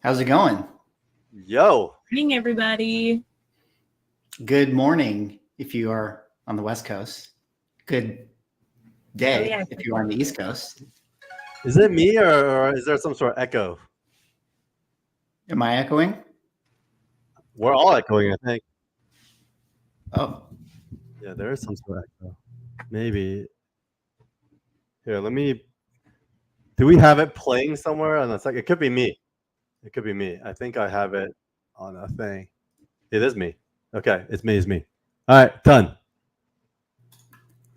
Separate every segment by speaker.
Speaker 1: How's it going?
Speaker 2: Yo.
Speaker 3: Morning, everybody.
Speaker 1: Good morning if you are on the West Coast. Good day if you are on the East Coast.
Speaker 2: Is it me or is there some sort of echo?
Speaker 1: Am I echoing?
Speaker 2: We're all echoing, I think.
Speaker 1: Oh.
Speaker 2: Yeah, there is some sort of echo. Maybe. Here, let me... Do we have it playing somewhere? And it's like, it could be me. It could be me. I think I have it on a thing. It is me. Okay, it's me. All right, done.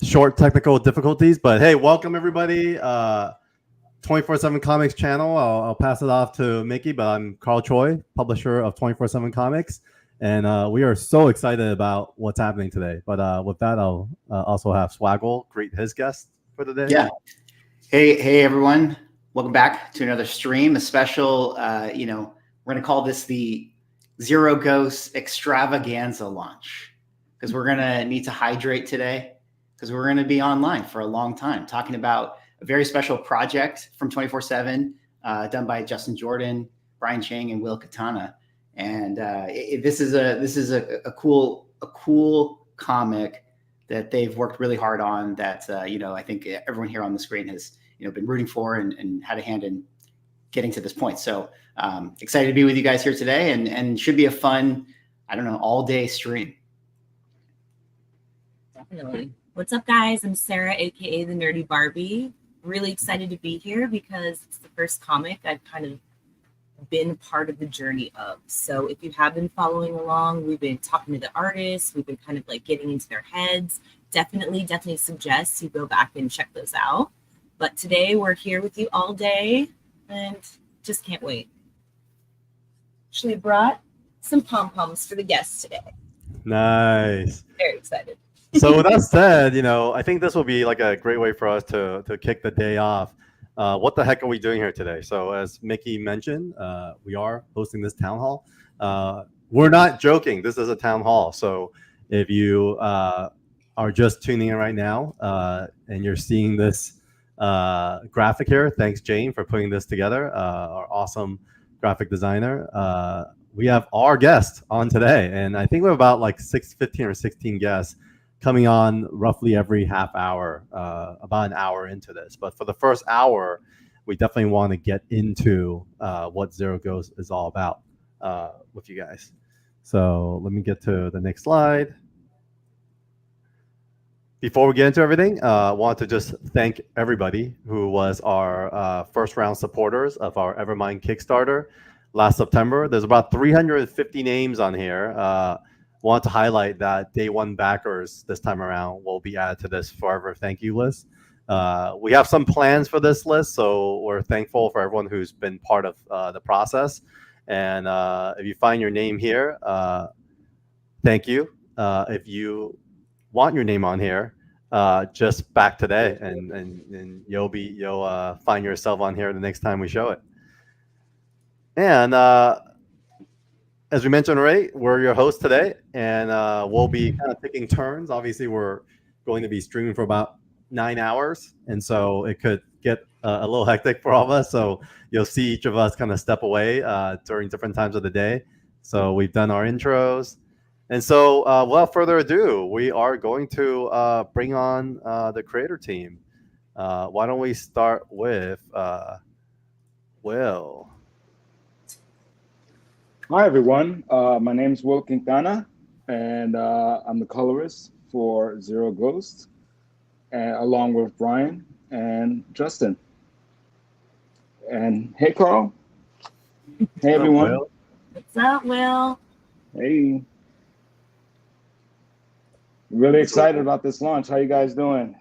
Speaker 2: Short technical difficulties, but hey, welcome everybody. 24/7 Comics channel. I'll pass it off to Mickey, but I'm Carl Choi, publisher of 24/7 Comics, and we are so excited about what's happening today. But with that, I'll also have Swaggle greet his guest for the day.
Speaker 1: Yeah. Hey everyone. Welcome back to another stream. A special, we're going to call this the Zero Ghost Extravaganza launch because we're going to need to hydrate today because we're going to be online for a long time talking about a very special project from 24/7 done by Justin Jordan, Brian Ching, and Will Quintana. And this is a cool comic that they've worked really hard on that, I think everyone here on the screen has, been rooting for and had a hand in getting to this point. So excited to be with you guys here today and should be a fun, all day stream.
Speaker 3: Definitely. What's up, guys? I'm Sarah, aka TheNerdyBarbie. Really excited to be here because it's the first comic I've kind of been part of the journey of. So if you have been following along, we've been talking to the artists, we've been kind of like getting into their heads. Definitely suggest you go back and check those out. But today we're here with you all day and just can't wait. Actually brought some pom-poms for the guests today.
Speaker 2: Nice.
Speaker 3: Very excited.
Speaker 2: So with that said, I think this will be like a great way for us to kick the day off. What the heck are we doing here today? So as Mickey mentioned, we are hosting this town hall. We're not joking. This is a town hall. So if you are just tuning in right now and you're seeing this graphic here, thanks Jane for putting this together, our awesome graphic designer. We have our guest on today, and I think we have about like 15 or 16 guests coming on roughly every half hour, about an hour into this. But for the first hour, we definitely want to get into what Zero Ghost is all about with you guys. So let me get to the next slide. Before we get into everything, I want to just thank everybody who was our first round supporters of our Evermind Kickstarter last September. There's about 350 names on here. Want to highlight that day one backers this time around will be added to this forever thank you list. We have some plans for this list, so we're thankful for everyone who's been part of the process. And if you find your name here, thank you. If you want your name on here, just back today, and you'll find yourself on here the next time we show it. And as we mentioned already, we're your hosts today, and we'll be kind of taking turns. Obviously, we're going to be streaming for about 9 hours, and so it could get a little hectic for all of us. So you'll see each of us kind of step away during different times of the day. So we've done our intros. And so without further ado, we are going to bring on the creator team. Why don't we start with Will?
Speaker 4: Hi, everyone. My name is Will Quintana, and I'm the colorist for Zero Ghost, along with Brian and Justin. And hey, Carl. Hey, everyone.
Speaker 3: What's up, Will?
Speaker 4: Hey. Really excited about this launch. How you guys doing?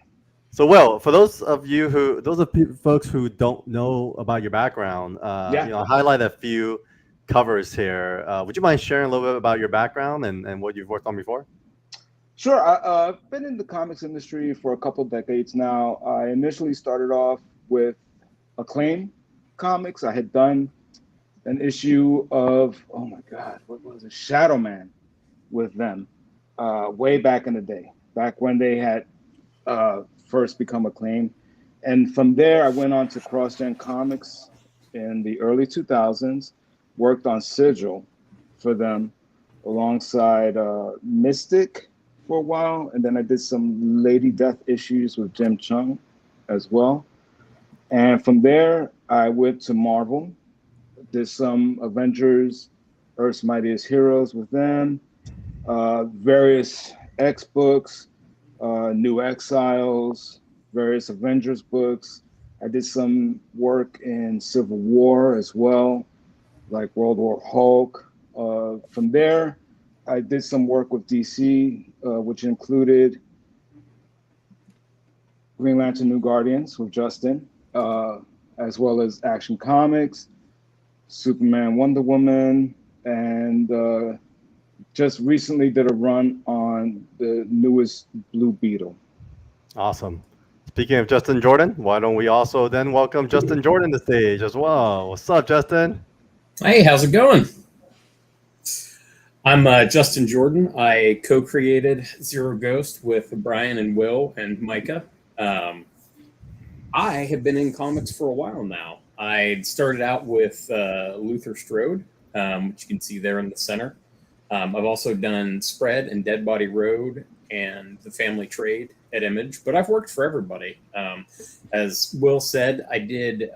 Speaker 2: So, Will, for those of folks who don't know about your background, highlight a few covers here. Would you mind sharing a little bit about your background and what you've worked on before?
Speaker 4: Sure. I've been in the comics industry for a couple decades now. I initially started off with Acclaim Comics. I had done an issue of, oh my God, what was it? Shadow Man with them way back in the day, back when they had first become Acclaim. And from there, I went on to CrossGen Comics in the early 2000s, worked on Sigil for them alongside Mystic for a while, and then I did some Lady Death issues with Jim Chung as well. And from there, I went to Marvel, did some Avengers, Earth's Mightiest Heroes with them, various X books, New Exiles, various Avengers books. I did some work in Civil War as well, like World War Hulk. From there, I did some work with DC, which included Green Lantern New Guardians with Justin, as well as Action Comics, Superman, Wonder Woman, and just recently did a run on the newest Blue Beetle.
Speaker 2: Awesome. Speaking of Justin Jordan, why don't we also then welcome Justin Jordan to the stage as well? What's up, Justin?
Speaker 5: Hey, how's it going? I'm Justin Jordan. I co-created Zero Ghost with Brian and Will and Micah. I have been in comics for a while now. I started out with Luther Strode, which you can see there in the center. I've also done Spread and Dead Body Road and The Family Trade at Image, but I've worked for everybody. As Will said, I did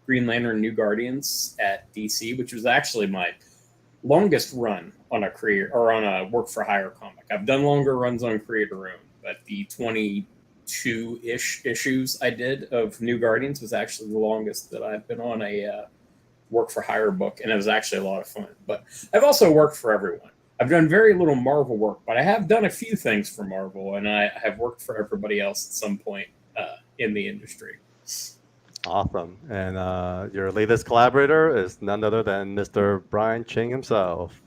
Speaker 5: Green Lantern New Guardians at DC, which was actually my longest run on a career or on a work for hire comic. I've done longer runs on creator owned, but the 22-ish issues I did of New Guardians was actually the longest that I've been on a work for hire book, and it was actually a lot of fun. But I've also worked for everyone. I've done very little Marvel work, but I have done a few things for Marvel, and I have worked for everybody else at some point in the industry.
Speaker 2: Awesome. And your latest collaborator is none other than Mr. Brian Ching himself.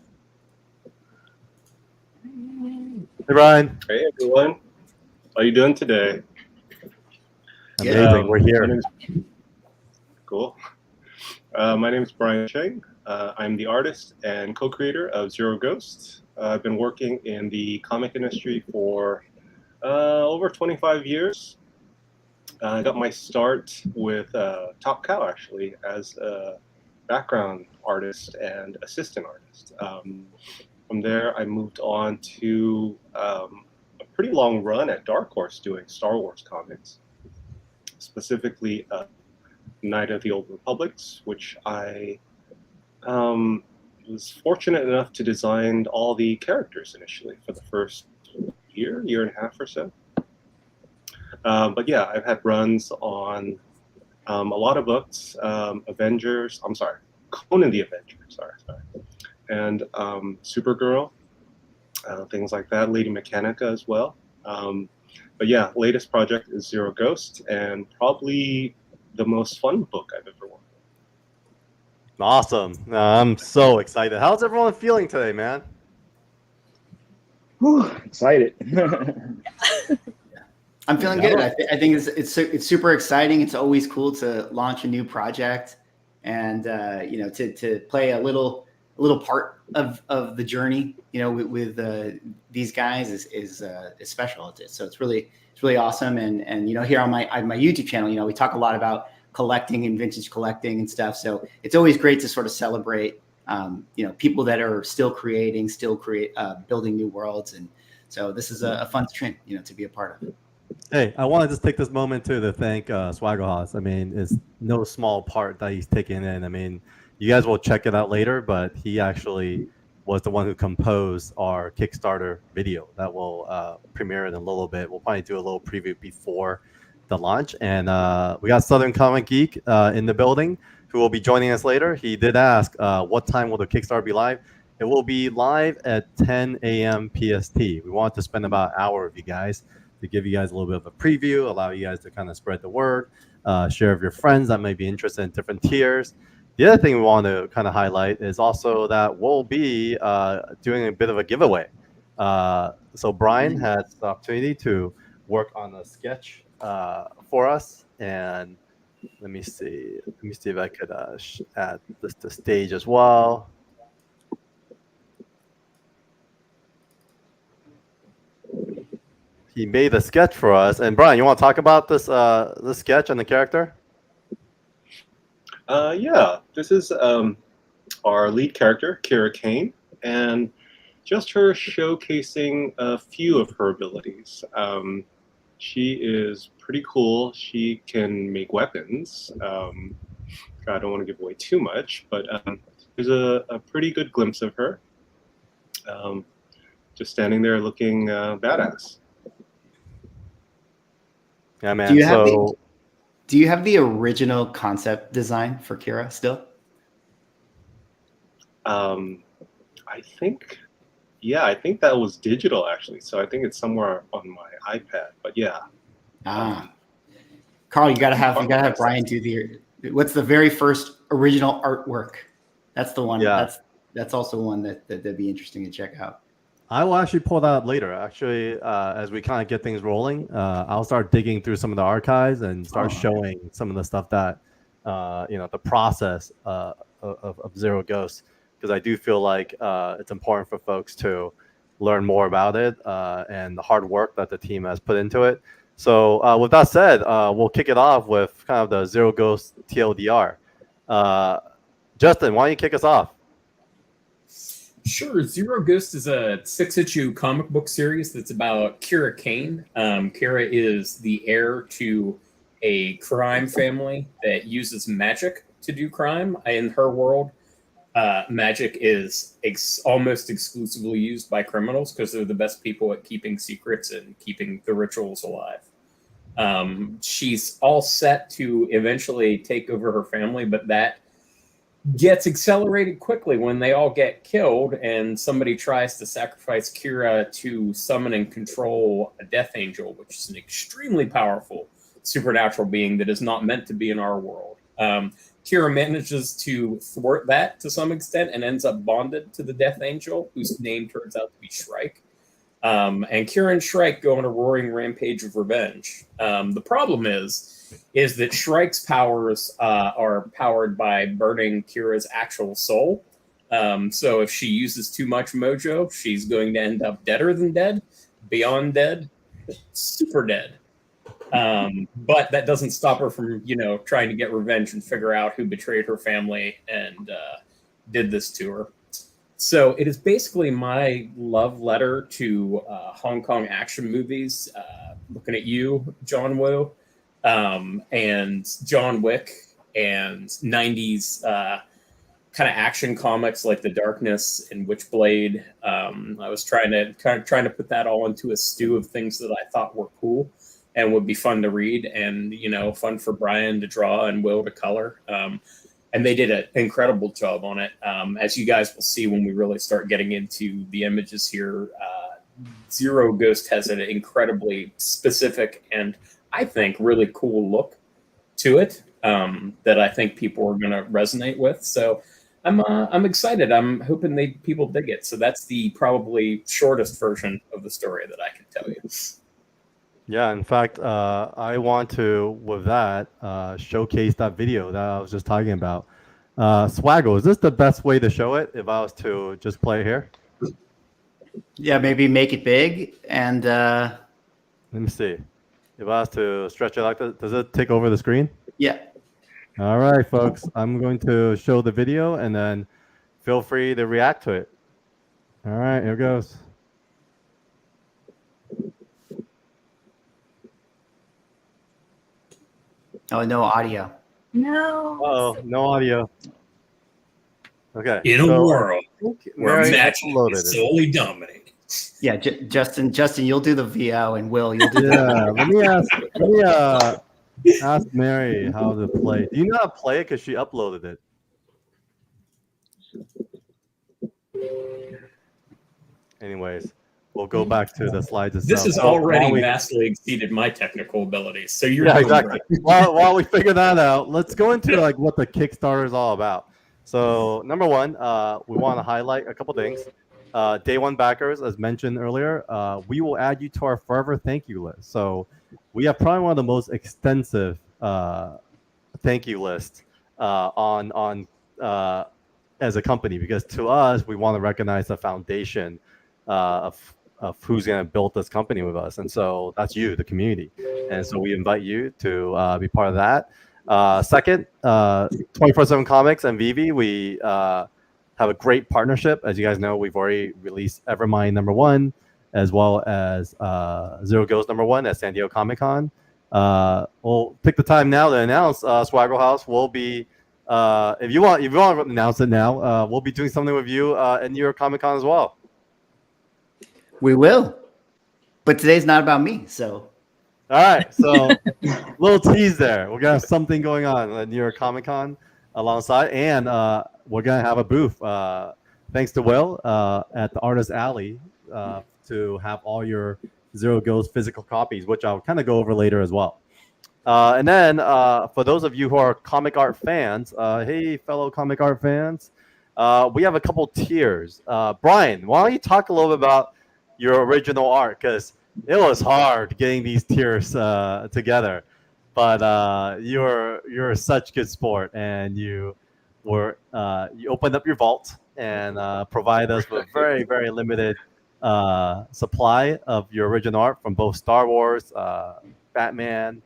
Speaker 2: Hey, Brian.
Speaker 6: Hey, everyone. How are you doing today?
Speaker 2: Amazing. We're here.
Speaker 6: Cool. My name is Brian Ching. I'm the artist and co-creator of Zero Ghost. I've been working in the comic industry for over 25 years. I got my start with Top Cow, actually, as a background artist and assistant artist. From there, I moved on to a pretty long run at Dark Horse doing Star Wars comics, specifically Night of the Old Republics, which I was fortunate enough to design all the characters initially for the first year and a half or so. But yeah, I've had runs on a lot of books, Avengers, I'm sorry, Conan the Avenger, sorry. And Supergirl, things like that, Lady Mechanica as well. But yeah, latest project is Zero Ghost, and probably the most fun book I've ever worked on.
Speaker 2: Awesome. I'm so excited. How's everyone feeling today, man?
Speaker 4: Whew, excited.
Speaker 1: I'm feeling good. I think it's super exciting. It's always cool to launch a new project, and to play a little part of the journey. With these guys is special. So it's really awesome. And here on my YouTube channel, we talk a lot about collecting and vintage collecting and stuff. So it's always great to sort of celebrate people that are still building new worlds. And so this is a fun stream, to be a part of it.
Speaker 2: Hey, I want to just take this moment too to thank Swaggerhouse. I mean, it's no small part that he's taken in. I mean, you guys will check it out later, but he actually was the one who composed our Kickstarter video that will premiere in a little bit. We'll probably do a little preview before the launch. And we got Southern Comic Geek in the building who will be joining us later. He did ask, what time will the Kickstarter be live? It will be live at 10 a.m. PST. We want to spend about an hour with you guys to give you guys a little bit of a preview, allow you guys to kind of spread the word, share with your friends that may be interested in different tiers. The other thing we want to kind of highlight is also that we'll be doing a bit of a giveaway. So Brian had the opportunity to work on a sketch for us, and let me see if I could add this to stage as well. He made a sketch for us, and Brian, you want to talk about this sketch and the character?
Speaker 6: Yeah, this is our lead character, Kira Kane, and just her showcasing a few of her abilities. She is pretty cool. She can make weapons. I don't want to give away too much, but there's a pretty good glimpse of her. Just standing there looking badass.
Speaker 2: Yeah, man.
Speaker 1: Do you have the original concept design for Kira still?
Speaker 6: I think that was digital actually. So I think it's somewhere on my iPad. But yeah.
Speaker 1: Carl, you gotta have Brian do what's the very first original artwork? That's the one.
Speaker 2: Yeah.
Speaker 1: That's also one that'd be interesting to check out.
Speaker 2: I will actually pull that up later. Actually, as we kind of get things rolling, I'll start digging through some of the archives and start showing some of the stuff that, the process of Zero Ghost, because I do feel like it's important for folks to learn more about it and the hard work that the team has put into it. So with that said, we'll kick it off with kind of the Zero Ghost TLDR. Justin, why don't you kick us off?
Speaker 5: Sure. Zero Ghost is a 6-issue comic book series that's about Kira Kane. Kira is the heir to a crime family that uses magic to do crime. In her world, magic is almost exclusively used by criminals because they're the best people at keeping secrets and keeping the rituals alive. She's all set to eventually take over her family, but that gets accelerated quickly when they all get killed and somebody tries to sacrifice Kira to summon and control a death angel, which is an extremely powerful supernatural being that is not meant to be in our world. Kira manages to thwart that to some extent and ends up bonded to the death angel, whose name turns out to be Shrike. And Kira and Shrike go on a roaring rampage of revenge. The problem is that Shrike's powers are powered by burning Kira's actual soul. So if she uses too much mojo, she's going to end up deader than dead, beyond dead, super dead. But that doesn't stop her from, trying to get revenge and figure out who betrayed her family and did this to her. So it is basically my love letter to Hong Kong action movies. Looking at you, John Woo, and John Wick, and 90s kind of action comics like The Darkness and Witchblade. I was trying to put that all into a stew of things that I thought were cool and would be fun to read and, fun for Brian to draw and Will to color. And they did an incredible job on it. As you guys will see when we really start getting into the images here, Zero Ghost has an incredibly specific and I think really cool look to it that I think people are going to resonate with. So I'm excited. I'm hoping people dig it. So that's the probably shortest version of the story that I can tell you.
Speaker 2: Yeah, in fact, I want to, with that, showcase that video that I was just talking about. Swaggle, is this the best way to show it if I was to just play it here?
Speaker 1: Yeah, maybe make it big and...
Speaker 2: Let me see. If I was to stretch it like that, does it take over the screen?
Speaker 1: Yeah.
Speaker 2: All right, folks. I'm going to show the video and then feel free to react to it. All right, here goes.
Speaker 1: Oh, no audio.
Speaker 3: No.
Speaker 2: Oh, no audio. Okay.
Speaker 5: In a world where
Speaker 2: Mary
Speaker 5: magic
Speaker 2: uploaded
Speaker 5: is
Speaker 2: it.
Speaker 5: solely dominating.
Speaker 1: Yeah, Justin, you'll do the VO, and Will, you'll do the
Speaker 2: Yeah, let me ask Mary how to play. Do you know how to play it? Because she uploaded it. Anyways, we'll go back to the slides itself.
Speaker 5: This has already vastly exceeded my technical abilities. So you're doing
Speaker 2: exactly.
Speaker 5: great.
Speaker 2: While we figure that out, let's go into what the Kickstarter is all about. So number one, we want to highlight a couple things. Day one backers, as mentioned earlier, we will add you to our forever thank you list. So we have probably one of the most extensive thank you lists on as a company, because to us, we want to recognize the foundation of who's going to build this company with us. And so that's you, the community. And so we invite you to be part of that. Second, 24/7 Comics and Vivi, we have a great partnership. As you guys know, we've already released Evermind #1, as well as Zero Ghost #1 at San Diego Comic-Con. We'll pick the time now to announce Swaggle House will be, if you want to announce it now, we'll be doing something with you at New York Comic-Con as well.
Speaker 1: We will. But today's not about me, so.
Speaker 2: All right, so little tease there. We're gonna have something going on at New York Comic Con alongside, and we're gonna have a booth. Thanks to Will at the Artist Alley to have all your Zero Ghost physical copies, which I'll kind of go over later as well. And then for those of you who are comic art fans, hey fellow comic art fans, we have a couple tiers. Brian, why don't you talk a little bit about your original art, because it was hard getting these tiers together, but you're such good sport, and you opened up your vault and provide us with very, very limited supply of your original art from both Star Wars, Batman,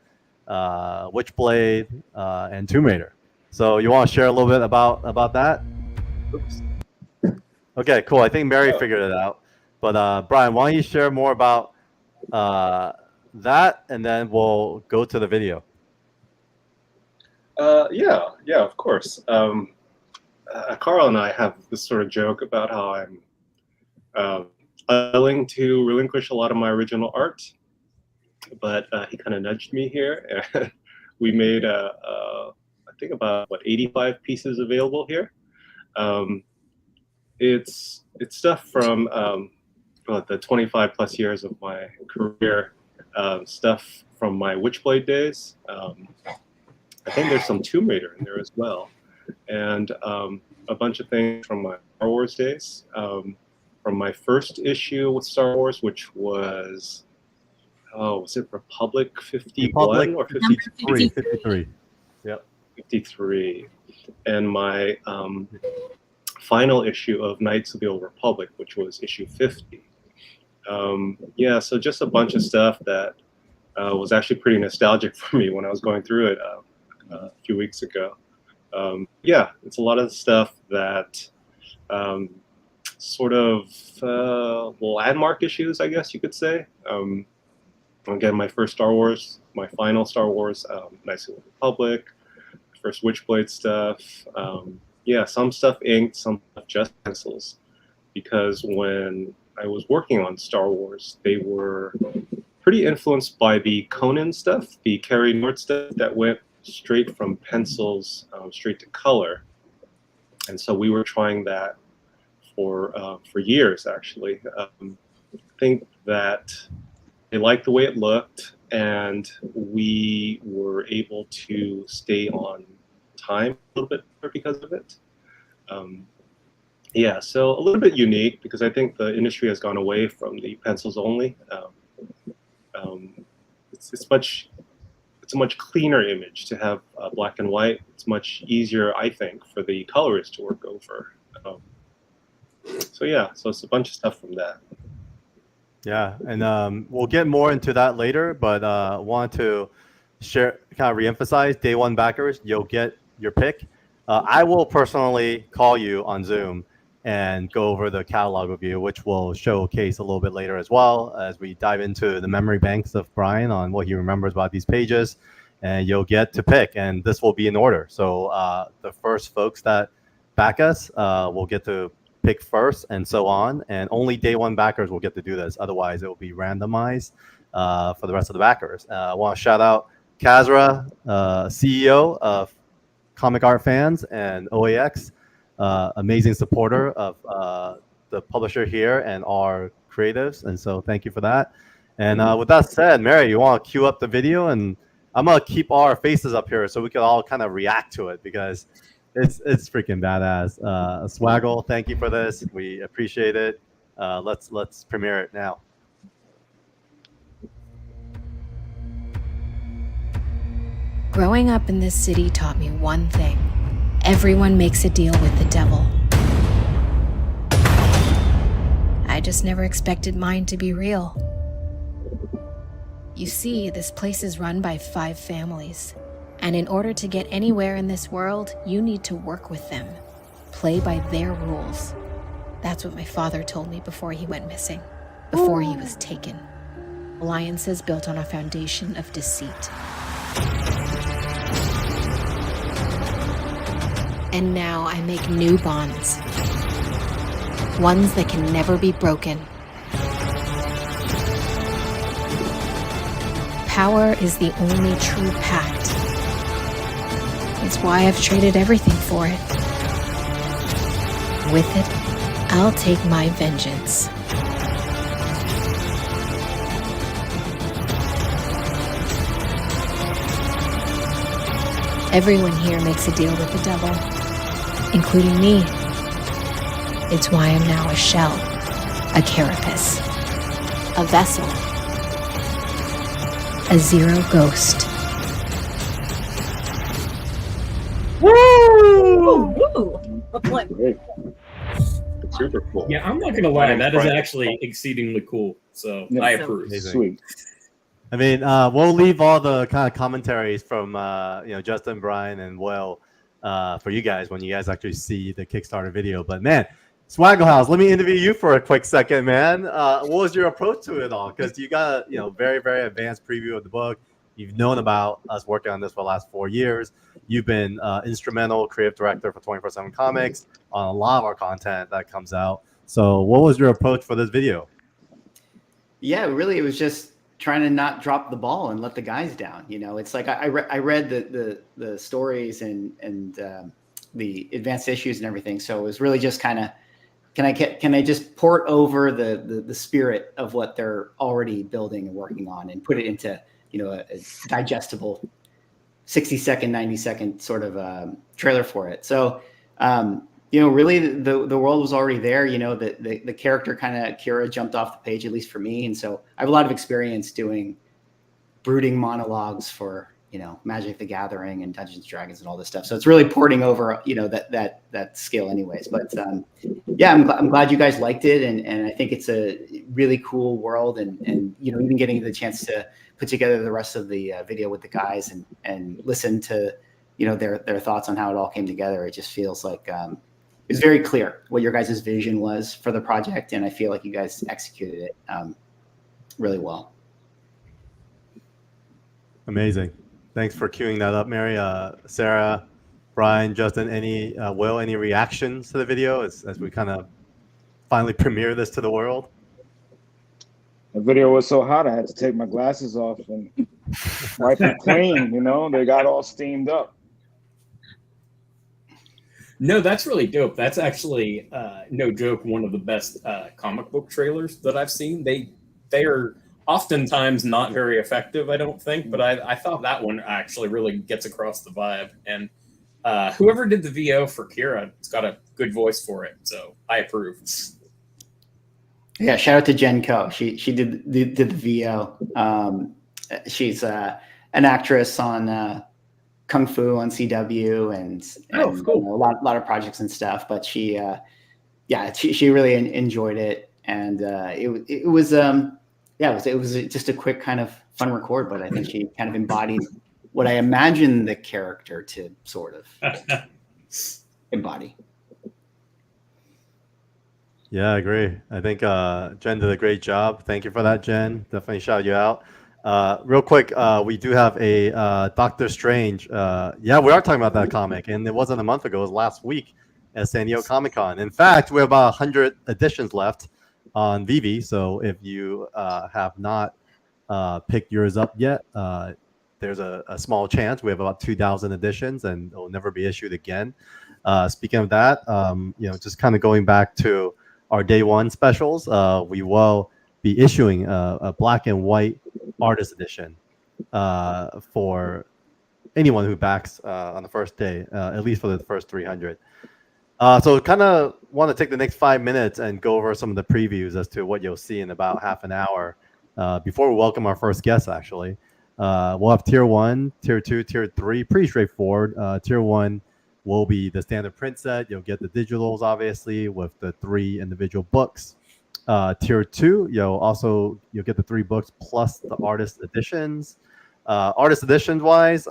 Speaker 2: Witchblade, and Tomb Raider. So you want to share a little bit about that? Oops. Okay, cool. I think Mary figured it out. But Brian, why don't you share more about that, and then we'll go to the video.
Speaker 6: Yeah, of course. Carl and I have this sort of joke about how I'm willing to relinquish a lot of my original art, but he kind of nudged me here, and we made I think about 85 pieces available here. It's stuff from the 25 plus years of my career, stuff from my Witchblade days. I think there's some Tomb Raider in there as well, and a bunch of things from my Star Wars days, from my first issue with Star Wars, which was it Republic 51 or 53?
Speaker 2: 53. Yep.
Speaker 6: 53, and my final issue of Knights of the Old Republic, which was issue 50. So just a bunch of stuff that was actually pretty nostalgic for me when I was going through it a few weeks ago. It's a lot of stuff that sort of landmark issues, I guess you could say. Again, my first Star Wars, my final Star Wars, Knights of the Old Republic, first Witchblade stuff. Some stuff inked, some stuff just pencils, because when I was working on Star Wars, they were pretty influenced by the Conan stuff, the Cary Nord stuff that went straight from pencils straight to color. And so we were trying that for years, actually. I think that they liked the way it looked, and we were able to stay on time a little bit better because of it. So a little bit unique, because I think the industry has gone away from the pencils only. It's a much cleaner image to have black and white. It's much easier, I think, for the colorist to work over. So it's a bunch of stuff from that.
Speaker 2: Yeah, and we'll get more into that later, but want to share, kind of reemphasize, day one backers, you'll get your pick. I will personally call you on Zoom and go over the catalog with you, which will showcase a little bit later as well, as we dive into the memory banks of Brian on what he remembers about these pages, and you'll get to pick, and this will be in order. So the first folks that back us will get to pick first, and so on, and only day one backers will get to do this. Otherwise, it will be randomized for the rest of the backers. I want to shout out Kazra, CEO of Comic Art Fans and OAX, amazing supporter of the publisher here and our creatives, and so thank you for that. And with that said, Mary, you want to cue up the video, and I'm gonna keep all our faces up here so we can all kind of react to it, because it's freaking badass. Swaggle, thank you for this. We appreciate it. Let's premiere it now.
Speaker 7: Growing up in this city taught me one thing. Everyone makes a deal with the devil. I just never expected mine to be real. You see, this place is run by 5 families. And in order to get anywhere in this world, you need to work with them. play by their rules. That's what my father told me before he went missing, before he was taken. Alliances built on a foundation of deceit. And now I make new bonds. Ones that can never be broken. Power is the only true pact. It's why I've traded everything for it. With it, I'll take my vengeance. Everyone here makes a deal with the devil, including me. It's why I'm now a shell, a carapace, a vessel, a zero ghost.
Speaker 3: Woo! Woo!
Speaker 4: Great.
Speaker 6: Super cool.
Speaker 5: Yeah, I'm not gonna lie,
Speaker 6: Brian,
Speaker 5: that is
Speaker 6: Brian.
Speaker 5: actually exceedingly cool. So
Speaker 4: Yeah.
Speaker 5: I approve.
Speaker 2: Amazing.
Speaker 4: Sweet.
Speaker 2: I mean, we'll leave all the kind of commentaries from Justin, Brian, and Will for you guys when you guys actually see the Kickstarter video. But man, Swaggle House, let me interview you for a quick second, man. What was your approach to it all? Because you got a very, very advanced preview of the book. You've known about us working on this for the last 4 years. You've been instrumental creative director for 24/7 Comics on a lot of our content that comes out. So what was your approach for this video?
Speaker 1: Yeah, really, it was just trying to not drop the ball and let the guys down. It's like I read the stories and the advanced issues and everything. So it was really just kind of, can I just port over the spirit of what they're already building and working on and put it into a digestible 60-second, 90-second sort of trailer for it. So really the world was already there. The character kind of Kira jumped off the page, at least for me. And so I have a lot of experience doing brooding monologues for, Magic the Gathering and Dungeons and Dragons and all this stuff. So it's really porting over, that skill anyways. But yeah, I'm glad you guys liked it. And I think it's a really cool world and even getting the chance to put together the rest of the video with the guys and listen to, their thoughts on how it all came together. It just feels like, it's very clear what your guys' vision was for the project, and I feel like you guys executed it really well.
Speaker 2: Amazing. Thanks for queuing that up, Mary. Sarah, Brian, Justin, any reactions to the video as we kind of finally premiere this to the world?
Speaker 4: The video was so hot, I had to take my glasses off and wipe it clean. They got all steamed up.
Speaker 5: No, that's really dope. That's actually, no joke, one of the best comic book trailers that I've seen. They are oftentimes not very effective, I don't think, but I thought that one actually really gets across the vibe. And whoever did the VO for Kira, it's got a good voice for it, so I approve.
Speaker 1: Yeah, shout out to Jen Ko. She did the VO. She's an actress on Kung Fu on CW and
Speaker 5: cool.
Speaker 1: a lot of projects and stuff. But she really enjoyed it, and it was just a quick kind of fun record. But I think she kind of embodied what I imagine the character to sort of embody.
Speaker 2: Yeah, I agree. I think Jen did a great job. Thank you for that, Jen. Definitely shout you out. Real quick, we do have a Doctor Strange. Yeah, we are talking about that comic, and it wasn't a month ago. It was last week at San Diego Comic-Con. In fact, we have about 100 editions left on Vivi, so if you have not picked yours up yet, there's a small chance. We have about 2,000 editions, and it will never be issued again. Speaking of that, just kind of going back to our day one specials, we will be issuing a black and white artist edition for anyone who backs on the first day, at least for the first 300. So kind of want to take the next 5 minutes and go over some of the previews as to what you'll see in about half an hour before we welcome our first guest, actually. We'll have tier 1, tier 2, tier 3, pretty straightforward. Tier 1 will be the standard print set. You'll get the digitals, obviously, with the 3 individual books. Tier 2, you'll get the 3 books plus the artist editions. Artist editions wise,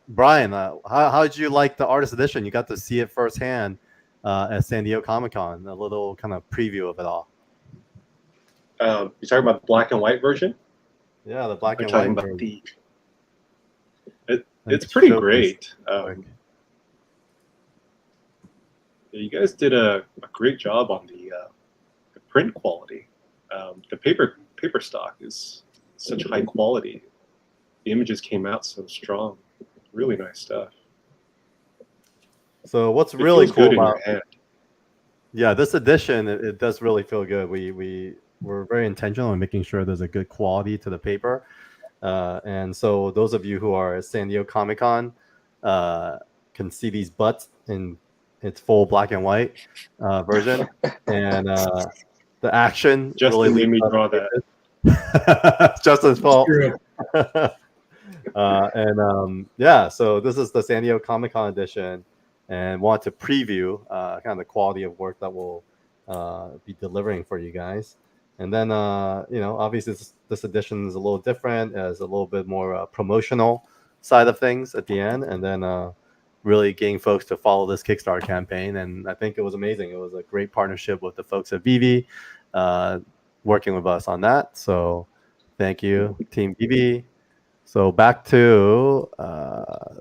Speaker 2: Brian, how did you like the artist edition? You got to see it firsthand. at San Diego Comic-Con, a little kind of preview of it all.
Speaker 6: You're talking about the black and white version?
Speaker 2: Yeah, the black
Speaker 6: We're
Speaker 2: and
Speaker 6: talking
Speaker 2: white
Speaker 6: about
Speaker 2: version.
Speaker 6: it's pretty
Speaker 2: Showcase.
Speaker 6: great. You guys did a great job on the print quality. The paper stock is such high quality. The images came out so strong. Really nice stuff.
Speaker 2: So what's
Speaker 6: It
Speaker 2: really
Speaker 6: feels
Speaker 2: cool
Speaker 6: good in
Speaker 2: about
Speaker 6: your hand.
Speaker 2: Yeah, this edition, it does really feel good. We're very intentional in making sure there's a good quality to the paper. And so those of you who are at San Diego Comic-Con can see these butts in its full black and white version. And the action
Speaker 6: Justin
Speaker 2: really
Speaker 6: made me
Speaker 2: leaps up.
Speaker 6: draw that.
Speaker 2: Justin's fault.
Speaker 5: True.
Speaker 2: Yeah, so this is the San Diego Comic-Con edition, and want to preview kind of the quality of work that we'll be delivering for you guys. And then, obviously this edition is a little different, as a little bit more promotional side of things at the end, and then really getting folks to follow this Kickstarter campaign. And I think it was amazing. It was a great partnership with the folks at Vivi, working with us on that. So thank you, Team Vivi. So back to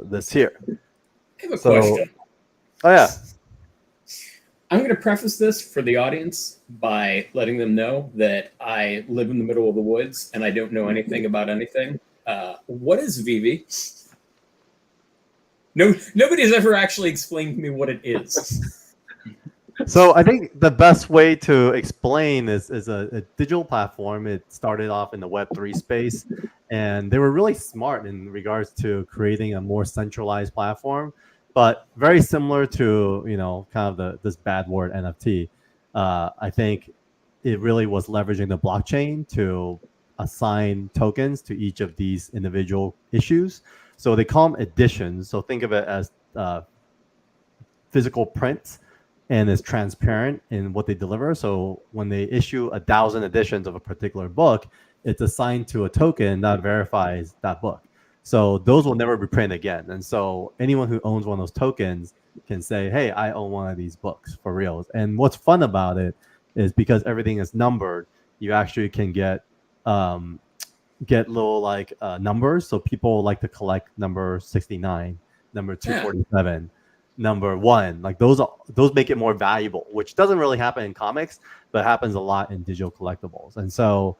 Speaker 2: this here.
Speaker 5: I have a question.
Speaker 2: Oh, yeah.
Speaker 5: I'm going to preface this for the audience by letting them know that I live in the middle of the woods and I don't know anything about anything. What is Vivi? Nobody's ever actually explained to me what it is.
Speaker 2: So I think the best way to explain is a digital platform. It started off in the Web3 space, and they were really smart in regards to creating a more centralized platform, but very similar to, kind of this bad word NFT. I think it really was leveraging the blockchain to assign tokens to each of these individual issues. So they call them editions. So think of it as physical prints, and it's transparent in what they deliver. So when they issue 1,000 editions of a particular book, it's assigned to a token that verifies that book. So those will never be printed again. And so anyone who owns one of those tokens can say, hey, I own one of these books for reals. And what's fun about it is because everything is numbered, you actually can get little numbers. So people like to collect number 69, number 247, number 1. Like those make it more valuable, which doesn't really happen in comics, but happens a lot in digital collectibles. And so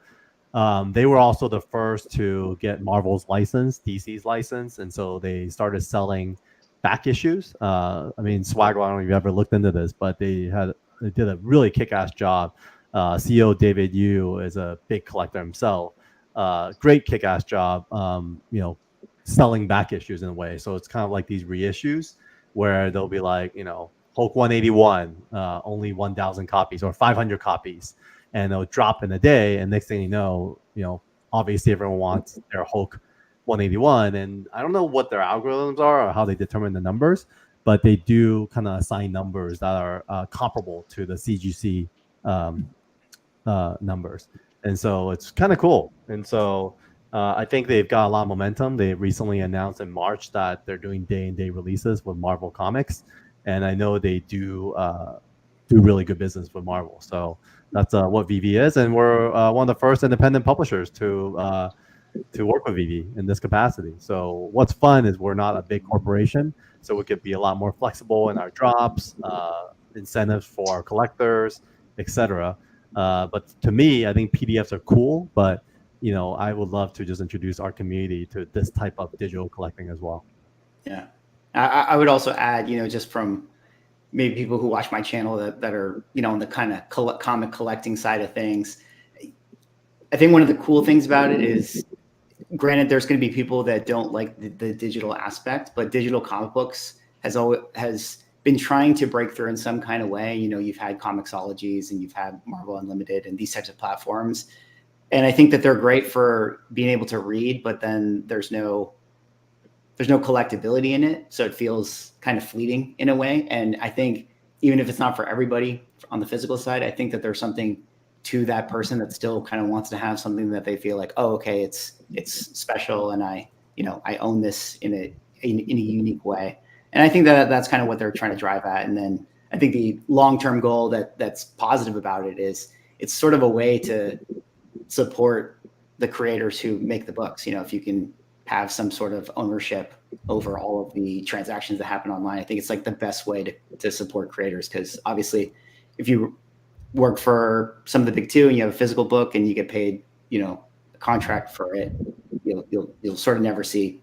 Speaker 2: they were also the first to get Marvel's license, DC's license, and so they started selling back issues. Swaggle, I don't know if you ever looked into this, but they did a really kick-ass job. CEO David Yu is a big collector himself. Great kick-ass job, selling back issues in a way. So it's kind of like these reissues where they'll be like, Hulk 181, only 1,000 copies or 500 copies. And they'll drop in a day, and next thing you know, obviously everyone wants their Hulk 181, and I don't know what their algorithms are or how they determine the numbers, but they do kind of assign numbers that are comparable to the CGC numbers, and so it's kind of cool. And so I think they've got a lot of momentum. They recently announced in March that they're doing day-and-day releases with Marvel Comics, and I know they do really good business with Marvel. So that's what Vivi is, and we're one of the first independent publishers to work with Vivi in this capacity. So what's fun is we're not a big corporation, so we could be a lot more flexible in our drops, incentives for our collectors, etc. But to me, I think PDFs are cool, but I would love to just introduce our community to this type of digital collecting as well.
Speaker 1: Yeah, I would also add, just from maybe people who watch my channel that are, on the kind of comic collecting side of things. I think one of the cool things about it is, granted, there's going to be people that don't like the digital aspect, but digital comic books has been trying to break through in some kind of way. You've had Comixologies and you've had Marvel Unlimited and these types of platforms. And I think that they're great for being able to read, but then there's no collectability in it. So it feels kind of fleeting in a way. And I think even if it's not for everybody on the physical side, I think that there's something to that person that still kind of wants to have something that they feel like, oh, okay, it's special. And I own this in a unique way. And I think that that's kind of what they're trying to drive at. And then I think the long-term goal that's positive about it is it's sort of a way to support the creators who make the books. You know, if you can have some sort of ownership over all of the transactions that happen online, I think it's like the best way to support creators. Because obviously, if you work for some of the big two and you have a physical book and you get paid, you know, a contract for it, you'll sort of never see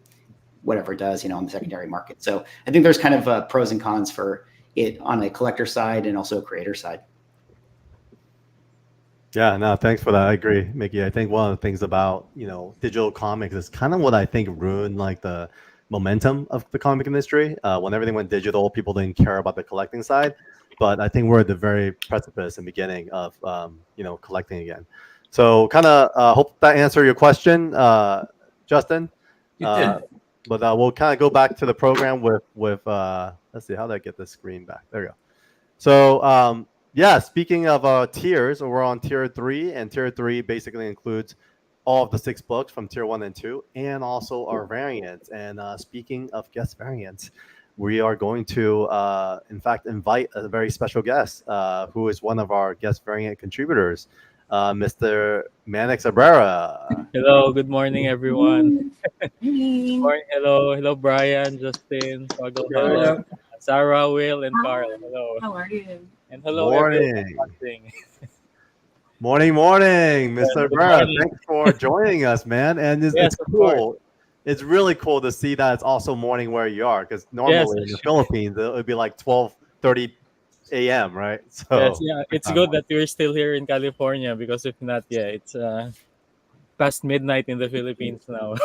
Speaker 1: whatever it does, you know, on the secondary market. So I think there's kind of pros and cons for it on a collector side and also a creator side.
Speaker 2: Yeah, no, thanks for that. I agree, Mickey. I think one of the things about, you know, digital comics is kind of what I think ruined like the momentum of the comic industry. When everything went digital, people didn't care about the collecting side. But I think we're at the very precipice and beginning of, you know, collecting again. So kind of hope that answered your question, Justin.
Speaker 5: You did.
Speaker 2: But we'll kind of go back to the program with let's see, how did I get the screen back? There we go. So yeah, speaking of tiers, we're on tier 3, and tier 3 basically includes all of the 6 books from tier 1 and 2, and also our variants. And speaking of guest variants, we are going to, in fact, invite a very special guest who is one of our guest variant contributors, Mr. Manix Abrera.
Speaker 8: Hello, good morning, everyone.
Speaker 3: Morning.
Speaker 8: Morning, hello, Brian, Justin, Pagel,
Speaker 5: Hello.
Speaker 8: Sarah, Will, and
Speaker 3: Hi.
Speaker 8: Carl. Hello,
Speaker 3: How are you?
Speaker 8: and hello,
Speaker 2: Morning.
Speaker 8: everyone watching.
Speaker 2: Morning, Mr.
Speaker 8: Good
Speaker 2: Abrera.
Speaker 8: morning.
Speaker 2: Thanks for joining us, man. And it's
Speaker 8: Yes, of
Speaker 2: cool. It's really cool to see that it's also morning where you are, because normally in the
Speaker 8: Yes.
Speaker 2: Philippines it would be like 12:30 a.m. right? So
Speaker 8: Yes, yeah, it's good that we're still here in California because if not, yeah, it's past midnight in the Philippines now.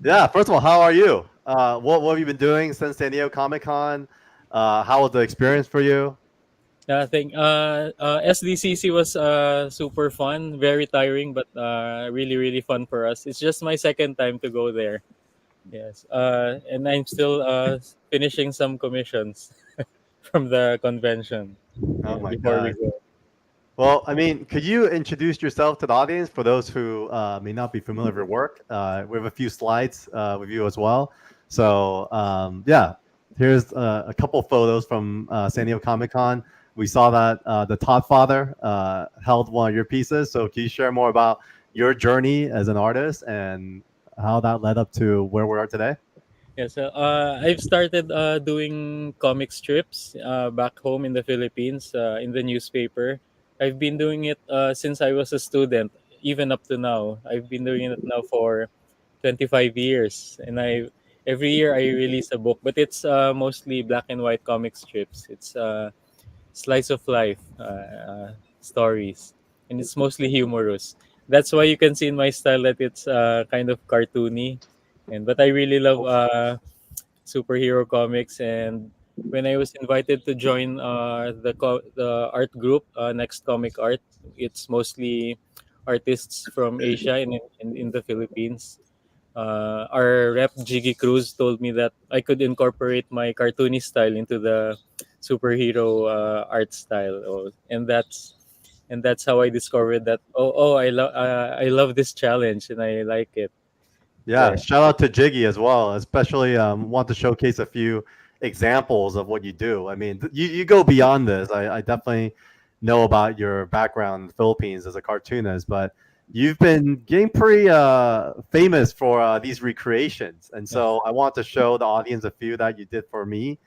Speaker 2: yeah. First of all, how are you? What have you been doing since San Diego Comic-Con? How was the experience for you?
Speaker 8: I think SDCC was super fun, very tiring, but really, really fun for us. It's just my second time to go there. Yes, and I'm still finishing some commissions from the convention
Speaker 2: Oh my
Speaker 8: before we
Speaker 2: God.
Speaker 8: go.
Speaker 2: Well, I mean, could you introduce yourself to the audience for those who may not be familiar with your work? We have a few slides with you as well. So yeah, here's a couple photos from San Diego Comic-Con. We saw that the Todd Father held one of your pieces. So can you share more about your journey as an artist and how that led up to where we are today?
Speaker 8: Yeah, so I've started doing comic strips back home in the Philippines in the newspaper. I've been doing it since I was a student, even up to now. I've been doing it now for 25 years, and every year I release a book, but it's mostly black and white comic strips. It's slice of life stories, and it's mostly humorous. That's why you can see in my style that it's kind of cartoony, but I really love superhero comics. And when I was invited to join the art group, Next Comic Art, it's mostly artists from Asia and in the Philippines. Our rep Jiggy Cruz told me that I could incorporate my cartoony style into the superhero art style, and that's how I discovered that. I love this challenge and I like it.
Speaker 2: Yeah, shout out to Jiggy as well. Especially want to showcase a few examples of what you do. I mean, you go beyond this. I definitely know about your background in the Philippines as a cartoonist, but you've been getting pretty famous for these recreations. And so I want to show the audience a few that you did for me.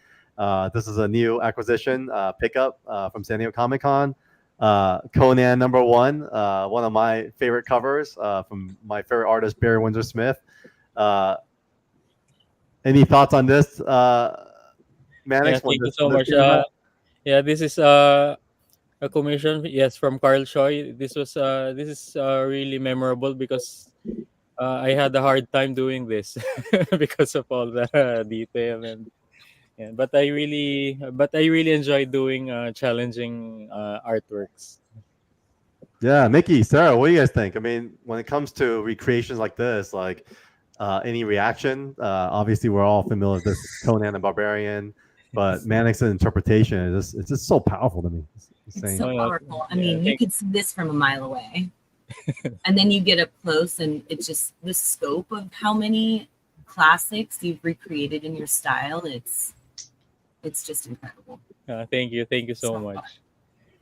Speaker 2: This is a new acquisition pickup from San Diego Comic-Con. Conan #1, one of my favorite covers from my favorite artist, Barry Windsor Smith. Any thoughts on this, Manix?
Speaker 8: Thank you so much. This is a commission, yes, from Carl Choi. This is really memorable because I had a hard time doing this because of all the detail but I really enjoy doing challenging artworks.
Speaker 2: Yeah, Mickey, Sarah, what do you guys think? I mean, when it comes to recreations like this, like any reaction? Obviously, we're all familiar with this Conan the Barbarian, but Manix's interpretation it's just so powerful to me. It's insane.
Speaker 3: So powerful. I mean, you could see this from a mile away. And then you get up close, and it's just the scope of how many classics you've recreated in your style. It's It's just incredible.
Speaker 8: Thank you so
Speaker 3: So
Speaker 8: much.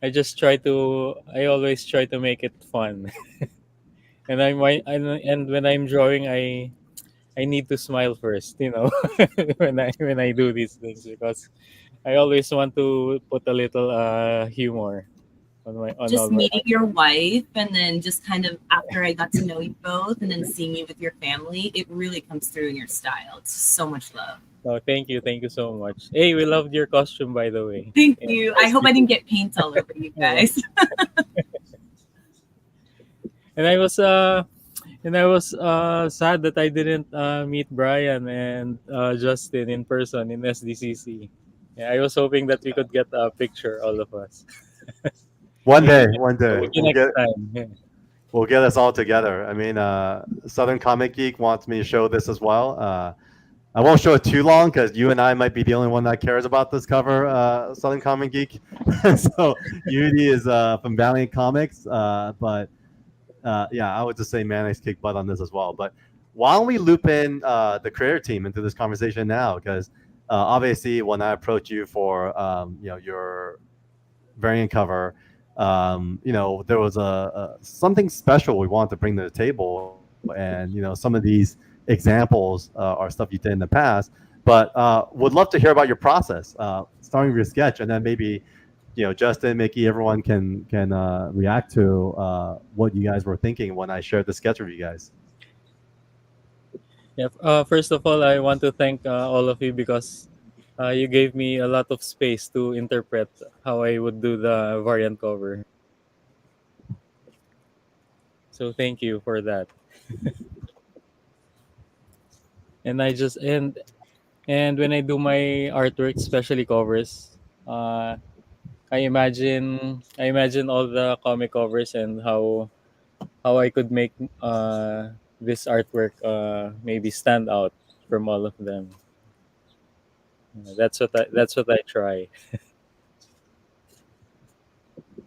Speaker 8: I always try to make it fun. And and when I'm drawing, I need to smile first, when I do these things, because I always want to put a little humor on all
Speaker 3: just
Speaker 8: my
Speaker 3: meeting your wife, and then just kind of after I got to know you both, and then seeing you with your family, it really comes through in your style. It's so much love.
Speaker 8: Oh, thank you so much. Hey, we loved your costume, by the way.
Speaker 3: Thank
Speaker 8: Yeah,
Speaker 3: you. I hope I didn't get paint all over you guys.
Speaker 8: and I was sad that I didn't meet Brian and Justin in person in SDCC. Yeah, I was hoping that we could get a picture, all of us.
Speaker 2: One day,
Speaker 8: Maybe next time. Yeah.
Speaker 2: we'll get us all together. I mean, Southern Comic Geek wants me to show this as well. I won't show it too long because you and I might be the only one that cares about this cover, Southern Comic Geek. So Unity is from Valiant Comics, but yeah, I would just say Manix kicked butt on this as well. But why don't we loop in the creator team into this conversation now? Because obviously, when I approached you for your variant cover, there was a something special we wanted to bring to the table, and some of these examples are stuff you did in the past. But would love to hear about your process, starting with your sketch, and then maybe Justin, Mickey, everyone can react to what you guys were thinking when I shared the sketch with you guys.
Speaker 8: Yeah. First of all, I want to thank all of you because you gave me a lot of space to interpret how I would do the variant cover. So thank you for that. And when I do my artwork, especially covers, I imagine all the comic covers and how I could make this artwork maybe stand out from all of them. That's what I try.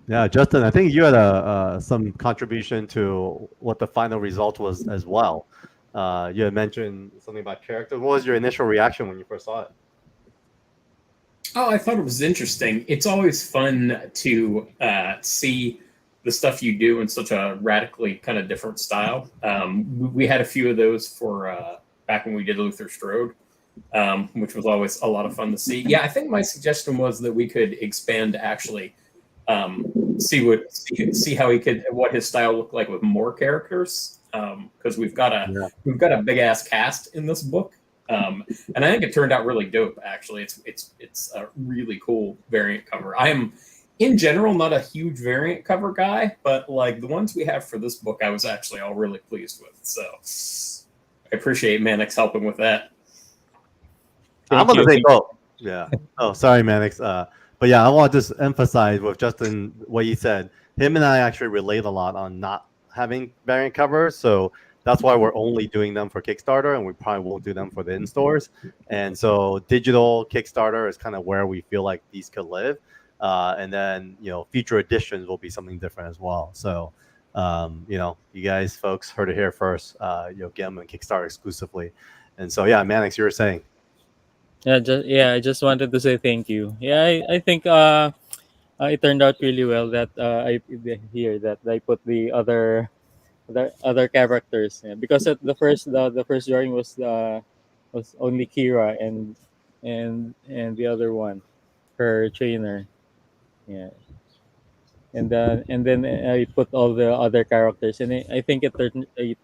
Speaker 2: Yeah, Justin, I think you had some contribution to what the final result was as well. You had mentioned something about character. What was your initial reaction when you first saw it?
Speaker 5: Oh, I thought it was interesting. It's always fun to see the stuff you do in such a radically kind of different style. We had a few of those for back when we did Luther Strode, which was always a lot of fun to see. Yeah, I think my suggestion was that we could expand to actually see how what his style looked like with more characters, because we've got a big ass cast in this book. And I think it turned out really dope. Actually, it's a really cool variant cover. I am, in general, not a huge variant cover guy, but like the ones we have for this book, I was actually all really pleased with. So I appreciate Manix helping with that.
Speaker 2: I'm gonna say both. Yeah. Oh, sorry, Manix. But yeah, I want to just emphasize with Justin what he said. Him and I actually relate a lot on not having variant covers, so that's why we're only doing them for Kickstarter, and we probably won't do them for the in-stores. And so digital Kickstarter is kind of where we feel like these could live. And then, future editions will be something different as well. So, you guys, folks, heard it here first. Get them on Kickstarter exclusively. And so, yeah, Manix, you were saying.
Speaker 8: I just wanted to say thank you. Yeah, I think it turned out really well that I put the other characters, because at the first drawing was only Kira and the other one, her trainer, yeah, and then I put all the other characters, and I think it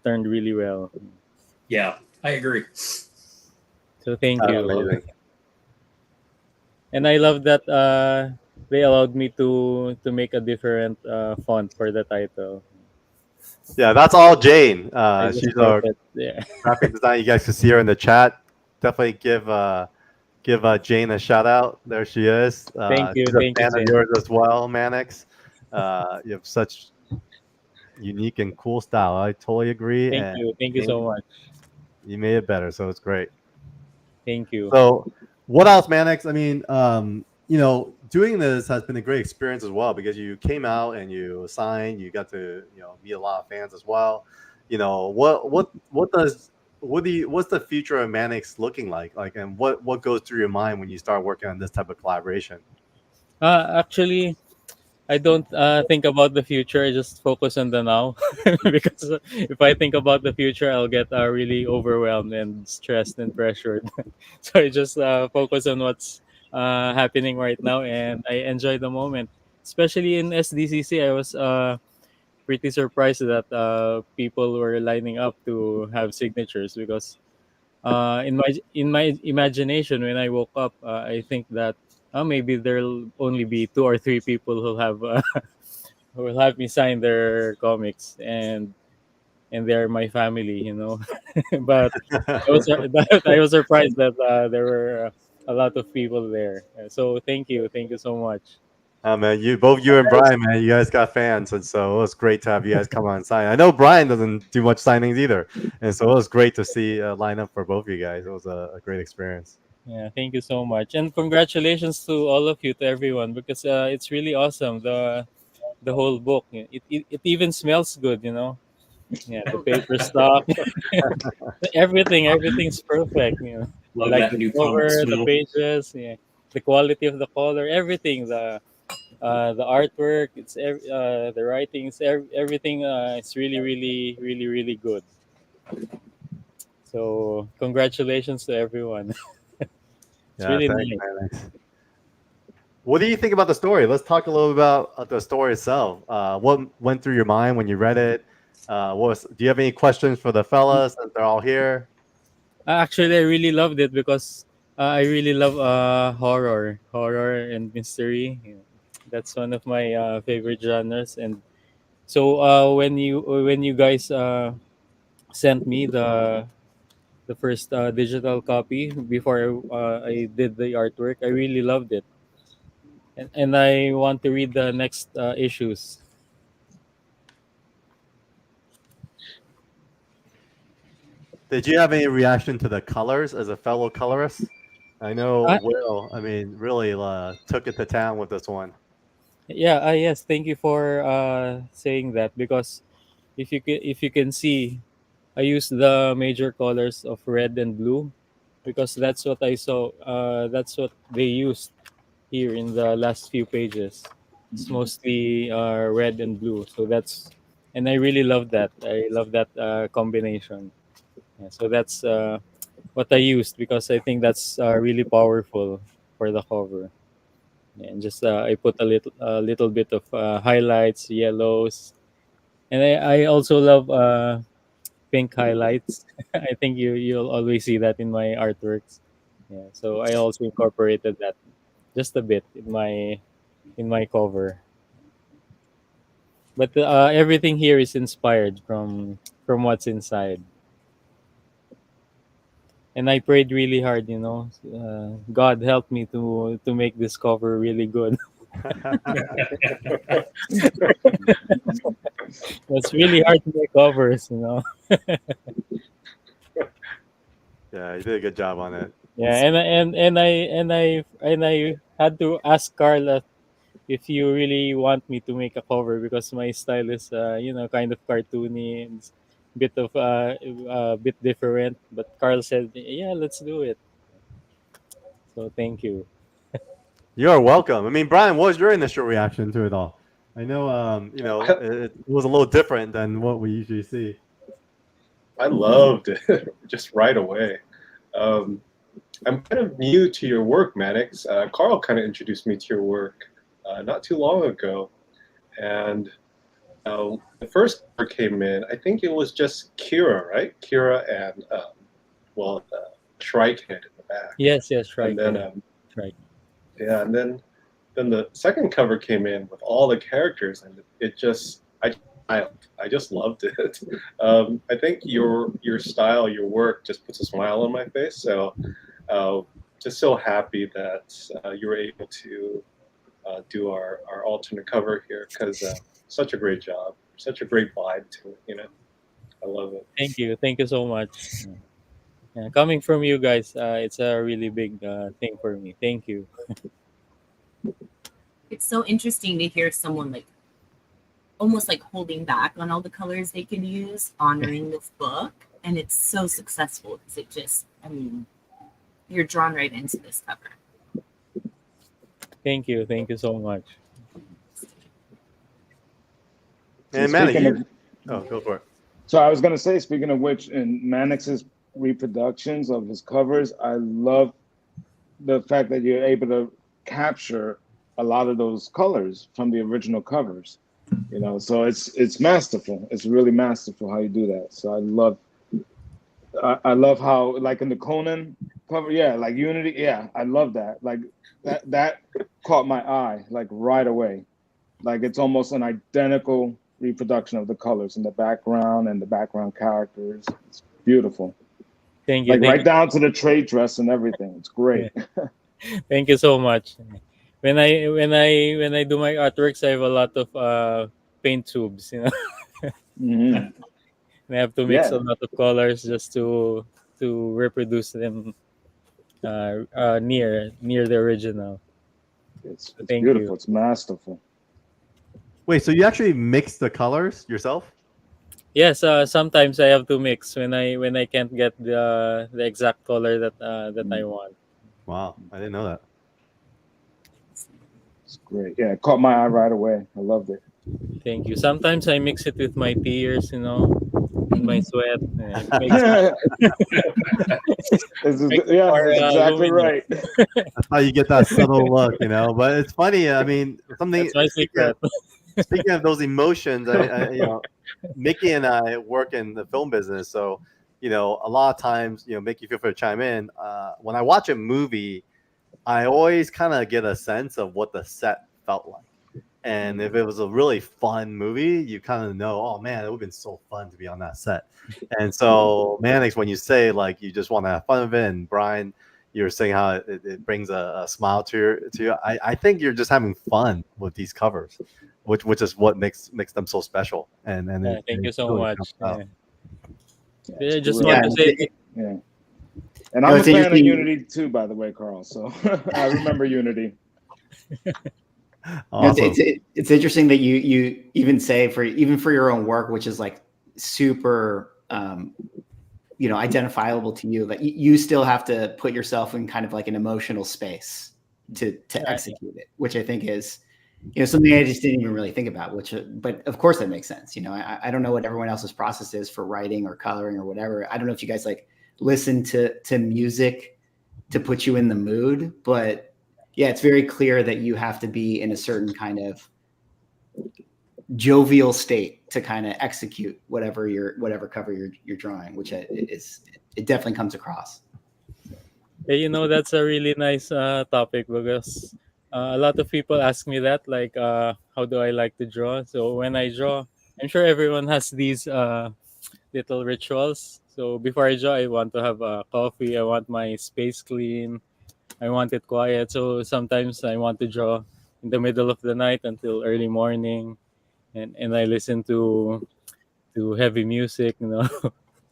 Speaker 8: turned really well.
Speaker 5: Yeah, I agree.
Speaker 8: So thank you.
Speaker 2: Amazing.
Speaker 8: And I love that they allowed me to make a different font for the title.
Speaker 2: Yeah, that's all Jane. She's our
Speaker 8: Yeah.
Speaker 2: graphic designer. You guys can see her in the chat. Definitely give Jane a shout out. There she is.
Speaker 8: Thank you.
Speaker 2: She's a
Speaker 8: Thank you,
Speaker 2: fan of
Speaker 8: Jane.
Speaker 2: yours as well, Manix. You have such unique and cool style. I totally agree.
Speaker 8: Thank you. Thank you so much.
Speaker 2: You made it better, so it's great.
Speaker 8: Thank you.
Speaker 2: So, what else, Manix? I mean, doing this has been a great experience as well because you came out and you signed. You got to meet a lot of fans as well. What does what's the future of Manix looking like? Like, and what goes through your mind when you start working on this type of collaboration?
Speaker 8: Actually, I don't think about the future. I just focus on the now because if I think about the future, I'll get really overwhelmed and stressed and pressured. So I just focus on what's happening right now, and I enjoy the moment. Especially in SDCC, I was pretty surprised that people were lining up to have signatures because in my imagination when I woke up, I think that maybe there'll only be 2 or 3 people who have who will have me sign their comics, and they're my family, you know. But I was surprised that there were a lot of people there. So thank you so much.
Speaker 2: Man, you and Brian, man, you guys got fans, and so it was great to have you guys come on and sign. I know Brian doesn't do much signings either, and so it was great to see a lineup for both of you guys. It was a great experience.
Speaker 8: Yeah, thank you so much, and congratulations to all of you, to everyone, because it's really awesome. The whole book, it even smells good, you know. Yeah, the paper stock, everything's perfect, you know.
Speaker 5: Love
Speaker 8: Like
Speaker 5: that
Speaker 8: the
Speaker 5: new comic
Speaker 8: cover, the
Speaker 5: smell.
Speaker 8: pages, yeah, the quality of the color, everything, the artwork, the writings, everything. It's really good. So congratulations to everyone. It's
Speaker 2: Yeah,
Speaker 8: really
Speaker 2: thanks,
Speaker 8: nice.
Speaker 2: man. What do you think about the story? Let's talk a little about the story itself. What went through your mind when you read it? Do you have any questions for the fellas since they're all here?
Speaker 8: Actually, I really loved it because I really love horror and mystery. Yeah. That's one of my favorite genres. And so when you guys sent me the first digital copy before I did the artwork, I really loved it, and I want to read the next issues.
Speaker 2: Did you have any reaction to the colors as a fellow colorist? I know
Speaker 8: Uh,
Speaker 2: Will, I mean, really took it to town with this one.
Speaker 8: yeah, yes. Thank you for saying that, because if you can see, I use the major colors of red and blue because that's what I saw. That's what they used here in the last few pages. It's mostly red and blue. So and I really love that. I love that combination. Yeah, so that's what I used because I think that's really powerful for the cover. Yeah, and just I put a little bit of highlights, yellows, and I also love pink highlights. I think you'll always see that in my artworks. Yeah, so I also incorporated that just a bit in my cover. But everything here is inspired from what's inside. And I prayed really hard, you know. God help me to make this cover really good. It's really hard to make covers, you know.
Speaker 2: Yeah, you did a good job on it.
Speaker 8: Yeah, and I had to ask Carla if you really want me to make a cover because my style is kind of cartoony and bit of a bit different. But Carl said, "Yeah, let's do it." So thank you.
Speaker 2: You're welcome. I mean, Brian, what was your initial reaction to it all? I know, it was a little different than what we usually see.
Speaker 6: I loved it just right away. I'm kind of new to your work, Manix. Carl kind of introduced me to your work not too long ago, and the first cover came in. I think it was just Kira, right? Kira and Shrike Head in the back.
Speaker 8: Yes, right.
Speaker 6: And then
Speaker 8: Right.
Speaker 6: yeah, and then the second cover came in with all the characters, and it just I just loved it. I think your style, your work, just puts a smile on my face. So just so happy that you were able to do our alternate cover here because such a great job, such a great vibe to it. You know, I love it.
Speaker 8: Thank you so much. Yeah, coming from you guys, it's a really big thing for me. Thank you.
Speaker 3: It's so interesting to hear someone like almost like holding back on all the colors they could use, honoring this book. and it's so successful because it just, I mean, you're drawn right into this cover.
Speaker 8: Thank you so much.
Speaker 2: And
Speaker 4: So
Speaker 2: Manny,
Speaker 4: speaking of-
Speaker 2: go for it.
Speaker 4: So I was gonna say, speaking of which, in Manix's reproductions of his covers, I love the fact that you're able to capture a lot of those colors from the original covers. You know, so it's masterful. It's really masterful how you do that. So I love how, like in the Conan cover, yeah, like Unity, yeah, I love that. Like that caught my eye like right away. Like it's almost an identical reproduction of the colors in the background and the background characters. It's beautiful.
Speaker 8: Thank you.
Speaker 4: Like
Speaker 8: thank
Speaker 4: right
Speaker 8: you.
Speaker 4: down to the trade dress and everything. It's great.
Speaker 8: Thank you so much. When I do my artworks, I have a lot of paint tubes, you know.
Speaker 4: Mhm.
Speaker 8: I have to mix
Speaker 4: Yeah.
Speaker 8: a lot of colors just to reproduce them near the original.
Speaker 4: It's
Speaker 8: Thank
Speaker 4: beautiful.
Speaker 8: you.
Speaker 4: It's masterful.
Speaker 2: Wait, so you actually mix the colors yourself?
Speaker 8: Yes, sometimes I have to mix when I can't get the exact color that I want.
Speaker 2: Wow, I didn't know that.
Speaker 4: It's great. Yeah, it caught my eye right away. I loved it.
Speaker 8: Thank you. Sometimes I mix it with my tears, you know, with my sweat. It makes
Speaker 4: Yeah,
Speaker 8: more,
Speaker 4: that's exactly
Speaker 8: luminous.
Speaker 4: right.
Speaker 2: That's how you get that subtle look, you know. But it's funny. I mean, something.
Speaker 8: That's my secret.
Speaker 2: Speaking of those emotions, you know, Mickey and I work in the film business, so you know, a lot of times, you know, Mickey, feel free to chime in. When I watch a movie, I always kind of get a sense of what the set felt like. And if it was a really fun movie, you kind of know, oh man, it would have been so fun to be on that set. And so, Manix, when you say like you just want to have fun with it, and Brian, you're saying how it brings a smile to you. I think you're just having fun with these covers, which is what makes them so special. And
Speaker 8: Yeah, thank you so
Speaker 2: really
Speaker 8: much.
Speaker 2: comes out.
Speaker 8: Yeah, I just
Speaker 4: great.
Speaker 8: want to say
Speaker 4: Yeah. And
Speaker 1: No,
Speaker 4: I'm a
Speaker 1: it's
Speaker 4: fan of
Speaker 1: interesting.
Speaker 4: Unity too, by the way, Carl. So I remember Unity.
Speaker 2: Awesome.
Speaker 1: It's interesting that you even say for your own work, which is like super you know, identifiable to you, that you still have to put yourself in kind of like an emotional space to execute it, which I think is, you know, something I just didn't even really think about, which but of course that makes sense. You know, I don't know what everyone else's process is for writing or coloring or whatever. I don't know if you guys like listen to music to put you in the mood, but yeah, it's very clear that you have to be in a certain kind of jovial state to kind of execute whatever cover you're drawing, which it definitely comes across.
Speaker 8: yeah, you know, that's a really nice topic because a lot of people ask me that, like, how do I like to draw? So when I draw, I'm sure everyone has these little rituals. So before I draw, I want to have coffee. I want my space clean. I want it quiet. So sometimes I want to draw in the middle of the night until early morning, and I listen to heavy music, you know,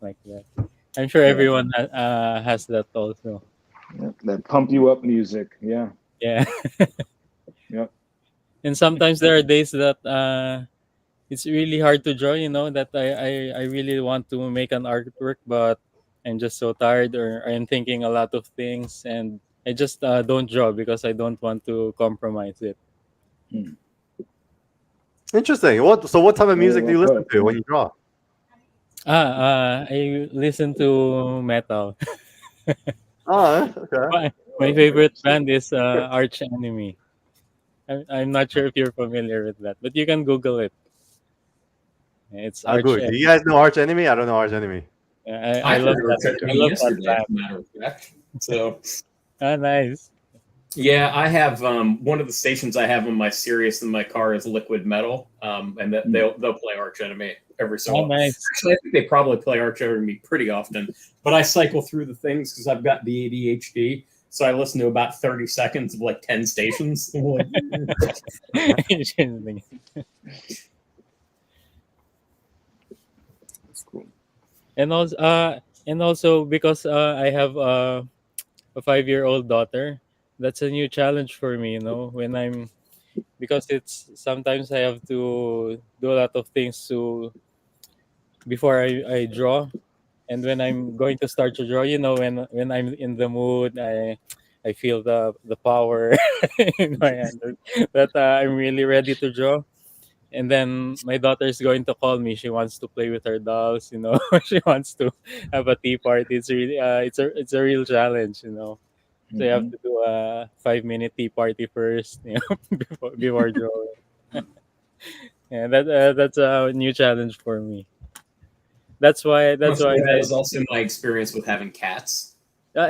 Speaker 8: like that. I'm sure everyone has that also.
Speaker 4: Yeah, that pump you up music. Yeah.
Speaker 8: Yeah.
Speaker 4: Yep.
Speaker 8: And sometimes there are days that it's really hard to draw, you know, that I really want to make an artwork, but I'm just so tired, or I'm thinking a lot of things, and I just don't draw because I don't want to compromise it.
Speaker 2: Interesting. What type of music do you listen to when you draw?
Speaker 8: I listen to metal.
Speaker 2: Oh, okay.
Speaker 8: My favorite band is Arch Enemy. I'm not sure if you're familiar with that, but you can Google it. It's
Speaker 2: I'll
Speaker 8: Arch
Speaker 2: go. Do
Speaker 8: Enemy.
Speaker 2: you guys know Arch Enemy? I don't know Arch Enemy.
Speaker 8: I
Speaker 5: I
Speaker 8: love
Speaker 5: heard
Speaker 8: that.
Speaker 5: Arch
Speaker 8: I
Speaker 5: Enemy
Speaker 8: love that
Speaker 5: yesterday, as
Speaker 8: band.
Speaker 5: a matter of fact. So
Speaker 8: Nice.
Speaker 5: yeah, I have one of the stations I have on my Sirius in my car is Liquid Metal, and that they'll play Arch Enemy every so often.
Speaker 8: Nice.
Speaker 5: Actually, I think they probably play Arch Enemy pretty often. But I cycle through the things because I've got the ADHD, so I listen to about 30 seconds of like 10 stations.
Speaker 8: Interesting.
Speaker 4: That's cool.
Speaker 8: And also because I have a 5-year-old daughter, that's a new challenge for me. You know, because it's sometimes I have to do a lot of things before I draw, And when I'm going to start to draw, when I'm in the mood, I feel the power in my hand that I'm really ready to draw. And then my daughter is going to call me. She wants to play with her dolls. She wants to have a tea party. It's really it's a real challenge. So you have to do a 5-minute tea party first, before drawing. Yeah, that's a new challenge for me. That's why. That's why.
Speaker 5: Honestly, that was also my experience with having cats.
Speaker 8: So,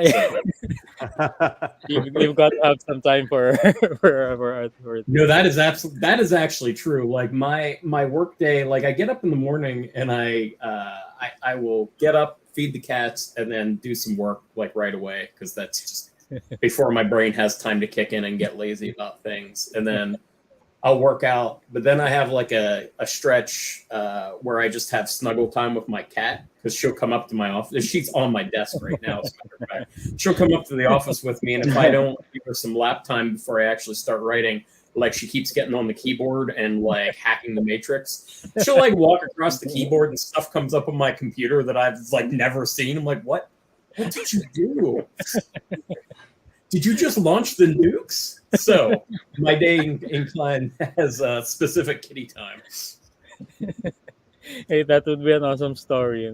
Speaker 8: you've got to have some time for for
Speaker 5: No, that is actually true. Like my work day, like I get up in the morning and I will get up, feed the cats, and then do some work like right away because that's just before my brain has time to kick in and get lazy about things. And then I'll work out, but then I have like a stretch where I just have snuggle time with my cat because she'll come up to my office. She's on my desk right now. As a matter of fact. She'll come up to the office with me, and if I don't give her some lap time before I actually start writing, like she keeps getting on the keyboard and like hacking the matrix, she'll like walk across the keyboard and stuff comes up on my computer that I've like never seen. I'm like, what did you do? Did you just launch the nukes? So my day incline has specific kitty time.
Speaker 8: Hey, that would be an awesome story.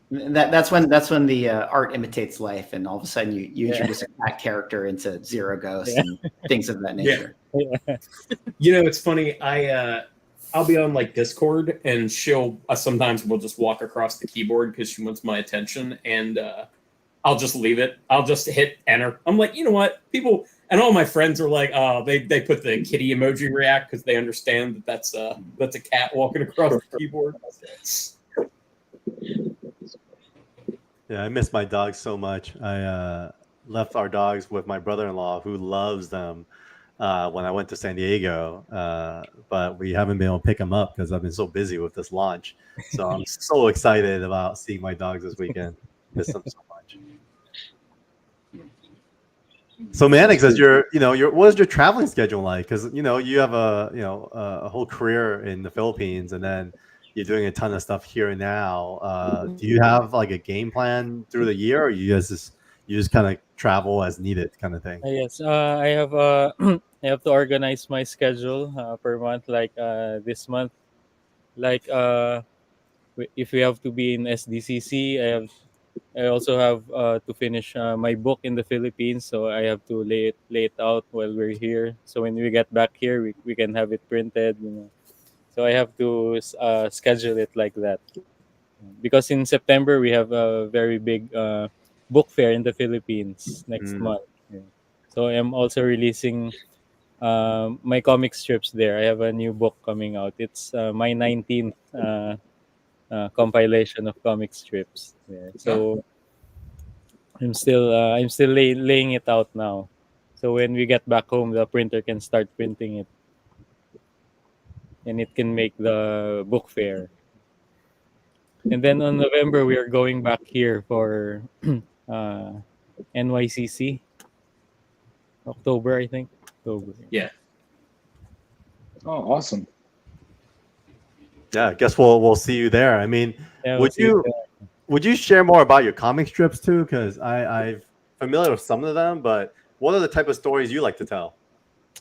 Speaker 1: That's when the art imitates life, and all of a sudden you introduce a cat character into Zero Ghost and things of that nature.
Speaker 8: Yeah.
Speaker 5: It's funny. I'll be on like Discord, and she'll sometimes we'll just walk across the keyboard because she wants my attention, and I'll just leave it. I'll just hit enter. I'm like, you know what? People and all my friends are like, oh, they put the kitty emoji react because they understand that that's a cat walking across the keyboard.
Speaker 2: Yeah, I miss my dogs so much. I left our dogs with my brother-in-law who loves them when I went to San Diego, but we haven't been able to pick them up because I've been so busy with this launch. So I'm so excited about seeing my dogs this weekend. Miss them so much. So Manix, as what is your traveling schedule like? Because you have a whole career in the Philippines, and then you're doing a ton of stuff here and now. Do you have like a game plan through the year, or you just kind of travel as needed, kind of thing?
Speaker 8: Yes, I have I have to organize my schedule per month. Like this month, like if we have to be in SDCC, I also have to finish my book in the Philippines, so I have to lay it out while we're here. So when we get back here, we can have it printed. So I have to schedule it like that, because in September we have a very big book fair in the Philippines next month. Yeah. So I'm also releasing my comic strips there. I have a new book coming out. It's my 19th compilation of comic strips. Yeah. So I'm still laying it out now. So when we get back home, the printer can start printing it, and it can make the book fair. And then on November, we are going back here for NYCC. October, I think. October.
Speaker 5: Yeah.
Speaker 4: Oh, awesome.
Speaker 2: Yeah, I guess we'll see you there. I mean,
Speaker 8: Yeah,
Speaker 2: would you share more about your comic strips too? Because I'm familiar with some of them, but what are the type of stories you like to tell?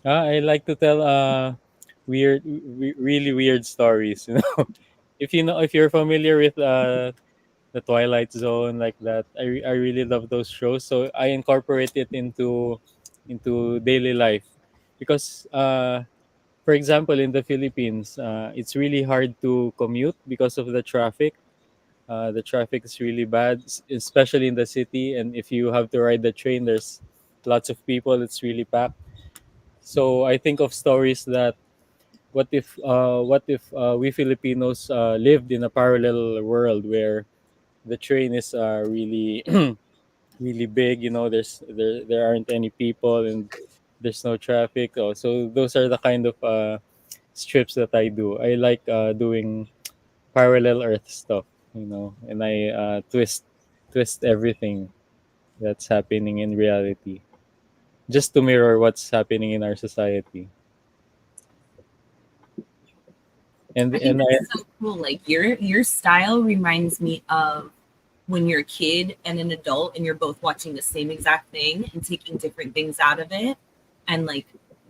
Speaker 8: I like to tell really weird stories. If you're familiar with the Twilight Zone, like that, I really love those shows. So I incorporate it into daily life, because for example, in the Philippines, it's really hard to commute because of the traffic. The traffic is really bad, especially in the city. And if you have to ride the train, there's lots of people. It's really packed. So I think of stories that what if we Filipinos lived in a parallel world where the train is really really big. There aren't any people, and there's no traffic. So those are the kind of strips that I do. I like doing parallel Earth stuff, and I twist everything that's happening in reality, just to mirror what's happening in our society. And
Speaker 3: I think
Speaker 8: and I
Speaker 3: that's so cool. Like your style reminds me of when you're a kid and an adult and you're both watching the same exact thing and taking different things out of it. And like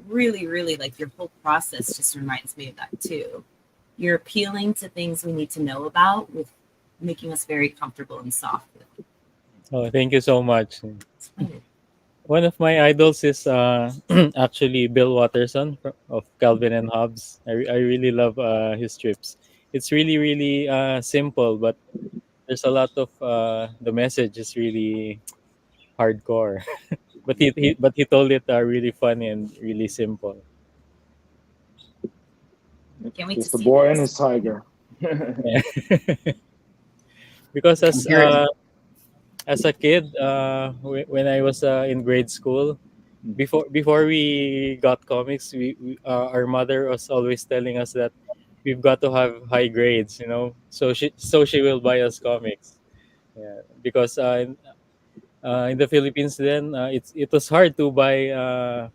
Speaker 3: really like your whole process just reminds me of that too. You're appealing to things we need to know about with making us very comfortable and soft with.
Speaker 8: oh, thank you so much.
Speaker 3: It's fun.
Speaker 8: One of my idols is actually Bill Watterson of Calvin and Hobbes. I really love his strips. It's really simple, but there's a lot of the message is really hardcore. But he told it really funny and really simple.
Speaker 3: Can't wait
Speaker 4: Just
Speaker 3: to
Speaker 4: the
Speaker 3: see
Speaker 4: boy
Speaker 3: this.
Speaker 4: and his tiger.
Speaker 8: Yeah. Because as a kid, when I was in grade school, before we got comics, our mother was always telling us that we've got to have high grades, so she will buy us comics. Yeah, because in the Philippines then it was hard to buy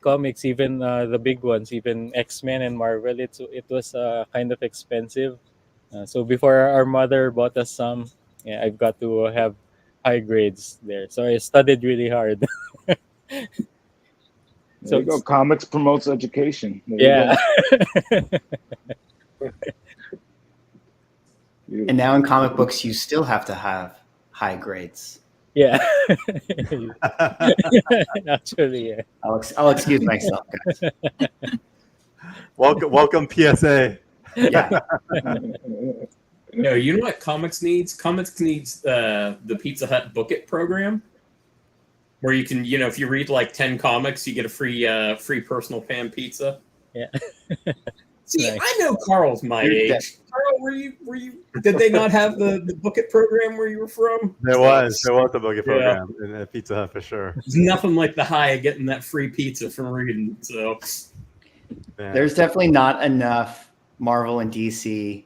Speaker 8: comics, even the big ones, even X-Men and Marvel. It was kind of expensive. So before our mother bought us some, yeah, I've got to have high grades there. So I studied really hard.
Speaker 4: There you go. Comics promotes education. There
Speaker 8: Yeah.
Speaker 1: And now in comic books, you still have to have high grades.
Speaker 8: Yeah. Actually, yeah.
Speaker 1: I'll excuse myself, guys.
Speaker 2: Welcome PSA.
Speaker 1: Yeah.
Speaker 5: No, you know what comics needs? Comics needs the Pizza Hut Book It program, where you can, if you read like 10 comics, you get a free personal pan pizza.
Speaker 8: Yeah.
Speaker 5: See,
Speaker 8: Nice.
Speaker 5: I know Carl's my age. Carl, were you? Did they not have the Book It program where you were from?
Speaker 2: There was the Book It program in Pizza Hut for sure.
Speaker 5: There's nothing like the high of getting that free pizza from reading. So
Speaker 1: There's definitely not enough Marvel and DC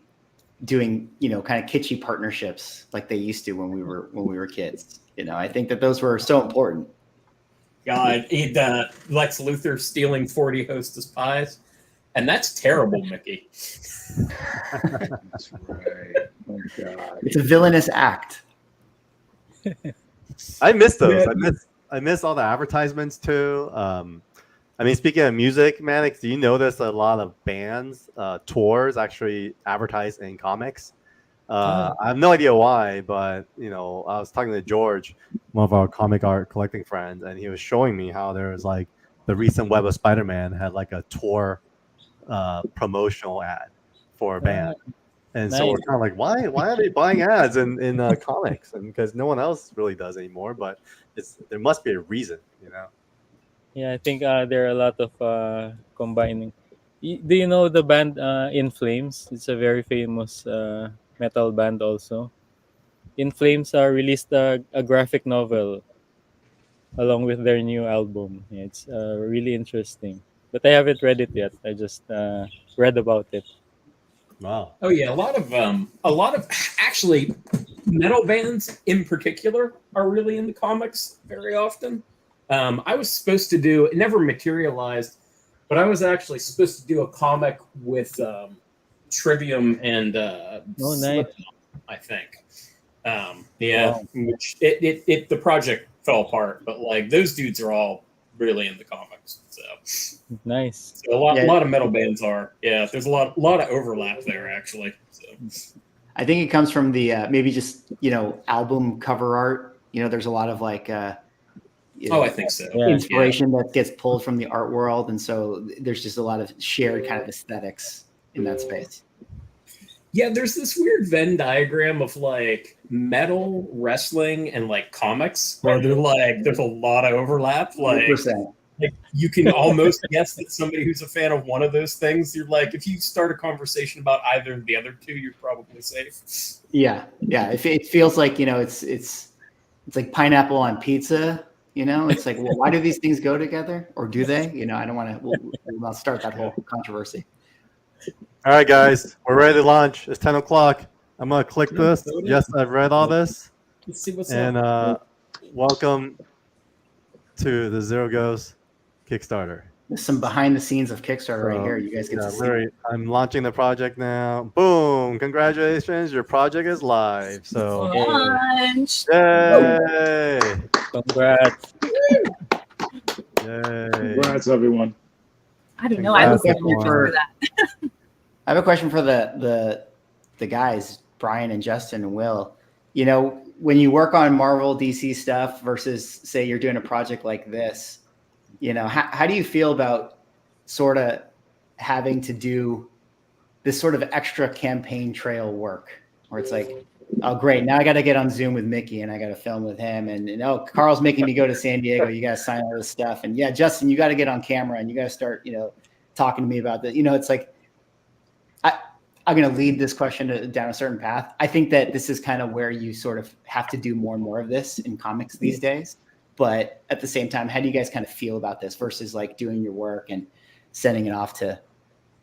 Speaker 1: doing, kind of kitschy partnerships like they used to when we were kids. I think that those were so important.
Speaker 5: God, Lex Luthor stealing 40 Hostess pies. And that's terrible, Mickey.
Speaker 4: That's right. Oh, God.
Speaker 1: It's a villainous act.
Speaker 2: I miss those. I miss all the advertisements too. Speaking of music, Manix, do you notice a lot of bands, tours actually advertise in comics? I have no idea why, but I was talking to George, one of our comic art collecting friends, and he was showing me how there was like the recent Web of Spider-Man had like a tour promotional ad for a band. And so we're kind of like, why are they buying ads in comics? And because no one else really does anymore, but there must be a reason,
Speaker 8: Yeah, I think there are a lot of combining. Do you know the band In Flames? It's a very famous metal band also. In Flames released a graphic novel along with their new album. Yeah, it's really interesting. But I haven't read it yet. I just read about it.
Speaker 2: Wow.
Speaker 5: Oh yeah, a lot of actually metal bands in particular are really into comics very often. I was supposed to do, it never materialized, but I was actually supposed to do a comic with Trivium and
Speaker 8: nice.
Speaker 5: Slipknot, I think.
Speaker 8: Wow.
Speaker 5: Which the project fell apart, but like those dudes are all really into comics. So
Speaker 8: Nice.
Speaker 5: a lot of metal bands are. Yeah, there's a lot of overlap there actually. So.
Speaker 1: I think it comes from the maybe just album cover art. There's a lot of like
Speaker 5: I think so.
Speaker 8: Yeah.
Speaker 1: inspiration that gets pulled from the art world, and so there's just a lot of shared kind of aesthetics in that space.
Speaker 5: Yeah, there's this weird Venn diagram of like metal, wrestling, and like comics where they're like there's a lot of overlap. Like
Speaker 1: 100%.
Speaker 5: you can almost guess that somebody who's a fan of one of those things, you're like, if you start a conversation about either of the other two, you're probably safe.
Speaker 1: Yeah. It feels like it's like pineapple on pizza. It's like, well, why do these things go together, or do they? I don't want to. We'll not start that whole controversy.
Speaker 2: All right, guys, we're ready to launch. It's 10 o'clock. I'm gonna click this. Yes, I've read all this.
Speaker 5: Let's see what's
Speaker 2: And
Speaker 5: up.
Speaker 2: welcome to the Zero Ghost Kickstarter.
Speaker 1: There's some behind the scenes of Kickstarter right here. You guys get to see.
Speaker 2: Larry, I'm launching the project now. Boom! Congratulations, your project is live. So,
Speaker 3: Launch.
Speaker 2: yay!
Speaker 8: Congrats.
Speaker 2: Yay!
Speaker 4: Congrats, everyone.
Speaker 3: I don't know. I was
Speaker 2: Congrats,
Speaker 3: looking for
Speaker 2: everyone.
Speaker 3: that.
Speaker 1: I have a question for the guys, Brian and Justin and Will. You know, when you work on Marvel, DC stuff versus say you're doing a project like this, you know, how do you feel about sort of having to do this sort of extra campaign trail work where it's like, oh, great, now I got to get on Zoom with Mickey and I got to film with him. And oh, Carl's making me go to San Diego. You got to sign all this stuff. And yeah, Justin, you got to get on camera and you got to start, you know, talking to me about that. You know, it's like, I'm going to lead this question down a certain path. I think that this is kind of where you sort of have to do more and more of this in comics these days. But at the same time, how do you guys kind of feel about this versus like doing your work and sending it off to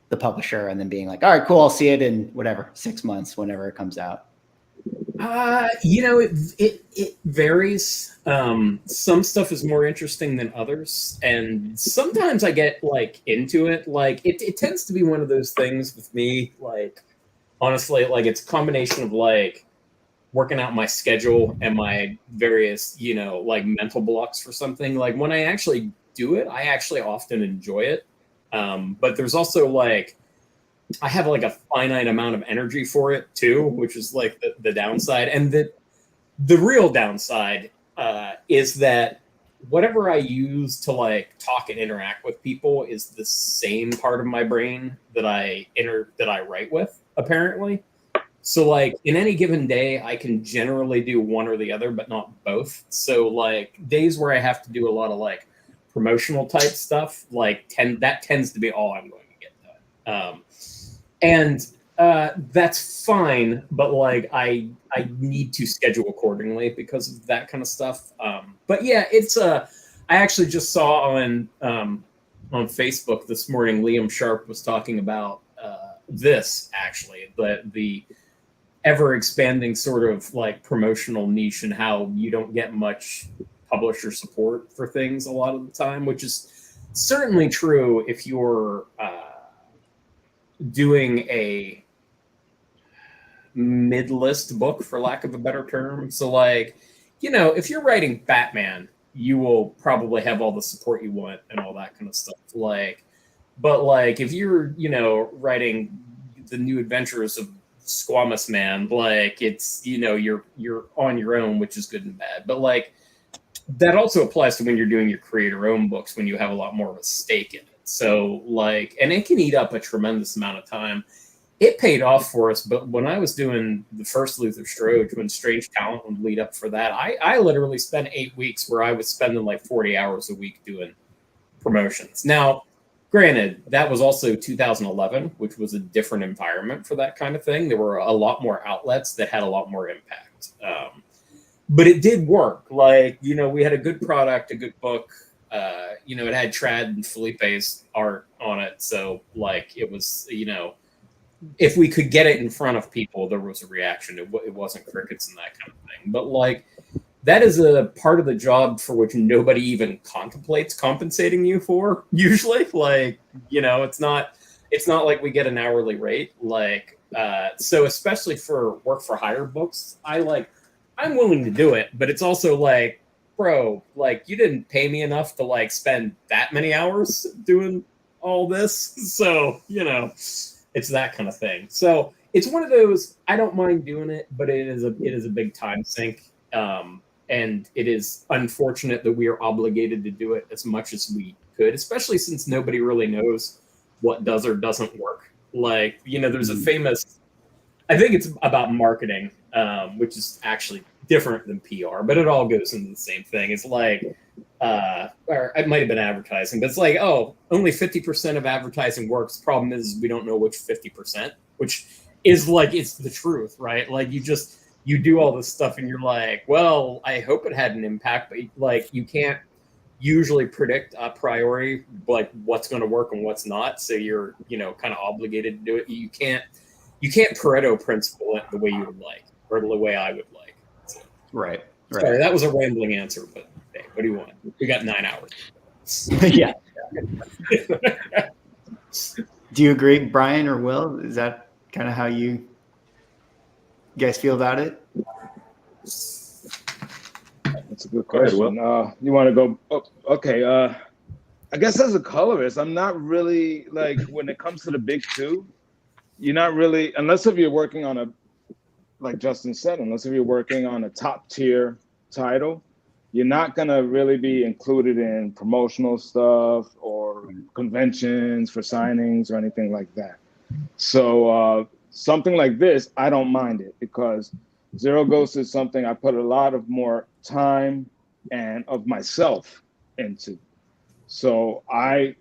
Speaker 1: the publisher and then being like, all right, cool, I'll see it in whatever, 6 months, whenever it comes out?
Speaker 5: You know, it varies. Some stuff is more interesting than others, and sometimes I get like into it. Like it tends to be one of those things with me. Like honestly, like it's a combination of like working out my schedule and my various, you know, like mental blocks for something. Like when I actually do it, I actually often enjoy it. But there's also like I have like a finite amount of energy for it too, which is like the downside. And the real downside is that whatever I use to like talk and interact with people is the same part of my brain that I write with, apparently. So like in any given day, I can generally do one or the other, but not both. So like days where I have to do a lot of like promotional type stuff, like that tends to be all I'm going to get done. And that's fine, but like I need to schedule accordingly because of that kind of stuff. But yeah, it's I actually just saw on Facebook this morning, Liam Sharp was talking about this actually, the ever expanding sort of like promotional niche and how you don't get much publisher support for things a lot of the time, which is certainly true if you're doing a mid-list book, for lack of a better term. So like, you know, if you're writing Batman, you will probably have all the support you want and all that kind of stuff. Like, but like if you're, you know, writing the new adventures of Squamous Man, like it's, you know, you're on your own, which is good and bad. But like that also applies to when you're doing your creator-owned books, when you have a lot more of a stake in it. So like, and it can eat up a tremendous amount of time. It paid off for us, but when I was doing the first Luther Strode, when Strange Talent would lead up for that, I literally spent 8 weeks where I was spending like 40 hours a week doing promotions. Now, granted, that was also 2011, which was a different environment for that kind of thing. There were a lot more outlets that had a lot more impact. But it did work. Like, you know, we had a good product, a good book. You know, it had Trad and Felipe's art on it. So, like, it was, you know, if we could get it in front of people, there was a reaction. It wasn't crickets and that kind of thing. But, like, that is a part of the job for which nobody even contemplates compensating you for, usually. Like, you know, it's not like we get an hourly rate. Like, so especially for work for hire books, I'm willing to do it, but it's also like, bro, like you didn't pay me enough to like spend that many hours doing all this. So, you know, it's that kind of thing. So it's one of those, I don't mind doing it, but it is a big time sink. And it is unfortunate that we are obligated to do it as much as we could, especially since nobody really knows what does or doesn't work. Like, you know, there's a famous, I think it's about marketing, which is actually different than PR, but it all goes into the same thing. It's like, or it might have been advertising, but it's like, oh, only 50% of advertising works. The problem is we don't know which 50%, which is like, it's the truth, right? Like you do all this stuff and you're like, well, I hope it had an impact, but like you can't usually predict a priori, like what's going to work and what's not. So you're, you know, kind of obligated to do it. You can't Pareto principle it the way you would like, or the way I would like. So,
Speaker 1: Right.
Speaker 5: sorry, that was a rambling answer, but hey, what do you want? We got 9 hours.
Speaker 1: Yeah. Do you agree, Brian or Will? Is that kind of how you guys feel about it?
Speaker 4: That's a good
Speaker 6: Go ahead,
Speaker 4: question. You want to go? Oh, okay. I guess as a colorist, I'm not really like when it comes to the big two. You're not really, unless if you're working on a, like Justin said, unless if you're working on a top tier title, you're not gonna really be included in promotional stuff or conventions for signings or anything like that. So something like this, I don't mind it because Zero Ghost is something I put a lot of more time and of myself into. So I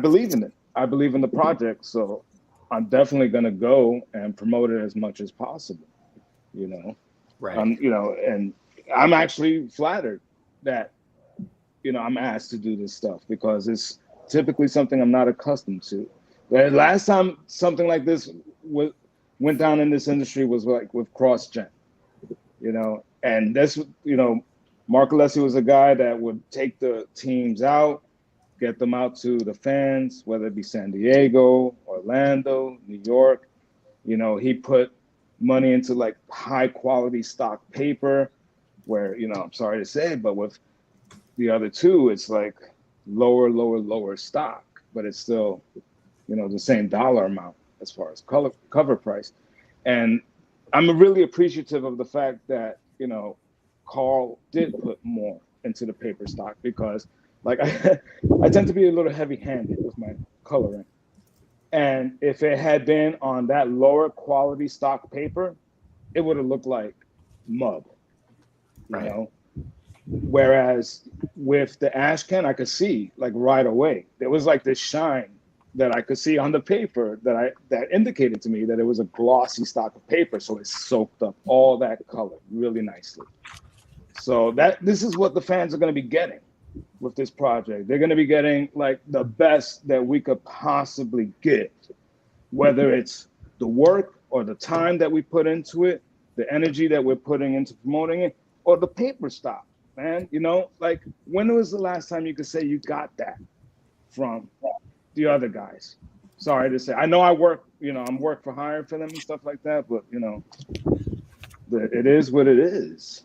Speaker 4: believe in it. I believe in the project. So I'm definitely gonna go and promote it as much as possible.
Speaker 1: Right.
Speaker 4: And I'm actually flattered that I'm asked to do this stuff because it's typically something I'm not accustomed to. The last time something like this went down in this industry was like with CrossGen, and this, Mark Alessi was a guy that would take the teams out, get them out to the fans, whether it be San Diego, Orlando, New York. He put money into like high quality stock paper where, I'm sorry to say, but with the other two, it's like lower stock, but it's still, the same dollar amount as far as cover price. And I'm really appreciative of the fact that, Carl did put more into the paper stock because like I tend to be a little heavy handed with my coloring. And if it had been on that lower quality stock paper, it would have looked like mud, Whereas with the ash can, I could see like right away. There was like this shine that I could see on the paper that indicated to me that it was a glossy stock of paper. So it soaked up all that color really nicely. So this is what the fans are going to be getting with this project. They're going to be getting like the best that we could possibly get, whether it's the work or the time that we put into it, the energy that we're putting into promoting it, or the paper stock, man. Like when was the last time you could say you got that from the other guys? Sorry to say. I know I work, I'm work for hire for them and stuff like that, but it is what it is,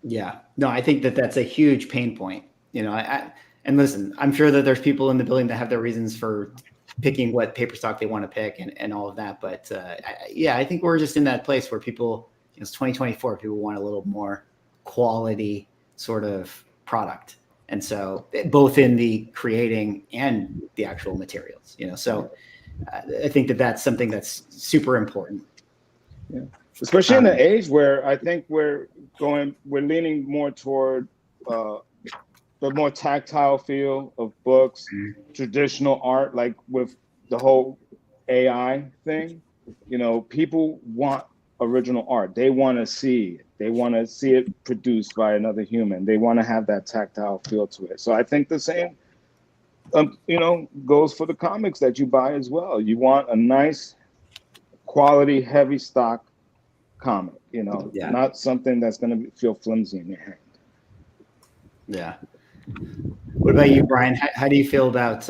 Speaker 1: Yeah. No, I think that that's a huge pain point. And listen, I'm sure that there's people in the building that have their reasons for picking what paper stock they want to pick and all of that. But I think we're just in that place where people, it's 2024, people want a little more quality sort of product. And so both in the creating and the actual materials, so I think that that's something that's super important.
Speaker 4: Yeah. Especially in the age where I think we're leaning more toward the more tactile feel of books, traditional art, like with the whole AI thing. People want original art. They want to see it. They want to see it produced by another human. They want to have that tactile feel to it. So I think the same, goes for the comics that you buy as well. You want a nice quality, heavy stock comic, not something that's going to feel flimsy in your hand.
Speaker 1: Yeah. What about you, Brian? How do you feel about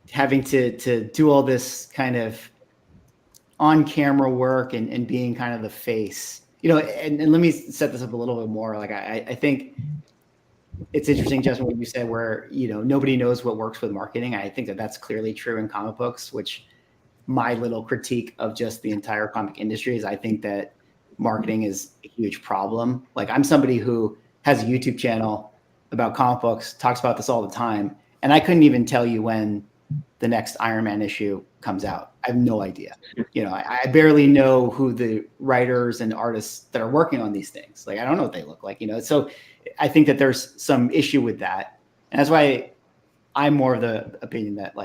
Speaker 1: having to do all this kind of on-camera work and being kind of the face? And let me set this up a little bit more. Like I think it's interesting, Justin, what you said, where nobody knows what works with marketing. I think that that's clearly true in comic books, which my little critique of just the entire comic industry is I think that marketing is a huge problem. Like I'm somebody who has a YouTube channel about comic books, talks about this all the time, and I couldn't even tell you when the next Iron Man issue comes out. I have no idea. I barely know who the writers and artists that are working on these things. Like I don't know what they look like. So I think that there's some issue with that, and that's why I'm more of the opinion that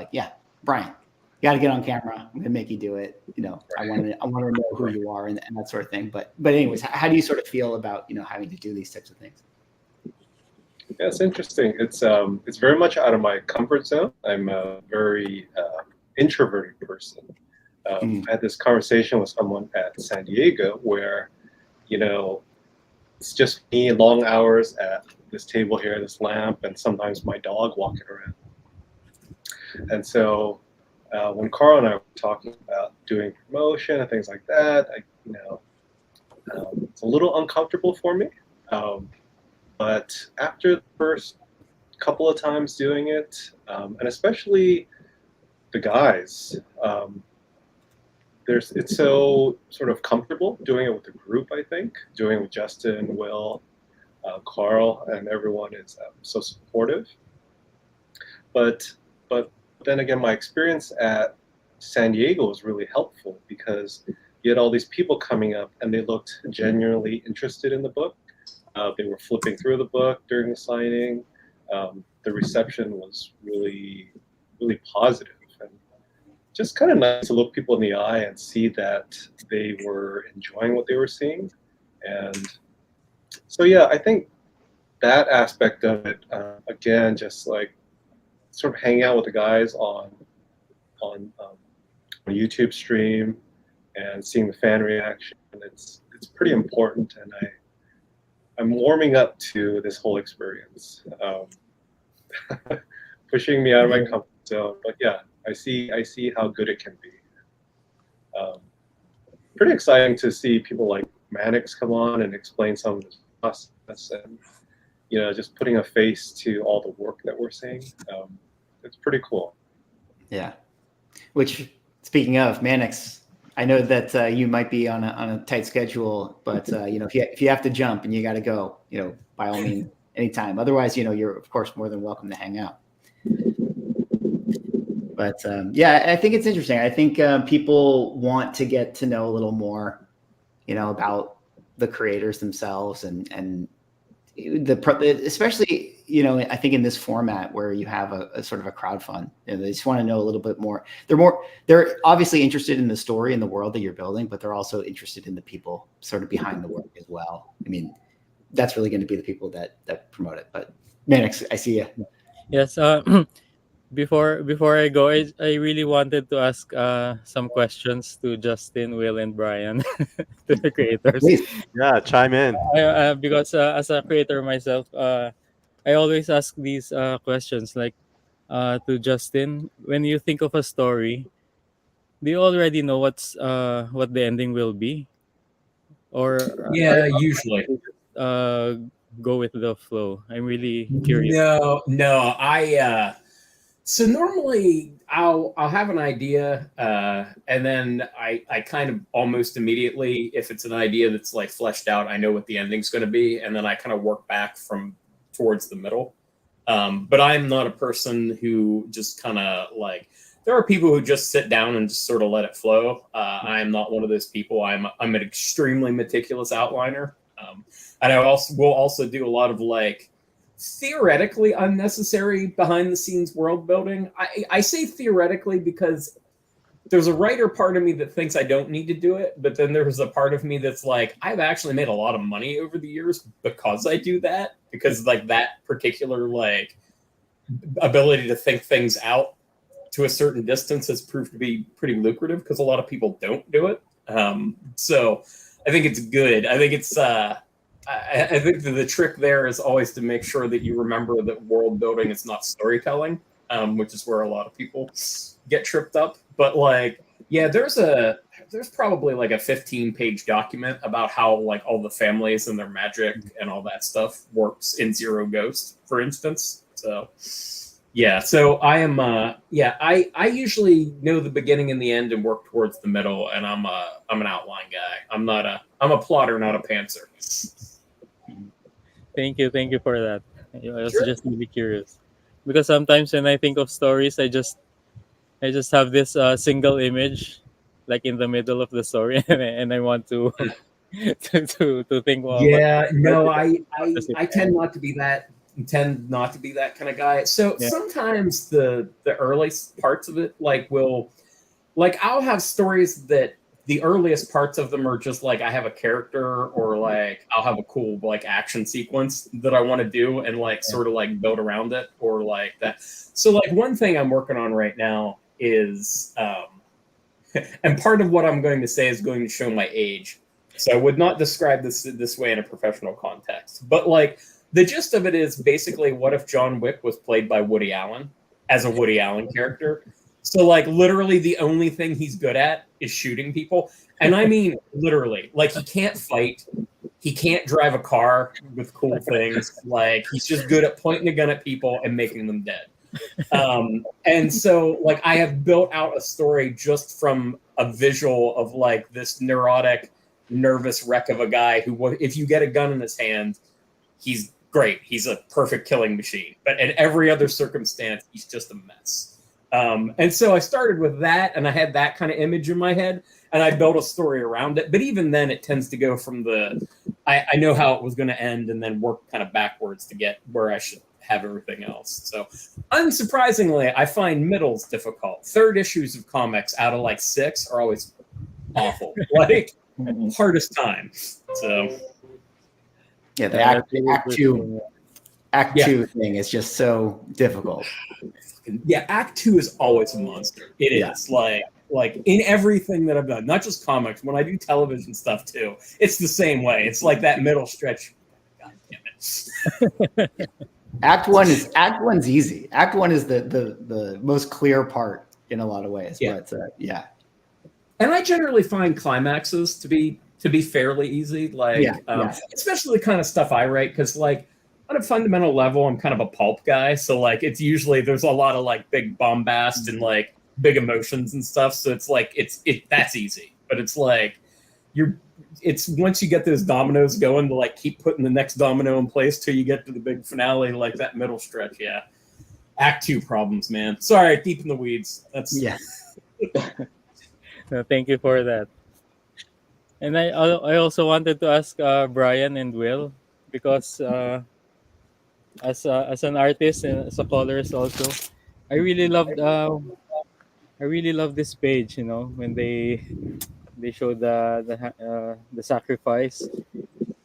Speaker 1: Brian, you got to get on camera. I'm going to make you do it. I want to know who you are and that sort of thing. But anyways, how do you sort of feel about, having to do these types of things?
Speaker 6: Yeah, it's interesting. It's very much out of my comfort zone. I'm a very introverted person. I had this conversation with someone at San Diego where, it's just me, long hours at this table here, this lamp, and sometimes my dog walking around. And so when Carl and I were talking about doing promotion and things like that, it's a little uncomfortable for me. But after the first couple of times doing it, and especially the guys, it's so sort of comfortable doing it with the group. I think doing it with Justin, Will, Carl, and everyone is so supportive. But then again, my experience at San Diego was really helpful because you had all these people coming up and they looked genuinely interested in the book. They were flipping through the book during the signing. The reception was really, really positive, and just kind of nice to look people in the eye and see that they were enjoying what they were seeing. And so, yeah, I think that aspect of it, again, just like sort of hanging out with the guys on a YouTube stream and seeing the fan reaction, it's pretty important, and I'm warming up to this whole experience, pushing me out of my comfort zone. But yeah, I see how good it can be. Pretty exciting to see people like Manix come on and explain some of this process, and just putting a face to all the work that we're seeing. It's pretty cool.
Speaker 1: Yeah. Which, speaking of Manix, I know that you might be on a tight schedule, but if you have to jump and you got to go, by all means, anytime. Otherwise, you're of course more than welcome to hang out. But yeah, I think it's interesting. I think people want to get to know a little more, about the creators themselves and especially I think in this format where you have a sort of a crowdfund, they just want to know a little bit more. They're obviously interested in the story and the world that you're building, but they're also interested in the people sort of behind the work as well. I mean, that's really going to be the people that promote it. But Manix, I see you.
Speaker 8: Yes. Before I go, I really wanted to ask some questions to Justin, Will, and Brian, to the creators.
Speaker 1: Please.
Speaker 2: Yeah, chime in.
Speaker 8: Because as a creator myself, I always ask these questions, like to Justin. When you think of a story, do you already know what the ending will be, or
Speaker 5: Yeah, usually.
Speaker 8: Go with the flow? I'm really curious.
Speaker 5: No. So normally I'll have an idea, and then I kind of almost immediately, if it's an idea that's like fleshed out, I know what the ending's going to be, and then I kind of work back from towards the middle. But I'm not a person who just kind of like. There are people who just sit down and just sort of let it flow. I am not one of those people. I'm an extremely meticulous outliner, and I will also do a lot of like theoretically unnecessary behind the scenes world building. I say theoretically because there's a writer part of me that thinks I don't need to do it, but then there's a part of me that's like, I've actually made a lot of money over the years because I do that, because like that particular like ability to think things out to a certain distance has proved to be pretty lucrative because a lot of people don't do it. So I think it's good. I think it's I think that the trick there is always to make sure that you remember that world building is not storytelling, which is where a lot of people get tripped up. But like, yeah, there's probably like a 15-page document about how like all the families and their magic and all that stuff works in Zero Ghost, for instance. So yeah, so I am I usually know the beginning and the end and work towards the middle, and I'm an outline guy. I'm a plotter, not a pantser.
Speaker 8: Thank you for that. I was just really curious, because sometimes when I think of stories, I just have this single image, like in the middle of the story, and I want to to think. Well,
Speaker 5: yeah, no, I tend not to be that. Tend not to be that kind of guy. So sometimes the early parts of it, I'll have stories that the earliest parts of them are just like I have a character, or like I'll have a cool like action sequence that I want to do and like sort of like build around it, or like that. So like one thing I'm working on right now is and part of what I'm going to say is going to show my age. So I would not describe this way in a professional context. But like the gist of it is basically, what if John Wick was played by Woody Allen as a Woody Allen character? So like literally the only thing he's good at is shooting people. And I mean literally, like he can't fight. He can't drive a car with cool things. Like he's just good at pointing a gun at people and making them dead. And so like I have built out a story just from a visual of like this neurotic, nervous wreck of a guy who, if you get a gun in his hand, he's great. He's a perfect killing machine. But in every other circumstance, he's just a mess. And so I started with that, and I had that kind of image in my head, and I built a story around it. But even then, it tends to go from I know how it was going to end, and then work kind of backwards to get where I should have everything else. So unsurprisingly, I find middles difficult. Third issues of comics out of like 6 are always awful. Like hardest time. So
Speaker 1: yeah, the act two thing is just so difficult.
Speaker 5: Yeah, Act 2 is always a monster. It is like in everything that I've done, not just comics. When I do television stuff too, it's the same way. It's like that middle stretch. God damn it.
Speaker 1: Act 1's easy. Act 1 is the most clear part in a lot of ways.
Speaker 5: Yeah.
Speaker 1: But
Speaker 5: and I generally find climaxes to be fairly easy. Like especially the kind of stuff I write, because like on a fundamental level, I'm kind of a pulp guy. So like it's usually there's a lot of like big bombast and like big emotions and stuff. So it's like that's easy. But it's like it's once you get those dominoes going to like keep putting the next domino in place till you get to the big finale, like that middle stretch. Yeah. Act 2 problems, man. Sorry, deep in the weeds. That's
Speaker 8: No, thank you for that. And I also wanted to ask Brian and Will, because as an artist and as a colorist also, I really loved this page. You know, when they show the sacrifice.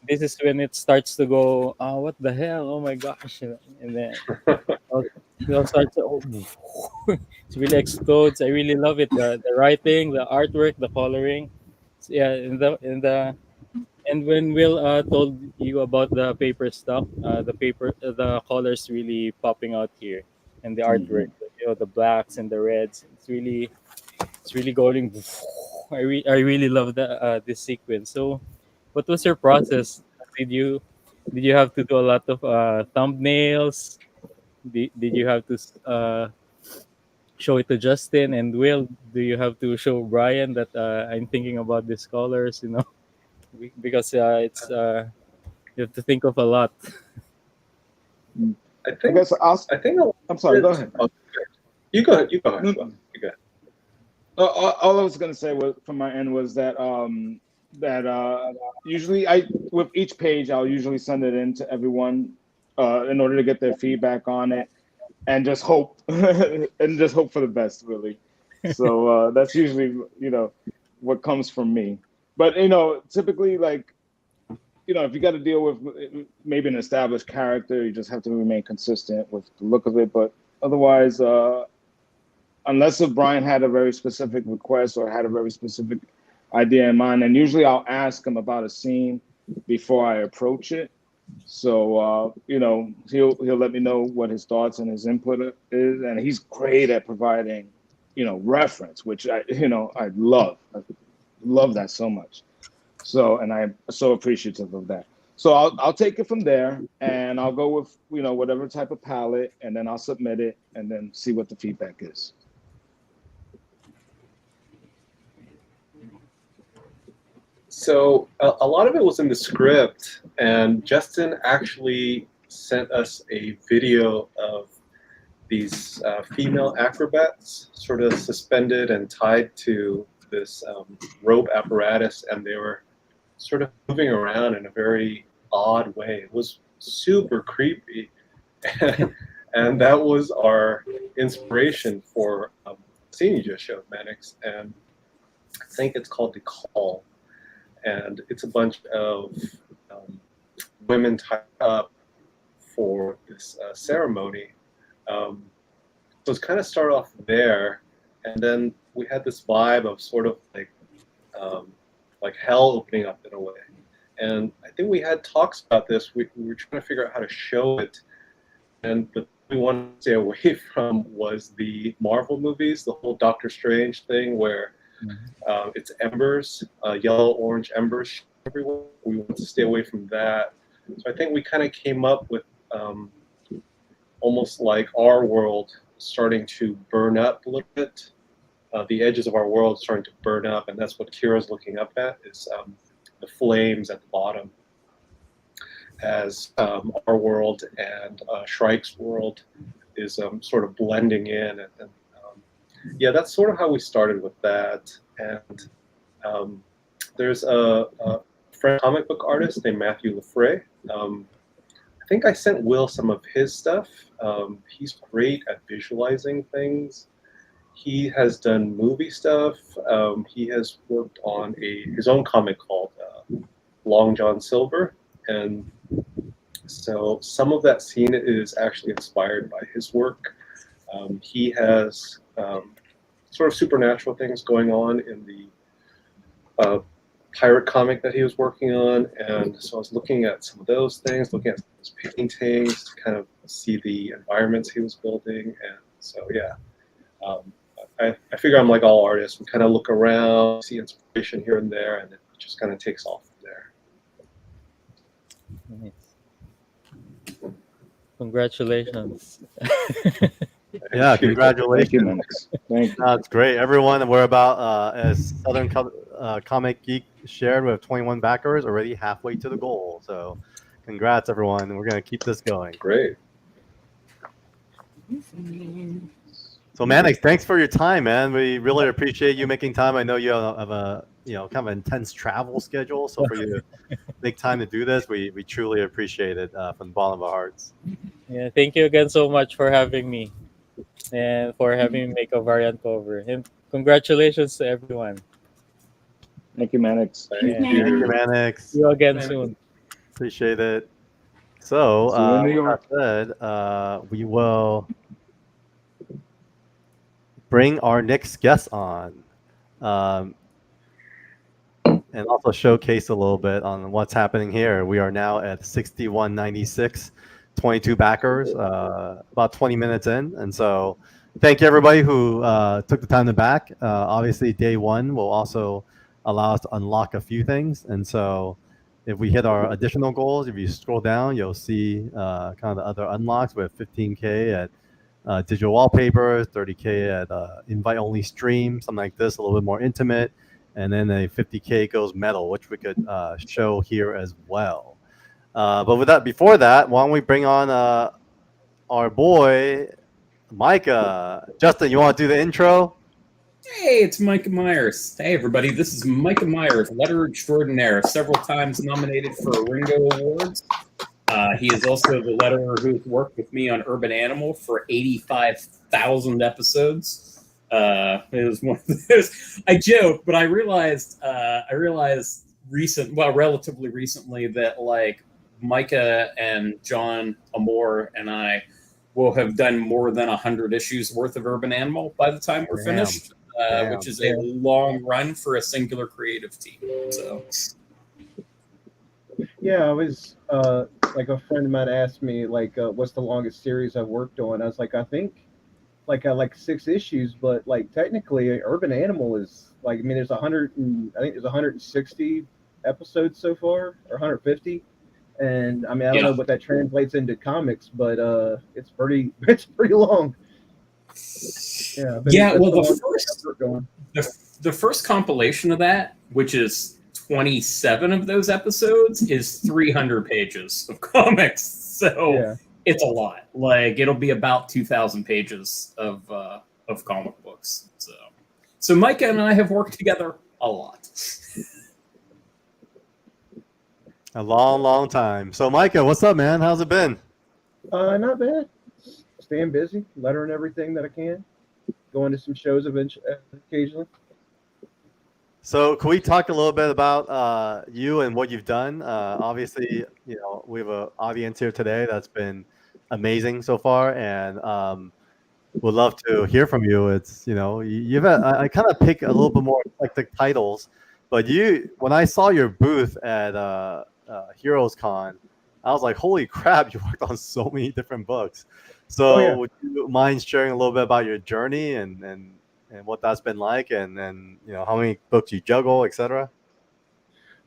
Speaker 8: This is when it starts to go, oh, what the hell? Oh my gosh! And then it all starts to, it really explodes. I really love it. The writing, the artwork, the coloring. So, yeah, and when Will told you about the paper stuff, the colors really popping out here, and the artwork, the blacks and the reds. It's really going. I really love this sequence. So, what was your process? Did you have to do a lot of thumbnails? Did you have to show it to Justin and Will? Do you have to show Brian that I'm thinking about these colors? You know, because it's you have to think of a lot.
Speaker 6: I think.
Speaker 4: I'm sorry. Go ahead.
Speaker 6: You go ahead. You go ahead.
Speaker 4: No.
Speaker 6: You go ahead.
Speaker 4: All I was going to say from my end was that usually with each page I'll usually send it in to everyone in order to get their feedback on it, and just hope for the best, really. So that's usually what comes from me. But typically, like if you got to deal with maybe an established character, you just have to remain consistent with the look of it. But otherwise, unless if Brian had a very specific request or had a very specific idea in mind, and usually I'll ask him about a scene before I approach it. So he'll let me know what his thoughts and his input is, and he's great at providing reference, which I love. I love that so much. So, and I'm so appreciative of that. So I'll take it from there, and I'll go with whatever type of palette, and then I'll submit it, and then see what the feedback is.
Speaker 6: So a lot of it was in the script, and Justin actually sent us a video of these female acrobats sort of suspended and tied to this rope apparatus, and they were sort of moving around in a very odd way. It was super creepy. And that was our inspiration for the scene you just showed, Manix. And I think it's called The Call. And it's a bunch of women tied up for this ceremony. So it's kind of start off there, and then we had this vibe of sort of like like hell opening up in a way. And I think we had talks about this. We were trying to figure out how to show it. And the thing we wanted to stay away from was the Marvel movies, the whole Doctor Strange thing where it's embers, yellow, orange embers everywhere. We want to stay away from that. So I think we kind of came up with almost like our world starting to burn up a little bit. The edges of our world starting to burn up, and that's what Kira's looking up at, is the flames at the bottom, as our world and Shrike's world is sort of blending in. And yeah, that's sort of how we started with that. And there's a French comic book artist named Matthew Lefray. I think I sent Will some of his stuff. He's great at visualizing things. He has done movie stuff. He has worked on his own comic called Long John Silver. And so some of that scene is actually inspired by his work. He has sort of supernatural things going on in the pirate comic that he was working on. And so I was looking at some of those things, looking at his paintings to kind of see the environments he was building. And so, yeah, I figure I'm like all artists. We kind of look around, see inspiration here and there, and it just kind of takes off from there.
Speaker 8: Nice. Congratulations.
Speaker 2: Yeah, congratulations.
Speaker 4: Thank you, Manix. Thank you.
Speaker 2: That's great. Everyone, we're about, as Southern Comic Geek shared, with 21 backers, already halfway to the goal. So congrats, everyone. We're going to keep this going.
Speaker 6: Great.
Speaker 2: So Manix, thanks for your time, man. We really appreciate you making time. I know you have a kind of intense travel schedule, so for you to make time to do this, we truly appreciate it from the bottom of our hearts.
Speaker 8: Yeah, thank you again so much for having me and for having me make a variant cover. And congratulations to everyone.
Speaker 4: Thank you, Manix.
Speaker 2: Thank you, Manix.
Speaker 8: See you again soon.
Speaker 2: Appreciate it. So,
Speaker 4: See you in New York.
Speaker 2: with that said, we will bring our next guest on and also showcase a little bit on what's happening here. We are now at 6196, 22 backers, about 20 minutes in. And so thank you, everybody who took the time to back. Obviously, day one will also allow us to unlock a few things. And so if we hit our additional goals, if you scroll down, you'll see kind of the other unlocks with 15K at digital wallpaper, 30K at invite-only stream, something like this, a little bit more intimate. And then a 50K goes metal, which we could show here as well. But with that, before that, why don't we bring on our boy, Micah. Justin, you want to do the intro?
Speaker 5: Hey, it's Micah Myers. Hey, everybody. This is Micah Myers, letterer extraordinaire, several times nominated for Ringo Awards. He is also the letterer who's worked with me on Urban Animal for 85,000 episodes. It was one of those. I joke, but I realized relatively recently that like Micah and John Amore and I will have done more than 100 issues worth of Urban Animal by the time we're finished, which is a long run for a singular creative team. So,
Speaker 9: yeah, I was like a friend of mine asked me like, what's the longest series I've worked on? I was like, I think like I like 6 issues, but like technically, Urban Animal is like, I mean, there's 160 episodes so far, or 150. And I mean, I don't know what that translates into comics, but it's pretty long.
Speaker 5: Yeah, well, the first compilation of that, which is 27 of those episodes, is 300 pages of comics. So it's a lot. Like it'll be about 2,000 pages of comic books. So Micah and I have worked together a lot.
Speaker 2: A long time. So Micah, what's up, man? How's it been?
Speaker 9: Not bad. Staying busy, lettering everything that I can. Going to some shows occasionally.
Speaker 2: So can we talk a little bit about you and what you've done? Obviously, you know, we have an audience here today that's been amazing so far, and would love to hear from you. It's, you know, you've I kind of pick a little bit more eclectic titles But when I saw your booth at Heroes Con, I was like, holy crap, you worked on so many different books. So
Speaker 9: Oh, yeah.
Speaker 2: would you mind sharing a little bit about your journey and what that's been like, and how many books you juggle, etc.?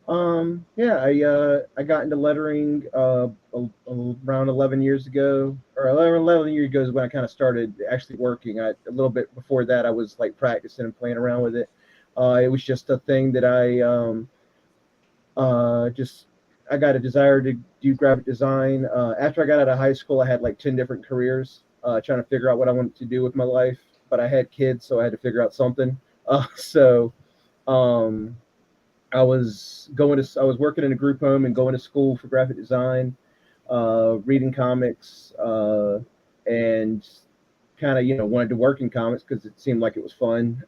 Speaker 9: Yeah, I got into lettering around 11 years ago, or 11 years ago is when I kind of started actually working. A little bit before that, I was like practicing and playing around with it. It was just a thing that I got a desire to do graphic design. After I got out of high school, I had like 10 different careers, trying to figure out what I wanted to do with my life. But I had kids, so I had to figure out something. So I was working in a group home and going to school for graphic design, reading comics, and kind of wanted to work in comics because it seemed like it was fun.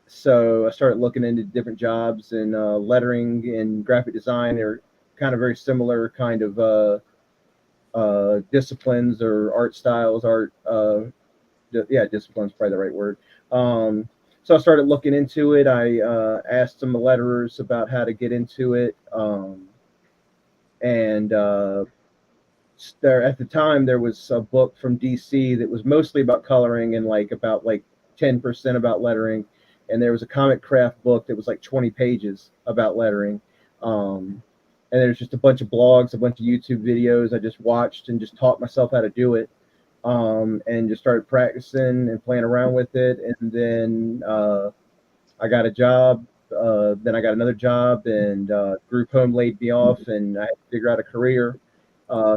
Speaker 9: So I started looking into different jobs, and lettering and graphic design are kind of very similar kind of disciplines or art styles. Discipline's probably the right word. So I started looking into it. I asked some letterers about how to get into it, and there at the time there was a book from DC that was mostly about coloring and about 10% about lettering. And there was a comic craft book that was like 20 pages about lettering. And there's just a bunch of blogs, a bunch of YouTube videos I just watched and just taught myself how to do it. And just started practicing and playing around with it. And then I got a job. Then I got another job, and group home laid me off, and I had to figure out a career.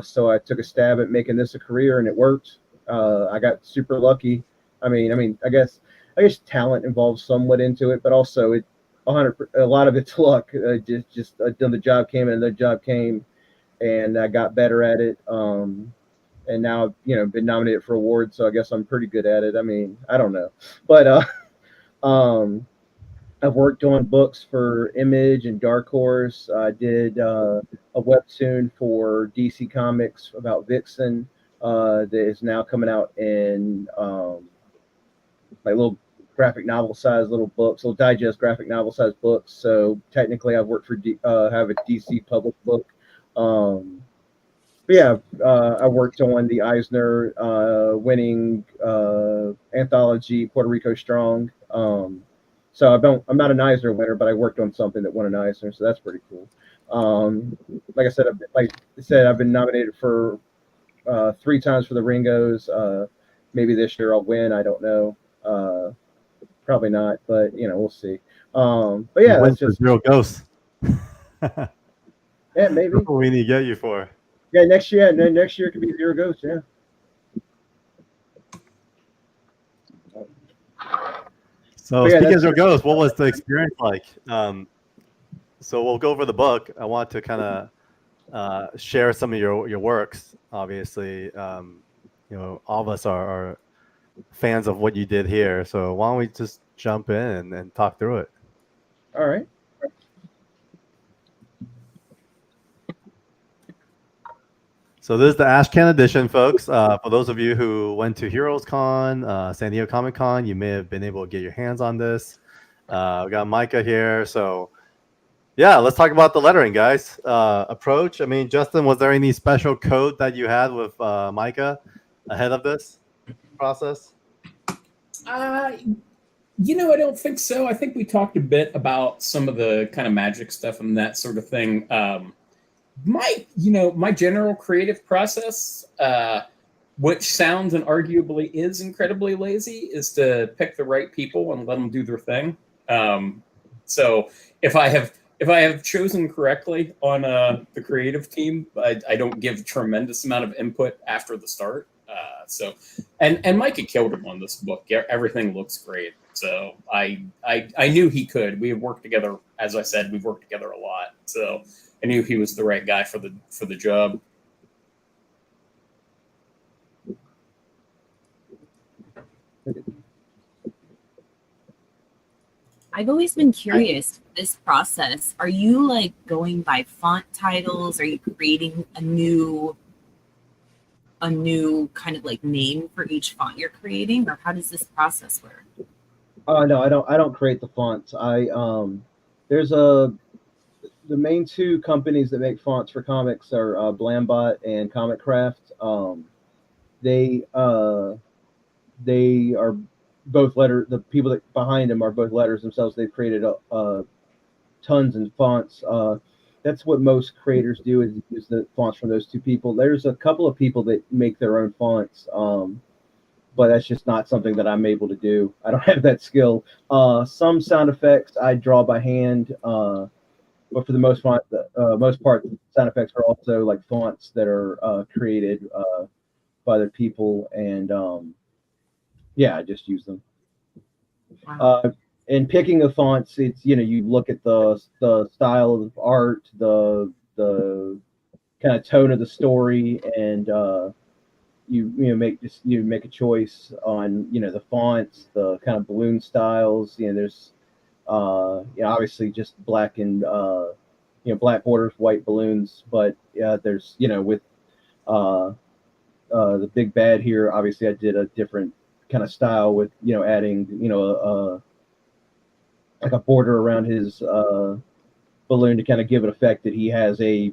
Speaker 9: So I took a stab at making this a career, and it worked. I got super lucky. I guess talent involves somewhat into it, but also a lot of it's luck. Just the job came, and the job came, and I got better at it. And now I've been nominated for awards, so I guess I'm pretty good at it. I don't know, but I've worked on books for Image and Dark Horse. I did a webtoon for DC Comics about Vixen that is now coming out in little graphic novel size little books, little digest graphic novel size books. So technically, I've worked for have a DC public book. But yeah, I worked on the Eisner winning anthology Puerto Rico Strong. So I'm not an Eisner winner, but I worked on something that won an Eisner, so that's pretty cool. Like I said, I've been nominated for 3 times for the Ringos. Maybe this year I'll win. I don't know. Probably not, but we'll see. But yeah, that's just
Speaker 2: Zero Ghosts.
Speaker 9: Yeah, maybe.
Speaker 2: That's what we need to get you for.
Speaker 9: Yeah, next year. Next year could be Zero Ghosts. Yeah.
Speaker 2: So speaking of Zero Ghosts, what was the experience like? So we'll go over the book. I want to kind of share some of your works. Obviously, all of us are fans of what you did here. So why don't we just jump in and talk through it?
Speaker 9: All right.
Speaker 2: So this is the Ashcan edition, folks. For those of you who went to Heroes Con, San Diego Comic Con, you may have been able to get your hands on this. We got Micah here. So yeah, let's talk about the lettering, guys. Approach. Justin, was there any special code that you had with Micah ahead of this process?
Speaker 5: I don't think so. I think we talked a bit about some of the kind of magic stuff and that sort of thing. My general creative process, which sounds and arguably is incredibly lazy, is to pick the right people and let them do their thing. So if I have chosen correctly on the creative team, I don't give a tremendous amount of input after the start. And Micah killed him on this book. Everything looks great. So I knew he could. We have worked together, as I said, we've worked together a lot. So I knew he was the right guy for the job.
Speaker 3: I've always been curious this process. Are you going by font titles? Are you creating a new kind of name for each font you're creating, or how does this process work?
Speaker 9: No, I don't create the fonts. there's the main two companies that make fonts for comics are Blambot and Comic Craft. They are both the people that behind them are both letters themselves. They've created tons of fonts. That's what most creators do, is use the fonts from those two people. There's a couple of people that make their own fonts, but that's just not something that I'm able to do. I don't have that skill. Some sound effects I draw by hand, but for the most part, sound effects are also like fonts that are created by other people, and I just use them.
Speaker 3: Wow.
Speaker 9: And picking the fonts, it's, you look at the style of art, the kind of tone of the story, and you make a choice on the fonts, the kind of balloon styles. There's obviously just black and black borders, white balloons, but there's with the big bad here. Obviously, I did a different kind of style with adding like a border around his balloon to kind of give it effect that he has a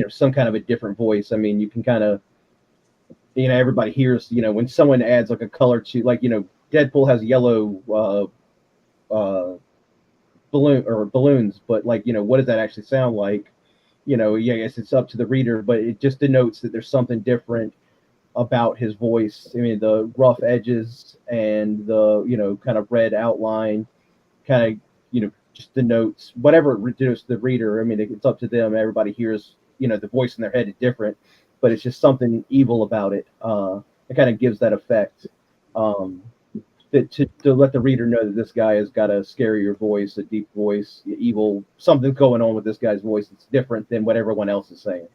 Speaker 9: some kind of a different voice. I mean, you can kind of everybody hears when someone adds like a color to, like, Deadpool has yellow balloons, but like what does that actually sound like? I guess it's up to the reader, but it just denotes that there's something different about his voice. I mean, the rough edges and the kind of red outline kind of just denotes whatever it denotes to the reader. I mean, it's up to them. Everybody hears the voice in their head is different, but it's just something evil about it. It kind of gives that effect, that to let the reader know that this guy has got a scarier voice, a deep voice, evil, something going on with this guy's voice that's different than what everyone else is saying.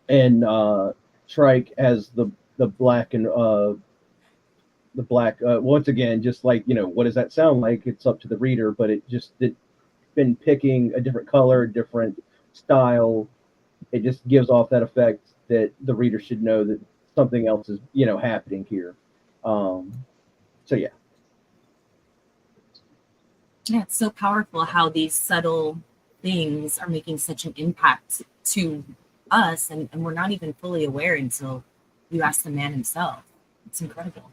Speaker 9: And Trike has the black and the black. Once again, just like what does that sound like? It's up to the reader, but it been picking a different color, different style. It just gives off that effect that the reader should know that something else is happening here. So yeah.
Speaker 3: Yeah, it's so powerful how these subtle things are making such an impact to us, and we're not even fully aware until you ask the man himself. It's incredible.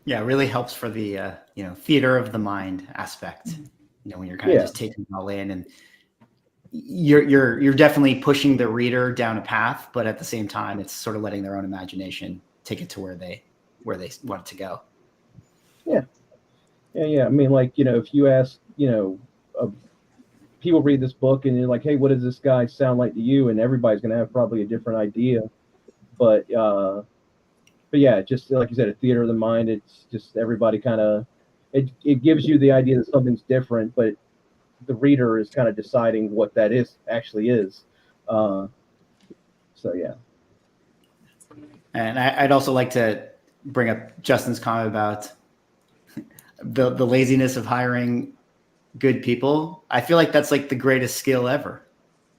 Speaker 1: Yeah, it really helps for the theater of the mind aspect. When you're kind of just taking it all in, and you're definitely pushing the reader down a path, but at the same time, it's sort of letting their own imagination take it to where they want it to go.
Speaker 9: Yeah. I mean, like, if you ask, people read this book and you're like, hey, what does this guy sound like to you? And everybody's going to have probably a different idea. But yeah, just like you said, a theater of the mind. It's just everybody kind of, it gives you the idea that something's different, but the reader is kind of deciding what that actually is. So yeah.
Speaker 1: And I'd also like to bring up Justin's comment about the laziness of hiring good people. I feel like that's like the greatest skill ever,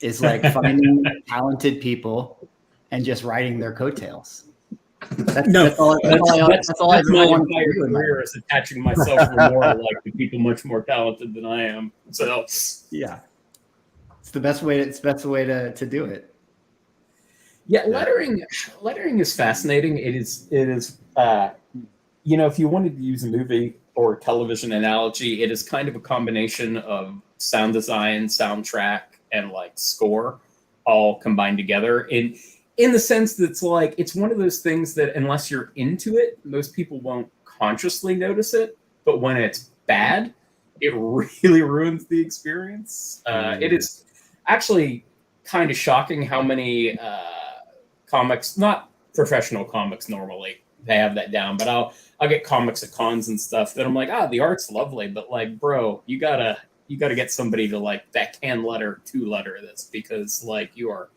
Speaker 1: is like finding talented people and just riding their coattails. That's all I
Speaker 5: my entire career is attaching myself more like to people much more talented than I am. So
Speaker 1: yeah, it's the best way. It's the best way to do it.
Speaker 5: Yeah, lettering is fascinating. It is. If you wanted to use a movie or television analogy, it is kind of a combination of sound design, soundtrack, and like score all combined together. In the sense that it's one of those things that unless you're into it, most people won't consciously notice it. But when it's bad, it really ruins the experience. It is actually kind of shocking how many comics, not professional comics normally, they have that down, but I'll get comics at cons and stuff that I'm like, the art's lovely, but like, bro, you gotta get somebody to that can letter to letter this, because you are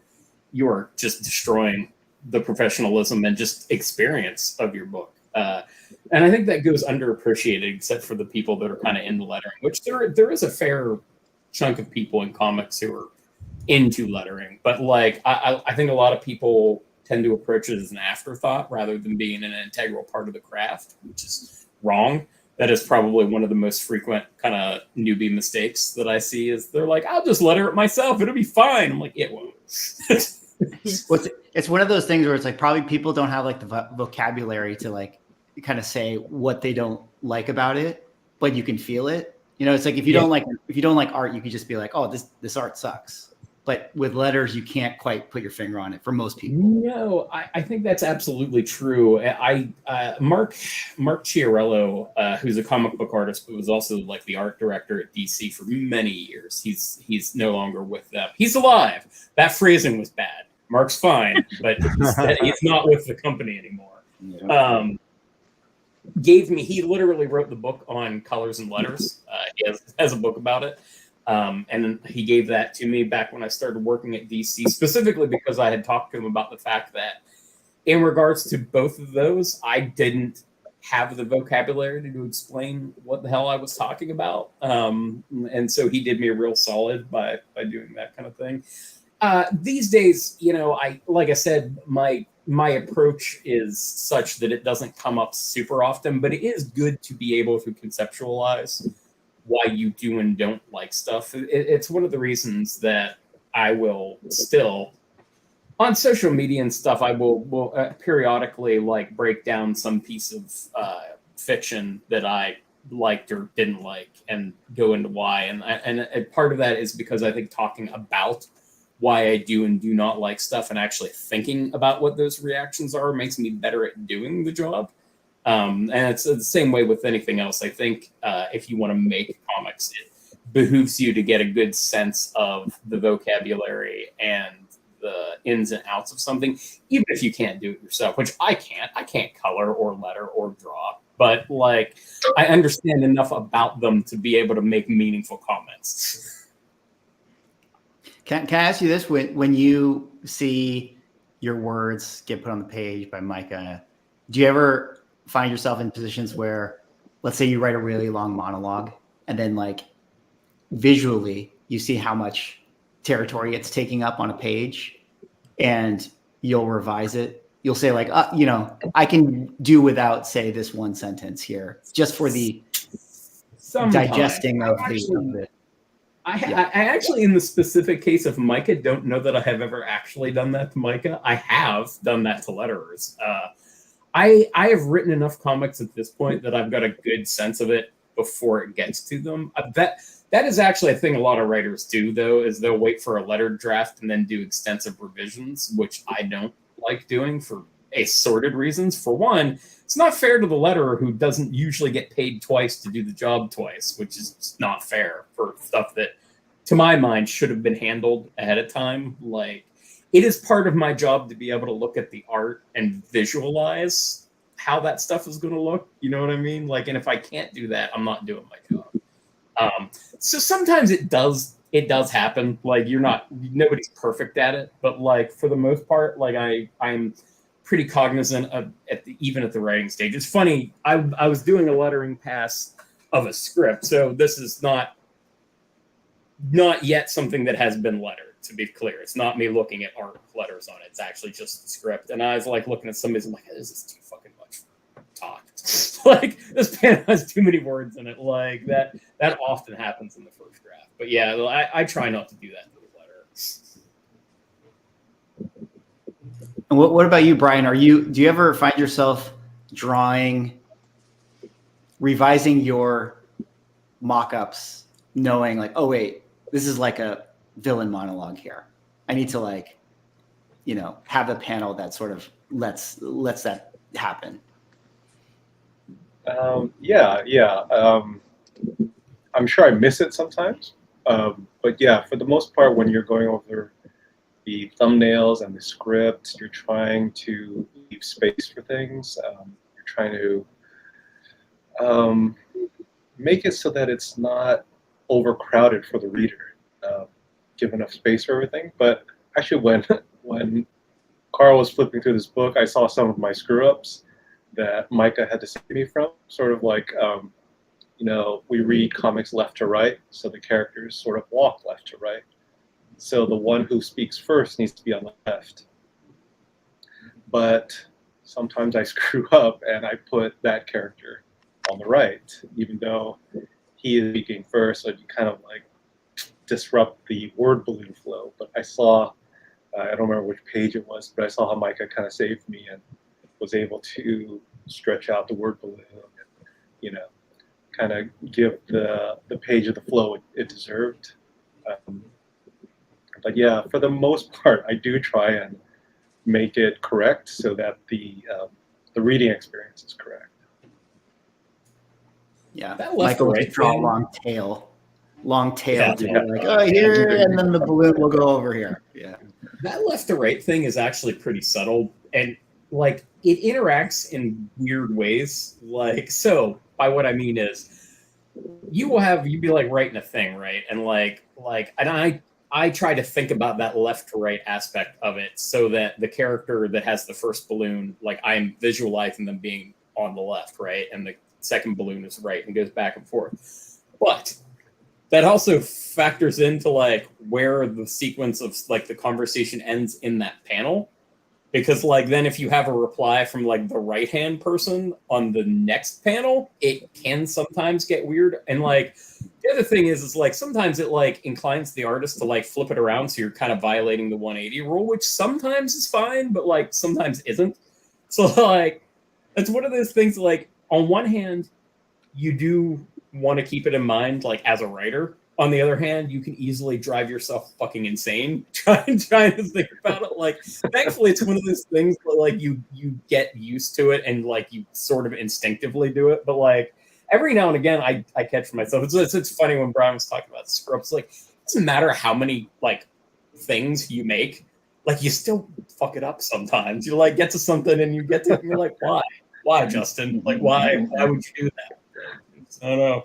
Speaker 5: just destroying the professionalism and just experience of your book. And I think that goes underappreciated, except for the people that are kind of into lettering, which there is a fair chunk of people in comics who are into lettering. But I think a lot of people tend to approach it as an afterthought rather than being an integral part of the craft, which is wrong. That is probably one of the most frequent kind of newbie mistakes that I see is they're like, I'll just letter it myself. It'll be fine. I'm like, it won't.
Speaker 1: Well, it's one of those things where it's like probably people don't have like the vocabulary to like kind of say what they don't like about it, but you can feel it. You know, it's like if you don't like art, you could just be like, oh, this art sucks. But with letters, you can't quite put your finger on it for most people.
Speaker 5: No, I think that's absolutely true. Mark Chiarello, who's a comic book artist, but was also like the art director at DC for many years. He's no longer with them. He's alive. That phrasing was bad. Mark's fine, but he's not with the company anymore.
Speaker 4: Yeah.
Speaker 5: He literally wrote the book on colors and letters. He has a book about it. And then he gave that to me back when I started working at DC, specifically because I had talked to him about the fact that in regards to both of those, I didn't have the vocabulary to explain what the hell I was talking about. And so he did me a real solid by doing that kind of thing. These days, you know, like I said, my approach is such that it doesn't come up super often, but it is good to be able to conceptualize why you do and don't like stuff. It's one of the reasons that I will still, on social media and stuff, I will periodically like break down some piece of fiction that I liked or didn't like and go into why. And part of that is because I think talking about why I do and do not like stuff and actually thinking about what those reactions are makes me better at doing the job. And it's the same way with anything else. I think if you want to make comics, it behooves you to get a good sense of the vocabulary and the ins and outs of something, even if you can't do it yourself, which I can't. I can't color or letter or draw, but like I understand enough about them to be able to make meaningful comments.
Speaker 1: Can I ask you this? When you see your words get put on the page by Micah, do you ever find yourself in positions where, let's say you write a really long monologue and then like visually you see how much territory it's taking up on a page and you'll revise it? You'll say like, you know, I can do without say this one sentence here just for the digesting of the
Speaker 5: I actually, in the specific case of Micah, don't know that I have ever actually done that to Micah. I have done that to letterers. I have written enough comics at this point that I've got a good sense of it before it gets to them. That is actually a thing a lot of writers do, though, is they'll wait for a letter draft and then do extensive revisions, which I don't like doing for assorted reasons. For one, it's not fair to the letterer who doesn't usually get paid twice to do the job twice, which is just not fair for stuff that, to my mind, should have been handled ahead of time. Like, it is part of my job to be able to look at the art and visualize how that stuff is going to look. You know what I mean? Like, and if I can't do that, I'm not doing my job. So sometimes it does happen. Like, nobody's perfect at it, but like for the most part, like I'm pretty cognizant of even at the writing stage. It's funny. I was doing a lettering pass of a script, so this is not yet something that has been lettered. To be clear, it's not me looking at art letters on it. It's actually just the script. And I was like looking at somebody's, I'm like, this is too fucking much talk. Like, this panel has too many words in it. Like that often happens in the first draft. But yeah, I try not to do that in the letter.
Speaker 1: And what about you, Brian? Do you ever find yourself revising your mock-ups, knowing like, oh wait, this is like a villain monologue here. I need to like, you know, have a panel that sort of lets that happen.
Speaker 6: Yeah. I'm sure I miss it sometimes. But yeah, for the most part, when you're going over the thumbnails and the script, you're trying to leave space for things. You're trying to make it so that it's not overcrowded for the reader. Give enough space for everything. But actually, when Carl was flipping through this book, I saw some of my screw-ups that Micah had to save me from. Sort of like, you know, we read comics left to right, so the characters sort of walk left to right. So the one who speaks first needs to be on the left. but sometimes I screw up and I put that character on the right, even though he is speaking first, so you kind of like disrupt the word balloon flow. But I saw, I don't remember which page it was, but I saw how Micah kind of saved me and was able to stretch out the word balloon and, you know, kind of give the page of the flow it deserved. But yeah, for the most part, I do try and make it correct so that the reading experience is correct.
Speaker 1: Yeah,
Speaker 5: That left
Speaker 1: Michael
Speaker 5: to
Speaker 1: will
Speaker 5: right
Speaker 1: just draw a
Speaker 5: thing-
Speaker 1: long tail
Speaker 5: Yeah.
Speaker 1: to be like, oh, here, and then the balloon will go over here. Yeah.
Speaker 5: That left to right thing is actually pretty subtle, and like it interacts in weird ways. Like, so by what I mean is, you'd be like writing a thing, right? And and I try to think about that left to right aspect of it so that the character that has the first balloon, like I'm visualizing them being on the left, right? And the second balloon is right and goes back and forth. But that also factors into like where the sequence of like the conversation ends in that panel. Because like then if you have a reply from like the right hand person on the next panel, it can sometimes get weird. And like the other thing is like sometimes it like inclines the artist to like flip it around, so you're kind of violating the 180 rule, which sometimes is fine, but like sometimes isn't. So like it's one of those things like on one hand, you do want to keep it in mind like as a writer. On the other hand, you can easily drive yourself fucking insane trying to think about it. Like, thankfully, it's one of those things where like you get used to it and like you sort of instinctively do it. But like every now and again, I catch myself. It's funny when Brian was talking about the scripts. Like, it doesn't matter how many like things you make, like you still fuck it up sometimes. You like get to something and you get to it and you're like, why, Justin? Like, why would you do that? I don't know.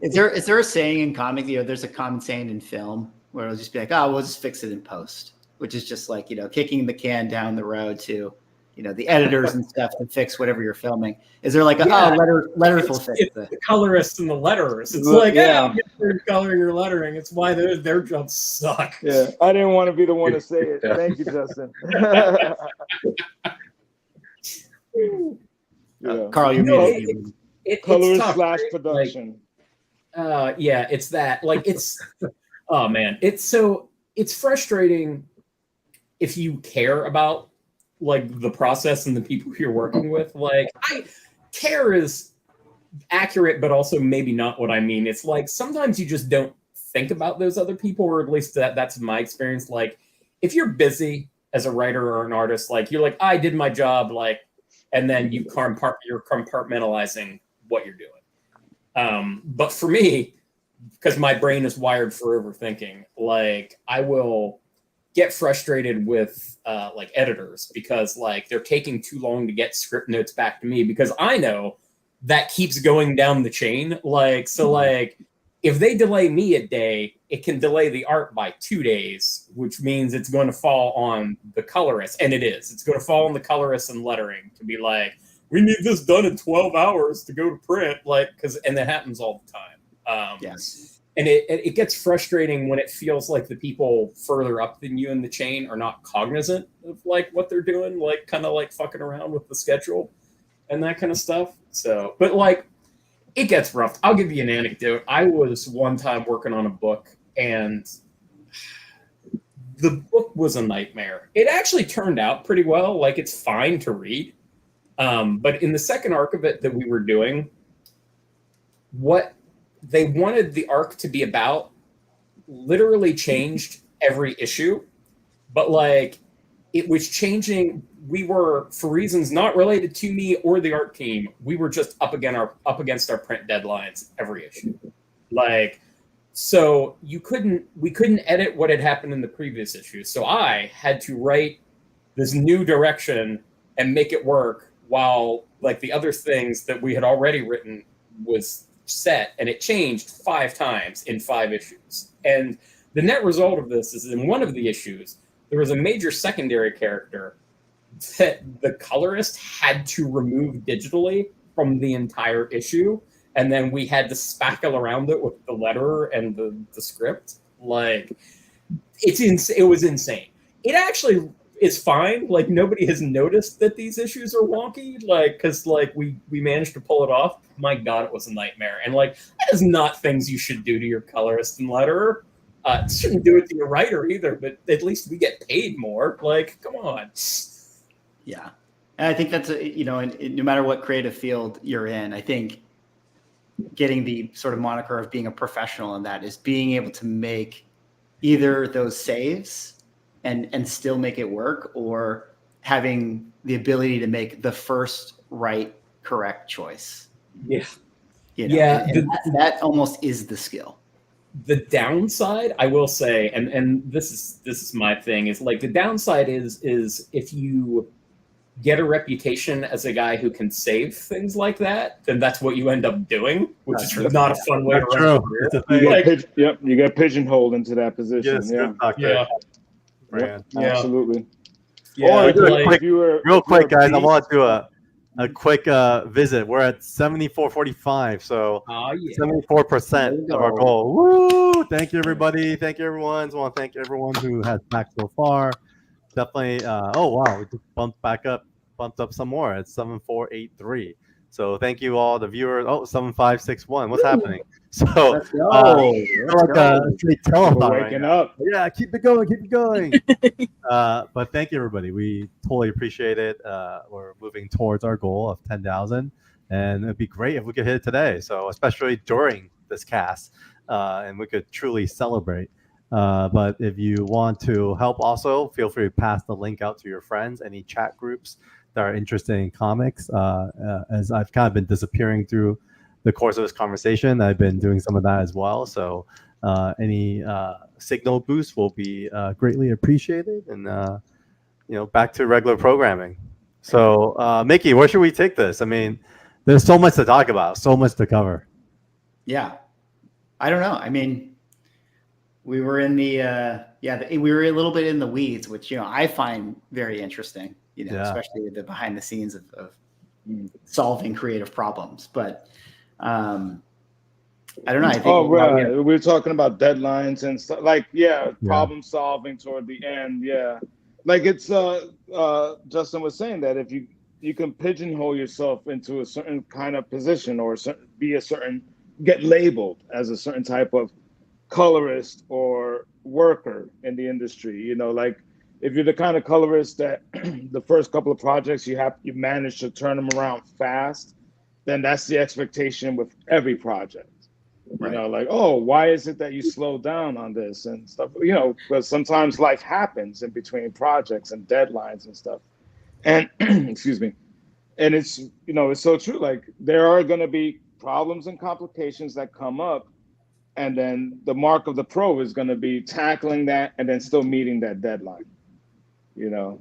Speaker 1: Is there a saying in comic? There's a common saying in film where it'll just be like, "Oh, we'll just fix it in post," which is just like kicking the can down the road to the editors and stuff to fix whatever you're filming. Is there like letters will fix it?
Speaker 5: The colorists and the letterers. It's like, yeah, you're coloring your lettering. It's why their jobs suck.
Speaker 4: Yeah, I didn't want to be the one to say it. Thank you, Justin.
Speaker 1: Carl, you
Speaker 4: colorist
Speaker 5: tough,
Speaker 4: slash
Speaker 5: right?
Speaker 4: production.
Speaker 5: Yeah, it's that. Like it's oh man, it's frustrating if you care about like the process and the people you're working with. Like care is accurate, but also maybe not what I mean. It's like sometimes you just don't think about those other people, or at least that's my experience. Like if you're busy as a writer or an artist, like you're like, I did my job, like, and then you're compartmentalizing what you're doing. But for me, because my brain is wired for overthinking, like I will get frustrated with like editors because like they're taking too long to get script notes back to me, because I know that keeps going down the chain. Like, so like if they delay me a day, it can delay the art by 2 days, which means it's going to fall on the colorist. And it's going to fall on the colorist and lettering to be like, we need this done in 12 hours to go to print. Like, and that happens all the time.
Speaker 1: Yes.
Speaker 5: And it gets frustrating when it feels like the people further up than you in the chain are not cognizant of like what they're doing, like kind of like fucking around with the schedule and that kind of stuff. So, but like, it gets rough. I'll give you an anecdote. I was one time working on a book and the book was a nightmare. It actually turned out pretty well. Like it's fine to read. But in the second arc of it that we were doing, what they wanted the arc to be about literally changed every issue. But like it was changing. We were, for reasons not related to me or the art team, we were just up against our print deadlines every issue. Like, so we couldn't edit what had happened in the previous issue. So I had to write this new direction and make it work while like the other things that we had already written was set, and it changed 5 times in 5 issues. And the net result of this is in one of the issues, there was a major secondary character that the colorist had to remove digitally from the entire issue, and then we had to spackle around it with the letterer and the script. Like it was insane. It actually is fine. Like nobody has noticed that these issues are wonky. Like because like we managed to pull it off. My God, it was a nightmare. And like that is not things you should do to your colorist and letterer. Shouldn't do it to your writer either. But at least we get paid more. Like come on.
Speaker 1: Yeah, and I think that's no matter what creative field you're in, I think getting the sort of moniker of being a professional in that is being able to make either those saves and still make it work, or having the ability to make the first right, correct choice.
Speaker 5: Yeah.
Speaker 1: Yeah. And that almost is the skill.
Speaker 5: The downside, I will say, and this is my thing, is like the downside is if you get a reputation as a guy who can save things like that, then that's what you end up doing, which is not a fun way to run a career.
Speaker 4: You get pigeonholed into that position.
Speaker 5: Yeah.
Speaker 4: Absolutely.
Speaker 5: Yeah.
Speaker 2: Real quick, guys, I want to do a quick visit. We're at 74.45, so 74% of our goal. Woo! Thank you, everybody. Thank you, everyone. I want to thank everyone who has backed so far. Definitely. Oh wow, we just bumped up some more at 7483. So thank you all the viewers. Oh, 7561. What's happening? So
Speaker 4: let's go.
Speaker 2: Waking up. Yeah, keep it going. But thank you, everybody. We totally appreciate it. We're moving towards our goal of 10,000, and it'd be great if we could hit it today. So especially during this cast, and we could truly celebrate. But if you want to help also, feel free to pass the link out to your friends, any chat groups that are interested in comics. As I've kind of been disappearing through the course of this conversation, I've been doing some of that as well. So any signal boost will be greatly appreciated. And, back to regular programming. So Mickey, where should we take this? I mean, there's so much to talk about, so much to cover.
Speaker 1: Yeah. I don't know. I mean, we were in we were a little bit in the weeds, which, I find very interesting, especially the behind the scenes of solving creative problems. But I don't know. I think
Speaker 4: we were talking about deadlines and stuff problem solving toward the end. Yeah. Like it's Justin was saying that if you can pigeonhole yourself into a certain kind of position or get labeled as a certain type of colorist or worker in the industry, like if you're the kind of colorist that the first couple of projects you manage to turn them around fast, then that's the expectation with every project. Right. Like, oh, why is it that you slow down on this and stuff? Because sometimes life happens in between projects and deadlines and stuff. And excuse me. And it's it's so true. Like there are going to be problems and complications that come up. And then the mark of the pro is going to be tackling that and then still meeting that deadline,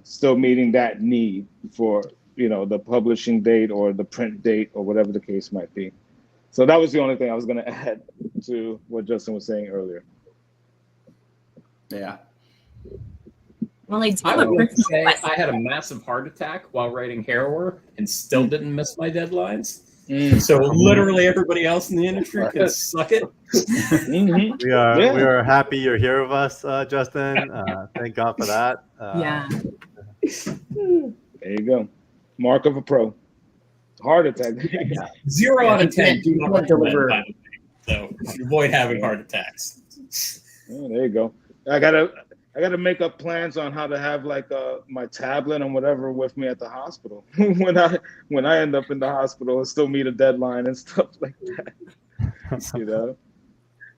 Speaker 4: still meeting that need for, the publishing date or the print date or whatever the case might be. So that was the only thing I was going to add to what Justin was saying earlier.
Speaker 1: Yeah.
Speaker 3: Well,
Speaker 5: I had a massive heart attack while writing Harrower and still didn't miss my deadlines. So literally everybody else in the industry can suck it.
Speaker 2: We are happy you're here with us, Justin. Thank God for that.
Speaker 4: There you go. Mark of a pro. Heart attack.
Speaker 5: 0 out of 10. Do not deliver. So avoid having heart attacks.
Speaker 4: Oh, there you go. I gotta make up plans on how to have my tablet and whatever with me at the hospital when I end up in the hospital and still meet a deadline and stuff like that.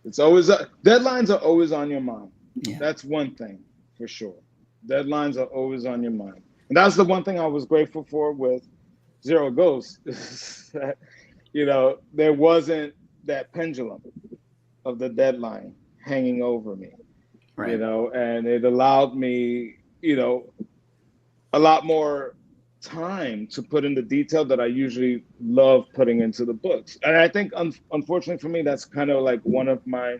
Speaker 4: It's always deadlines are always on your mind. Yeah. That's one thing for sure. Deadlines are always on your mind, and that's the one thing I was grateful for with Zero Ghost. That there wasn't that pendulum of the deadline hanging over me. Right. And it allowed me, a lot more time to put in the detail that I usually love putting into the books. And I think, unfortunately for me, that's kind of like one of my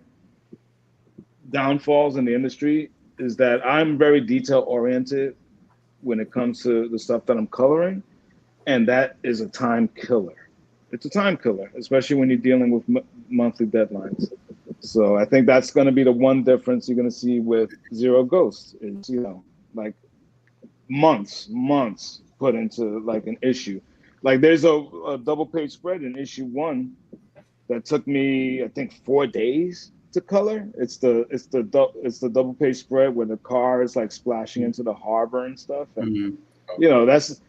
Speaker 4: downfalls in the industry is that I'm very detail oriented when it comes to the stuff that I'm coloring. And that is a time killer. It's a time killer, especially when you're dealing with monthly deadlines. So I think that's going to be the one difference you're going to see with Zero Ghost is, months put into like an issue. Like there's a double page spread in issue 1 that took me, I think, 4 days to color. It's the double page spread where the car is like splashing into the harbor and stuff. And that's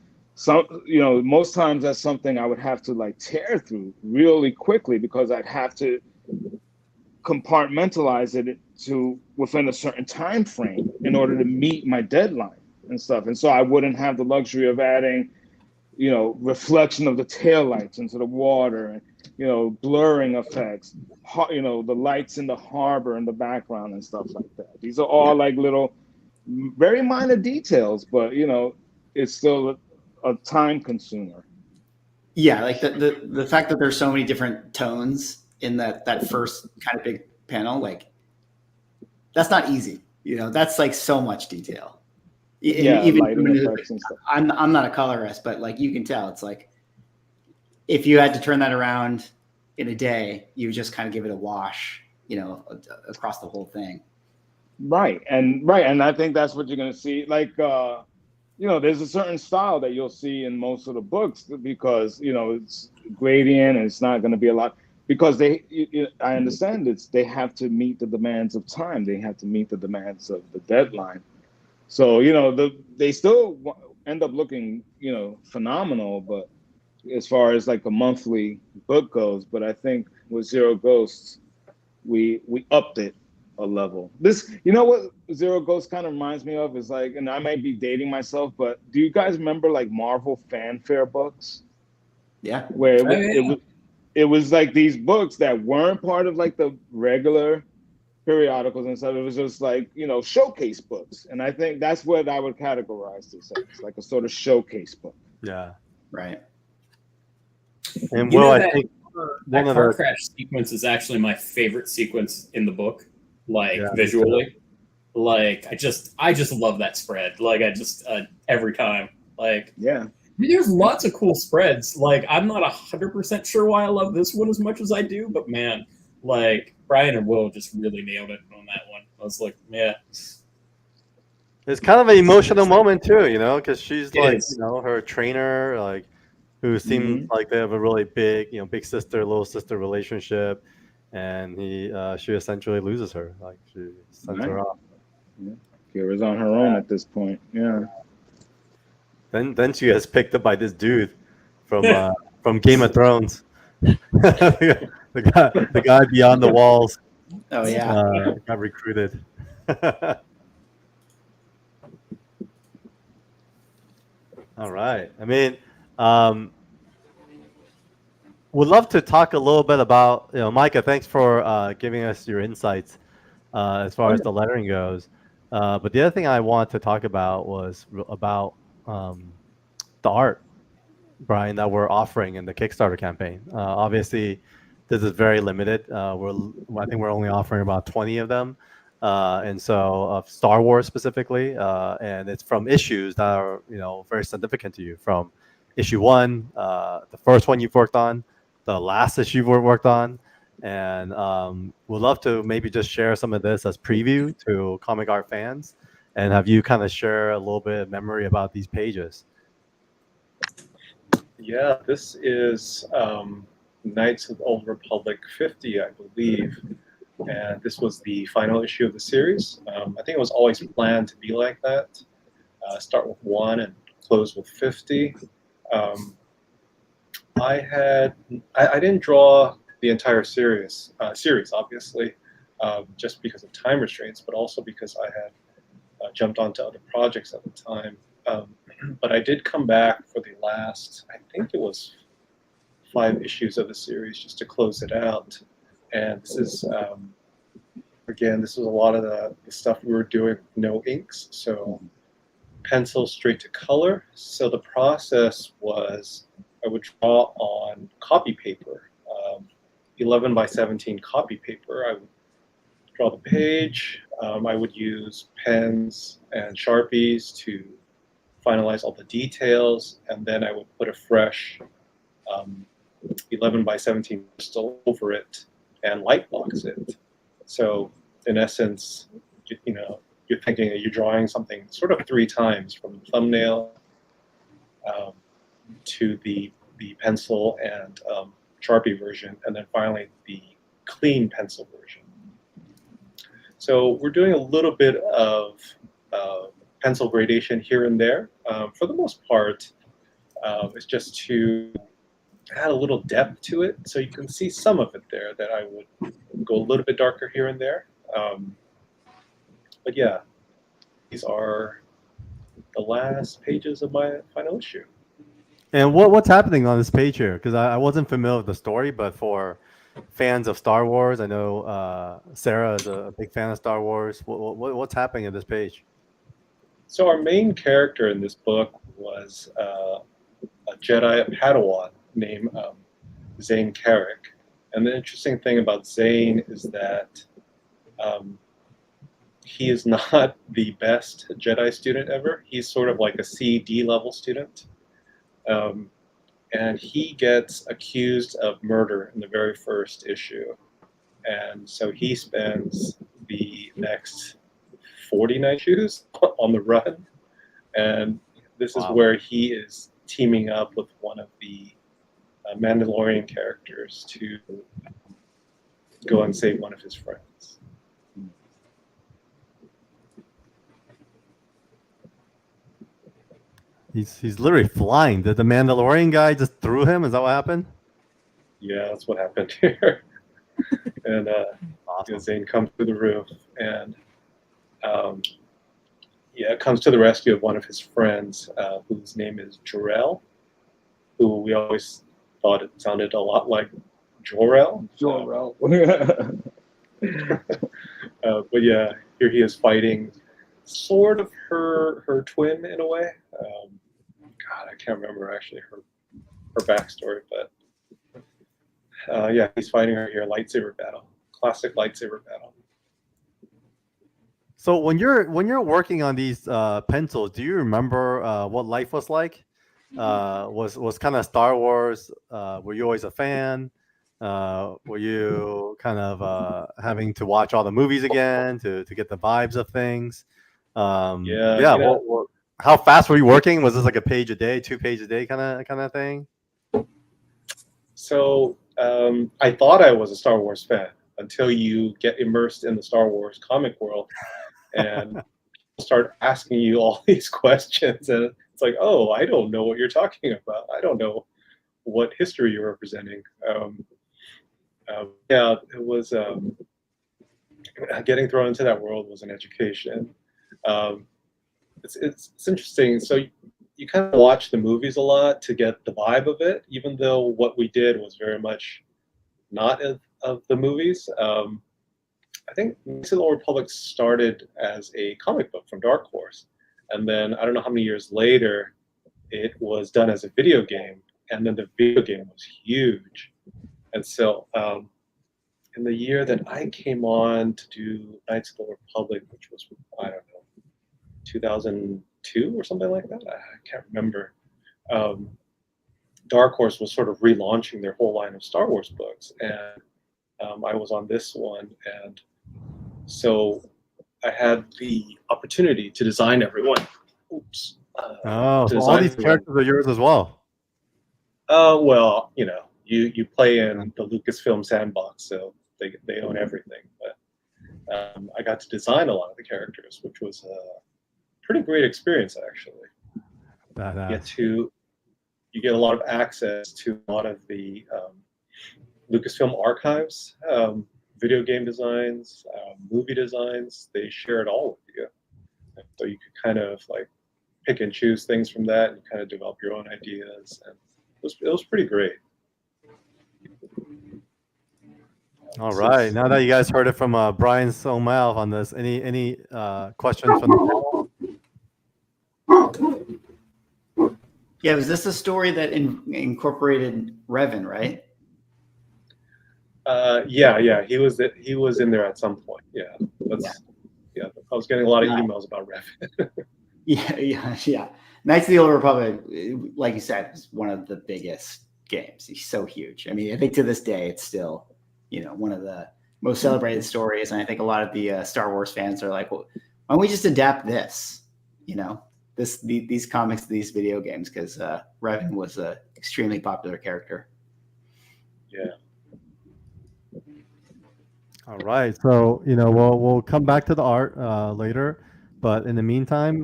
Speaker 4: most times that's something I would have to like tear through really quickly because I'd have to compartmentalize it to within a certain time frame in order to meet my deadline and stuff. And so I wouldn't have the luxury of adding, reflection of the taillights into the water and, blurring effects, the lights in the harbor in the background and stuff like that. These are all like little, very minor details, but, it's still a time consumer.
Speaker 1: Yeah, like the fact that there's so many different tones in that first kind of big panel, like that's not easy. That's like so much detail.
Speaker 4: Yeah,
Speaker 1: even
Speaker 4: effects and stuff.
Speaker 1: I'm not a colorist, but like you can tell, it's like if you had to turn that around in a day, you would just kind of give it a wash, across the whole thing.
Speaker 4: Right, and I think that's what you're gonna see. Like, there's a certain style that you'll see in most of the books because it's gradient and it's not going to be a lot because I understand they have to meet the demands of time. They have to meet the demands of the deadline. So they still end up looking phenomenal, but as far as like a monthly book goes, but I think with Zero Ghosts, we upped it a level. This, what Zero Ghosts kind of reminds me of is like, and I might be dating myself, but do you guys remember like Marvel fanfare books?
Speaker 1: Yeah.
Speaker 4: Where it was like these books that weren't part of like the regular periodicals and stuff. It was just like, showcase books. And I think that's what I would categorize this as, like a sort of showcase book.
Speaker 2: Yeah.
Speaker 1: Right.
Speaker 2: And I think
Speaker 5: that car crash sequence is actually my favorite sequence in the book. Like visually, like I just love that spread. Like every time, like there's lots of cool spreads. Like I'm not 100% sure why I love this one as much as I do, but man, like Brian and Will just really nailed it on that one. I was like, yeah.
Speaker 2: It's kind of an emotional moment too, because she's like, her trainer, like, who seems like they have a really big, big sister, little sister relationship. And she essentially loses her. Like she sends her off.
Speaker 4: Yeah. Kira's on her own at this point. Yeah.
Speaker 2: Then she gets picked up by this dude from Game of Thrones. the guy beyond the walls.
Speaker 1: Oh yeah.
Speaker 2: Got recruited. All right. I mean, would love to talk a little bit about, Micah, thanks for giving us your insights as far as the lettering goes. But the other thing I want to talk about was about the art, Brian, that we're offering in the Kickstarter campaign. Obviously, this is very limited. I think we're only offering about 20 of them. And so of Star Wars specifically, and it's from issues that are, very significant to you, from issue 1, the first one you've worked on, the last issue you've worked on, and we'd love to maybe just share some of this as preview to comic art fans and have you kind of share a little bit of memory about these pages.
Speaker 6: Yeah, this is Knights of the Old Republic 50, I believe. And this was the final issue of the series. I think it was always planned to be like that. Start with 1 and close with 50. I didn't draw the entire series obviously, just because of time restraints, but also because I had jumped onto other projects at the time. But I did come back for the last, I think it was 5 issues of the series just to close it out. And this is, again, this was a lot of the stuff we were doing with no inks, so pencil straight to color. So the process was I would draw on copy paper, 11 by 17 copy paper. I would draw the page. I would use pens and Sharpies to finalize all the details, and then I would put a fresh 11 by 17 crystal over it and light box it. So in essence, you're thinking that you're drawing something sort of 3 times, from the thumbnail to the pencil and Sharpie version, and then finally the clean pencil version. So we're doing a little bit of pencil gradation here and there. For the most part, it's just to add a little depth to it, so you can see some of it there that I would go a little bit darker here and there. But yeah, these are the last pages of my final issue.
Speaker 2: And what's happening on this page here? Because I wasn't familiar with the story, but for fans of Star Wars, I know Sarah is a big fan of Star Wars. What's happening on this page?
Speaker 6: So our main character in this book was a Jedi Padawan named Zane Carrick. And the interesting thing about Zane is that he is not the best Jedi student ever. He's sort of like a C/D level student. And he gets accused of murder in the very first issue. And so he spends the next 49 issues on the run. And this is where he is teaming up with one of the Mandalorian characters to go and save one of his friends.
Speaker 2: He's literally flying. Did the Mandalorian guy just threw him? Is that what happened?
Speaker 6: Yeah, that's what happened here. And Zane comes to the roof and comes to the rescue of one of his friends, whose name is Jor-El, who we always thought it sounded a lot like Jor-El.
Speaker 4: Jor-El.
Speaker 6: But yeah, here he is fighting sort of her twin in a way. God, I can't remember actually her backstory, but yeah, he's fighting her here. Lightsaber battle, classic lightsaber battle.
Speaker 2: So when you're working on these pencils, do you remember what life was like? Was kind of Star Wars? Were you always a fan? Were you kind of having to watch all the movies again to get the vibes of things? How fast were you working? Was this like a page a day, 2 pages a day kind of thing?
Speaker 6: So I thought I was a Star Wars fan until you get immersed in the Star Wars comic world and people start asking you all these questions, and it's like, oh, I don't know what you're talking about. I don't know what history you're representing. Yeah, it was getting thrown into that world was an education. It's interesting. So you kind of watch the movies a lot to get the vibe of it, even though what we did was very much not of the movies. I think Knights of the Old Republic started as a comic book from Dark Horse, and then I don't know how many years later it was done as a video game, and then the video game was huge. And so in the year that I came on to do Knights of the Old Republic, which was, I don't know, 2002 or something like that, I can't remember, Dark Horse was sort of relaunching their whole line of Star Wars books, and I was on this one, and so I had the opportunity to design everyone. Oops.
Speaker 2: So all these characters are yours as well.
Speaker 6: Well, you play in the Lucasfilm sandbox, so they own everything. But I got to design a lot of the characters, which was a pretty great experience, actually. You get a lot of access to a lot of the Lucasfilm archives, video game designs, movie designs. They share it all with you, so you could kind of like pick and choose things from that and kind of develop your own ideas. And it was pretty great.
Speaker 2: All right. Now that you guys heard it from Brian's own mouth on this, any questions from the panel?
Speaker 1: Yeah, was this a story that incorporated Revan, right?
Speaker 6: Yeah. He was in there at some point. Yeah. I was getting a lot of emails about Revan.
Speaker 1: Yeah. Knights of the Old Republic, like you said, is one of the biggest games. He's so huge. I mean, I think to this day, it's still, one of the most celebrated stories. And I think a lot of the Star Wars fans are like, well, why don't we just adapt this? You know, these comics to these video games, because Revan was a extremely popular character.
Speaker 6: Yeah.
Speaker 2: All right. So, you know, we'll come back to the art later, but in the meantime,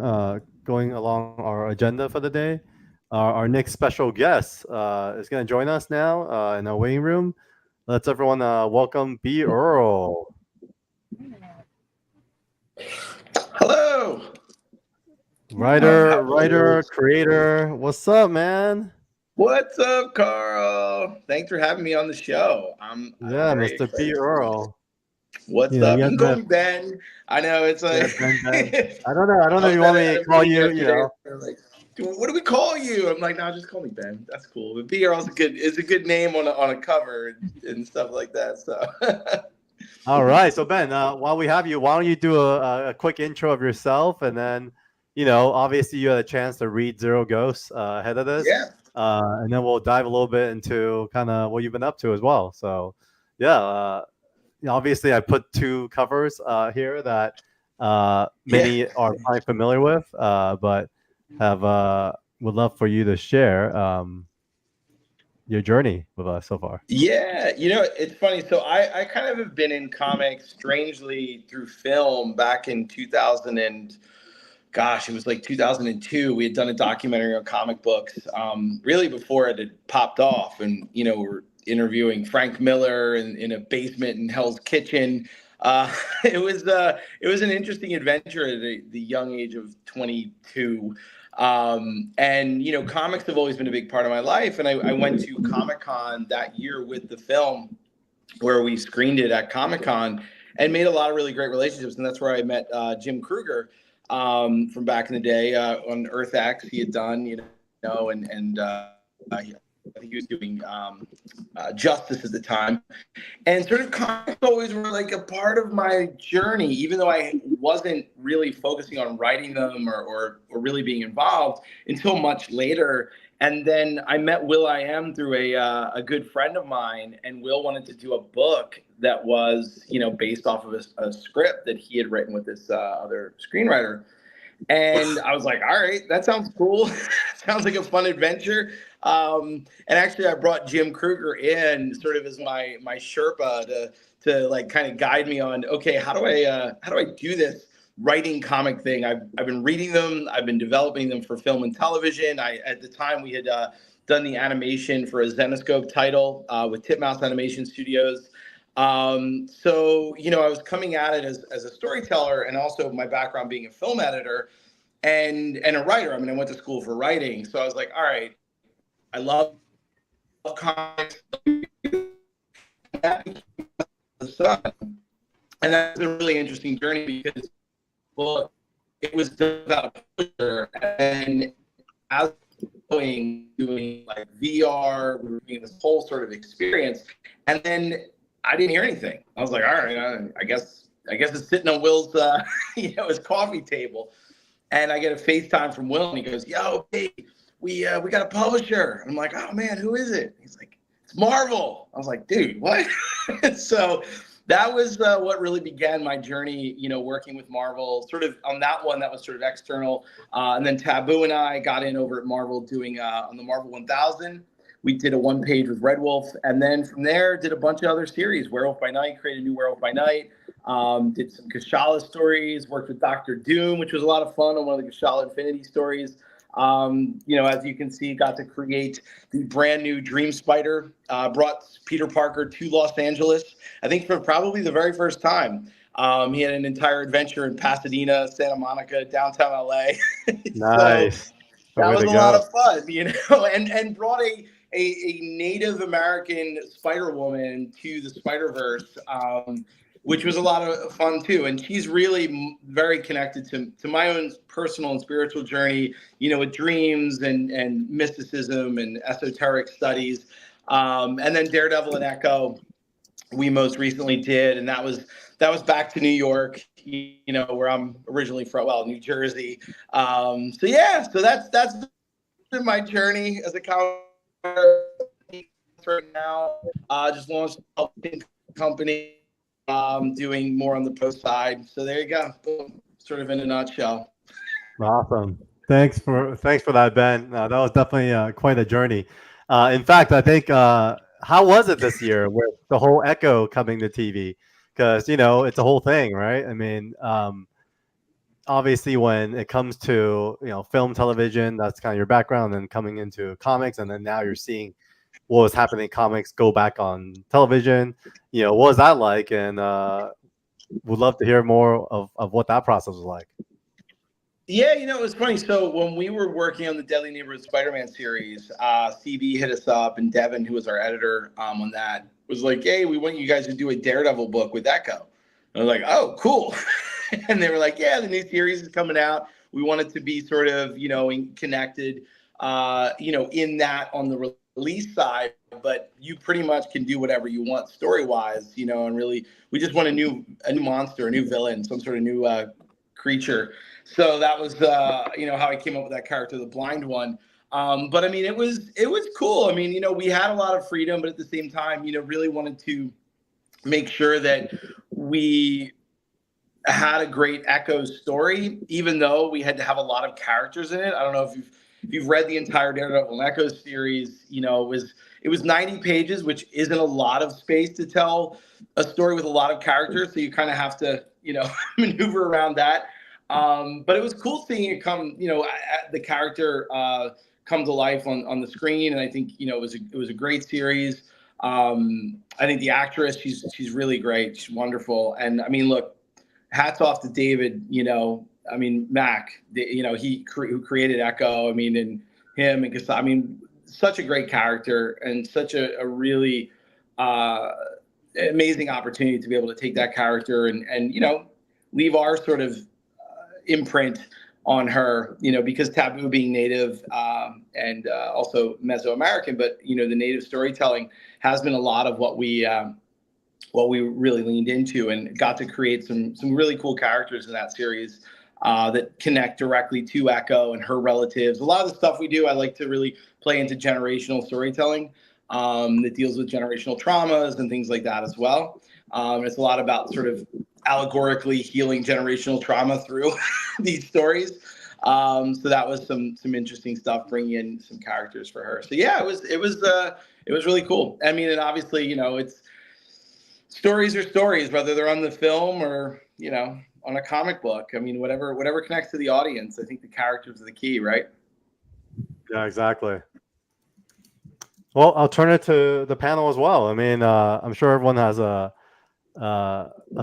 Speaker 2: going along our agenda for the day, our next special guest is going to join us now in our waiting room. Let's everyone welcome B. Earl.
Speaker 10: Hello.
Speaker 2: Writer, creator. What's up, man?
Speaker 10: What's up, Carl? Thanks for having me on the show. I'm very
Speaker 2: Mr. B.
Speaker 10: excited.
Speaker 2: Earl.
Speaker 10: What's up? You can call me Ben. I know it's like
Speaker 2: Ben. I don't know. You want me to call you? You know.
Speaker 10: Like, what do we call you? I'm like, no, just call me Ben. That's cool. But B. Earl's a good name on a cover and stuff like that. So.
Speaker 2: All right. So Ben, while we have you, why don't you do a quick intro of yourself, and then, you know, obviously you had a chance to read Zero Ghosts ahead of this.
Speaker 10: Yeah.
Speaker 2: And then we'll dive a little bit into kind of what you've been up to as well. So, yeah. Obviously, I put two covers here that many are probably familiar with, but would love for you to share your journey with us so far.
Speaker 10: Yeah, you know, it's funny. So I kind of have been in comics strangely through film back in 2000 and gosh, it was like 2002. We had done a documentary on comic books, really before it had popped off. And, you know, we're interviewing Frank Miller in a basement in Hell's Kitchen. It was an interesting adventure at the young age of 22. And, you know, comics have always been a big part of my life. And I went to Comic-Con that year with the film where we screened it at Comic-Con and made a lot of really great relationships. And that's where I met Jim Kruger from back in the day on Earth X. He had done, you know, and I think he was doing Justice at the time. And sort of comics always were like a part of my journey, even though I wasn't really focusing on writing them or really being involved until much later. And then I met Will I Am through a good friend of mine, and Will wanted to do a book that was, you know, based off of a script that he had written with this other screenwriter. And I was like, all right, that sounds cool. Sounds like a fun adventure. And actually I brought Jim Kruger in sort of as my Sherpa to like kind of guide me on, okay, how do I do this writing comic thing? I've been reading them. I've been developing them for film and television. At the time we had done the animation for a Zenescope title with Titmouse Animation Studios. So, you know, I was coming at it as a storyteller, and also my background being a film editor and a writer. I mean, I went to school for writing. So I was like, all right, I love comics. And that's a really interesting journey because, well, it was about a pusher, and as doing like VR, we were doing this whole sort of experience, and then I didn't hear anything. I was like, all right, I guess it's sitting on Will's, his coffee table. And I get a FaceTime from Will, and he goes, yo, hey, we got a publisher. And I'm like, oh man, who is it? He's like, it's Marvel. I was like, dude, what? So that was what really began my journey, you know, working with Marvel. Sort of on that one, that was sort of external. And then Taboo and I got in over at Marvel doing on the Marvel 1000. We did a one page with Red Wolf, and then from there did a bunch of other series. Werewolf by Night, created a new Werewolf by Night. Did some Kashala stories, worked with Dr. Doom, which was a lot of fun on one of the Kashala Infinity stories. You know, as you can see, got to create the brand new Dream Spider, brought Peter Parker to Los Angeles, I think for probably the very first time. He had an entire adventure in Pasadena, Santa Monica, downtown LA.
Speaker 2: Nice.
Speaker 10: So that was a lot of fun, you know, and brought a Native American Spider-Woman to the Spider-Verse, which was a lot of fun too. And she's really very connected to my own personal and spiritual journey, you know, with dreams and mysticism and esoteric studies. And then Daredevil and Echo, we most recently did, and that was back to New York, you know, where I'm originally from, well, New Jersey. So that's been my journey as a comic right now. Just launched a company, doing more on the post side. So there you go. Boom. sort of in a nutshell.
Speaker 2: Awesome. Thanks for that, Ben. That was definitely quite a journey. In fact, I think how was it this year with the whole Echo coming to TV? Because it's a whole thing, right? I mean, obviously, when it comes to film, television, that's kind of your background, and coming into comics, and then now you're seeing what was happening in comics go back on television. What was that like? And would love to hear more of what that process was like.
Speaker 10: Yeah, it was funny. So when we were working on the Deadly Neighborhood Spider-Man series, CB hit us up, and Devin, who was our editor on that, was like, "Hey, we want you guys to do a Daredevil book with Echo." And I was like, "Oh, cool." And they were like, "Yeah, the new series is coming out. We want it to be sort of, connected, in that on the release side, but you pretty much can do whatever you want story-wise, and really, we just want a new monster, a new villain, some sort of new creature." So that was, how I came up with that character, the blind one. But I mean, it was cool. I mean, we had a lot of freedom, but at the same time, really wanted to make sure that we had a great Echo story, even though we had to have a lot of characters in it. I don't know if you've read the entire Daredevil and Echo series. It was 90 pages, which isn't a lot of space to tell a story with a lot of characters. So you kind of have to, maneuver around that. But it was cool seeing it come, the character come to life on the screen, and I think it was a great series. I think the actress, she's really great, she's wonderful, and I mean, look, hats off to David. I mean, Mac, who created Echo. I mean, and him and Kasa, I mean, such a great character and such a really amazing opportunity to be able to take that character and leave our sort of imprint on her, because Taboo being native and also Mesoamerican, but the native storytelling has been a lot of what we really leaned into and got to create some really cool characters in that series that connect directly to Echo and her relatives. A lot of the stuff we do, I like to really play into generational storytelling that deals with generational traumas and things like that as well. It's a lot about sort of allegorically healing generational trauma through these stories. So that was some interesting stuff, bringing in some characters for her. So yeah, it was really cool. I mean, and obviously, it's stories are stories, whether they're on the film or, on a comic book. I mean, whatever connects to the audience. I think the characters are the key, right?
Speaker 2: Yeah, exactly. Well, I'll turn it to the panel as well. I mean, I'm sure everyone has a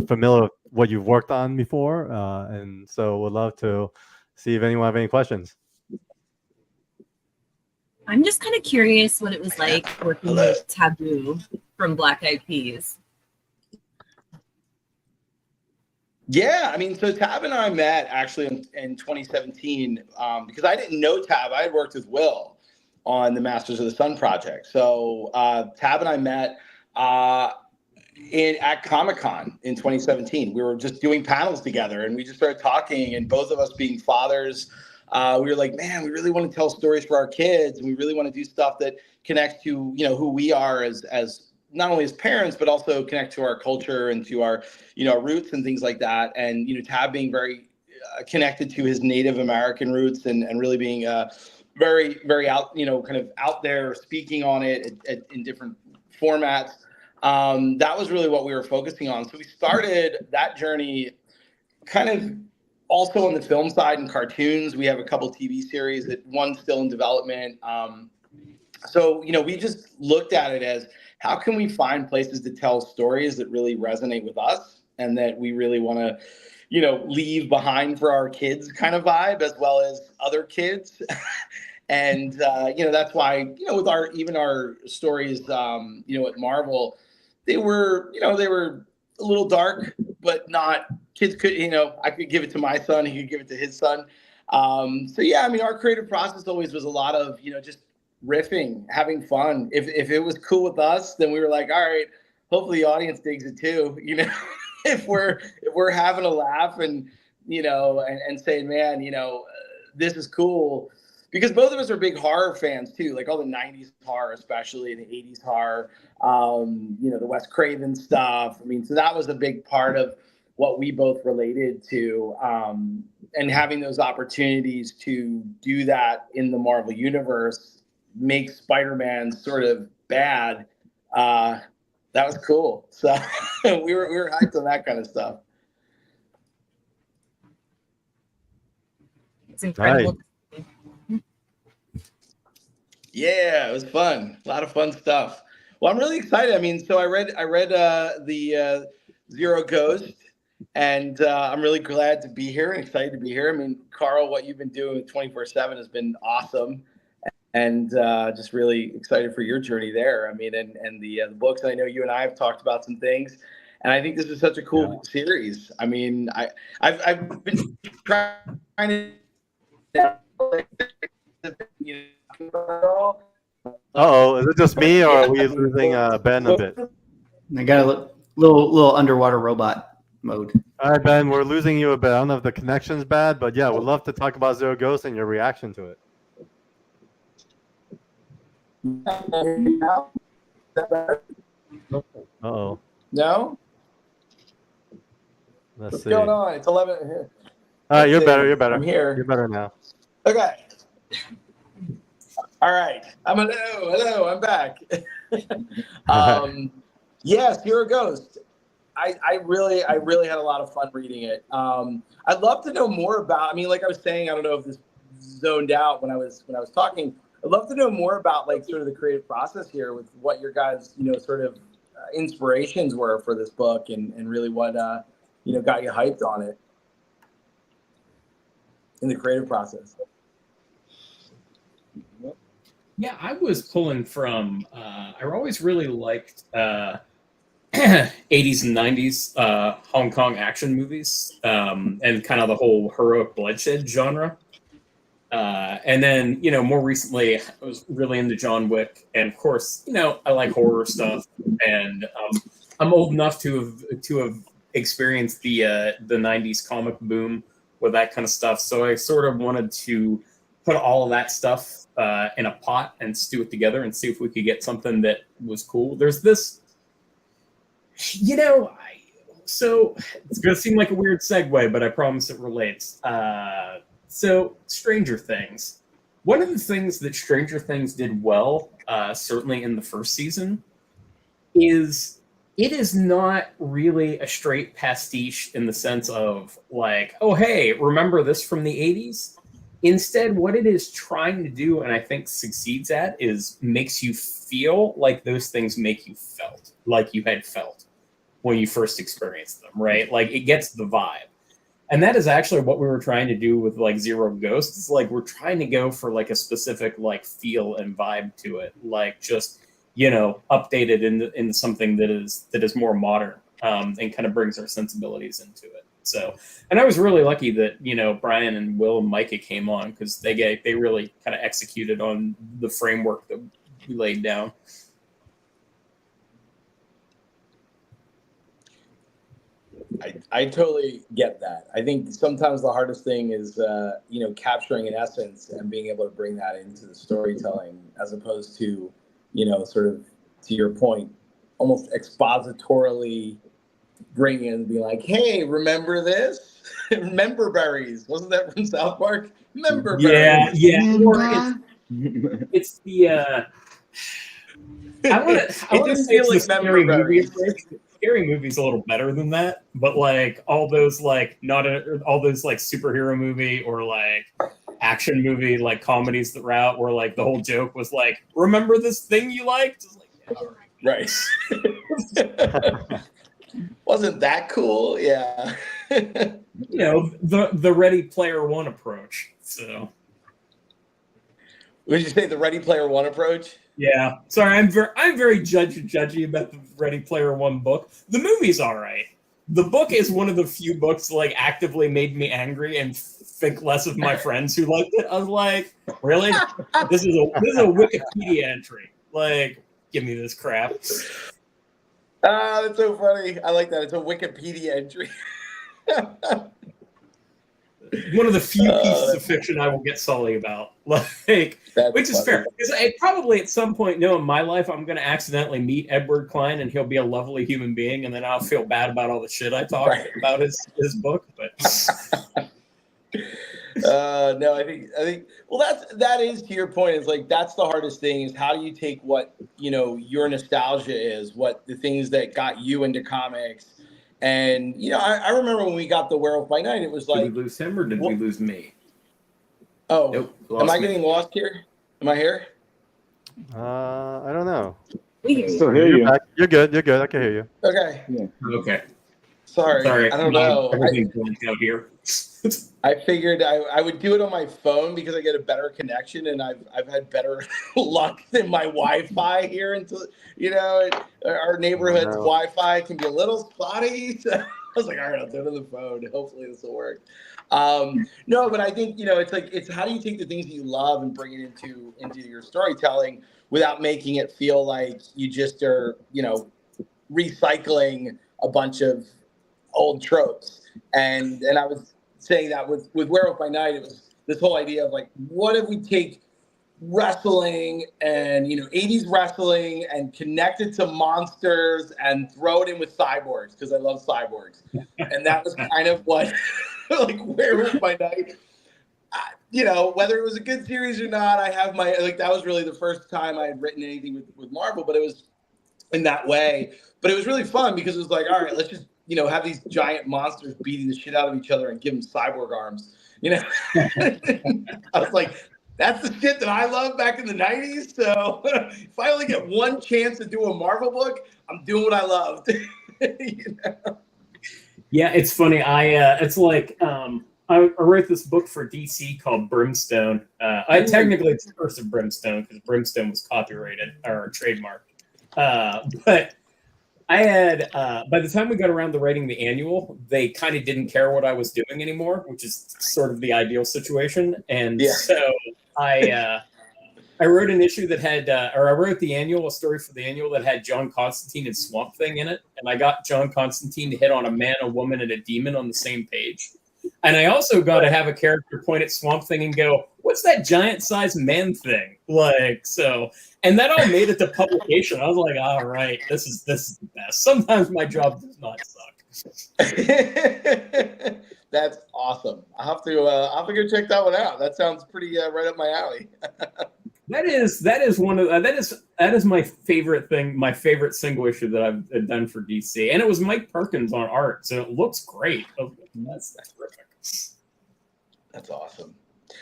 Speaker 2: familiar with what you've worked on before, and so would love to see if anyone have any questions.
Speaker 3: I'm just kind of curious what it was like working with Taboo from Black Eyed Peas.
Speaker 10: Yeah, I mean, so Tab and I met actually in 2017 because I didn't know Tab. I had worked with Will on the Masters of the Sun project. So Tab and I met at Comic-Con in 2017. We were just doing panels together, and we just started talking, and both of us being fathers, we were like, man, we really want to tell stories for our kids, and we really want to do stuff that connects to who we are as not only as parents, but also connect to our culture and to our roots and things like that. And Tab being very connected to his Native American roots and really being very, very out, kind of out there speaking on it in different formats. That was really what we were focusing on. So we started that journey kind of also on the film side and cartoons. We have a couple TV series, that one's still in development. So we just looked at it as, how can we find places to tell stories that really resonate with us and that we really want to, leave behind for our kids kind of vibe, as well as other kids. And, that's why, with our stories, at Marvel, they were a little dark, but not, kids could, I could give it to my son, he could give it to his son. So yeah, I mean, our creative process always was a lot of, just riffing, having fun. If it was cool with us, then we were like, all right, hopefully the audience digs it too. If we're having a laugh and and saying, man, this is cool, because both of us are big horror fans too, like all the 90s horror, especially, and the 80s horror, the Wes Craven stuff. I mean, so that was a big part of what we both related to, and having those opportunities to do that in the Marvel universe makes Spider-Man sort of bad. That was cool. So we were hyped on that kind of stuff.
Speaker 3: It's incredible.
Speaker 10: Yeah, it was fun. A lot of fun stuff. Well, I'm really excited. I mean, so I read the Zero Ghost, and I'm really glad to be here and excited to be here. I mean, Carl, what you've been doing with 24/7 has been awesome, and just really excited for your journey there. I mean, and the books. And I know you and I have talked about some things, and I think this is such a cool series. I mean, I've been trying to.
Speaker 2: Uh-oh, is it just me, or are we losing Ben a bit?
Speaker 1: I got a little underwater robot mode.
Speaker 2: All right, Ben, we're losing you a bit. I don't know if the connection's bad, but yeah, we'd love to talk about Zero Ghost and your reaction to it. Uh-oh.
Speaker 10: No?
Speaker 2: Let's
Speaker 10: What's
Speaker 2: see.
Speaker 10: going on? It's 11 here.
Speaker 2: All right, you're better. You're better.
Speaker 10: I'm here.
Speaker 2: You're better now.
Speaker 10: Okay. All right. Hello. I'm back. Yes, Zero Ghost. I really had a lot of fun reading it. I'd love to know more about. I mean, like I was saying, I don't know if this zoned out when I was talking. I'd love to know more about like sort of the creative process here with what your guys, sort of inspirations were for this book and really what got you hyped on it in the creative process.
Speaker 5: Yeah, I was pulling from. I always really liked 80s and 90s Hong Kong action movies and kind of the whole heroic bloodshed genre. And then, more recently, I was really into John Wick, and of course, I like horror stuff, and I'm old enough to have experienced the 90s comic boom with that kind of stuff. So I sort of wanted to put all of that stuff in a pot and stew it together and see if we could get something that was cool. There's this, so it's going to seem like a weird segue, but I promise it relates. So Stranger Things. One of the things that Stranger Things did well, certainly in the first season, is it is not really a straight pastiche in the sense of like, oh, hey, remember this from the 80s? Instead, what it is trying to do, and I think succeeds at, is makes you feel like those things make you felt, like you had felt when you first experienced them, right? Like it gets the vibe. And that is actually what we were trying to do with like Zero Ghost. It's like we're trying to go for like a specific like feel and vibe to it, like just updated into something that is more modern and kind of brings our sensibilities into it. So, and I was really lucky that Brian and Will and Micah came on because they really kind of executed on the framework that we laid down.
Speaker 10: I totally get that. I think sometimes the hardest thing is, capturing an essence and being able to bring that into the storytelling, as opposed to, sort of to your point, almost expositorily bringing in and be like, hey, remember this? Remember berries? Wasn't that from South Park? Remember berries?
Speaker 5: Yeah. Or it's the. I want to say it's like scary movie approach. Scary movie's a little better than that, but like all those like all those like superhero movie or like action movie like comedies that were out where like the whole joke was like, remember this thing you liked? Like, yeah, all right.
Speaker 10: Right. Wasn't that cool? Yeah.
Speaker 5: The Ready Player One approach. So
Speaker 10: would you say the Ready Player One approach?
Speaker 5: Yeah. Sorry, I'm very judgy about the Ready Player One book. The movie's all right. The book is one of the few books like actively made me angry and think less of my friends who liked it. I was like, really? This is a Wikipedia entry. Like, give me this crap.
Speaker 10: That's so funny. I like that. It's a Wikipedia entry.
Speaker 5: one of the few pieces of fiction I will get sully about, which is fair. Because probably at some point, in my life, I'm going to accidentally meet Edward Klein, and he'll be a lovely human being, and then I'll feel bad about all the shit I talk about his book. But
Speaker 10: no, I think. Well, that is to your point. Is like that's the hardest thing. Is how do you take what your nostalgia is, what the things that got you into comics. And, I remember when we got the Werewolf by Night, it was like...
Speaker 5: Did we lose him or did we lose me?
Speaker 10: Oh,
Speaker 5: nope,
Speaker 10: am I getting lost here? Am I here?
Speaker 2: I don't know.
Speaker 3: We hear you.
Speaker 4: Still hear you.
Speaker 2: You're good. I can hear you.
Speaker 10: Okay.
Speaker 4: Yeah.
Speaker 5: Okay.
Speaker 10: Sorry. I don't know.
Speaker 5: Everything's going out here.
Speaker 10: I figured I would do it on my phone because I get a better connection, and I've had better luck than my Wi-Fi here until our neighborhood's Wi-Fi can be a little spotty. So I was like, all right, I'll do it on the phone. Hopefully this will work. No, but I think it's how do you take the things that you love and bring it into your storytelling without making it feel like you just are recycling a bunch of old tropes. And I was saying that with Werewolf by Night, it was this whole idea of like, what if we take wrestling and 80s wrestling and connect it to monsters and throw it in with cyborgs, because I love cyborgs. And that was kind of what like Werewolf by Night, whether it was a good series or not, I have my that was really the first time I had written anything with Marvel, but it was in that way. But it was really fun because it was like, all right, let's just have these giant monsters beating the shit out of each other and give them cyborg arms. I was like, that's the shit that I loved back in the 90s. So if I only get one chance to do a Marvel book, I'm doing what I loved.
Speaker 5: Yeah, it's funny. It's like I wrote this book for DC called Brimstone. Technically it's Curse of Brimstone because Brimstone was copyrighted or trademarked. But I had, by the time we got around to writing the annual, they kind of didn't care what I was doing anymore, which is sort of the ideal situation. And so I wrote an issue that had, or I wrote a story for the annual that had John Constantine and Swamp Thing in it. And I got John Constantine to hit on a man, a woman, and a demon on the same page. And I also got to have a character point at Swamp Thing and go, what's that giant-sized man thing? And that all made it to publication. I was like, all right, this is the best. Sometimes my job does not suck.
Speaker 10: That's awesome. I'll have to go check that one out. That sounds pretty right up my alley.
Speaker 5: That is my favorite thing, my favorite single issue that I've done for DC. And it was Mike Perkins on art, so it looks great. That's terrific.
Speaker 10: That's awesome.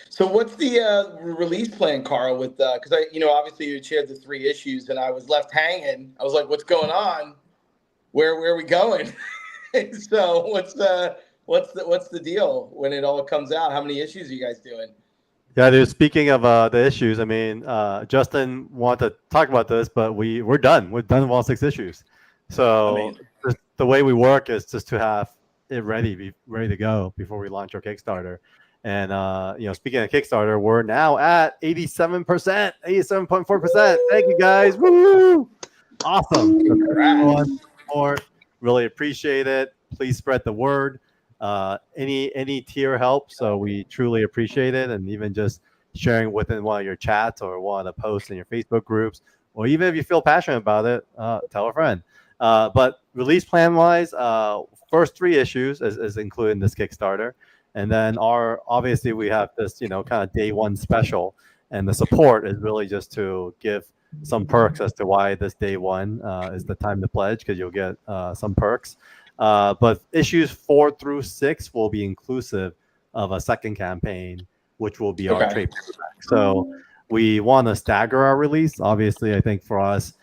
Speaker 10: So what's the release plan, Carl? With because obviously you shared the 3 issues, and I was left hanging. I was like, "What's going on? Where are we going?" So what's the deal when it all comes out? How many issues are you guys doing?
Speaker 2: Yeah, dude. Speaking of the issues, I mean, Justin wanted to talk about this, but we're done. We're done with all 6 issues. So the way we work is just to have it ready to go before we launch our Kickstarter. And speaking of Kickstarter, we're now at 87%, 87.4%. Thank you guys. Woo! Awesome. Support. Really appreciate it. Please spread the word. Any tier helps, so we truly appreciate it. And even just sharing within one of your chats or one of the posts in your Facebook groups, or even if you feel passionate about it, tell a friend. But release plan wise, first 3 issues is included in this Kickstarter. And then obviously we have this, kind of day 1 special, and the support is really just to give some perks as to why this day 1 is the time to pledge, because you'll get some perks. But issues 4 through 6 will be inclusive of a second campaign, which will be our trade paperback. So we want to stagger our release. Obviously, I think for us,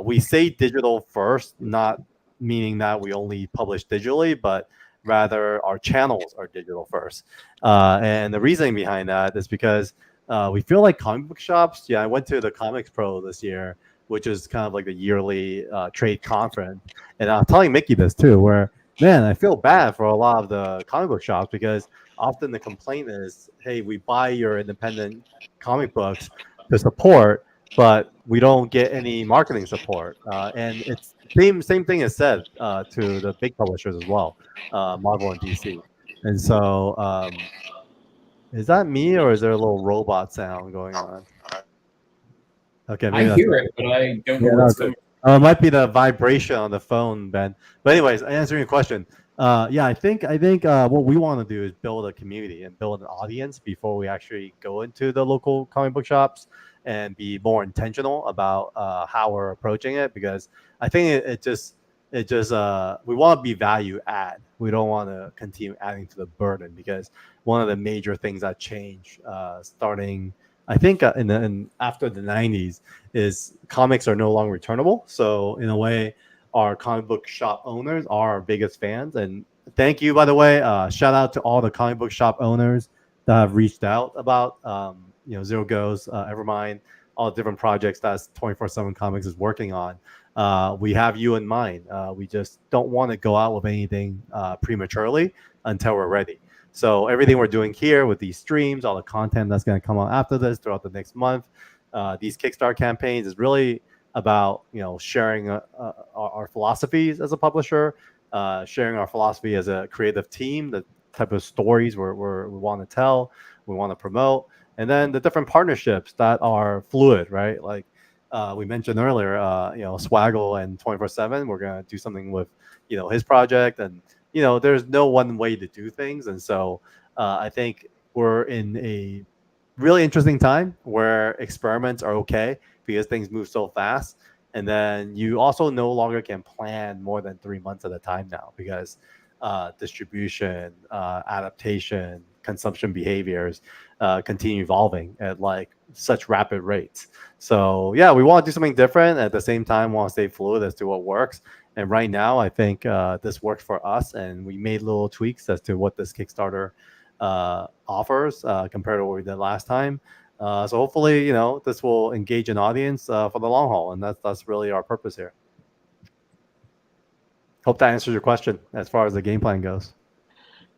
Speaker 2: we say digital first, not meaning that we only publish digitally, but rather our channels are digital first. And the reasoning behind that is because we feel like comic book shops. Yeah, I went to the Comics Pro this year, which is kind of like a yearly trade conference. And I'm telling Mickey this too, where, man, I feel bad for a lot of the comic book shops because often the complaint is, hey, we buy your independent comic books to support, but we don't get any marketing support. And it's same thing is said to the big publishers as well, Marvel and DC. And so, is that me or is there a little robot sound going on? Okay, maybe
Speaker 5: I
Speaker 2: that's
Speaker 5: hear
Speaker 2: not-
Speaker 5: it, but I don't
Speaker 2: Yeah,
Speaker 5: know where it's
Speaker 2: that's it.
Speaker 5: coming.
Speaker 2: It might be the vibration on the phone, Ben. But anyways, answering your question, yeah, I think what we want to do is build a community and build an audience before we actually go into the local comic book shops and be more intentional about how we're approaching it, because I think it just we want to be value add. We don't want to continue adding to the burden, because one of the major things that changed starting, I think, after the 90s is comics are no longer returnable. So in a way, our comic book shop owners are our biggest fans. And thank you, by the way. Shout out to all the comic book shop owners that have reached out about Zero Ghost, Evermind, all the different projects that 24/7 Comics is working on. We have you in mind. We just don't want to go out with anything prematurely until we're ready. So everything we're doing here with these streams, all the content that's going to come out after this throughout the next month, these Kickstarter campaigns is really about sharing our philosophies as a publisher, sharing our philosophy as a creative team, the type of stories we want to tell, we want to promote, and then the different partnerships that are fluid, right? Like we mentioned earlier, Swaggle and 24/7, we're gonna do something with his project, and there's no one way to do things, and so I think we're in a really interesting time where experiments are okay because things move so fast. And then you also no longer can plan more than 3 months at a time now, because distribution, adaptation, consumption behaviors continue evolving at like such rapid rates. So yeah, we want to do something different. At the same time, want to stay fluid as to what works. And right now, I think this works for us, and we made little tweaks as to what this Kickstarter offers compared to what we did last time. So hopefully, this will engage an audience for the long haul, and that's really our purpose here. Hope that answers your question as far as the game plan goes.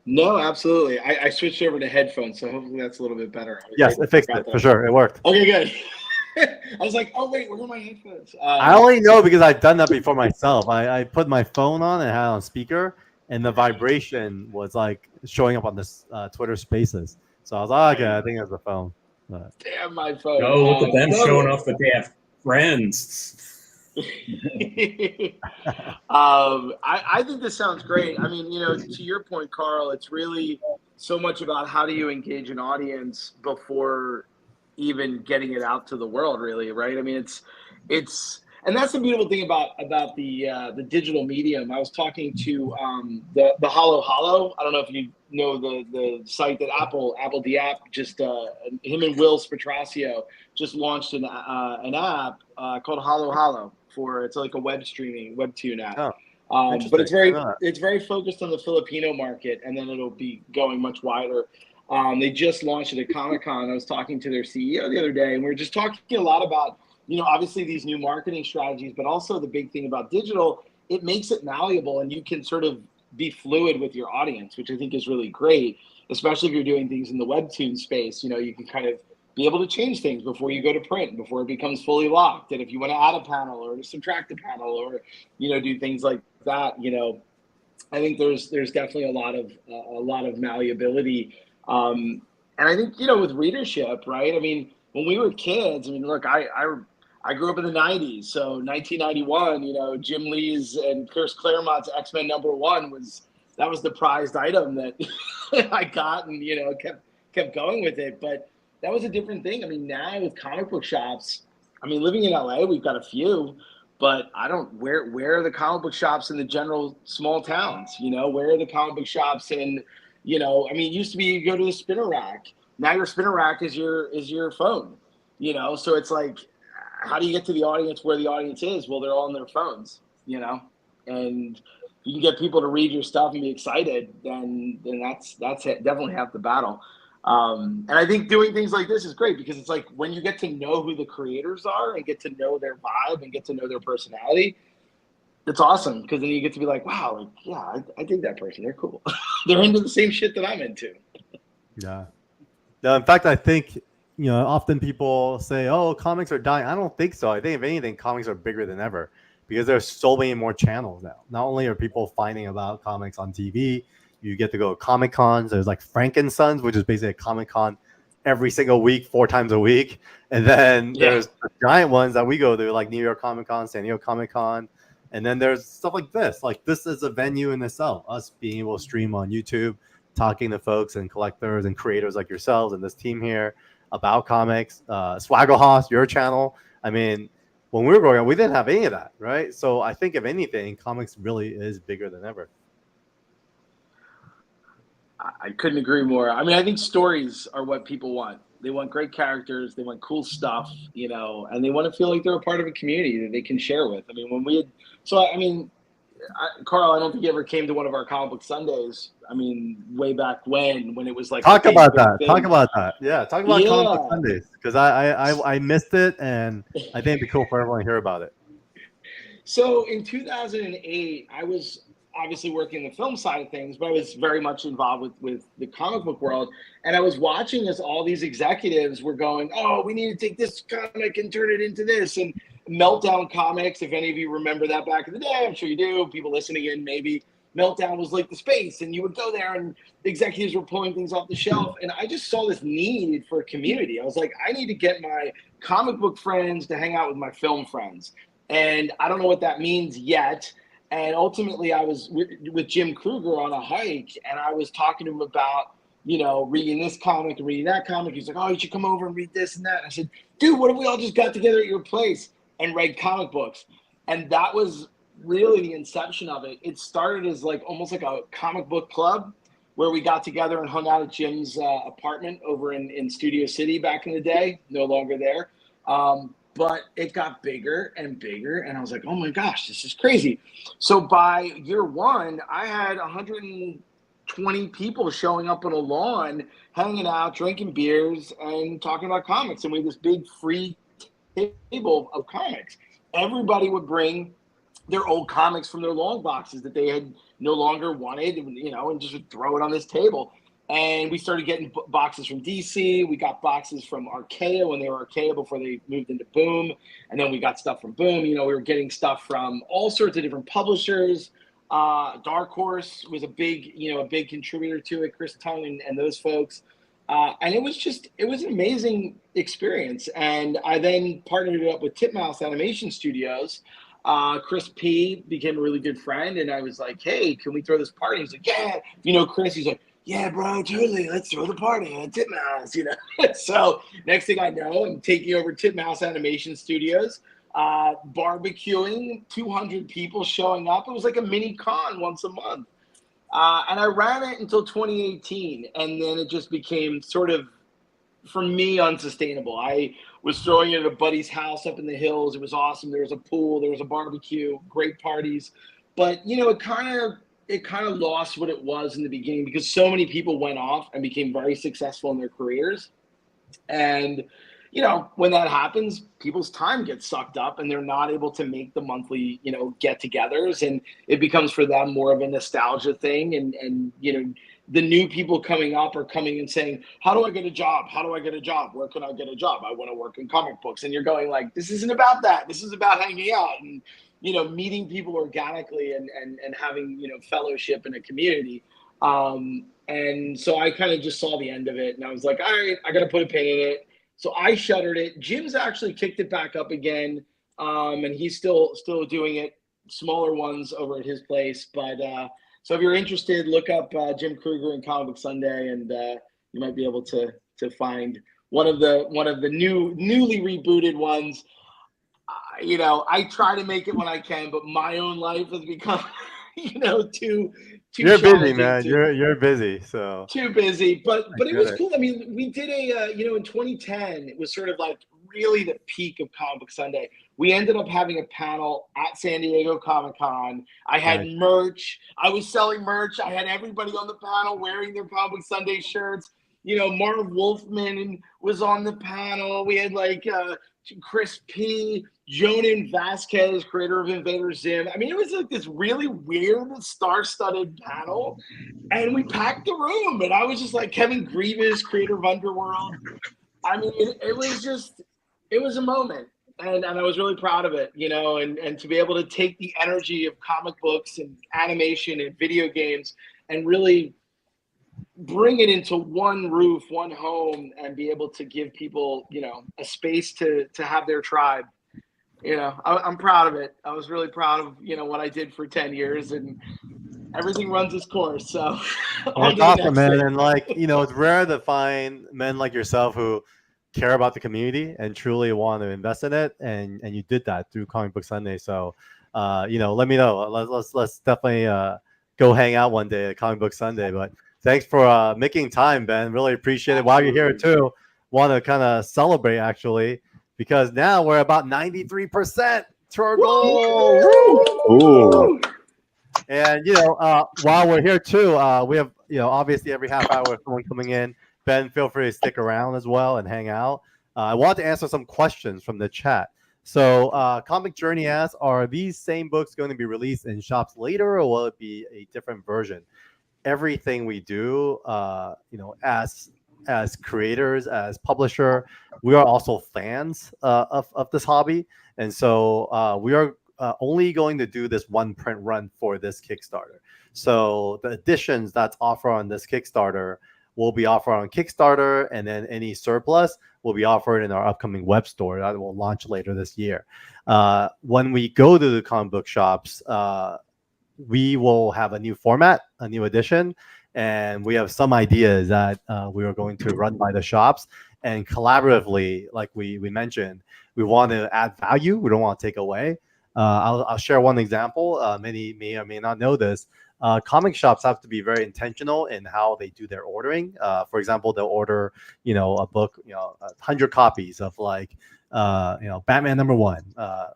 Speaker 10: No, absolutely. I switched over to headphones, so hopefully that's a little bit better.
Speaker 2: Yes, it fixed it for sure. It worked.
Speaker 10: Okay, good. I was like, oh wait, where are my headphones?
Speaker 2: I only know because I've done that before myself. I put my phone on and had it on speaker, and the vibration was like showing up on this Twitter Spaces. So I was like, okay, I think it's the phone. But...
Speaker 10: Damn my phone.
Speaker 5: Oh, look at them showing off that they have friends.
Speaker 10: I think this sounds great. I mean, to your point, Carl, it's really so much about how do you engage an audience before even getting it out to the world, really, right? I mean, it's and that's the beautiful thing about the digital medium. I was talking to the Hollow. I don't know if you know the site that Apple the app just him and Will Spatrasio just launched an app called Hollow it's like a webtoon app. But it's very focused on the Filipino market, and then it'll be going much wider. They just launched it at Comic-Con. I was talking to their CEO the other day, and we were just talking a lot about, obviously these new marketing strategies, but also the big thing about digital, it makes it malleable, and you can sort of be fluid with your audience, which I think is really great, especially if you're doing things in the webtoon space. You can kind of be able to change things before you go to print, before it becomes fully locked. And if you want to add a panel or subtract a panel or, do things like that, I think there's definitely a lot of malleability. And I think, with readership, right? I mean, when we were kids, I mean, look, I grew up in the 90s. So 1991, Jim Lee's and Chris Claremont's X-Men #1 was the prized item that I got, and, kept going with it. But that was a different thing. I mean, now with comic book shops, I mean, living in LA, we've got a few, but where are the comic book shops in the general small towns? Where are the comic book shops in, I mean, it used to be you go to the spinner rack. Now your spinner rack is your phone, so it's like, how do you get to the audience where the audience is? Well, they're all on their phones, and you can get people to read your stuff and be excited, then that's definitely half the battle. And I think doing things like this is great, because it's like when you get to know who the creators are and get to know their vibe and get to know their personality, it's awesome, because then you get to be like, wow, like, yeah, I dig that person. They're cool. They're into the same shit that I'm into.
Speaker 2: Yeah. No, in fact, I think, often people say, oh, comics are dying. I don't think so. I think if anything, comics are bigger than ever, because there's so many more channels now. Not only are people finding about comics on TV, You get to go to Comic Cons. There's like Frankensons, which is basically a Comic Con every single week, 4 times a week. And then there's the giant ones that we go to, like New York Comic Con, San Diego Comic Con. And then there's stuff like this. Like this is a venue in itself. Us being able to stream on YouTube, talking to folks and collectors and creators like yourselves and this team here about comics. Swaggle your channel. I mean, when we were growing up, we didn't have any of that, right? So I think if anything, comics really is bigger than ever.
Speaker 10: I couldn't agree more. I mean, I think stories are what people want. They want great characters. They want cool stuff, you know, and they want to feel like they're a part of a community that they can share with. I mean, when we had, so I mean, Carl, I don't think you ever came to one of our comic book Sundays. I mean, way back when it was like
Speaker 2: talk about that.
Speaker 10: thing.
Speaker 2: Talk about that. Yeah, talk about comic book Sundays because I missed it, and I think it'd be cool for everyone to hear about it.
Speaker 10: So in 2008, I was obviously working the film side of things, but I was very much involved with the comic book world. And I was watching as all these executives were going, oh, we need to take this comic and turn it into this. And Meltdown Comics, if any of you remember that back in the day, I'm sure you do, people listening in maybe, Meltdown was like the space, and you would go there and the executives were pulling things off the shelf. And I just saw this need for a community. I was like, I need to get my comic book friends to hang out with my film friends. And I don't know what that means yet. And ultimately, I was with Jim Kruger on a hike, and I was talking to him about, you know, reading this comic and reading that comic. He's like, oh, you should come over and read this and that. And I said, dude, what if we all just got together at your place and read comic books? And that was really the inception of it. It started as like almost like a comic book club where we got together and hung out at Jim's apartment over in Studio City back in the day, no longer there. But it got bigger and bigger, and I was like, oh my gosh, this is crazy. So by year one, I had 120 people showing up on a lawn, hanging out, drinking beers, and talking about comics. And we had this big free table of comics. Everybody would bring their old comics from their long boxes that they had no longer wanted, you know, and just would throw it on this table. And we started getting boxes from DC. We got boxes from Archaea when they were Archaea before they moved into Boom. And then we got stuff from Boom. You know, we were getting stuff from all sorts of different publishers. Dark Horse was a big contributor to it, Chris Tung and those folks. And it was an amazing experience. And I then partnered it up with Titmouse Animation Studios. Chris P became a really good friend. And I was like, hey, can we throw this party? He's like, yeah. You know, Chris, he's like, yeah, bro, totally. Let's throw the party at Titmouse, you know. So next thing I know, I'm taking over Titmouse Animation Studios, barbecuing, 200 people showing up. It was like a mini con once a month. And I ran it until 2018. And then it just became sort of, for me, unsustainable. I was throwing it at a buddy's house up in the hills. It was awesome. There was a pool. There was a barbecue, great parties. But, you know, it kind of lost what it was in the beginning because so many people went off and became very successful in their careers. And, you know, when that happens, people's time gets sucked up and they're not able to make the monthly, you know, get-togethers. And it becomes for them more of a nostalgia thing. And you know, the new people coming up are coming and saying, how do I get a job? How do I get a job? Where can I get a job? I want to work in comic books. And you're going like, this isn't about that. This is about hanging out and, you know, meeting people organically and having, you know, fellowship in a community. And so I kind of just saw the end of it and I was like, all right, I got to put a pin in it. So I shuttered it. Jim's actually kicked it back up again. And he's still doing it, smaller ones over at his place. But so if you're interested, look up Jim Kruger and Comic Book Sunday and you might be able to find one of the newly rebooted ones. You know, I try to make it when I can, but my own life has become, you know, too.
Speaker 2: You're busy, man. You're busy, so
Speaker 10: too busy. But it was cool. I mean, we did you know, in 2010, it was sort of like really the peak of Comic Book Sunday. We ended up having a panel at San Diego Comic-Con. I had merch. I was selling merch. I had everybody on the panel wearing their Comic Book Sunday shirts. You know, Marv Wolfman was on the panel. We had like Chris P., Jonan Vasquez, creator of Invader Zim. I mean, it was like this really weird, star-studded panel, and we packed the room. And I was just like Kevin Grievous, creator of Underworld. I mean, it was a moment, and I was really proud of it, you know, and to be able to take the energy of comic books and animation and video games and really bring it into one roof, one home, and be able to give people, you know, a space to have their tribe. You know, I'm proud of it. I was really proud of, you know, what I did for 10 years, and everything runs its course. So
Speaker 2: well, it's awesome, man. And like, you know, it's rare to find men like yourself who care about the community and truly want to invest in it. And you did that through Comic Book Sunday. So, you know, let me know. Let's definitely go hang out one day at Comic Book Sunday. But thanks for making time, Ben. Really appreciate it. While you're here too, want to kind of celebrate actually, because now we're about 93% to our goal.
Speaker 6: Ooh.
Speaker 2: And you know, while we're here too, we have, you know, obviously every half hour someone coming in. Ben, feel free to stick around as well and hang out. I want to answer some questions from the chat. So, Comic Journey asks, are these same books going to be released in shops later, or will it be a different version? Everything we do, you know, as creators, as publisher, we are also fans of this hobby, and so we are only going to do this one print run for this Kickstarter. So the editions that's offered on this Kickstarter will be offered on Kickstarter, and then any surplus will be offered in our upcoming web store that will launch later this year. When we go to the comic book shops, we will have a new format, a new edition, and we have some ideas that we are going to run by the shops. And collaboratively, like we mentioned, we want to add value. We don't want to take away. I'll share one example. Many may or may not know this. Comic shops have to be very intentional in how they do their ordering. For example, they'll order, you know, a book, you know, 100 copies of like, you know, Batman #1,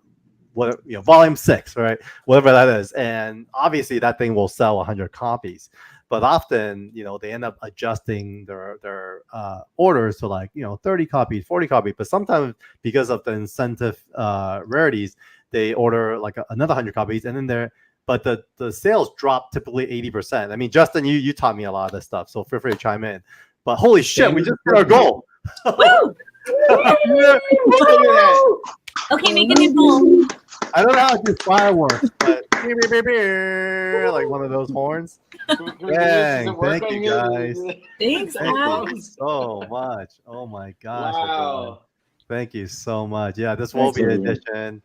Speaker 2: what, you know, volume 6, right? Whatever that is. And obviously that thing will sell 100 copies. But often, you know, they end up adjusting their orders to like, you know, 30 copies, 40 copies. But sometimes because of the incentive rarities, they order like another 100 copies, and then but the sales drop typically 80%. I mean, Justin, you taught me a lot of this stuff, so feel free to chime in. But holy shit, we just hit our goal.
Speaker 3: Woo! Okay, make a new goal.
Speaker 2: I don't know how to do fireworks, but like one of those horns. Dang, thank you guys.
Speaker 3: Thanks,
Speaker 2: Thank you so much. Oh my gosh.
Speaker 10: Wow.
Speaker 2: Thank you so much. Yeah, this will be an addition.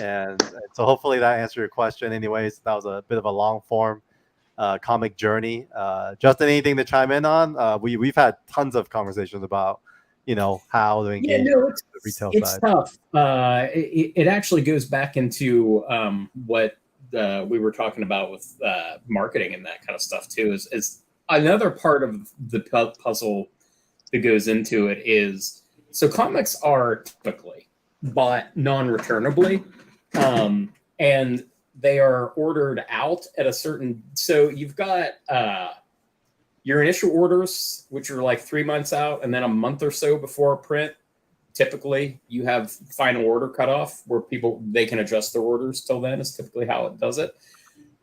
Speaker 2: And so hopefully that answered your question. Anyways, that was a bit of a long form comic journey. Justin, anything to chime in on? We've had tons of conversations about, you know, how to engage the retail side.
Speaker 5: It's tough. It actually goes back into what we were talking about with marketing and that kind of stuff too. Is another part of the puzzle that goes into it is, so comics are typically bought non-returnably, and they are ordered out at a certain, so you've got your initial orders, which are like 3 months out, and then a month or so before print. Typically you have final order cutoff where they can adjust their orders till then, is typically how it does it.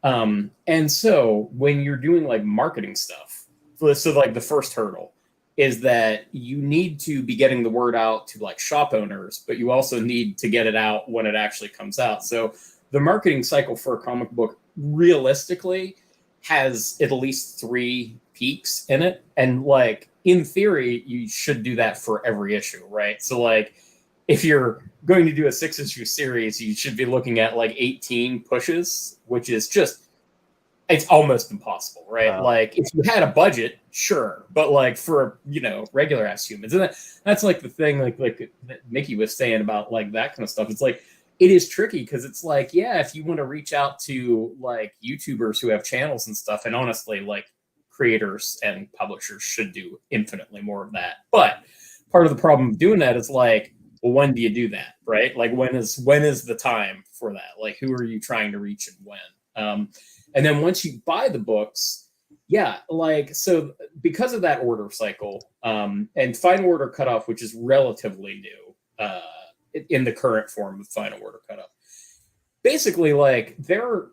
Speaker 5: And so when you're doing like marketing stuff, so like the first hurdle is that you need to be getting the word out to like shop owners, but you also need to get it out when it actually comes out. So the marketing cycle for a comic book realistically has at least 3 peaks in it. And like, in theory, you should do that for every issue, right? So like, if you're going to do a 6-issue series, you should be looking at like 18 pushes, which is just, it's almost impossible, right? Like if you had a budget, sure, but like for, you know, regular ass humans, and that's like the thing, like Mickey was saying about like that kind of stuff. It's like, it is tricky because it's like, yeah, if you want to reach out to like YouTubers who have channels and stuff, and honestly, like creators and publishers should do infinitely more of that. But part of the problem of doing that is like, well, when do you do that, right? Like when is the time for that? Like who are you trying to reach and when? And then once you buy the books, yeah, like, so because of that order cycle, and final order cutoff, which is relatively new in the current form of final order cutoff, basically like they're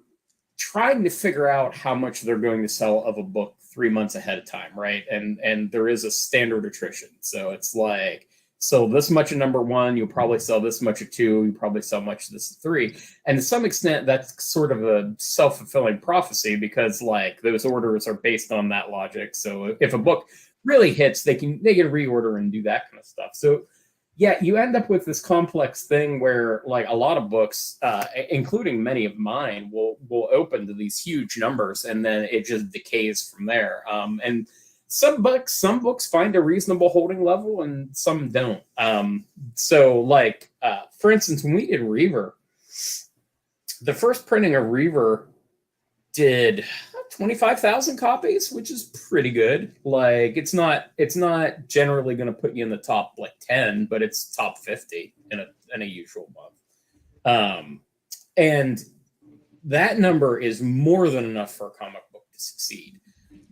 Speaker 5: trying to figure out how much they're going to sell of a book 3 months ahead of time, right? And there is a standard attrition. So it's like, sell this much of number 1, you'll probably sell this much of 2, you probably sell much of this of 3. And to some extent, that's sort of a self-fulfilling prophecy because like those orders are based on that logic. So if a book really hits, they can reorder and do that kind of stuff. So yeah, you end up with this complex thing where like a lot of books, including many of mine, will open to these huge numbers and then it just decays from there. And some books find a reasonable holding level and some don't. So like, for instance, when we did Reaver, the first printing of Reaver did 25,000 copies, which is pretty good. Like it's not generally going to put you in the top like 10, but it's top 50 in a usual month. And that number is more than enough for a comic book to succeed.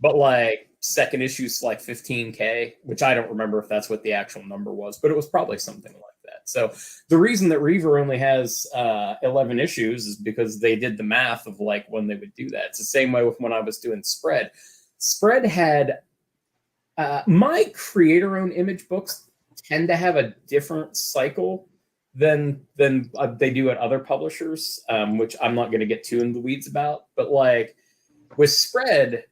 Speaker 5: But like second issue's like 15K, which I don't remember if that's what the actual number was, but it was probably something like that. So the reason that Reaver only has 11 issues is because they did the math of like when they would do that. It's the same way with when I was doing Spread. Spread had my creator-owned image books tend to have a different cycle than they do at other publishers, which I'm not going to get too in the weeds about. But like with Spread,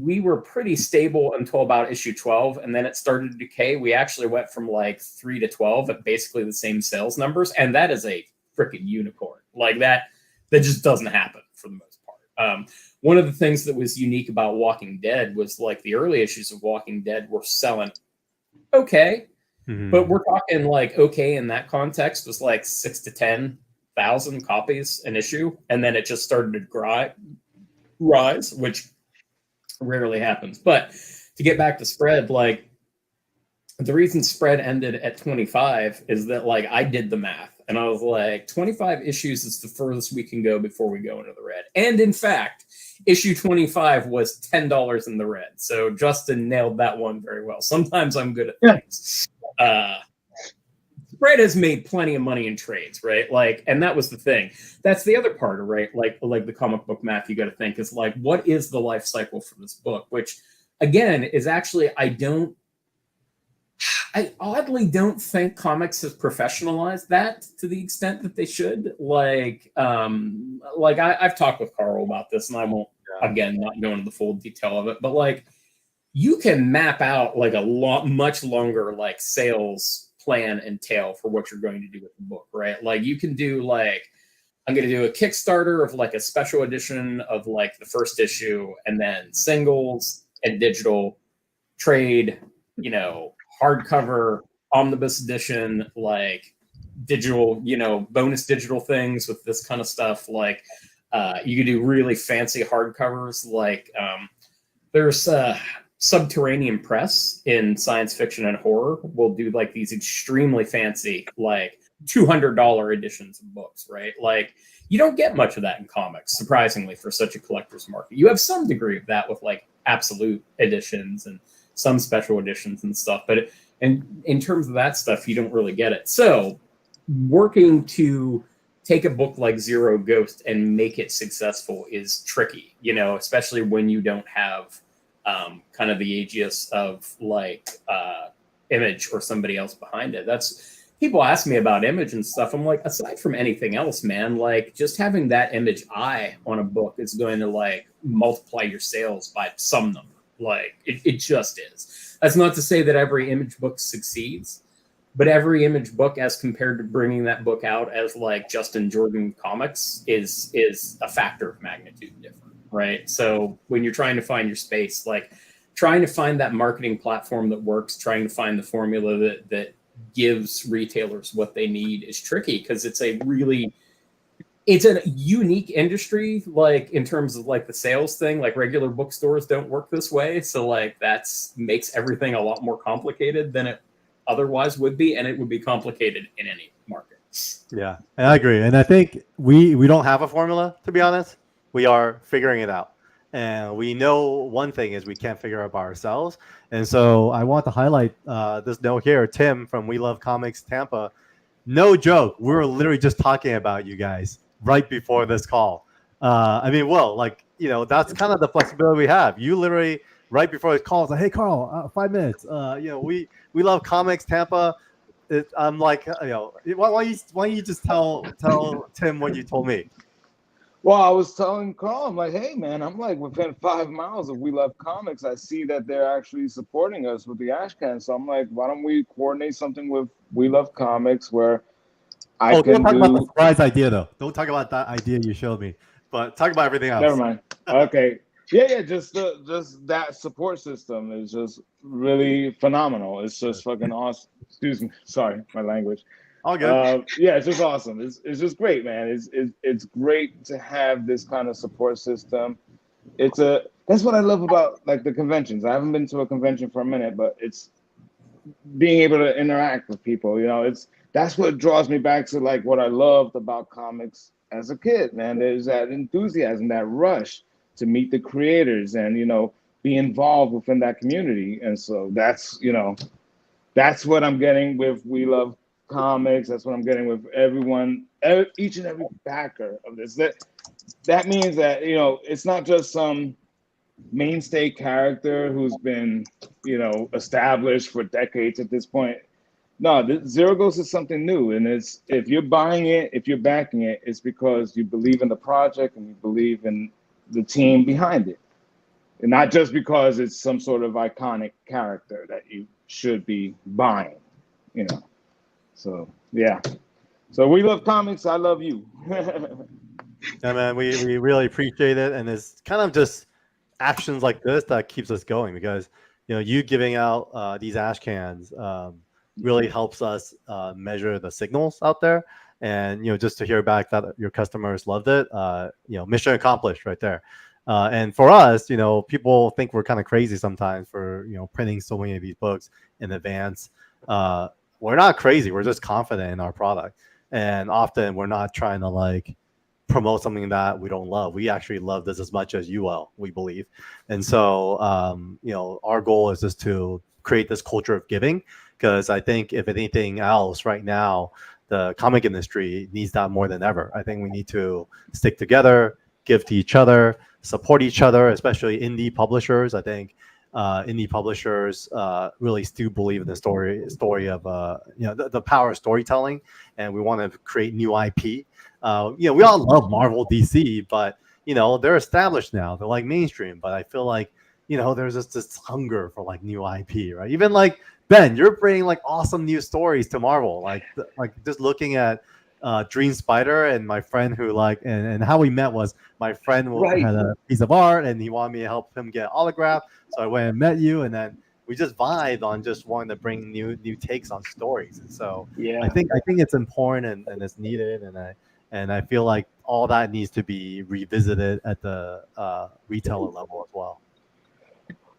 Speaker 5: we were pretty stable until about issue 12, and then it started to decay. We actually went from like 3 to 12 at basically the same sales numbers, and that is a freaking unicorn. Like that just doesn't happen for the most part. One of the things that was unique about Walking Dead was like the early issues of Walking Dead were selling okay, but we're talking like okay in that context was like 6,000 to 10,000 copies an issue, and then it just started to rise, which rarely happens. But to get back to Spread, like the reason Spread ended at 25 is that like I did the math and I was like 25 issues is the furthest we can go before we go into the red. And in fact, issue 25 was $10 in the red. So Justin nailed that one very well. Sometimes I'm good at things. Spread has made plenty of money in trades, right? Like, and that was the thing. That's the other part, right? Like the comic book math you got to think is like, what is the life cycle for this book? Which, again, is actually I oddly don't think comics has professionalized that to the extent that they should. Like I've talked with Carl about this, and I won't again not go into the full detail of it, but like you can map out like much longer like sales plan and tail for what you're going to do with the book, right? Like you can do like, I'm going to do a Kickstarter of like a special edition of like the first issue, and then singles and digital trade, hardcover, omnibus edition, like digital, bonus digital things with this kind of stuff. Like you could do really fancy hardcovers. Like there's Subterranean Press in science fiction and horror will do like these extremely fancy, like $200 editions of books, right? Like you don't get much of that in comics, surprisingly, for such a collector's market. You have some degree of that with like absolute editions and some special editions and stuff, but in terms of that stuff, you don't really get it. So working to take a book like Zero Ghost and make it successful is tricky, especially when you don't have kind of the aegis of like Image or somebody else behind it. That's people ask me about Image and stuff. I'm like, aside from anything else, man, like just having that Image eye on a book is going to like multiply your sales by some number. Like it just is. That's not to say that every Image book succeeds, but every Image book as compared to bringing that book out as like Justin Jordan comics is a factor of magnitude different. Right. So when you're trying to find your space, like trying to find that marketing platform that works, trying to find the formula that gives retailers what they need is tricky because it's a unique industry, like in terms of like the sales thing, like regular bookstores don't work this way. So like makes everything a lot more complicated than it otherwise would be. And it would be complicated in any market.
Speaker 2: Yeah, and I agree. And I think we don't have a formula, to be honest. We are figuring it out. And we know one thing is we can't figure it by ourselves. And so I want to highlight this note here. Tim from We Love Comics Tampa. No joke. We were literally just talking about you guys right before this call. Will, that's kind of the flexibility we have. You literally, right before this call, was like, hey, Carl, 5 minutes. We love Comics Tampa. I'm like, why don't you just tell Tim what you told me?
Speaker 4: Well, I was telling Carl, I'm like, hey man, I'm like within 5 miles of We Love Comics. I see that they're actually supporting us with the ash can. So I'm like, why don't we coordinate something with We Love Comics where I can
Speaker 2: don't talk about the
Speaker 4: do.
Speaker 2: surprise idea though. Don't talk about that idea you showed me. But talk about everything else.
Speaker 4: Never mind. Okay. Yeah. Just that support system is just really phenomenal. It's just fucking awesome. Excuse me. Sorry, my language.
Speaker 2: All good.
Speaker 4: Yeah, it's just awesome. It's just great, man. It's great to have this kind of support system. That's what I love about like the conventions. I haven't been to a convention for a minute, but it's being able to interact with people. That's what draws me back to like what I loved about comics as a kid, man. There's that enthusiasm, that rush to meet the creators and be involved within that community. And so that's what I'm getting with We Love Comics. That's what I'm getting with everyone, each and every backer of this. That means that it's not just some mainstay character who's been established for decades at this point. No, Zero Ghost is something new, and if you're buying it, if you're backing it, it's because you believe in the project and you believe in the team behind it, and not just because it's some sort of iconic character that you should be buying. So yeah. So We Love Comics. I love you.
Speaker 2: Yeah, man, we really appreciate it, and it's kind of just actions like this that keeps us going, because you giving out these ash cans really helps us measure the signals out there, and just to hear back that your customers loved it, mission accomplished right there. And for us, people think we're kind of crazy sometimes for printing so many of these books in advance. We're not crazy. We're just confident in our product, and often we're not trying to like promote something that we don't love. We actually love this as much as you will, we believe. And so our goal is just to create this culture of giving, because I think if anything else right now, the comic industry needs that more than ever. I think we need to stick together, give to each other, support each other, especially indie publishers. I think indie publishers really still believe in the story of the power of storytelling, and we want to create new IP. We all love Marvel, DC, but they're established now. They're like mainstream, but I feel like there's just this hunger for like new IP, right? Even like Ben, you're bringing like awesome new stories to Marvel, like just looking at Dream Spider, and my friend who and how we met was my friend had a piece of art and he wanted me to help him get autographed, so I went and met you, and then we just vibed on just wanting to bring new takes on stories. And so I think it's important and it's needed, and I feel like all that needs to be revisited at the retailer level as well.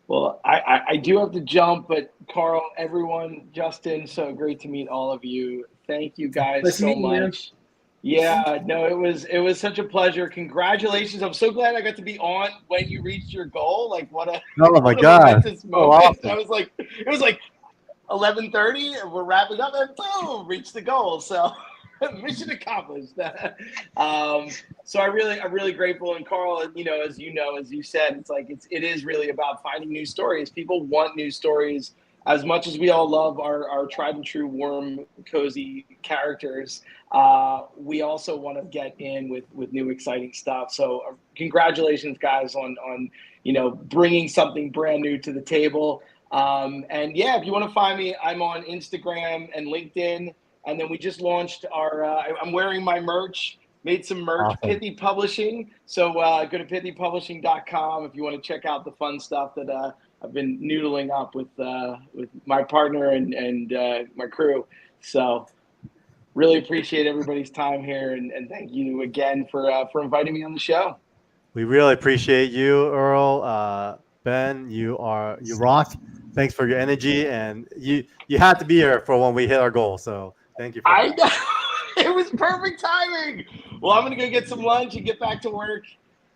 Speaker 10: Well, I do have to jump, but Carl, everyone, Justin, so great to meet all of you. Thank you guys so much. Yeah, no, it was such a pleasure. Congratulations. I'm so glad I got to be on when you reached your goal. Like what a momentous moment. Awesome. It was like 11:30 and we're wrapping up and boom, reached the goal. So mission accomplished. So I'm really grateful. And Carl, as you said, it is really about finding new stories. People want new stories. As much as we all love our tried and true warm, cozy characters, we also want to get in with new exciting stuff. So congratulations, guys, on bringing something brand new to the table. And yeah, if you want to find me, I'm on Instagram and LinkedIn. And then we just launched I'm wearing my merch, made some merch, awesome. Pithy Publishing. So go to pithypublishing.com if you want to check out the fun stuff that I've been noodling up with my partner and my crew. So really appreciate everybody's time here. And thank you again for inviting me on the show.
Speaker 2: We really appreciate you, Earl. Ben, you rock. Thanks for your energy. And you had to be here for when we hit our goal. So thank you.
Speaker 10: I know. It was perfect timing. Well, I'm going to go get some lunch and get back to work.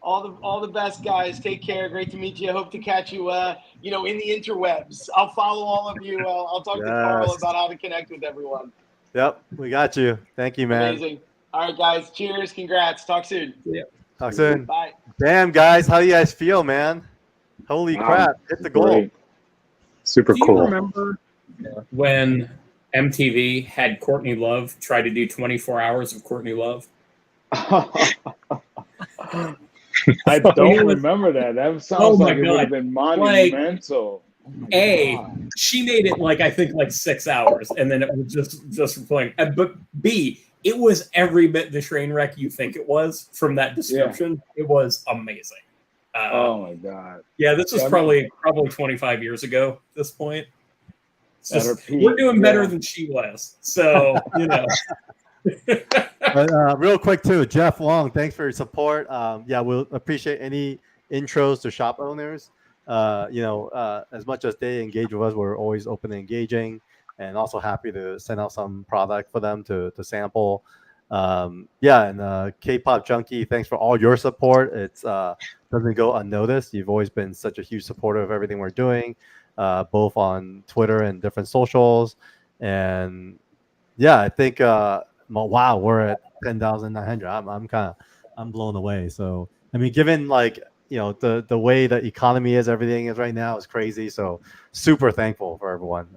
Speaker 10: All the best, guys. Take care. Great to meet you. I hope to catch you, in the interwebs. I'll follow all of you. I'll talk to Carl about how to connect with everyone.
Speaker 2: Yep, we got you. Thank you, man.
Speaker 10: Amazing. All right, guys. Cheers. Congrats. Talk soon.
Speaker 2: Yeah. Talk soon.
Speaker 10: Bye.
Speaker 2: Damn, guys. How do you guys feel, man? Holy crap. Hit the goal.
Speaker 6: Super cool.
Speaker 5: Do you remember when MTV had Courtney Love try to do 24 hours of Courtney Love.
Speaker 4: I don't remember that. That sounds like it would have been monumental.
Speaker 5: She made it I think 6 hours, and then it was just playing. But B, it was every bit the train wreck you think it was from that description. Yeah. It was amazing.
Speaker 4: Oh my god!
Speaker 5: Yeah, this was probably 25 years ago at this point. We're doing better than she was, so
Speaker 2: But real quick too, Jeff Wong, thanks for your support. We'll appreciate any intros to shop owners. As much as they engage with us, we're always open and engaging, and also happy to send out some product for them to sample. And K-pop junkie, thanks for all your support. It's doesn't go unnoticed. You've always been such a huge supporter of everything we're doing, both on Twitter and different socials. And I think wow, we're at 10,900. I'm blown away. So I mean, given the way the economy is, everything is right now is crazy. So super thankful for everyone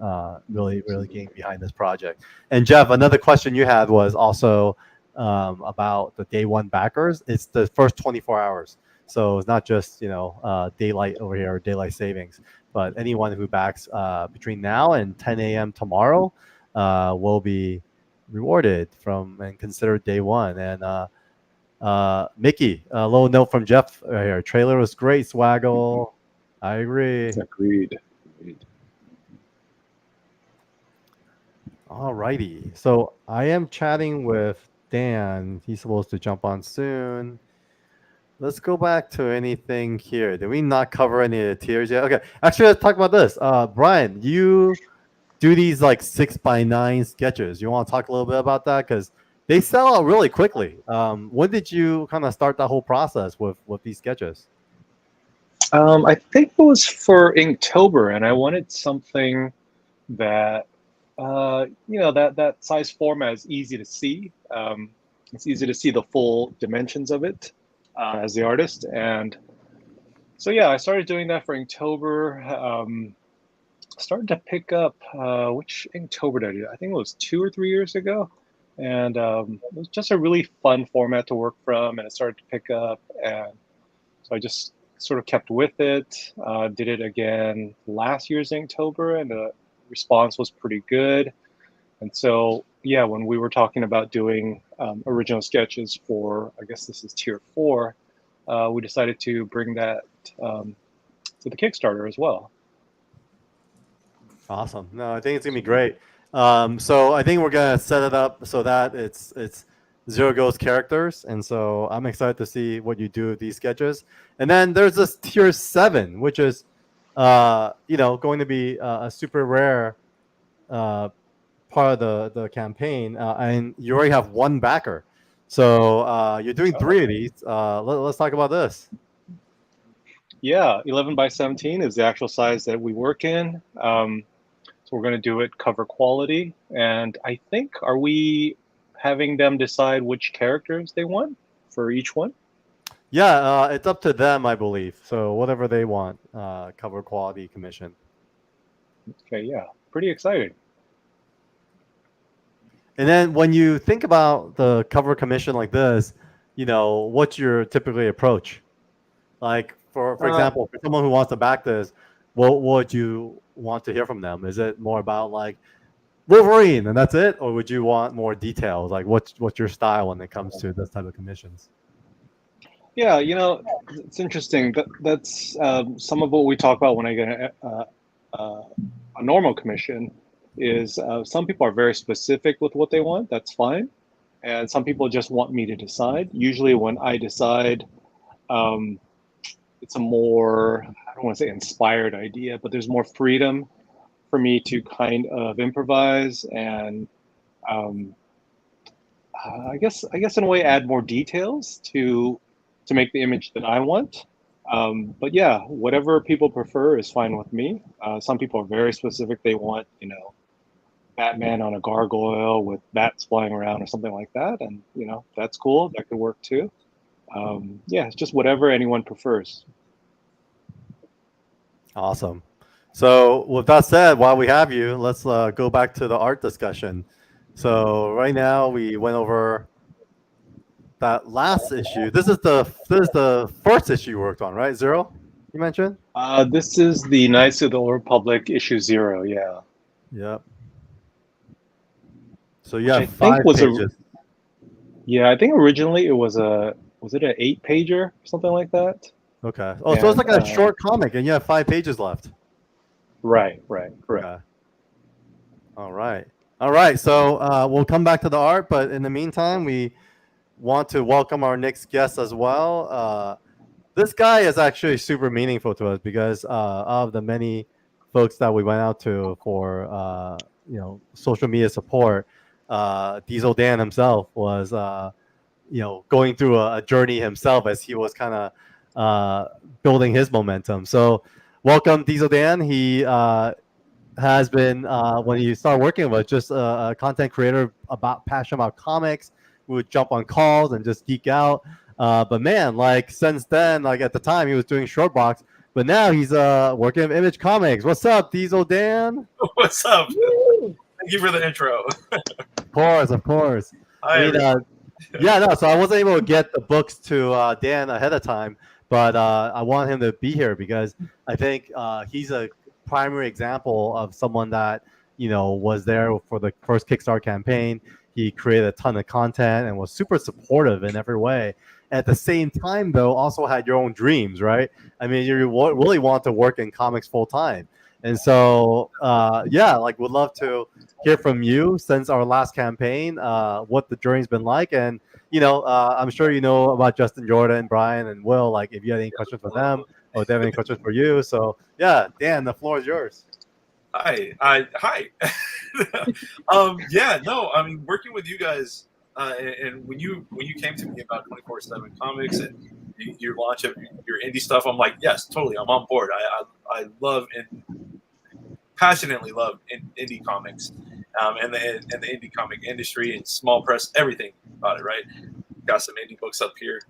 Speaker 2: really getting behind this project. And Jeff, another question you had was also about the day one backers. It's the first 24 hours. So it's not just daylight over here or daylight savings, but anyone who backs between now and 10 a.m. tomorrow will be rewarded from and considered day one. And Mickey, a little note from Jeff right here. Trailer was great, Swaggle. I agree.
Speaker 11: Agreed.
Speaker 2: All righty. So I am chatting with Dan. He's supposed to jump on soon. Let's go back to anything here. Did we not cover any of the tiers yet? Okay. Actually, let's talk about this. Brian, you do these 6x9 sketches. You want to talk a little bit about that? Because they sell out really quickly. When did you kind of start that whole process with these sketches?
Speaker 11: I think it was for Inktober, and I wanted something that, that size format is easy to see. It's easy to see the full dimensions of it as the artist. And so, I started doing that for Inktober. Started to pick up, which Inktober did I do? I think it was 2 or 3 years ago. And it was just a really fun format to work from, and it started to pick up. And so I just sort of kept with it, did it again last year's Inktober, and the response was pretty good. And so, when we were talking about doing original sketches for, I guess this is tier 4, we decided to bring that to the Kickstarter as well.
Speaker 2: Awesome. No, I think it's going to be great. So I think we're going to set it up so that it's Zero Ghost characters. And so I'm excited to see what you do with these sketches. And then there's this tier 7, which is, going to be a super rare part of the campaign. And you already have one backer. So you're doing 3 of these. Let's talk about this.
Speaker 11: 11 by 17 is the actual size that we work in. So we're going to do it cover quality. And I think, are we having them decide which characters they want for each one?
Speaker 2: Yeah, it's up to them, I believe. So whatever they want, cover quality commission.
Speaker 11: Okay, pretty exciting.
Speaker 2: And then when you think about the cover commission like this, what's your typically approach? Like, for example, for someone who wants to back this, what would you want to hear from them? Is it more about Wolverine and that's it, or would you want more details? Like, what's your style when it comes to this type of commissions?
Speaker 11: Yeah, it's interesting. That's some of what we talk about when I get a normal commission. Is some people are very specific with what they want. That's fine, and some people just want me to decide. Usually, when I decide, it's a more, I don't want to say inspired idea, but there's more freedom for me to kind of improvise and I guess in a way add more details to make the image that I want. But whatever people prefer is fine with me. Some people are very specific. They want, Batman on a gargoyle with bats flying around or something like that. And, that's cool. That could work too. It's just whatever anyone prefers.
Speaker 2: Awesome. So with that said, while we have you, let's go back to the art discussion. So right now we went over that last issue. This is the first issue you worked on, right? Zero, you mentioned?
Speaker 11: This is the Knights of the Old Republic issue 0. Yeah.
Speaker 2: Yep. So you
Speaker 11: Which
Speaker 2: have
Speaker 11: I think
Speaker 2: 5
Speaker 11: was
Speaker 2: pages.
Speaker 11: Yeah, I think originally it was it an 8-pager or something like that?
Speaker 2: Okay. Oh, so it's like
Speaker 11: And,
Speaker 2: a short comic, and you have 5 pages left.
Speaker 11: Right, correct.
Speaker 2: Okay. All right. So we'll come back to the art, but in the meantime, we want to welcome our next guest as well. This guy is actually super meaningful to us because of the many folks that we went out to for social media support. Diesel Dan himself was going through a journey himself as he was kind of building his momentum. So welcome, Diesel Dan. He has been when he started working with just a content creator passionate about comics. We would jump on calls and just geek out. But man, like since then, like at the time he was doing Shortboxed, but now he's working with Image Comics. What's up, Diesel Dan?
Speaker 12: What's up? Thank you for the intro.
Speaker 2: Of course.
Speaker 12: Hi,
Speaker 2: So I wasn't able to get the books to Dan ahead of time, but I want him to be here because I think he's a primary example of someone that was there for the first Kickstarter campaign. He created a ton of content and was super supportive in every way. At the same time, though, also had your own dreams, right? I mean, you really want to work in comics full time. And so, would love to hear from you since our last campaign, what the journey's been like. And, I'm sure you know about Justin Jordan, Brian, and Will, like if you had any questions for them or if they have any questions for you. So, yeah, Dan, the floor is yours.
Speaker 12: Hi. I mean, working with you guys, and when you came to me about 24/7 Comics and your launch of your indie stuff, I'm like, yes, totally, I'm on board. I love and passionately love indie comics, and the indie comic industry and small press, everything about it. Right? Got some indie books up here.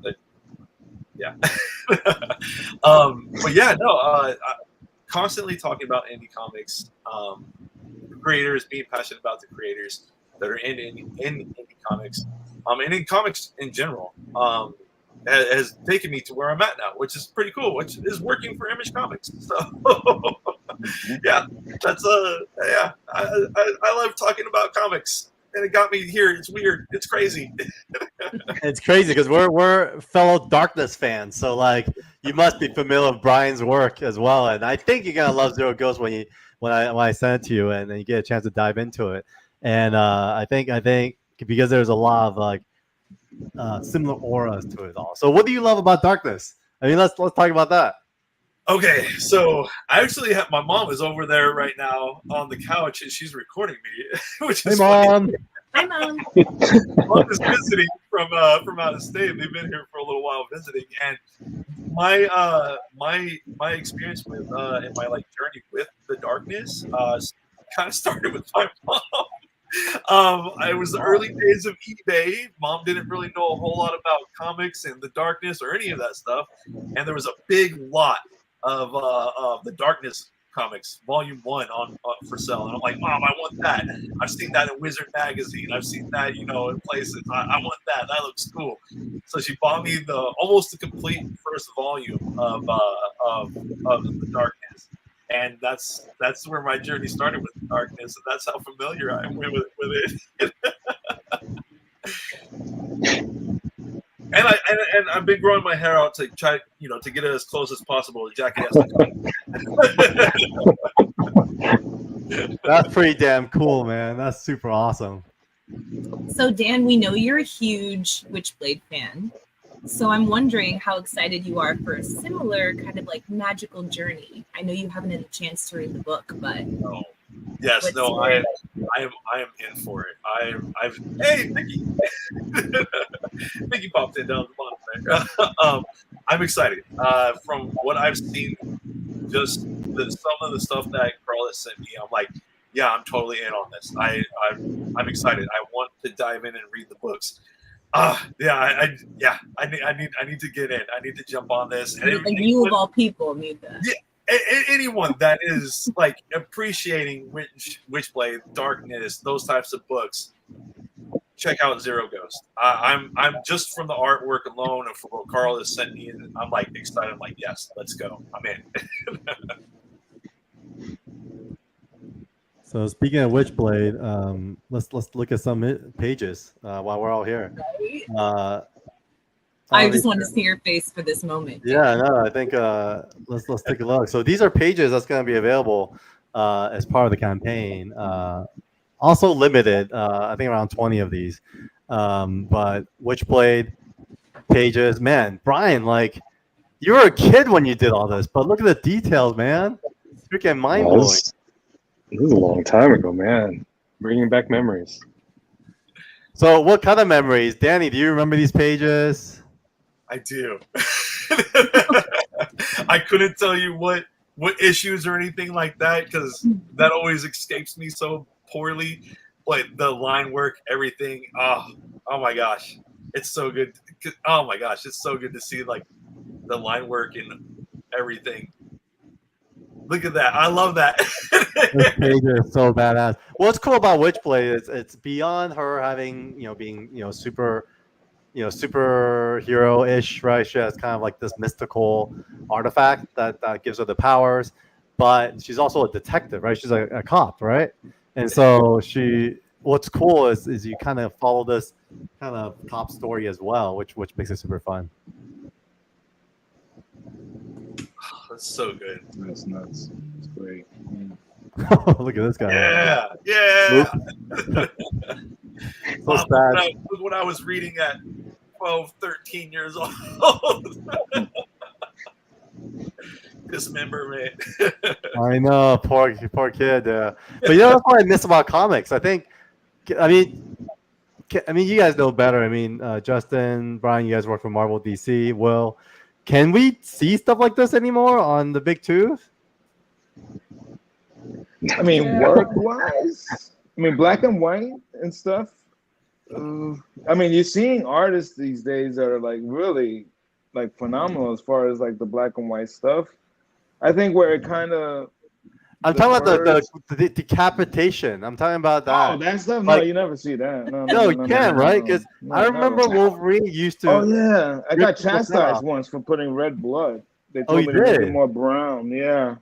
Speaker 12: Constantly talking about indie comics, creators, being passionate about the creators that are in indie comics, and in comics in general, has taken me to where I'm at now, which is pretty cool, which is working for Image Comics. So, yeah, that's I love talking about comics, and it got me here. It's weird. It's crazy.
Speaker 2: It's crazy because we're fellow Darkness fans, so like you must be familiar with Brian's work as well, and I think you're gonna love Zero Ghost when I send it to you and then you get a chance to dive into it. And I think because there's a lot of like similar auras to it all. So what do you love about Darkness? I mean, let's talk about that.
Speaker 12: Okay, so I actually have my mom is over there right now on the couch and she's recording me, which is
Speaker 2: Mom.
Speaker 3: Hi, Mom.
Speaker 12: Mom is visiting from out of state. They've been here for a little while visiting, and my experience with and my like journey with the Darkness kind of started with my mom. I was the early days of eBay. Mom didn't really know a whole lot about comics and the Darkness or any of that stuff, and there was a big lot of the Darkness comics, volume 1 on for sale, and I'm like, Mom, I want that. I've seen that in Wizard magazine. I've seen that, in places. I want that. That looks cool. So she bought me almost the complete first volume of the Darkness, and that's where my journey started with the Darkness, and that's how familiar I am with it. And I've been growing my hair out to try, to get it as close as possible to Jackie.
Speaker 2: That's pretty damn cool, man. That's super awesome.
Speaker 3: So Dan, we know you're a huge Witchblade fan. So I'm wondering how excited you are for a similar kind of like magical journey. I know you haven't had a chance to read the book, but
Speaker 12: I am in for it. Hey, Mickey. Mickey popped in down the bottom there. I'm excited. From what I've seen, just some of the stuff that Carl has sent me, I'm like, yeah, I'm totally in on this. I'm excited. I want to dive in and read the books. I need to get in. I need to jump on this.
Speaker 3: And you of all people need that.
Speaker 12: Yeah, anyone that is like appreciating Witchblade, Darkness, those types of books, check out Zero Ghost. I'm just from the artwork alone and from what Carl has sent me, and I'm like excited. I'm like, yes, let's go. I'm in.
Speaker 2: So speaking of Witchblade, let's look at some pages while we're all here.
Speaker 3: I just want to see your face for this moment.
Speaker 2: Yeah, no, I think let's take a look. So these are pages that's going to be available as part of the campaign. Also limited, I think around 20 of these. But Witchblade pages, man, Brian, like you were a kid when you did all this, but look at the details, man. It's freaking mind blowing.
Speaker 11: This is a long time ago, man. Bringing back memories.
Speaker 2: So what kind of memories? Danny, do you remember these pages?
Speaker 12: I do. I couldn't tell you what issues or anything like that because that always escapes me so poorly. But the line work, everything. Oh my gosh, it's so good. Oh my gosh, it's so good to see like the line work and everything. Look at that. I love that.
Speaker 2: This page is so badass. What's cool about Witchblade is it's beyond her having, being, superhero-ish, right? She has kind of like this mystical artifact that gives her the powers, but she's also a detective, right? She's a cop, right? And so what's cool is you kind of follow this kind of cop story as well, which makes it super fun.
Speaker 12: That's so good.
Speaker 4: That's nuts. It's great.
Speaker 2: Look at this guy.
Speaker 12: Yeah.
Speaker 2: So sad.
Speaker 12: Look what I was reading at 12, 13 years old. Dismember me.
Speaker 2: I know, poor kid. But that's what I miss about comics. I mean, you guys know better. I mean, Justin, Brian, you guys work for Marvel, DC. Will, can we see stuff like this anymore on the big two?
Speaker 4: I mean, work-wise, black and white and stuff. I mean, you're seeing artists these days that are like really like phenomenal as far as like the black and white stuff. I think where it kind of.
Speaker 2: I'm talking about the decapitation. I'm talking about that.
Speaker 4: Oh, that stuff?
Speaker 2: Like,
Speaker 4: no, you never see that.
Speaker 2: No, you can't, right? Because I remember Wolverine used to.
Speaker 4: Oh yeah, I got chastised once for putting red blood. They told me to make it more brown. Yeah.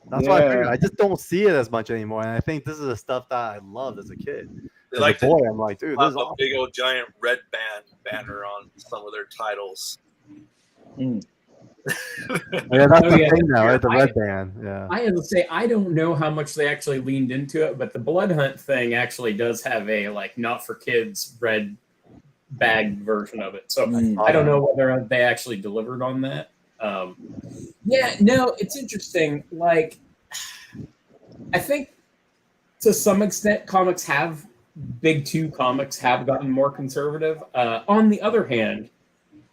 Speaker 2: That's why I figured. I just don't see it as much anymore, and I think this is the stuff that I loved as a kid.
Speaker 12: They like
Speaker 2: boy, I'm like, dude, this is
Speaker 12: a big old giant red banner on some of their titles.
Speaker 2: Yeah, that's the thing now, right? The red band. Yeah.
Speaker 5: I have to say, I don't know how much they actually leaned into it, but the Blood Hunt thing actually does have a like not for kids red bag version of it. So I don't know whether they actually delivered on that. It's interesting. Like, I think to some extent, big two comics have gotten more conservative. On the other hand,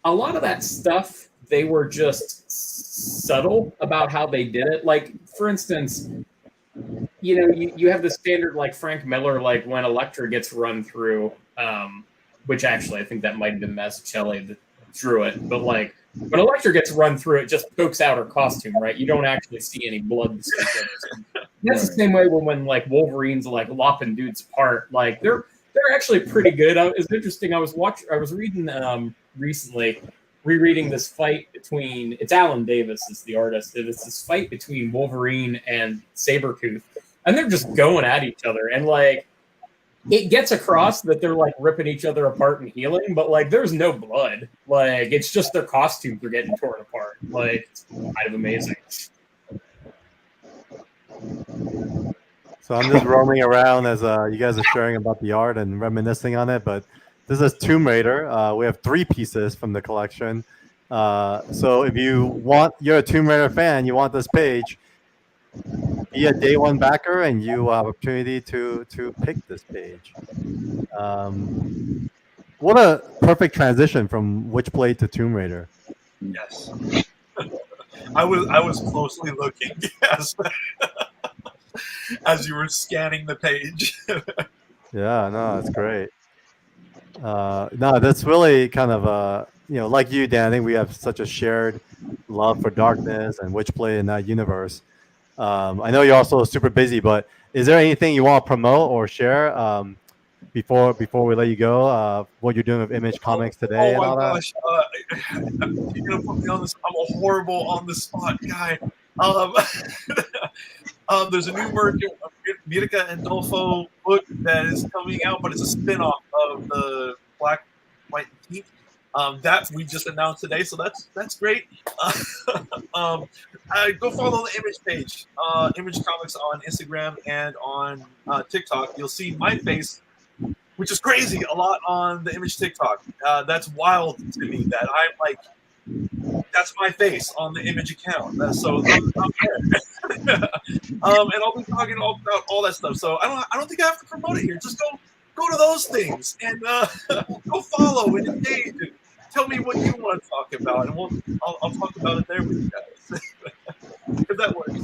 Speaker 5: a lot of that stuff, they were just subtle about how they did it. Like, for instance, you have the standard like Frank Miller, like when Elektra gets run through, which actually I think that might have been Mazzucchelli that drew it, but like when Elektra gets run through, it just pokes out her costume, right? You don't actually see any blood. That's the same way when like Wolverine's like lopping dudes apart. Like they're actually pretty good. It's interesting. I was reading recently, rereading this fight between, it's Alan Davis is the artist. It's this fight between Wolverine and Sabretooth, and they're just going at each other, and like it gets across that they're like ripping each other apart and healing, but like there's no blood. Like it's just their costumes are getting torn apart. Like it's kind of amazing.
Speaker 2: So I'm just roaming around as you guys are sharing about the art and reminiscing on it, but this is Tomb Raider. We have 3 pieces from the collection. So if you're a Tomb Raider fan, you want this page, be a day one backer, and you have opportunity to pick this page. What a perfect transition from Witchblade to Tomb Raider.
Speaker 12: Yes. I was closely looking, yes. As you were scanning the page.
Speaker 2: Yeah, no, it's great. No, that's really kind of like you, Dan. I think we have such a shared love for darkness and Witchblade in that universe. I know you're also super busy, but is there anything you want to promote or share before we let you go? What you're doing with Image Comics today and all that?
Speaker 12: Gosh, you're gonna put me on this. I'm a horrible on the spot guy. There's a new Micah and Dolfo book that is coming out, but it's a spin-off of the Black, White, and Pink. That we just announced today, so that's great. Go follow the Image page, Image Comics on Instagram and on TikTok. You'll see my face, which is crazy, a lot on the Image TikTok. That's wild to me that I'm like, that's my face on the Image account. So I'm there. And I'll be talking all about all that stuff. So I don't think I have to promote it here. Just go to those things and go follow and engage and tell me what you want to talk about, and I'll talk about it there with you guys. If that works.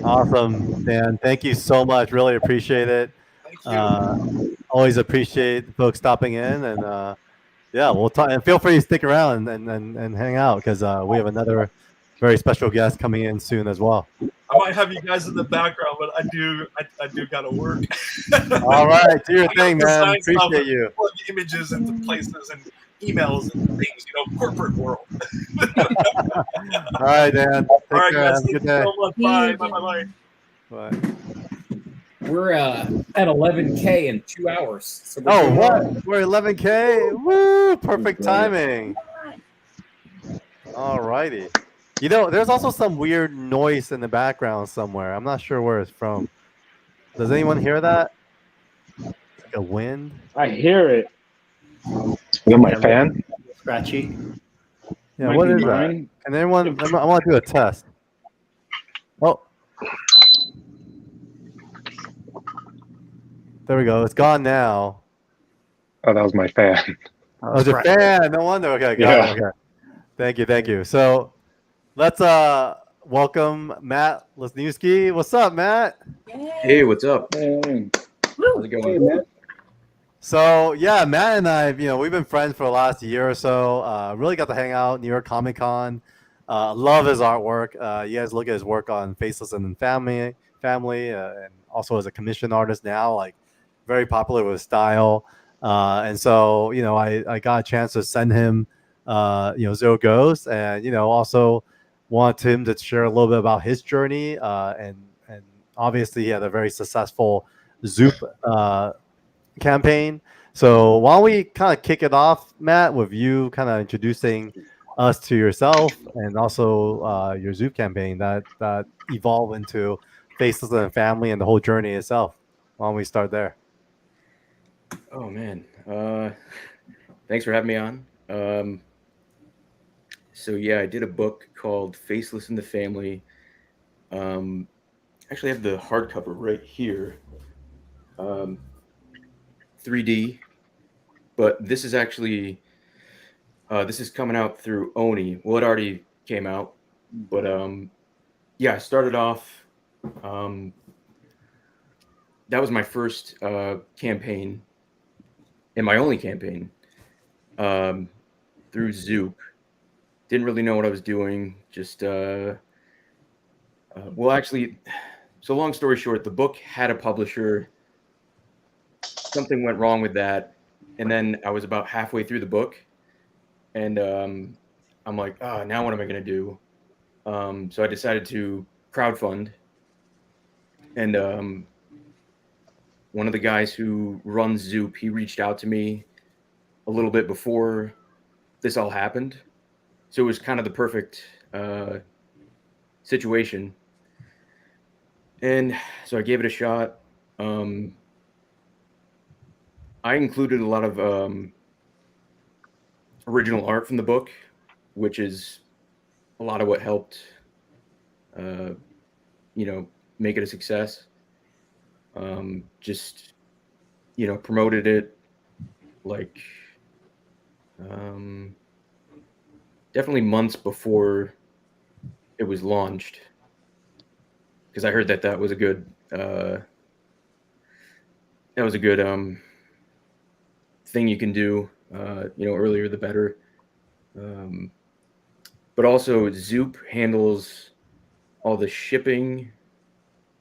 Speaker 2: Awesome, Dan. Thank you so much. Really appreciate it.
Speaker 12: Thank you.
Speaker 2: Always appreciate folks stopping in, and yeah, we'll talk. And feel free to stick around and hang out because we have another very special guest coming in soon as well.
Speaker 12: I might have you guys in the background, but I do gotta work.
Speaker 2: All right, do your thing, man. Appreciate you.
Speaker 12: Plug images into places and emails and things, corporate world.
Speaker 2: All right, Dan. Take
Speaker 12: All right,
Speaker 2: care.
Speaker 12: guys.
Speaker 2: Have a good
Speaker 12: Thank you
Speaker 2: day.
Speaker 12: so much. Bye. Bye.
Speaker 2: Bye.
Speaker 5: We're at 11K in 2 hours. So
Speaker 2: Oh, what? We're 11K? Woo! Perfect timing. All righty. There's also some weird noise in the background somewhere. I'm not sure where it's from. Does anyone hear that? Like a wind?
Speaker 4: I hear it.
Speaker 11: Is that my fan?
Speaker 1: Scratchy.
Speaker 2: Yeah,
Speaker 4: Might
Speaker 2: what
Speaker 4: be
Speaker 2: is that?
Speaker 4: mine.
Speaker 2: Can anyone? I want to do a test. Oh. There we go. It's gone now.
Speaker 11: Oh, that was my fan.
Speaker 2: Oh, it's your fan. No wonder. Okay, got it. Okay. Thank you. So let's welcome Matt Lesniewski. What's up, Matt?
Speaker 13: Hey, what's up?
Speaker 4: Hey.
Speaker 13: How's it going?
Speaker 9: Hey, man.
Speaker 2: So yeah, Matt and I, we've been friends for the last year or so. Really got to hang out New York Comic Con. Love his artwork. You guys look at his work on Faceless and Family, and also as a commission artist now, like very popular with his style. And so I got a chance to send him Zero Ghost, and also want him to share a little bit about his journey. And obviously he had a very successful Zoop campaign. So why don't we kind of kick it off, Matt, with you kind of introducing us to yourself and also your Zoop campaign that evolved into Faceless and Family and the whole journey itself. Why don't we start there?
Speaker 13: Oh man, thanks for having me on. So yeah, I did a book called Faceless in the Family. Actually, I have the hardcover right here. 3D, but this is actually this is coming out through Oni. Well, it already came out, but yeah, I started off. That was my first campaign, and my only campaign through Zoop. Didn't really know what I was doing. Just well, actually, so long story short, the book had a publisher. Something went wrong with that, and then I was about halfway through the book, and I'm like, now what am I gonna do? So I decided to crowdfund, and one of the guys who runs Zoop, he reached out to me a little bit before this all happened, so it was kind of the perfect situation, and so I gave it a shot. I included a lot of original art from the book, which is a lot of what helped, make it a success. Just, promoted it like definitely months before it was launched, because I heard that was a good thing you can do. Earlier the better. but also Zoop handles all the shipping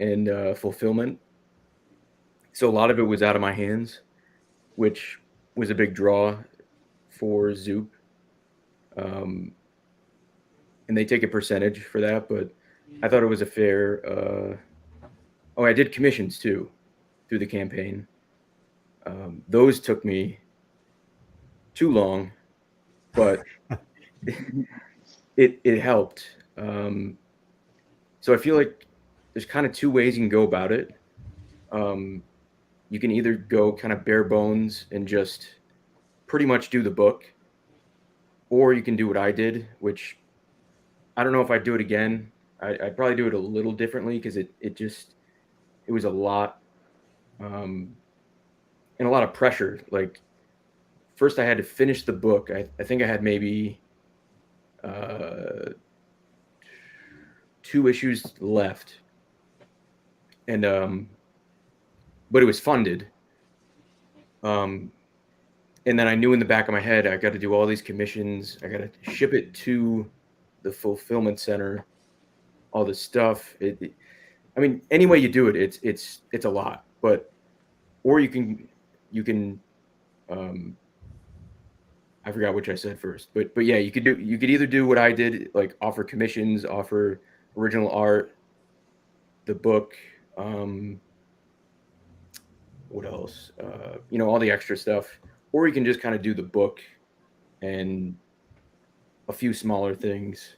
Speaker 13: and fulfillment. So a lot of it was out of my hands, which was a big draw for Zoop. And they take a percentage for that, but I thought it was a fair. I did commissions too through the campaign. Those took me too long, but it helped. So I feel like there's kind of two ways you can go about it. You can either go kind of bare bones and just pretty much do the book, or you can do what I did, which I don't know if I'd do it again. I'd probably do it a little differently because it was a lot, and a lot of pressure. Like, first I had to finish the book. I think I had maybe 2 issues left, and but it was funded. And then I knew in the back of my head I got to do all these commissions. I got to ship it to the fulfillment center, all this stuff. I mean, any way you do it, it's a lot. But or you can I forgot which I said first, but yeah, you could either do what I did, like offer commissions, offer original art, the book, what else? All the extra stuff, or you can just kind of do the book and a few smaller things.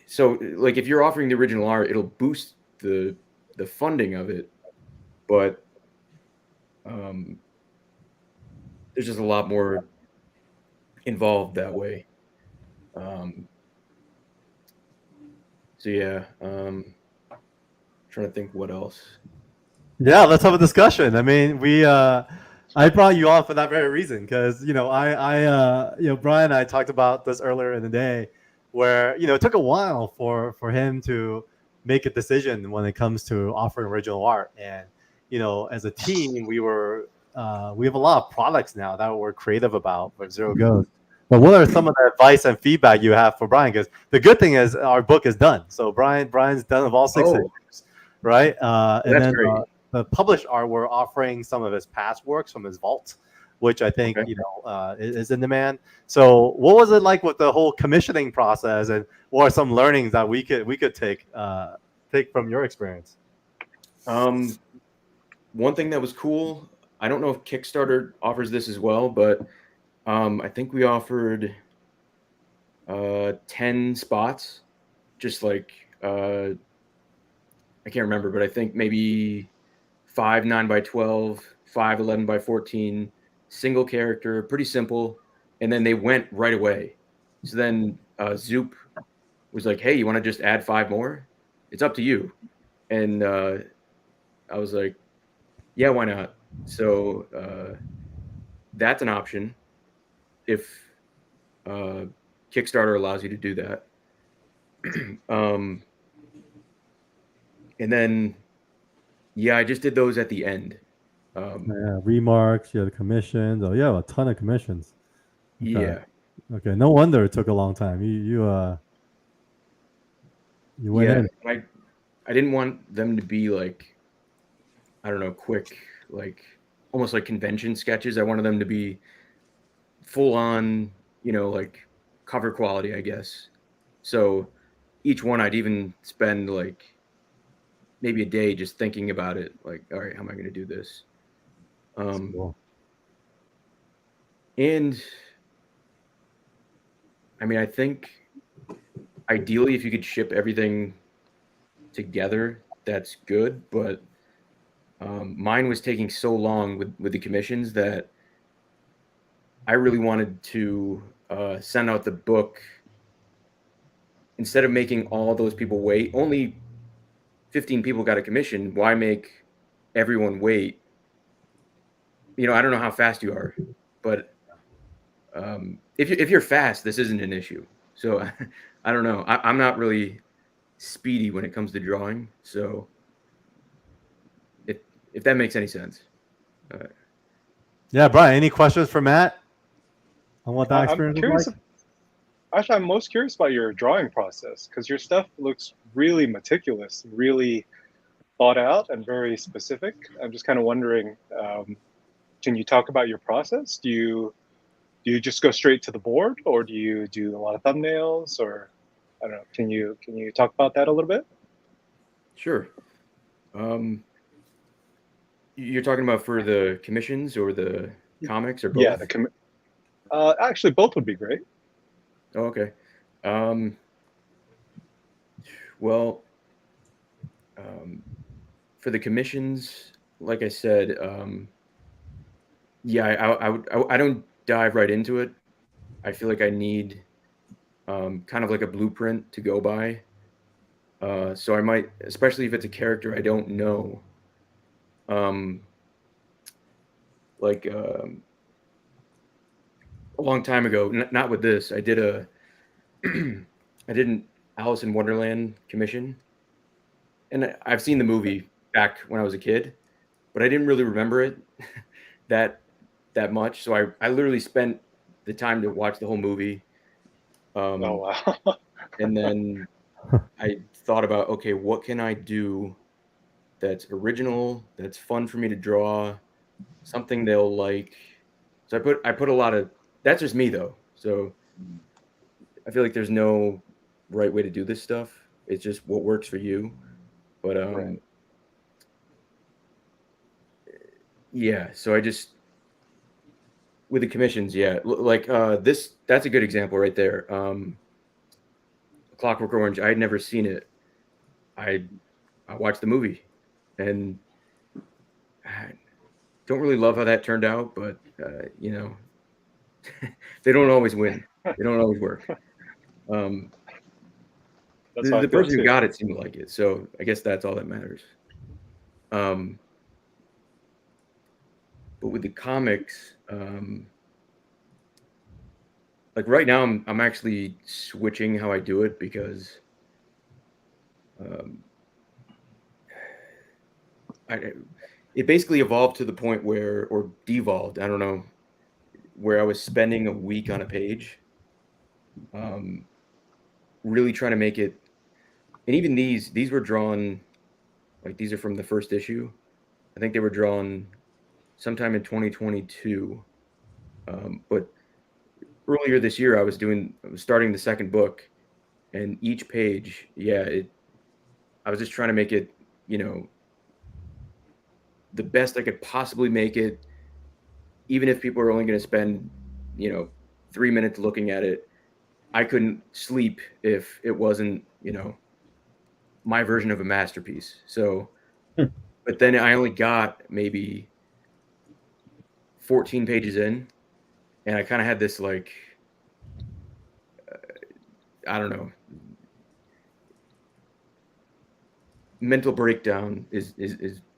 Speaker 13: So like if you're offering the original art, it'll boost the funding of it, but there's just a lot more involved that way. So yeah, trying to think what else.
Speaker 2: Yeah, let's have a discussion. I mean, I brought you on for that very reason because Brian and I talked about this earlier in the day, where it took a while for him to make a decision when it comes to offering original art, and as a team, we have a lot of products now that we're creative about for Zero Ghost. But what are some of the advice and feedback you have for Brian? Because the good thing is our book is done. So Brian's done of all 6 issues, right? And
Speaker 13: That's
Speaker 2: then
Speaker 13: great.
Speaker 2: The published art, we're offering some of his past works from his vault, which I think is in demand. So what was it like with the whole commissioning process, and what are some learnings that we could take from your experience?
Speaker 13: One thing that was cool, I don't know if Kickstarter offers this as well, but I think we offered 10 spots, just like I can't remember, but I think maybe 5 9x12, 5 11x14, single character, pretty simple, and then they went right away. So then Zoop was like, "Hey, you want to just add 5 more? It's up to you." And I was like, "Yeah, why not?" So that's an option if Kickstarter allows you to do that. And then, yeah, I just did those at the end.
Speaker 2: Remarks, you have commissions. Oh, you have a ton of commissions. Okay.
Speaker 13: Yeah.
Speaker 2: Okay, no wonder it took a long time. You went in.
Speaker 13: I didn't want them to be like, I don't know, quick, like almost like convention sketches. I wanted them to be full on, like cover quality, I guess. So each one I'd even spend like maybe a day just thinking about it. Like, all right, how am I going to do this?
Speaker 2: Cool.
Speaker 13: And I mean, I think ideally if you could ship everything together, that's good. But mine was taking so long with the commissions that I really wanted to send out the book. Instead of making all those people wait, only 15 people got a commission. Why make everyone wait? I don't know how fast you are, but if you're fast, this isn't an issue. So I don't know. I'm not really speedy when it comes to drawing. So if that makes any sense.
Speaker 2: Yeah, Brian, any questions for Matt? on what that
Speaker 11: I'm
Speaker 2: experience was
Speaker 11: curious.
Speaker 2: like?
Speaker 11: Actually, I'm most curious about your drawing process because your stuff looks really meticulous, really thought out, and very specific. I'm just kind of wondering, can you talk about your process? Do you just go straight to the board, or do you do a lot of thumbnails, or I don't know? Can you talk about that a little bit?
Speaker 13: Sure. You're talking about for the commissions or the comics or both?
Speaker 11: Yeah, actually both would be great.
Speaker 13: Oh, okay. Well, for the commissions, like I said, yeah, I don't dive right into it. I feel like I need kind of like a blueprint to go by. So I might, especially if it's a character I don't know, like a long time ago, not with this, I did I did an Alice in Wonderland commission, and I've seen the movie back when I was a kid, but I didn't really remember it that much. So I literally spent the time to watch the whole movie.
Speaker 11: Oh wow!
Speaker 13: And then I thought about, okay, what can I do that's original, that's fun for me to draw, something they'll like. So I put a lot of, that's just me though. So I feel like there's no right way to do this stuff. It's just what works for you. But
Speaker 11: Right.
Speaker 13: yeah, so I just with the commissions, yeah, like this, that's a good example right there. Clockwork Orange, I had never seen it. I watched the movie, and I don't really love how that turned out, but you know, they don't always win. They don't always work.
Speaker 11: That's how I
Speaker 13: The
Speaker 11: feel
Speaker 13: person who
Speaker 11: too.
Speaker 13: got it seemed to like it, so I guess that's all that matters. But with the comics, like right now, I'm actually switching how I do it because it basically evolved to the point where, or devolved, I don't know, where I was spending a week on a page, really trying to make it. And even these were drawn, like these are from the first issue. I think they were drawn sometime in 2022. But earlier this year, I was starting the second book, and each page, yeah, I was just trying to make it, you know, the best I could possibly make it, even if people are only going to spend, you know, 3 minutes looking at it. I couldn't sleep if it wasn't, you know, my version of a masterpiece. So, but then I only got maybe 14 pages in, and I kind of had this like, I don't know, mental breakdown is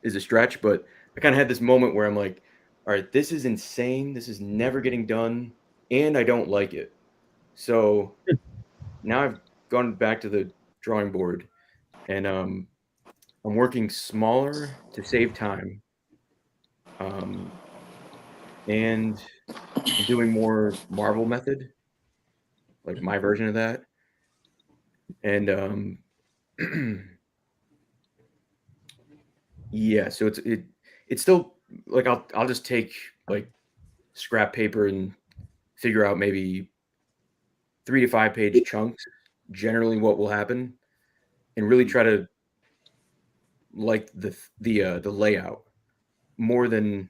Speaker 13: a stretch, but I kind of had this moment where I'm like, all right, this is insane. This is never getting done, and I don't like it. So now I've gone back to the drawing board, and I'm working smaller to save time, and I'm doing more Marvel method, like my version of that, and yeah, so it's still like I'll just take like scrap paper and figure out maybe 3 to 5 page chunks, generally what will happen, and really try to like the layout more than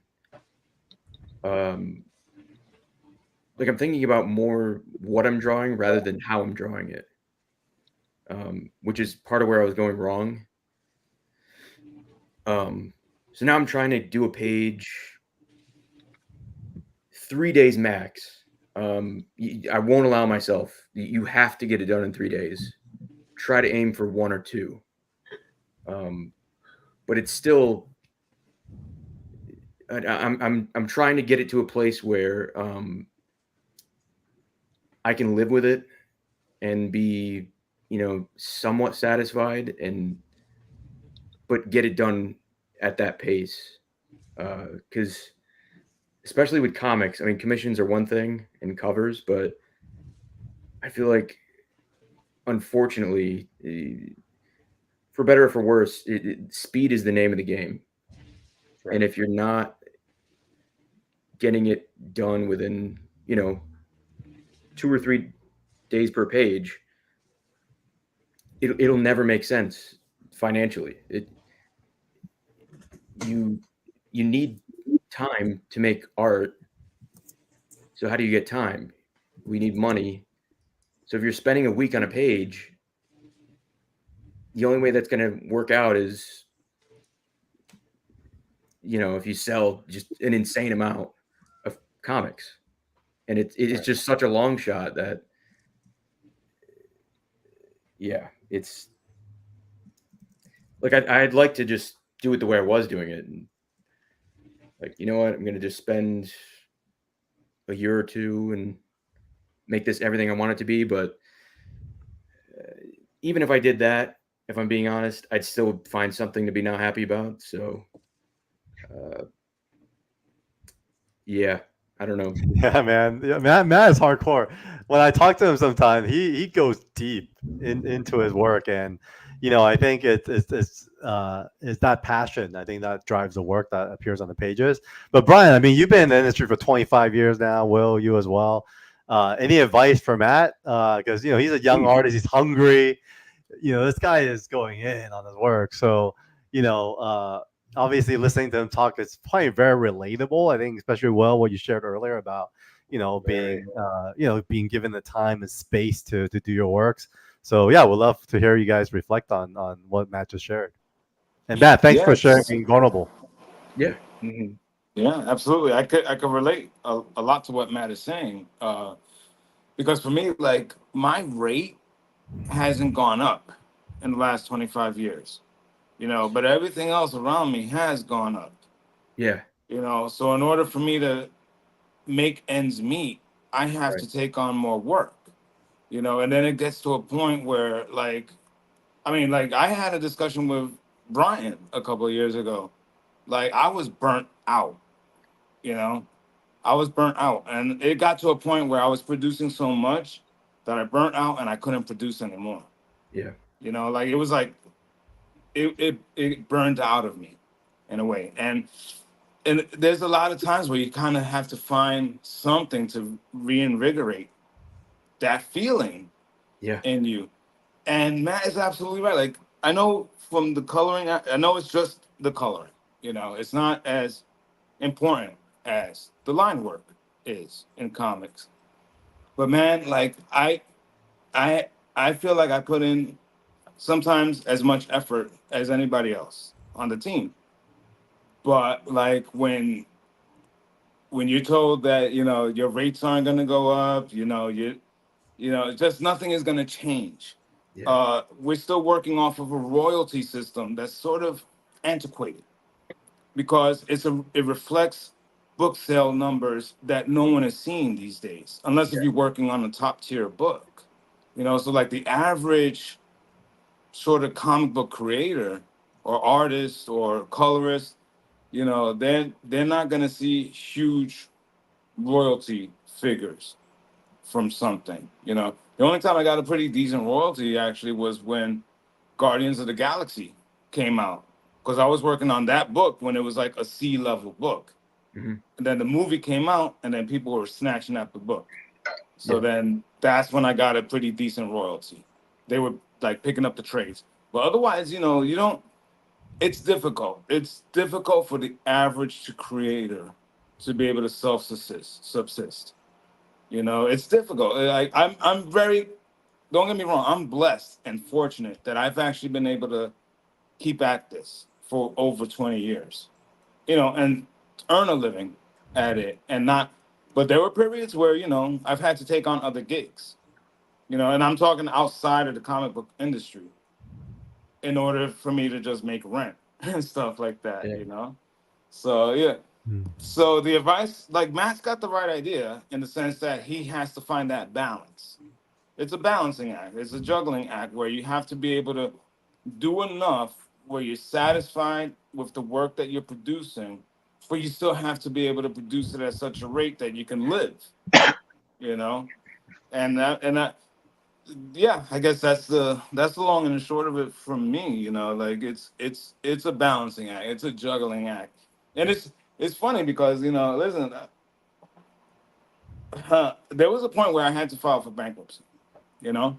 Speaker 13: like I'm thinking about more what I'm drawing rather than how I'm drawing it, which is part of where I was going wrong. So now I'm trying to do a page 3 days max. I won't allow myself. You have to get it done in 3 days. Try to aim for 1 or 2. But it's still. I'm trying to get it to a place where I can live with it and be, you know, somewhat satisfied, but get it done at that pace. Because especially with comics. I mean, commissions are one thing and covers, but I feel like, unfortunately, for better or for worse, speed is the name of the game.
Speaker 11: Right.
Speaker 13: And if you're not getting it done within, 2 or 3 days per page, it'll never make sense financially. You need time to make art. So how do you get time? We need money. So if you're spending a week on a page, the only way that's going to work out is, if you sell just an insane amount of comics. And it's just such a long shot that, yeah, it's like I'd like to just do it the way I was doing it. And like, you know what? I'm going to just spend a year or two and make this everything I want it to be. But even if I did that, if I'm being honest, I'd still find something to be not happy about. So, yeah, I don't know.
Speaker 2: Yeah, man. Yeah, Matt is hardcore. When I talk to him sometimes, he goes deep into his work, and I think it's that passion. I think that drives the work that appears on the pages. But Brian, I mean, you've been in the industry for 25 years now. Will, you as well? Any advice for Matt? Because he's a young artist. He's hungry. This guy is going in on his work. So obviously listening to him talk is probably very relatable. I think, especially what you shared earlier about being being given the time and space to do your works. So yeah, we'd love to hear you guys reflect on what Matt just shared. And Matt, thanks for sharing, being vulnerable.
Speaker 13: Yeah.
Speaker 4: Mm-hmm. Yeah, absolutely. I could relate a lot to what Matt is saying, because for me, like, my rate hasn't gone up in the last 25 years, but everything else around me has gone up.
Speaker 13: Yeah.
Speaker 4: So in order for me to make ends meet, I have to take on more work, and then it gets to a point where, like, I had a discussion with Brian a couple of years ago. Like, I was burnt out, I was burnt out, and it got to a point where I was producing so much that I burnt out and I couldn't produce anymore.
Speaker 13: Yeah.
Speaker 4: Like, it was like it burned out of me in a way. And there's a lot of times where you kind of have to find something to reinvigorate that feeling in you. And Matt is absolutely right. Like, I know from the coloring, I know it's just the coloring. It's not as important as the line work is in comics. But man, like, I feel like I put in sometimes as much effort as anybody else on the team. But like, when you're told that your rates aren't going to go up, just nothing is going to change. We're still working off of a royalty system that's sort of antiquated, because it reflects book sale numbers that no one is seeing these days, unless if you're working on a top tier book. So like the average sort of comic book creator or artist or colorist, they're not going to see huge royalty figures from something. The only time I got a pretty decent royalty actually was when Guardians of the Galaxy came out, because I was working on that book when it was like a C-level book.
Speaker 13: Mm-hmm.
Speaker 4: And then the movie came out, and then people were snatching at the book. So then that's when I got a pretty decent royalty. They were like picking up the trades. But otherwise, you don't, it's difficult. It's difficult for the average creator to be able to subsist. It's difficult. Like, I'm very, don't get me wrong, I'm blessed and fortunate that I've actually been able to keep at this for over 20 years, and earn a living at it, and not, but there were periods where, I've had to take on other gigs, and I'm talking outside of the comic book industry, in order for me to just make rent and stuff like that, So, yeah. So the advice, like, Matt's got the right idea in the sense that he has to find that balance. It's a balancing act. It's a juggling act where you have to be able to do enough where you're satisfied with the work that you're producing
Speaker 14: but you still have to be able to produce it at such a rate that you can live, you know, and that yeah, I guess that's the long and the short of it from me, you know. Like it's a balancing act, it's a juggling act, and it's funny because, you know, listen, there was a point where I had to file for bankruptcy, you know.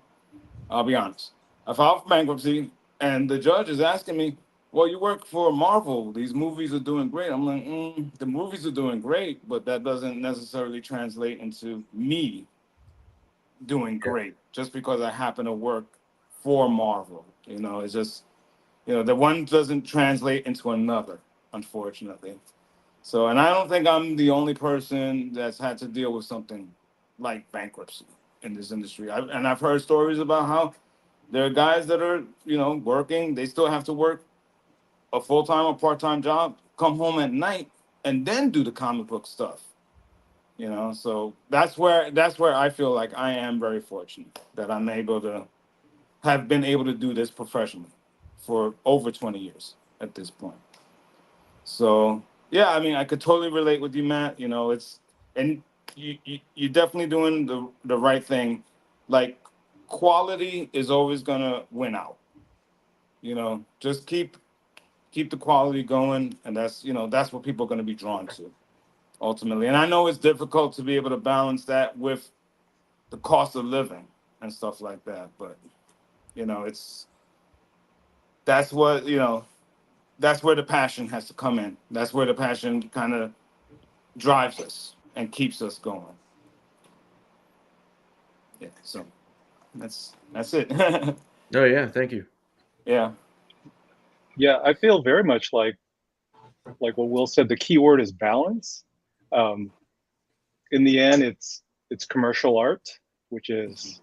Speaker 14: I'll be honest. I filed for bankruptcy, and the judge is asking me, "Well, you work for Marvel. These movies are doing great." I'm like, "The movies are doing great, but that doesn't necessarily translate into me doing great just because I happen to work for Marvel." You know, it's just, you know, the one doesn't translate into another, unfortunately. So, and I don't think I'm the only person that's had to deal with something like bankruptcy in this industry. I've heard stories about how there are guys that are, you know, working. They still have to work a full-time or part-time job, come home at night, and then do the comic book stuff. You know, so that's where I feel like I am very fortunate that I'm able to have been able to do this professionally for over 20 years at this point. So yeah, I mean, I could totally relate with you, Matt. You know, it's, and you're definitely doing the right thing. Like, quality is always gonna win out. You know, just keep the quality going, and that's, you know, that's what people are gonna be drawn to ultimately. And I know it's difficult to be able to balance that with the cost of living and stuff like that, but you know, that's what, you know, that's where the passion has to come in. That's where the passion kind of drives us and keeps us going. Yeah, so that's it.
Speaker 13: Oh yeah, thank you.
Speaker 14: Yeah.
Speaker 11: Yeah, I feel very much like what Will said. The key word is balance. In the end, it's commercial art, which is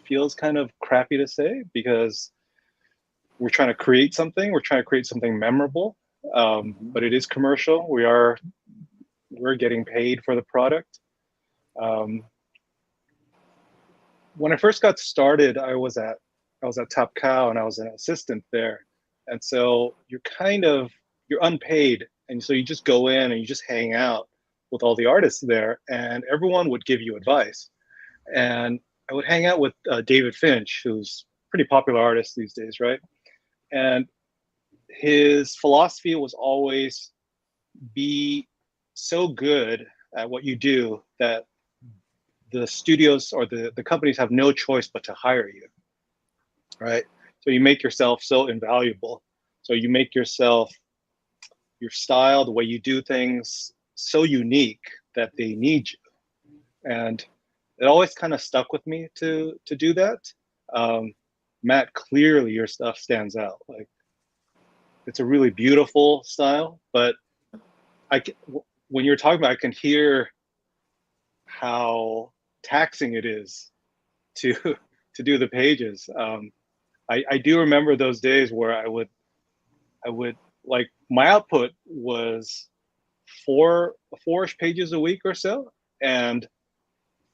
Speaker 11: feels kind of crappy to say because we're trying to create something. We're trying to create something memorable, but it is commercial. We're getting paid for the product. When I first got started, I was at Top Cow and I was an assistant there, and so you're unpaid, and so you just go in and you just hang out with all the artists there, and everyone would give you advice. And I would hang out with David Finch, who's a pretty popular artist these days, right? And his philosophy was always be so good at what you do that the studios or the companies have no choice but to hire you, right? So you make yourself so invaluable. So you make yourself, your style, the way you do things, so unique that they need you. And it always kind of stuck with me to do that. Matt, clearly your stuff stands out. Like, it's a really beautiful style, but when you're talking about, I can hear how taxing it is to do the pages. I do remember those days where I would like, my output was four-ish pages a week or so, and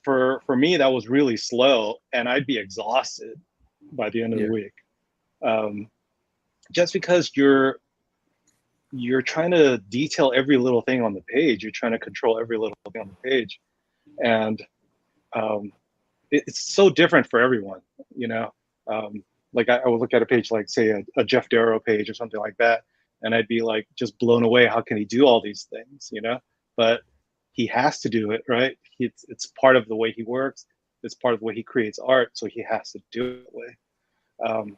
Speaker 11: for me that was really slow, and I'd be exhausted by the end of the week, just because you're trying to detail every little thing on the page. You're trying to control every little thing on the page, and it's so different for everyone, you know. Like I would look at a page like, say, a Jeff Darrow page or something like that, and I'd be like just blown away. How can he do all these things, you know? But he has to do it, right? It's part of the way he works. It's part of the way he creates art, so he has to do it that way.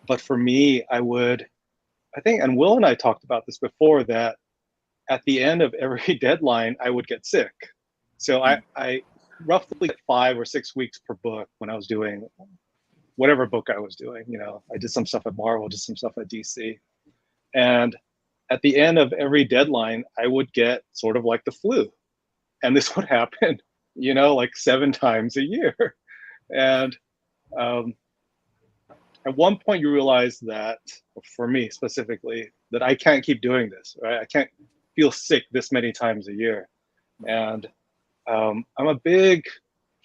Speaker 11: But for me, I think, and Will and I talked about this before, that at the end of every deadline, I would get sick. So I roughly get 5 or 6 weeks per book when I was doing whatever book I was doing. You know, I did some stuff at Marvel, did some stuff at DC. And at the end of every deadline, I would get sort of like the flu. And this would happen, you know, like 7 times a year. And at one point you realize that, for me specifically, that I can't keep doing this, right? I can't feel sick this many times a year. And I'm a big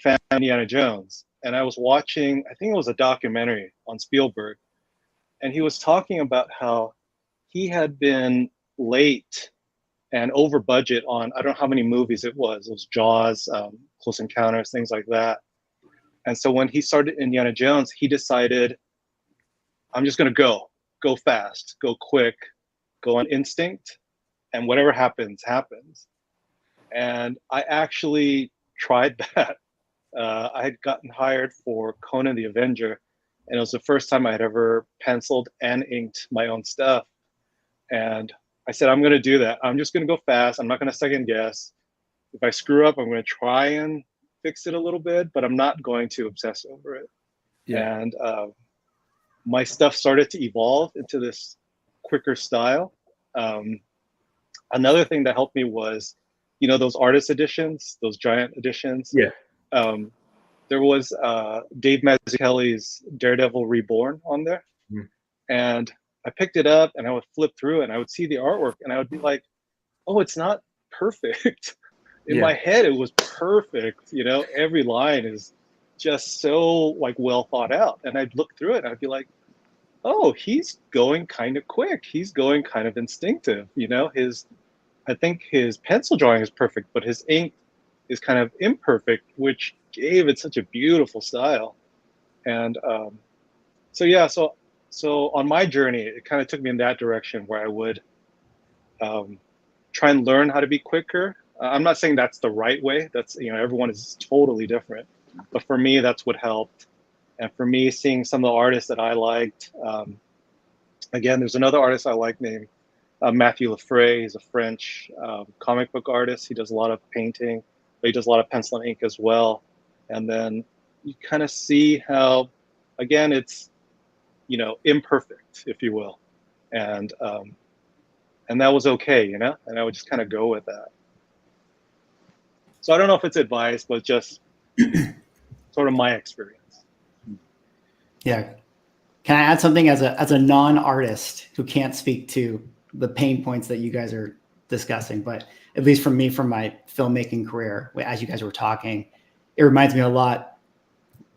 Speaker 11: fan of Indiana Jones. And I was watching, I think it was a documentary on Spielberg, and he was talking about how he had been late and over budget on, I don't know how many movies it was Jaws, Close Encounters, things like that. And so when he started Indiana Jones, he decided, I'm just going to go fast, go quick, go on instinct, and whatever happens, happens. And I actually tried that. I had gotten hired for Conan the Avenger, and it was the first time I had ever penciled and inked my own stuff. And I said, I'm going to do that. I'm just going to go fast. I'm not going to second guess. If I screw up, I'm going to try and fix it a little bit, but I'm not going to obsess over it. Yeah. And my stuff started to evolve into this quicker style. Another thing that helped me was, you know, those artist editions, those giant editions.
Speaker 13: Yeah.
Speaker 11: There was Dave Mazzucchelli's Daredevil Reborn on there.
Speaker 13: Mm.
Speaker 11: And I picked it up and I would flip through it and I would see the artwork and I would be like, oh, it's not perfect. In my head, it was perfect. You know, every line is just so like well thought out. And I'd look through it and I'd be like, oh, he's going kind of quick. He's going kind of instinctive. You know, I think his pencil drawing is perfect, but his ink is kind of imperfect, which gave it such a beautiful style. And so on my journey, it kind of took me in that direction where I would try and learn how to be quicker. I'm not saying that's the right way. That's, you know, everyone is totally different. But for me, that's what helped. And for me, seeing some of the artists that I liked, again, there's another artist I like named Matthew Lafray. He's a French comic book artist. He does a lot of painting, but he does a lot of pencil and ink as well. And then you kind of see how, again, it's, you know, imperfect, if you will. And that was okay, you know, and I would just kind of go with that. So I don't know if it's advice, but just sort of my experience.
Speaker 1: Yeah. Can I add something as a non-artist who can't speak to the pain points that you guys are discussing, but at least for me, from my filmmaking career, as you guys were talking, it reminds me a lot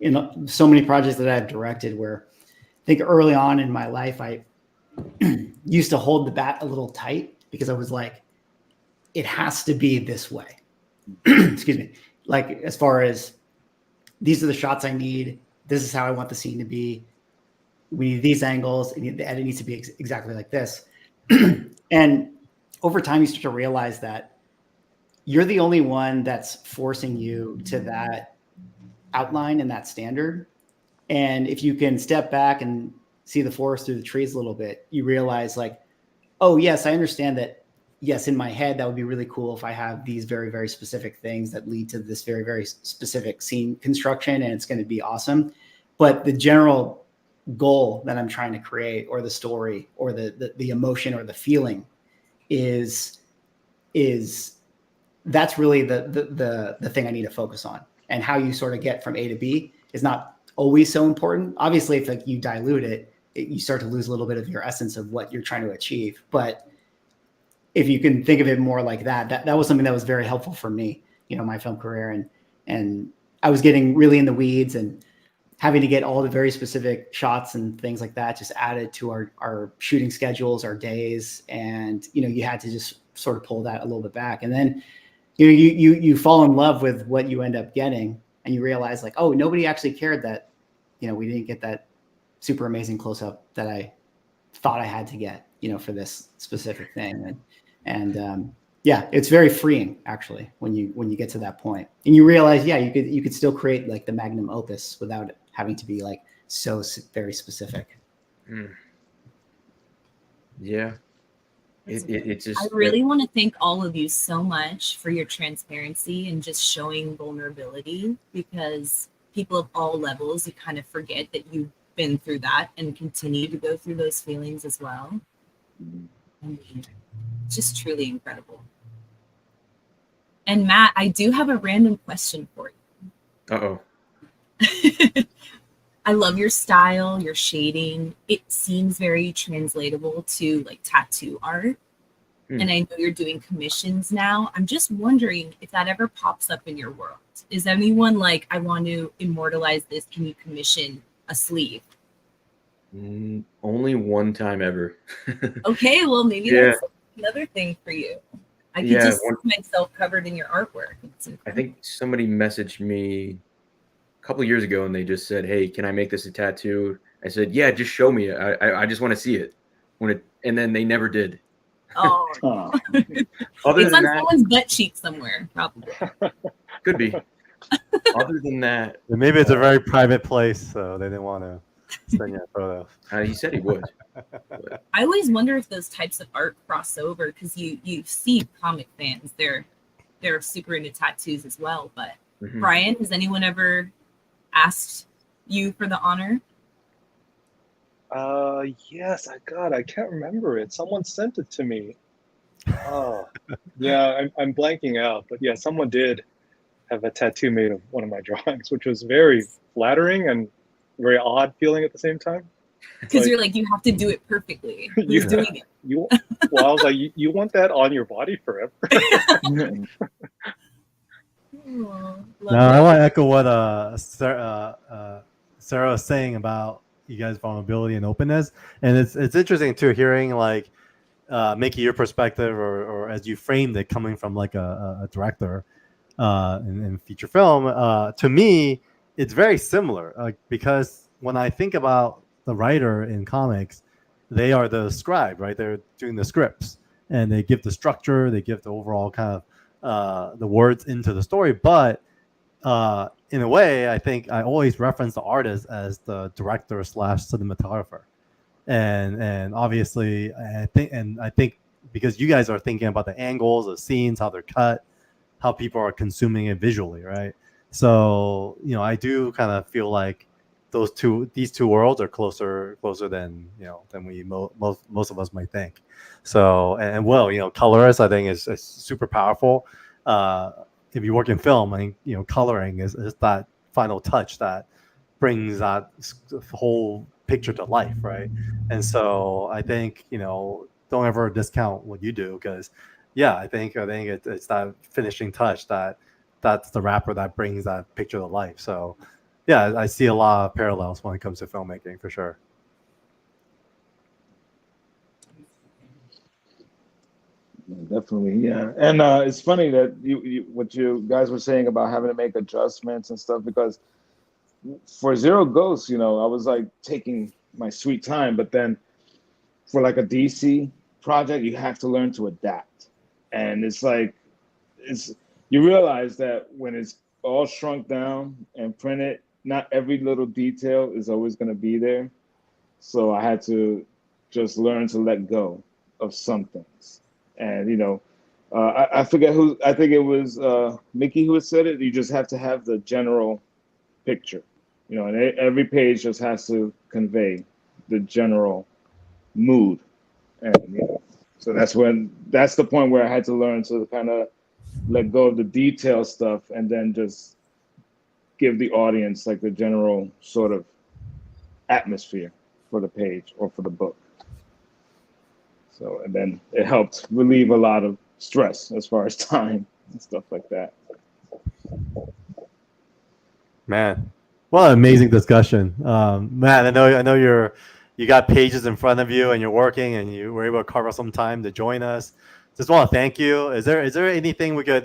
Speaker 1: in so many projects that I've directed where I think early on in my life, I used to hold the bat a little tight because I was like, it has to be this way. Excuse me. Like, as far as these are the shots I need, this is how I want the scene to be. We need these angles, and the edit needs to be exactly like this. And over time, you start to realize that you're the only one that's forcing you to that outline and that standard. And if you can step back and see the forest through the trees a little bit, you realize like, oh, yes, I understand that. Yes, in my head, that would be really cool if I have these very, very specific things that lead to this very, very specific scene construction, and it's going to be awesome. But the general goal that I'm trying to create, or the story, or the emotion, or the feeling, is that's really the thing I need to focus on. And how you sort of get from A to B is not always so important. Obviously, if like you dilute it, you start to lose a little bit of your essence of what you're trying to achieve. But if you can think of it more like that was something that was very helpful for me, you know, my film career. And I was getting really in the weeds and having to get all the very specific shots and things like that just added to our shooting schedules, our days. And, you know, you had to just sort of pull that a little bit back. And then, you know, you fall in love with what you end up getting, and you realize like, oh, nobody actually cared that, you know, we didn't get that super amazing close up that I thought I had to get, you know, for this specific thing. And yeah, it's very freeing actually when you get to that point, and you realize, yeah, you could still create like the magnum opus without it having to be like so very specific.
Speaker 13: Mm. Yeah. It just,
Speaker 3: I really want to thank all of you so much for your transparency and just showing vulnerability, because people of all levels, you kind of forget that you've been through that and continue to go through those feelings as well. I mean, just truly incredible. And Matt, I do have a random question for you.
Speaker 13: Uh-oh.
Speaker 3: I love your style, your shading. It seems very translatable to like tattoo art. And I know you're doing commissions now. I'm just wondering if that ever pops up in your world. Is anyone like, I want to immortalize this, can you commission a sleeve?
Speaker 13: Only one time ever.
Speaker 3: Okay, well maybe that's another thing for you. I could
Speaker 13: Yeah,
Speaker 3: just see myself covered in your artwork. It's
Speaker 13: I
Speaker 3: incredible.
Speaker 13: think somebody messaged me a couple of years ago and they just said, "Hey, can I make this a tattoo?" I said, "Yeah, just show me. I just want to see it." And then they never did.
Speaker 3: Oh,
Speaker 13: Other
Speaker 3: it's
Speaker 13: than
Speaker 3: on
Speaker 13: that,
Speaker 3: someone's butt cheek somewhere, probably.
Speaker 13: could be. Other than that,
Speaker 2: Maybe it's a very private place, so they didn't want to send you a photo.
Speaker 13: he said he would.
Speaker 3: I always wonder if those types of art cross over because you see comic fans, they're super into tattoos as well. But
Speaker 13: Mhm.
Speaker 3: Brian, has anyone ever asked you for the honor?
Speaker 11: Yes, I can't remember it. Someone sent it to me. Oh, yeah, I'm blanking out, but yeah, someone did have a tattoo made of one of my drawings, which was very flattering and very odd feeling at the same time.
Speaker 3: Because you're like, you have to do it perfectly. Who's doing it?
Speaker 11: Well, I was like, you want that on your body forever?
Speaker 3: Aw, love
Speaker 2: No, I
Speaker 3: it.
Speaker 2: want to echo what Sarah was saying about you guys' vulnerability and openness, and it's interesting too hearing like Mickey, your perspective, or as you framed it, coming from like a director in feature film. To me, it's very similar because when I think about the writer in comics, they are the scribe, right? They're doing the scripts and they give the structure, they give the overall kind of the words into the story. But in a way, I think I always reference the artist as the director / cinematographer. And obviously I think because you guys are thinking about the angles, the scenes, how they're cut, how people are consuming it visually, right? So I do kind of feel like these two worlds are closer than than we most of us might think. So and Colorist I think is super powerful. If you work in film, I think coloring is that final touch that brings that whole picture to life, right? And so I think don't ever discount what you do because I think it's that finishing touch that's the wrapper that brings that picture to life. So I see a lot of parallels when it comes to filmmaking for sure.
Speaker 4: Definitely, yeah. And it's funny that what you guys were saying about having to make adjustments and stuff because for Zero Ghosts, I was like taking my sweet time, but then for like a DC project, you have to learn to adapt. And it's like you realize that when it's all shrunk down and printed, not every little detail is always going to be there. So I had to just learn to let go of some things. And I forget who. I think it was Mickey who said it. You just have to have the general picture, and every page just has to convey the general mood. And so that's the point where I had to learn to kind of let go of the detail stuff and then just give the audience like the general sort of atmosphere for the page or for the book. So, and then it helped relieve a lot of stress as far as time and stuff like that.
Speaker 2: Man, what an amazing discussion. Man, I know you got pages in front of you and you're working and you were able to carve out some time to join us. Just want to thank you. Is there anything we could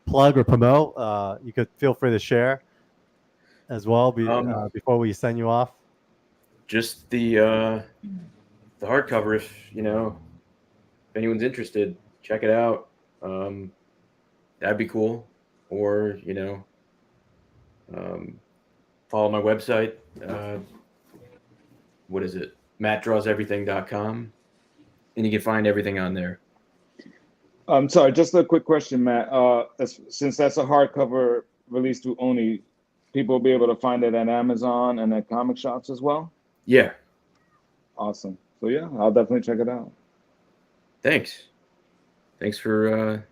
Speaker 2: plug or promote? You could feel free to share as well before we send you off.
Speaker 13: Just the hardcover, if anyone's interested, check it out. That'd be cool. Or follow my website. What is it? MattDrawsEverything.com, and you can find everything on there.
Speaker 4: I'm sorry, just a quick question, Matt. Since that's a hardcover release through Oni, people will be able to find it at Amazon and at comic shops as well?
Speaker 13: Yeah.
Speaker 4: Awesome. So I'll definitely check it out.
Speaker 13: Thanks for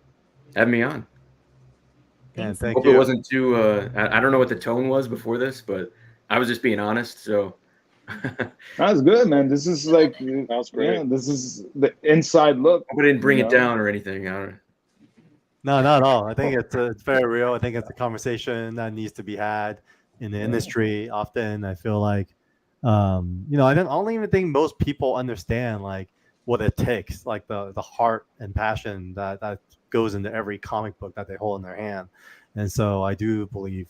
Speaker 13: having me on.
Speaker 2: And thank
Speaker 13: Hope
Speaker 2: you.
Speaker 13: it wasn't too I don't know what the tone was before this, but I was just being honest. So
Speaker 4: that's good, man. This is like
Speaker 11: that was great.
Speaker 4: Yeah, this is the inside look.
Speaker 13: I didn't bring it down or anything.
Speaker 2: No, not at all. I think it's very real. I think it's a conversation that needs to be had in the industry. Often, I feel like, I don't even think most people understand like what it takes, like the heart and passion that goes into every comic book that they hold in their hand. And so I do believe,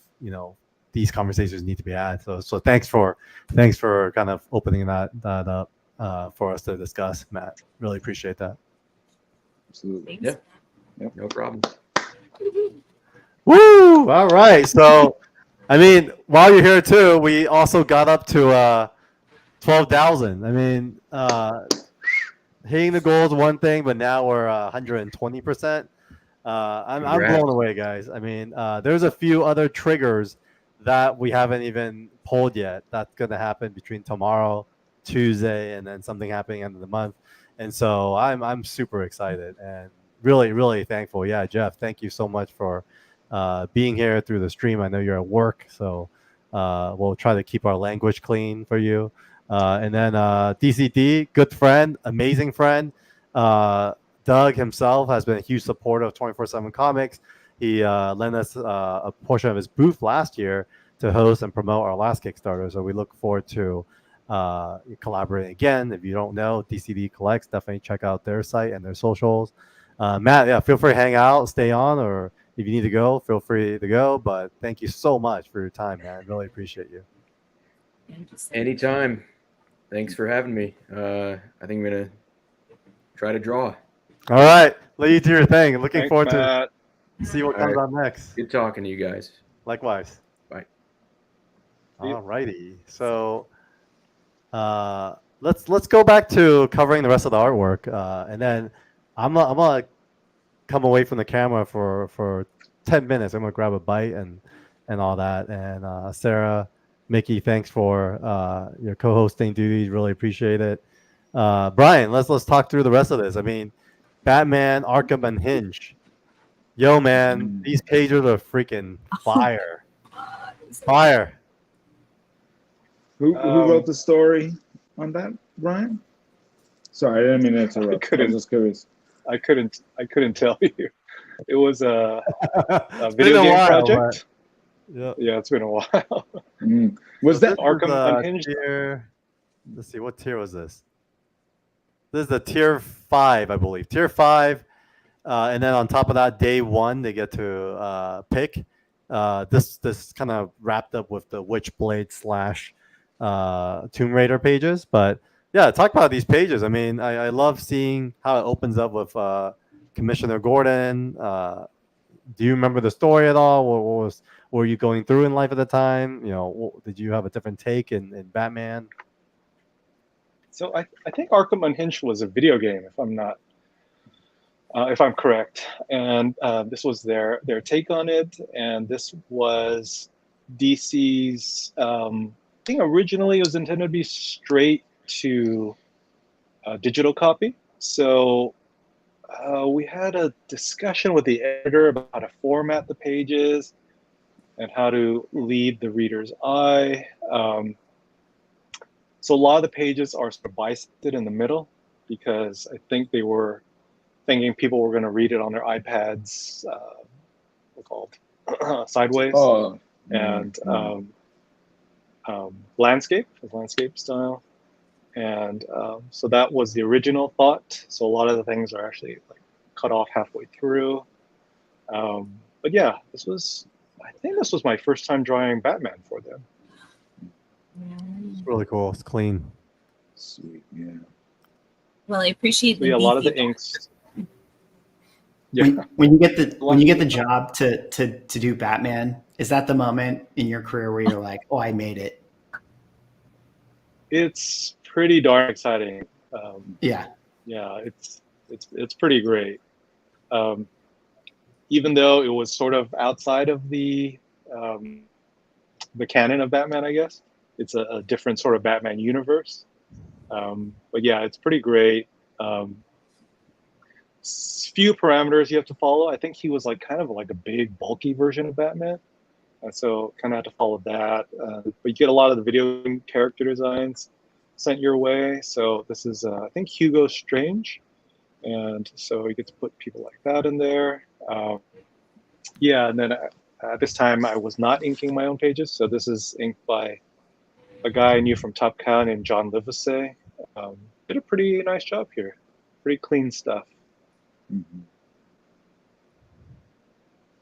Speaker 2: these conversations need to be had. So thanks for kind of opening that up for us to discuss, Matt. Really appreciate that.
Speaker 4: Absolutely.
Speaker 13: Yeah. No problem.
Speaker 2: Woo! All right. So, I mean, while you're here too, we also got up to 12,000. I mean, hitting the goal is one thing, but now we're 120%. I'm blown away, guys. I mean, there's a few other triggers that we haven't even pulled yet. That's going to happen between tomorrow, Tuesday, and then something happening end of the month. And so I'm super excited and really, really thankful. Yeah, Jeff, thank you so much for being here through the stream. I know you're at work, so we'll try to keep our language clean for you. And then DCD, good friend, amazing friend. Doug himself has been a huge supporter of 24/7 Comics. He lent us a portion of his booth last year to host and promote our last Kickstarter. So we look forward to collaborating again. If you don't know, DCD Collects, definitely check out their site and their socials. Matt, yeah, feel free to hang out, stay on, or if you need to go, feel free to go. But thank you so much for your time, man. Really appreciate you.
Speaker 13: Anytime. Thanks for having me. I think I'm going to try to draw.
Speaker 2: All right. Let you do your thing. Looking
Speaker 11: Thanks,
Speaker 2: forward
Speaker 11: Matt.
Speaker 2: to see what comes on next.
Speaker 13: Good talking to you guys.
Speaker 2: Likewise.
Speaker 13: Bye.
Speaker 2: All righty. So let's go back to covering the rest of the artwork. And then I'm gonna come away from the camera for 10 minutes. I'm gonna grab a bite and all that. And Sarah, Mickey, thanks for your co-hosting duties. Really appreciate it. Brian, let's talk through the rest of this. I mean, Batman, Arkham Unhinged. Yo, man, these pages are freaking fire. Fire.
Speaker 4: Who wrote the story on that, Brian? Sorry, I didn't mean to interrupt. I was just curious.
Speaker 11: I couldn't tell you. It was a
Speaker 2: It's
Speaker 11: video
Speaker 2: been a
Speaker 11: game
Speaker 2: while,
Speaker 11: project.
Speaker 2: but-
Speaker 11: Yeah, it's been a while.
Speaker 4: Was
Speaker 2: So
Speaker 4: that
Speaker 2: this
Speaker 11: Arkham
Speaker 2: is,
Speaker 11: Unhinged?
Speaker 2: tier, let's see, what tier was this? This is the tier 5, I believe. Tier 5. And then on top of that, day 1, they get to pick. This kind of wrapped up with the Witchblade / Tomb Raider pages. But yeah, talk about these pages. I mean, I love seeing how it opens up with Commissioner Gordon. Do you remember the story at all? What were you going through in life at the time? Did you have a different take in Batman?
Speaker 11: So I think Arkham Unhinged was a video game, if I'm correct, and this was their take on it, and this was DC's. I think originally it was intended to be straight to digital copy. So we had a discussion with the editor about how to format the pages and how to lead the reader's eye. So a lot of the pages are sort of bisected in the middle because I think they were thinking people were going to read it on their iPads, what's called sideways, and landscape style. And so that was the original thought. So a lot of the things are actually like cut off halfway through. But yeah, I think this was my first time drawing Batman for them.
Speaker 2: It's really cool. It's clean.
Speaker 4: Sweet, yeah.
Speaker 3: Well, I appreciate
Speaker 11: So yeah, a lot of the inks. Yeah.
Speaker 1: When you get the job to do Batman, is that the moment in your career where you're like, oh, I made it?
Speaker 11: It's pretty darn exciting.
Speaker 1: Yeah,
Speaker 11: it's pretty great. Even though it was sort of outside of the canon of Batman, I guess it's a different sort of Batman universe. But yeah, it's pretty great. Few parameters you have to follow. I think he was like kind of like a big, bulky version of Batman, and so kind of had to follow that. But you get a lot of the video character designs sent your way. So this is, I think, Hugo Strange, and so you get to put people like that in there. Yeah, and then at this time I was not inking my own pages, so this is inked by a guy I knew from Top Cow named John Livesey. Did a pretty nice job here. Pretty clean stuff.
Speaker 4: Mm-hmm.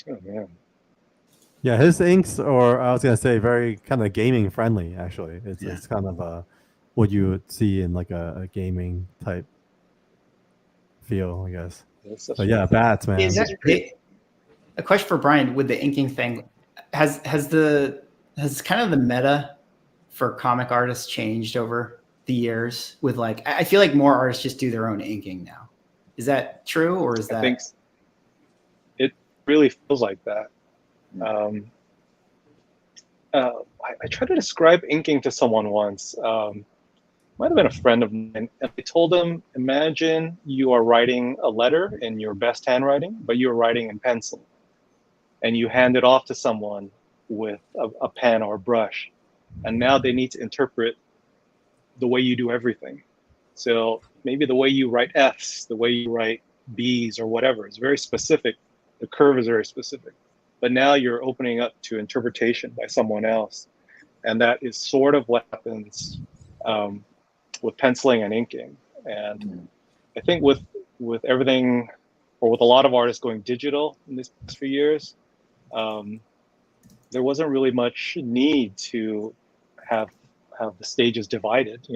Speaker 11: Oh man.
Speaker 2: Yeah, his inks, or I was gonna say, very kind of gaming friendly. Actually, it's kind of what you would see in like a gaming type feel, I guess. But yeah, bats, man.
Speaker 1: Is a question for Brian with the inking thing? Has kind of the meta for comic artists changed over the years? With like, I feel like more artists just do their own inking now. Is that true, or is that?
Speaker 11: I think it really feels like that. I tried to describe inking to someone once. Might have been a friend of mine, and I told them, imagine you are writing a letter in your best handwriting, but you're writing in pencil, and you hand it off to someone with a pen or a brush, and now they need to interpret the way you do everything. So maybe the way you write F's, the way you write B's or whatever is very specific. The curve is very specific, but now you're opening up to interpretation by someone else, and that is sort of what happens with penciling and inking. And I think with everything, or with a lot of artists going digital in these past few years, there wasn't really much need to have the stages divided,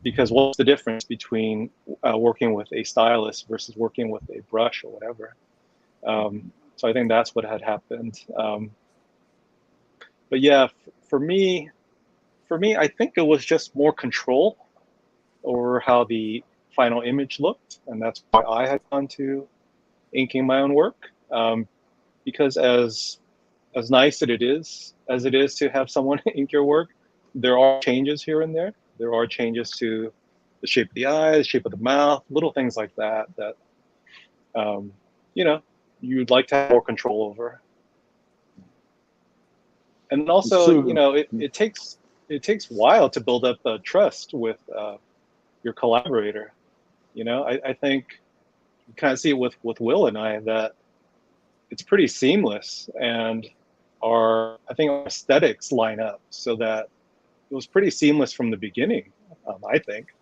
Speaker 11: because what's the difference between working with a stylus versus working with a brush or whatever? So I think that's what had happened. But yeah, for me, I think it was just more control over how the final image looked, and that's why I had gone to inking my own work. Because as nice as it is to have someone ink your work, there are changes here and there. There are changes to the shape of the eye, the shape of the mouth, little things like that you'd like to have more control over. And also, it takes a while to build up trust with your collaborator. I think you kind of see it with Will and I, that it's pretty seamless, and I think our aesthetics line up so that it was pretty seamless from the beginning, I think.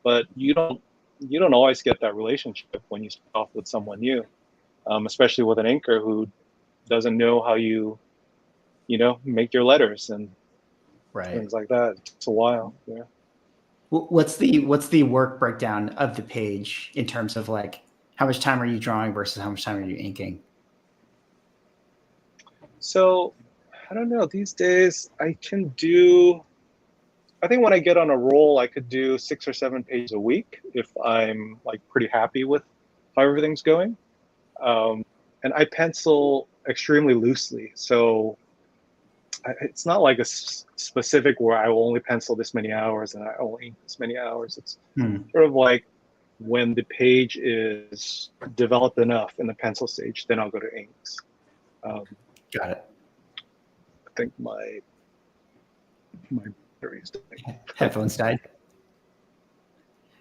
Speaker 11: But you don't always get that relationship when you start off with someone new, especially with an inker who doesn't know how you make your letters and things like that. It takes a while. Yeah.
Speaker 1: What's the work breakdown of the page in terms of like how much time are you drawing versus how much time are you inking?
Speaker 11: So I don't know. These days I think when I get on a roll, I could do 6 or 7 pages a week if I'm like pretty happy with how everything's going. And I pencil extremely loosely, so it's not like a specific where I will only pencil this many hours and I will ink this many hours. It's sort of like when the page is developed enough in the pencil stage, then I'll go to inks.
Speaker 1: Got it.
Speaker 11: I think my battery's dying.
Speaker 1: Headphones died.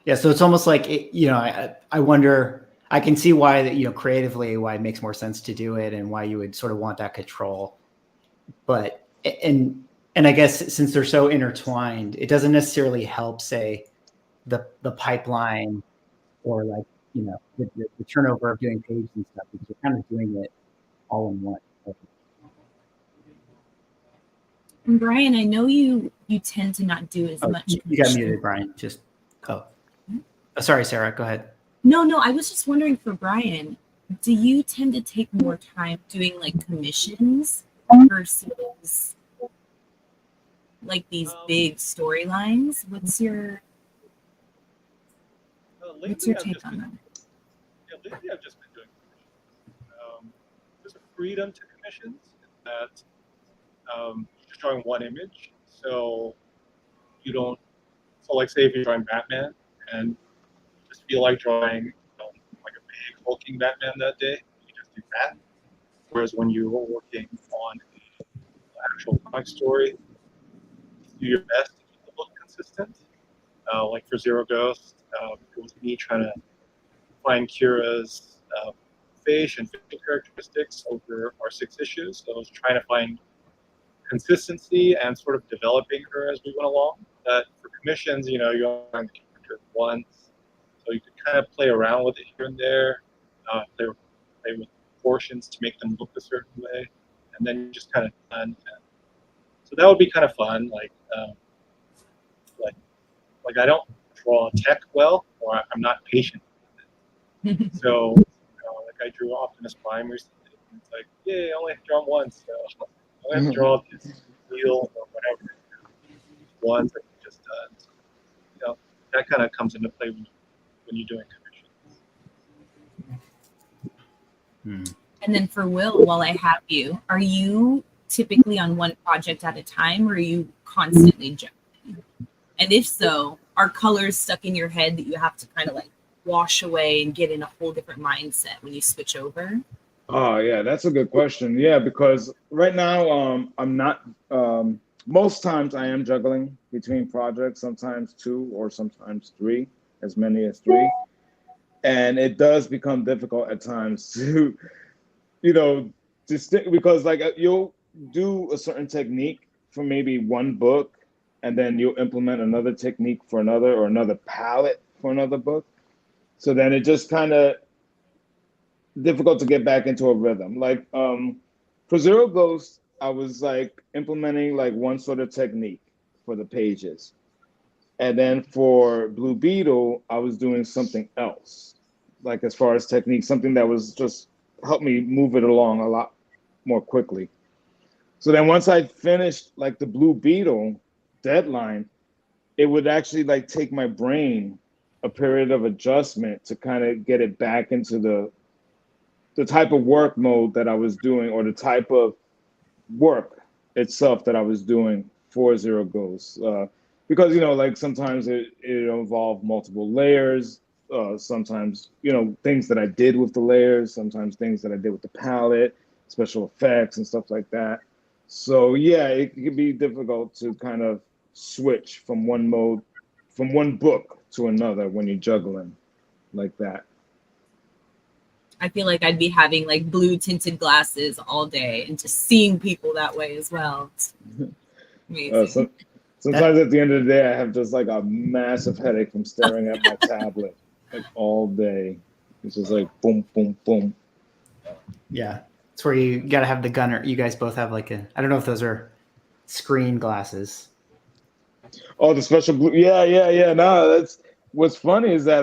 Speaker 1: Yeah, so it's almost like I wonder. I can see why creatively why it makes more sense to do it and why you would sort of want that control. But and I guess since they're so intertwined, it doesn't necessarily help, say, the pipeline or like the turnover of doing pages and stuff, because you're kind of doing it all in one.
Speaker 3: And Brian, I know you tend to not do as much.
Speaker 1: You got muted, Brian. Sorry, Sarah. Go ahead.
Speaker 3: No, I was just wondering for Brian, do you tend to take more time doing like commissions versus like these big storylines? What's your take on that?
Speaker 6: Yeah, lately I've just been doing commissions. There's a freedom to commissions in that you're drawing one image, so you don't. So, like, say if you're drawing Batman and you just feel like drawing like a big hulking Batman that day, you just do that. Whereas when you're working on an actual comic story, do your best to keep the look consistent. Like for Zero Ghost, it was me trying to find Kira's face and facial characteristics over our 6 issues. So I was trying to find consistency and sort of developing her as we went along. That for commissions, you only find the character once, so you could kind of play around with it here and there, play with proportions to make them look a certain way, and then you're just kind of done. So that would be kind of fun. Like I don't draw tech well, or I'm not patient with it. So like I drew Optimus Prime recently. It's like, yay, I only have to draw him once. So I have to draw this wheel or whatever once. I can just that kind of comes into play when you're doing commissions.
Speaker 3: And then for Will, while I have you, are you typically on one project at a time, or are you constantly juggling? And if so, are colors stuck in your head that you have to kind of like wash away and get in a whole different mindset when you switch over?
Speaker 4: Oh yeah, that's a good question. Yeah, because right now I'm not. Most times I am juggling between projects, sometimes 2 or sometimes 3, as many as 3, and it does become difficult at times to, to stick, because like you'll do a certain technique for maybe one book, and then you'll implement another technique for another, or another palette for another book. So then it just kind of difficult to get back into a rhythm. Like for Zero Ghost, I was like implementing like one sort of technique for the pages. And then for Blue Beetle, I was doing something else. Like as far as technique, something that was just helped me move it along a lot more quickly. So then once I finished like the Blue Beetle deadline, it would actually like take my brain a period of adjustment to kind of get it back into the type of work mode that I was doing, or the type of work itself that I was doing for Zero Ghosts. Because, like sometimes it involved multiple layers, sometimes, things that I did with the layers, sometimes things that I did with the palette, special effects and stuff like that. So yeah, it could be difficult to kind of switch from one mode, from one book to another when you're juggling like that.
Speaker 3: I feel like I'd be having like blue tinted glasses all day and just seeing people that way as well. It's amazing.
Speaker 4: Sometimes at the end of the day, I have just like a massive headache from staring at my tablet like all day. It's just like boom, boom, boom.
Speaker 1: Yeah, it's where you got to have the gunner. You guys both have like I don't know if those are screen glasses.
Speaker 4: Oh, the special blue. Yeah. No, that's what's funny is that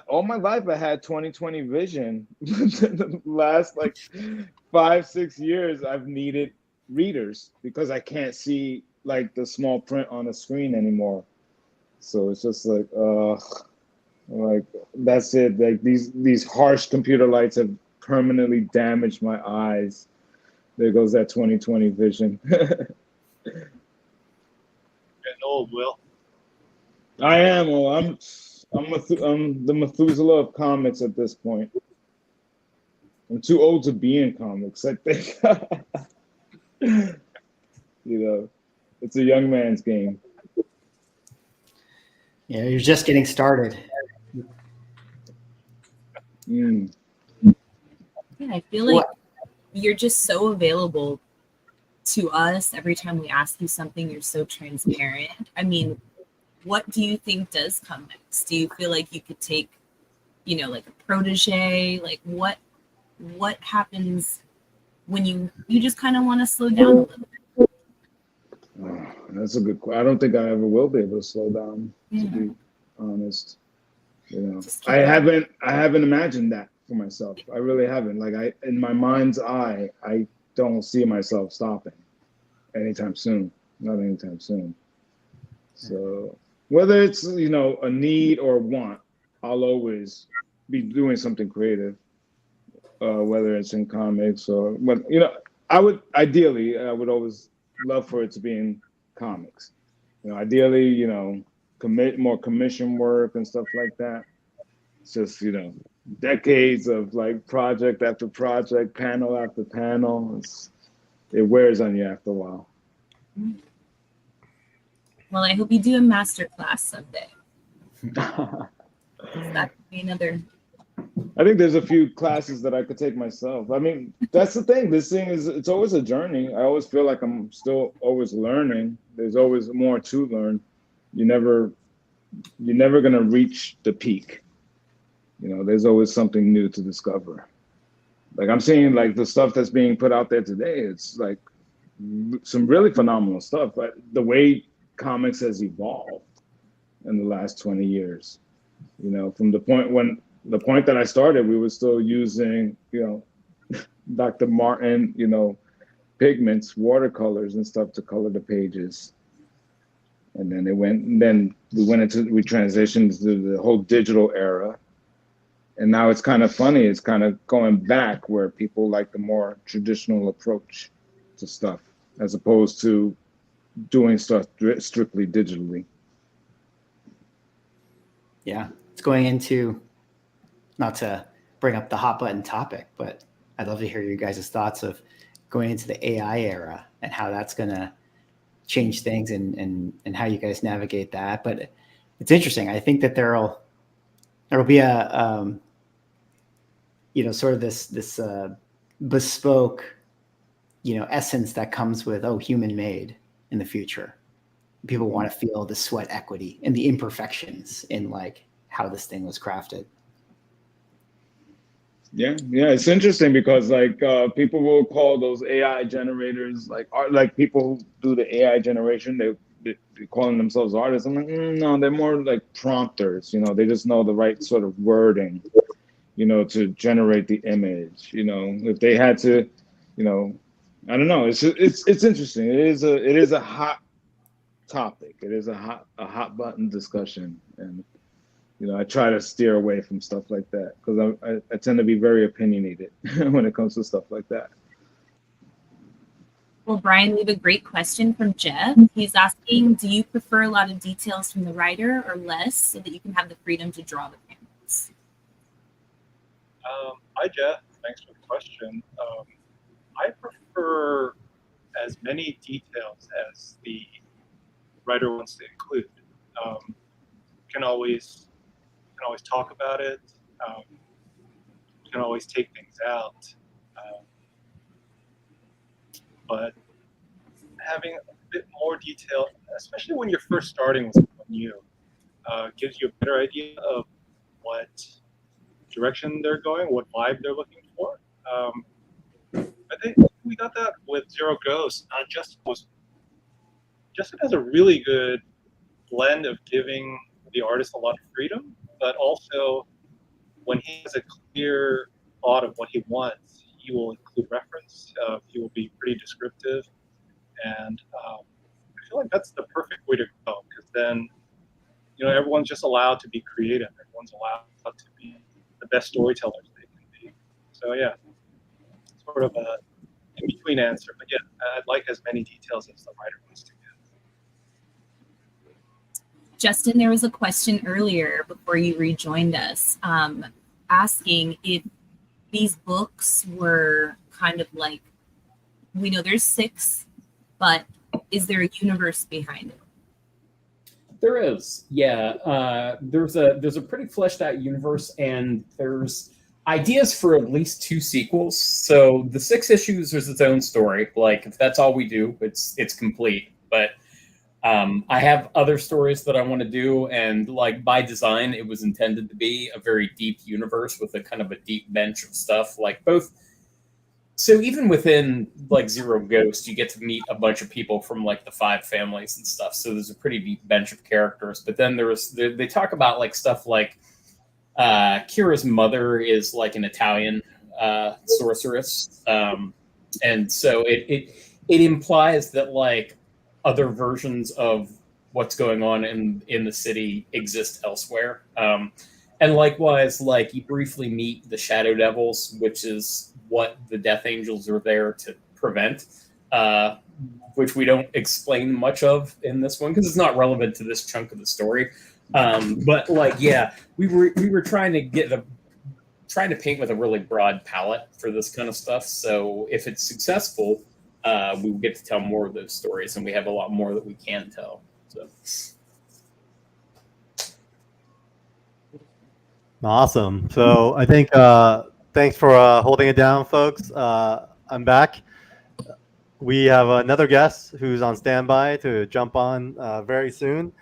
Speaker 4: all my life I had 20/20 vision. The last like 5-6 years, I've needed readers because I can't see like the small print on the screen anymore. So it's just like, like that's it. Like these harsh computer lights have permanently damaged my eyes. There goes that 20/20 vision.
Speaker 6: Getting old, Will.
Speaker 4: I am. Well, I'm the Methuselah of comics at this point. I'm too old to be in comics, I think. It's a young man's game.
Speaker 1: Yeah, you're just getting started.
Speaker 3: Yeah, I feel like you're just so available to us every time we ask you something. You're so transparent. I mean, what do you think does come next? Do you feel like you could take, like a protege? Like what happens when you just kind of want to slow down a little bit?
Speaker 4: Oh, that's a good question. I don't think I ever will be able to slow down, to be honest. I haven't imagined that for myself. I really haven't. Like in my mind's eye, I don't see myself stopping anytime soon. Not anytime soon. So whether it's a need or a want, I'll always be doing something creative. Whether it's in comics or I would always love for it to be in comics. Ideally, commit more commission work and stuff like that. It's just decades of like project after project, panel after panel. It wears on you after a while.
Speaker 3: Well, I hope you do a master class someday. That could be another.
Speaker 4: I think there's a few classes that I could take myself. I mean, that's the thing. This thing it's always a journey. I always feel like I'm still always learning. There's always more to learn. You're never gonna reach the peak. There's always something new to discover. Like I'm seeing like the stuff that's being put out there today. It's like some really phenomenal stuff. But the way comics has evolved in the last 20 years, you know, from the point that I started, we were still using, you know, Dr. Martin, you know, pigments, watercolors and stuff to color the pages. And then we transitioned to the whole digital era. And now it's kind of funny. It's kind of going back where people like the more traditional approach to stuff, as opposed to doing stuff strictly digitally.
Speaker 1: Yeah, it's going into, not to bring up the hot button topic, but I'd love to hear you guys' thoughts of going into the AI era and how that's going to change things and how you guys navigate that. But it's interesting. I think that there'll be a you know, sort of this bespoke, you know, essence that comes with, human made in the future. People want to feel the sweat equity and the imperfections in like how this thing was crafted.
Speaker 4: Yeah, it's interesting because like people will call those AI generators like people who do the AI generation, they're calling themselves artists. I'm like, no, they're more like prompters. You know, they just know the right sort of wording, you know, to generate the image. You know, if they had to, you know, I don't know. It's interesting. It is a hot topic. It is a hot button discussion, and you know, I try to steer away from stuff like that because I tend to be very opinionated when it comes to stuff like that.
Speaker 3: Well, Brian, we have a great question from Jeff. He's asking, do you prefer a lot of details from the writer or less so that you can have the freedom to draw the panels?
Speaker 6: Hi, Jeff. Thanks for the question. I prefer as many details as the writer wants to include. You can always talk about it. You can always take things out. But having a bit more detail, especially when you're first starting with someone new, gives you a better idea of what direction they're going, what vibe they're looking for. I think we got that with Zero Ghost. Justin has a really good blend of giving the artist a lot of freedom, but also when he has a clear thought of what he wants, he will include reference. He will be pretty descriptive, and I feel like that's the perfect way to go, because then, you know, everyone's just allowed to be creative. Everyone's allowed to be the best storytellers they can be. So yeah, sort of a in-between answer, but yeah, I'd like as many details as the writer wants to give.
Speaker 3: Justin, there was a question earlier before you rejoined us, asking if these books were kind of like, we know there's 6, but is there a universe behind it?
Speaker 5: There is, yeah. There's a pretty fleshed out universe, and there's ideas for at least 2 sequels. So the 6 issues is its own story. Like if that's all we do, it's complete. But I have other stories that I want to do, and like by design, it was intended to be a very deep universe with a kind of a deep bench of stuff. Like both. So even within like Zero Ghost, you get to meet a bunch of people from like the 5 families and stuff. So there's a pretty deep bench of characters. But then they talk about like stuff like Kira's mother is like an Italian sorceress, and so it implies that like other versions of what's going on in the city exist elsewhere. And likewise, like you briefly meet the Shadow Devils, which is what the Death Angels are there to prevent, which we don't explain much of in this one because it's not relevant to this chunk of the story. But like, yeah, we were trying to paint with a really broad palette for this kind of stuff. So if it's successful, we will get to tell more of those stories, and we have a lot more that we can tell. So.
Speaker 2: Awesome. So I think thanks for holding it down, folks. I'm back. We have another guest who's on standby to jump on very soon.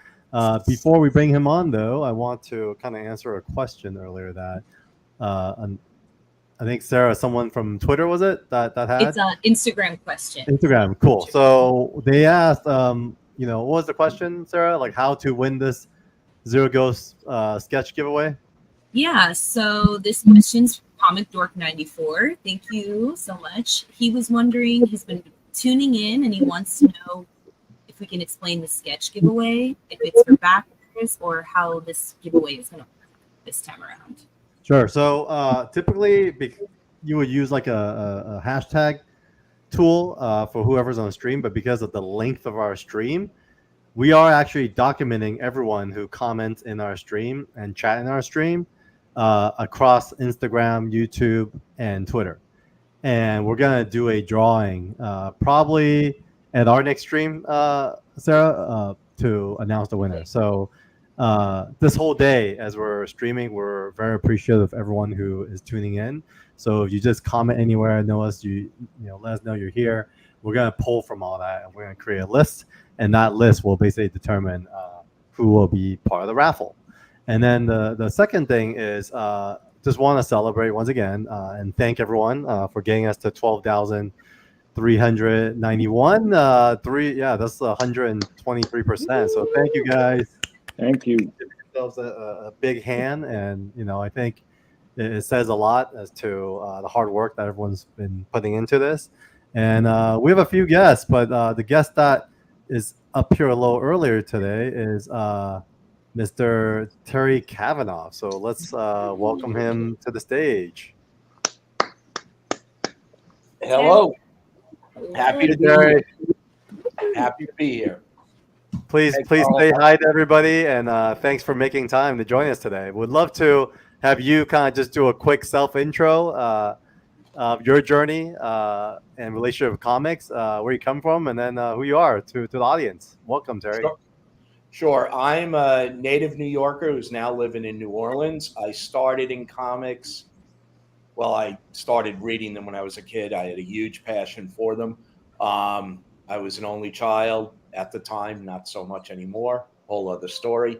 Speaker 2: Before we bring him on, though, I want to kind of answer a question earlier that I think Sarah, someone from Twitter, was it that had?
Speaker 3: It's an Instagram question.
Speaker 2: Instagram, cool. So they asked, what was the question, Sarah? Like how to win this Zero Ghost sketch giveaway?
Speaker 3: Yeah, so this question's from Comic Dork 94. Thank you so much. He was wondering, he's been tuning in and he wants to know if we can explain the sketch giveaway, if it's for backers or how this giveaway is going to work this time around.
Speaker 2: Sure. So typically you would use like a hashtag tool for whoever's on the stream, but because of the length of our stream, we are actually documenting everyone who comments in our stream and chat in our stream across Instagram, YouTube, and Twitter. And we're going to do a drawing probably at our next stream, Sarah, to announce the winner. So this whole day as we're streaming, we're very appreciative of everyone who is tuning in. So if you just comment anywhere, let us know you're here. We're going to pull from all that and we're going to create a list. And that list will basically determine who will be part of the raffle. And then the second thing is just want to celebrate once again and thank everyone for getting us to 12,391. That's 123%. So thank you guys.
Speaker 4: Thank you.
Speaker 2: Give yourselves a big hand, and I think it says a lot as to the hard work that everyone's been putting into this. And we have a few guests, but the guest that is up here a little earlier today is Mr. Terry Kavanaugh. So let's welcome him to the stage.
Speaker 15: Hello. Happy to be here. Happy to be here.
Speaker 2: Please say hi to everybody, and thanks for making time to join us today. Would love to have you kind of just do a quick self-intro of your journey and relationship with comics, where you come from, and then who you are to the audience. Welcome, Terry.
Speaker 15: Sure. I'm a native New Yorker who's now living in New Orleans. I started in comics. Well, I started reading them when I was a kid. I had a huge passion for them. I was an only child at the time, not so much anymore. Whole other story.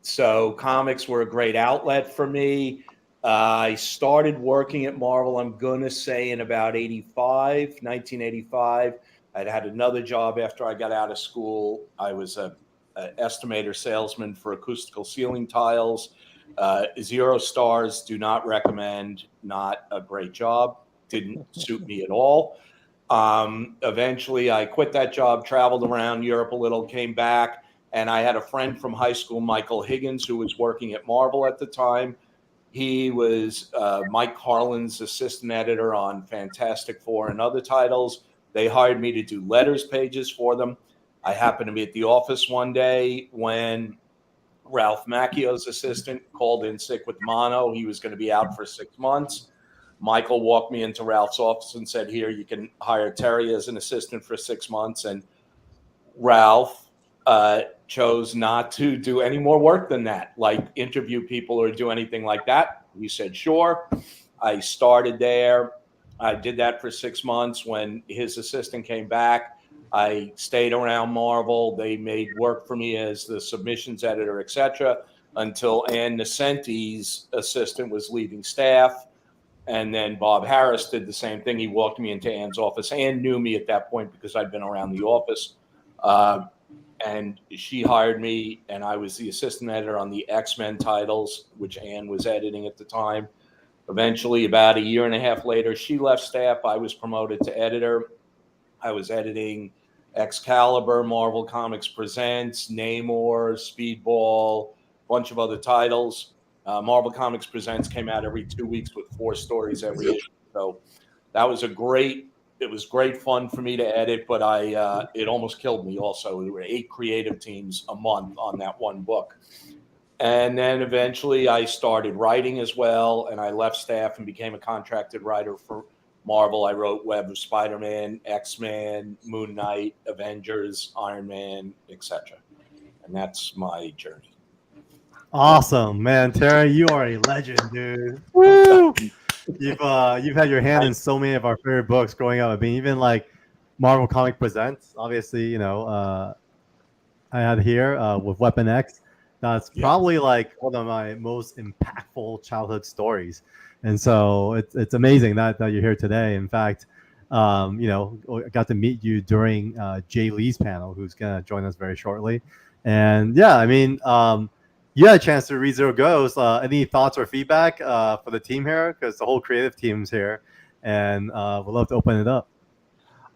Speaker 15: So comics were a great outlet for me. I started working at Marvel, I'm going to say in about 1985. I'd had another job after I got out of school. I was an estimator salesman for acoustical ceiling tiles. 0 stars, do not recommend, not a great job. Didn't suit me at all. Eventually, I quit that job, traveled around Europe a little, came back, and I had a friend from high school, Michael Higgins, who was working at Marvel at the time. He was Mike Carlin's assistant editor on Fantastic Four and other titles. They hired me to do letters pages for them. I happened to be at the office one day when Ralph Macchio's assistant called in sick with mono. He was going to be out for 6 months. Michael walked me into Ralph's office and said, here, you can hire Terry as an assistant for 6 months. And Ralph chose not to do any more work than that, like interview people or do anything like that. We said, sure. I started there. I did that for 6 months. When his assistant came back, I stayed around Marvel. They made work for me as the submissions editor, etc., until Ann Nesenti's assistant was leaving staff. And then Bob Harris did the same thing. He walked me into Ann's office. Ann knew me at that point because I'd been around the office. And she hired me, and I was the assistant editor on the X-Men titles, which Ann was editing at the time. Eventually, about a year and a half later, she left staff. I was promoted to editor. I was editing Excalibur, Marvel Comics Presents, Namor, Speedball, a bunch of other titles. Marvel Comics Presents came out every 2 weeks with 4 stories every issue. So that was it was great fun for me to edit, but it almost killed me also. There were 8 creative teams a month on that one book. And then eventually I started writing as well, and I left staff and became a contracted writer for Marvel. I wrote Web of Spider-Man, X-Men, Moon Knight, Avengers, Iron Man, etc. And that's my journey.
Speaker 2: Awesome, man. Terry, you are a legend, dude. Woo! You've had your hand in so many of our favorite books growing up. I mean, even like Marvel Comic Presents, obviously, I had here with Weapon X. That's probably like one of my most impactful childhood stories. And so it's amazing that you're here today. In fact, you know, I got to meet you during Jay Lee's panel, who's going to join us very shortly. And yeah, I mean, you had a chance to read Zero Ghost. Any thoughts or feedback for the team here? Because the whole creative team's here, and we'd love to open it up.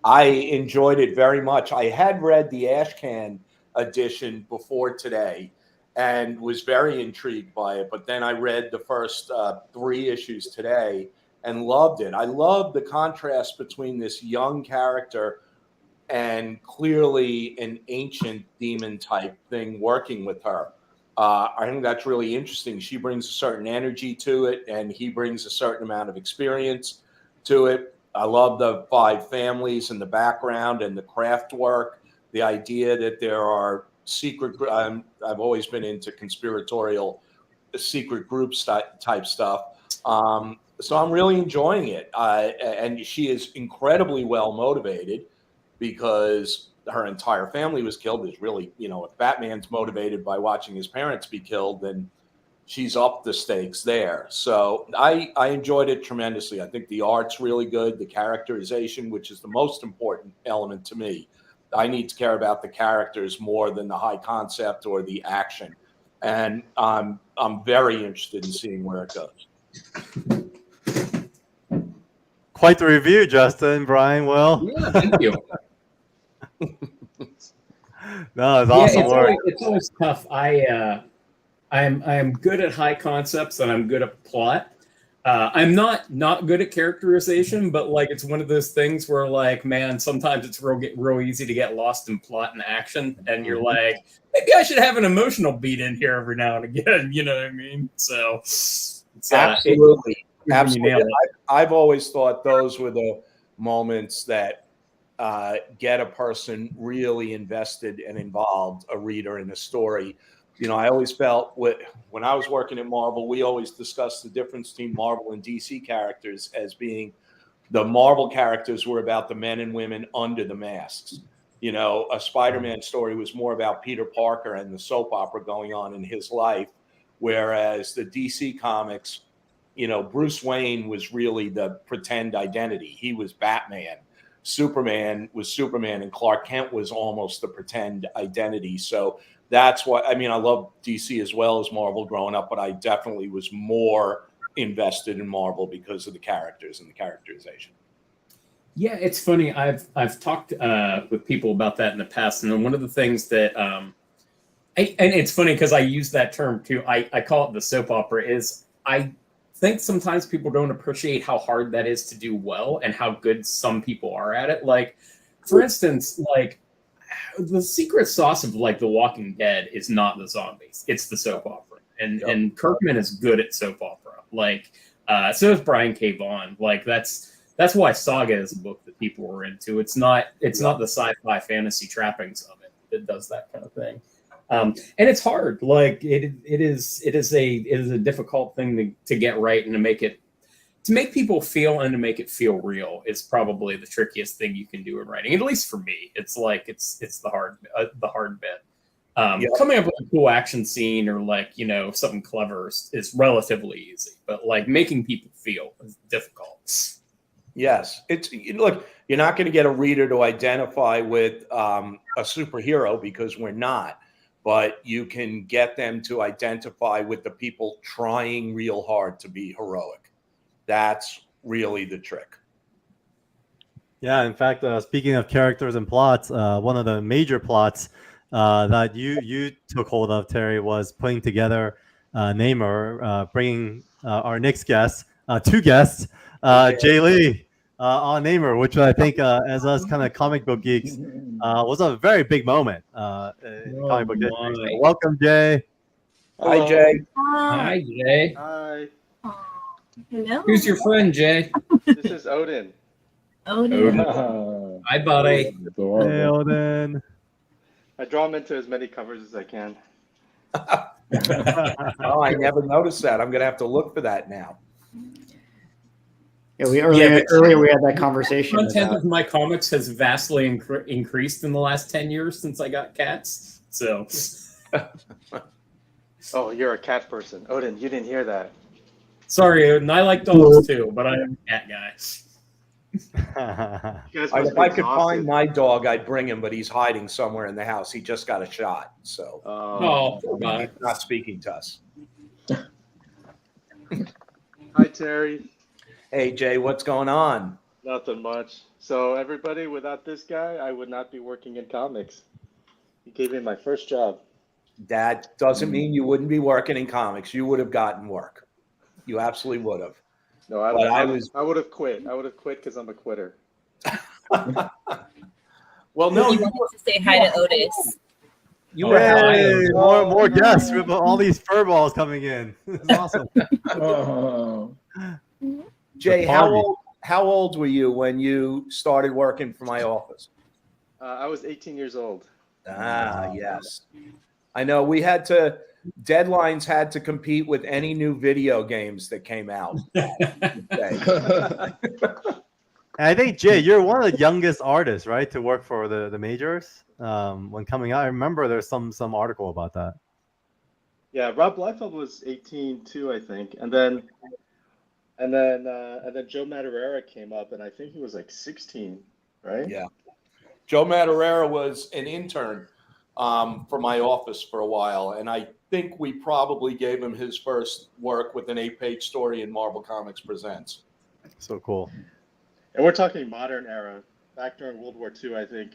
Speaker 15: I enjoyed it very much. I had read the Ashcan edition before today and was very intrigued by it. But then I read the first 3 issues today and loved it. I love the contrast between this young character and clearly an ancient demon type thing working with her. I think that's really interesting. She brings a certain energy to it, and he brings a certain amount of experience to it. I love the 5 families and the background and the craft work, the idea that there are secret, I've always been into conspiratorial secret groups type stuff. So I'm really enjoying it. And she is incredibly well motivated because her entire family was killed. Is really, you know, if Batman's motivated by watching his parents be killed, then she's up the stakes there. So I enjoyed it tremendously. I think the art's really good. The characterization, which is the most important element to me. I need to care about the characters more than the high concept or the action. And I'm very interested in seeing where it goes.
Speaker 2: Quite the review, Justin, Brian, Will.
Speaker 5: Yeah, thank you.
Speaker 2: No, it's awesome work.
Speaker 5: It's always tough. I'm good at high concepts and I'm good at plot. I'm not good at characterization, but like it's one of those things where like, man, sometimes it's real easy to get lost in plot and action, and you're like, maybe I should have an emotional beat in here every now and again. You know what I mean? So it's,
Speaker 15: absolutely. I've always thought those were the moments that get a person really invested and involved, a reader in a story. You know, I always felt when I was working at Marvel, we always discussed the difference between Marvel and DC characters as being the Marvel characters were about the men and women under the masks. You know, a Spider-Man story was more about Peter Parker and the soap opera going on in his life, whereas the DC comics, you know, Bruce Wayne was really the pretend identity. He was Batman. Superman was Superman, and Clark Kent was almost the pretend identity. So that's why, I mean, I love DC as well as Marvel growing up, but I definitely was more invested in Marvel because of the characters and the characterization.
Speaker 5: Yeah, it's funny. I've talked with people about that in the past, and then one of the things that and it's funny because I use that term too. I call it the soap opera. Is I think sometimes people don't appreciate how hard that is to do well and how good some people are at it. Like, for instance, like the secret sauce of like The Walking Dead is not the zombies; it's the soap opera. And Kirkman is good at soap opera. Like, so is Brian K. Vaughan. Like that's why Saga is a book that people were into. It's not the sci-fi fantasy trappings of it that does that kind of thing. And it's hard. Like it is a difficult thing to get right and to make people feel and to make it feel real is probably the trickiest thing you can do in writing. At least for me, it's like it's the hard bit. Coming up with a cool action scene or like, you know, something clever is relatively easy, but like making people feel is difficult.
Speaker 15: Yes, look, you're not going to get a reader to identify with a superhero because we're not, but you can get them to identify with the people trying real hard to be heroic. That's really the trick.
Speaker 2: Yeah, in fact, speaking of characters and plots, one of the major plots that you took hold of, Terry, was putting together Namor, bringing our next guest, 2 guests, Jay Lee on Namor, which I think, as us kind of comic book geeks, was a very big moment in comic book history. So welcome, Jay.
Speaker 15: Hi, Jay.
Speaker 5: Hi, Jay.
Speaker 16: Hi.
Speaker 3: Hello.
Speaker 5: Who's your friend, Jay?
Speaker 16: This is Odin.
Speaker 3: Odin.
Speaker 5: Hi, buddy.
Speaker 2: Hey, Odin.
Speaker 16: I draw him into as many covers as I can.
Speaker 15: Oh, I never noticed that. I'm going to have to look for that now.
Speaker 1: Yeah, earlier we had that conversation.
Speaker 5: Content of my comics has vastly increased in the last 10 years since I got cats. So,
Speaker 16: oh, you're a cat person, Odin. You didn't hear that.
Speaker 5: Sorry, Odin. I like dogs too, but I am a cat guy.
Speaker 15: If I could find my dog, I'd bring him, but he's hiding somewhere in the house. He just got a shot, so he's not speaking to us.
Speaker 16: Hi, Terry.
Speaker 15: Hey, Jay, what's going on?
Speaker 16: Nothing much. So everybody, without this guy, I would not be working in comics. He gave me my first job.
Speaker 15: That doesn't mean you wouldn't be working in comics. You would have gotten work. You absolutely would have.
Speaker 16: No, I would have quit. I would have quit because I'm a quitter.
Speaker 15: Well, no,
Speaker 3: you wanted to say hi to Otis.
Speaker 2: You were more guests with all these fur balls coming in. It's awesome.
Speaker 15: Jay, how old were you when you started working for my office?
Speaker 16: I was 18 years old.
Speaker 15: Ah, yes. I know deadlines had to compete with any new video games that came out.
Speaker 2: And I think, Jay, you're one of the youngest artists, right, to work for the majors when coming out. I remember there's some article about that.
Speaker 16: Yeah, Rob Liefeld was 18 too, I think, and then Joe Madureira came up, and I think he was like 16, right?
Speaker 15: Yeah, Joe Madureira was an intern for my office for a while, and I think we probably gave him his first work with an 8-page story in Marvel Comics Presents.
Speaker 2: So cool.
Speaker 16: And we're talking modern era. Back during World War II, I think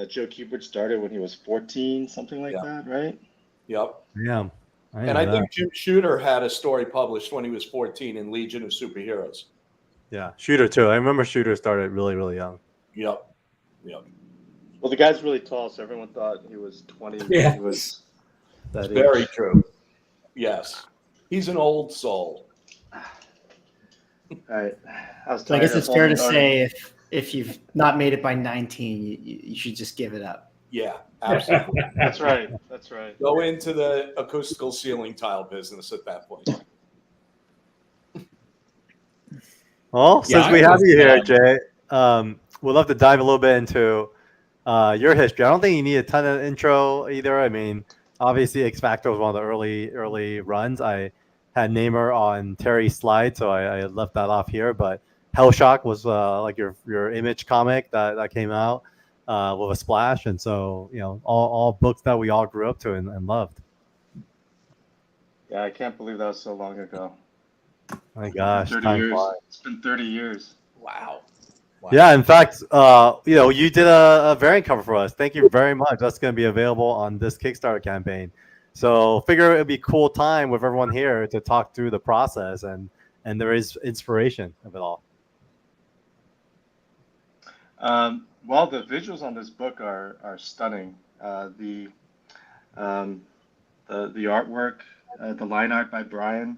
Speaker 16: Joe Kubert started when he was 14, something like that, right?
Speaker 15: Yep.
Speaker 2: Yeah.
Speaker 15: I think Jim Shooter had a story published when he was 14 in Legion of Superheroes.
Speaker 2: Yeah, Shooter too. I remember Shooter started really, really young.
Speaker 15: Yep.
Speaker 16: Well, the guy's really tall, so everyone thought he was 20.
Speaker 15: Yeah.
Speaker 16: He was
Speaker 15: That's very true. Yes. He's an old soul.
Speaker 16: All right.
Speaker 1: So I guess it's fair to say if you've not made it by 19, you should just give it up.
Speaker 15: Yeah, absolutely.
Speaker 16: That's right. That's right.
Speaker 15: Go into the acoustical ceiling tile business at that point.
Speaker 2: Well, since we have you here, Jay, we'd love to dive a little bit into your history. I don't think you need a ton of intro either. I mean, obviously, X Factor was one of the early runs. I had Namer on Terry's slide, so I left that off here. But Hellshock was like your Image comic that came out with a splash, and so all books that we all grew up to and loved.
Speaker 16: Yeah, I can't believe that was so long ago.
Speaker 2: My gosh,
Speaker 16: 30
Speaker 2: time
Speaker 16: years.
Speaker 2: flies.
Speaker 16: It's been 30 years.
Speaker 15: Wow.
Speaker 2: Yeah, in fact, you did a variant cover for us. Thank you very much. That's going to be available on this Kickstarter campaign. So figure it would be a cool time with everyone here to talk through the process and there is inspiration of it all.
Speaker 16: Well, the visuals on this book are stunning. The artwork, the line art by Brian,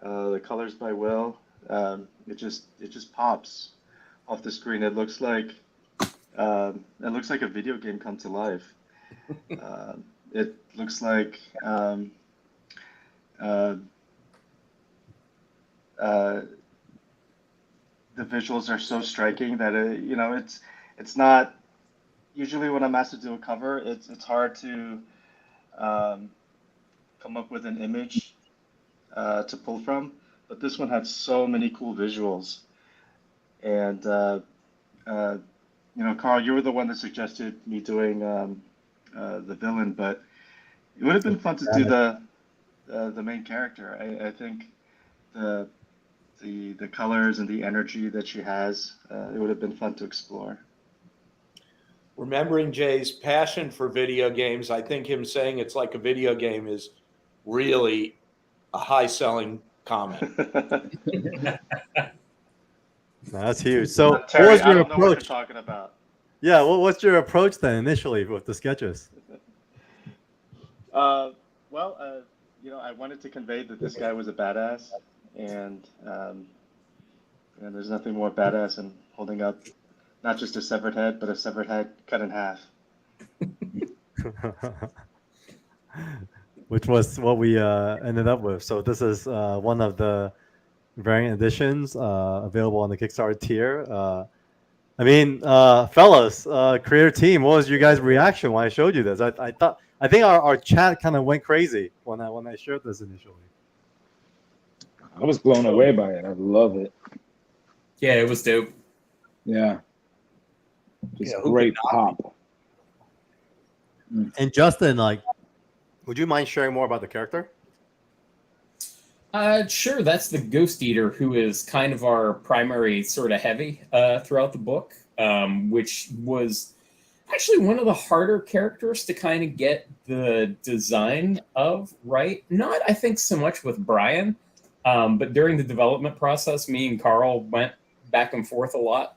Speaker 16: the colors by Will, it just pops off the screen. It looks like a video game come to life. It looks like the visuals are so striking that it's not usually when I'm asked to do a cover, it's hard to come up with an image to pull from, but this one had so many cool visuals. And Carl, you were the one that suggested me doing the villain, but it would have been fun to do the main character. I think the colors and the energy that she has, it would have been fun to explore.
Speaker 15: Remembering Jay's passion for video games, I think him saying it's like a video game is really a high-selling comment.
Speaker 2: That's huge. So,
Speaker 16: Terry,
Speaker 2: what was
Speaker 16: I
Speaker 2: your
Speaker 16: don't know what you're
Speaker 2: approach?
Speaker 16: talking about.
Speaker 2: Yeah, what's your approach then initially with the sketches?
Speaker 16: I wanted to convey that this guy was a badass, and there's nothing more badass than holding up not just a severed head, but a severed head cut in half.
Speaker 2: Which was what we ended up with. So this is one of the variant editions available on the Kickstarter tier. Fellas, creator team, what was your guys' reaction when I showed you this? I think our chat kind of went crazy when I shared this initially.
Speaker 4: I was blown away by it. I love it.
Speaker 5: Yeah, it was dope.
Speaker 4: Yeah. Just
Speaker 15: Yeah, who
Speaker 4: great
Speaker 15: could not
Speaker 4: pop.
Speaker 2: And Justin, like, would you mind sharing more about the character?
Speaker 5: Sure. That's the Ghost Eater, who is kind of our primary sort of heavy throughout the book, which was actually one of the harder characters to kind of get the design of right. Not, I think, so much with Brian, but during the development process, me and Carl went back and forth a lot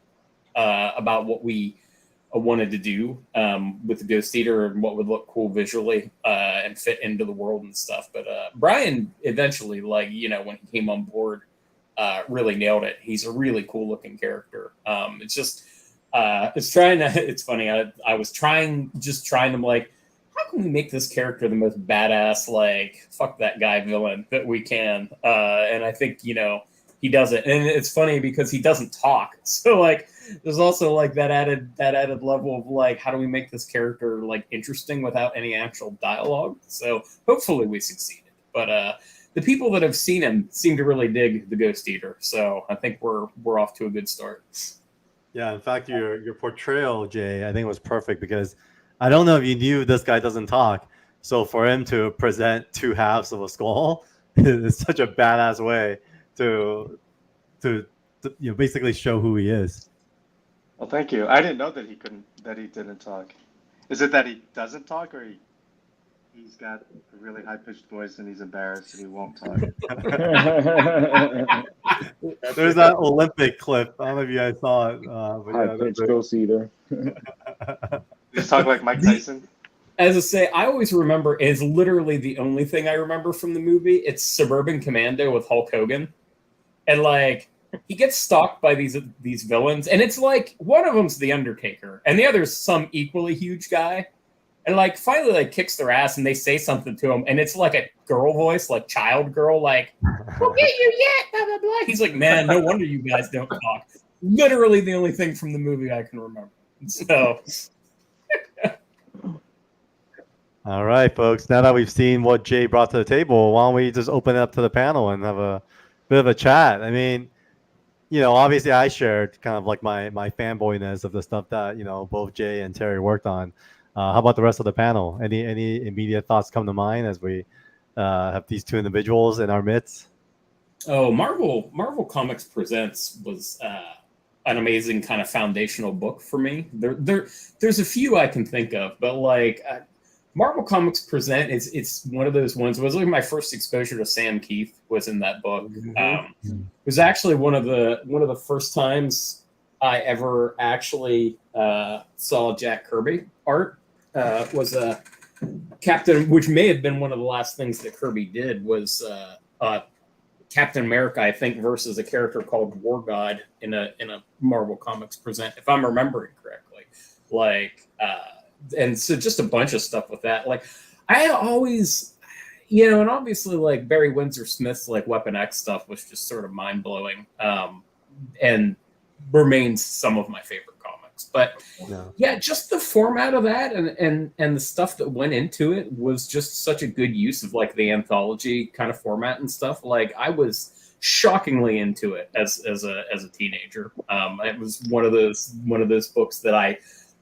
Speaker 5: about what we wanted to do with the Ghost Eater and what would look cool visually and fit into the world and stuff. But Brian eventually, like, you know, when he came on board, really nailed it. He's a really cool looking character. It's just, it's funny. I was trying to like, how can we make this character the most badass, like, fuck that guy villain that we can? And I think, you know, he does it. And it's funny because he doesn't talk. So like, there's also like that added level of like, how do we make this character like interesting without any actual dialogue? So hopefully we succeeded. But the people that have seen him seem to really dig the Ghost Eater. So I think we're off to a good start.
Speaker 2: Yeah, in fact, your portrayal, Jay, I think was perfect because I don't know if you knew this guy doesn't talk. So for him to present two halves of a skull is such a badass way to you know, basically show who he is.
Speaker 16: Well, thank you. I didn't know that he didn't talk. Is it that he doesn't talk, or he's got a really high-pitched voice and he's embarrassed and he won't talk?
Speaker 2: There's that Olympic clip. I don't know if you guys saw it. But
Speaker 4: High-pitched Ghost Eater.
Speaker 16: Just talk like Mike Tyson.
Speaker 5: As I say, I always remember, is literally the only thing I remember from the movie. It's Suburban Commando with Hulk Hogan. And like, he gets stalked by these villains, and it's like one of them's the Undertaker, and the other's some equally huge guy. And like, finally, like, kicks their ass, and they say something to him, and it's like a girl voice, like child girl, like, "We'll get you yet," blah blah blah. He's like, man, no wonder you guys don't talk. Literally the only thing from the movie I can remember. So.
Speaker 2: All right, folks. Now that we've seen what Jay brought to the table, why don't we just open it up to the panel and have a bit of a chat? I mean, you know, obviously I shared kind of like my fanboyness of the stuff that, you know, both Jay and Terry worked on. How about the rest of the panel? Any immediate thoughts come to mind as we have these two individuals in our midst?
Speaker 5: Oh, Marvel Comics Presents was an amazing kind of foundational book for me. There's a few I can think of, but like Marvel Comics Present, it's one of those ones. It was like my first exposure to Sam Keith was in that book. It was actually one of the first times I ever actually saw Jack Kirby art. Was a Captain, which may have been one of the last things that Kirby did, was Captain America, I think, versus a character called War God in a Marvel Comics Present, if I'm remembering correctly. Like, and so just a bunch of stuff with that. Like, I always, you know, and obviously like Barry Windsor Smith's like Weapon X stuff was just sort of mind blowing, and remains some of my favorite comics. But yeah, just the format of that and the stuff that went into it was just such a good use of like the anthology kind of format and stuff. Like, I was shockingly into it as a teenager. It was one of those books that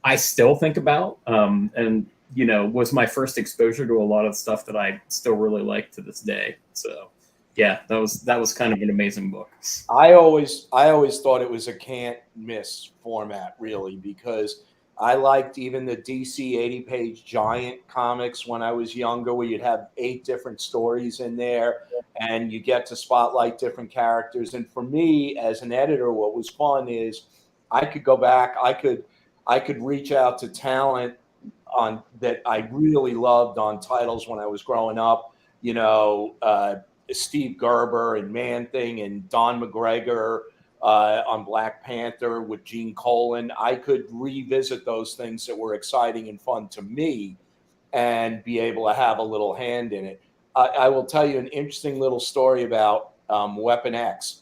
Speaker 5: I still think about, and you know, was my first exposure to a lot of stuff that I still really like to this day. So yeah, that was kind of an amazing book.
Speaker 15: I always thought it was a can't miss format, really, because I liked even the DC 80-page giant comics when I was younger, where you'd have 8 different stories in there and you get to spotlight different characters. And for me as an editor, what was fun is I could go back, I could reach out to talent on that I really loved on titles when I was growing up, you know, Steve Gerber and Man-Thing and Don McGregor on Black Panther with Gene Colan. I could revisit those things that were exciting and fun to me and be able to have a little hand in it. I will tell you an interesting little story about Weapon X.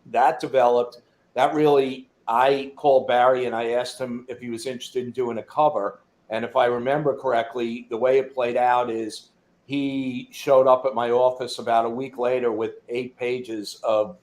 Speaker 15: That developed, that really, I called Barry and I asked him if he was interested in doing a cover. And if I remember correctly, the way it played out is he showed up at my office about a week later with 8 pages of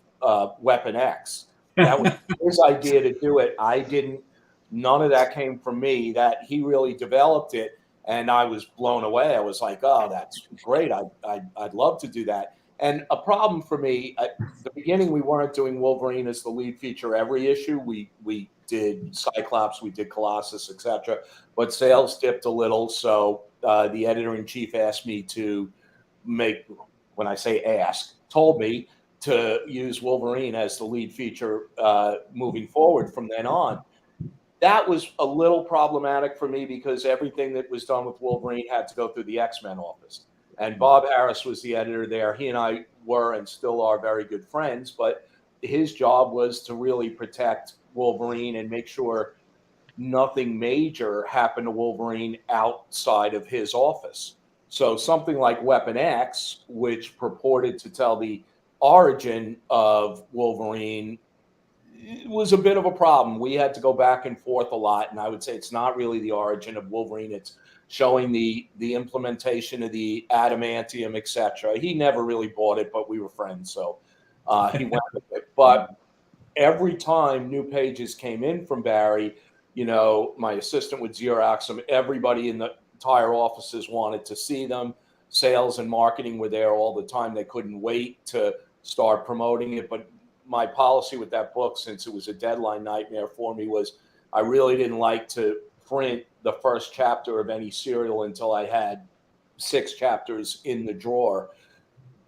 Speaker 15: Weapon X. That was his idea to do it. I didn't. None of that came from me. That he really developed it, and I was blown away. I was like, "Oh, that's great! I'd love to do that." And a problem for me at the beginning, we weren't doing Wolverine as the lead feature every issue. We did Cyclops, we did Colossus, etc. But sales dipped a little, so the editor-in-chief asked me to make. When I say ask, told me to use Wolverine as the lead feature moving forward from then on. That was a little problematic for me because everything that was done with Wolverine had to go through the X-Men office. And Bob Harris was the editor there. He and I were and still are very good friends, but his job was to really protect Wolverine and make sure nothing major happened to Wolverine outside of his office. So something like Weapon X, which purported to tell the origin of Wolverine, it was a bit of a problem. We had to go back and forth a lot, and I would say it's not really the origin of Wolverine. It's showing the implementation of the adamantium, etc. He never really bought it, but we were friends, so he went with it. But every time new pages came in from Barry, you know, my assistant would Xerox them. Everybody in the entire offices wanted to see them. Sales and marketing were there all the time. They couldn't wait to start promoting it, but my policy with that book, since it was a deadline nightmare for me, was I really didn't like to print the first chapter of any serial until I had 6 chapters in the drawer.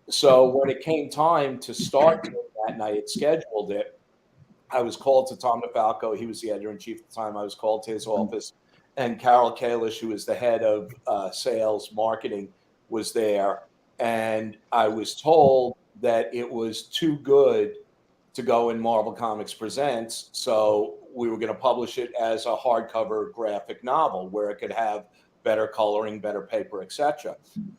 Speaker 15: So when it came time to start doing that, and I had scheduled it, I was called to Tom DeFalco. He was the editor-in-chief at the time. I was called to his office, and Carol Kalish, who was the head of sales marketing, was there. And I was told that it was too good to go in Marvel Comics Presents, so we were going to publish it as a hardcover graphic novel where it could have better coloring, better paper, etc.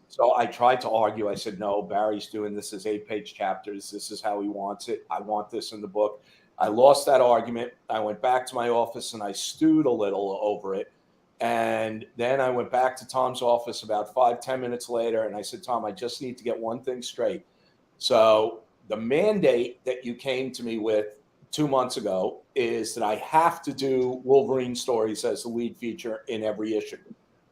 Speaker 15: So I tried to argue. I said, no, Barry's doing this as 8-page chapters. This is how he wants it. I want this in the book. I lost that argument. I went back to my office and I stewed a little over it. And then I went back to Tom's office about 5-10 minutes later, and I said, Tom, I just need to get one thing straight. So the mandate that you came to me with 2 months ago is that I have to do Wolverine stories as the lead feature in every issue.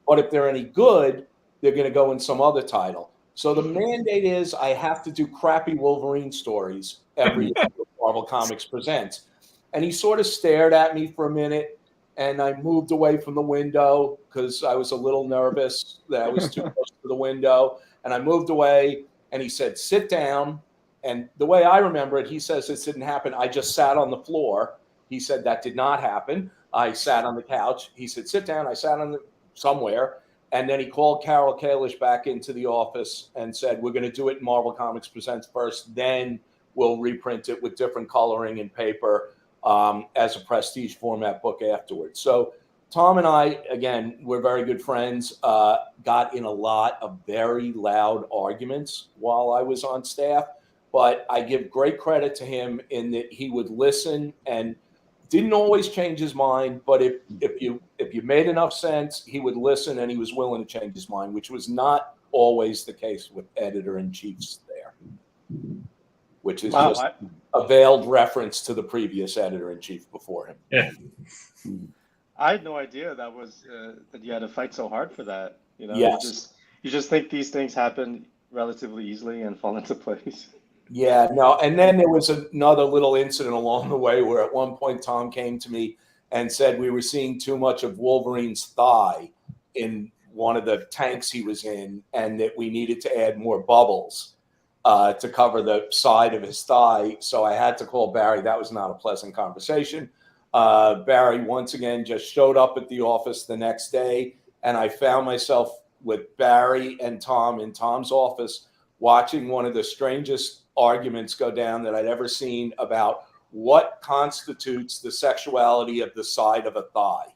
Speaker 15: But if they're any good, they're going to go in some other title. So the mandate is I have to do crappy Wolverine stories every issue of Marvel Comics Presents. And he sort of stared at me for a minute, and I moved away from the window because I was a little nervous that I was too close to the window. And I moved away, and he said, sit down. And the way I remember it, he says this didn't happen. I just sat on the floor. He said that did not happen. I sat on the couch. He said, sit down. I sat on somewhere. And then he called Carol Kalish back into the office and said, we're going to do it in Marvel Comics Presents first. Then we'll reprint it with different coloring and paper as a prestige format book afterwards. So Tom and I, again, we're very good friends, got in a lot of very loud arguments while I was on staff. But I give great credit to him in that he would listen and didn't always change his mind. But if you made enough sense, he would listen and he was willing to change his mind, which was not always the case with editor-in-chiefs there, which is just a veiled reference to the previous editor-in-chief before him.
Speaker 16: Yeah. I had no idea that was that you had to fight so hard for that. You know,
Speaker 15: Yes.
Speaker 16: you just think these things happen relatively easily and fall into place.
Speaker 15: Yeah, no. And then there was another little incident along the way where at one point Tom came to me and said we were seeing too much of Wolverine's thigh in one of the tanks he was in, and that we needed to add more bubbles to cover the side of his thigh. So I had to call Barry. That was not a pleasant conversation. Barry, once again, just showed up at the office the next day, and I found myself with Barry and Tom in Tom's office watching one of the strangest arguments go down that I'd ever seen about what constitutes the sexuality of the side of a thigh.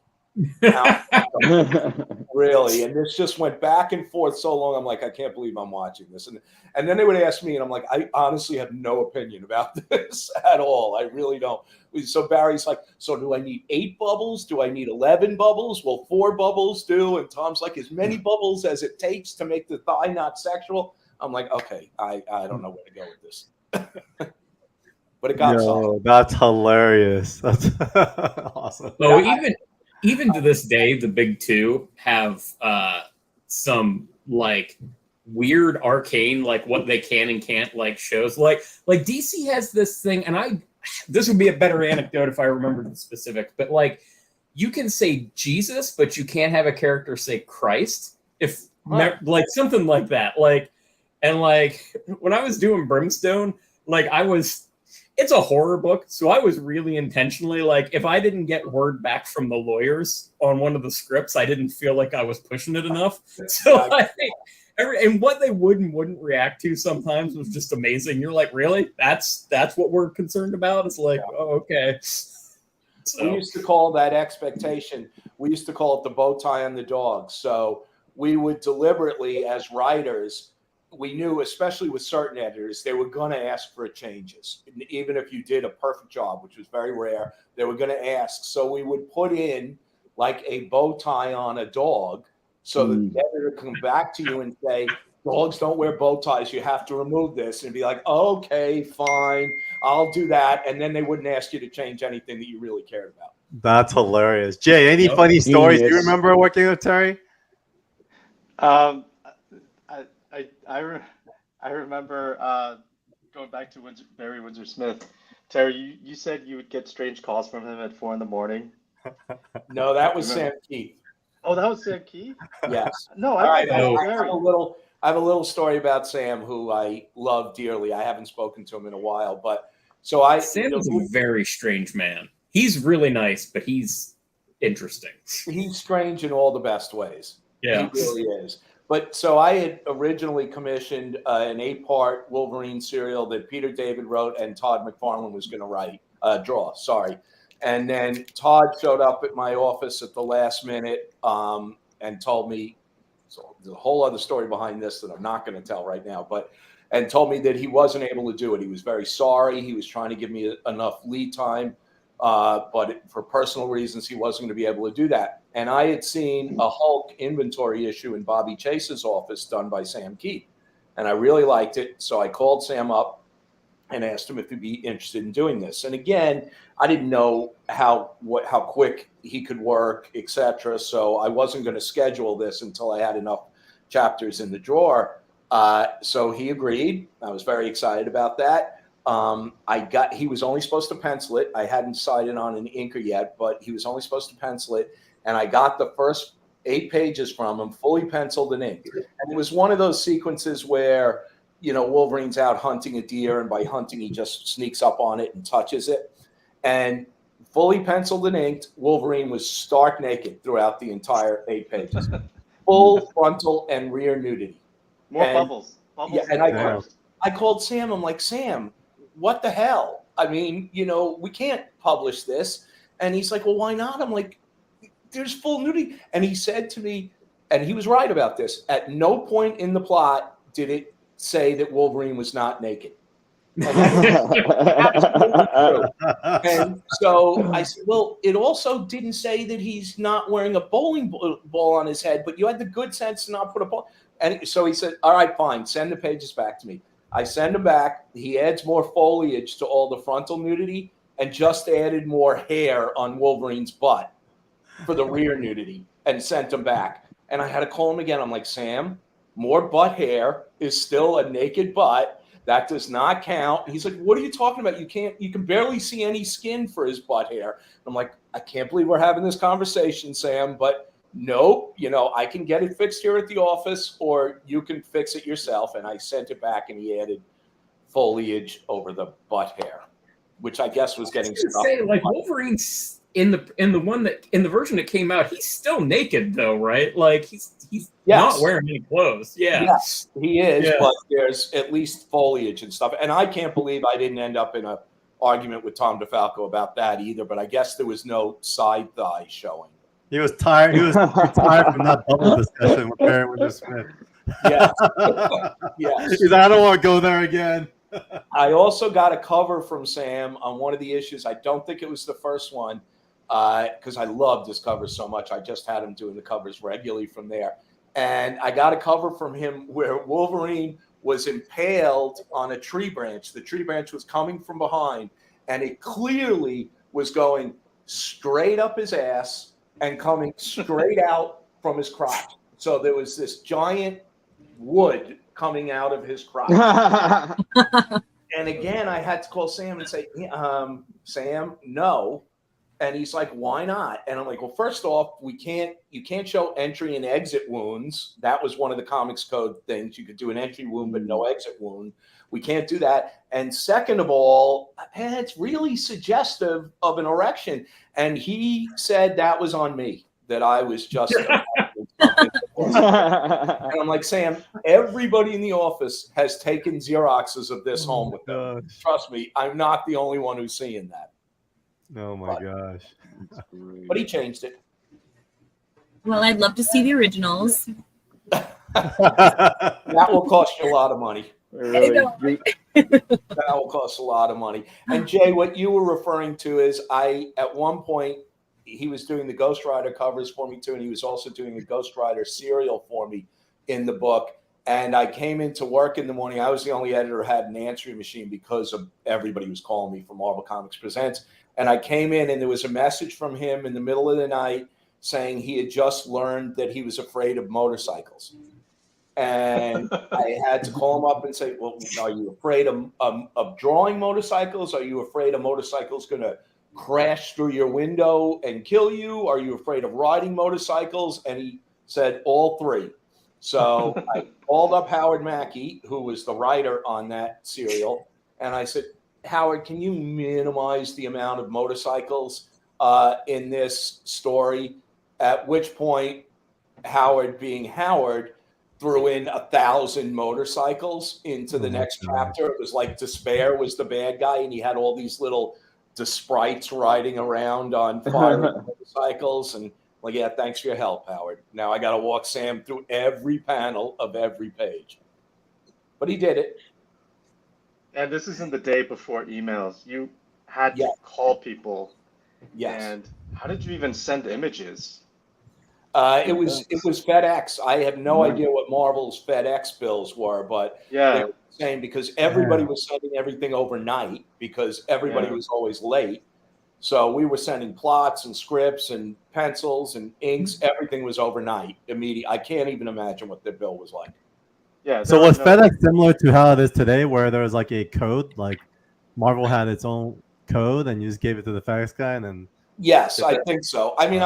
Speaker 15: Really. And this just went back and forth so long. I'm like, I can't believe I'm watching this. And then they would ask me, and I'm like, I honestly have no opinion about this at all. I really don't. So Barry's like, so do I need 8 bubbles? Do I need 11 bubbles? Will 4 bubbles do? And Tom's like, as many bubbles as it takes to make the thigh not sexual. I'm like, okay, I don't know where to go with this. But it got solid.
Speaker 2: That's hilarious. That's awesome.
Speaker 5: So even to this day, the big two have some like weird arcane, like what they can and can't like shows. Like DC has this thing, and this would be a better anecdote if I remembered the specifics, but like you can say Jesus, but you can't have a character say Christ. If like something like that. And when I was doing Brimstone, it's a horror book, so I was really intentionally like, if I didn't get word back from the lawyers on one of the scripts, I didn't feel like I was pushing it enough. So and what they would and wouldn't react to sometimes was just amazing. You're like, really? That's what we're concerned about? It's like, oh, okay. So.
Speaker 15: We used to call that expectation. We used to call it the bow tie on the dog. So we would deliberately, as writers, we knew, especially with certain editors, they were going to ask for changes. Even if you did a perfect job, which was very rare, they were going to ask. So we would put in like a bow tie on a dog so that the editor can come back to you and say, dogs don't wear bow ties. You have to remove this. And be like, okay, fine, I'll do that. And then they wouldn't ask you to change anything that you really cared about.
Speaker 2: That's hilarious. Jay, any funny stories you remember working with Terry?
Speaker 16: I remember going back to Barry Windsor Smith. Terry, you said you would get strange calls from him at 4 a.m.
Speaker 15: No, that was Sam Keith.
Speaker 16: Oh, that was Sam Keith?
Speaker 15: Yes.
Speaker 16: No,
Speaker 15: I have
Speaker 16: Barry.
Speaker 15: a little story about Sam, who I love dearly. I haven't spoken to him in a while, but Sam
Speaker 5: is a very strange man. He's really nice, but he's interesting.
Speaker 15: He's strange in all the best ways.
Speaker 5: Yeah,
Speaker 15: he really is. But so I had originally commissioned an 8-part Wolverine serial that Peter David wrote and Todd McFarlane was going to draw. Sorry. And then Todd showed up at my office at the last minute and told me, so there's a whole other story behind this that I'm not going to tell right now, and told me that he wasn't able to do it. He was very sorry. He was trying to give me enough lead time, but for personal reasons, he wasn't going to be able to do that. And I had seen a Hulk inventory issue in Bobby Chase's office done by Sam Keith, and I really liked it. So I called Sam up and asked him if he'd be interested in doing this. And again, I didn't know how quick he could work, etc. So I wasn't going to schedule this until I had enough chapters in the drawer. So he agreed. I was very excited about that. He was only supposed to pencil it. I hadn't decided on an inker yet, but he was only supposed to pencil it. And I got the first 8 pages from him, fully penciled and inked. And it was one of those sequences where, Wolverine's out hunting a deer, and by hunting, he just sneaks up on it and touches it. And fully penciled and inked, Wolverine was stark naked throughout the entire 8 pages. Full frontal and rear nudity.
Speaker 16: More bubbles.
Speaker 15: Yeah, and I called Sam. I'm like, Sam, what the hell? I mean, we can't publish this. And he's like, well, why not? I'm like, there's full nudity. And he said to me, and he was right about this, at no point in the plot did it say that Wolverine was not naked. And so I said, well, it also didn't say that he's not wearing a bowling ball on his head, but you had the good sense to not put a ball. And so he said, all right, fine, send the pages back to me. I send them back. He adds more foliage to all the frontal nudity and just added more hair on Wolverine's butt for the rear nudity and sent them back. And I had to call him again. I'm like, Sam, more butt hair is still a naked butt. That does not count. He's like, what are you talking about? You can barely see any skin for his butt hair. I'm like, I can't believe we're having this conversation, Sam, but no, I can get it fixed here at the office, or you can fix it yourself. And I sent it back, and he added foliage over the butt hair, which I guess was getting stuff.
Speaker 5: Wolverine's in the version that came out, he's still naked though, right? Like he's not wearing any clothes. Yeah.
Speaker 15: Yes, he is, but there's at least foliage and stuff. And I can't believe I didn't end up in an argument with Tom DeFalco about that either, but I guess there was no side thigh showing.
Speaker 2: He was tired. He was tired from that bubble discussion with Barry Windsor Smith.
Speaker 15: Yes. Yes.
Speaker 2: He's like, I don't want to go there again.
Speaker 15: I also got a cover from Sam on one of the issues. I don't think it was the first one because I loved his covers so much. I just had him doing the covers regularly from there. And I got a cover from him where Wolverine was impaled on a tree branch. The tree branch was coming from behind, and it clearly was going straight up his ass and coming straight out from his crotch. So there was this giant wood coming out of his crotch. And again, I had to call Sam and say, Sam, no. And he's like, why not? And I'm like, well, first off, you can't show entry and exit wounds. That was one of the Comics Code things. You could do an entry wound, but no exit wound. We can't do that. And second of all, it's really suggestive of an erection. And he said that was on me, that I was just. And I'm like, Sam, everybody in the office has taken Xeroxes of this home with them. Trust me, I'm not the only one who's seeing that.
Speaker 2: Oh my gosh.
Speaker 15: But he changed it.
Speaker 3: Well, I'd love to see the originals.
Speaker 15: That will cost you a lot of money. That will cost a lot of money. And Jay, what you were referring to is at one point, he was doing the Ghost Rider covers for me too, and he was also doing a Ghost Rider serial for me in the book. And I came into work in the morning. I was the only editor who had an answering machine because of everybody was calling me from Marvel Comics Presents. And I came in, and there was a message from him in the middle of the night saying he had just learned that he was afraid of motorcycles. And I had to call him up and say, well, are you afraid of drawing motorcycles? Are you afraid a motorcycle's going to crash through your window and kill you? Are you afraid of riding motorcycles? And he said all three. So I called up Howard Mackey, who was the writer on that serial, and I said, Howard, can you minimize the amount of motorcycles in this story? At which point, Howard, being Howard, threw in 1,000 motorcycles into the next chapter. It was like Despair was the bad guy, and he had all these little sprites riding around on fire motorcycles. And like, yeah, thanks for your help, Howard. Now I got to walk Sam through every panel of every page. But he did it.
Speaker 16: And this isn't the day before emails. You had to call people.
Speaker 15: Yes.
Speaker 16: And how did you even send images?
Speaker 15: It was FedEx. I have no idea what Marvel's FedEx bills were, but they were the same because everybody was sending everything overnight because everybody was always late. So we were sending plots and scripts and pencils and inks. Everything was overnight, immediate. I can't even imagine what their bill was like.
Speaker 16: Yeah.
Speaker 2: So was FedEx similar to how it is today, where there was like a code, like Marvel had its own code, and you just gave it to the FedEx guy, and then?
Speaker 15: Yes, I think so. I mean,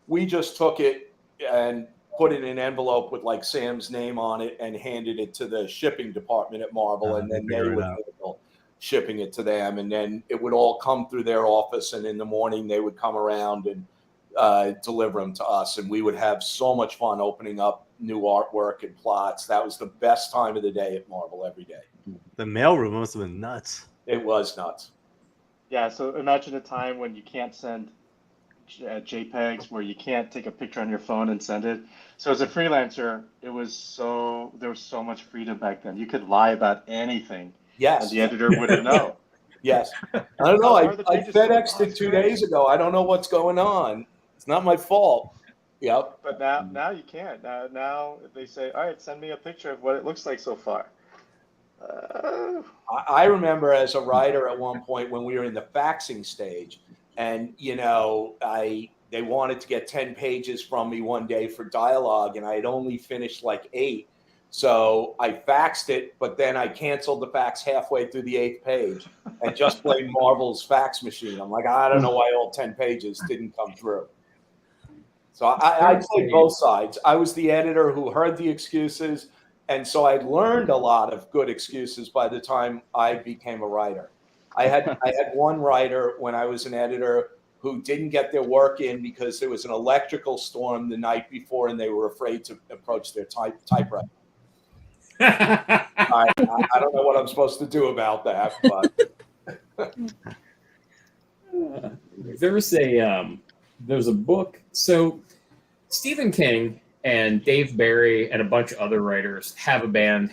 Speaker 15: we just took it and put it in an envelope with like Sam's name on it and handed it to the shipping department at Marvel, and then they would handle shipping it to them, and then it would all come through their office, and in the morning they would come around and deliver them to us, and we would have so much fun opening up new artwork and plots. That was the best time of the day at Marvel every day.
Speaker 2: The mailroom must have been nuts.
Speaker 15: It was nuts.
Speaker 16: Yeah, so imagine a time when you can't send JPEGs, where you can't take a picture on your phone and send it. So as a freelancer, there was so much freedom back then. You could lie about anything.
Speaker 15: Yes.
Speaker 16: And the editor wouldn't know.
Speaker 15: Yes. I don't know. I FedExed it 2 days ago. I don't know what's going on. It's not my fault. Yep.
Speaker 16: But now you can't. Now they say, all right, send me a picture of what it looks like so far.
Speaker 15: I remember as a writer at one point when we were in the faxing stage, and they wanted to get 10 pages from me one day for dialogue, and I had only finished like 8. So I faxed it, but then I canceled the fax halfway through the 8th page and just blamed Marvel's fax machine. I'm like, I don't know why all 10 pages didn't come through. So I played both sides. I was the editor who heard the excuses, and so I learned a lot of good excuses by the time I became a writer. I had one writer when I was an editor who didn't get their work in because there was an electrical storm the night before, and they were afraid to approach their typewriter. I don't know what I'm supposed to do about that, but
Speaker 5: there was a there's a book. So Stephen King and Dave Barry and a bunch of other writers had a band.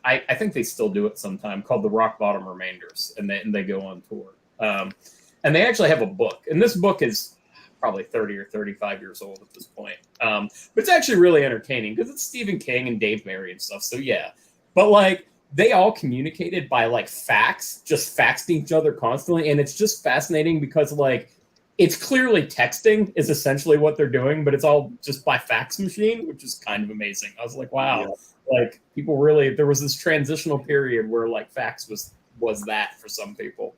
Speaker 5: I think they still do it sometime, called the Rock Bottom Remainders, and they go on tour. And they actually have a book, and this book is probably 30 or 35 years old at this point. But it's actually really entertaining because it's Stephen King and Dave Barry and stuff. So yeah, but like they all communicated by like fax, just faxed each other constantly, and it's just fascinating because like it's clearly texting is essentially what they're doing, but it's all just by fax machine, which is kind of amazing. I was like, wow, like people really, there was this transitional period where like fax was that for some people.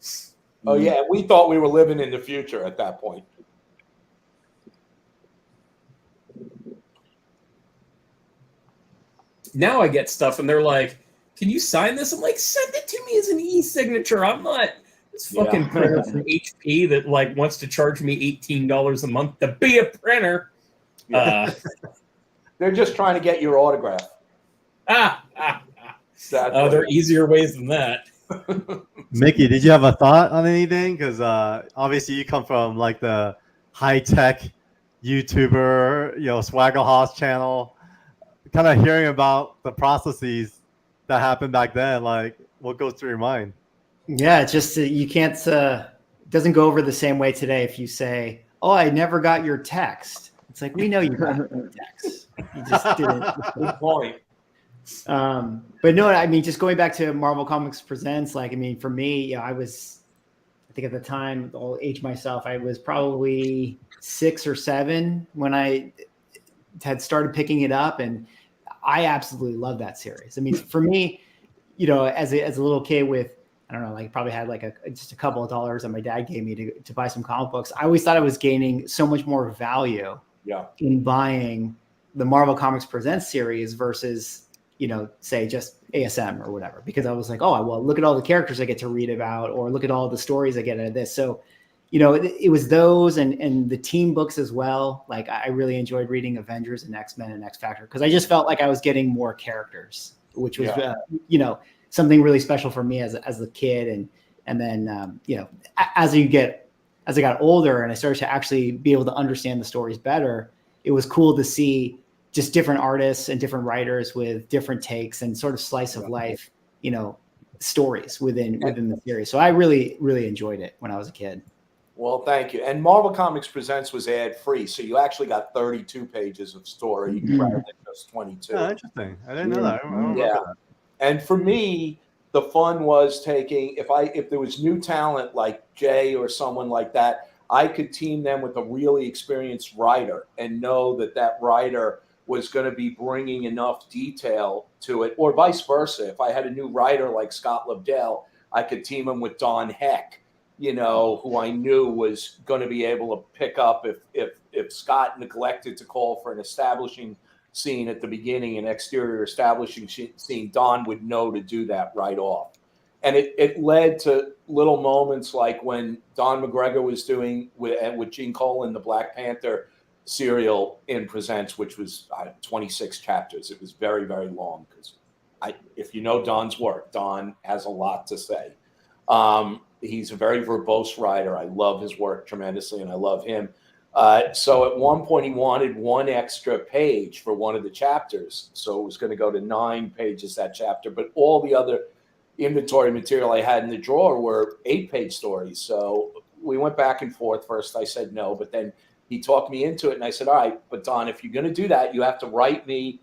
Speaker 15: Oh yeah, we thought we were living in the future at that point.
Speaker 5: Now I get stuff and they're like, can you sign this? I'm like, send it to me as an e-signature. I'm not this fucking printer from HP that like wants to charge me $18 a month to be a printer.
Speaker 15: Yeah. They're just trying to get your autograph.
Speaker 5: There are easier ways than that.
Speaker 2: Mickey, did you have a thought on anything? Because obviously you come from like the high-tech YouTuber, Swaggle Hoss channel. Kind of hearing about the processes that happened back then, like what goes through your mind?
Speaker 1: Yeah, it's just you can't. It doesn't go over the same way today. If you say, "Oh, I never got your text," it's like we know you got your text. You just didn't.
Speaker 15: Good point.
Speaker 1: But no, I mean, just going back to Marvel Comics Presents, like, I mean, for me, I think at the time, I'll age myself, I was probably 6 or 7 when I had started picking it up, and I absolutely love that series. I mean, for me, as a little kid with, I don't know, like probably had like just a couple of dollars that my dad gave me to buy some comic books. I always thought I was gaining so much more value in buying the Marvel Comics Presents series versus, say just ASM or whatever, because I was like, oh, well, look at all the characters I get to read about, or look at all the stories I get out of this. So, it was those and the team books as well. Like I really enjoyed reading Avengers and X-Men and X Factor because I just felt like I was getting more characters, which was, something really special for me as a kid. And then, as I got older and I started to actually be able to understand the stories better, it was cool to see just different artists and different writers with different takes and sort of slice of life, stories within the series. So I really, really enjoyed it when I was a kid.
Speaker 15: Well, thank you. And Marvel Comics Presents was ad-free, so you actually got 32 pages of story rather than just 22.
Speaker 2: Oh, interesting. I didn't know that. I don't remember that.
Speaker 15: And for me, the fun was taking, if there was new talent like Jay or someone like that, I could team them with a really experienced writer and know that writer was going to be bringing enough detail to it, or vice versa. If I had a new writer like Scott Lobdell, I could team him with Don Heck, who I knew was going to be able to pick up if Scott neglected to call for an establishing scene at the beginning, an exterior establishing scene, Don would know to do that right off. And it led to little moments like when Don McGregor was doing with Gene Colan the Black Panther serial in Presents, which was 26 chapters. It was very, very long because if you know Don's work, Don has a lot to say. He's a very verbose writer. I love his work tremendously, and I love him. So at one point, he wanted one extra page for one of the chapters. So it was going to go to 9 pages, that chapter. But all the other inventory material I had in the drawer were 8-page stories. So we went back and forth. First, I said no, but then he talked me into it. And I said, all right, but Don, if you're going to do that, you have to write me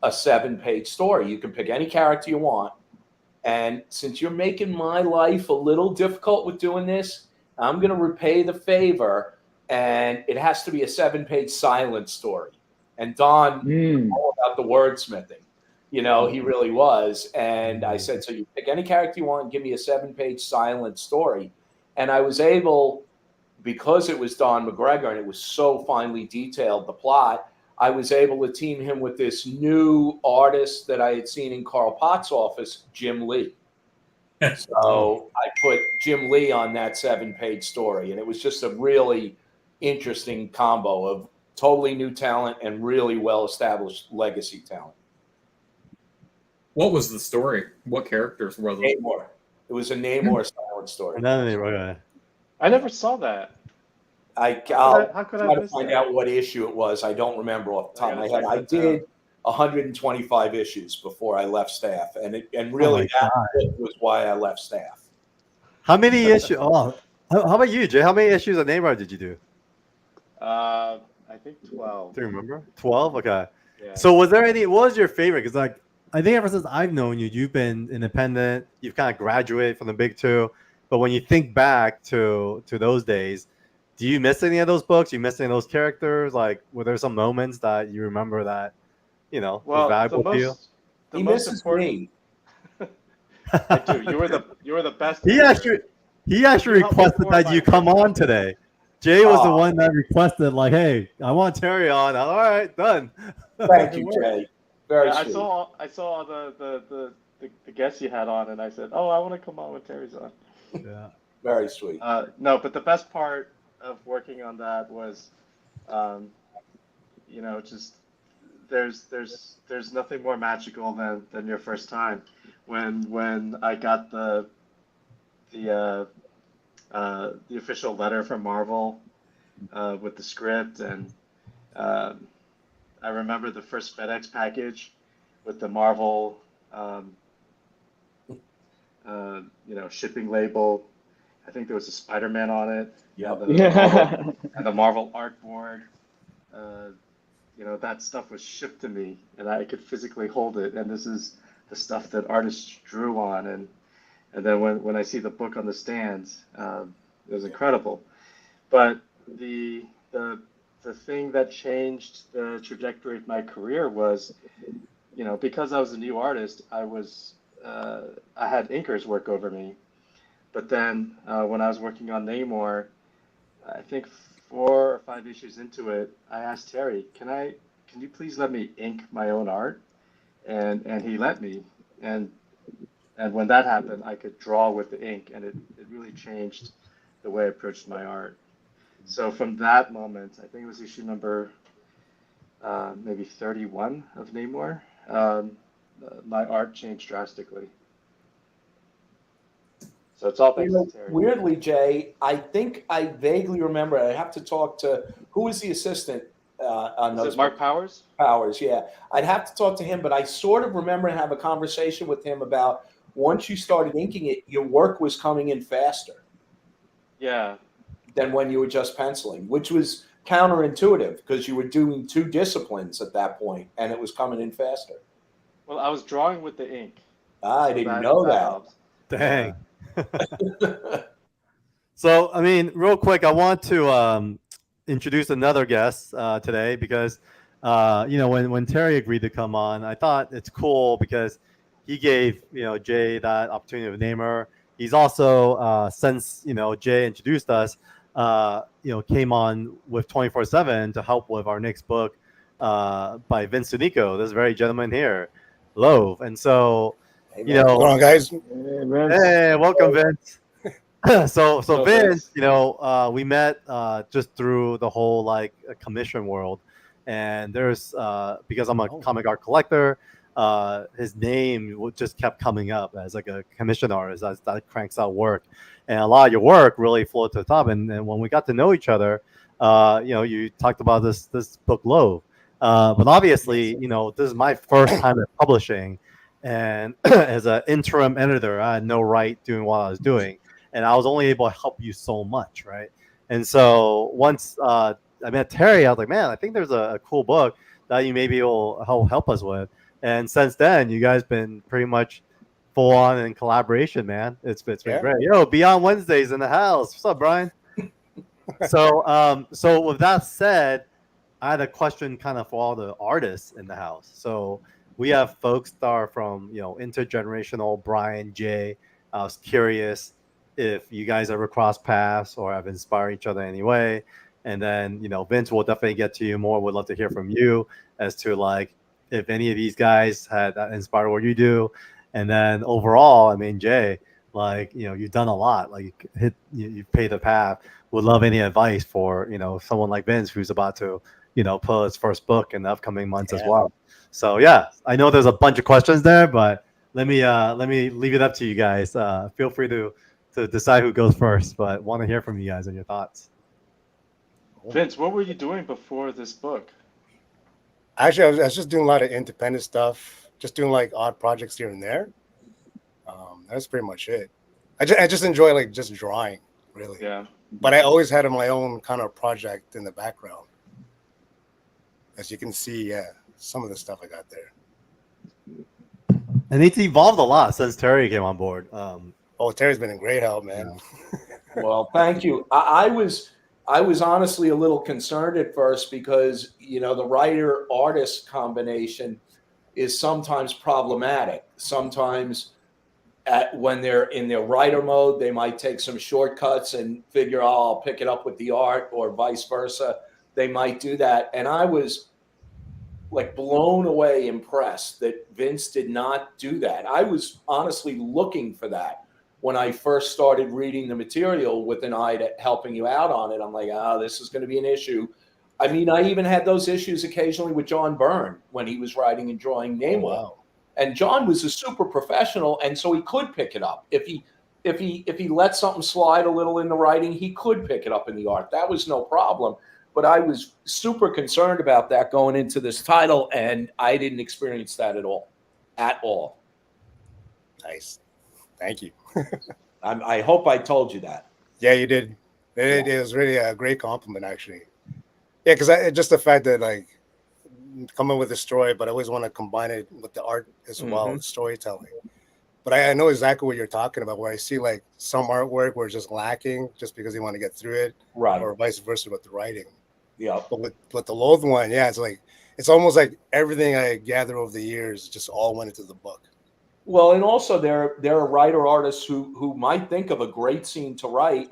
Speaker 15: a 7-page story. You can pick any character you want. And since you're making my life a little difficult with doing this, I'm going to repay the favor. And it has to be a 7-page silent story. And Don was all about the wordsmithing. He really was. And I said, so you pick any character you want and give me a 7-page silent story. And I was able, because it was Don McGregor and it was so finely detailed, the plot, I was able to team him with this new artist that I had seen in Carl Potts' office, Jim Lee. So I put Jim Lee on that 7-page story. And it was just a really interesting combo of totally new talent and really well-established legacy talent.
Speaker 5: What was the story? What characters were they?
Speaker 15: Namor. It was a Namor silent story.
Speaker 2: Okay.
Speaker 11: I never saw that.
Speaker 15: I'll
Speaker 16: how could I
Speaker 15: try to
Speaker 16: miss
Speaker 15: find
Speaker 16: that?
Speaker 15: out what issue it was. I don't remember off the top of my head. I did 125 issues before I left staff, and really that was why I left staff.
Speaker 2: How many issues? Oh, how about you, Jay? How many issues of Neymar did you do?
Speaker 16: I think 12.
Speaker 2: Do you remember? 12? Okay.
Speaker 16: Yeah.
Speaker 2: So was there any, what was your favorite? Because like, I think ever since I've known you, you've been independent. You've kind of graduated from the big two. But when you think back to those days, do you miss any of those books? You miss any of those characters? Like, were there some moments that you remember that, was
Speaker 16: Well,
Speaker 2: valuable to you?
Speaker 15: He misses me.
Speaker 16: I do. You were the best.
Speaker 2: He actually requested that you come on today. Jay was the one that requested, like, hey, I want Terry on. All right, done.
Speaker 15: Thank you, Jay. Very
Speaker 16: I
Speaker 15: sweet.
Speaker 16: saw the guests you had on, and I said, "Oh, I want to come on when Terry's on."
Speaker 2: Yeah,
Speaker 15: very sweet.
Speaker 16: No, but the best part of working on that was, just there's nothing more magical than your first time. When I got the official letter from Marvel with the script, and I remember the first FedEx package with the Marvel shipping label. I think there was a Spider-Man on it.
Speaker 15: Yeah.
Speaker 16: And the Marvel artboard. That stuff was shipped to me, and I could physically hold it. And this is the stuff that artists drew on. And then when I see the book on the stands, it was incredible. But the thing that changed the trajectory of my career was, because I was a new artist, I had inkers work over me. But then when I was working on Namor, I think 4 or 5 issues into it, I asked Terry, can you please let me ink my own art? And he let me. And when that happened, I could draw with the ink, and it really changed the way I approached my art. So from that moment, I think it was issue number maybe 31 of Namor, my art changed drastically. So it's all thanks to Terry.
Speaker 15: Weirdly, Jay, I think I vaguely remember. I have to talk to who was the assistant on those.
Speaker 16: Is it Mark Powers?
Speaker 15: Powers, yeah. I'd have to talk to him, but I sort of remember and have a conversation with him about once you started inking it, your work was coming in faster.
Speaker 16: Yeah.
Speaker 15: Than when you were just penciling, which was counterintuitive because you were doing 2 disciplines at that point, and it was coming in faster.
Speaker 16: Well, I was drawing with the ink.
Speaker 15: I didn't know that.
Speaker 16: Helps.
Speaker 2: Dang. So, I mean, real quick, I want to introduce another guest today because, when Terry agreed to come on, I thought it's cool because he gave, Jay that opportunity of Namer. He's also, since, Jay introduced us, came on with 24/7 to help with our next book by Vince Sunico, this very gentleman here, Love. And so,
Speaker 17: What's going on, guys?
Speaker 2: Hey, welcome, Vince. So Vince, we met just through the whole commission world, and there's because I'm a comic art collector, his name just kept coming up as like a commission artist that cranks out work, and a lot of your work really flowed to the top. And when we got to know each other, you talked about this book, Low, but obviously, this is my first time at publishing. And as an interim editor, I had no right doing what I was doing. And I was only able to help you so much, right? And so once I met Terry, I was like, man, I think there's a cool book that you maybe will help us with. And since then, you guys been pretty much full on in collaboration, man. It's been great. Yo, Beyond Wednesdays in the house. What's up, Brian? So with that said, I had a question kind of for all the artists in the house. So we have folks that are from, intergenerational. Brian, Jay. I was curious if you guys ever cross paths or have inspired each other in any way. And then, Vince, will definitely get to you more. Would love to hear from you as to if any of these guys had inspired what you do. And then overall, I mean, Jay, you've done a lot. You've paved the path. Would love any advice for, someone like Vince who's about to, put his first book in the upcoming months as well. So yeah, I know there's a bunch of questions there, but let me leave it up to you guys. Feel free to decide who goes first, but want to hear from you guys and your thoughts.
Speaker 16: Vince, what were you doing before this book?
Speaker 17: Actually, I was just doing a lot of independent stuff, just doing like odd projects here and there. That's pretty much it. I just enjoy like just drawing, really.
Speaker 16: Yeah.
Speaker 17: But I always had my own kind of project in the background. As you can see, yeah, some of the stuff I got there.
Speaker 2: And it's evolved a lot since Terry came on board.
Speaker 17: Terry's been a great help, man.
Speaker 15: Well, thank you. I was honestly a little concerned at first because, you know, the writer-artist combination is sometimes problematic. Sometimes when they're in their writer mode, they might take some shortcuts and figure, oh, I'll pick it up with the art, or vice versa. They might do that. And I was like blown away, impressed that Vince did not do that. I was honestly looking for that when I first started reading the material with an eye to helping you out on it. I'm like, this is going to be an issue. I mean, I even had those issues occasionally with John Byrne when he was writing and drawing Namewell.
Speaker 17: Wow.
Speaker 15: And John was a super professional, and so he could pick it up. If he let something slide a little in the writing, he could pick it up in the art. That was no problem. But I was super concerned about that going into this title, and I didn't experience that at all. At all.
Speaker 17: Nice. Thank you.
Speaker 15: I hope I told you that.
Speaker 17: Yeah, you did. It was really a great compliment, actually. Yeah, because just the fact that, like, coming with the story, but I always want to combine it with the art as well, the storytelling. But I know exactly what you're talking about, where I see, like, some artwork where it's just lacking just because you want to get through it.
Speaker 15: Right.
Speaker 17: Or vice versa with the writing.
Speaker 15: Yeah.
Speaker 17: But with the Loathe one, yeah, it's almost like everything I gathered over the years just all went into the book.
Speaker 15: Well, and also there are writer artists who might think of a great scene to write,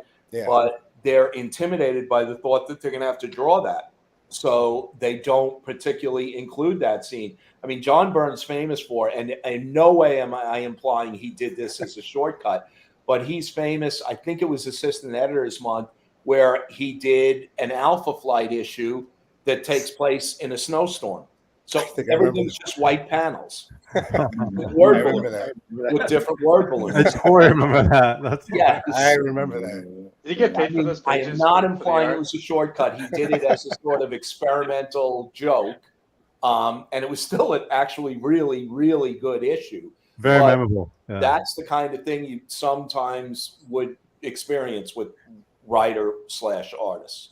Speaker 15: but they're intimidated by the thought that they're going to have to draw that. So they don't particularly include that scene. I mean, John Byrne's famous for, and in no way am I implying he did this as a shortcut, but he's famous. I think it was Assistant Editors Month, where he did an Alpha Flight issue that takes place in a snowstorm. So everything's just white panels with different word balloons.
Speaker 2: I totally remember that.
Speaker 17: I remember that.
Speaker 16: Did you get paid for those
Speaker 15: I
Speaker 16: pages?
Speaker 15: am not implying it was a shortcut. He did it as a sort of experimental joke. And it was still an actually really, really good issue.
Speaker 2: Very memorable. Yeah.
Speaker 15: That's the kind of thing you sometimes would experience with writer/artists.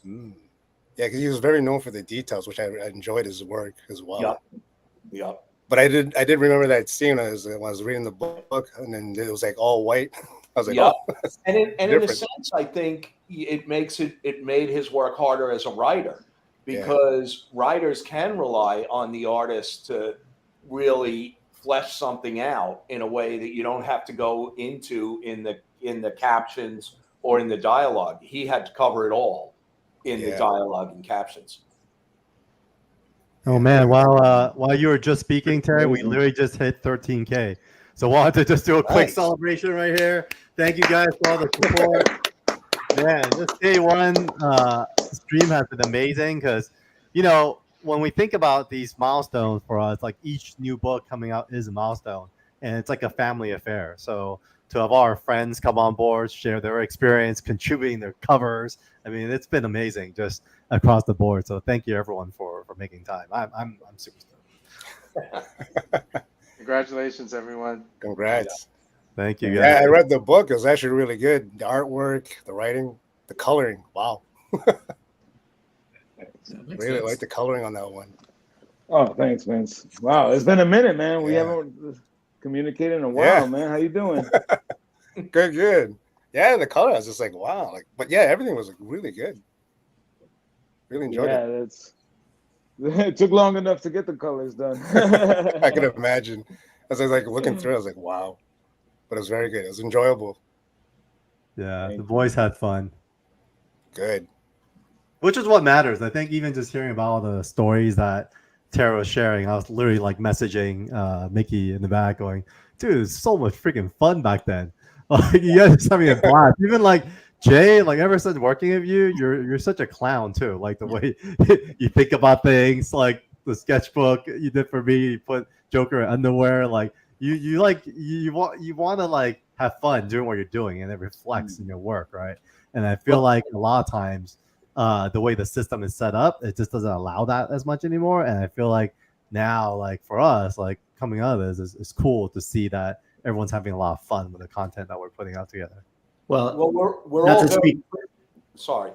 Speaker 17: Yeah, because he was very known for the details, which I enjoyed his work as well.
Speaker 15: Yep.
Speaker 17: But I did remember that scene when I was reading the book, and then it was like all white. I was like,
Speaker 15: yeah.
Speaker 17: oh,
Speaker 15: And in a sense, I think it made his work harder as a writer, because writers can rely on the artist to really flesh something out in a way that you don't have to go into in the captions or in the dialogue. He had to cover it all in the dialogue and captions.
Speaker 2: Oh man! While you were just speaking, Terry, we literally just hit 13K. So wanted to just do a quick celebration right here. Thank you guys for all the support. Man, this day one stream has been amazing because, you know, when we think about these milestones for us, like each new book coming out is a milestone, and it's like a family affair. So to have all our friends come on board, share their experience, contributing their covers, I mean, it's been amazing just across the board. So thank you everyone for making time. I'm super stoked.
Speaker 16: Congratulations, everyone.
Speaker 17: Congrats.
Speaker 2: Thank you guys.
Speaker 17: Yeah, I read the book. It was actually really good. The artwork, the writing, the coloring. Wow. Really like the coloring on that one.
Speaker 4: Oh, thanks, Vince. Wow, it's been a minute, man. We haven't communicated in a while, man. How you doing?
Speaker 17: Good. Yeah, the color, I was just like, wow. But yeah, everything was really good. Really enjoyed it.
Speaker 4: It took long enough to get the colors done.
Speaker 17: I could imagine. As I was like looking through, I was like, wow. But it was very good. It was enjoyable.
Speaker 2: Yeah, the boys had fun.
Speaker 17: Good.
Speaker 2: Which is what matters. I think even just hearing about all the stories that Tara was sharing, I was literally like messaging Mickey in the back going, dude, it's so much freaking fun back then. Like, you guys are having a blast. Even like Jay, like ever since working with you, you're such a clown too. Like the way you think about things, like the sketchbook you did for me, you put Joker in underwear, like you want to like have fun doing what you're doing, and it reflects in your work, right? And I feel like a lot of times the way the system is set up, it just doesn't allow that as much anymore. And I feel like now, like for us, like coming out of this, it's cool to see that everyone's having a lot of fun with the content that we're putting out together.
Speaker 1: Well,
Speaker 15: we're
Speaker 1: not
Speaker 15: all
Speaker 1: to
Speaker 15: very,
Speaker 1: speak.
Speaker 15: sorry.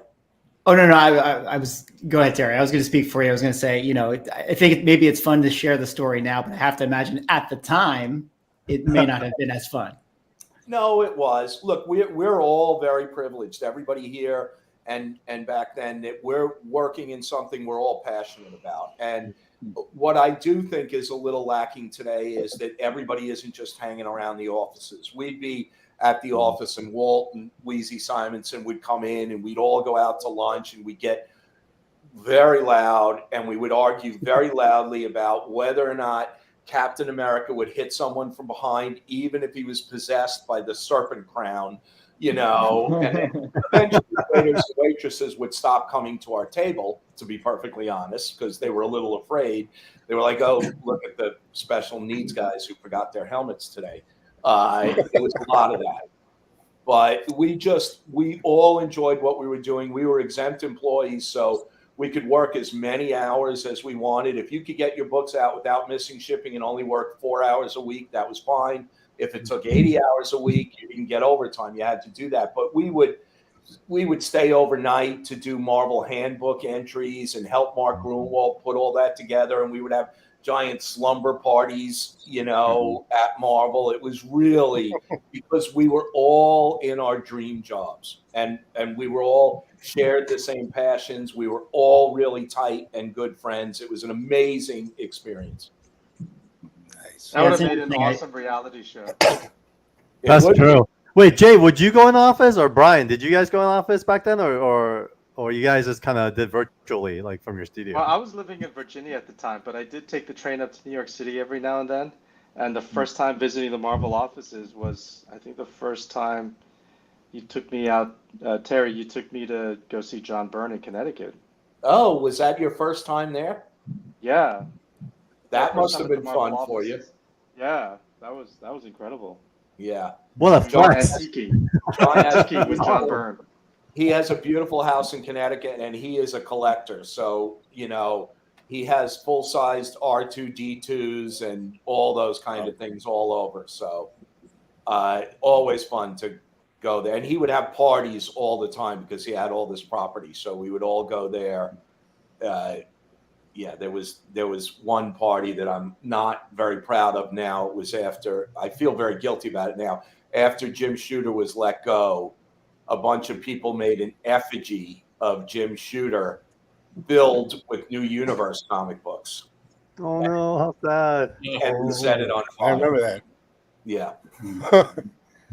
Speaker 1: Oh no, I was go ahead, Terry. I was going to speak for you. I was going to say, you know, I think maybe it's fun to share the story now, but I have to imagine at the time it may not have been as fun.
Speaker 15: No, it was. Look, we're all very privileged. Everybody here and back then, that we're working in something we're all passionate about. And what I do think is a little lacking today is that everybody isn't just hanging around the offices. We'd be at the office, and Walt and Wheezy Simonson would come in, and we'd all go out to lunch, and we'd get very loud, and we would argue very loudly about whether or not Captain America would hit someone from behind, even if he was possessed by the serpent crown, you know. And then eventually waiters and waitresses would stop coming to our table, to be perfectly honest, because they were a little afraid. They were like, oh, look at the special needs guys who forgot their helmets today. It was a lot of that. But we all enjoyed what we were doing. We were exempt employees, so we could work as many hours as we wanted. If you could get your books out without missing shipping and only work 4 hours a week, that was fine. If it took 80 hours a week, you didn't get overtime. You had to do that. But we would stay overnight to do Marvel handbook entries and help Mark Grunwald put all that together. And we would have giant slumber parties, you know, at Marvel. It was really because we were all in our dream jobs, and we were all shared the same passions. We were all really tight and good friends. It was an amazing experience.
Speaker 16: Nice. That would have made an awesome reality show.
Speaker 2: That's true. Wait, Jay, would you go in office, or Brian? Did you guys go in office back then, or you guys just kind of did virtually, like from your studio?
Speaker 16: Well, I was living in Virginia at the time, but I did take the train up to New York City every now and then. And the first time visiting the Marvel offices was, I think, the first time you took me out, Terry. You took me to go see John Byrne in Connecticut.
Speaker 15: Oh, was that your first time there?
Speaker 16: Yeah.
Speaker 15: That must have been fun for you.
Speaker 16: Yeah, that was incredible.
Speaker 15: Yeah.
Speaker 2: What a flex.
Speaker 16: John with John Byrne.
Speaker 15: He has a beautiful house in Connecticut, and he is a collector. So, you know, he has full-sized R2-D2s and all those kind of things all over. So always fun to go there. And he would have parties all the time because he had all this property. So we would all go there. Yeah, there was one party that I'm not very proud of now. It was after, I feel very guilty about it now. After Jim Shooter was let go, a bunch of people made an effigy of Jim Shooter filled with New Universe comic books.
Speaker 2: Oh no, how sad.
Speaker 15: And set it on fire.
Speaker 17: I remember that.
Speaker 15: Yeah.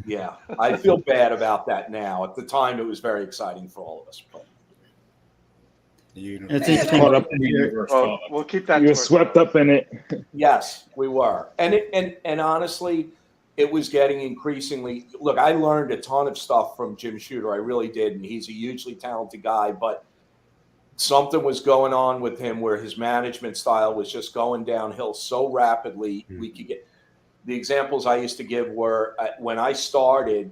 Speaker 15: Yeah. I feel bad about that now. At the time, it was very exciting for all of us. But.
Speaker 1: It's interesting.
Speaker 4: Caught up in the universe.
Speaker 16: We'll keep that.
Speaker 4: You were swept up in it.
Speaker 15: Yes, we were. And honestly, it was getting increasingly. Look, I learned a ton of stuff from Jim Shooter. I really did, and he's a hugely talented guy. But something was going on with him where his management style was just going downhill so rapidly. We could get the examples I used to give were when I started.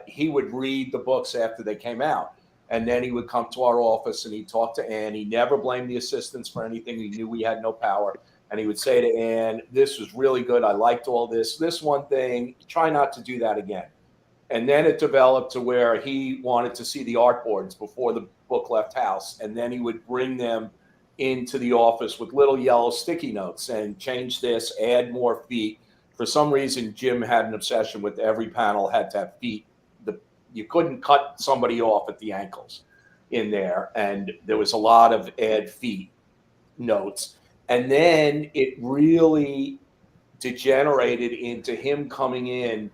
Speaker 15: He would read the books after they came out. And then he would come to our office and he'd talk to Ann. He never blamed the assistants for anything. He knew we had no power. And he would say to Ann, this was really good. I liked all this. This one thing, try not to do that again. And then it developed to where he wanted to see the artboards before the book left house. And then he would bring them into the office with little yellow sticky notes and change this, add more feet. For some reason, Jim had an obsession with every panel had to have feet. You couldn't cut somebody off at the ankles in there. And there was a lot of add feet notes. And then it really degenerated into him coming in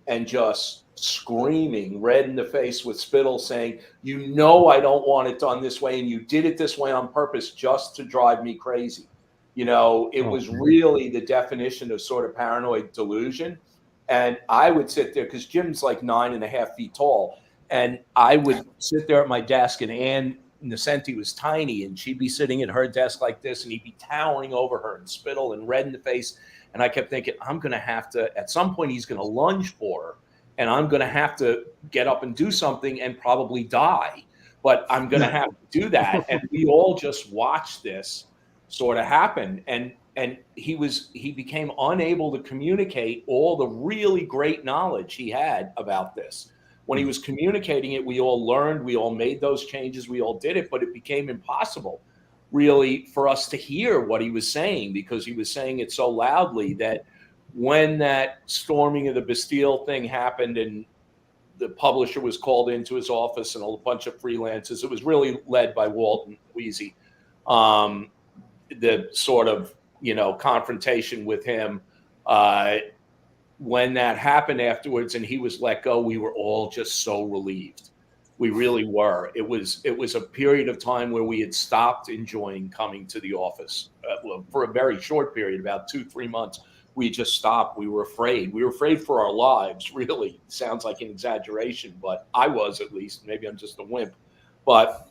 Speaker 15: and just screaming, red in the face with spittle, saying, you know, I don't want it done this way. And you did it this way on purpose just to drive me crazy. You know, it was really the definition of sort of paranoid delusion. And I would sit there because Jim's like 9.5 feet tall. And I would sit there at my desk, and Ann Nocenti was tiny, and she'd be sitting at her desk like this, and he'd be towering over her and spittle and red in the face. And I kept thinking, I'm going to have to, at some point, he's going to lunge for her, and I'm going to have to get up and do something and probably die. but I'm going to have to do that. And we all just watched this sort of happen. And he became unable to communicate all the really great knowledge he had about this. When he was communicating it, we all learned, we all made those changes, we all did it, but it became impossible really for us to hear what he was saying, because he was saying it so loudly that when that storming of the Bastille thing happened and the publisher was called into his office and a bunch of freelancers, it was really led by Walt and Wheezy, the sort of, confrontation with him, when that happened afterwards and he was let go, we were all just so relieved. We really were. It was a period of time where we had stopped enjoying coming to the office for a very short period, about 2-3 months. We just stopped. We were afraid. We were afraid for our lives, really. Sounds like an exaggeration, but I was, at least. Maybe I'm just a wimp. But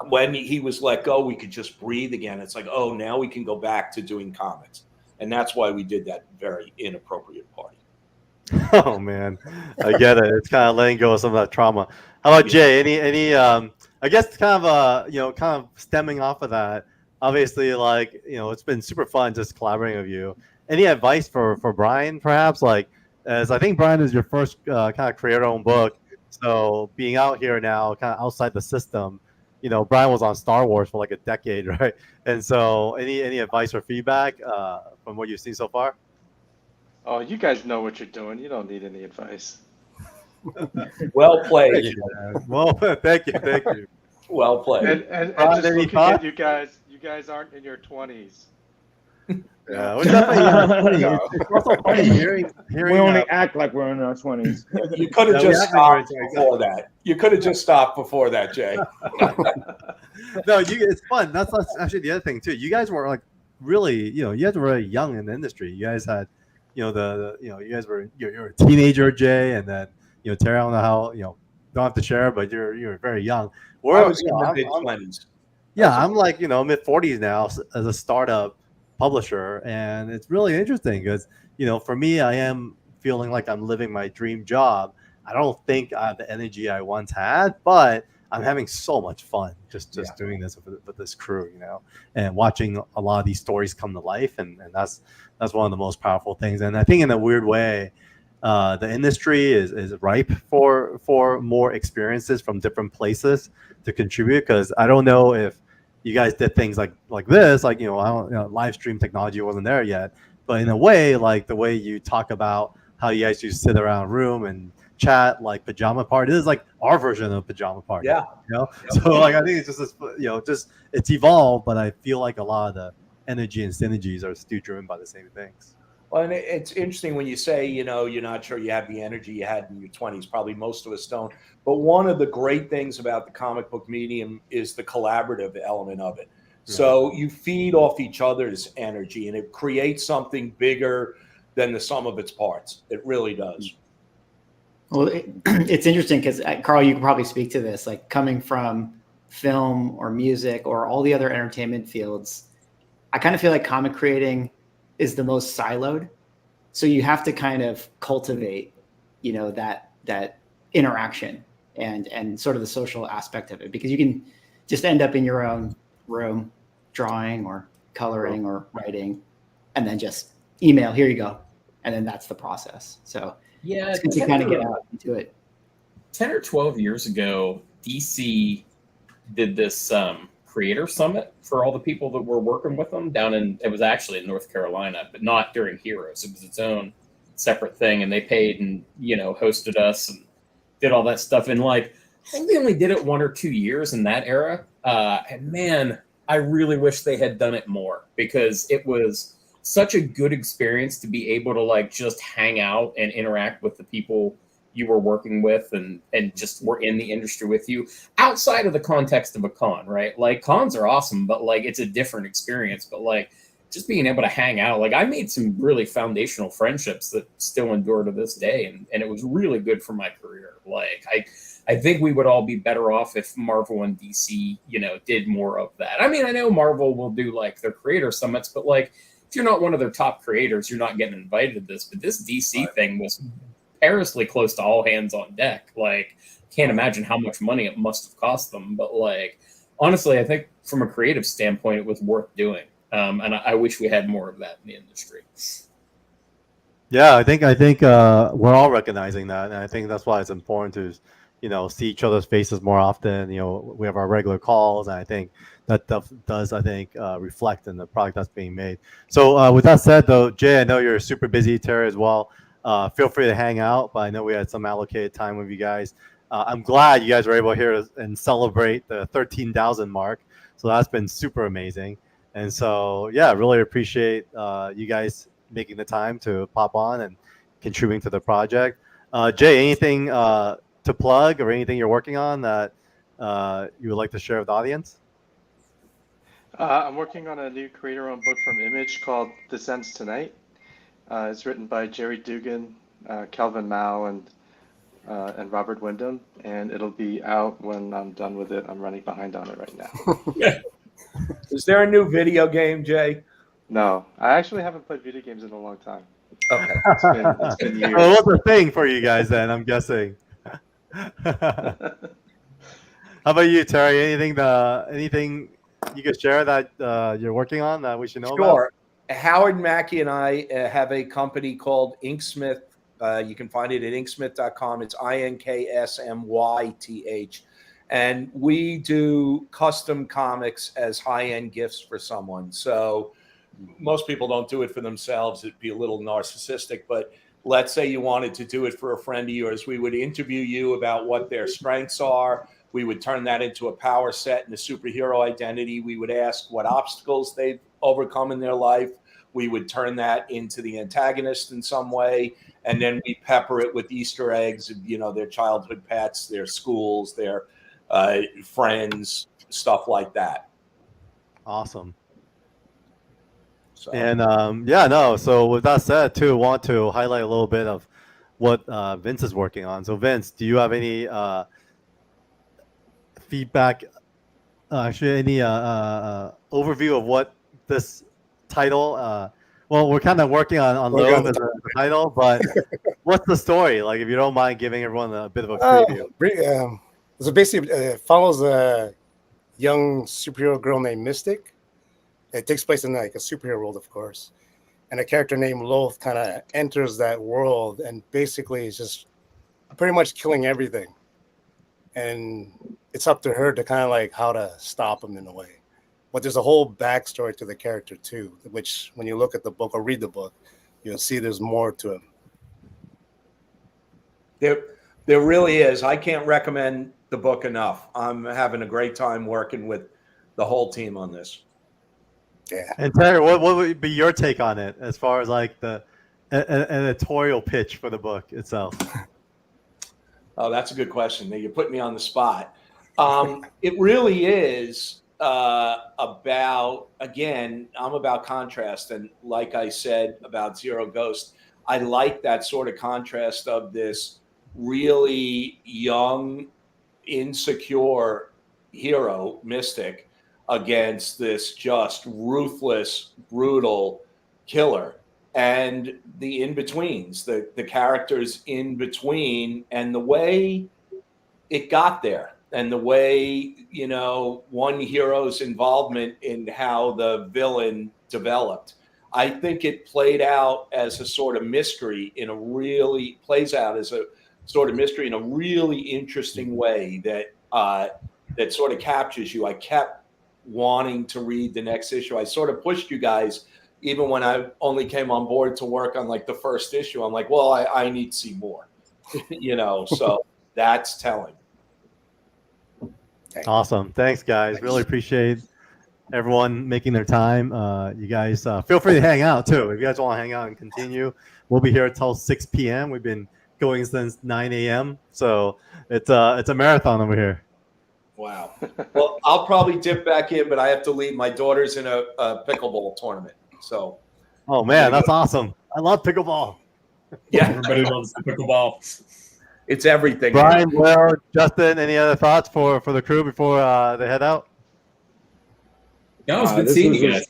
Speaker 15: when he was let go, we could just breathe again. It's like, oh, now we can go back to doing comics. And that's why we did that very inappropriate party.
Speaker 2: Oh man, I get it. It's kind of letting go of some of that trauma. How about Jay? Any I guess kind of stemming off of that. Obviously, it's been super fun just collaborating with you. Any advice for Brian, perhaps? As I think Brian is your first kind of creator-owned book, so being out here now, kind of outside the system. Brian was on Star Wars for like a decade, right? And so, any advice or feedback from what you've seen so far?
Speaker 16: Oh, you guys know what you're doing. You don't need any advice.
Speaker 15: Well played.
Speaker 2: Well, thank you.
Speaker 15: Well played.
Speaker 16: And just looking at you guys aren't in your 20s.
Speaker 2: Yeah, we're definitely it's also funny hearing
Speaker 14: we only act like we're in our 20s.
Speaker 15: You could have just stopped before that. You could have just stopped before that, Jay.
Speaker 2: No, it's fun. That's actually the other thing too. You guys were really, you guys were really young in the industry. You guys had, you guys were you're a teenager, Jay, and then Terry. I don't know how don't have to share, but you're very young.
Speaker 15: I was in my mid-20s.
Speaker 2: Yeah, I'm mid-40s now as a startup publisher, and it's really interesting because for me, I am feeling like I'm living my dream job. I don't think I have the energy I once had, but I'm having so much fun just doing this with this crew, and watching a lot of these stories come to life, and that's one of the most powerful things. And I think in a weird way, the industry is ripe for more experiences from different places to contribute, because I don't know if you guys did things like this, live stream technology wasn't there yet, but in a way, like the way you talk about how you guys used to sit around a room and chat, like pajama party. This is like our version of pajama party.
Speaker 15: Yeah.
Speaker 2: So I think it's just this, it's evolved, but I feel like a lot of the energy and synergies are still driven by the same things.
Speaker 15: Well, and it's interesting when you say, you're not sure you have the energy you had in your 20s. Probably most of us don't. But one of the great things about the comic book medium is the collaborative element of it. Yeah. So you feed off each other's energy, and it creates something bigger than the sum of its parts. It really does.
Speaker 1: Well, it's interesting because, Carl, you can probably speak to this, like coming from film or music or all the other entertainment fields. I kind of feel like comic creating is the most siloed. So you have to kind of cultivate, that interaction and sort of the social aspect of it, because you can just end up in your own room drawing or coloring or writing and then just email, here you go. And then that's the process. So
Speaker 5: yeah,
Speaker 1: it's good to kind of get out into it.
Speaker 5: 10 or 12 years ago, DC did this creator summit for all the people that were working with them it was actually in North Carolina, but not during Heroes. It was its own separate thing, and they paid and hosted us and did all that stuff. And I think they only did it 1 or 2 years in that era. And man, I really wish they had done it more, because it was such a good experience to be able to just hang out and interact with the people you were working with and just were in the industry with you outside of the context of a con, right? Cons are awesome, but it's a different experience. But just being able to hang out, I made some really foundational friendships that still endure to this day. And it was really good for my career. I think we would all be better off if Marvel and DC, did more of that. I mean, I know Marvel will do their creator summits, but if you're not one of their top creators, you're not getting invited to this. But this DC thing was perilously close to all hands on deck. can't imagine how much money it must have cost them. But like, honestly, I think from a creative standpoint, it was worth doing. And I wish we had more of that in the industry.
Speaker 2: Yeah, I think we're all recognizing that, and I think that's why it's important to, see each other's faces more often. We have our regular calls, and I think that does reflect in the product that's being made. So with that said, though, Jay, I know you're super busy, Terry as well. Feel free to hang out, but I know we had some allocated time with you guys. I'm glad you guys were able to hear and celebrate the 13,000 mark. So that's been super amazing. And so, yeah, really appreciate you guys making the time to pop on and contributing to the project. Jay, anything to plug or anything you're working on that you would like to share with the audience?
Speaker 16: I'm working on a new creator-owned book from Image called This Ends Tonight. It's written by Jerry Dugan, Calvin Mao, and Robert Wyndham, and it'll be out when I'm done with it. I'm running behind on it right now.
Speaker 15: Is there a new video game, Jay?
Speaker 16: No, I actually haven't played video games in a long time.
Speaker 15: Okay.
Speaker 16: It's been years.
Speaker 2: Well, what's the thing for you guys then, I'm guessing? How about you, Terry? Anything you could share that you're working on that we should know about?
Speaker 15: Sure. Howard Mackey and I have a company called Inksmith. You can find it at inksmith.com. It's INKSMYTH. And we do custom comics as high-end gifts for someone. So most people don't do it for themselves. It'd be a little narcissistic. But let's say you wanted to do it for a friend of yours. We would interview you about what their strengths are. We would turn that into a power set and a superhero identity. We would ask what obstacles they've overcome in their life. We would turn that into the antagonist in some way. And then we pepper it with Easter eggs, their childhood pets, their schools, their friends, stuff like that.
Speaker 2: Awesome.
Speaker 15: So.
Speaker 2: And so with that said, too, I want to highlight a little bit of what Vince is working on. So Vince, do you have any feedback, any overview of what this title, well, we're kind of working on Loathe as the title, but what's the story? Like, if you don't mind giving everyone a bit of a preview.
Speaker 17: So basically, it follows a young superhero girl named Mystic. It takes place in like a superhero world, of course. And a character named Loathe kind of enters that world and basically is just pretty much killing everything. And it's up to her to kind of like how to stop him in a way. But there's a whole backstory to the character too, which when you look at the book or read the book, you'll see there's more to him.
Speaker 15: There really is. I can't recommend the book enough. I'm having a great time working with the whole team on this.
Speaker 17: Yeah.
Speaker 2: And Terry, what would be your take on it as far as like the editorial pitch for the book itself?
Speaker 15: Oh, that's a good question. You put me on the spot. It really is about, again, I'm about contrast. And like I said about Zero Ghost, I like that sort of contrast of this really young, insecure hero, Mystic, against this just ruthless, brutal killer. And the in-betweens, the characters in between, and the way it got there, and the way, one hero's involvement in how the villain developed. I think it played out as a sort of mystery plays out as a sort of mystery in a really interesting way that sort of captures you. I kept wanting to read the next issue. I sort of pushed you guys, even when I only came on board to work on like the first issue. I'm like, well, I need to see more, so that's telling.
Speaker 2: Awesome. Thanks, guys. Really appreciate everyone making their time. You guys feel free to hang out too. If you guys want to hang out and continue, we'll be here until 6 p.m. We've been going since 9 a.m. So it's a marathon over here.
Speaker 15: Wow. Well, I'll probably dip back in, but I have to leave. My daughter's in a pickleball tournament. So.
Speaker 2: Oh man, that's awesome. I love pickleball.
Speaker 15: Yeah.
Speaker 5: Everybody loves the pickleball.
Speaker 15: It's everything.
Speaker 2: Brian, Will, Justin, any other thoughts for the crew before they head out?
Speaker 5: No, it's good seeing you guys.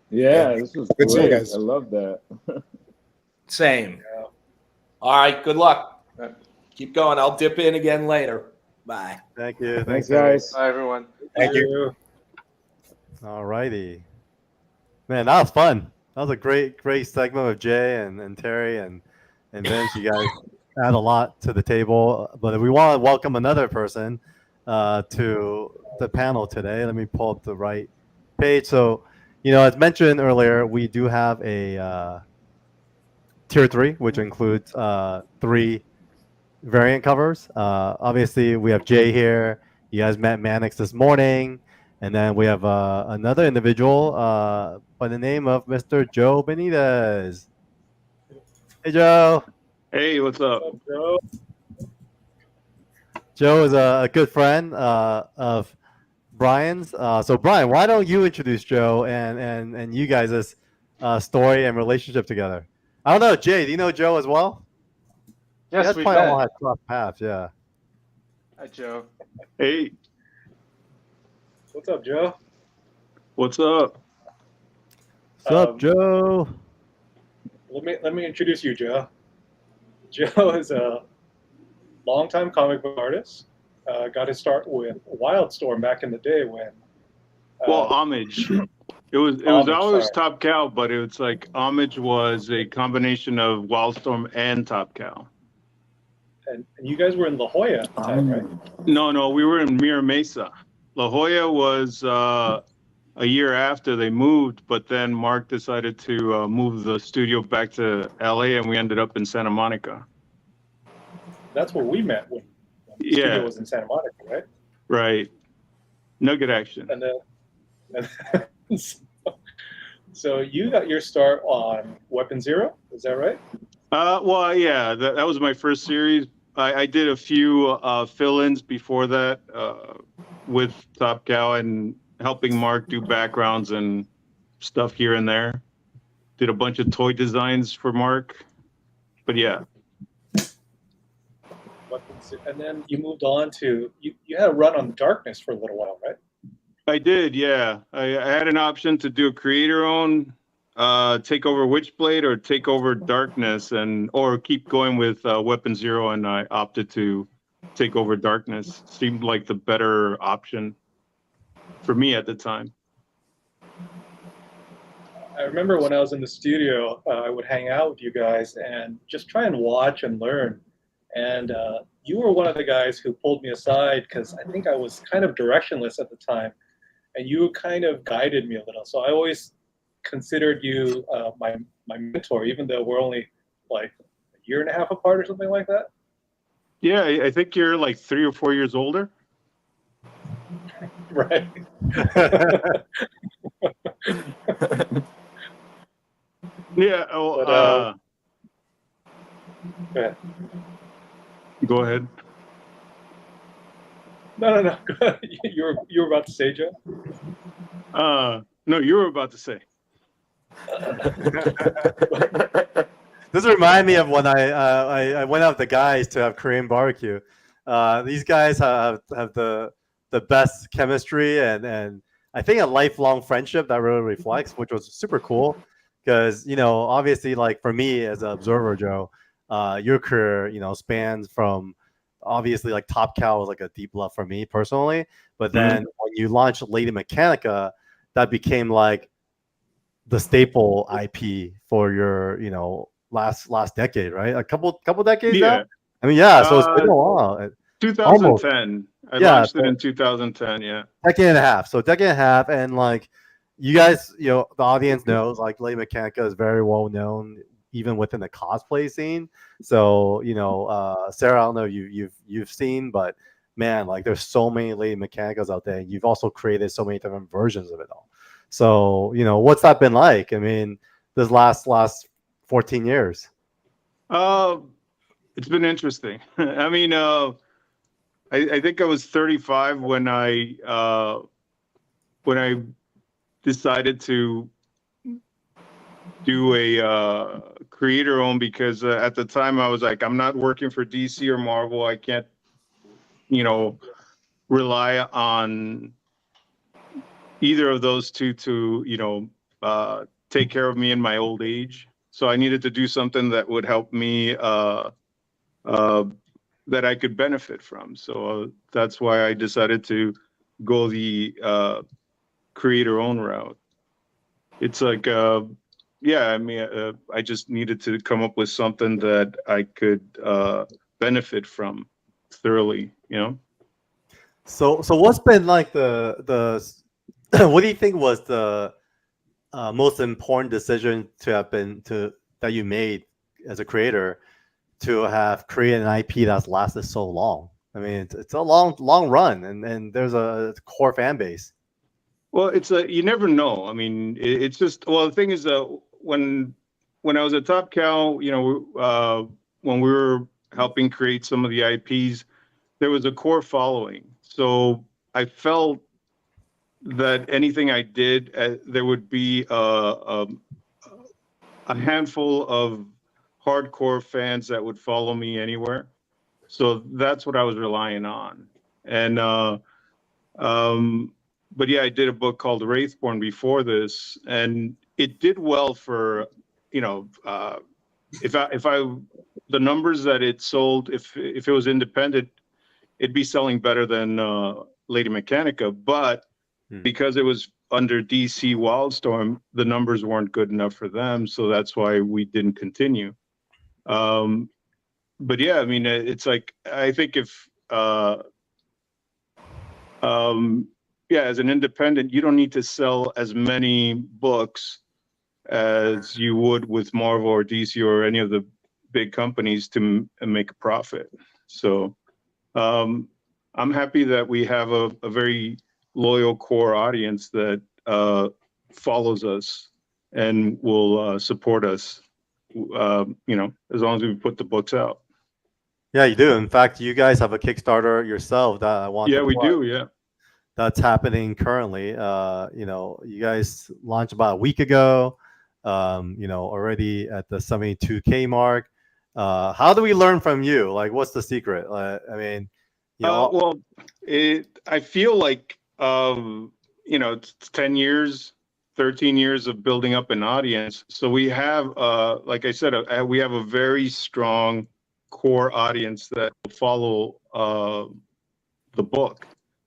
Speaker 4: Yeah, this was
Speaker 17: Good seeing you
Speaker 4: great.
Speaker 17: guys.
Speaker 4: I love that.
Speaker 15: Same. All right. Good luck. Keep going. I'll dip in again later.
Speaker 10: Bye.
Speaker 2: Thank you.
Speaker 4: Thanks,
Speaker 2: Terry.
Speaker 4: guys.
Speaker 16: Bye, everyone.
Speaker 12: Thank you.
Speaker 2: All righty. Man, that was fun. That was a great segment with Jay and Terry and Vince. You guys add a lot to the table. But we want to welcome another person to the panel today. Let me pull up the right page. So, as mentioned earlier, we do have a tier 3, which includes 3 variant covers. Obviously, we have Jay here. You guys met Manix this morning. And then we have another individual by the name of Mr. Joe Benitez. Hey, Joe.
Speaker 18: Hey, what's up?
Speaker 12: Joe?
Speaker 2: Joe is a good friend of Brian's. So, Brian, why don't you introduce Joe and you guys' story and relationship together? I don't know, Jay, do you know Joe as well?
Speaker 16: Yes,
Speaker 2: we
Speaker 16: we've
Speaker 2: all
Speaker 16: met.
Speaker 2: had crossed paths, yeah.
Speaker 16: Hi, Joe.
Speaker 18: Hey,
Speaker 12: What's up, Joe?
Speaker 18: what's up?
Speaker 2: What's up, Joe?
Speaker 12: Let me introduce you, Joe. Joe is a longtime comic book artist. Got his start with Wildstorm back in the day when.
Speaker 18: Well, Homage. It was
Speaker 12: Homage,
Speaker 18: always
Speaker 12: sorry.
Speaker 18: Top Cow, but it's like Homage was a combination of Wildstorm and Top Cow.
Speaker 12: And you guys were in La Jolla at the time, right?
Speaker 18: No, we were in Mira Mesa. La Jolla was a year after they moved, but then Mark decided to move the studio back to LA, and we ended up in Santa Monica.
Speaker 12: That's where we met when the studio was in Santa Monica, right?
Speaker 18: Right. Nugget action.
Speaker 12: And then, so you got your start on Weapon Zero, is that right?
Speaker 18: Well, yeah, that was my first series. I did a few fill-ins before that with Top Cow and helping Mark do backgrounds and stuff here and there. Did a bunch of toy designs for Mark. But yeah.
Speaker 12: And then you moved on to, you had a run on Darkness for a little while, right?
Speaker 18: I did, yeah. I had an option to do a creator-owned, take over Witchblade or take over Darkness, or keep going with Weapon Zero, and I opted to take over Darkness. Seemed like the better option for me at the time.
Speaker 12: I remember when I was in the studio, I would hang out with you guys and just try and watch and learn. And you were one of the guys who pulled me aside because I think I was kind of directionless at the time. And you kind of guided me a little. So I always considered you my mentor, even though we're only like a year and a half apart or something like that.
Speaker 18: Yeah, I think you're like 3 or 4 years older.
Speaker 12: Right.
Speaker 18: Yeah.
Speaker 12: But,
Speaker 18: go ahead.
Speaker 12: No. You were about to say, Joe?
Speaker 18: No, you were about to say.
Speaker 2: This reminded me of when I went out with the guys to have Korean barbecue. These guys have the best chemistry and I think a lifelong friendship that really reflects, which was super cool. Because obviously, like for me as an observer, Joe, your career spans from obviously like Top Cow was like a deep love for me personally, but then when you launched Lady Mechanica, that became like the staple IP for your last decade, right? A couple decades now. I mean, yeah. So it's been a while.
Speaker 18: 2010.
Speaker 2: Almost.
Speaker 18: I launched it in 2010. Yeah.
Speaker 2: Decade and a half. So decade and a half, and like you guys, the audience knows like Lady Mechanica is very well known even within the cosplay scene. So Sarah, I don't know you've seen, but man, like there's so many Lady Mechanicas out there. You've also created so many different versions of it all. So what's that been like? I mean, this last 14 years.
Speaker 18: It's been interesting. I mean, I think I was 35 when I decided to do a creator own, because at the time I was like, I'm not working for DC or Marvel. I can't, rely on either of those two to, take care of me in my old age. So I needed to do something that would help me that I could benefit from. So that's why I decided to go the creator-owned route. It's like, yeah, I mean, I just needed to come up with something that I could benefit from thoroughly, you know?
Speaker 2: So what's been like the what do you think was the most important decision that you made as a creator to have created an IP that's lasted so long? I mean, it's a long run, and there's a core fan base.
Speaker 18: Well, it's you never know. I mean, it's just, well, the thing is, when I was at Top Cow, you know, when we were helping create some of the IPs, there was a core following. So I felt that anything I did, there would be a handful of hardcore fans that would follow me anywhere. So that's what I was relying on. And but yeah, I did a book called Wraithborn before this, and it did well for, you know, if I the numbers that it sold, if it was independent, it'd be selling better than Lady Mechanica. But because it was under DC Wildstorm, the numbers weren't good enough for them, so that's why we didn't continue. But yeah, I mean, it's like, I think if yeah, as an independent, you don't need to sell as many books as you would with Marvel or DC or any of the big companies to make a profit. So I'm happy that we have a very loyal core audience that follows us and will support us, you know, as long as we put the books out.
Speaker 2: Yeah, you do. In fact, you guys have a Kickstarter yourself that I want.
Speaker 18: Yeah,
Speaker 2: to
Speaker 18: we
Speaker 2: plug.
Speaker 18: do. Yeah.
Speaker 2: That's happening currently. You know, you guys launched about a week ago. You know, already at the 72K mark. How do we learn from you? Like, what's the secret? I mean, you know,
Speaker 18: well, I feel like, you know, it's 10 years, 13 years of building up an audience. So we have, like I said, we have a very strong core audience that will follow the book.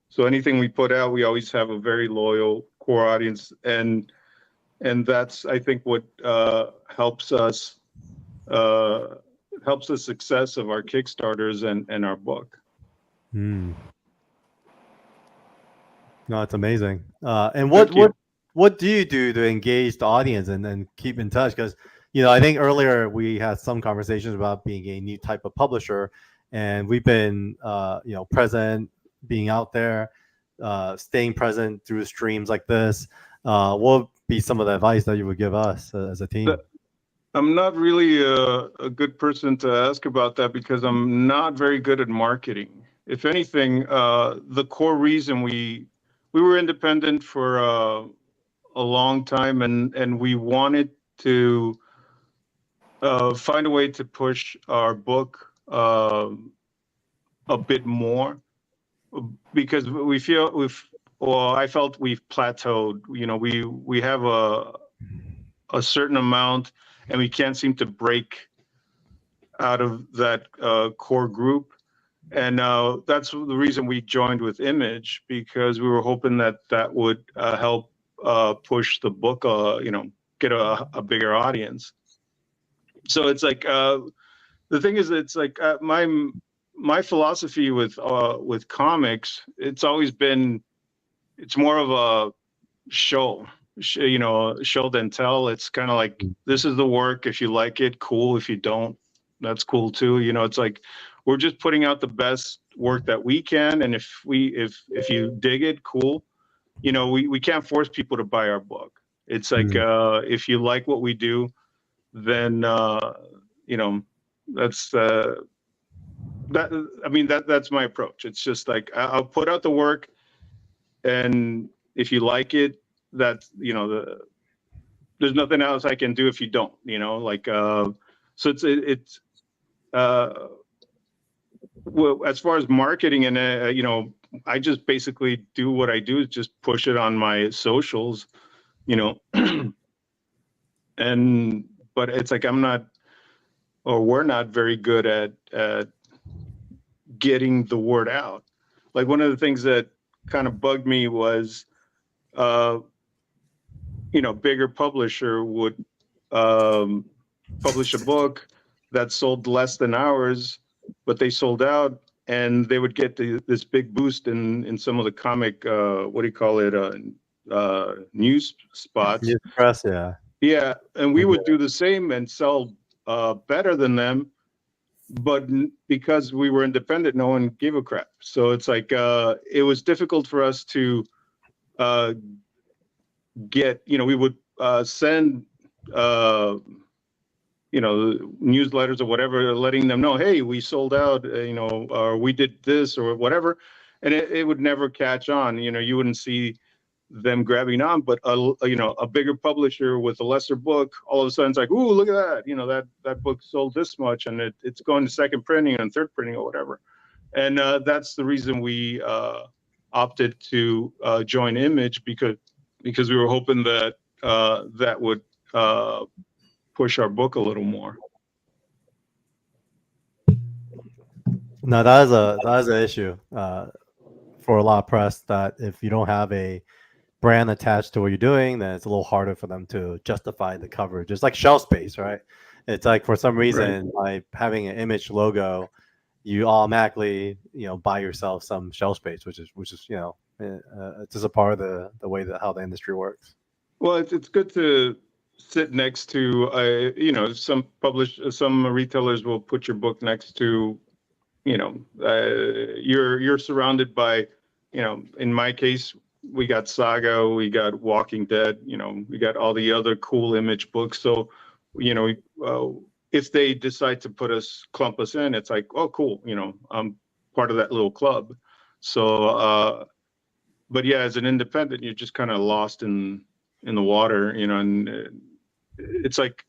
Speaker 18: So anything we put out, we always have a very loyal core audience, and that's, I think, what helps us helps the success of our Kickstarters and our book.
Speaker 2: No, it's amazing. And what do you do to engage the audience and then keep in touch? Because, you know, I think earlier we had some conversations about being a new type of publisher, and we've been, you know, present, being out there, staying present through streams like this. What would be some of the advice that you would give us as a team?
Speaker 18: I'm not really a good person to ask about that because I'm not very good at marketing. If anything, the core reason we were independent for a long time, and we wanted to find a way to push our book a bit more, because we feel I felt we've plateaued. You know, we have a certain amount, and we can't seem to break out of that core group. And that's the reason we joined with Image, because we were hoping that would help push the book, you know, get a bigger audience. So it's like, the thing is, it's like my philosophy with comics, it's always been, it's more of a show, you know, show than tell. It's kind of like, this is the work. If you like it, cool. If you don't, that's cool too. You know, it's like, we're just putting out the best work that we can. And if you dig it, cool. You know, we can't force people to buy our book. It's like, if you like what we do, then, you know, that's, I mean, that's my approach. It's just like, I'll put out the work, and if you like it, that's, you know, there's nothing else I can do if you don't, you know, like, so it's well, as far as marketing, and you know, I just basically do what I do is just push it on my socials, you know. But it's like, I'm not, or we're not very good at getting the word out. Like one of the things that kind of bugged me was, bigger publisher would publish a book that sold less than ours, but they sold out, and they would get this big boost in some of the comic, news spots.
Speaker 2: News press, yeah.
Speaker 18: Yeah, and we would do the same and sell better than them, but because we were independent, no one gave a crap. So it's like it was difficult for us to get. We would send newsletters or whatever, letting them know, hey, we sold out, or we did this or whatever, and it would never catch on. You wouldn't see them grabbing on, but a bigger publisher with a lesser book, all of a sudden it's like, ooh, look at that, that book sold this much, and it's going to second printing and third printing or whatever. And that's the reason we opted to join Image, because we were hoping that that would push our book a little more.
Speaker 2: No, that is an issue for a lot of press, that if you don't have a brand attached to what you're doing, then it's a little harder for them to justify the coverage. It's like shelf space, right? It's like for some reason, by having an Image logo, you automatically buy yourself some shelf space, which is it's just a part of the way that how the industry works.
Speaker 18: Well, it's good to sit next to some retailers will put your book next to you're surrounded by in my case, we got Saga, we got Walking Dead, we got all the other cool Image books. So if they decide to clump us in, it's like, oh cool, I'm part of that little club. So but yeah, as an independent, you're just kind of lost in the water, and it's like,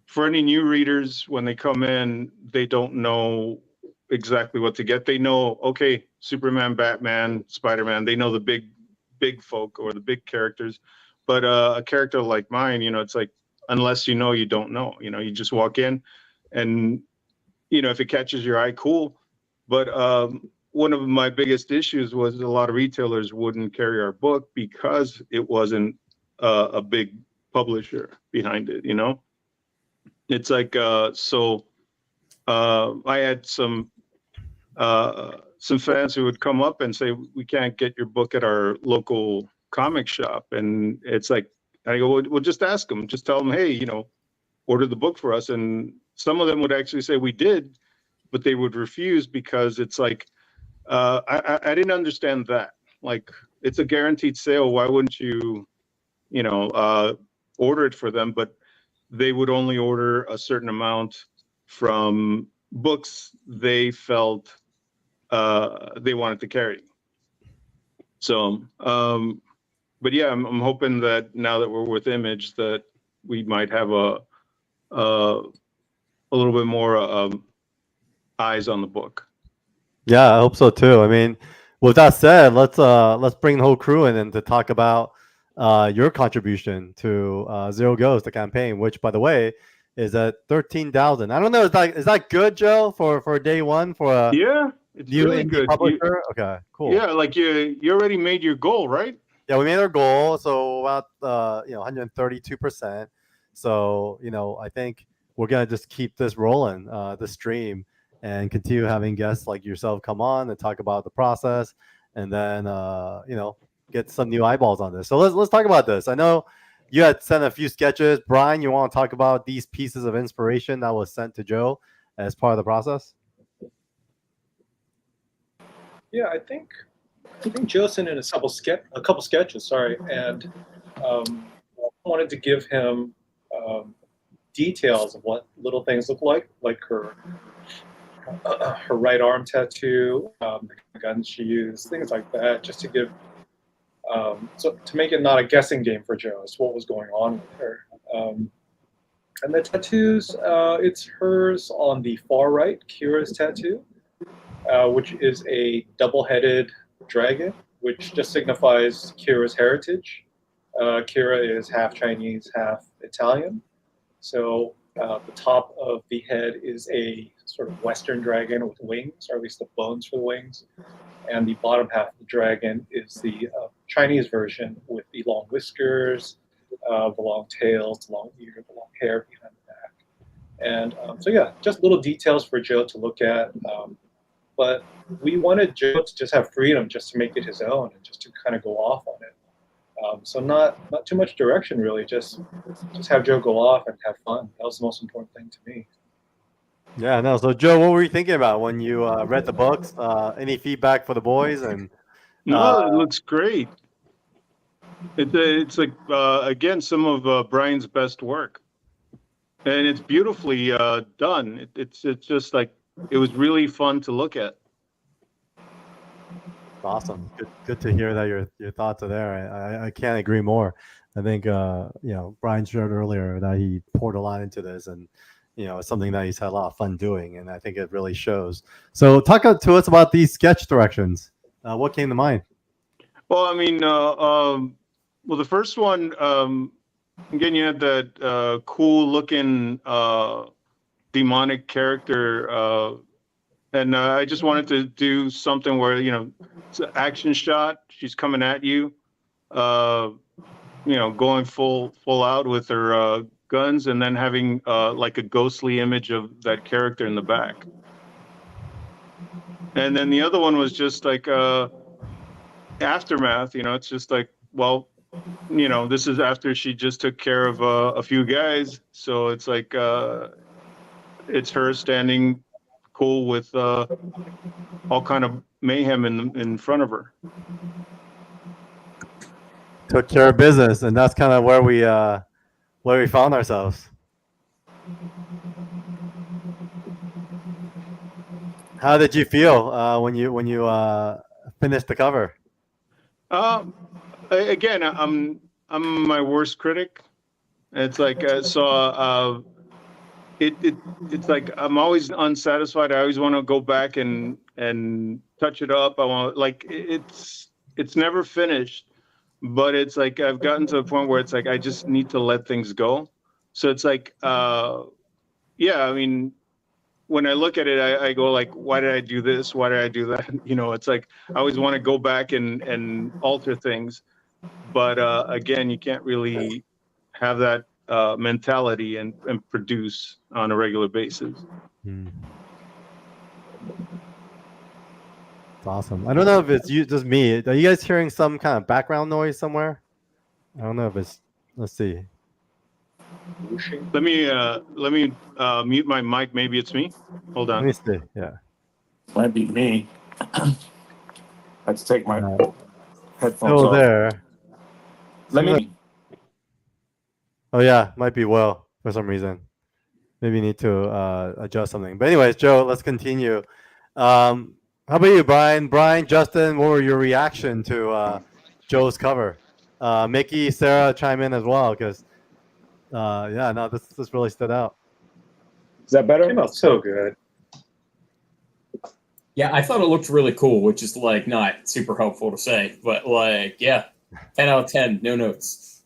Speaker 18: for any new readers, when they come in, they don't know exactly what to get. They know, okay, Superman, Batman, Spider-Man, they know the big folk or the big characters, but a character like mine, it's like, unless you don't know, you just walk in, and if it catches your eye, cool. But one of my biggest issues was a lot of retailers wouldn't carry our book because it wasn't a big publisher behind it. It's like I had some fans who would come up and say, we can't get your book at our local comic shop, and it's like, I go, well, just ask them, just tell them, hey, order the book for us. And some of them would actually say we did, but they would refuse, because it's like, I didn't understand that. Like, it's a guaranteed sale. Why wouldn't you, order it for them? But they would only order a certain amount from books they felt they wanted to carry. So, but yeah, I'm hoping that now that we're with Image, that we might have a little bit more eyes on the book.
Speaker 2: Yeah, I hope so too. I mean, with that said, let's bring the whole crew in and to talk about your contribution to Zero Ghost, the campaign, which, by the way, is at 13,000. I don't know, is that good, Joe, for day one for a
Speaker 18: it's
Speaker 2: new
Speaker 18: really
Speaker 2: indie
Speaker 18: good.
Speaker 2: publisher? Okay, cool.
Speaker 18: Yeah, like you already made your goal, right?
Speaker 2: Yeah, we made our goal, so about 132%. So I think we're gonna just keep this rolling, the stream, and continue having guests like yourself come on and talk about the process, and then get some new eyeballs on this. So let's talk about this. I know you had sent a few sketches. Brian, you want to talk about these pieces of inspiration that was sent to Joe as part of the process?
Speaker 11: Yeah, I think Joe sent in a couple sketches. Sorry, and I wanted to give him details of what little things look like her right arm tattoo, the guns she used, things like that, just to give so to make it not a guessing game for Joe as to what was going on with her. And the tattoos, it's hers on the far right, Kira's tattoo, which is a double-headed dragon, which just signifies Kira's heritage. Kira is half Chinese, half Italian. So the top of the head is a
Speaker 19: sort of Western dragon with wings, or at least the bones for the wings. And the bottom half of the dragon is the Chinese version with the long whiskers, the long tails, the long ears, the long hair behind the back. And so yeah, just little details for Joe to look at. But we wanted Joe to just have freedom just to make it his own and just to kind of go off on it. So not too much direction really, just have Joe go off and have fun. That was the most important thing to me.
Speaker 2: Yeah, no. So Joe, what were you thinking about when you read the books? Any feedback for the boys? And
Speaker 18: No, it looks great. It's like again some of Brian's best work, and it's beautifully done. It's just like it was really fun to look at.
Speaker 2: Awesome. Good to hear that your thoughts are there. I can't agree more. I think Brian shared earlier that he poured a lot into this, and it's something that he's had a lot of fun doing, and I think it really shows. So talk to us about these sketch directions. What came to mind?
Speaker 18: Well, I mean, well, the first one, again, you had that cool looking demonic character. And I just wanted to do something where, it's an action shot. She's coming at you, going full out with her guns, and then having like a ghostly image of that character in the back. And then the other one was just like aftermath. It's just like, well, this is after she just took care of a few guys. So it's like it's her standing cool with all kind of mayhem in front of her.
Speaker 2: Took care of business, and that's kind of where we found ourselves. How did you feel when you finished the cover?
Speaker 18: Again, I'm my worst critic. It's like it's like I'm always unsatisfied. I always want to go back and touch it up. I want it's never finished, but it's like I've gotten to the point where it's like I just need to let things go. So it's like yeah, I mean, when I look at it, I go like, why did I do this? Why did I do that? It's like I always want to go back and alter things, but again, you can't really have that mentality and produce on a regular basis.
Speaker 2: It's awesome. I don't know if it's just me. Are you guys hearing some kind of background noise somewhere? I don't know if it's. Let's see.
Speaker 18: Let me mute my mic. Maybe it's me. Hold on.
Speaker 2: Let me see. Yeah.
Speaker 14: Might be me. Let's take my headphones
Speaker 2: Still
Speaker 14: off.
Speaker 2: there.
Speaker 14: Let me.
Speaker 2: Oh yeah, might be Will for some reason. Maybe you need to adjust something. But anyways, Joe, let's continue. How about you, Brian? Brian, Justin, what were your reaction to Joe's cover? Mickey, Sarah, chime in as well, because yeah, no, this really stood out.
Speaker 4: Is that better?
Speaker 19: Came out so good.
Speaker 5: Yeah, I thought it looked really cool, which is like not super helpful to say, but like, yeah, 10 out of 10, no notes.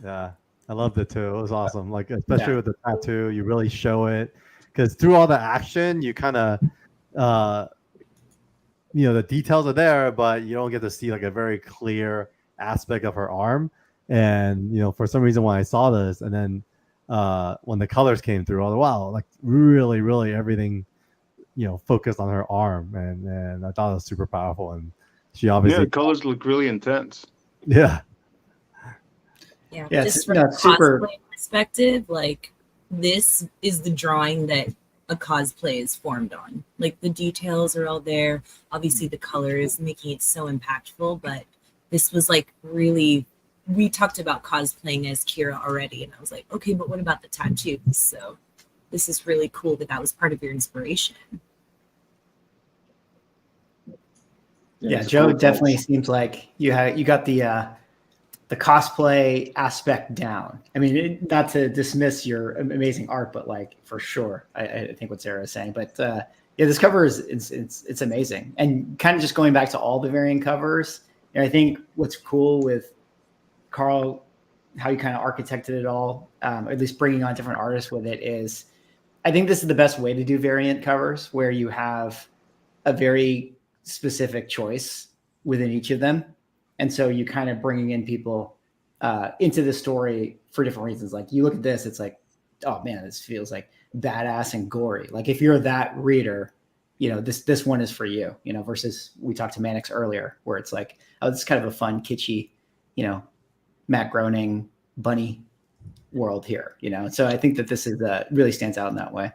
Speaker 2: Yeah, I loved it too. It was awesome. Like, especially with the tattoo, you really show it, because through all the action, you kind of, the details are there, but you don't get to see like a very clear aspect of her arm. And for some reason, when I saw this, and then when the colors came through, I was wow, like really, really everything, focused on her arm, and I thought it was super powerful. And she obviously,
Speaker 18: the colors look really intense.
Speaker 2: Yeah.
Speaker 3: Yeah,
Speaker 1: Yeah,
Speaker 3: just
Speaker 1: it's-
Speaker 3: from
Speaker 1: no,
Speaker 3: a
Speaker 1: it's super-
Speaker 3: cosplay perspective, like this is the drawing that a cosplay is formed on. Like the details are all there. Obviously, the colors making it so impactful, but this was like really. We talked about cosplaying as Kira already, and I was like, okay, but what about the tattoos? So this is really cool that was part of your inspiration.
Speaker 1: Yeah, Joe definitely seems like you got the cosplay aspect down. I mean, not to dismiss your amazing art, but like for sure, I think what Sarah is saying. But yeah, this cover is it's amazing, and kind of just going back to all the variant covers. And I think what's cool with Carl, how you kind of architected it all, at least bringing on different artists with it, is I think this is the best way to do variant covers, where you have a very specific choice within each of them. And so you kind of bringing in people into the story for different reasons. Like you look at this, it's like, oh man, this feels like badass and gory. Like if you're that reader, you know, this one is for you, you know, versus we talked to Manix earlier, where it's like, oh, it's kind of a fun, kitschy, you know, Matt Groening bunny world here, you know? So I think that this is really stands out in that way.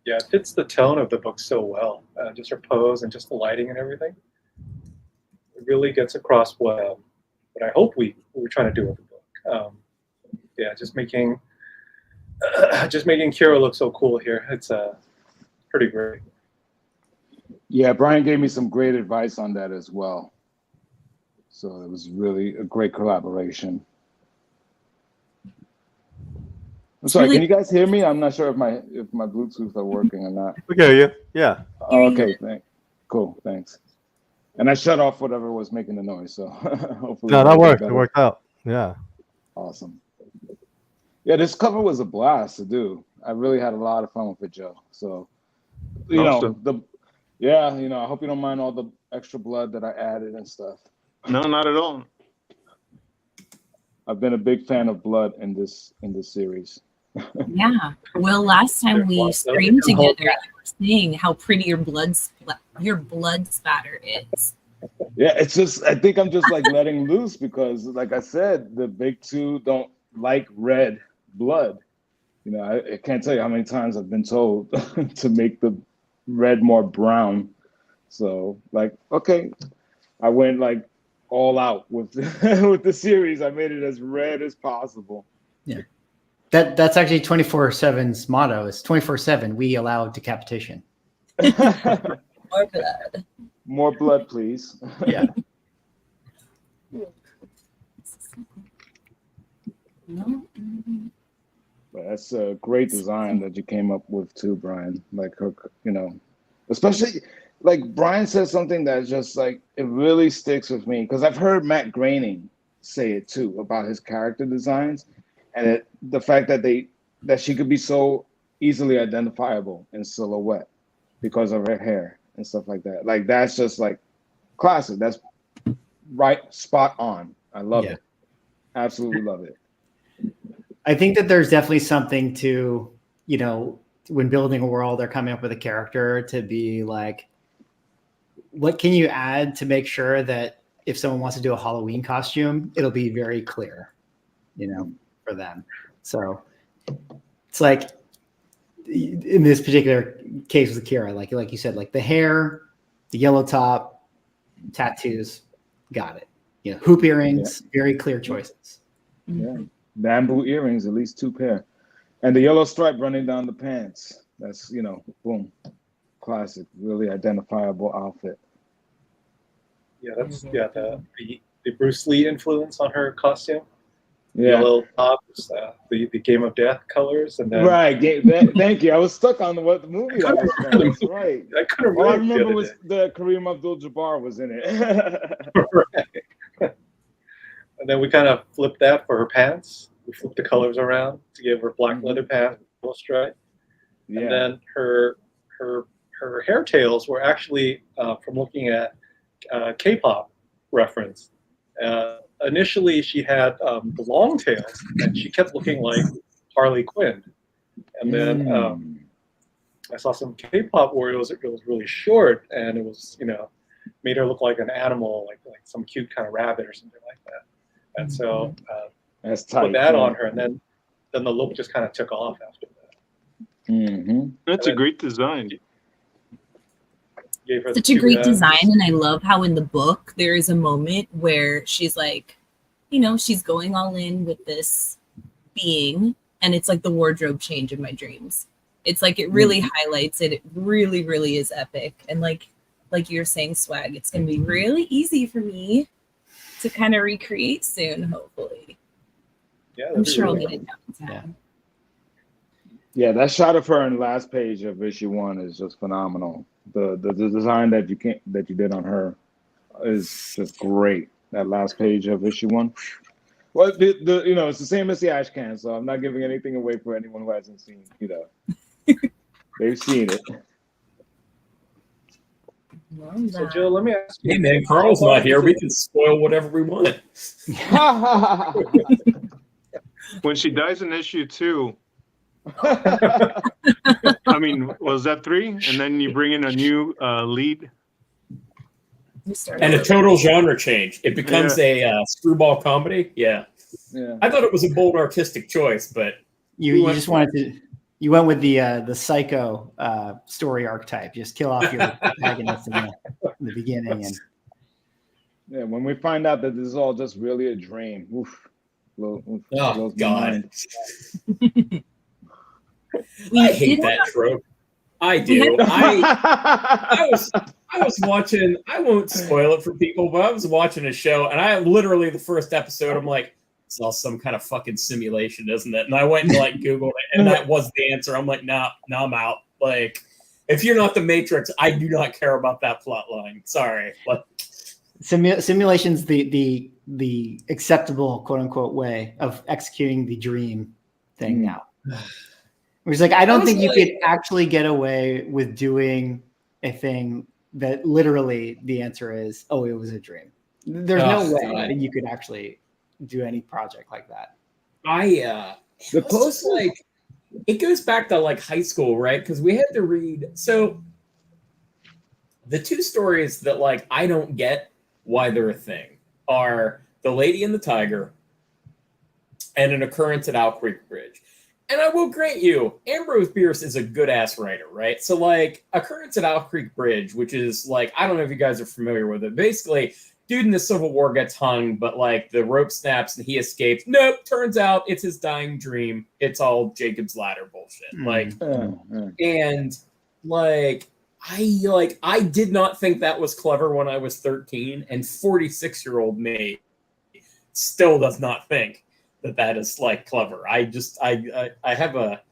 Speaker 19: Yeah, it fits the tone of the book so well. Just her pose and just the lighting and everything. It really gets across what I hope we were trying to do with the book. Yeah, just making Kira look so cool here. It's pretty great.
Speaker 4: Yeah, Brian gave me some great advice on that as well. So it was really a great collaboration. I'm sorry, can you guys hear me? I'm not sure if my Bluetooth are working or not.
Speaker 2: We hear you. Yeah.
Speaker 4: Okay, cool, thanks. And I shut off whatever was making the noise, so hopefully.
Speaker 2: No, that worked. It worked out. Yeah.
Speaker 4: Awesome. Yeah, this cover was a blast to do. I really had a lot of fun with it, Joe. So, you know, I hope you don't mind all the extra blood that I added and stuff.
Speaker 18: No, not at all.
Speaker 4: I've been a big fan of blood in this series.
Speaker 3: Well, last time we streamed together, you were saying how pretty your blood spatter is.
Speaker 4: Yeah, it's just, I think I'm just like letting loose because, like I said, the big two don't like red blood. You know, I can't tell you how many times I've been told to make the red more brown. So, like, okay, I went like all out with with the series. I made it as red as possible.
Speaker 1: Yeah. That's actually 24/7's motto is 24/7 we allow decapitation.
Speaker 3: More blood.
Speaker 4: More blood, please.
Speaker 1: Yeah.
Speaker 4: That's a great design that you came up with too, Brian. Like her, you know, especially like Brian said something that's just like it really sticks with me because I've heard Matt Groening say it too about his character designs. And the fact that she could be so easily identifiable in silhouette because of her hair and stuff like that. Like that's just like classic. That's right, spot on. I love it. Absolutely love it.
Speaker 1: I think that there's definitely something to, you know, when building a world or coming up with a character to be like, what can you add to make sure that if someone wants to do a Halloween costume, it'll be very clear, you know, for them. So it's like in this particular case with Kira, like you said, like the hair, the yellow top, tattoos, got it. You know, hoop earrings, very clear choices.
Speaker 4: Yeah, bamboo earrings, at least 2 pair, and the yellow stripe running down the pants. That's, you know, boom, classic, really identifiable outfit.
Speaker 19: Yeah, that's the Bruce Lee influence on her costume.
Speaker 4: Yeah.
Speaker 19: Yellow tops, the Game of Death colors, and then
Speaker 4: Thank you. I was stuck on what the movie that was from. That's right.
Speaker 19: I couldn't
Speaker 4: All I
Speaker 19: remember.
Speaker 4: remember was the Kareem Abdul-Jabbar was in it.
Speaker 19: Right. And then we kind of flipped that for her pants. We flipped the colors around to give her black leather pants, yellow stripe.
Speaker 4: Yeah.
Speaker 19: And then her hair tails were actually from looking at K-pop reference. Initially, she had the long tails, and she kept looking like Harley Quinn. And then I saw some K-pop where it was really short, and it was, you know, made her look like an animal, like some cute kind of rabbit or something like that. And so
Speaker 4: that's tight,
Speaker 19: put that on her, and then the look just kind of took off after that.
Speaker 18: That's a great design.
Speaker 19: Gave her
Speaker 3: Such a great design, and I love how in the book there is a moment where she's like, you know, she's going all in with this being, and it's like the wardrobe change of my dreams. It's like it really highlights it. It really, really is epic. And like you're saying, Swag, it's gonna be really easy for me to kind of recreate soon, hopefully.
Speaker 19: Yeah,
Speaker 3: I'm sure I'll get it down.
Speaker 4: Yeah, that shot of her in the last page of issue 1 is just phenomenal. The design that you did on her is just great. That last page of issue 1.
Speaker 14: Well, you know, it's the same as the Ash Can, so I'm not giving anything away for anyone who hasn't seen. You know, they've seen it.
Speaker 19: So, Jill, let me ask you.
Speaker 5: Hey, man, Carl's not here. We can spoil whatever we want.
Speaker 18: When she dies in issue 2, I mean, was that 3? And then you bring in a new lead.
Speaker 5: And a total genre change. It becomes a screwball comedy. Yeah. I thought it was a bold artistic choice, but
Speaker 1: you just wanted to. You went with the psycho story archetype. Just kill off your protagonist in the beginning, and
Speaker 14: yeah, when we find out that this is all just really a dream. Oof.
Speaker 5: Oh God. I hate that trope. I do. I was watching, I won't spoil it for people, but I was watching a show and I literally the first episode, I'm like, it's all some kind of fucking simulation, isn't it? And I went and like Googled it and that was the answer. I'm like, nah, I'm out. Like, if you're not the Matrix, I do not care about that plot line. Sorry. Like,
Speaker 1: simulation's the acceptable quote unquote way of executing the dream thing now. Which like I don't think you could actually get away with doing a thing that literally the answer is, oh, it was a dream. There's no way that you could actually do any project like that.
Speaker 5: The close like it goes back to like high school, right? Because we had to read. So the two stories that like I don't get why they're a thing are The Lady and the Tiger and An Occurrence at Owl Creek Bridge. And I will grant you, Ambrose Bierce is a good ass writer, right? So like Occurrence at Owl Creek Bridge, which is like, I don't know if you guys are familiar with it. Basically, dude in the Civil War gets hung, but like the rope snaps and he escapes. Nope, turns out it's his dying dream. It's all Jacob's Ladder bullshit. And like I did not think that was clever when I was 13, and 46-year-old me still does not think that is like clever. I have a,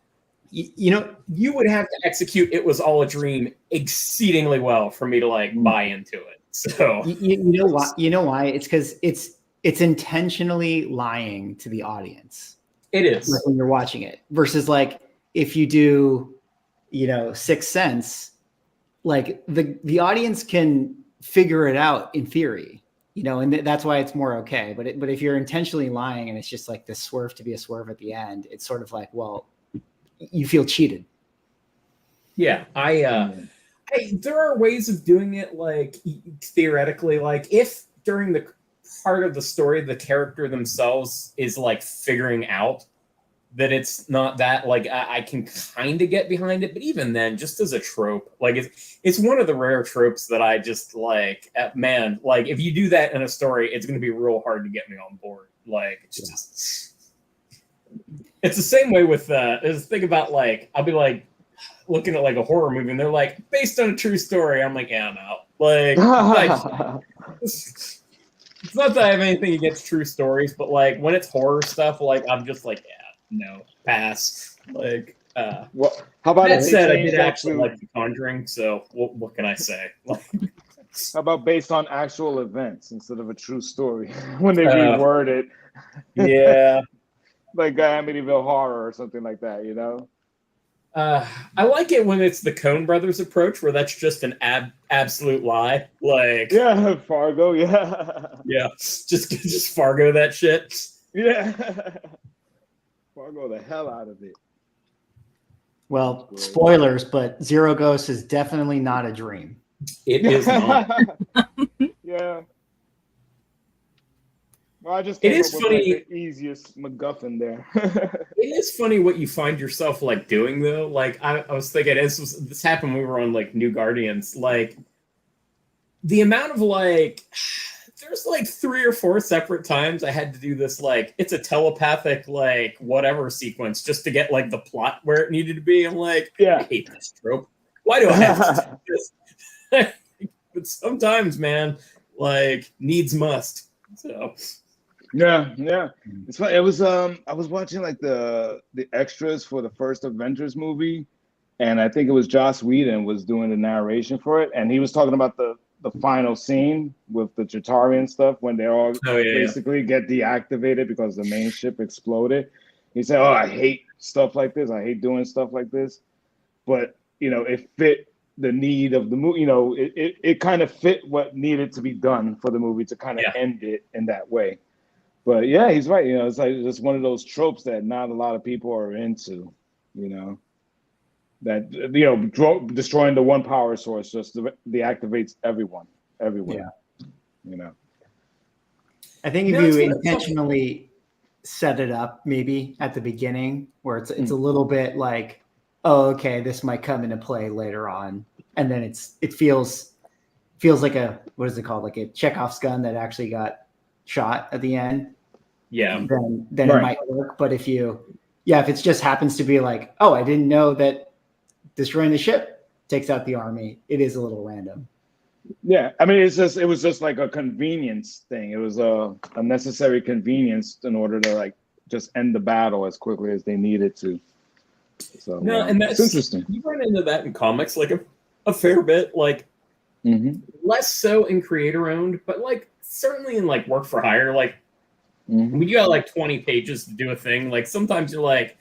Speaker 5: you would have to execute It Was All a Dream exceedingly well for me to like buy into it. So
Speaker 1: you know why? You know why? It's because it's intentionally lying to the audience.
Speaker 5: It is
Speaker 1: like when you're watching it versus like if you do, Sixth Sense, like the audience can figure it out in theory. And that's why it's more okay. But if you're intentionally lying and it's just like this swerve to be a swerve at the end, it's sort of like, well, you feel cheated.
Speaker 5: Yeah, there are ways of doing it, like theoretically, like if during the part of the story the character themselves is like figuring out that it's not that, like I can kind of get behind it, but even then, just as a trope, like it's one of the rare tropes that I just like. Man, like if you do that in a story, it's going to be real hard to get me on board. Like it's just, it's the same way with think about like I'll be like looking at like a horror movie and they're like based on a true story. I'm like, yeah, I'm out. Like it's not that I have anything against true stories, but like when it's horror stuff, like I'm just like, yeah. No, pass. Like,
Speaker 14: well, how about
Speaker 5: that said? I did actually like The Conjuring, so what can I say?
Speaker 14: How about based on actual events instead of a true story when they reword it?
Speaker 5: Yeah,
Speaker 14: like Amityville Horror or something like that.
Speaker 5: I like it when it's the Coen Brothers approach, where that's just an absolute lie. Like,
Speaker 14: yeah, Fargo. Yeah,
Speaker 5: just Fargo that shit.
Speaker 14: Yeah. Fargo the hell out of it.
Speaker 1: Well, spoilers, but Zero Ghost is definitely not a dream.
Speaker 5: It is not.
Speaker 14: Yeah. Well, I just
Speaker 5: it is funny.
Speaker 14: Like the easiest MacGuffin there.
Speaker 5: It is funny what you find yourself like doing though. Like I was thinking, this happened when we were on like New Guardians. Like the amount of like. There's like 3 or 4 separate times I had to do this, like, it's a telepathic, like, whatever sequence just to get, like, the plot where it needed to be. I'm like,
Speaker 14: yeah.
Speaker 5: I hate this trope. Why do I have to do this? But sometimes, man, like, needs must. So.
Speaker 14: Yeah. It's funny. It was, I was watching, like, the extras for the first Avengers movie, and I think it was Joss Whedon was doing the narration for it, and he was talking about the
Speaker 4: the final scene with the Chitauri and stuff when they all basically get deactivated because the main ship exploded. He said, "Oh, I hate stuff like this. I hate doing stuff like this." But it fit the need of the movie. It kind of fit what needed to be done for the movie to kind of end it in that way. But yeah, he's right. It's like just one of those tropes that not a lot of people are into. That destroying the one power source just deactivates everyone everywhere.
Speaker 1: I think if you intentionally set it up maybe at the beginning where it's a little bit like, oh, okay, this might come into play later on, and then it feels like a, what is it called, like a Chekhov's gun that actually got shot at the end. Then it might work. But if it just happens to be like, oh, I didn't know that destroying the ship takes out the army, it is a little random.
Speaker 4: Yeah, I mean, it was just like a convenience thing. It was a necessary convenience in order to like just end the battle as quickly as they needed to. So
Speaker 5: and that's
Speaker 4: it's interesting.
Speaker 5: You run into that in comics like a fair bit, like less so in creator owned, but like certainly in like work for hire. Like when you got like 20 pages to do a thing, like sometimes you're like,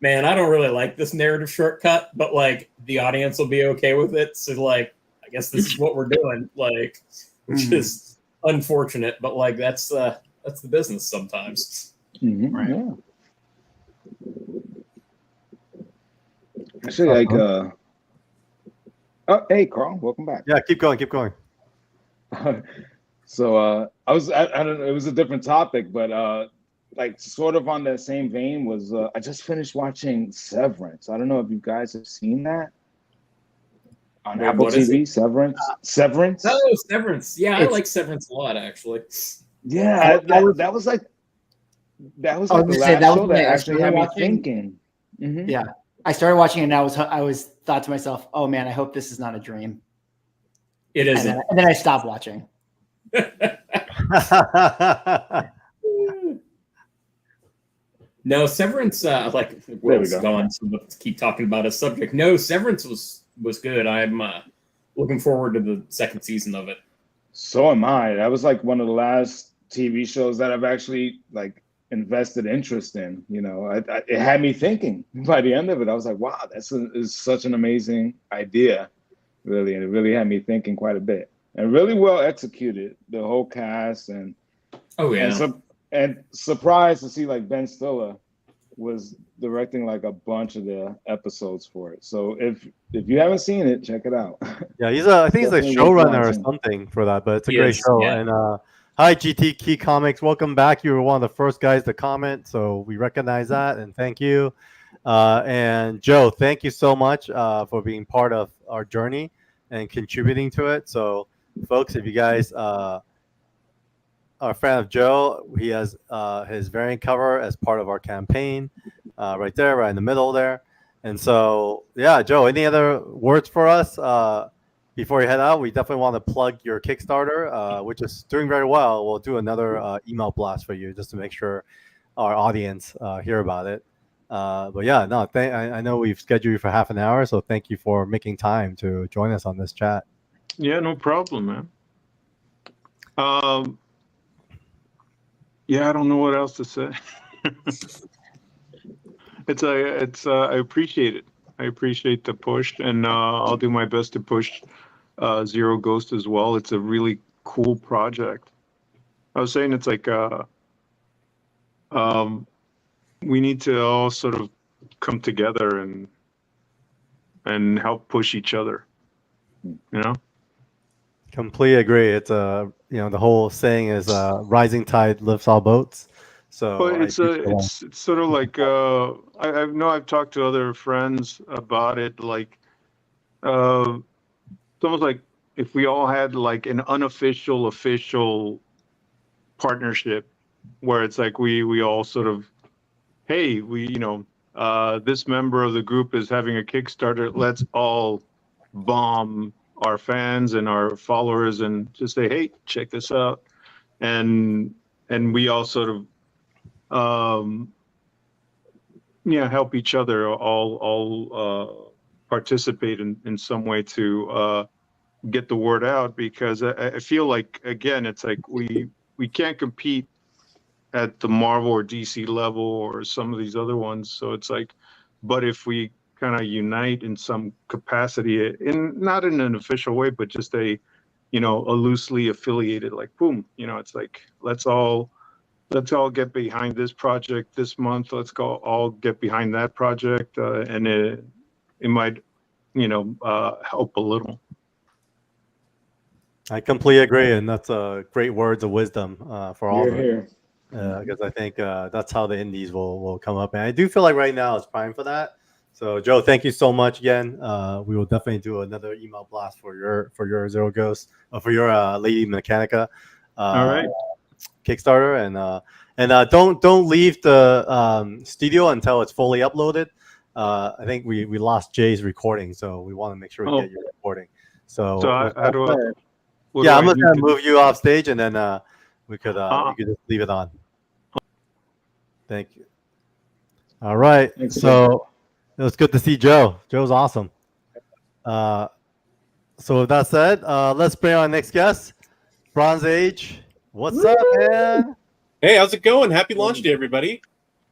Speaker 5: man, I don't really like this narrative shortcut, but like the audience will be okay with it. So like, I guess this is what we're doing. Like, which is unfortunate, but like that's the business sometimes.
Speaker 4: Right. Yeah. Actually, like, oh, hey, Carl, welcome back.
Speaker 2: Yeah, keep going.
Speaker 4: So I don't know, it was a different topic, but like sort of on that same vein was I just finished watching Severance. I don't know if you guys have seen that on Apple TV. Severance.
Speaker 5: Oh, Severance. Yeah, I like Severance a lot, actually.
Speaker 4: Yeah, that was like the last show that actually had me thinking.
Speaker 1: Yeah, I started watching it and I was thought to myself, oh man, I hope this is not a dream.
Speaker 5: It isn't.
Speaker 1: And then I stopped watching.
Speaker 5: No, Severance, like, Will's gone, so let's keep talking about a subject. No, Severance was good. I'm looking forward to the second season of it.
Speaker 4: So am I. That was like one of the last TV shows that I've actually like invested interest in. It had me thinking by the end of it. I was like, wow, is such an amazing idea, really. And it really had me thinking quite a bit. And really well executed, the whole cast. And and surprised to see like Ben Stiller was directing like a bunch of the episodes for it. So if you haven't seen it, check it out.
Speaker 2: Yeah, I think he's a showrunner or something for that, but it's a great show. Yeah. And hi, GT Key Comics, welcome back. You were one of the first guys to comment, so we recognize that and thank you. And Joe, thank you so much for being part of our journey and contributing to it. So, folks, if you guys are a fan of Joe, he has his variant cover as part of our campaign, right there, right in the middle there. And so, yeah, Joe, any other words for us before you head out? We definitely want to plug your Kickstarter, which is doing very well. We'll do another email blast for you just to make sure our audience hear about it. But yeah, no, I know we've scheduled you for half an hour, so thank you for making time to join us on this chat.
Speaker 18: Yeah, no problem, man. Yeah, I don't know what else to say. I appreciate it. I appreciate the push, and I'll do my best to push Zero Ghost as well. It's a really cool project. I was saying it's like we need to all sort of come together and help push each other.
Speaker 2: Completely agree. It's the whole saying is rising tide lifts all boats. So
Speaker 18: but it's sort of like I know I've talked to other friends about it. Like it's almost like if we all had like an unofficial official partnership where it's like we all sort of, hey, this member of the group is having a Kickstarter. Let's all bomb our fans and our followers and just say, hey, check this out. And we all sort of help each other, all participate in some way to get the word out, because I feel like, again, it's like we can't compete at the Marvel or DC level or some of these other ones. So it's like, but if we kind of unite in some capacity, not in an official way, but just a loosely affiliated, like, boom, it's like, let's all get behind this project this month. Let's go all get behind that project, and it might help a little.
Speaker 2: I completely agree, and that's great words of wisdom for all of us.
Speaker 4: Here.
Speaker 2: Because I think that's how the indies will come up, and I do feel like right now it's prime for that. So, Joe, thank you so much again. We will definitely do another email blast for your Zero Ghost, for your Lady Mechanica
Speaker 18: All right.
Speaker 2: Kickstarter, and don't leave the studio until it's fully uploaded. I think we lost Jay's recording, so we want to make sure we get your recording. So
Speaker 18: how do I?
Speaker 2: I'm just gonna move you off stage, and then we could just leave it on. Thank you. All right.
Speaker 4: Thanks,
Speaker 2: so it was good to see Joe. Joe's awesome. So with that said, let's bring our next guest, Bronze Age. What's up, man?
Speaker 20: Hey, how's it going? Happy launch day, everybody.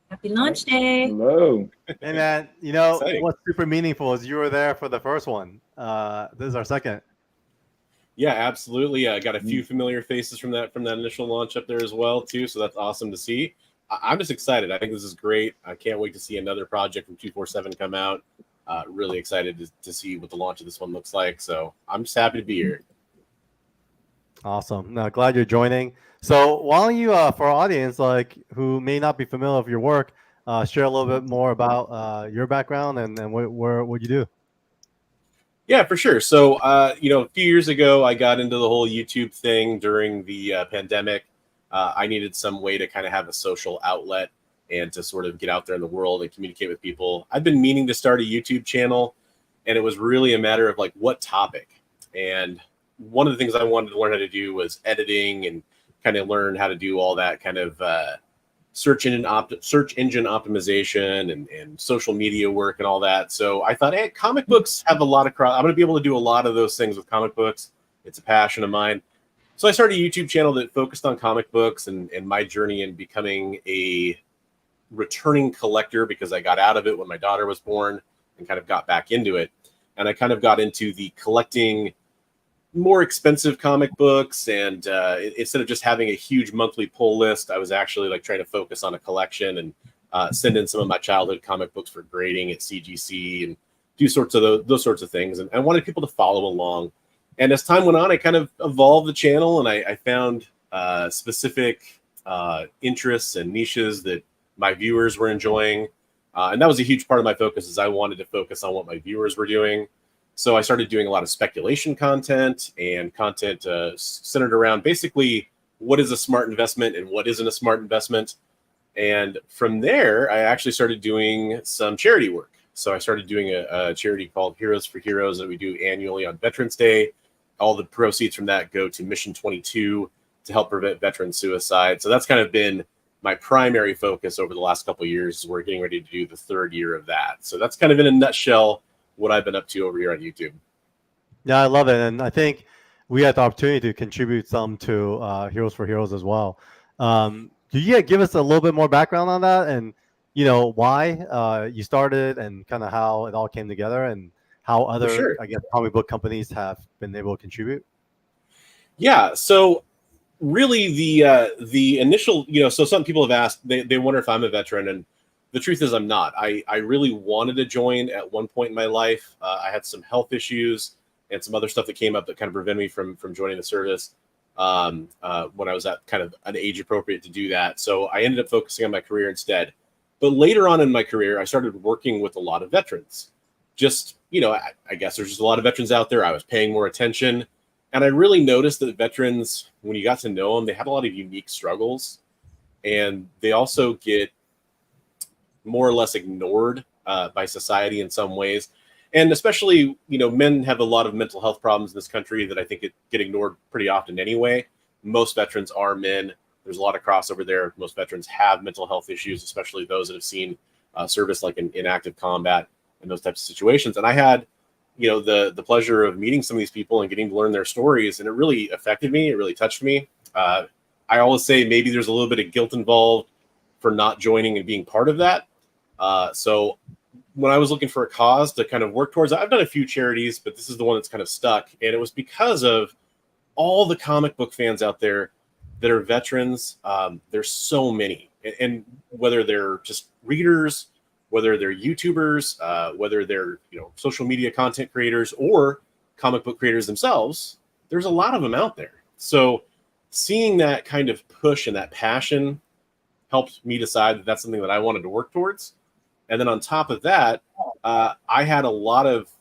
Speaker 3: Happy launch day.
Speaker 4: Hello.
Speaker 2: Hey, man. What's super meaningful is you were there for the first one. This is our second.
Speaker 20: Yeah, absolutely. I got a few familiar faces from that initial launch up there as well, too. So that's awesome to see. I'm just excited. I think this is great. I can't wait to see another project from 247 come out. Really excited to see what the launch of this one looks like. So I'm just happy to be here.
Speaker 2: Awesome. No, glad you're joining. So why don't you, for our audience, who may not be familiar with your work, share a little bit more about your background and what you do.
Speaker 20: Yeah, for sure. So, a few years ago, I got into the whole YouTube thing during the pandemic. I needed some way to kind of have a social outlet and to sort of get out there in the world and communicate with people. I've been meaning to start a YouTube channel, and it was really a matter of what topic. And one of the things I wanted to learn how to do was editing and kind of learn how to do all that kind of search engine optimization and social media work and all that. So I thought, hey, comic books have a lot of I'm going to be able to do a lot of those things with comic books. It's a passion of mine. So I started a YouTube channel that focused on comic books and my journey in becoming a returning collector, because I got out of it when my daughter was born and kind of got back into it. And I kind of got into the collecting more expensive comic books, and instead of just having a huge monthly pull list, I was actually trying to focus on a collection and send in some of my childhood comic books for grading at CGC and do those sorts of things. And I wanted people to follow along. And as time went on, I kind of evolved the channel, and I found specific interests and niches that my viewers were enjoying. And that was a huge part of my focus, is I wanted to focus on what my viewers were doing. So I started doing a lot of speculation content and content centered around basically what is a smart investment and what isn't a smart investment. And from there, I actually started doing some charity work. So I started doing a charity called Heroes for Heroes that we do annually on Veterans Day. All the proceeds from that go to Mission 22 to help prevent veteran suicide. So that's kind of been my primary focus over the last couple of years. We're getting ready to do the third year of that. So that's kind of in a nutshell what I've been up to over here on YouTube.
Speaker 2: Yeah, I love it. And I think we had the opportunity to contribute some to Heroes for Heroes as well. Do you give us a little bit more background on that, and why you started and kind of how it all came together, and how other, I guess, comic book companies have been able to contribute?
Speaker 20: Yeah, so really the initial, so some people have asked, they wonder if I'm a veteran, and the truth is I'm not. I really wanted to join at one point in my life. I had some health issues and some other stuff that came up that kind of prevented me from joining the service when I was at kind of an age appropriate to do that. So I ended up focusing on my career instead. But later on in my career, I started working with a lot of veterans. Just, I guess there's just a lot of veterans out there. I was paying more attention. And I really noticed that veterans, when you got to know them, they had a lot of unique struggles. And they also get more or less ignored by society in some ways. And especially, men have a lot of mental health problems in this country that I think get ignored pretty often anyway. Most veterans are men. There's a lot of crossover there. Most veterans have mental health issues, especially those that have seen service in active combat and those types of situations. And I had the pleasure of meeting some of these people and getting to learn their stories, and it really affected me. It really touched me. I always say maybe there's a little bit of guilt involved for not joining and being part of that. So when I was looking for a cause to kind of work towards, I've done a few charities, but this is the one that's kind of stuck. And it was because of all the comic book fans out there that are veterans. There's so many, and whether they're just readers, whether they're YouTubers, whether they're social media content creators or comic book creators themselves, there's a lot of them out there. So seeing that kind of push and that passion helped me decide that that's something that I wanted to work towards. And then on top of that, I had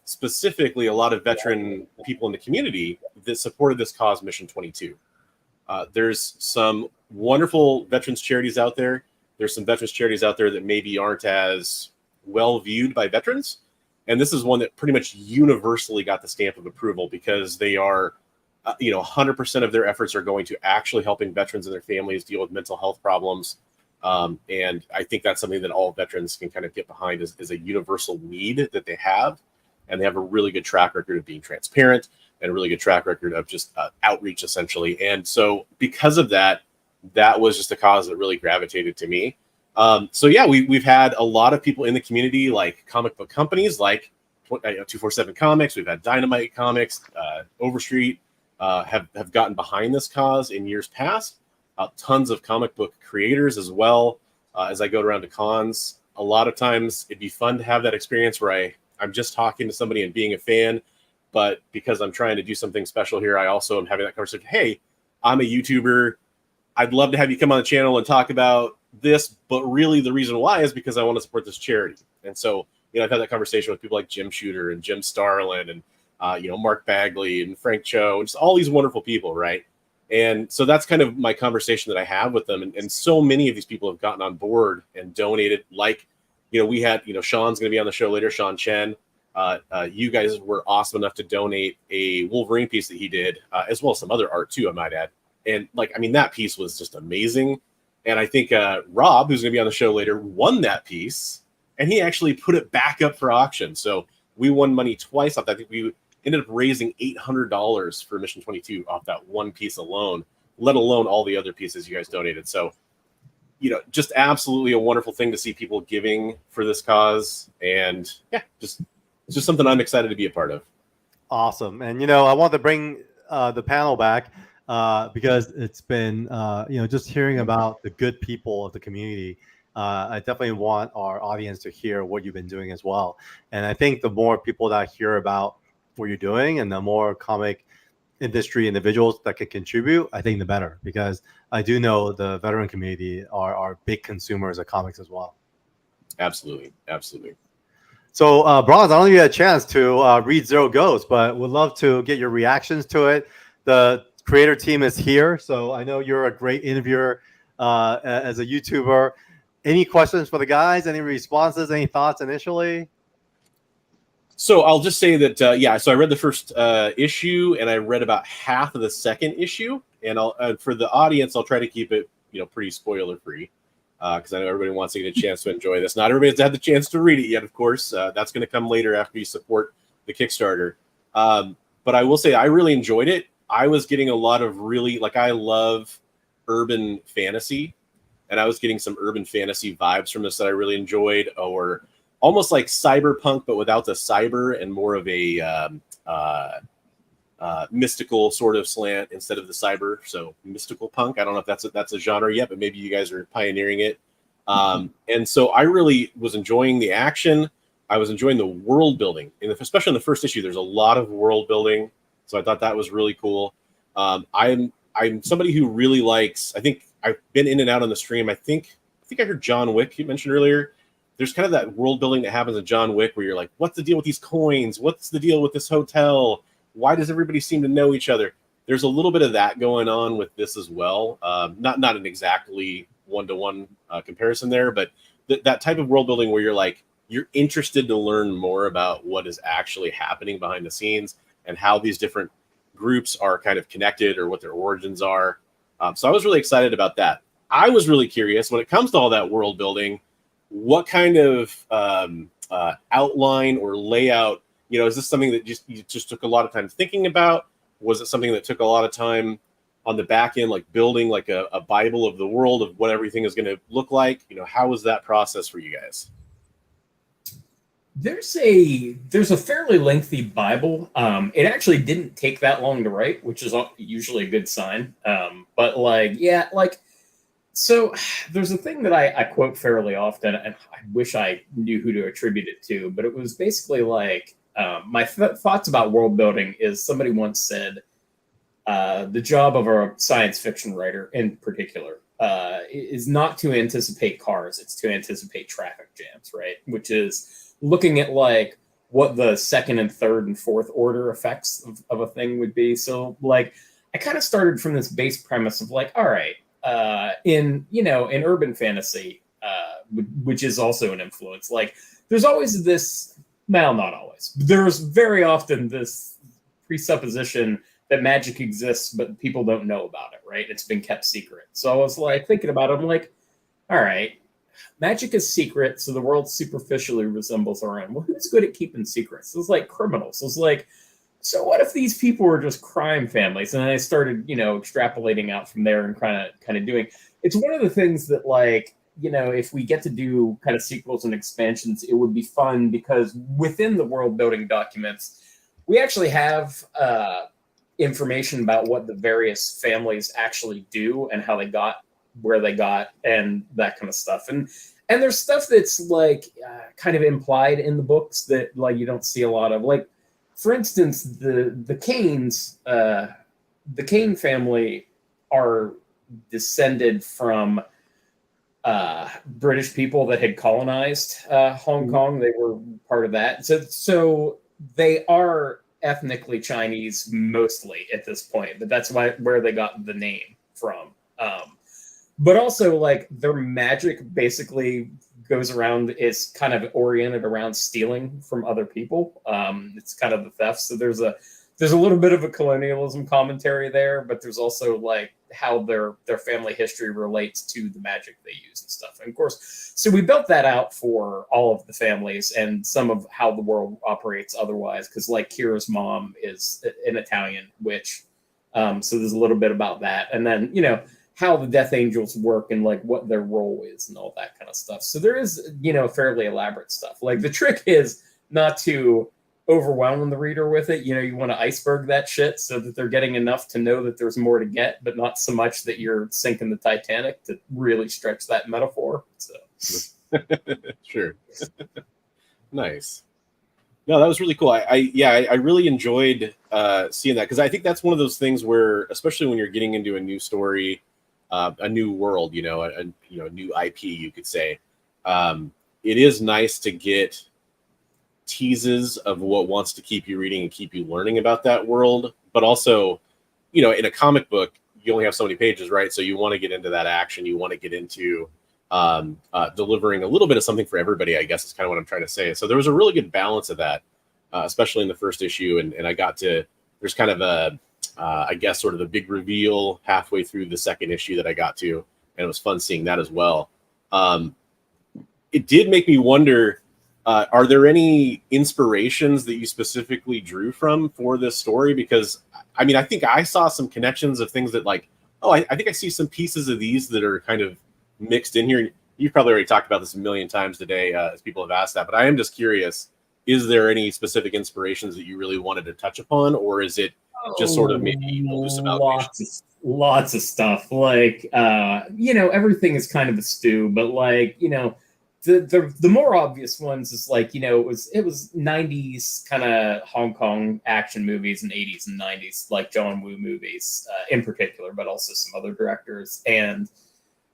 Speaker 20: specifically a lot of veteran people in the community that supported this cause, Mission 22. There's some wonderful veterans charities out there. There's some veterans charities out there that maybe aren't as well viewed by veterans. And this is one that pretty much universally got the stamp of approval because they are, 100% of their efforts are going to actually helping veterans and their families deal with mental health problems. And I think that's something that all veterans can kind of get behind is a universal need that they have. And they have a really good track record of being transparent and a really good track record of just outreach, essentially. And so because of that, that was just a cause that really gravitated to me. So yeah, we've had a lot of people in the community, like comic book companies like 247 Comics. We've had Dynamite Comics, Overstreet have gotten behind this cause in years past. Tons of comic book creators as well. As I go around to cons, a lot of times it'd be fun to have that experience where I'm just talking to somebody and being a fan, but because I'm trying to do something special here, I also am having that conversation. Hey, I'm a YouTuber. I'd love to have you come on the channel and talk about this, but really the reason why is because I want to support this charity. And so, I've had that conversation with people like Jim Shooter and Jim Starlin and, Mark Bagley and Frank Cho, and just all these wonderful people, right? And so that's kind of my conversation that I have with them. And so many of these people have gotten on board and donated. Like, we had, Sean's going to be on the show later, Sean Chen. You guys were awesome enough to donate a Wolverine piece that he did, as well as some other art too, I might add. And that piece was just amazing. And I think Rob, who's going to be on the show later, won that piece, and he actually put it back up for auction. So we won money twice off that. I think we ended up raising $800 for Mission 22 off that one piece alone, let alone all the other pieces you guys donated. So, just absolutely a wonderful thing to see people giving for this cause. And yeah, it's just something I'm excited to be a part of.
Speaker 2: Awesome. And, I want to bring the panel back because it's been, just hearing about the good people of the community. I definitely want our audience to hear what you've been doing as well. And I think the more people that hear about what you're doing and the more comic industry individuals that can contribute, I think the better, because I do know the veteran community are big consumers of comics as well.
Speaker 20: Absolutely. Absolutely.
Speaker 2: So, Bronze, I don't think you had a chance to read Zero Ghost, but would love to get your reactions to it. The creator team is here, so I know you're a great interviewer as a YouTuber. Any questions for the guys? Any responses? Any thoughts initially?
Speaker 20: So I'll just say that, so I read the first issue and I read about half of the second issue. And for the audience, I'll try to keep it, pretty spoiler free because I know everybody wants to get a chance to enjoy this. Not everybody's had the chance to read it yet, of course. That's going to come later after you support the Kickstarter. But I will say I really enjoyed it. I was getting a lot of I love urban fantasy. And I was getting some urban fantasy vibes from this that I really enjoyed, or almost like cyberpunk, but without the cyber and more of a mystical sort of slant instead of the cyber. So mystical punk. I don't know if that's a genre yet, but maybe you guys are pioneering it. And so I really was enjoying the action. I was enjoying the world building, especially in the first issue. There's a lot of world building, so I thought that was really cool. I'm somebody who really likes. I think I've been in and out on the stream. I think I heard John Wick you mentioned earlier. There's kind of that world building that happens in John Wick where you're like, what's the deal with these coins? What's the deal with this hotel? Why does everybody seem to know each other? There's a little bit of that going on with this as well. Not an exactly one-to-one comparison there, but that type of world building where you're interested to learn more about what is actually happening behind the scenes and how these different groups are kind of connected or what their origins are. So I was really excited about that. I was really curious when it comes to all that world building, what kind of outline or layout You know, is this something that you just took a lot of time thinking about? Was it something that took a lot of time on the back end, like building like a Bible of the world of what everything is going to look like? You know, how was that process for you guys?
Speaker 5: There's a fairly lengthy Bible. It actually didn't take that long to write, which is usually a good sign. But like, yeah, like, so there's a thing that I quote fairly often, and I wish I knew who to attribute it to, but it was basically like, my thoughts about world building is somebody once said, the job of a science fiction writer in particular is not to anticipate cars, it's to anticipate traffic jams, right? Which is looking at like what the second and third and fourth order effects of a thing would be. So like, I kind of started from this base premise of like, all right, in urban fantasy, which is also an influence, like there's always this, well, not always, there's very often this presupposition that magic exists, but people don't know about it, right? It's been kept secret. So I was like thinking about it, I'm like, all right, magic is secret, so the world superficially resembles our own. Well, who's good at keeping secrets? It's like criminals. It's like, so what if these people were just crime families? And then I started, extrapolating out from there and kind of doing. It's one of the things that, like, if we get to do kind of sequels and expansions, it would be fun because within the world building documents, we actually have information about what the various families actually do and how they got where they got and that kind of stuff. And there's stuff that's like kind of implied in the books that like you don't see a lot of. Like, for instance, the Canes, the Cane family are descended from British people that had colonized Hong Kong. They were part of that. So they are ethnically Chinese mostly at this point, but that's where they got the name from. But also, like, their magic basically goes around, is kind of oriented around stealing from other people. It's kind of the theft. So there's a little bit of a colonialism commentary there, but there's also like how their family history relates to the magic they use and stuff. And of course, so we built that out for all of the families and some of how the world operates otherwise. Because like Kira's mom is an Italian witch, so there's a little bit about that. And then how the Death Angels work and like what their role is and all that kind of stuff. So there is, fairly elaborate stuff. Like the trick is not to overwhelm the reader with it. You want to iceberg that shit so that they're getting enough to know that there's more to get, but not so much that you're sinking the Titanic to really stretch that metaphor. So
Speaker 20: sure. Nice. No, that was really cool. I really enjoyed seeing that, because I think that's one of those things where, especially when you're getting into a new story, a new world, a new IP, you could say, it is nice to get teases of what wants to keep you reading and keep you learning about that world. But also, in a comic book, you only have so many pages, right? So you want to get into that action. You want to get into delivering a little bit of something for everybody, I guess is kind of what I'm trying to say. So there was a really good balance of that, especially in the first issue. And I got to, there's kind of a, I guess, sort of the big reveal halfway through the second issue that I got to. And it was fun seeing that as well. It did make me wonder, are there any inspirations that you specifically drew from for this story? Because, I mean, I think I saw some connections of things that like, oh, I think I see some pieces of these that are kind of mixed in here. You've probably already talked about this a million times today as people have asked that, but I am just curious, is there any specific inspirations that you really wanted to touch upon, or is it just sort of maybe loose about
Speaker 5: lots of stuff? Like, everything is kind of a stew, but like, the more obvious ones is like, it was 90s kind of Hong Kong action movies and 80s and 90s, like John Woo movies in particular, but also some other directors. And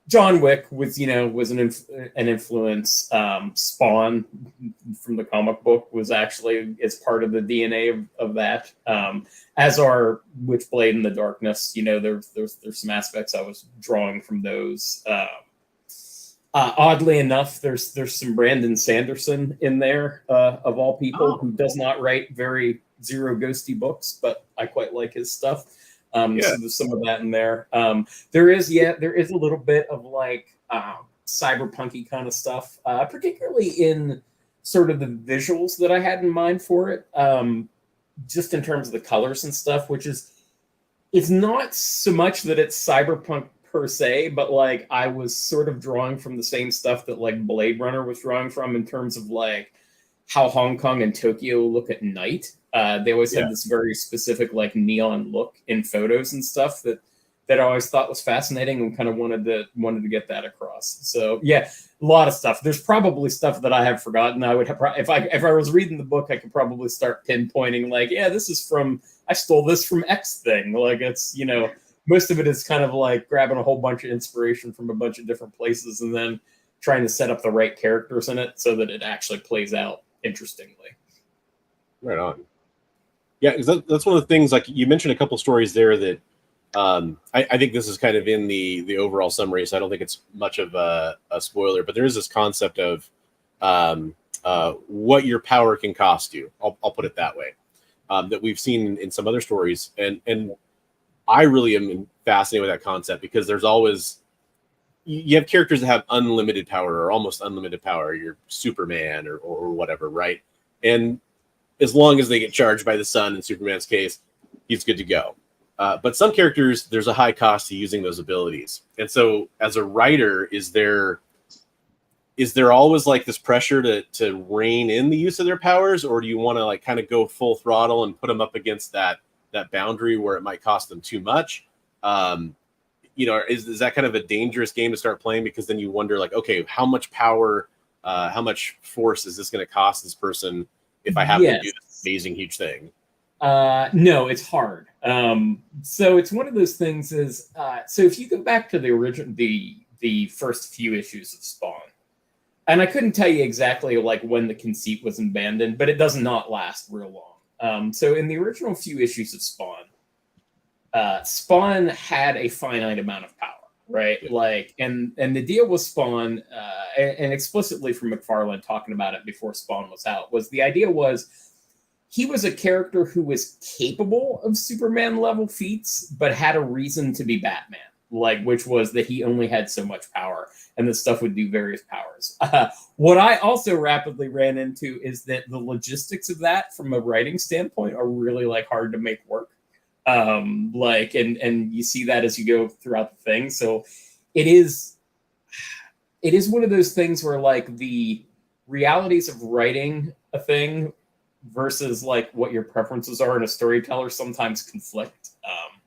Speaker 5: John Wick was an influence. Spawn from the comic book is part of the DNA of that. As are Witchblade and the Darkness. There's some aspects I was drawing from those. Oddly enough, there's some Brandon Sanderson in there, of all people, who does not write very Zero Ghosty books, but I quite like his stuff. So there's some of that in there. There is a little bit of like cyberpunky kind of stuff, particularly in sort of the visuals that I had in mind for it, just in terms of the colors and stuff, which is, it's not so much that it's cyberpunk per se, but like I was sort of drawing from the same stuff that like Blade Runner was drawing from in terms of like how Hong Kong and Tokyo look at night. They always had this very specific like neon look in photos and stuff that I always thought was fascinating and kind of wanted to get that across. So yeah, a lot of stuff. There's probably stuff that I have forgotten. I would have, if I was reading the book, I could probably start pinpointing like, yeah, this is from, I stole this from X thing. Like it's, you know, most of it is kind of like grabbing a whole bunch of inspiration from a bunch of different places and then trying to set up the right characters in it so that it actually plays out interestingly.
Speaker 20: Right on. Yeah, that's one of the things, like you mentioned a couple stories there that I think this is kind of in the overall summary, so I don't think it's much of a spoiler, but there is this concept of what your power can cost you. I'll put it that way. That we've seen in some other stories. And I really am fascinated with that concept because there's always, you have characters that have unlimited power or almost unlimited power. You're Superman or whatever, right? And as long as they get charged by the sun, in Superman's case, he's good to go. But some characters, there's a high cost to using those abilities. And so as a writer, is there always like this pressure to rein in the use of their powers? Or do you want to like kind of go full throttle and put them up against that boundary where it might cost them too much? You know, is that kind of a dangerous game to start playing? Because then you wonder like, okay, how much power, how much force is this going to cost this person if I have to do this amazing, huge thing?
Speaker 5: No, it's hard. So it's one of those things is, so if you go back to the original, the first few issues of Spawn, and I couldn't tell you exactly like when the conceit was abandoned, but it does not last real long. So in the original few issues of Spawn, Spawn had a finite amount of power, right? Like, and the deal with Spawn, and explicitly from McFarlane talking about it before Spawn was out, was the idea was he was a character who was capable of Superman level feats, but had a reason to be Batman, like, which was that he only had so much power and the stuff would do various powers. What I also rapidly ran into is that the logistics of that from a writing standpoint are really like hard to make work. Like, and you see that as you go throughout the thing. So it is one of those things where like the realities of writing a thing versus like what your preferences are in a storyteller sometimes conflict.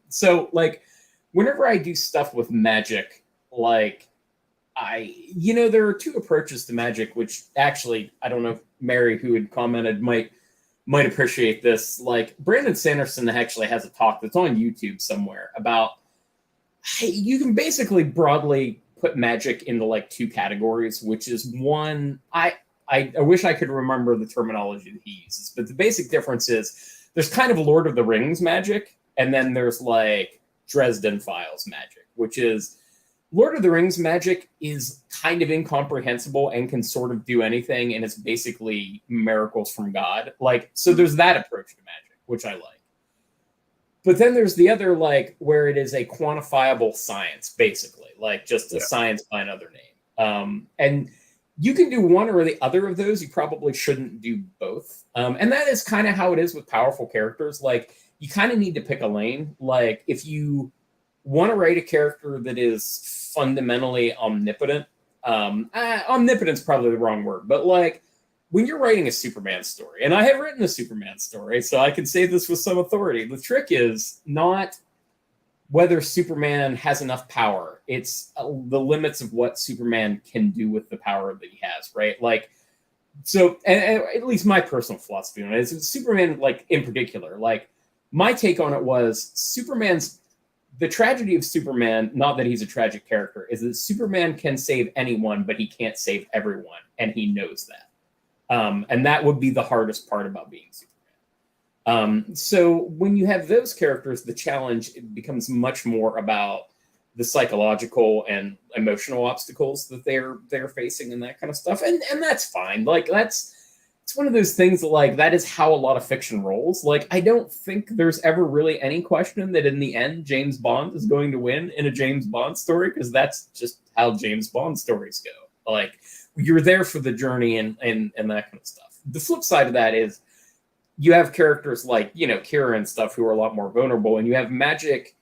Speaker 5: So like whenever I do stuff with magic, like there are two approaches to magic, which actually, I don't know if Mary, who had commented, might appreciate this. Like Brandon Sanderson actually has a talk that's on YouTube somewhere about, hey, you can basically broadly put magic into like two categories, which is one, I wish I could remember the terminology that he uses, but the basic difference is there's kind of Lord of the Rings magic, and then there's like Dresden Files magic, which is Lord of the Rings magic is kind of incomprehensible and can sort of do anything, and it's basically miracles from God. Like, so there's that approach to magic, which I like. But then there's the other, like, where it is a quantifiable science, basically, like just a science by another name. And you can do one or the other of those. You probably shouldn't do both. And that is kind of how it is with powerful characters. Like, you kind of need to pick a lane. Like, if you want to write a character that is fundamentally omnipotent, omnipotent's probably the wrong word, but like when you're writing a Superman story, and I have written a Superman story, so I can say this with some authority, the trick is not whether Superman has enough power. It's the limits of what Superman can do with the power that he has, right? Like, so, and at least my personal philosophy on it is Superman, like in particular, like my take on it was the tragedy of Superman, not that he's a tragic character, is that Superman can save anyone, but he can't save everyone, and he knows that. And that would be the hardest part about being Superman. So when you have those characters, the challenge becomes much more about the psychological and emotional obstacles that they're facing and that kind of stuff. And that's fine. Like it's one of those things that, like, that is how a lot of fiction rolls. Like, I don't think there's ever really any question that in the end, James Bond is going to win in a James Bond story, because that's just how James Bond stories go. Like you're there for the journey and that kind of stuff. The flip side of that is you have characters like, you know, Kira and stuff who are a lot more vulnerable, and you have magic.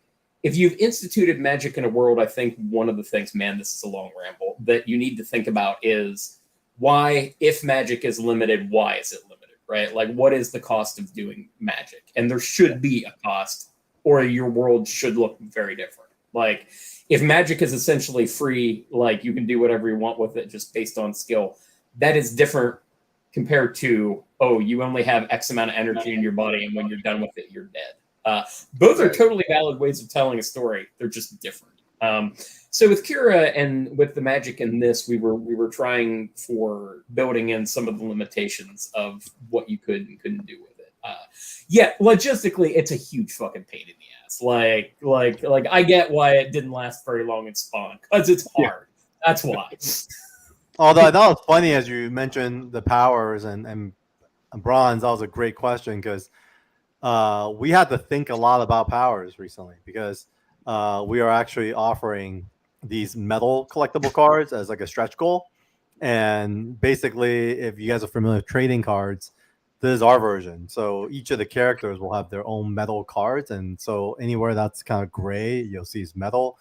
Speaker 5: If you've instituted magic in a world, I think one of the things, man, this is a long ramble, that you need to think about is why, if magic is limited, why is it limited, right? Like, what is the cost of doing magic? And there should be a cost, or your world should look very different. Like, if magic is essentially free, like, you can do whatever you want with it just based on skill, that is different compared to, oh, you only have X amount of energy in your body, and when you're done with it, you're dead. Both are totally valid ways of telling a story. They're just different. So with Kira and with the magic in this, we were trying for building in some of the limitations of what you could and couldn't do with it. Yeah, logistically, it's a huge fucking pain in the ass. Like I get why it didn't last very long in Spawn, because it's hard. Yeah. That's why.
Speaker 2: Although I thought it was funny as you mentioned the powers and bronze. That was a great question because we had to think a lot about powers recently because we are actually offering these metal collectible cards as like a stretch goal. And basically, if you guys are familiar with trading cards, this is our version. So each of the characters will have their own metal cards. And so anywhere that's kind of gray, you'll see is metal.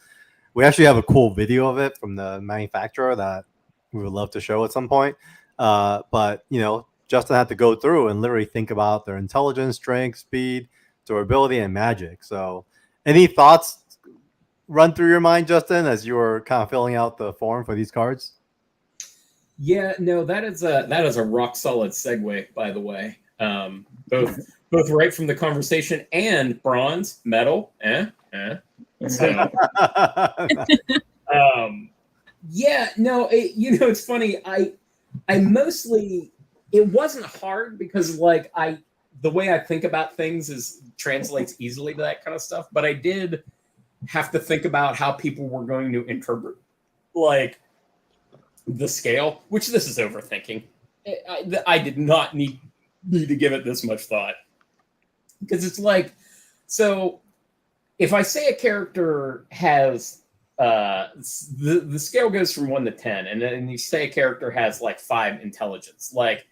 Speaker 2: We actually have a cool video of it from the manufacturer that we would love to show at some point. But, you know, Justin had to go through and literally think about their intelligence, strength, speed, durability, and magic. So any thoughts run through your mind, Justin, as you were kind of filling out the form for these cards?
Speaker 5: Yeah, no, that is a rock solid segue, by the way. Both right from the conversation and bronze, metal, So, yeah, no, it's funny. I mostly, it wasn't hard because like the way I think about things translates easily to that kind of stuff. But I did have to think about how people were going to interpret like the scale, which this is overthinking. I did not need to give it this much thought because it's like, so if I say a character has the scale goes from 1 to 10, and then you say a character has like 5 intelligence, like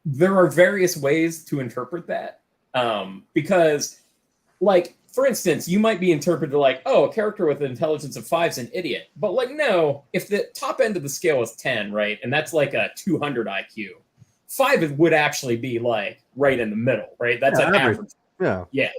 Speaker 5: there are various ways to interpret that because like, for instance, you might be interpreted like, oh, a character with an intelligence of 5 is an idiot. But like, no, if the top end of the scale is 10, right, and that's like a 200 IQ, 5 would actually be like right in the middle, right? That's an average.
Speaker 2: Yeah.
Speaker 5: Yeah.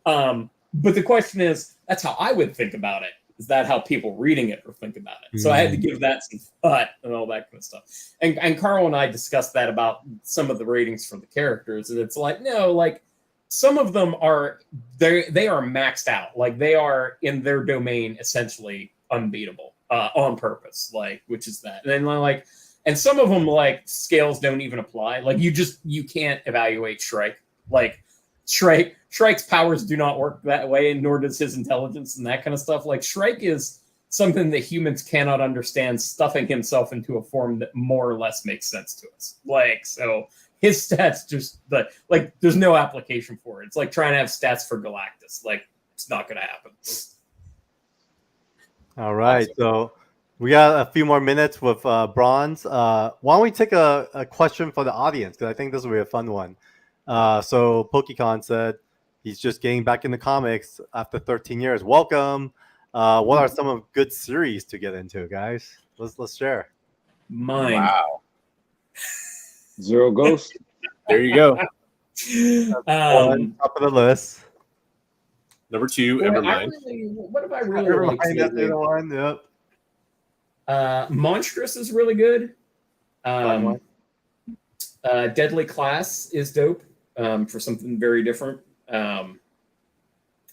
Speaker 5: But the question is, that's how I would think about it. Is that how people reading it or think about it? So I had to give that some thought and all that kind of stuff. And Carl and I discussed that about some of the ratings for the characters. And it's like, no, like, some of them are they are maxed out, like they are in their domain essentially unbeatable on purpose, like, which is that. And then like, and some of them like scales don't even apply. Like you can't evaluate Shrike. Like Shrike's powers do not work that way, and nor does his intelligence and that kind of stuff. Like Shrike is something that humans cannot understand, stuffing himself into a form that more or less makes sense to us. Like so. His stats just like there's no application for it. It's like trying to have stats for Galactus. Like it's not going to happen.
Speaker 2: All right, so we got a few more minutes with bronze. Why don't we take a question for the audience because I think this will be a fun one. So PokeCon said he's just getting back into comics after 13 years. Welcome. What are some of good series to get into, guys? Let's share.
Speaker 5: Mine.
Speaker 4: Wow. Zero Ghost.
Speaker 20: There you go.
Speaker 2: One, top of the list.
Speaker 20: Number 2, Evermind.
Speaker 5: What have I really liked lately?
Speaker 2: One, yep.
Speaker 5: Monstrous is really good. Deadly Class is dope for something very different.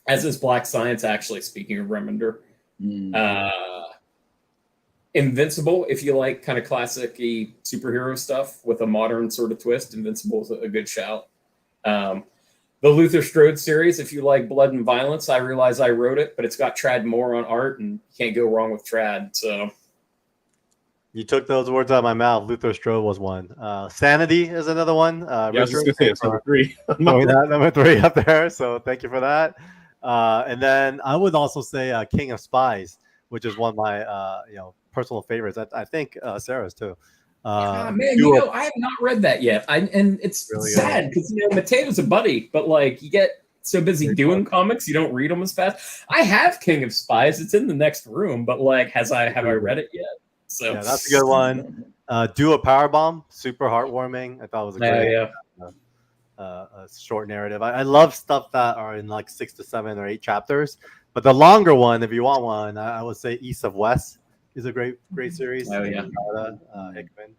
Speaker 5: As is Black Science, actually, speaking of Remender. Invincible, if you like kind of classic-y superhero stuff with a modern sort of twist, Invincible is a good shout. The Luther Strode series, if you like blood and violence, I realize I wrote it, but it's got Trad Moore on art, and you can't go wrong with Trad. So
Speaker 2: you took those words out of my mouth. Luther Strode was one. Sanity is another one.
Speaker 20: Yeah, I was just going to say it's number 3.
Speaker 2: Number 3 up there. So thank you for that. And then I would also say King of Spies, which is one of my personal favorites. I think Sarah's too.
Speaker 5: Man, I have not read that yet. And it's
Speaker 2: Really
Speaker 5: sad because Mateo's a buddy, but like you get so busy doing comics, you don't read them as fast. I have King of Spies; it's in the next room, but like, have I read it yet? So
Speaker 2: yeah, that's a good one. Do a Powerbomb, super heartwarming. I thought it was a great a short narrative. I love stuff that are in like 6 to 7 or 8 chapters. But the longer one, if you want one, I would say East of West is a great series.
Speaker 5: Oh yeah.
Speaker 2: Hickman.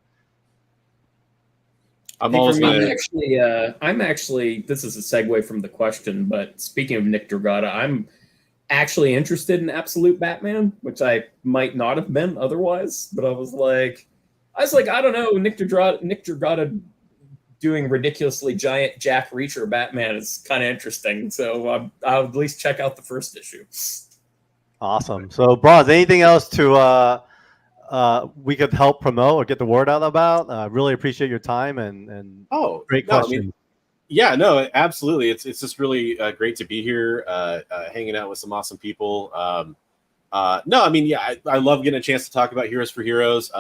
Speaker 5: I'm actually. This is a segue from the question, but speaking of Nick Dragata, I'm actually interested in Absolute Batman, which I might not have been otherwise. But I was like, I don't know, Nick Dragata doing ridiculously giant Jack Reacher Batman is kind of interesting. So I'll at least check out the first issue.
Speaker 2: Awesome. So, Bronze, anything else to we could help promote or get the word out about? Really appreciate your time and great question.
Speaker 20: No, absolutely. It's just really great to be here, hanging out with some awesome people. I love getting a chance to talk about Heroes for Heroes.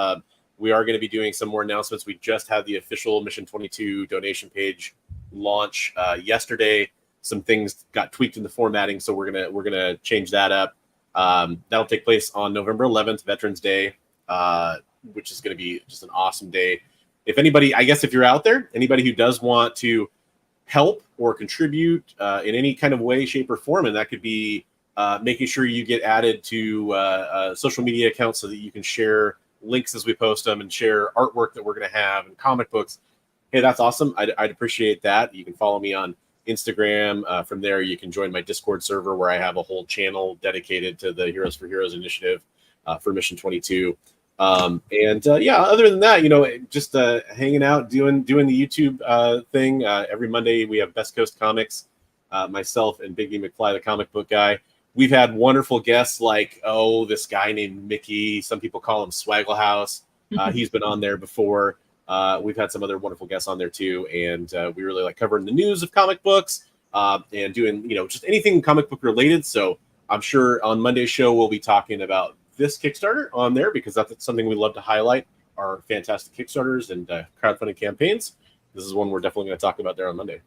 Speaker 20: We are going to be doing some more announcements. We just had the official Mission 22 donation page launch yesterday. Some things got tweaked in the formatting, so we're gonna change that up. That'll take place on November 11th, Veterans Day, which is going to be just an awesome day. If anybody, I guess, if you're out there, anybody who does want to help or contribute in any kind of way, shape, or form, and that could be making sure you get added to social media accounts so that you can share links as we post them and share artwork that we're going to have and comic books. Hey, that's awesome. I'd appreciate that. You can follow me on Instagram. From there, you can join my Discord server where I have a whole channel dedicated to the Heroes for Heroes initiative for Mission 22. Other than that, just hanging out, doing the YouTube thing. Every Monday we have Best Coast Comics, myself and Biggie McFly, the comic book guy. We've had wonderful guests like, this guy named Mickey. Some people call him Swagglehouse. He's been on there before. We've had some other wonderful guests on there too. And we really like covering the news of comic books and doing, just anything comic book related. So I'm sure on Monday's show, we'll be talking about this Kickstarter on there because that's something we love to highlight, our fantastic Kickstarters and crowdfunding campaigns. This is one we're definitely going to talk about there on Monday.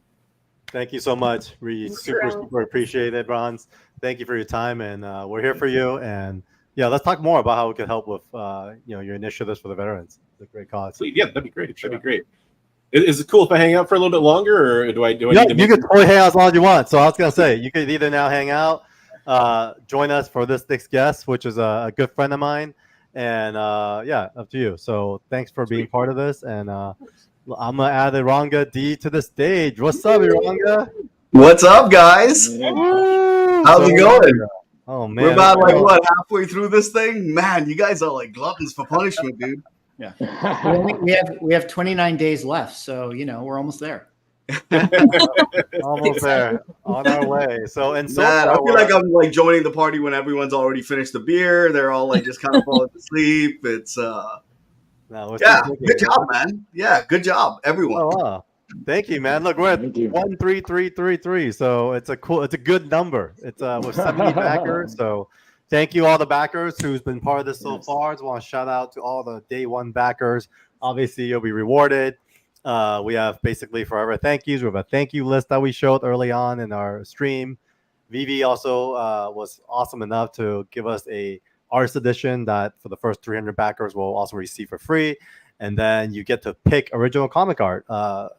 Speaker 2: Thank you so much. We super appreciate it, Bronze. Thank you for your time, and we're here for you. And let's talk more about how we can help with your initiatives for the veterans. It's a great cause.
Speaker 20: Yeah, that'd be great. That'd be great. Is it cool if I hang out for a little bit longer, or do I?
Speaker 2: You can totally hang out as long as you want. So I was gonna say you could either now hang out, join us for this next guest, which is a good friend of mine, and up to you. So thanks for being part of this, and I'm gonna add Iranga D to the stage. What's up, Iranga?
Speaker 21: What's up, guys? How's it going?
Speaker 2: Oh man,
Speaker 21: we're about halfway through this thing. Man, you guys are like gluttons for punishment, dude.
Speaker 1: Yeah, we have 29 days left, so we're almost there.
Speaker 2: Almost there, on our way. So
Speaker 21: I feel like I'm like joining the party when everyone's already finished the beer. They're all like just kind of falling asleep. It's good job, man. Yeah, good job, everyone.
Speaker 2: Oh, wow. Thank you, man. Look, we're at 13333, so it's a good number. It's with 70 backers. So thank you all the backers who's been part of this so far. I just want to shout out to all the day one backers. Obviously, you'll be rewarded. We have basically forever thank yous. We have a thank you list that we showed early on in our stream. Vivi also was awesome enough to give us a artist edition that for the first 300 backers will also receive for free. And then you get to pick original comic art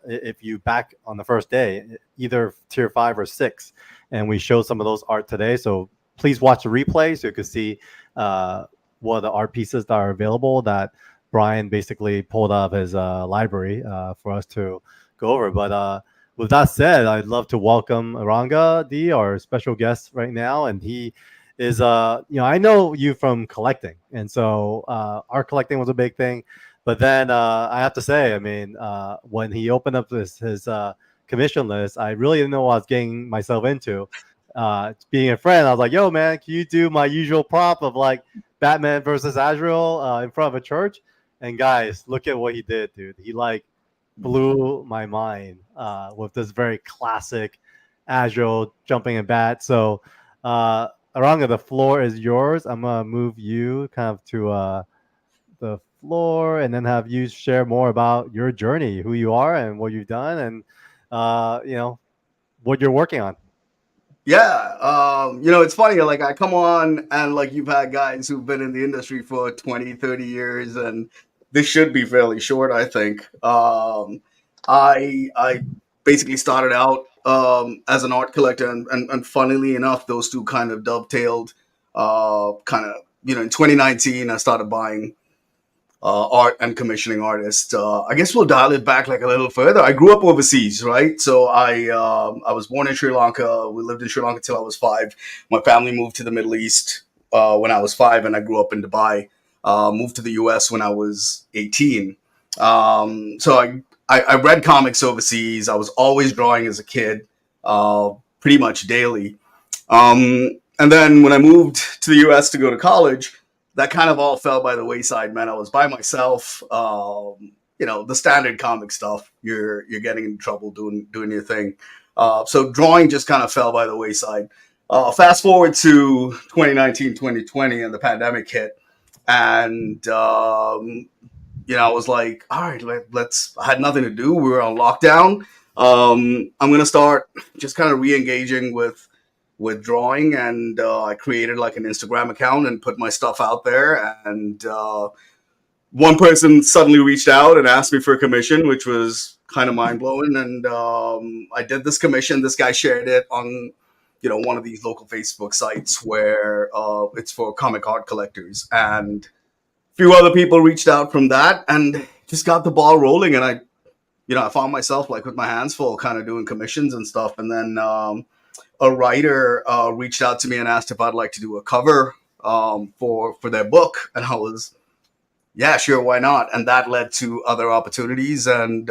Speaker 2: if you back on the first day, either tier 5 or 6. And we showed some of those art today. So please watch the replay so you can see what the art pieces that are available that Brian basically pulled out of his library for us to go over. But with that said, I'd love to welcome Iranga D, our special guest right now. And he is, I know you from collecting. And so art collecting was a big thing. But then I have to say, when he opened up his commission list, I really didn't know what I was getting myself into. Being a friend, I was like, yo, man, can you do my usual prop of like Batman versus Azrael in front of a church? And guys, look at what he did, dude. He like blew my mind with this very classic Azrael jumping in bat. So Aranga, the floor is yours. I'm going to move you kind of to the floor and then have you share more about your journey, who you are, and what you've done, and what you're working on.
Speaker 21: Yeah, it's funny, like I come on and like you've had guys who've been in the industry for 20, 30 years, and this should be fairly short, I think. I basically started out as an art collector, and funnily enough, those two kind of dovetailed. In 2019, I started buying art and commissioning artists. I guess we'll dial it back like a little further. I grew up overseas, right? So I was born in Sri Lanka. We lived in Sri Lanka till I was 5. My family moved to the Middle East when I was 5, and I grew up in Dubai. Moved to the US when I was 18. So I read comics overseas. I was always drawing as a kid, pretty much daily. And then when I moved to the US to go to college, that kind of all fell by the wayside, man. I was by myself. The standard comic stuff. You're getting in trouble doing your thing. So drawing just kind of fell by the wayside. Fast forward to 2019, 2020, and the pandemic hit. And, I was like, all right, I had nothing to do. We were on lockdown. I'm going to start just kind of re-engaging with drawing, and I created like an Instagram account and put my stuff out there, and one person suddenly reached out and asked me for a commission, which was kind of mind-blowing, and I did this commission. This guy shared it on one of these local Facebook sites where it's for comic art collectors, and a few other people reached out from that and just got the ball rolling, and I found myself like with my hands full kind of doing commissions and stuff, and then a writer reached out to me and asked if I'd like to do a cover for their book, and I was, yeah, sure, why not? And that led to other opportunities. And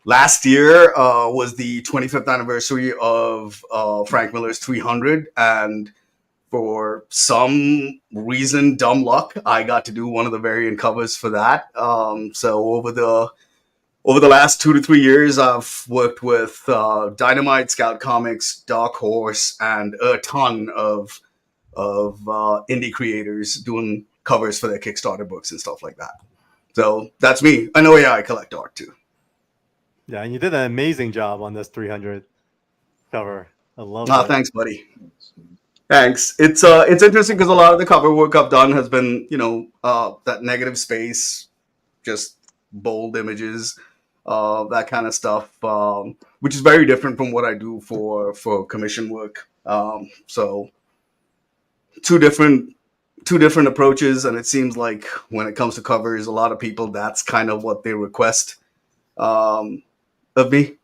Speaker 21: last year was the 25th anniversary of Frank Miller's 300, and for some reason, dumb luck, I got to do one of the variant covers for that. So over the last 2 to 3 years, I've worked with Dynamite, Scout Comics, Dark Horse, and a ton of indie creators doing covers for their Kickstarter books and stuff like that. So that's me. I know, yeah, I collect art too.
Speaker 2: Yeah, and you did an amazing job on this 300 cover. I love
Speaker 21: it. Thanks, buddy. Thanks. It's interesting because a lot of the cover work I've done has been, that negative space, just bold images. That kind of stuff, which is very different from what I do for commission work. So two different approaches, and it seems like when it comes to covers, a lot of people, that's kind of what they request of me.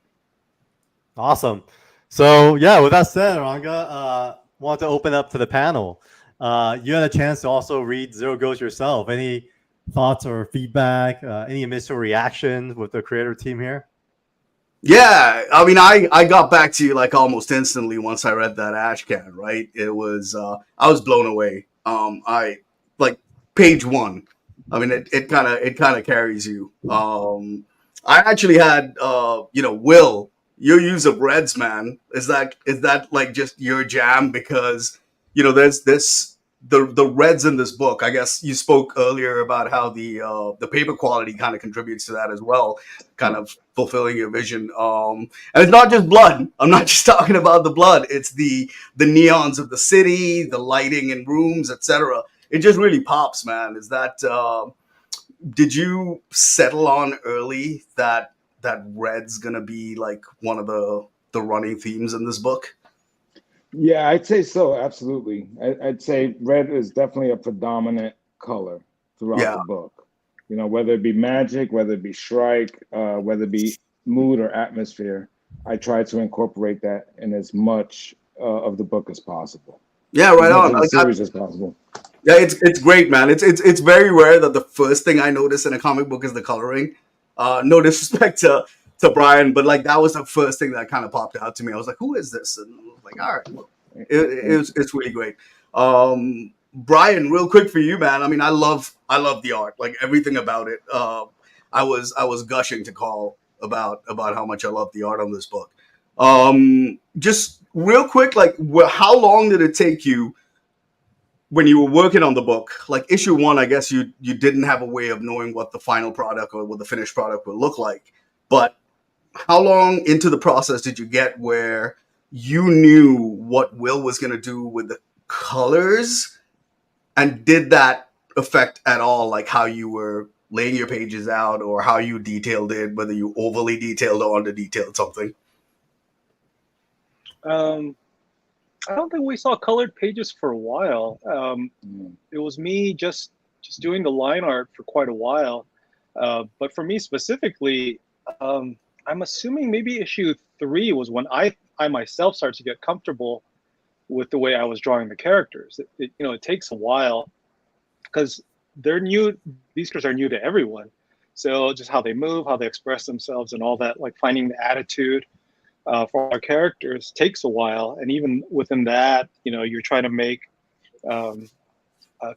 Speaker 2: Awesome. So yeah, with that said, Ranga, want to open up to the panel. You had a chance to also read Zero Ghost yourself. Any thoughts or feedback, any initial reactions with the creator team here?
Speaker 21: Yeah, I mean, I got back to you like almost instantly once I read that ash can, right? It was I was blown away. I like page 1. I mean, it kind of carries you. I actually had Will, your use of reds, man. Is that like just your jam? Because there's this the reds in this book. I guess you spoke earlier about how the paper quality kind of contributes to that as well, kind of fulfilling your vision. And it's not just blood. I'm not just talking about the blood. It's the neons of the city, the lighting in rooms, etc. It just really pops, man. Is that did you settle on early that red's gonna be like one of the running themes in this book?
Speaker 4: Yeah, I'd say so. Absolutely. I'd say red is definitely a predominant color throughout the book. Whether it be magic, whether it be Shrike, whether it be mood or atmosphere, I try to incorporate that in as much of the book as possible.
Speaker 21: Yeah, right on.
Speaker 4: As series as possible.
Speaker 21: Yeah, it's great, man. It's very rare that the first thing I notice in a comic book is the coloring. No disrespect to Brian, but like that was the first thing that kind of popped out to me. I was like, "Who is this?" And I was like, "All right, well, it's really great." Brian, real quick for you, man. I mean, I love the art, like everything about it. I was gushing to Call about how much I love the art on this book. Just real quick, like, how long did it take you when you were working on the book, like issue 1, I guess you didn't have a way of knowing what the final product or what the finished product would look like. But how long into the process did you get where you knew what Will was going to do with the colors? And did that affect at all, like how you were laying your pages out or how you detailed it, whether you overly detailed or under detailed something?
Speaker 11: I don't think we saw colored pages for a while. It was me just doing the line art for quite a while. But for me specifically, I'm assuming maybe issue 3 was when I myself started to get comfortable with the way I was drawing the characters. It takes a while because they're new. These characters are new to everyone. So just how they move, how they express themselves and all that, like finding the attitude for our characters takes a while. And even within that, you're trying to make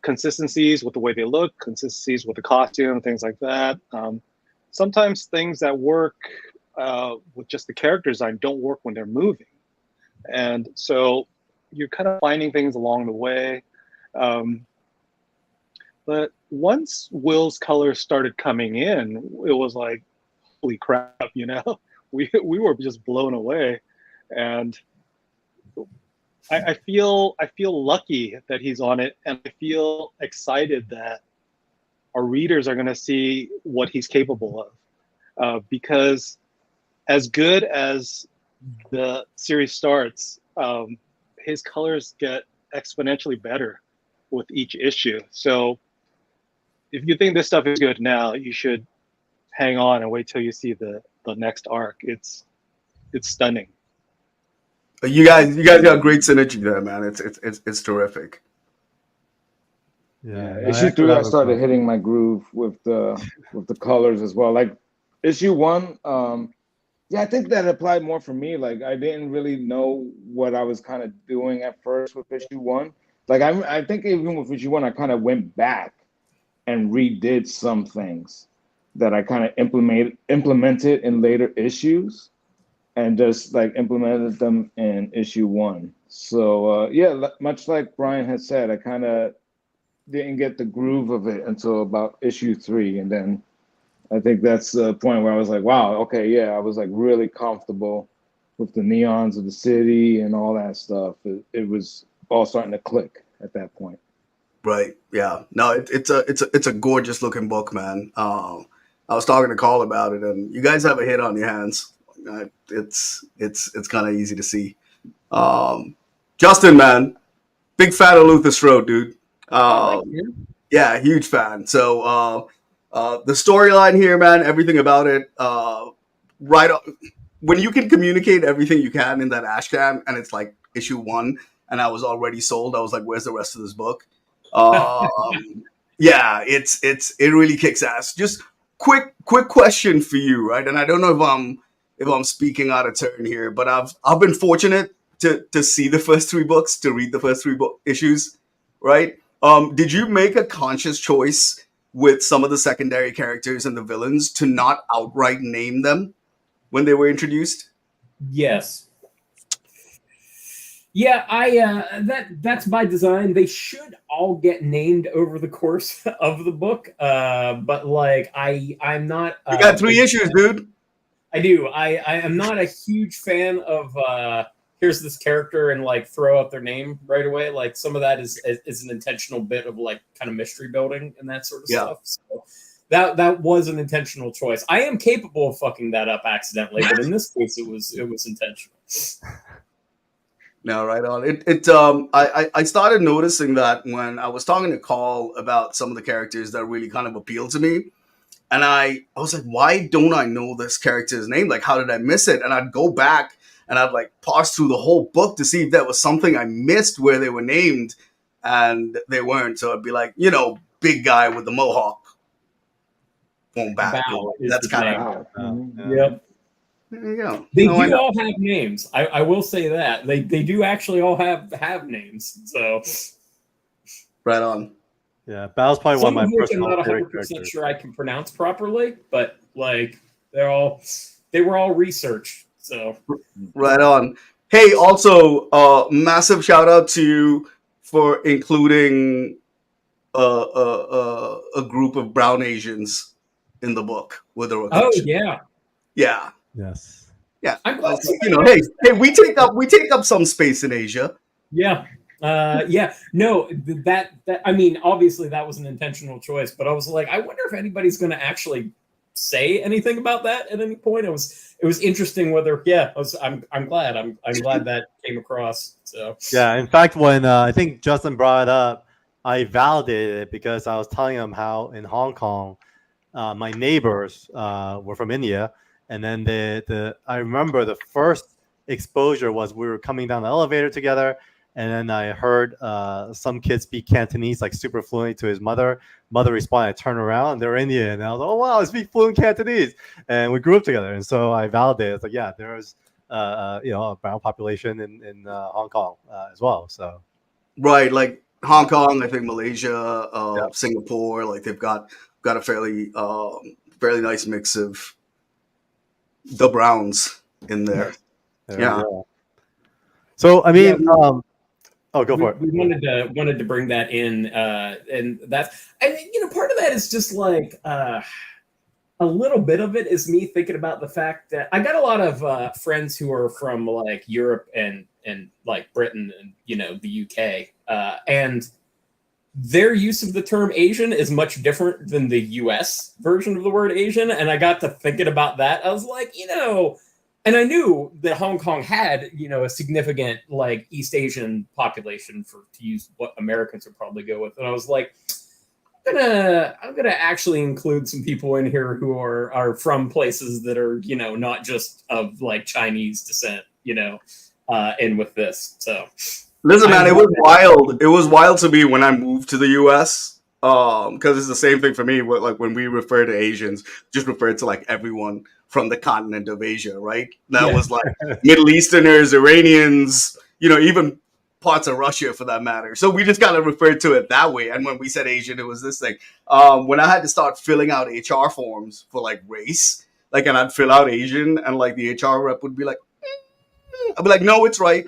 Speaker 11: consistencies with the way they look, consistencies with the costume, things like that. Sometimes things that work with just the character design don't work when they're moving. And so you're kind of finding things along the way. But once Will's colors started coming in, it was like, holy crap, we were just blown away. And I feel lucky that he's on it, and I feel excited that our readers are going to see what he's capable of. Because as good as the series starts, his colors get exponentially better with each issue. So if you think this stuff is good now, you should hang on and wait till you see the next arc. It's stunning.
Speaker 21: You guys got great synergy there, man. It's terrific.
Speaker 2: Yeah,
Speaker 4: issue 3, I started hitting my groove with the colors as well. Like issue 1, I think that applied more for me. Like I didn't really know what I was kind of doing at first with issue 1. Like I think even with issue 1, I kind of went back and redid some things that I kind of implemented in later issues, and just like implemented them in issue 1. So much like Brian had said, I kind of didn't get the groove of it until about issue 3, and then I think that's the point where I was like, wow, okay, yeah, I was like really comfortable with the neons of the city and all that stuff. It was all starting to click at that point.
Speaker 21: Right. Yeah. No, it's a gorgeous looking book, man. I was talking to Cole about it, and you guys have a hit on your hands. It's kind of easy to see. Justin, man, big fan of Luther Strode, dude. Yeah, huge fan. So the storyline here, man, everything about it, when you can communicate everything you can in that ash can, and it's like issue 1, and I was already sold. I was like, where's the rest of this book? Yeah, it really kicks ass. Just quick question for you, right? And I don't know if I'm speaking out of turn here, but I've been fortunate to see the first 3 books, to read the first 3 issues, right? Did you make a conscious choice with some of the secondary characters and the villains to not outright name them when they were introduced?
Speaker 5: Yes. Yeah, that's by design. They should all get named over the course of the book. But like I'm not
Speaker 21: You got 3 issues, dude.
Speaker 5: I do. I am not a huge fan of here's this character and like throw out their name right away. Like some of that is an intentional bit of like kind of mystery building and that sort of stuff. So that was an intentional choice. I am capable of fucking that up accidentally, but in this case it was intentional.
Speaker 21: No, right on. I started noticing that when I was talking to Cole about some of the characters that really kind of appealed to me. And I was like, why don't I know this character's name? Like, how did I miss it? And I'd go back and I'd like parse through the whole book to see if there was something I missed where they were named, and they weren't. So I'd be like, big guy with the mohawk. Won't back. That's kind of.
Speaker 5: Yep.
Speaker 21: There you go.
Speaker 5: They do all have names. I will say that. They do actually all have names. So
Speaker 21: right on.
Speaker 2: Yeah, Bao's probably one of my
Speaker 5: which I'm not 100% sure I can pronounce properly, but like they were all researched. So
Speaker 21: right on. Hey, also massive shout out to for including a group of brown Asians in the book with the rotation.
Speaker 5: yeah.
Speaker 21: Yeah.
Speaker 2: Yes.
Speaker 21: Yeah.
Speaker 5: I'm glad
Speaker 21: Hey, we take up some space in Asia.
Speaker 5: Yeah. No, that I mean, obviously that was an intentional choice, but I was like, I wonder if anybody's going to actually say anything about that at any point. It was interesting whether I'm glad that came across. So
Speaker 2: Yeah, in fact, when I think Justin brought it up, I validated it because I was telling him how in Hong Kong, my neighbors were from India, and then I remember the first exposure was we were coming down the elevator together, and then I heard some kid speak Cantonese like super fluently to his mother. Mother responded, I turned around, and they were Indian, and I was like, oh wow, I speak fluent Cantonese, and we grew up together, and so I validated. It's like, yeah, there's a brown population in Hong Kong as well. So
Speaker 21: Right, like Hong Kong, I think Malaysia, Singapore, like they've got a fairly nice mix of the browns in there. Yeah.
Speaker 2: So I mean, go for it.
Speaker 5: We wanted to bring that in, and that's part of that is just like a little bit of it is me thinking about the fact that I got a lot of friends who are from like Europe and like Britain and the UK, and their use of the term Asian is much different than the US version of the word Asian. And I got to thinking about that. I was like, and I knew that Hong Kong had, a significant like East Asian population to use what Americans would probably go with. And I was like, I'm gonna actually include some people in here who are from places that are, not just of like Chinese descent, in with this. So
Speaker 21: Listen, man, it was wild. It was wild to me when I moved to the US. Because it's the same thing for me. Like when we refer to Asians, just refer to like everyone from the continent of Asia, right? That was like Middle Easterners, Iranians, even parts of Russia for that matter. So we just kind of referred to it that way. And when we said Asian, it was this thing. When I had to start filling out HR forms for like race, like, and I'd fill out Asian, and like the HR rep would be like, I'd be like, no, it's right.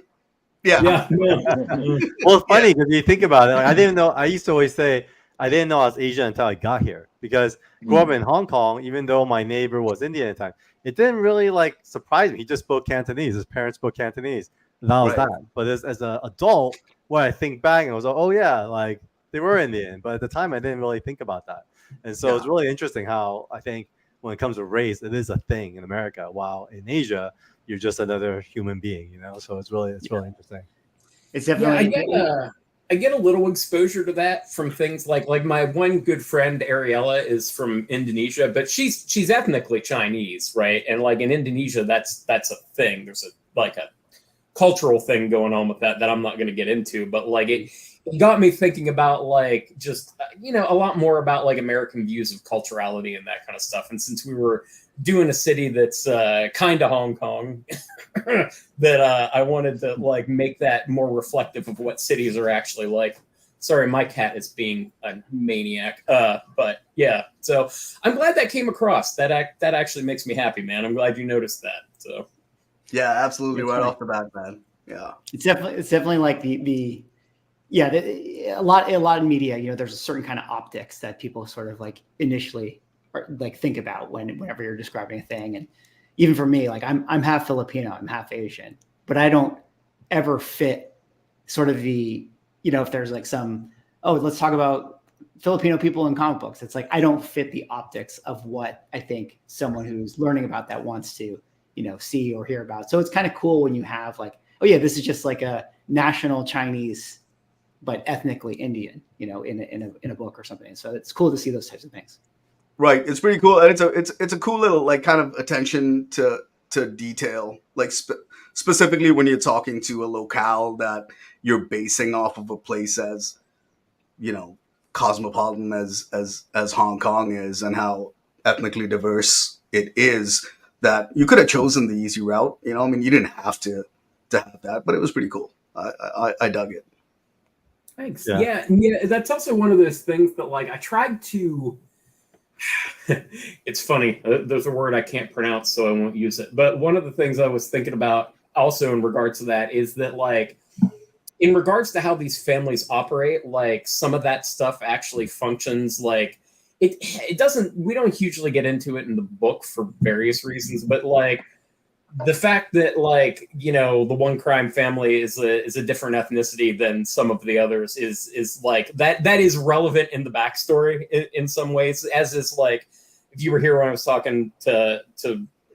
Speaker 21: Yeah.
Speaker 2: Well, it's funny because you think about it. Like, I didn't know. I used to always say I didn't know I was Asian until I got here because growing up in Hong Kong, even though my neighbor was Indian at the time, it didn't really like surprise me. He just spoke Cantonese. His parents spoke Cantonese. And that was that. But as an adult, when I think back, I was like, oh yeah, like they were Indian. But at the time, I didn't really think about that. And so it's really interesting how I think when it comes to race, it is a thing in America. While in Asia, you're just another human being, So it's really interesting.
Speaker 1: It's definitely.
Speaker 5: I get a little exposure to that from things like my one good friend Ariella is from Indonesia, but she's ethnically Chinese, right? And like in Indonesia, that's a thing. There's a cultural thing going on with that I'm not going to get into, but like it got me thinking about like just a lot more about like American views of culturality and that kind of stuff. And since we were doing a city that's kind of Hong Kong, that I wanted to like make that more reflective of what cities are actually like. Sorry, my cat is being a maniac. But yeah, so I'm glad that came across. That actually makes me happy, man. I'm glad you noticed that. So
Speaker 21: yeah, absolutely, right off the bat, man. Yeah,
Speaker 1: it's definitely like a lot of media. There's a certain kind of optics that people sort of like initially like think about whenever you're describing a thing. And even for me, like I'm half Filipino, I'm half Asian, but I don't ever fit sort of the, if there's like let's talk about Filipino people in comic books. It's like, I don't fit the optics of what I think someone who's learning about that wants to, see or hear about. So it's kind of cool when you have like, oh yeah, this is just like a national Chinese, but ethnically Indian, in a book or something. So it's cool to see those types of things.
Speaker 21: Right, it's pretty cool, and it's a cool little like kind of attention to detail, like specifically when you're talking to a locale that you're basing off of a place as, cosmopolitan as Hong Kong is, and how ethnically diverse it is. That you could have chosen the easy route, I mean, you didn't have to have that, but it was pretty cool. I dug it.
Speaker 5: Thanks. Yeah, that's also one of those things that like I tried to. It's funny. There's a word I can't pronounce, so I won't use it. But one of the things I was thinking about also in regards to that is that like in regards to how these families operate, like some of that stuff actually functions like it doesn't. We don't hugely get into it in the book for various reasons, but like the fact that like the one crime family is a different ethnicity than some of the others is like that is relevant in the backstory in some ways, as is like if you were here when I was talking to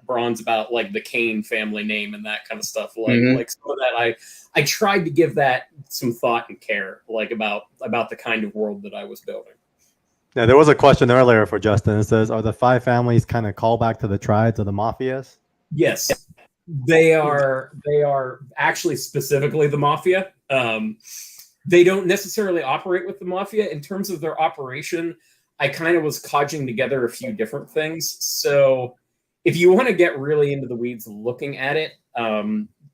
Speaker 5: Bronze about like the Kane family name and that kind of stuff, like some of that I tried to give that some thought and care, like about the kind of world that I was building.
Speaker 2: Yeah, there was a question earlier for Justin. It says, are the 5 families kind of callback to the tribes or the mafias?
Speaker 5: Yes, they are actually specifically the mafia. They don't necessarily operate with the mafia. In terms of their operation, I kind of was codging together a few different things. So if you want to get really into the weeds looking at it,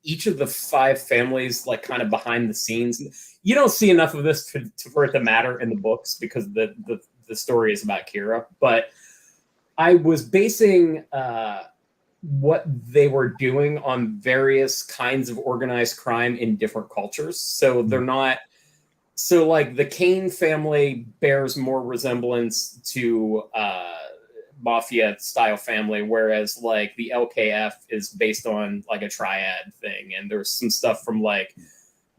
Speaker 5: each of the 5 families, like kind of behind the scenes, you don't see enough of this for it to matter in the books because the story is about Kira. But I was basing what they were doing on various kinds of organized crime in different cultures. So they're not. So like the Kane family bears more resemblance to mafia style family, whereas like the LKF is based on like a triad thing, and there's some stuff from like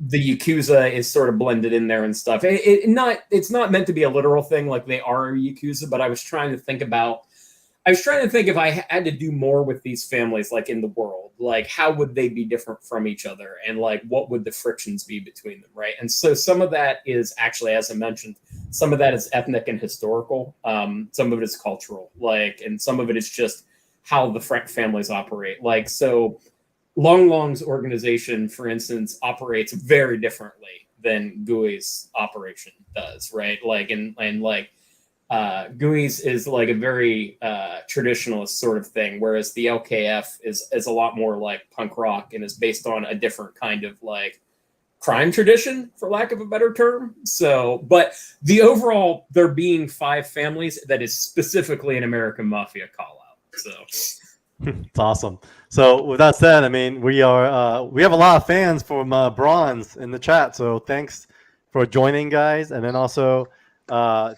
Speaker 5: the Yakuza is sort of blended in there and stuff. It's not meant to be a literal thing like they are a Yakuza, but I was trying to think if I had to do more with these families, like in the world, like how would they be different from each other, and like what would the frictions be between them, right? And so some of that is actually, as I mentioned, some of that is ethnic and historical. Some of it is cultural, like, and some of it is just how the families operate. Like, so Long Long's organization, for instance, operates very differently than GUI's operation does, right? Like, and like. GUI's is like a very traditionalist sort of thing, whereas the LKF is a lot more like punk rock and is based on a different kind of like crime tradition, for lack of a better term. So, but the overall, there being 5 families, that is specifically an American Mafia call out. So
Speaker 2: It's awesome. So with that said, I mean, we have a lot of fans from Bronze in the chat. So thanks for joining, guys. And then also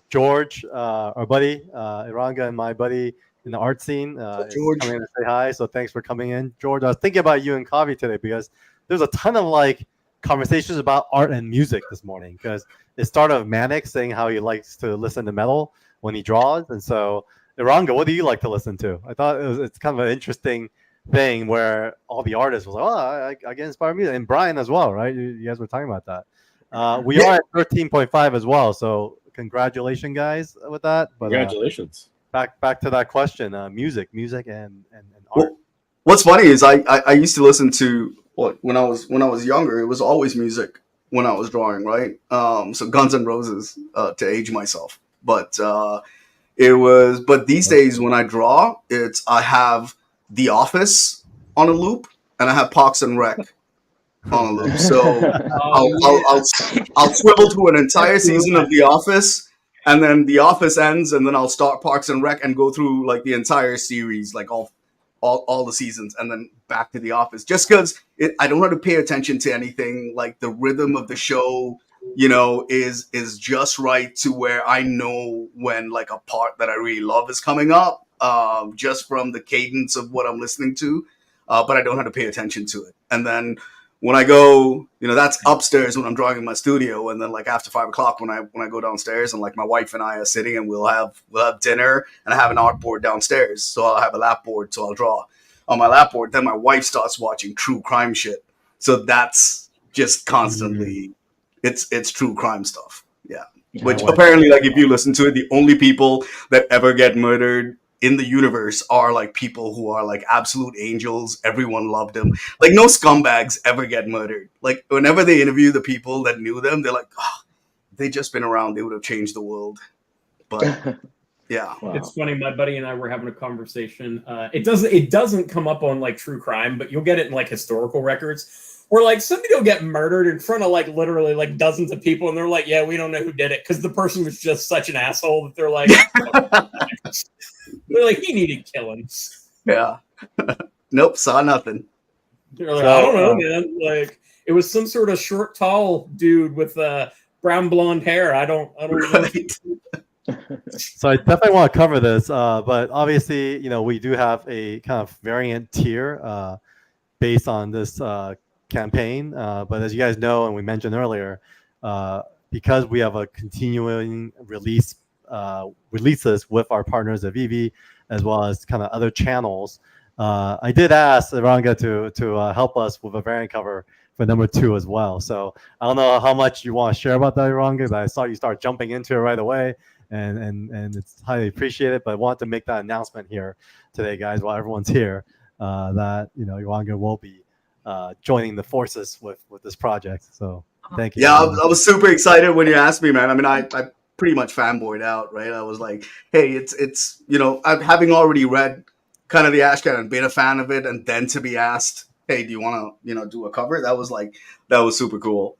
Speaker 2: George, our buddy, Iranga, and my buddy in the art scene, is coming in to say hi. So thanks for coming in, George. I was thinking about you and Kavi today because there's a ton of like conversations about art and music this morning, because it started with Manix saying how he likes to listen to metal when he draws. And so Iranga, what do you like to listen to? I thought it's kind of an interesting thing where all the artists was like, oh, I get inspired music. And Brian as well, right? You guys were talking about that. We are at 13.5 as well. So congratulations, guys, with that. But,
Speaker 20: congratulations.
Speaker 2: Back to that question, music and art.
Speaker 21: What's funny is I used to listen to when I was younger, it was always music when I was drawing, right? So Guns N' Roses to age myself. But these days when I draw, I have The Office on a loop and I have Parks and Rec on a loop. So I'll swivel to an entire season of The Office, and then The Office ends, and then I'll start Parks and Rec and go through like the entire series, like all the seasons, and then back to The Office. Just because I don't have to pay attention to anything. Like the rhythm of the show, is just right to where I know when like a part that I really love is coming up, just from the cadence of what I'm listening to. But I don't have to pay attention to it. And then when I go, that's upstairs when I'm drawing in my studio, and then like after 5 o'clock when I go downstairs, and like my wife and I are sitting and we'll have dinner, and I have an art board downstairs, so I'll have a lap board, so I'll draw on my lap board. Then my wife starts watching true crime shit, so that's just constantly it's true crime stuff. Yeah, which apparently, like, if you listen to it, the only people that ever get murdered in the universe are like people who are like absolute angels. Everyone loved them. Like no scumbags ever get murdered. Like whenever they interview the people that knew them, they're like, oh, if they'd just been around, they would have changed the world. But yeah,
Speaker 5: It's funny. My buddy and I were having a conversation. It doesn't come up on like true crime, but you'll get it in like historical records, where like somebody will get murdered in front of like literally like dozens of people, and they're like, yeah, we don't know who did it because the person was just such an asshole that they're like, they're like, he needed killing.
Speaker 21: Yeah. Nope, saw nothing.
Speaker 5: They're like, I don't know, man. Like, It was some sort of short, tall dude with brown blonde hair. I don't know.
Speaker 2: So I definitely want to cover this, but obviously, we do have a kind of variant tier based on this campaign. But as you guys know, and we mentioned earlier, because we have a continuing releases with our partners at Vivi, as well as kind of other channels, I did ask Ranga to help us with a variant cover for number 2 as well. So I don't know how much you want to share about that, Ranga, but I saw you start jumping into it right away. And it's highly appreciated, but I want to make that announcement here today, guys, while everyone's here, that Ranga will be joining the forces with this project. So thank you.
Speaker 21: Yeah, I was super excited when you asked me, man. I mean, I pretty much fanboyed out, right? I was like, hey, it's I'm having already read kind of the Ashcan and been a fan of it, and then to be asked, hey, do you want to do a cover? That was super cool.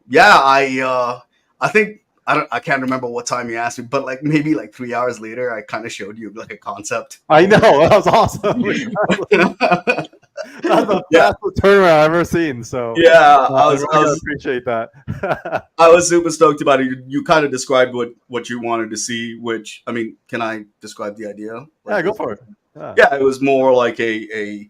Speaker 21: Yeah, I think. I can't remember what time you asked me, but like maybe like 3 hours later, I kind of showed you like a concept.
Speaker 2: I know, that was awesome. That's the fastest turnaround I've ever seen. So
Speaker 21: yeah, I
Speaker 2: appreciate that.
Speaker 21: I was super stoked about it. You kind of described what you wanted to see, which I mean, can I describe the idea?
Speaker 2: Yeah, go for it.
Speaker 21: Yeah, it was more like a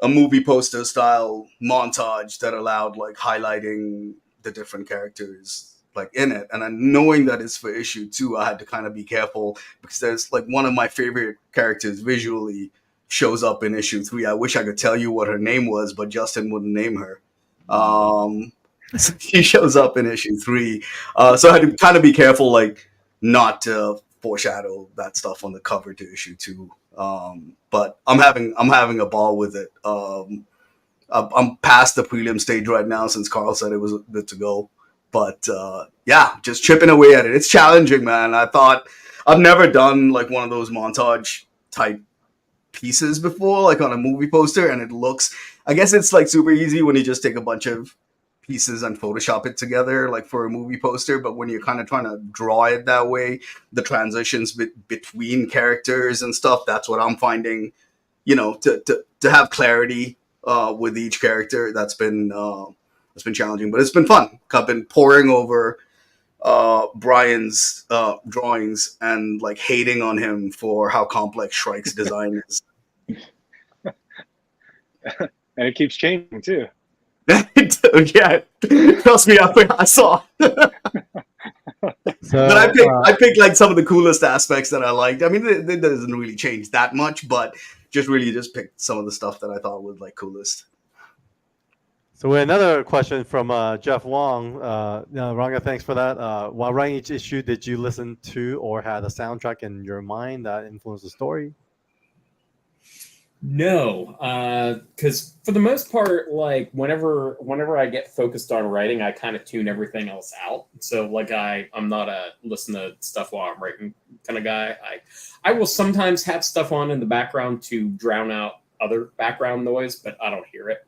Speaker 21: movie poster style montage that allowed like highlighting the different characters like in it, and then knowing that it's for issue 2, I had to kind of be careful because there's like one of my favorite characters visually shows up in issue 3. I wish I could tell you what her name was, but Justin wouldn't name her. So she shows up in issue 3, so I had to kind of be careful, like not to foreshadow that stuff on the cover to issue 2. But I'm having a ball with it. I'm past the prelim stage right now since Carl said it was good to go. But yeah, just chipping away at it. It's challenging, man. I've never done like one of those montage type pieces before, like on a movie poster, and it looks, I guess it's like super easy when you just take a bunch of pieces and Photoshop it together, like for a movie poster. But when you're kind of trying to draw it that way, the transitions between characters and stuff, that's what I'm finding, to have clarity with each character. That's been challenging, but it's been fun. I've been poring over Brian's drawings and like hating on him for how complex Shrike's design is.
Speaker 11: And it keeps changing too.
Speaker 21: Yeah, trust me, I saw. But I picked like some of the coolest aspects that I liked. I mean, it doesn't really change that much, but just picked some of the stuff that I thought was like coolest.
Speaker 2: So we have another question from Jeff Wong. Ranga, thanks for that. While writing each issue, did you listen to or had a soundtrack in your mind that influenced the story?
Speaker 5: No, because for the most part, like whenever I get focused on writing, I kind of tune everything else out. So like I'm not a listen to stuff while I'm writing kind of guy. I will sometimes have stuff on in the background to drown out other background noise, but I don't hear it.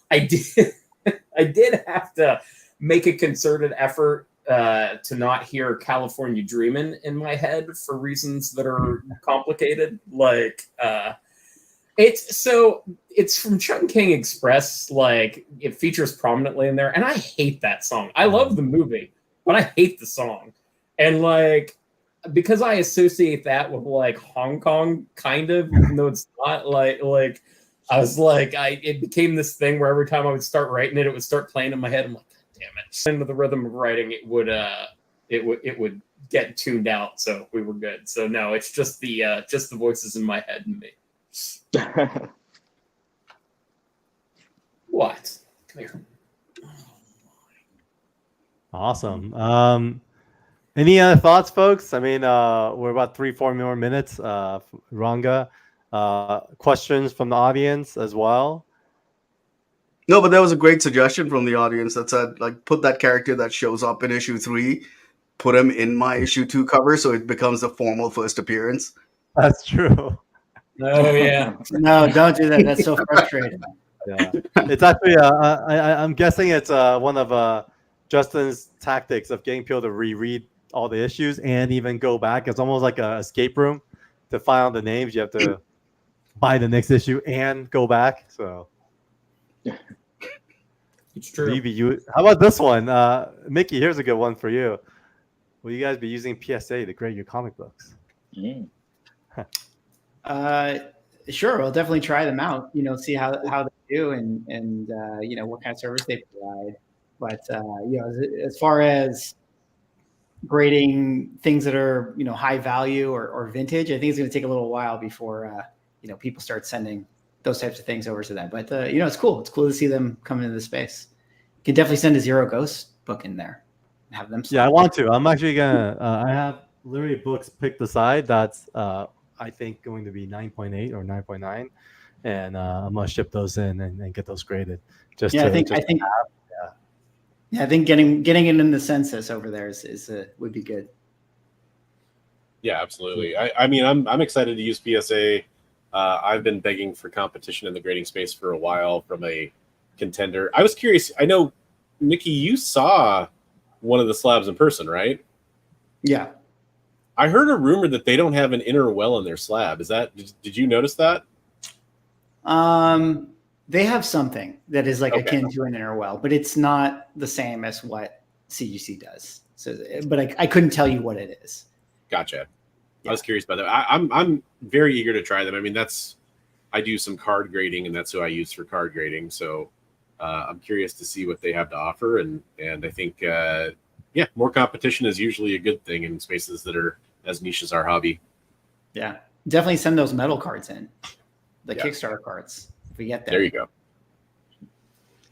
Speaker 5: I did have to make a concerted effort to not hear California Dreamin' in my head for reasons that are complicated. Like it's from Chungking Express. Like it features prominently in there, and I hate that song. I love the movie, but I hate the song. And like because I associate that with like Hong Kong, kind of, even though it's not like. I was like, it became this thing where every time I would start writing it would start playing in my head. I'm like, God damn it! Into the rhythm of writing, it would get tuned out, so we were good. So no, it's just the voices in my head and me. What? Come here.
Speaker 2: Awesome. Any other thoughts, folks? I mean, we're about 3-4 more minutes. Ranga. Questions from the audience as well?
Speaker 21: No, but there was a great suggestion from the audience that said, like, put that character that shows up in issue 3, put him in my issue 2 cover so it becomes a formal first appearance.
Speaker 2: That's true.
Speaker 5: Oh yeah.
Speaker 1: No, don't do that. That's so frustrating.
Speaker 2: Yeah, it's actually I'm guessing it's one of Justin's tactics of getting people to reread all the issues and even go back. It's almost like an escape room to find out the names. You have to buy the next issue and go back. So
Speaker 5: It's true.
Speaker 2: How about this one? Mickey, here's a good one for you. Will you guys be using PSA to grade your comic books?
Speaker 1: Sure, we'll definitely try them out. See how they do and what kind of service they provide. But as far as grading things that are high value or vintage, I think it's going to take a little while before people start sending those types of things over to them. But it's cool. It's cool to see them come into the space. You can definitely send a Zero Ghost book in there and have them.
Speaker 2: Yeah, I want to. I'm actually gonna. I have literally books picked aside. That's I think going to be 9.8 or 9.9, and I'm gonna ship those in and get those graded.
Speaker 1: I think getting it in the census over there is would be good.
Speaker 20: Yeah, absolutely. I mean, I'm excited to use PSA. I've been begging for competition in the grading space for a while from a contender. I was curious. I know, Mickey, you saw one of the slabs in person, right?
Speaker 1: Yeah.
Speaker 20: I heard a rumor that they don't have an inner well in their slab. Did you notice that?
Speaker 1: They have something that is akin to an inner well, but it's not the same as what CGC does. So, but I couldn't tell you what it is.
Speaker 20: Gotcha. I was curious about that. I'm very eager to try them. I mean, I do some card grading, and that's who I use for card grading. So I'm curious to see what they have to offer, and I think more competition is usually a good thing in spaces that are as niche as our hobby.
Speaker 1: Yeah, definitely send those metal cards in, the Kickstarter cards. If we get there.
Speaker 20: There you go.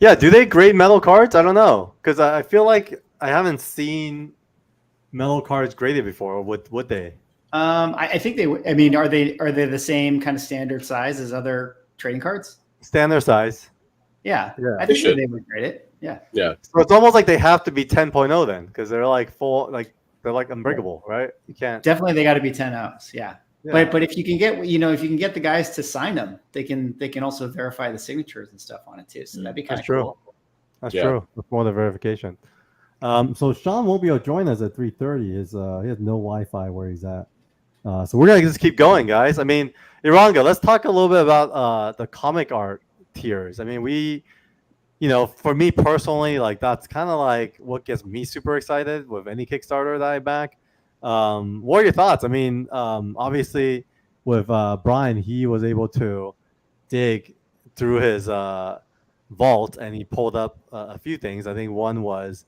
Speaker 2: Yeah, do they grade metal cards? I don't know, because I feel like I haven't seen metal cards graded before. Would they?
Speaker 1: I think they would. I mean, are they the same kind of standard size as other trading cards?
Speaker 2: Standard size.
Speaker 1: Yeah. I think they would grade it. Yeah.
Speaker 20: Yeah.
Speaker 2: So it's almost like they have to be 10.0 then, because they're like they're like unbreakable, right? You can't.
Speaker 1: Definitely, they got to be 10.0s. Yeah. But if you can get the guys to sign them, they can also verify the signatures and stuff on it too. So that'd be kind of cool.
Speaker 2: That's true. That's more the verification. So Sean won't be able to join us at 3:30. He has no Wi-Fi where he's at. So we're gonna just keep going, guys. I mean, Iranga, let's talk a little bit about the comic art tiers. I mean, for me personally, that's kind of like what gets me super excited with any Kickstarter that I back. What are your thoughts? I mean, obviously with Brian, he was able to dig through his vault and he pulled up a few things. I think one was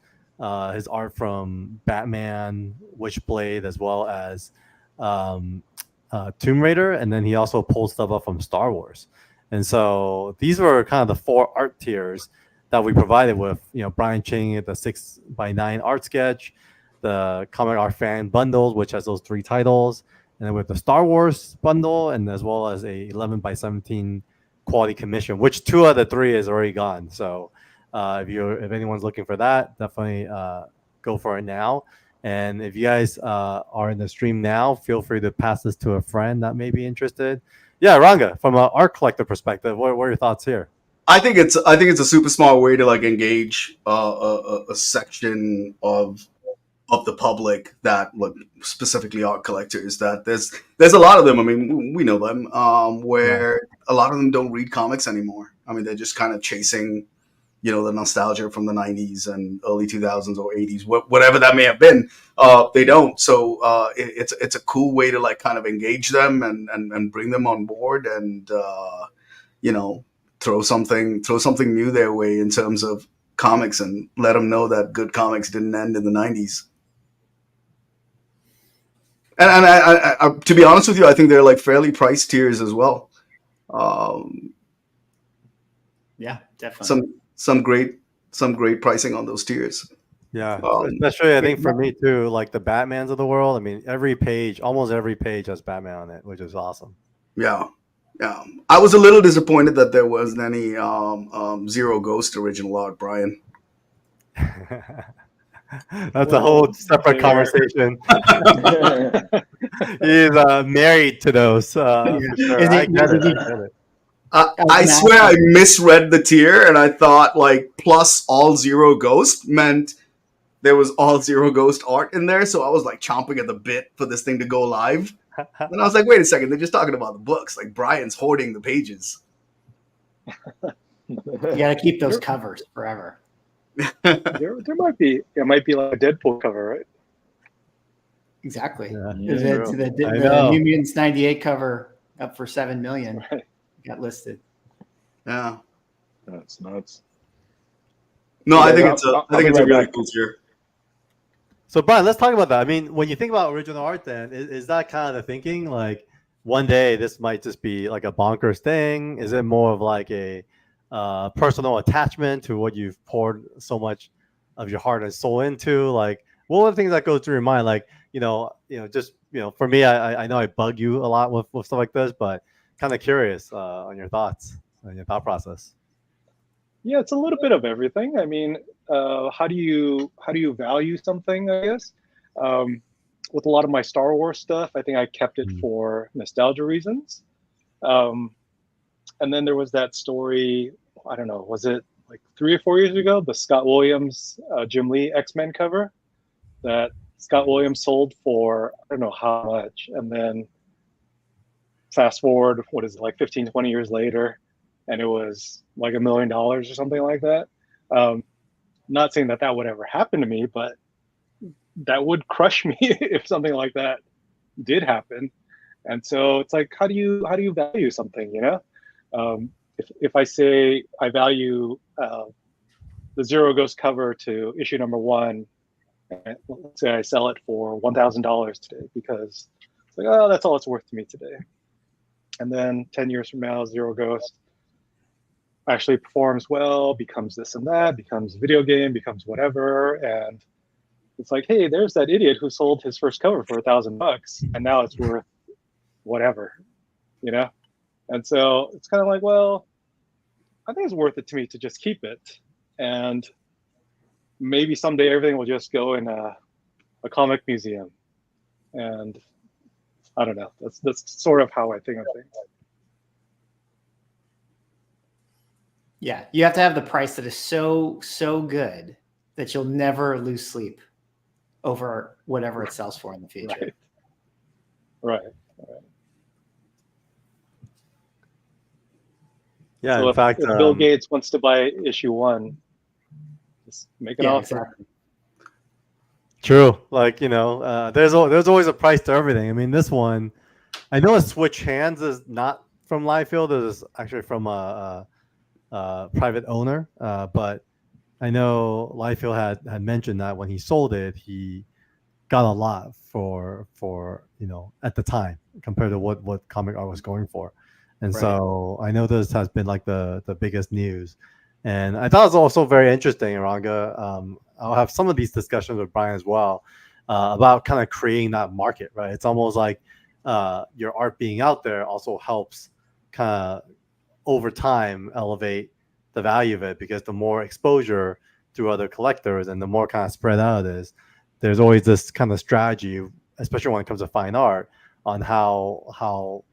Speaker 2: his art from Batman, Witchblade, as well as Tomb Raider, and then he also pulled stuff up from Star Wars. And so these were kind of the 4 art tiers that we provided with, Brian Ching at the 6x9 art sketch, the Comic Art Fan bundle, which has those 3 titles, and then with the Star Wars bundle, and as well as a 11x17 quality commission, which 2 of the 3 is already gone. So if anyone's looking for that, definitely go for it now. And if you guys are in the stream now, feel free to pass this to a friend that may be interested. Yeah, Ranga, from an art collector perspective, what are your thoughts here?
Speaker 21: I think it's a super smart way to engage a section of the public that specifically art collectors. That there's a lot of them. I mean, we know them. Where a lot of them don't read comics anymore. I mean, they're just kind of chasing, the nostalgia from the 90s and early 2000s or 80s, whatever that may have been. They don't. So it's a cool way to kind of engage them and bring them on board and throw something new their way in terms of comics and let them know that good comics didn't end in the 90s. And I to be honest with you, I think they're fairly priced tiers as well.
Speaker 1: Yeah, definitely.
Speaker 21: Some great pricing on those tiers.
Speaker 2: Yeah, especially I think for me too, like the Batmans of the world. I mean, almost every page has Batman on it, which is awesome.
Speaker 21: Yeah. I was a little disappointed that there wasn't any Zero Ghost original art, Brian.
Speaker 2: That's a whole separate conversation. He's married to those. For sure.
Speaker 21: I swear I misread the tier and I thought plus all Zero Ghost meant there was all Zero Ghost art in there. So I was chomping at the bit for this thing to go live. And I was like, wait a second, they're just talking about the books. Brian's hoarding the pages.
Speaker 1: You got to keep those covers forever.
Speaker 11: There might be like a Deadpool cover, right?
Speaker 1: Exactly.
Speaker 2: Yeah,
Speaker 1: The New Mutants 98 cover up for $7 million got listed.
Speaker 21: Yeah.
Speaker 11: That's nuts.
Speaker 21: No, I
Speaker 4: Yeah,
Speaker 21: think it's a really
Speaker 4: back.
Speaker 21: cool tier.
Speaker 2: So Brian, let's talk about that. I mean, when you think about original art, then is that kind of the thinking? Like one day this might just be like a bonkers thing. Is it more of like a personal attachment to what you've poured so much of your heart and soul into? Like, what are the things that go through your mind? Like, just for me, I know I bug you a lot with stuff like this, but kind of curious on your thoughts and your thought process.
Speaker 11: Yeah, it's a little bit of everything. I mean, how do you value something? I guess with a lot of my Star Wars stuff, I think I kept it for nostalgia reasons. And then there was that story. I don't know, was it like 3 or 4 years ago? The Scott Williams, Jim Lee X-Men cover that Scott Williams sold for I don't know how much, and then fast forward, what is it, like 15, 20 years later, and it was like $1 million or something like that. Not saying that would ever happen to me, but that would crush me if something like that did happen. And so it's like, how do you value something? If I say I value the Zero Ghost cover to issue number 1, and let's say I sell it for $1,000 today because it's like, oh, that's all it's worth to me today. And then 10 years from now, Zero Ghost actually performs well, becomes this and that, becomes a video game, becomes whatever, and it's like, hey, there's that idiot who sold his first cover for $1,000, and now it's worth whatever, And so it's kind of like, well, I think it's worth it to me to just keep it, and maybe someday everything will just go in a comic museum, and I don't know. That's sort of how I think of things.
Speaker 1: Yeah, you have to have the price that is so good that you'll never lose sleep over whatever it sells for in the future.
Speaker 11: Right.
Speaker 2: Yeah,
Speaker 11: so
Speaker 2: in fact,
Speaker 11: if Bill Gates wants to buy issue 1, just make an offer.
Speaker 1: Exactly.
Speaker 2: True. Like, there's always a price to everything. I mean, this one, I know a Switch Hands is not from Liefeld. It is actually from a private owner. But I know Liefeld had mentioned that when he sold it, he got a lot for at the time compared to what comic art was going for. And so I know this has been like the biggest news. And I thought it was also very interesting, Ranga. I'll have some of these discussions with Brian as well about kind of creating that market, right? It's almost like your art being out there also helps kind of over time elevate the value of it, because the more exposure to other collectors and the more kind of spread out it is, there's always this kind of strategy, especially when it comes to fine art, on how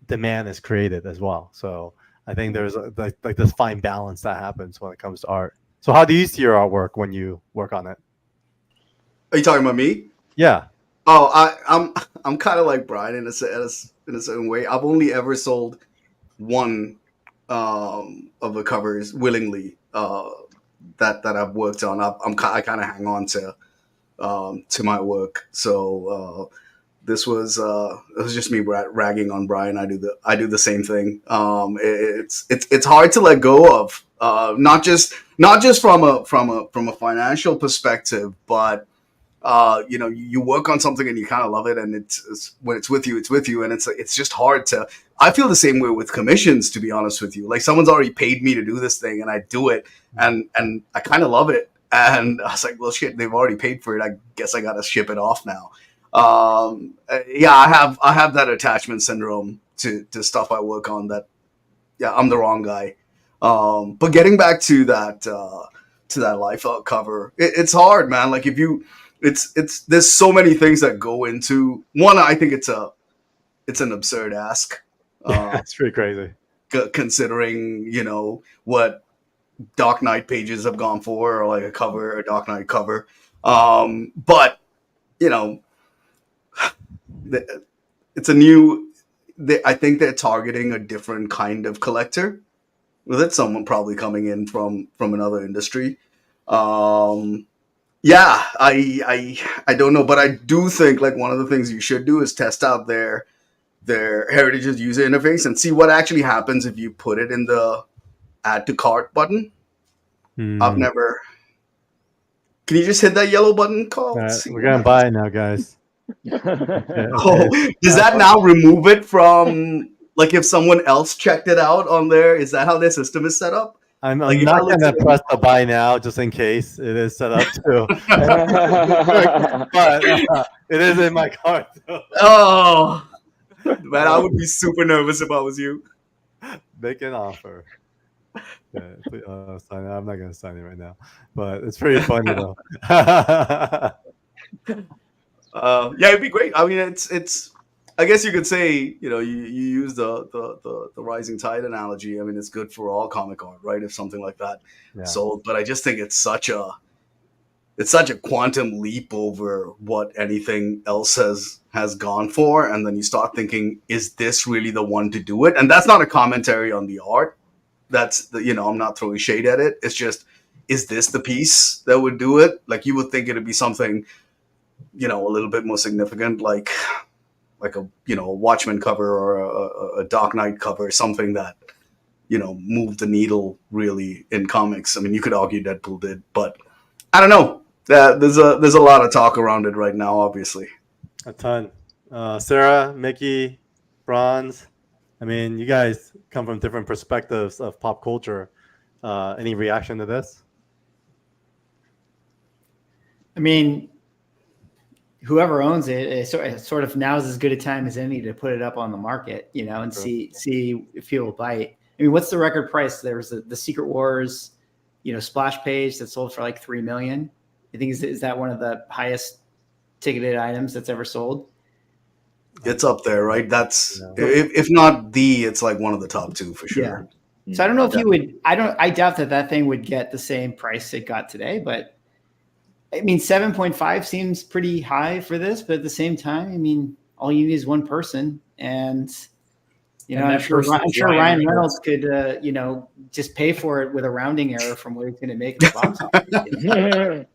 Speaker 2: demand is created as well. So I think there's like this fine balance that happens when it comes to art. So how do you see your artwork when you work on it?
Speaker 21: Are you talking about me?
Speaker 2: Yeah.
Speaker 21: Oh, I'm kind of like Brian in a certain way. I've only ever sold one of the covers willingly that I've worked on. I kind of hang on to my work. So this was it was just me ragging on Brian. I do the same thing. It's hard to let go of, not just from a financial perspective, but you work on something and you kind of love it, and it's when it's with you, and it's just hard to. I feel the same way with commissions, to be honest with you. Like, someone's already paid me to do this thing, and I do it, and I kind of love it, and I was like, well, shit, they've already paid for it. I guess I got to ship it off now. Yeah, I have that attachment syndrome to stuff I work on. That, yeah, I'm the wrong guy. But getting back to that Liefeld cover, it's hard, man. Like, if you. There's so many things that go into one. I think it's an absurd ask.
Speaker 2: It's pretty crazy,
Speaker 21: considering what Dark Knight pages have gone for, or like a Dark Knight cover. But it's a new. I think they're targeting a different kind of collector. Well, that's someone probably coming in from another industry. Yeah, I don't know, but I do think like one of the things you should do is test out their Heritage's user interface and see what actually happens if you put it in the add to cart button. I've never. Can you just hit that yellow button, Carl?
Speaker 2: We're gonna buy it now, guys.
Speaker 21: Oh, does that now remove it from like if someone else checked it out on there? Is that how their system is set up?
Speaker 2: I'm
Speaker 21: Like, if
Speaker 2: not
Speaker 21: I look
Speaker 2: gonna
Speaker 21: at-
Speaker 2: press the buy now just in case it is set up too. But it is in my cart.
Speaker 21: Oh, man, I would be super nervous if I was you.
Speaker 2: Make an offer. Yeah, sign it. I'm not gonna sign it right now, but it's pretty funny though.
Speaker 21: Yeah, it'd be great. I mean, it's. I guess you could say, you use the rising tide analogy. I mean, it's good for all comic art, right? If something like that sold, but I just think it's such a quantum leap over what anything else has gone for, and then you start thinking, is this really the one to do it? And that's not a commentary on the art. That's I'm not throwing shade at it. It's just, is this the piece that would do it? Like, you would think it'd be something, a little bit more significant, like a Watchmen cover or a Dark Knight cover, something that moved the needle really in comics. I mean, you could argue Deadpool did, but I don't know. There's a lot of talk around it right now, obviously.
Speaker 2: A ton. Sarah, Mickey, Bronze. I mean, you guys come from different perspectives of pop culture. Any reaction to this?
Speaker 1: I mean, whoever owns it, sort of now is as good a time as any to put it up on the market, and see if people bite. I mean, what's the record price? There was the Secret Wars, splash page that sold for like $3 million. I think is that one of the highest ticketed items that's ever sold?
Speaker 21: It's up there, right? That's if not it's like one of the top two for sure.
Speaker 1: Yeah. So I don't know if you would. I doubt that thing would get the same price it got today, but I mean, 7.5 seems pretty high for this. But at the same time, I mean, all you need is one person, and I'm sure Ryan Reynolds could just pay for it with a rounding error from what he's going to make in the box office.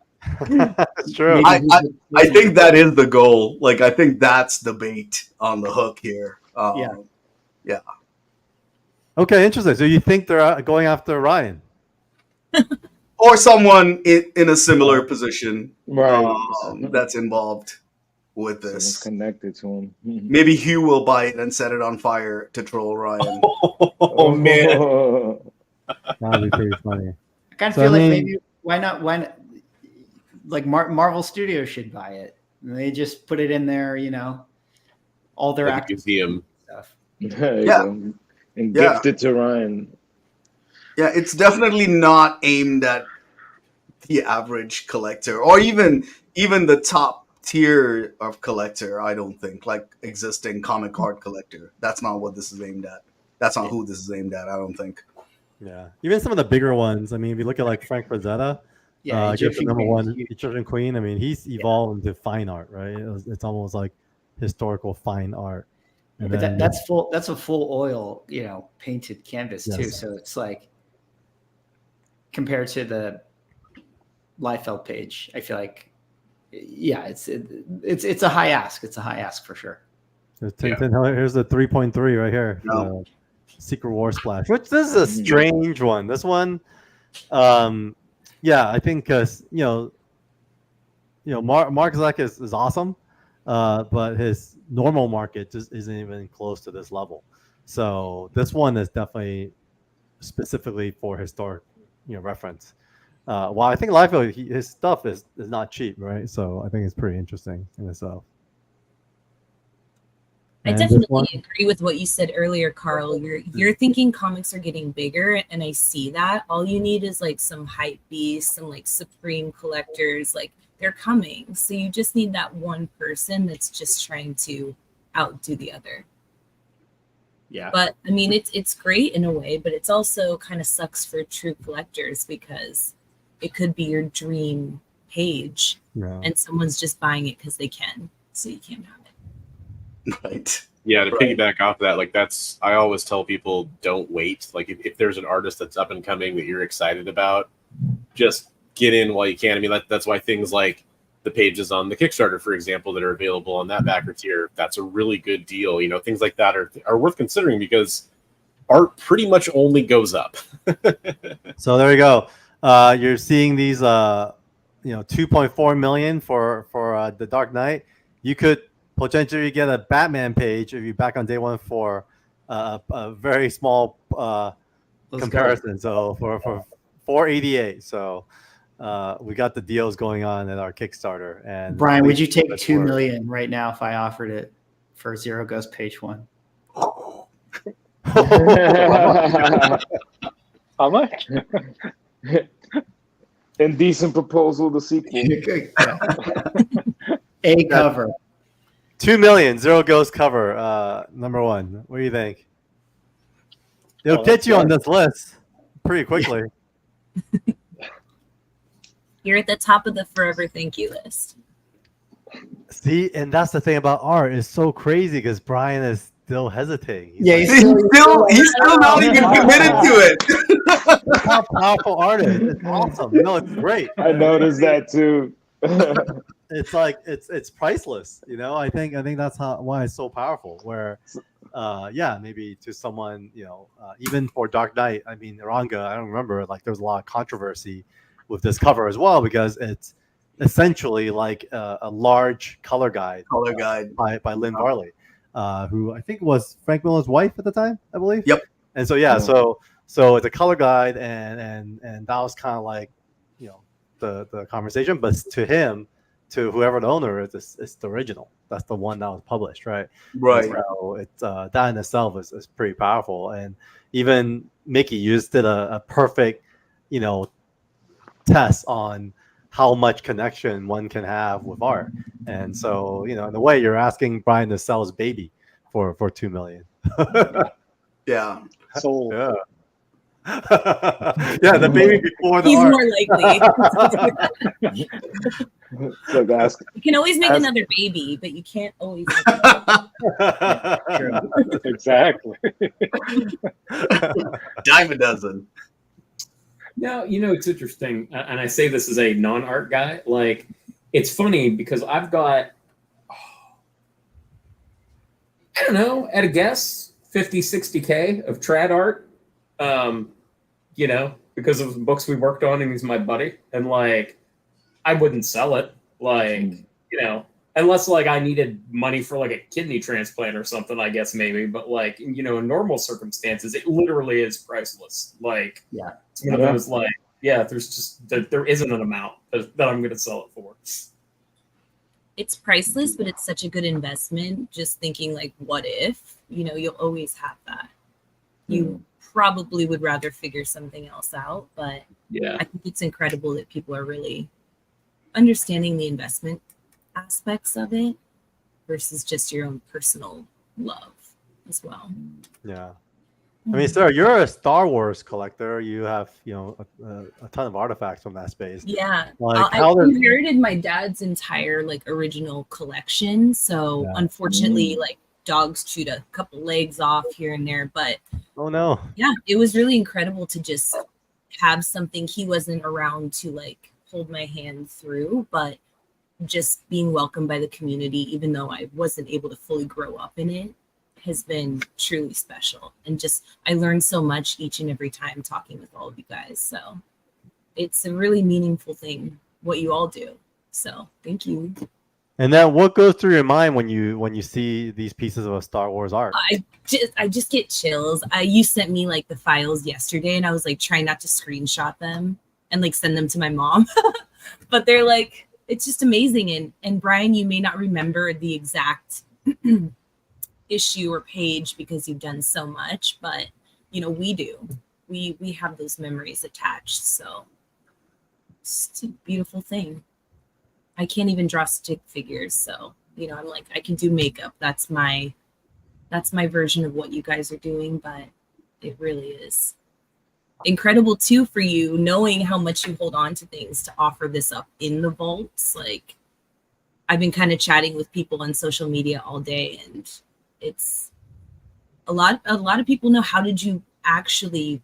Speaker 2: That's true.
Speaker 21: I think that is the goal. Like, I think that's the bait on the hook here. Yeah.
Speaker 2: Okay, interesting. So you think they're going after Ryan?
Speaker 21: Or someone in a similar position, that's involved with this.
Speaker 4: Connected to him.
Speaker 21: Maybe Hugh will buy it and set it on fire to troll Ryan.
Speaker 12: Oh man,
Speaker 2: that'd be pretty funny.
Speaker 1: I kind of feel like maybe why not? Like Marvel Studios should buy it. And they just put it in there, all their
Speaker 20: like museum
Speaker 1: stuff.
Speaker 4: And gift it to Ryan.
Speaker 21: Yeah, it's definitely not aimed at the average collector or even the top tier of collector. I don't think, like existing comic art collector. That's not what this is aimed at. That's not who this is aimed at. I don't think.
Speaker 2: Yeah, even some of the bigger ones. I mean, if you look at like Frank Frazetta,
Speaker 1: Egyptian
Speaker 2: number
Speaker 1: Queen.
Speaker 2: one, Egyptian Queen. I mean, he's evolved into fine art, right? It's almost like historical fine art. And
Speaker 1: But
Speaker 2: then,
Speaker 1: that's full. That's a full oil, painted canvas too.
Speaker 2: Yes.
Speaker 1: So it's like compared to the Liefeld page, I feel like, it's a high ask. It's a high ask for sure.
Speaker 2: here's the 3.3 right here. Secret War splash, which this is a strange one. This one, I think because Mark Zek is awesome, but his normal market just isn't even close to this level. So this one is definitely specifically for historic reference. While I think Liefeld, his stuff is not cheap, right? So I think it's pretty interesting in itself.
Speaker 3: I definitely agree with what you said earlier, Carl. You're thinking comics are getting bigger, and I see that. All you need is like some hype beasts, some like supreme collectors, like they're coming. So you just need that one person that's just trying to outdo the other.
Speaker 1: Yeah.
Speaker 3: But I mean, it's great in a way, but it's also kind of sucks for true collectors because it could be your dream page, and someone's just buying it because they can, so you can't have it.
Speaker 21: Right.
Speaker 20: Yeah, to piggyback off of that, like I always tell people, don't wait. Like if there's an artist that's up and coming that you're excited about, just get in while you can. I mean, that's why things like the pages on the Kickstarter, for example, that are available on that backer tier, that's a really good deal. You know, things like that are worth considering because art pretty much only goes up.
Speaker 2: So there you go. You're seeing these, 2.4 million for the Dark Knight. You could potentially get a Batman page if you back on day one for a very small comparison. So for 488. So we got the deals going on at our Kickstarter. And
Speaker 1: Brian, would you take
Speaker 2: that's
Speaker 1: 2
Speaker 2: where-
Speaker 1: million right now if I offered it for Zero Ghost page 1?
Speaker 11: How much?
Speaker 4: Indecent proposal, the sequel.
Speaker 1: A cover.
Speaker 2: 2 million, Zero Ghost cover, number 1. What do you think? It'll get you on this list pretty quickly.
Speaker 3: You're at the top of the forever thank you list.
Speaker 2: See, and that's the thing about art. It's so crazy because Brian is still hesitating.
Speaker 21: He's still not even committed to it.
Speaker 2: Look how powerful art is. It's awesome. No, it's great.
Speaker 4: I noticed that too.
Speaker 2: It's like it's priceless. You know, I think that's why it's so powerful. Where, maybe to someone, even for Dark Knight. I mean, Ranga. I don't remember. Like, there's a lot of controversy with this cover as well because it's essentially like a large color guide. By Lynn Varley, who I think was Frank Miller's wife at the time, I believe.
Speaker 21: Yep.
Speaker 2: And so so it's a color guide, and that was kind of like, the conversation. But to him, to whoever the owner is, it's the original. That's the one that was published, right?
Speaker 21: Right.
Speaker 2: So it's that in itself is pretty powerful. And even Mickey, you just did a perfect, test on how much connection one can have with art. And so, in a way, you're asking Brian to sell his baby for 2 million.
Speaker 21: Yeah.
Speaker 11: So
Speaker 2: yeah. Yeah, the baby before the
Speaker 3: He's
Speaker 2: art.
Speaker 3: more likely.
Speaker 4: So ask,
Speaker 3: You can always make another baby, but you can't always.
Speaker 11: Exactly.
Speaker 21: Dime a dozen.
Speaker 5: Now, it's interesting, and I say this as a non-art guy. Like, it's funny because I've got, I don't know, at a guess, 50, 60K of trad art, because of the books we worked on, and he's my buddy. And, like, I wouldn't sell it, unless, like, I needed money for, like, a kidney transplant or something, I guess, maybe. But, like, in normal circumstances, it literally is priceless. Like,
Speaker 1: yeah.
Speaker 5: It's one of those, like, there isn't an amount that I'm going to sell it for.
Speaker 3: It's priceless, but it's such a good investment. Just thinking, like, what if? You'll always have that. You probably would rather figure something else out, but I think it's incredible that people are really understanding the investment aspects of it versus just your own personal love as well.
Speaker 2: Yeah. I mean, sir, you're a Star Wars collector. You have, a ton of artifacts from that space.
Speaker 3: Yeah.
Speaker 2: Like,
Speaker 3: I inherited my dad's entire, like, original collection. So unfortunately, like, dogs chewed a couple legs off here and there. But
Speaker 2: oh no.
Speaker 3: Yeah, it was really incredible to just have something. He wasn't around to, like, hold my hand through, but just being welcomed by the community, even though I wasn't able to fully grow up in it, has been truly special. And just, I learned so much each and every time talking with all of you guys. So it's a really meaningful thing, what you all do. So thank you.
Speaker 2: And then what goes through your mind when you see these pieces of Star Wars art?
Speaker 3: I just get chills. You sent me, like, the files yesterday, and I was, like, trying not to screenshot them and, like, send them to my mom. But they're, like, it's just amazing. And Brian, you may not remember the exact issue or page because you've done so much, but we do. We have those memories attached. So it's a beautiful thing. I can't even draw stick figures, so I'm like, I can do makeup. That's my version of what you guys are doing, but it really is incredible too for you, knowing how much you hold on to things, to offer this up in the vaults. Like, I've been kind of chatting with people on social media all day, and it's a lot of people know, how did you actually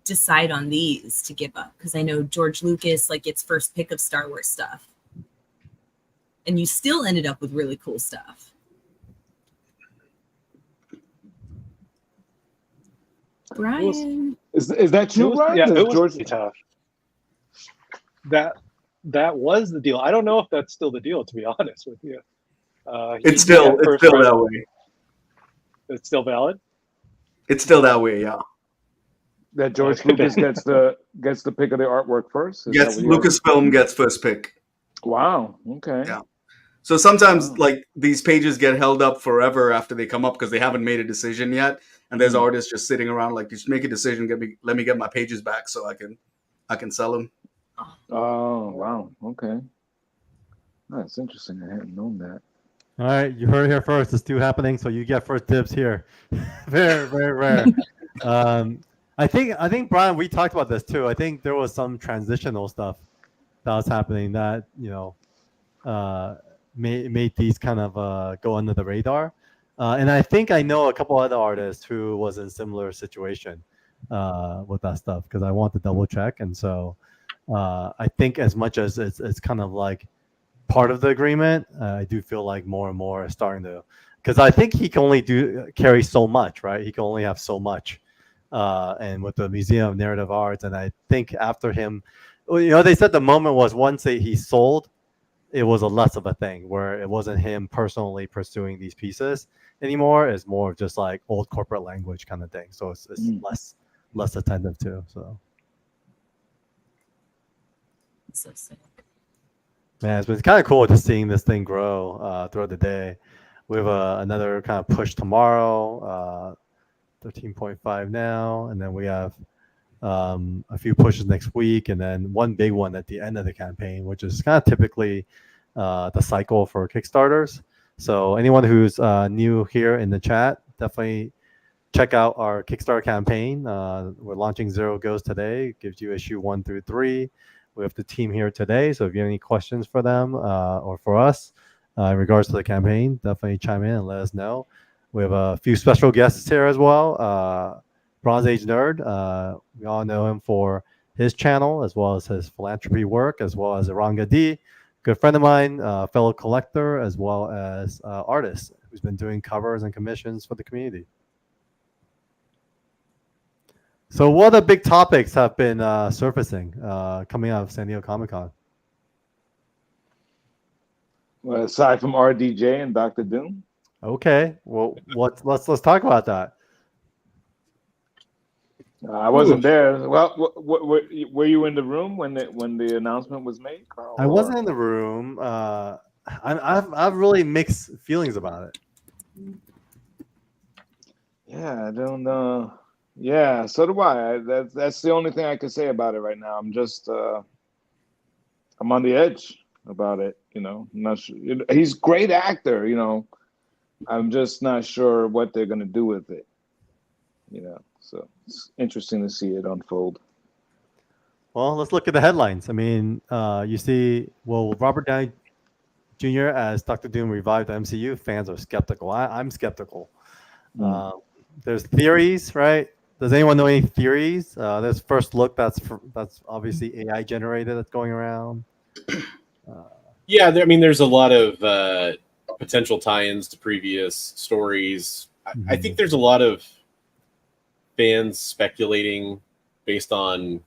Speaker 3: decide on these to give up? Because I know George Lucas like gets first pick of Star Wars stuff, and you still ended up with really cool stuff. Brian,
Speaker 4: is that true, Brian?
Speaker 19: Yeah, it was
Speaker 4: George...
Speaker 19: pretty tough. That was the deal. I don't know if that's still the deal, to be honest with you.
Speaker 21: It's still that way.
Speaker 19: It's still valid.
Speaker 21: It's still that way, yeah.
Speaker 4: That George Lucas gets the pick of the artwork first.
Speaker 21: Lucasfilm gets first pick.
Speaker 4: Wow. Okay.
Speaker 21: Yeah. So sometimes like these pages get held up forever after they come up because they haven't made a decision yet, and there's artists just sitting around like, just make a decision, let me get my pages back so I can sell them.
Speaker 4: Oh wow. Okay. That's interesting. I hadn't known that.
Speaker 2: All right, you heard it here first. It's still happening, so you get first dibs here. Very, very rare. I think Brian, we talked about this too. I think there was some transitional stuff that was happening that made these kind of go under the radar. And I think I know a couple other artists who was in similar situation with that stuff because I want to double check. And so I think as much as it's kind of like part of the agreement, I do feel like more and more is starting to, because I think he can only carry so much, right? He can only have so much. And with the Museum of Narrative Arts, and I think after him, they said the moment was once he sold, it was a less of a thing where it wasn't him personally pursuing these pieces anymore. It's more of just like old corporate language kind of thing. So it's less attentive to. So.
Speaker 3: So sick.
Speaker 2: Man, it's been kind of cool just seeing this thing grow throughout the day. We have another kind of push tomorrow, 13.5 now, and then we have a few pushes next week, and then one big one at the end of the campaign, which is kind of typically the cycle for Kickstarters. So anyone who's new here in the chat, definitely check out our Kickstarter campaign. We're launching Zero Ghost today. It gives you issue 1 through 3. We have the team here today, so if you have any questions for them or for us in regards to the campaign, definitely chime in and let us know. We have a few special guests here as well. Bronze Age Nerd, we all know him for his channel as well as his philanthropy work, as well as Iranga D, good friend of mine, fellow collector, as well as artist who's been doing covers and commissions for the community. So what other big topics have been surfacing coming out of San Diego Comic-Con?
Speaker 4: Well, aside from RDJ and Dr. Doom.
Speaker 2: Okay, well, let's talk about that.
Speaker 4: I wasn't there. Well, were you in the room when the announcement was made, Carl?
Speaker 2: I wasn't in the room. I've really mixed feelings about it.
Speaker 4: Yeah, I don't know. Yeah, so do I. That's the only thing I can say about it right now. I'm just I'm on the edge about it. I'm not sure. He's a great actor. I'm just not sure what they're gonna do with it. So it's interesting to see it unfold.
Speaker 2: Well, let's look at the headlines. I mean, you see, Robert Downey Jr. as Dr. Doom revived the MCU. Fans are skeptical. I'm skeptical. There's theories, right? Does anyone know any theories? There's first look that's obviously AI generated that's going around.
Speaker 20: Yeah, there's a lot of potential tie-ins to previous stories. I think there's a lot of fans speculating based on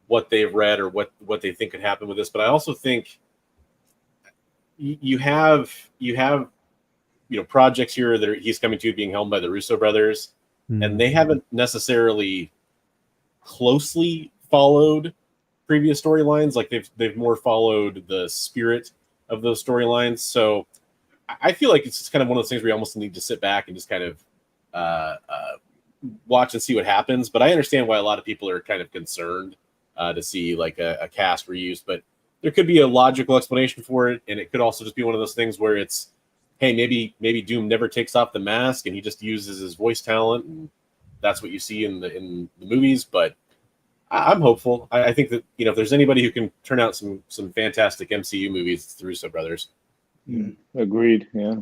Speaker 20: what they've read or what they think could happen with this. But I also think you have projects here that he's coming to being helmed by the Russo brothers, and they haven't necessarily closely followed previous storylines. Like they've more followed the spirit of those storylines. So I feel like it's just kind of one of those things where you almost need to sit back and just kind of watch and see what happens. But I understand why a lot of people are kind of concerned to see like a cast reused, but there could be a logical explanation for it. And it could also just be one of those things where it's, hey, maybe Doom never takes off the mask and he just uses his voice talent, and that's what you see in the movies. But I'm hopeful. I think that if there's anybody who can turn out some fantastic MCU movies, it's the Russo brothers.
Speaker 4: Agreed. Yeah.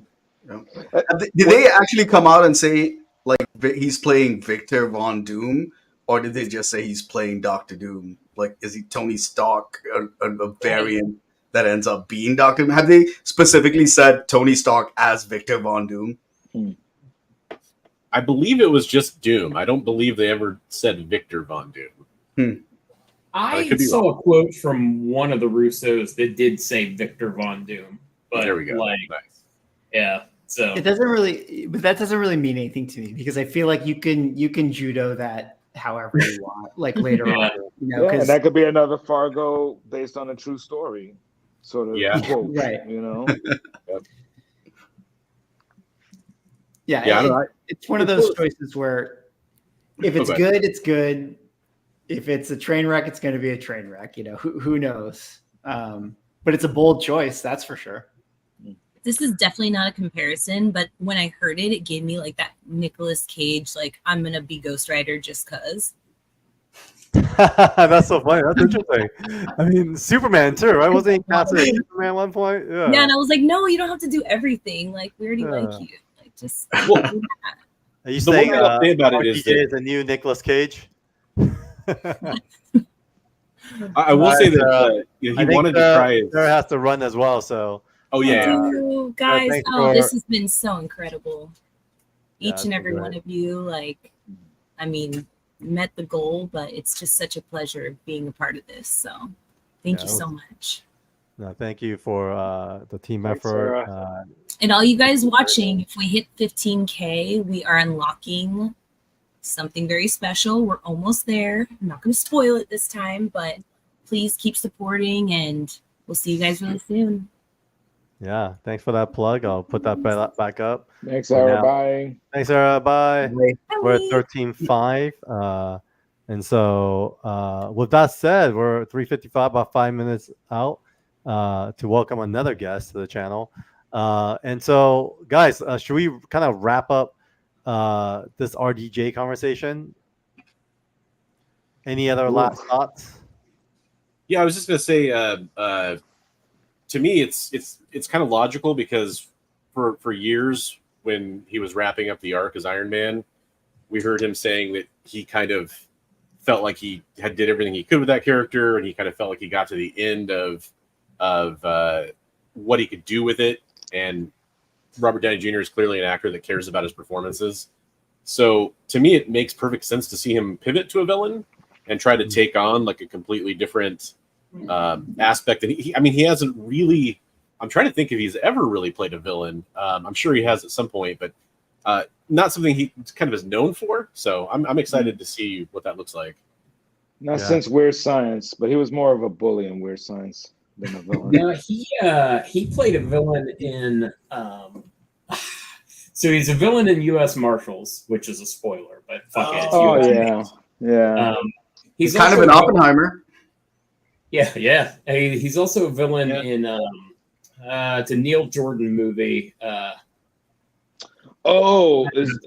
Speaker 21: Did they actually come out and say like he's playing Victor Von Doom, or did they just say he's playing Doctor Doom? Like, is he Tony Stark, a variant that ends up being Doctor Doom? Have they specifically said Tony Stark as Victor Von Doom?
Speaker 20: I believe it was just Doom. I don't believe they ever said Victor Von Doom.
Speaker 5: I saw a quote from one of the Russos that did say Victor Von Doom. But
Speaker 20: there we go.
Speaker 5: Like,
Speaker 20: nice.
Speaker 5: Yeah. So
Speaker 1: It doesn't really, but that doesn't really mean anything to me because I feel like you can judo that however you want, like later on. You know,
Speaker 4: and that could be another Fargo based on a true story, sort of quote,
Speaker 1: right?
Speaker 4: You know.
Speaker 1: It's one of those choices where if it's good, it's good. If it's a train wreck, it's going to be a train wreck. You know, who knows? But it's a bold choice, that's for sure.
Speaker 3: This is definitely not a comparison, but when I heard it, it gave me like that Nicolas Cage, like I'm gonna be Ghost Rider just cause.
Speaker 2: That's so funny. That's interesting. I mean, Superman too, right? Wasn't he casted as Superman at one point?
Speaker 3: Yeah, and I was like, no, you don't have to do everything. Like we already like you. Like just.
Speaker 2: Are you saying RDJ is a new Nicolas Cage?
Speaker 20: I will say that he wanted to try.
Speaker 2: Sarah has to run as well, so.
Speaker 20: Oh yeah,
Speaker 3: guys!
Speaker 2: for-
Speaker 3: This has been so incredible.
Speaker 2: Yeah,
Speaker 3: Each and
Speaker 2: it's
Speaker 3: every
Speaker 2: been
Speaker 3: one
Speaker 2: great.
Speaker 3: of you, like, I mean, met the goal, but it's just such a pleasure being a part of this. So, thank you
Speaker 2: Yeah,
Speaker 3: so much.
Speaker 2: No, thank you for the team
Speaker 3: Thanks,
Speaker 2: effort.
Speaker 3: Sarah. And all you guys watching, if we hit 15K, we are unlocking something very special. We're almost there. I'm not going to spoil it this time, but please keep supporting, and we'll see you guys really soon.
Speaker 2: Yeah, thanks for that plug. I'll put that back up.
Speaker 4: Thanks,
Speaker 2: For
Speaker 4: Sarah.
Speaker 2: now.
Speaker 4: Bye.
Speaker 2: Thanks, Sarah. Bye. We're at 13.5. And so with that said, we're 3:55, about 5 minutes out to welcome another guest to the channel. And so, guys, should we kind of wrap up this RDJ conversation? Any other last thoughts?
Speaker 20: Yeah, I was just gonna say, to me, it's kind of logical because for years when he was wrapping up the arc as Iron Man, we heard him saying that he kind of felt like he did everything he could with that character, and he kind of felt like he got to the end of what he could do with it. And Robert Downey Jr. is clearly an actor that cares about his performances. So to me, it makes perfect sense to see him pivot to a villain and try to take on like a completely different aspect. And he hasn't really. I'm trying to think if he's ever really played a villain. I'm sure he has at some point, but not something he kind of is known for. So I'm excited to see what that looks like.
Speaker 4: Not since Weird Science, but he was more of a bully in Weird Science than a villain.
Speaker 5: No, he played a villain in. So he's a villain in U.S. Marshals, which is a spoiler, but fuck it. It's US
Speaker 4: yeah.
Speaker 5: He's
Speaker 21: kind of
Speaker 5: also
Speaker 21: an
Speaker 5: a villain-
Speaker 21: Oppenheimer.
Speaker 5: Yeah. He's also a villain in it's a Neil Jordan movie.
Speaker 4: It's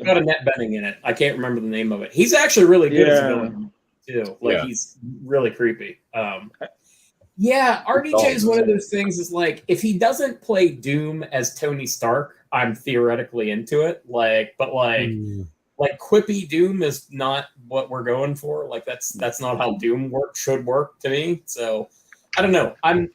Speaker 5: got Annette Bening in it. I can't remember the name of it. He's actually really good as a
Speaker 4: Yeah.
Speaker 5: villain too. Like
Speaker 20: Yeah.
Speaker 5: he's really creepy. Yeah, RDJ is one of those things. Is like if he doesn't play Doom as Tony Stark, I'm theoretically into it. Like quippy Doom is not what we're going for. Like that's not how Doom should work to me. So I don't know. I'm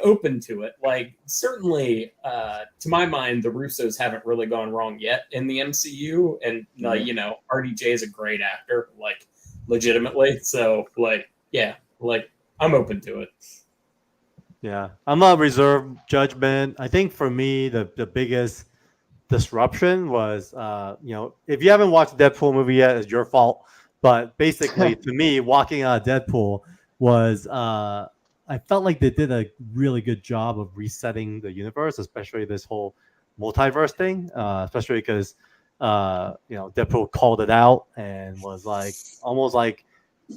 Speaker 5: open to it. Like certainly, to my mind, the Russos haven't really gone wrong yet in the MCU, and RDJ is a great actor, like legitimately. So I'm open to it.
Speaker 2: Yeah, I'm a reserved judgment. I think for me, the biggest disruption was, if you haven't watched the Deadpool movie yet, it's your fault. But basically, to me, walking out of Deadpool was, I felt like they did a really good job of resetting the universe, especially this whole multiverse thing. Especially because, Deadpool called it out and was like, almost like,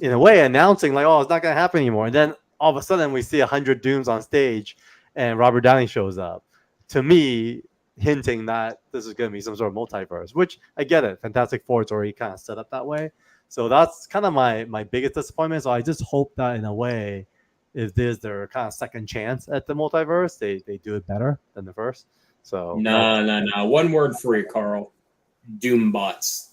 Speaker 2: in a way, announcing like, oh, it's not gonna happen anymore. And then all of a sudden, we see 100 Dooms on stage, and Robert Downey shows up. To me, hinting that this is going to be some sort of multiverse, which I get it. Fantastic Four is already kind of set up that way. So that's kind of my biggest disappointment. So I just hope that in a way, if there's their kind of second chance at the multiverse, they do it better than the first. So
Speaker 5: No. One word for you, Carl. Doom bots.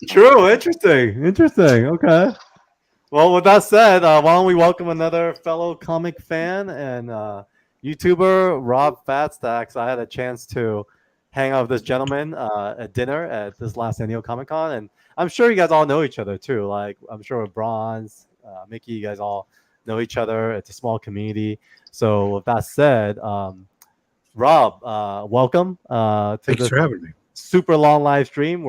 Speaker 2: True. Interesting. Okay. Well, with that said, why don't we welcome another fellow comic fan and YouTuber, Rob Fatstacks. I had a chance to hang out with this gentleman at dinner at this last annual Comic Con, and I'm sure you guys all know each other too. Like I'm sure with Bronze, Mickey, you guys all know each other. It's a small community. So with that said, Rob, welcome to
Speaker 7: Thanks
Speaker 2: this
Speaker 7: for having me.
Speaker 2: super long live stream.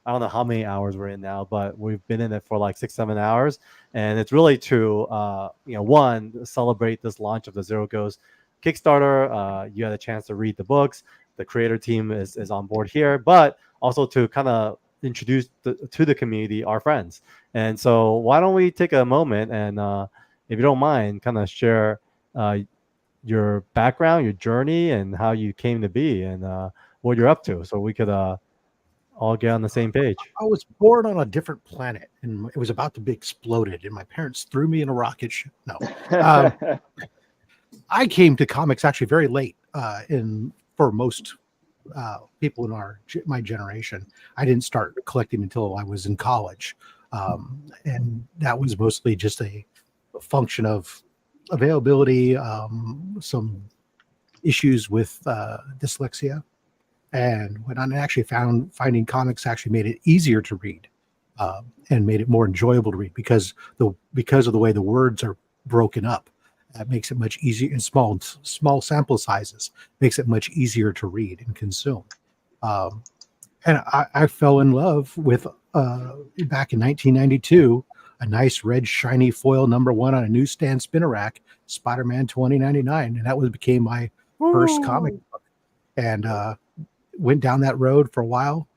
Speaker 2: I don't know how many hours we're in now, but we've been in it for like 6-7 hours, and it's really to one, celebrate this launch of the Zero Ghost Kickstarter. You had a chance to read the books. The creator team is on board here, but also to kind of introduce to the community our friends. And so why don't we take a moment and if you don't mind, kind of share your background, your journey, and how you came to be, and what you're up to, so we could all get on the same page.
Speaker 7: I was born on a different planet, and it was about to be exploded, and my parents threw me in a rocket ship. No. I came to comics actually very late for most people in my generation. I didn't start collecting until I was in college, and that was mostly just a function of availability, some issues with dyslexia. And when I actually finding comics actually made it easier to read, and made it more enjoyable to read because of the way the words are broken up. That makes it much easier in small sample sizes, makes it much easier to read and consume. And I fell in love with, back in 1992, a nice red shiny foil #1 on a newsstand spinner rack, Spider-Man 2099. And that became my first comic book. And went down that road for a while,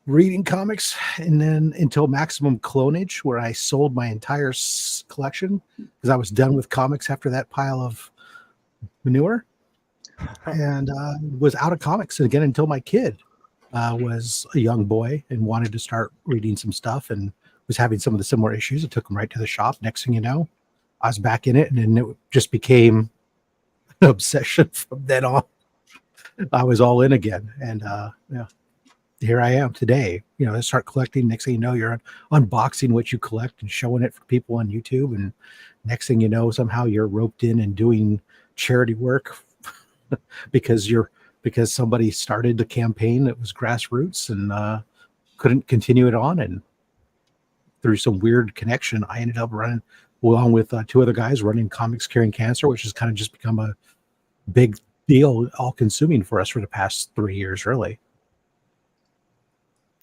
Speaker 7: reading comics, and then until Maximum Clonage, where I sold my entire collection because I was done with comics after that pile of manure, and was out of comics again until my kid was a young boy and wanted to start reading some stuff and was having some of the similar issues. I took him right to the shop. Next thing you know, I was back in it, and then it just became an obsession from then on. I was all in again, and here I am today. I start collecting. Next thing you know, you're unboxing what you collect and showing it for people on YouTube, and next thing you know, somehow you're roped in and doing charity work because somebody started a campaign that was grassroots and couldn't continue it on, and through some weird connection, I ended up running along with 2 other guys running Comics Curing Cancer, which has kind of just become a big deal, all consuming for us for the past 3 years, really.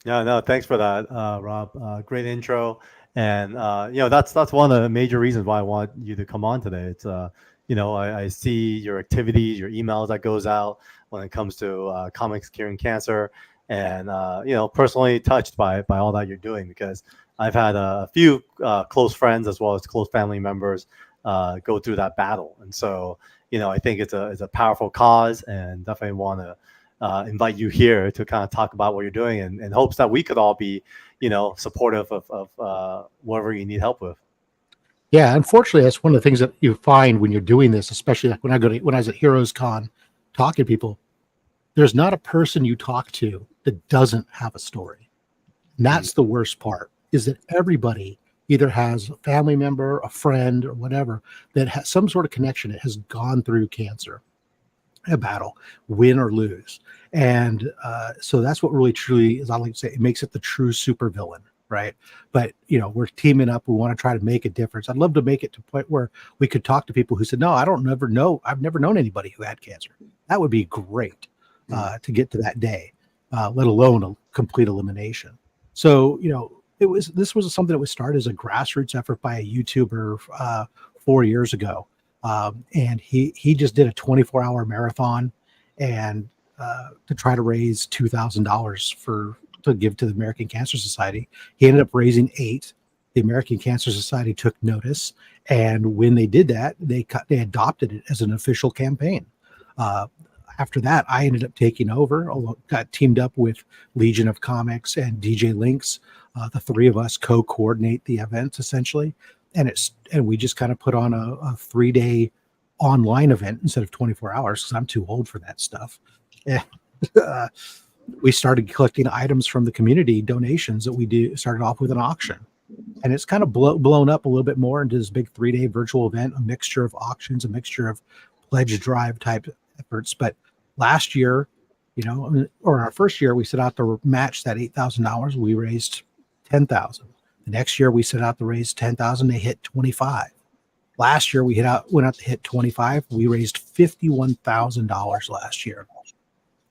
Speaker 2: Yeah, no, thanks for that, Rob. Great intro, and that's one of the major reasons why I want you to come on today. It's I see your activities, your emails that goes out when it comes to Comics Curing Cancer, and personally touched by all that you're doing, because I've had a few close friends as well as close family members go through that battle, and so I think it's a powerful cause, and definitely want to invite you here to kind of talk about what you're doing, and in hopes that we could all be, supportive of whatever you need help with.
Speaker 7: Yeah, unfortunately, that's one of the things that you find when you're doing this, especially like when I was at Heroes Con talking to people. There's not a person you talk to that doesn't have a story. And that's the worst part, is that everybody either has a family member, a friend, or whatever that has some sort of connection that has gone through cancer, a battle, win or lose. And so that's what really truly is, I like to say, it makes it the true supervillain, right? But we're teaming up. We want to try to make a difference. I'd love to make it to a point where we could talk to people who said, no, I've never known anybody who had cancer. That would be great to get to that day, let alone a complete elimination. So this was something that was started as a grassroots effort by a YouTuber 4 years ago. And he just did a 24-hour marathon and to try to raise $2,000 to give to the American Cancer Society. He ended up raising $8,000. The American Cancer Society took notice, and when they did that, they adopted it as an official campaign. After that, I ended up taking over, got teamed up with Legion of Comics and DJ Links. The 3 of us co-coordinate the events essentially. And we just kind of put on a 3-day online event instead of 24 hours, because I'm too old for that stuff. we started collecting items from the community donations that we started off with an auction. And it's kind of blown up a little bit more into this big 3-day virtual event, a mixture of auctions, a mixture of pledge drive type efforts. But last year, or our first year, we set out to match that $8,000. We raised $10,000. The next year we set out to raise $10,000. They hit 25. Last year we went out to hit 25. We raised $51,000 last year,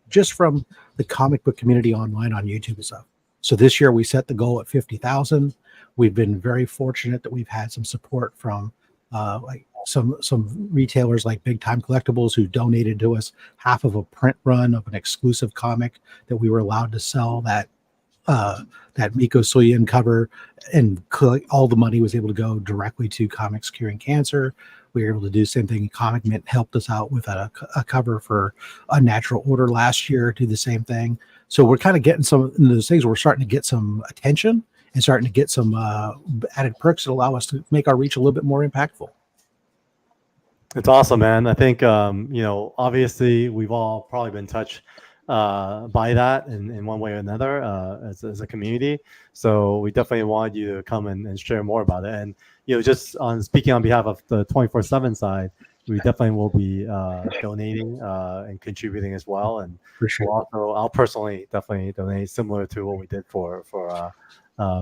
Speaker 7: just from the comic book community online on YouTube and stuff. So this year we set the goal at 50,000. We've been very fortunate that we've had some support from like some retailers like Big Time Collectibles, who donated to us half of a print run of an exclusive comic that we were allowed to sell, that Miko Soyen cover, and all the money was able to go directly to Comics Curing Cancer. We were able to do the same thing. Comic Mint helped us out with a cover for Unnatural Order last year, do the same thing. So we're kind of getting some of those things. We're starting to get some attention and starting to get some added perks that allow us to make our reach a little bit more impactful.
Speaker 2: It's awesome, man. I think, obviously we've all probably been touched by that in one way or another as a community. So we definitely want you to come and share more about it. And, just speaking on behalf of the 24/7 side, we definitely will be donating and contributing as well. And I'll personally definitely donate, similar to what we did for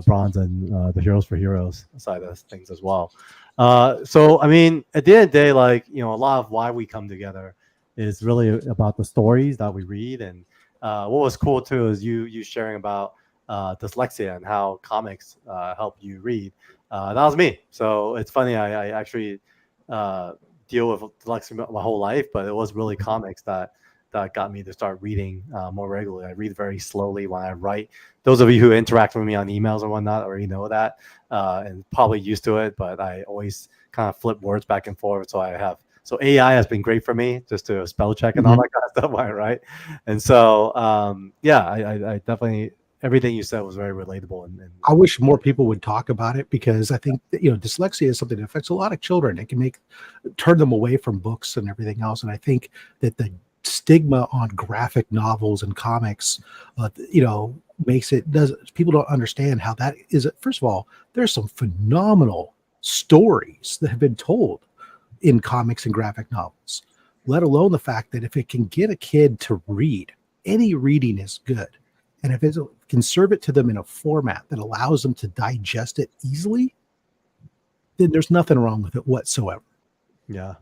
Speaker 2: Bronze and the Heroes for Heroes side of things as well. So, I mean, at the end of the day, a lot of why we come together is really about the stories that we read. And what was cool too is you sharing about dyslexia and how comics help you read. That was me. So it's funny, I actually deal with dyslexia my whole life, but it was really comics that got me to start reading more regularly. I read very slowly when I write. Those of you who interact with me on emails and whatnot already know that and probably used to it, but I always kind of flip words back and forth. So AI has been great for me, just to spell check and all that kind of stuff, right? And so, I definitely, everything you said was very relatable. And
Speaker 7: I wish more people would talk about it, because I think that, dyslexia is something that affects a lot of children. It can turn them away from books and everything else. And I think that the stigma on graphic novels and comics, people don't understand how that is. First of all, there's some phenomenal stories that have been told in comics and graphic novels, let alone the fact that if it can get a kid to read, any reading is good. And if it can serve it to them in a format that allows them to digest it easily, then there's nothing wrong with it whatsoever.
Speaker 2: Yeah.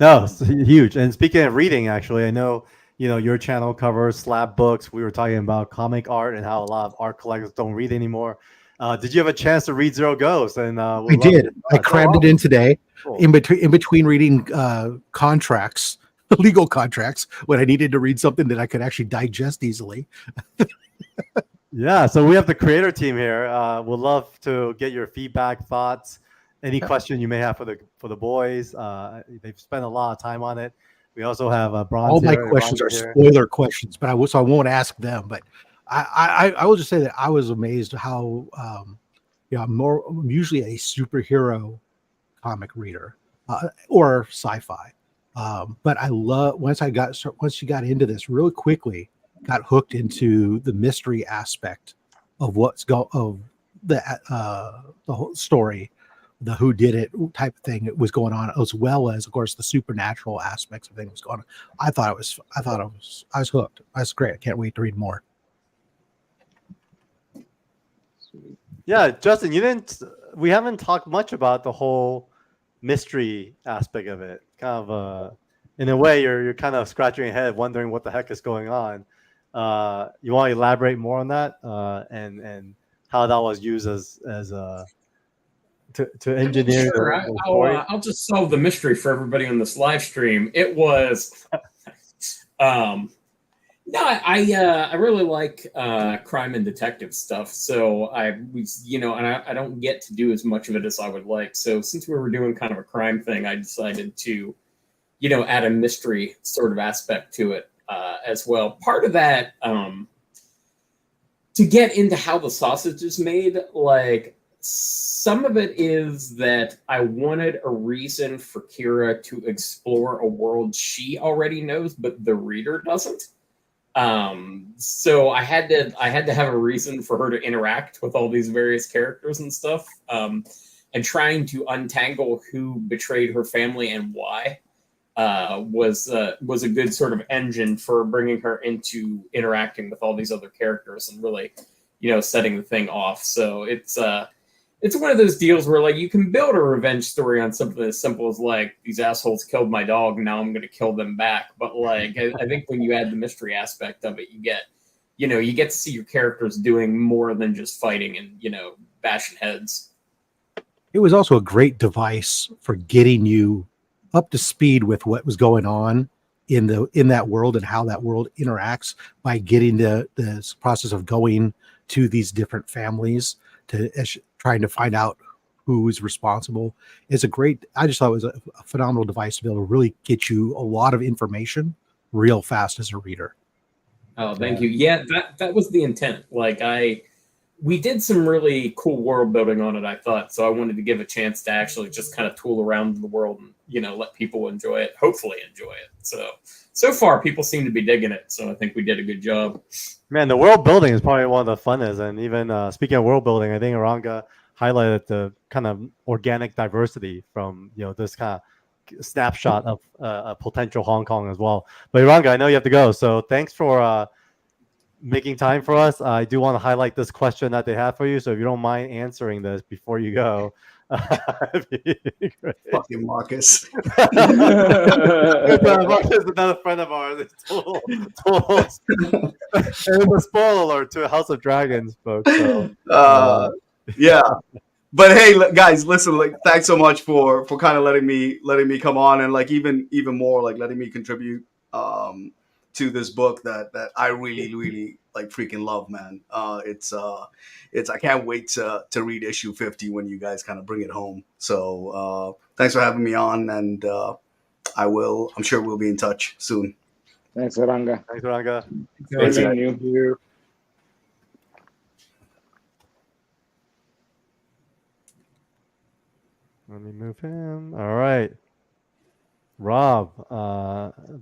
Speaker 2: No, it's huge. And speaking of reading, actually, I know, your channel covers slab books. We were talking about comic art and how a lot of art collectors don't read anymore. Did you have a chance to read Zero Ghost? And
Speaker 7: I did. I crammed it in today. Cool. In between reading contracts, legal contracts, when I needed to read something that I could actually digest easily.
Speaker 2: Yeah, so we have the creator team here. We'd love to get your feedback, thoughts, any question you may have for the boys. They've spent a lot of time on it. We also have Bronze.
Speaker 7: All my questions are spoiler questions, but I won't ask them. But I will just say that I was amazed how I'm usually a superhero comic reader or sci-fi, but I love once you got into this really quickly, got hooked into the mystery aspect of the whole story, the who did it type of thing that was going on, as well as, of course, the supernatural aspects of things going on. I was hooked. That's great. I can't wait to read more.
Speaker 2: Yeah, Justin, we haven't talked much about the whole mystery aspect of it. Kind of in a way, you're kind of scratching your head, wondering what the heck is going on. You want to elaborate more on that and how that was used as to engineer?
Speaker 5: Sure. I'll just solve the mystery for everybody on this live stream. It was I really like crime and detective stuff. So I was, and I don't get to do as much of it as I would like. So since we were doing kind of a crime thing, I decided to, add a mystery sort of aspect to it as well. Part of that, to get into how the sausage is made, some of it is that I wanted a reason for Kira to explore a world she already knows, but the reader doesn't. So I had to have a reason for her to interact with all these various characters and stuff. And trying to untangle who betrayed her family and why was a good sort of engine for bringing her into interacting with all these other characters and really, setting the thing off. So it's one of those deals where like you can build a revenge story on something as simple as like these assholes killed my dog, now I'm going to kill them back. But like I think when you add the mystery aspect of it, you get to see your characters doing more than just fighting and bashing heads.
Speaker 7: It was also a great device for getting you up to speed with what was going on in that world and how that world interacts by getting the process of going to these different families to trying to find out who's responsible. It's I just thought it was a phenomenal device to be able to really get you a lot of information real fast as a reader.
Speaker 5: Oh, thank you. Yeah, that was the intent. Like we did some really cool world building on it, I thought. So I wanted to give a chance to actually just kind of tool around the world and, let people enjoy it, hopefully enjoy it. So far people seem to be digging it. So I think we did a good job.
Speaker 2: Man, the world building is probably one of the funnest. And even speaking of world building, I think Aranga highlighted the kind of organic diversity from, this kind of snapshot of a potential Hong Kong as well. But Aranga, I know you have to go. So thanks for making time for us. I do want to highlight this question that they have for you. So if you don't mind answering this before you go.
Speaker 21: Fucking Marcus.
Speaker 2: Marcus is another friend of ours. It's total. And a spoiler alert to House of Dragons, folks. So,
Speaker 21: yeah. But hey, guys, listen. Like, thanks so much for kind of letting me come on and like even more like letting me contribute to this book that I really like freaking love, man. It's I can't wait to read issue 50 when you guys kind of bring it home. So thanks for having me on, and I'm sure we'll be in touch soon.
Speaker 4: Thanks, Aranga.
Speaker 2: Thanks, Aranga.
Speaker 4: Great meeting you.
Speaker 2: Let me move him. All right. Rob,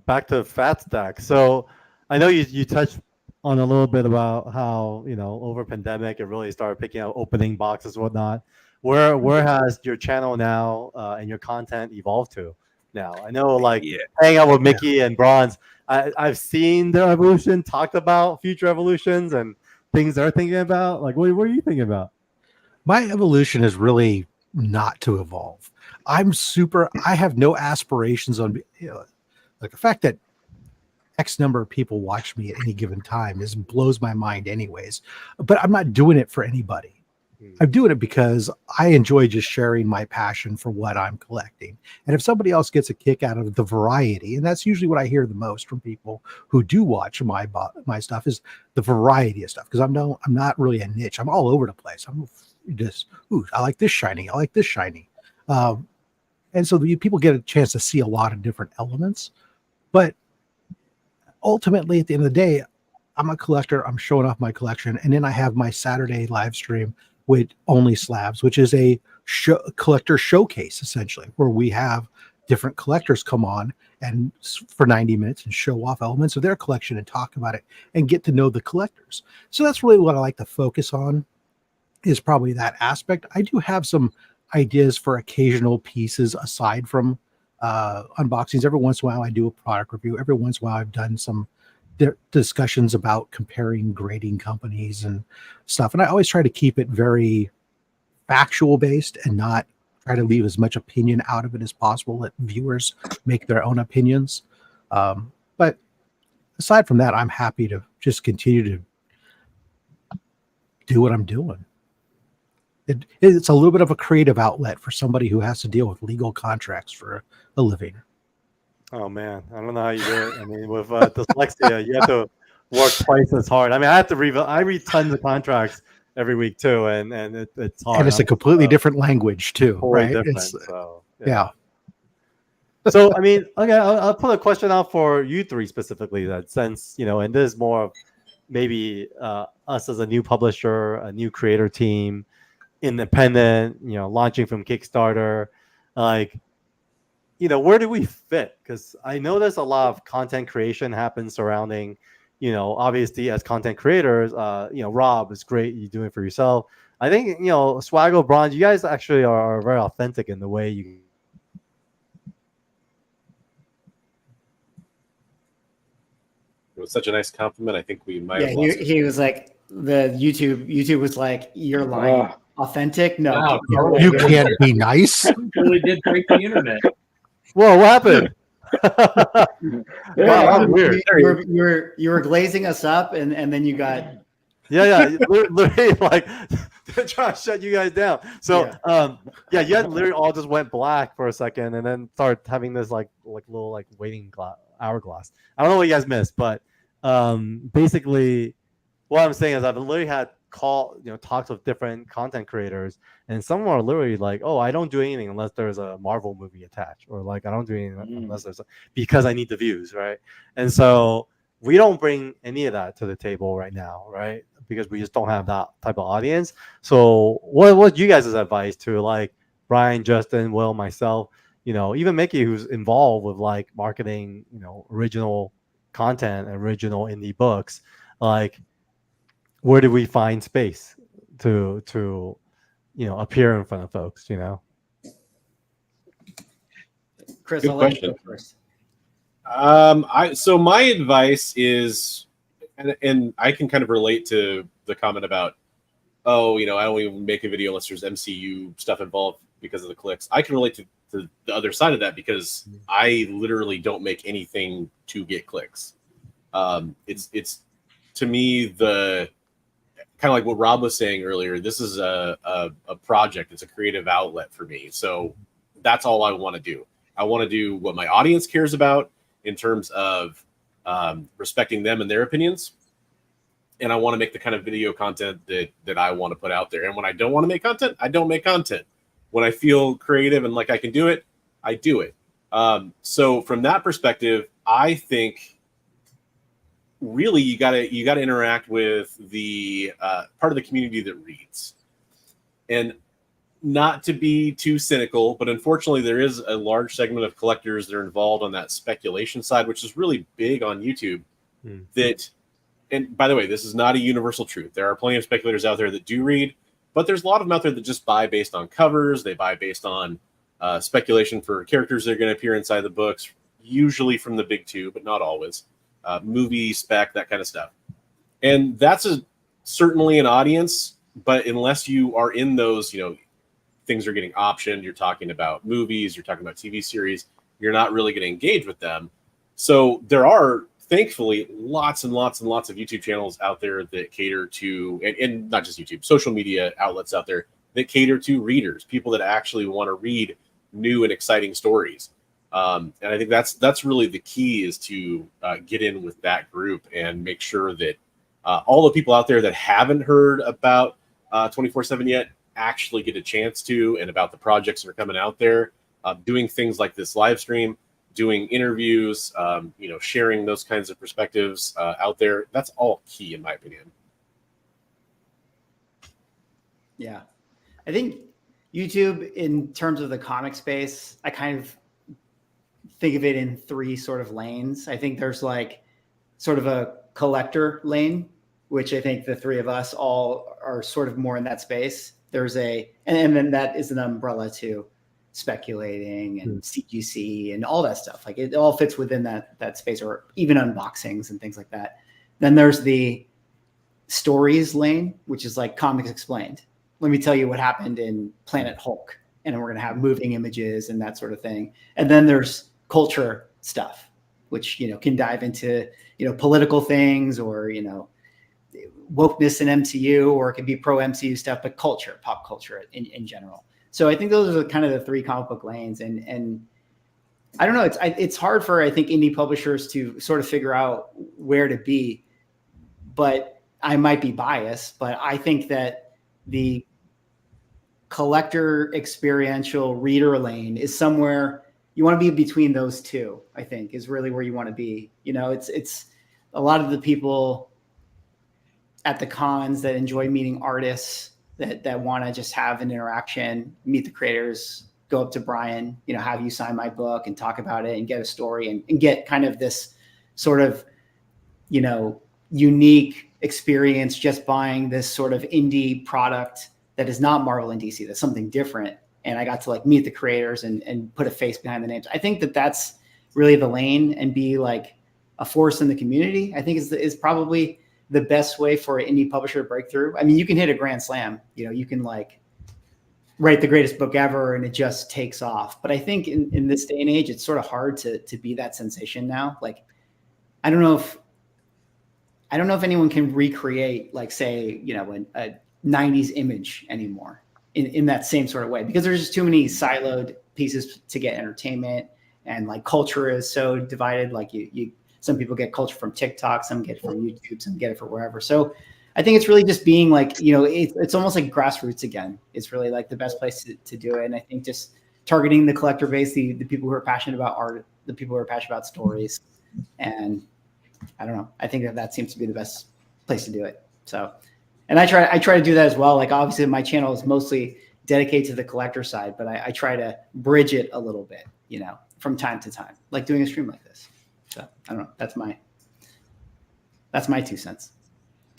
Speaker 2: back to Fat Stack. So I know you touched on a little bit about how, over pandemic, it really started picking up opening boxes and whatnot. Where has your channel now and your content evolved to now? I know hanging out with Mickey and Bronze, I've seen their evolution, talked about future evolutions and things they're thinking about. Like, what are you thinking about?
Speaker 7: My evolution is really not to evolve. I have no aspirations on, like the fact that X number of people watch me at any given time blows my mind anyways, but I'm not doing it for anybody. I'm doing it because I enjoy just sharing my passion for what I'm collecting. And if somebody else gets a kick out of the variety, and that's usually what I hear the most from people who do watch my stuff, is the variety of stuff. Because I'm not really a niche. I'm all over the place. I'm just, I like this shiny. I like this shiny. And so people get a chance to see a lot of different elements. But ultimately, at the end of the day, I'm a collector. I'm showing off my collection. And then I have my Saturday live stream with Only Slabs, which is a collector showcase, essentially, where we have different collectors come on and for 90 minutes and show off elements of their collection and talk about it and get to know the collectors. So that's really what I like to focus on, is probably that aspect. I do have some ideas for occasional pieces aside from unboxings. Every once in a while I do a product review. Every once in a while I've done some discussions about comparing grading companies and stuff. And I always try to keep it very factual based and not try to leave as much opinion out of it as possible. Let viewers make their own opinions. But aside from that, I'm happy to just continue to do what I'm doing. It's a little bit of a creative outlet for somebody who has to deal with legal contracts for a living.
Speaker 2: Oh man, I don't know how you do it. I mean, with dyslexia, you have to work twice as hard. I mean, I read tons of contracts every week too, and it's hard.
Speaker 7: And it's a completely different language too,
Speaker 2: totally
Speaker 7: right?
Speaker 2: different.
Speaker 7: So,
Speaker 2: yeah. So I mean, okay, I'll put a question out for you three specifically. That since and this is more of maybe us as a new publisher, a new creator team, independent, launching from Kickstarter, like. Where do we fit? Because I know there's a lot of content creation happens surrounding, obviously as content creators, Rob, it's great you doing it for yourself. I think, Swaggle, Bronze, you guys actually are very authentic in the way you.
Speaker 20: It was such a nice compliment. I think we might
Speaker 1: Yeah,
Speaker 20: have lost
Speaker 1: he was like, the YouTube was like, you're lying. Authentic? No.
Speaker 5: Wow,
Speaker 7: You can't be nice.
Speaker 5: Really did break the internet.
Speaker 2: Whoa, what happened?
Speaker 1: Wow,
Speaker 2: weird.
Speaker 1: You were glazing us up, and then you got.
Speaker 2: Yeah, literally like they're trying to shut you guys down. So you guys literally all just went black for a second, and then started having this like little like waiting hourglass. I don't know what you guys missed, but basically, what I'm saying is I've literally had talks with different content creators, and some are literally like, "Oh, I don't do anything unless there's a Marvel movie attached," or like, "I don't do anything unless there's because I need the views," right? And so we don't bring any of that to the table right now, right? Because we just don't have that type of audience. So what's you guys' advice to like Brian, Justin, Will, myself, even Mickey, who's involved with like marketing, original content, original indie books, like where do we find space to appear in front of folks,
Speaker 1: Chris,
Speaker 20: Good
Speaker 1: I'll let you
Speaker 20: question.
Speaker 1: go first.
Speaker 20: So my advice is, and I can kind of relate to the comment about, I don't even make a video unless there's MCU stuff involved because of the clicks. I can relate to the other side of that because I literally don't make anything to get clicks. It's to me the kind of like what Rob was saying earlier. This is a project. It's a creative outlet for me. So that's all I want to do. I want to do what my audience cares about in terms of respecting them and their opinions. And I want to make the kind of video content that I want to put out there. And when I don't want to make content, I don't make content. When I feel creative and like I can do it, I do it. So from that perspective, I think really you gotta interact with the part of the community that reads. And not to be too cynical, but unfortunately there is a large segment of collectors that are involved on that speculation side, which is really big on YouTube. And by the way, this is not a universal truth. There are plenty of speculators out there that do read, but there's a lot of them out there that just buy based on covers. They buy based on speculation for characters that are going to appear inside the books, usually from the big two, but not always. Movie spec, that kind of stuff. And that's certainly an audience, but unless you are in those, things are getting optioned, you're talking about movies, you're talking about TV series, you're not really going to engage with them. So there are, thankfully, lots and lots and lots of YouTube channels out there that cater to, and not just YouTube, social media outlets out there that cater to readers, people that actually want to read new and exciting stories. And I think that's really the key, is to get in with that group and make sure that all the people out there that haven't heard about 24/7 yet actually get a chance to, and about the projects that are coming out there, doing things like this live stream, doing interviews, sharing those kinds of perspectives out there. That's all key, in my opinion.
Speaker 1: Yeah. I think YouTube, in terms of the comic space, I kind of think of it in three sort of lanes. I think there's like sort of a collector lane, which I think the three of us all are sort of more in that space. There's and then that is an umbrella to speculating and CGC and all that stuff. Like it all fits within that space, or even unboxings and things like that. Then there's the stories lane, which is like comics explained. Let me tell you what happened in Planet Hulk, and then we're going to have moving images and that sort of thing. And then there's culture stuff, which, can dive into, political things, or, wokeness in MCU, or it can be pro MCU stuff, but culture, pop culture in general. So I think those are kind of the three comic book lanes. And I don't know, it's hard for, I think, indie publishers to sort of figure out where to be, but I might be biased, but I think that the collector experiential reader lane is somewhere you want to be between those two. I think is really where you want to be. It's a lot of the people at the cons that enjoy meeting artists that want to just have an interaction, meet the creators, go up to Brian, have you sign my book and talk about it and get a story and get kind of this sort of, unique experience just buying this sort of indie product that is not Marvel and DC. That's something different. And I got to like meet the creators and put a face behind the names. I think that that's really the lane, and be like a force in the community. I think is probably the best way for an indie publisher to break through. I mean, you can hit a grand slam, you know, you can like write the greatest book ever and it just takes off. But I think in this day and age, it's sort of hard to be that sensation now. Like, I don't know if anyone can recreate, like, say, you know, a 90s image anymore in that same sort of way, because there's just too many siloed pieces to get entertainment, and like culture is so divided. Like you some people get culture from TikTok, some get it from YouTube, some get it from wherever. So I think it's really just being like, you know, it's almost like grassroots again. It's really like the best place to do it. And I think just targeting the collector base, the people who are passionate about art, the people who are passionate about stories. And I don't know, I think that seems to be the best place to do it. So, and I try to do that as well. Like, obviously my channel is mostly dedicated to the collector side, but I try to bridge it a little bit, you know, from time to time, like doing a stream like this. So I don't know. That's my 2 cents.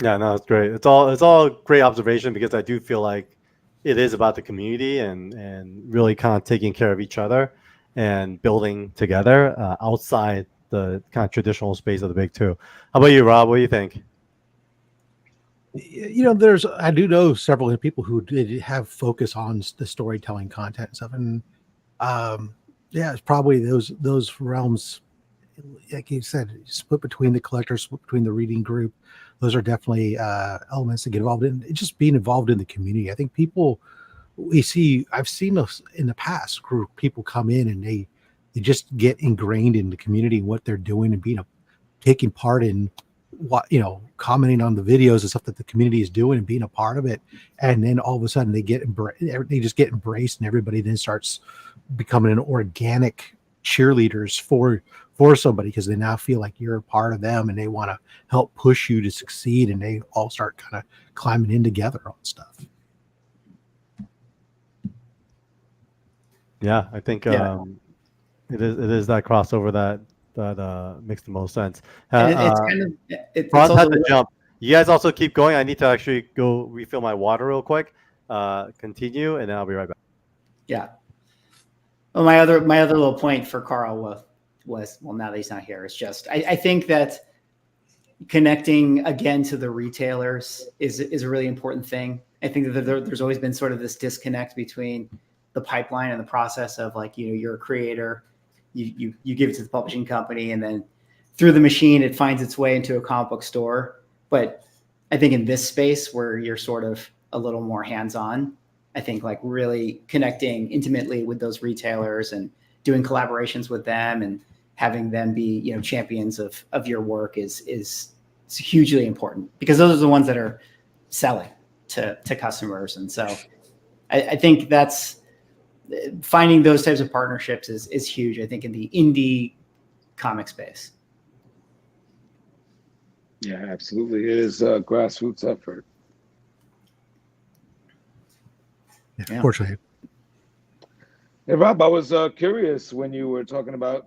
Speaker 2: Yeah, no, it's great. It's all great observation, because I do feel like it is about the community and really kind of taking care of each other and building together outside the kind of traditional space of the big two. How about you, Rob? What do you think?
Speaker 7: You know, I do know several people who did have focus on the storytelling content and stuff, and yeah, it's probably those realms, like you said, split between the collectors, split between the reading group. Those are definitely elements to get involved in. Just being involved in the community. I think I've seen those in the past, group people come in and they just get ingrained in the community and what they're doing, and taking part in what, you know, commenting on the videos and stuff that the community is doing and being a part of it. And then all of a sudden they just get embraced, and everybody then starts becoming an organic cheerleaders for somebody, because they now feel like you're a part of them and they want to help push you to succeed, and they all start kind of climbing in together on stuff.
Speaker 2: Yeah, I think it is that crossover that makes the most sense.
Speaker 1: And it's kind of it's
Speaker 2: Franz
Speaker 1: also
Speaker 2: had to jump. You guys also keep going. I need to actually go refill my water real quick. Continue, and then I'll be right back.
Speaker 1: Yeah. Well, my other little point for Carl was well, now that he's not here, it's just I think that connecting again to the retailers is a really important thing. I think that there's always been sort of this disconnect between the pipeline and the process of, like, you know, you're a creator, you give it to the publishing company, and then through the machine it finds its way into a comic book store. But I think in this space where you're sort of a little more hands-on, I think like really connecting intimately with those retailers and doing collaborations with them and having them be, you know, champions of your work is hugely important, because those are the ones that are selling to customers. And so I think that's finding those types of partnerships is huge, I think, in the indie comic space.
Speaker 4: Yeah, absolutely. It is a grassroots effort.
Speaker 7: Yeah, unfortunately.
Speaker 4: Hey, Rob, I was curious when you were talking about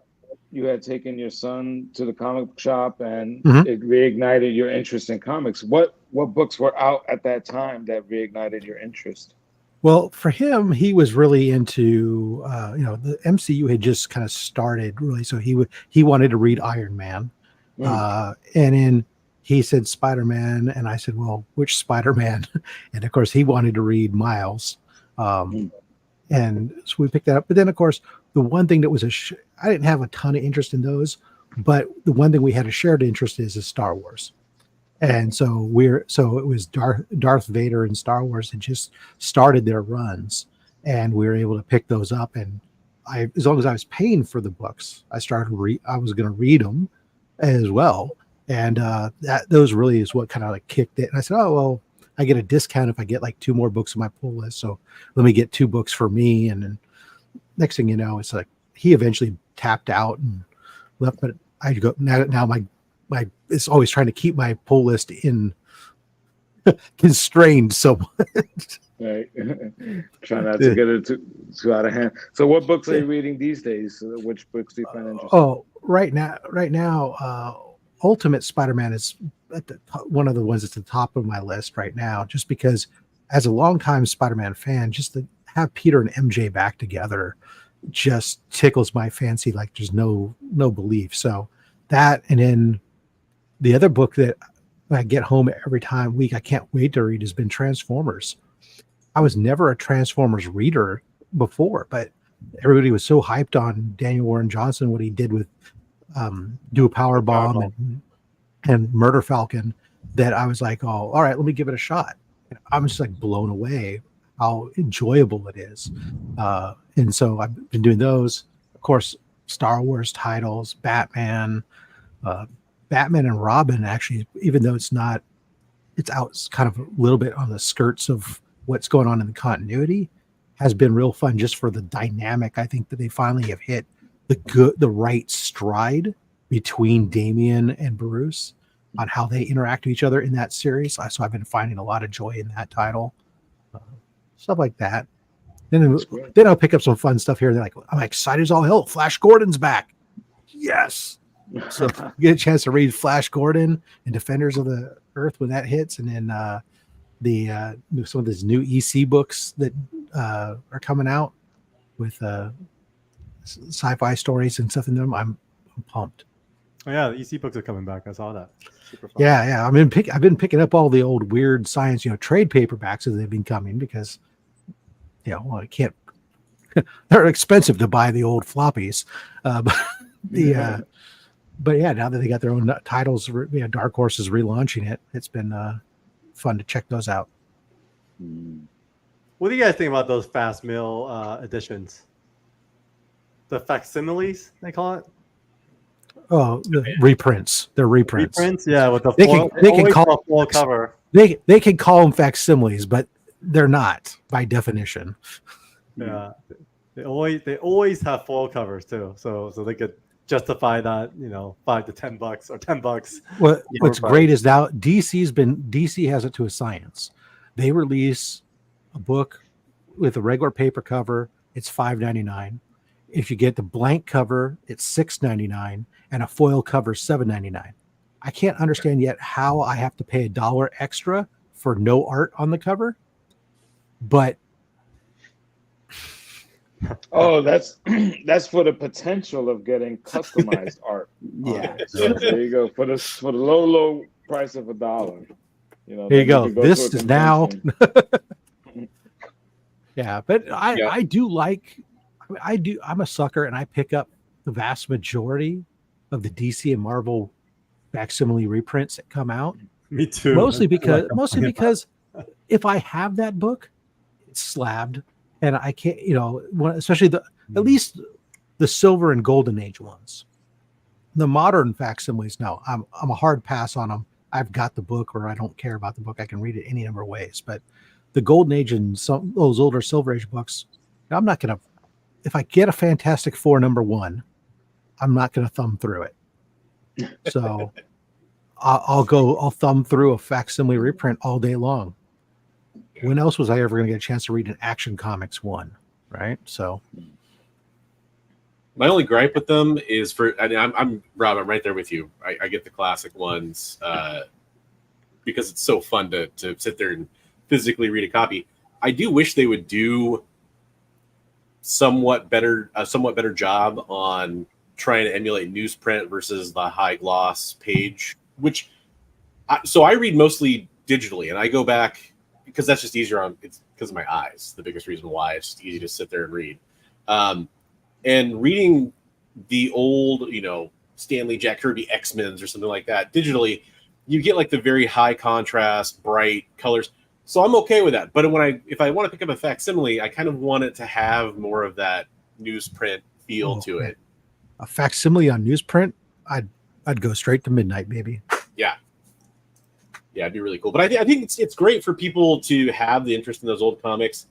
Speaker 4: you had taken your son to the comic book shop and it reignited your interest in comics. What books were out at that time that reignited your interest?
Speaker 7: Well, for him, he was really into, the MCU had just kind of started really. So he wanted to read Iron Man. And then he said Spider-Man. And I said, well, which Spider-Man? And of course he wanted to read Miles. And so we picked that up. But then of course, the one thing that was I didn't have a ton of interest in those, but the one thing we had a shared interest is Star Wars. And so it was Darth Vader and Star Wars had just started their runs, and we were able to pick those up. And as long as I was paying for the books, I was going to read them as well. And those really is what kind of like kicked it. And I said, oh, well, I get a discount if I get like 2 more books on my pull list. So let me get 2 books for me. And then next thing you know, it's like he eventually tapped out and left. But I go now my it's always trying to keep my pull list in constrained somewhat.
Speaker 4: Right. Try not to get it too out of hand. So what books are you reading these days? Which books do you find interesting?
Speaker 7: Oh, right now, Ultimate Spider-Man is at the one of the ones that's at the top of my list right now, just because as a longtime Spider-Man fan, just to have Peter and MJ back together just tickles my fancy like there's no belief. So that, and then the other book that I get home every week I can't wait to read has been Transformers. I was never a Transformers reader before, but everybody was so hyped on Daniel Warren Johnson, what he did with Do a Power Bomb and Murder Falcon, that I was like, oh, all right, let me give it a shot. And I'm just like blown away how enjoyable it is. And so I've been doing those. Of course, Star Wars titles, Batman and Robin, actually, even though it's out kind of a little bit on the skirts of what's going on in the continuity, has been real fun just for the dynamic. I think that they finally have hit the right stride between Damian and Bruce on how they interact with each other in that series. So I've been finding a lot of joy in that title. Stuff like that. Then I'll pick up some fun stuff here. They're like, I'm excited as all hell. Flash Gordon's back. Yes. So get a chance to read Flash Gordon and Defenders of the Earth when that hits, and then some of these new EC books that are coming out with sci-fi stories and stuff in them. I'm pumped.
Speaker 2: Oh, yeah, the EC books are coming back. I saw that. Super fun.
Speaker 7: Yeah. I've been picking up all the old weird science, trade paperbacks as they've been coming, because I can't. They're expensive to buy the old floppies, but yeah, now that they got their own titles, Dark Horse is relaunching it. It's been fun to check those out.
Speaker 2: What do you guys think about those fast mill editions? The facsimiles, they call it.
Speaker 7: Oh, the reprints. They're reprints.
Speaker 2: Reprints, yeah, with the
Speaker 7: they can call
Speaker 2: a full cover.
Speaker 7: They can call them facsimiles, but they're not by definition.
Speaker 2: Yeah, they always have full covers too, so they could justify that, $5 to $10 or $10.
Speaker 7: What's great is now DC has it to a science. They release a book with a regular paper cover, it's $5.99. If you get the blank cover, it's $6.99, and a foil cover $7.99. I can't understand yet how I have to pay $1 extra for no art on the cover, but
Speaker 4: oh, that's for the potential of getting customized art.
Speaker 7: Yeah,
Speaker 4: so there you go, for the low price of $1.
Speaker 7: There you go. This is now. Yeah, but I do like. I'm a sucker, and I pick up the vast majority of the DC and Marvel facsimile reprints that come out.
Speaker 2: Me too.
Speaker 7: Mostly because if I have that book, it's slabbed, and I can't, especially at least the Silver and Golden Age ones. The modern facsimiles, no, I'm a hard pass on them. I've got the book, or I don't care about the book. I can read it any number of ways. But the Golden Age and some those older Silver Age books, I'm not gonna. If I get a Fantastic Four #1, I'm not gonna thumb through it. So I'll thumb through a facsimile reprint all day long. When else was I ever going to get a chance to read an Action Comics 1, right? So
Speaker 20: my only gripe with them is I'm Rob, I'm right there with you. I get the classic ones because it's so fun to sit there and physically read a copy. I do wish they would do a somewhat better job on trying to emulate newsprint versus the high gloss page, so I read mostly digitally, and I go back because that's just easier it's because of my eyes. The biggest reason why it's just easy to sit there and read. And reading the old, Stanley Jack Kirby X-Men's or something like that digitally, you get like the very high contrast, bright colors. So I'm okay with that. But if I want to pick up a facsimile, I kind of want it to have more of that newsprint feel to it.
Speaker 7: A facsimile on newsprint, I'd go straight to midnight, baby.
Speaker 20: Yeah, it'd be really cool. But I think it's great for people to have the interest in those old comics.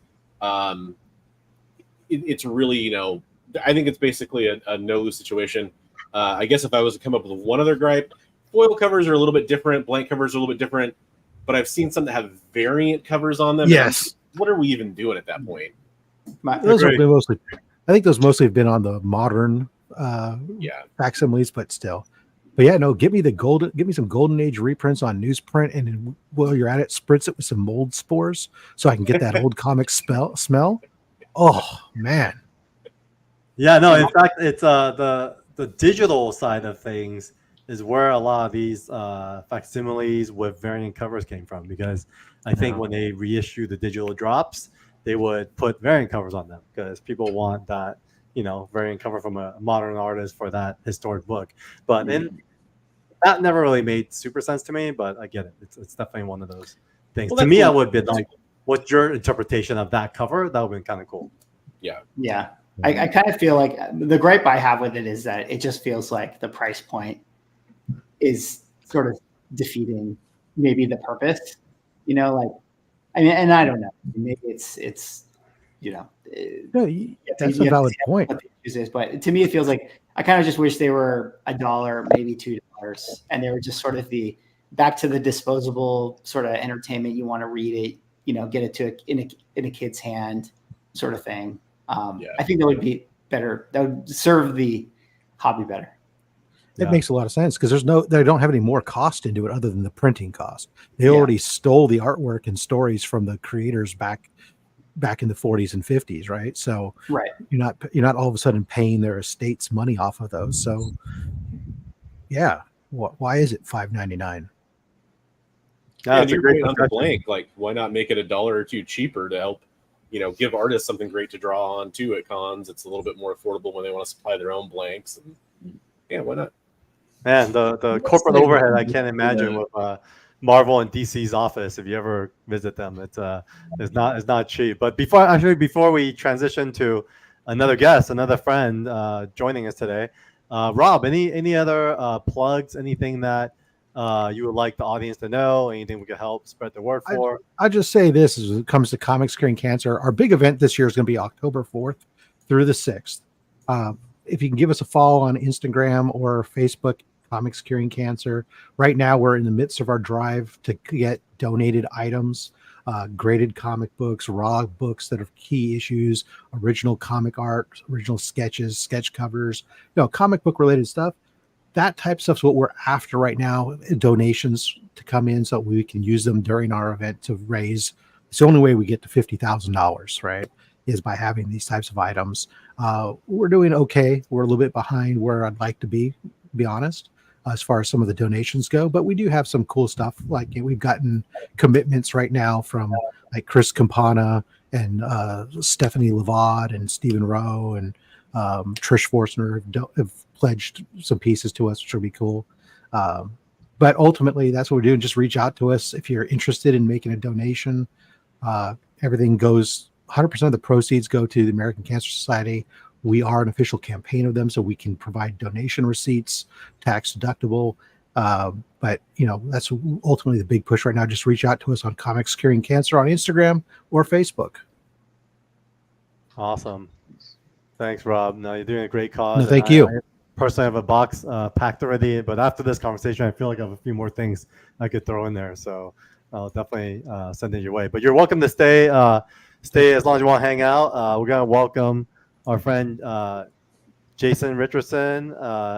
Speaker 20: It's really, I think it's basically a no-lose situation. I guess if I was to come up with one other gripe, foil covers are a little bit different, blank covers are a little bit different, but I've seen some that have variant covers on them.
Speaker 7: Yes.
Speaker 20: What are we even doing at that point?
Speaker 7: Those have been mostly have been on the modern facsimiles, but still. But yeah, no, give me some Golden Age reprints on newsprint, and then while you're at it, spritz it with some mold spores so I can get that old comic smell. Oh man.
Speaker 2: Yeah, no, in fact, it's the digital side of things is where a lot of these facsimiles with variant covers came from, because I think when they reissue the digital drops, they would put variant covers on them because people want that, variant cover from a modern artist for that historic book. But that never really made super sense to me, but I get it. It's definitely one of those things.
Speaker 20: Well,
Speaker 2: to me,
Speaker 20: cool.
Speaker 2: I would be like, what's your interpretation of that cover? That would be kind of cool.
Speaker 20: Yeah.
Speaker 1: Yeah. I kind of feel like the gripe I have with it is that it just feels like the price point is sort of defeating maybe the purpose, and I don't know, maybe it's
Speaker 7: No, that's a valid point.
Speaker 1: But to me, it feels like I kind of just wish they were $1, maybe $2, and they were just sort of the back to the disposable sort of entertainment. You want to read it, get it in a kid's hand, sort of thing. I think that would be better. That would serve the hobby better.
Speaker 7: It makes a lot of sense because they don't have any more cost into it other than the printing cost. They already stole the artwork and stories from the creators back in the 40s and 50s, right? So you're not all of a sudden paying their estates money off of those. So yeah, why is it $5.99?
Speaker 20: And you're right on the blank. Like, why not make it $1 or $2 cheaper to help, give artists something great to draw on too at cons? It's a little bit more affordable when they want to supply their own blanks. And, yeah, why not?
Speaker 2: Man, the corporate overhead, I can't imagine with Marvel and DC's office. If you ever visit them, it's not cheap. But before we transition to another guest, another friend joining us today, Rob, any other plugs? Anything that you would like the audience to know? Anything we could help spread the word for?
Speaker 7: I just say this as it comes to Comics Curing Cancer. Our big event this year is going to be October 4th through the 6th. If you can give us a follow on Instagram or Facebook, Comics Curing Cancer. Right now, we're in the midst of our drive to get donated items, graded comic books, raw books that are key issues, original comic art, original sketches, sketch covers, comic book related stuff. That type of stuff's what we're after right now. Donations to come in so we can use them during our event to raise. It's the only way we get to $50,000, right? Is by having these types of items. We're doing okay. We're a little bit behind where I'd like to be honest, as far as some of the donations go. But we do have some cool stuff. Like we've gotten commitments right now from like Chris Campana and Stephanie Levod and Stephen Rowe and Trish Forstner have pledged some pieces to us, which will be cool. But ultimately, that's what we're doing. Just reach out to us if you're interested in making a donation. Everything goes, 100% of the proceeds go to the American Cancer Society. We are an official campaign of them, so we can provide donation receipts, tax deductible. But that's ultimately the big push right now. Just reach out to us on Comics Curing Cancer on Instagram or Facebook.
Speaker 2: Awesome. Thanks, Rob. No, you're doing a great cause.
Speaker 7: No, thank you.
Speaker 2: I personally have a box packed already, but after this conversation, I feel like I have a few more things I could throw in there. So I'll definitely send it your way. But you're welcome to stay as long as you want to hang out. We're going to welcome our friend Jason Richardson,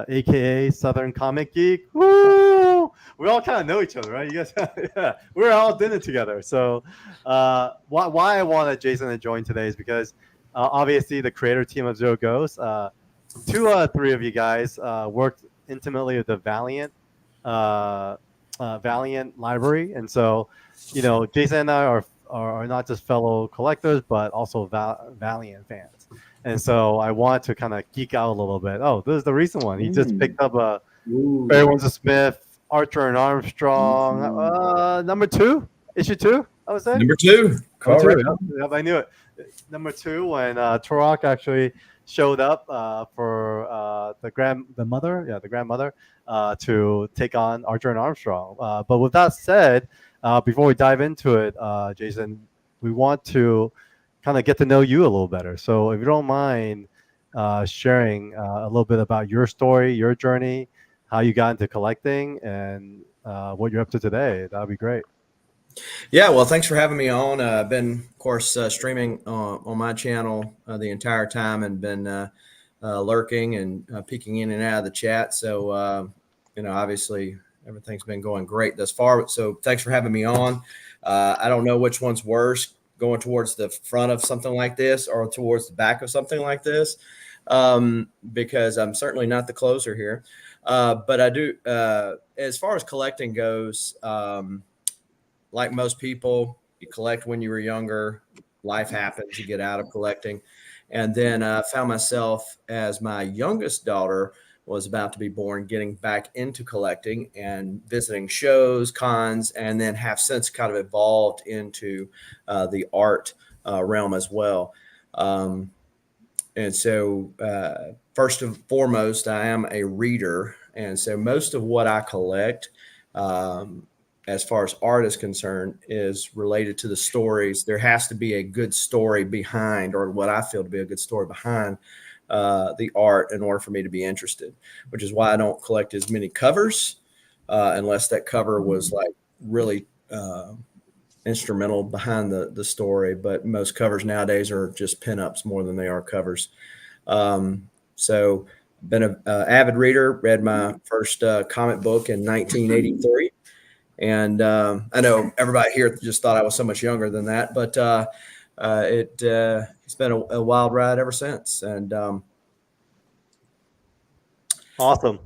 Speaker 2: aka Southern Comic Geek. Woo! We all kind of know each other, right? You guys, yeah, we're all dinner together. So, why I wanted Jason to join today is because obviously the creator team of Zero Ghost, 2 3 of you guys worked intimately with the Valiant library, and so Jason and I are not just fellow collectors, but also Valiant fans. And so I want to kind of geek out a little bit. Oh, this is the recent one. He just picked up a Barry Windsor-Smith, Archer and Armstrong, number 2, issue 2, I would say.
Speaker 5: Number 2. Correct.
Speaker 2: Yep, I knew it. Number 2, when Turok actually showed up for the grandmother to take on Archer and Armstrong. But with that said, before we dive into it, Jason, we want to kind of get to know you a little better. So if you don't mind sharing a little bit about your story, your journey, how you got into collecting, and what you're up to today, that would be great.
Speaker 8: Yeah, well, thanks for having me on. I've been, of course, streaming on my channel the entire time and been lurking and peeking in and out of the chat. So obviously everything's been going great thus far. So thanks for having me on. I don't know which one's worse, going towards the front of something like this or towards the back of something like this, because I'm certainly not the closer here. But I do, as far as collecting goes, like most people, you collect when you were younger. Life happens, you get out of collecting. And then I found myself, as my youngest daughter was about to be born, getting back into collecting and visiting shows, cons, and then have since kind of evolved into the art realm as well. And so first and foremost, I am a reader. And so most of what I collect, as far as art is concerned, is related to the stories. There has to be a good story behind, or what I feel to be a good story behind the art in order for me to be interested, which is why I don't collect as many covers unless that cover was like really instrumental behind the story. But most covers nowadays are just pinups more than they are covers. So been an avid reader, read my first comic book in 1983. And I know everybody here just thought I was so much younger than that, but it's been a wild ride ever since. And
Speaker 2: awesome.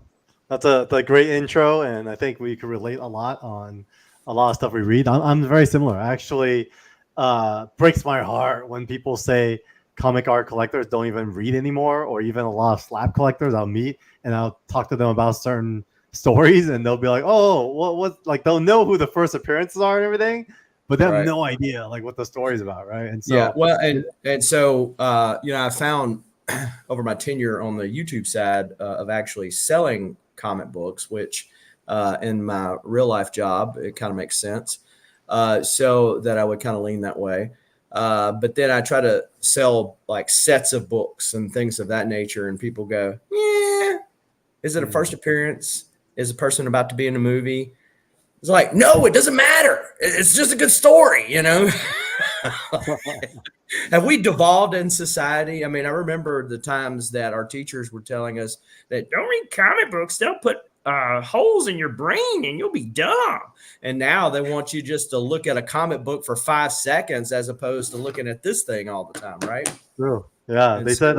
Speaker 2: That's a great intro, and I think we could relate a lot on a lot of stuff we read. I'm very similar. Actually, breaks my heart when people say comic art collectors don't even read anymore, or even a lot of slab collectors I'll meet and I'll talk to them about certain stories, and they'll be like, "Oh, what?" Like they'll know who the first appearances are and everything, but they have no idea like what the story's about, right? And so
Speaker 8: yeah, well, and so I found over my tenure on the YouTube side of actually selling comic books, which in my real life job it kind of makes sense, so that I would kind of lean that way. But then I try to sell like sets of books and things of that nature, and people go, "Yeah, is it a first appearance? Is a person about to be in a movie?" It's like, no, it doesn't matter. It's just a good story, Have we devolved in society? I mean, I remember the times that our teachers were telling us that don't read comic books. They'll put holes in your brain and you'll be dumb. And now they want you just to look at a comic book for 5 seconds as opposed to looking at this thing all the time, right?
Speaker 2: True. Yeah, they said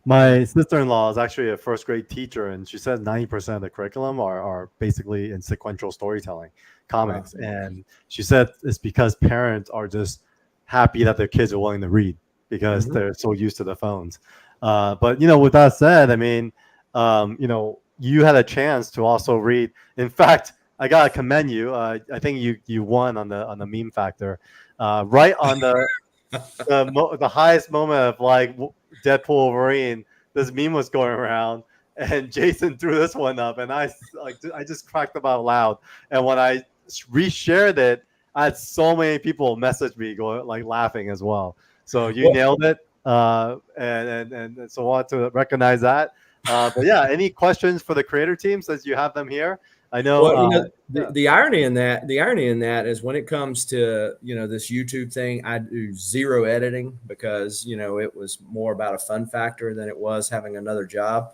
Speaker 2: my sister-in-law is actually a first grade teacher, and she said 90% of the curriculum are basically in sequential storytelling comics. Wow. And she said it's because parents are just happy that their kids are willing to read because they're so used to the phones. But, with that said, I mean, you had a chance to also read. In fact, I got to commend you. I think you won on the meme factor, right on the highest moment of like Deadpool Wolverine. This meme was going around, and Jason threw this one up, and I just cracked up out loud. And when I reshared it, I had so many people message me going like laughing as well. So you nailed it, and so I want to recognize that. But yeah, any questions for the creator team since you have them here? I know.
Speaker 8: Well, the irony in that is when it comes to this YouTube thing, I do zero editing because it was more about a fun factor than it was having another job.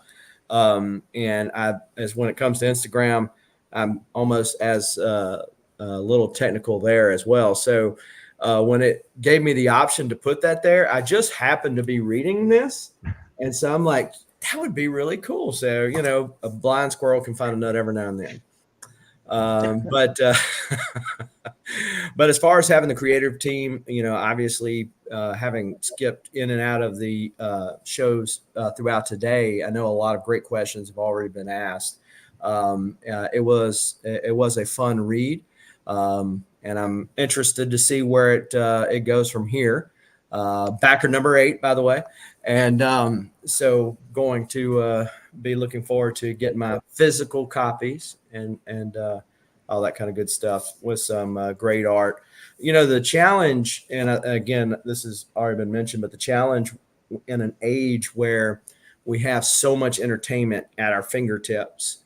Speaker 8: And as when it comes to Instagram, I'm almost as a little technical there as well. So when it gave me the option to put that there, I just happened to be reading this, and so I'm like, that would be really cool. So, a blind squirrel can find a nut every now and then. But as far as having the creative team, obviously having skipped in and out of the shows throughout today, I know a lot of great questions have already been asked. It was a fun read, and I'm interested to see where it goes from here. Backer number 8, by the way. And so going to be looking forward to getting my physical copies and all that kind of good stuff with some great art. The challenge, and again, this has already been mentioned, but the challenge in an age where we have so much entertainment at our fingertips,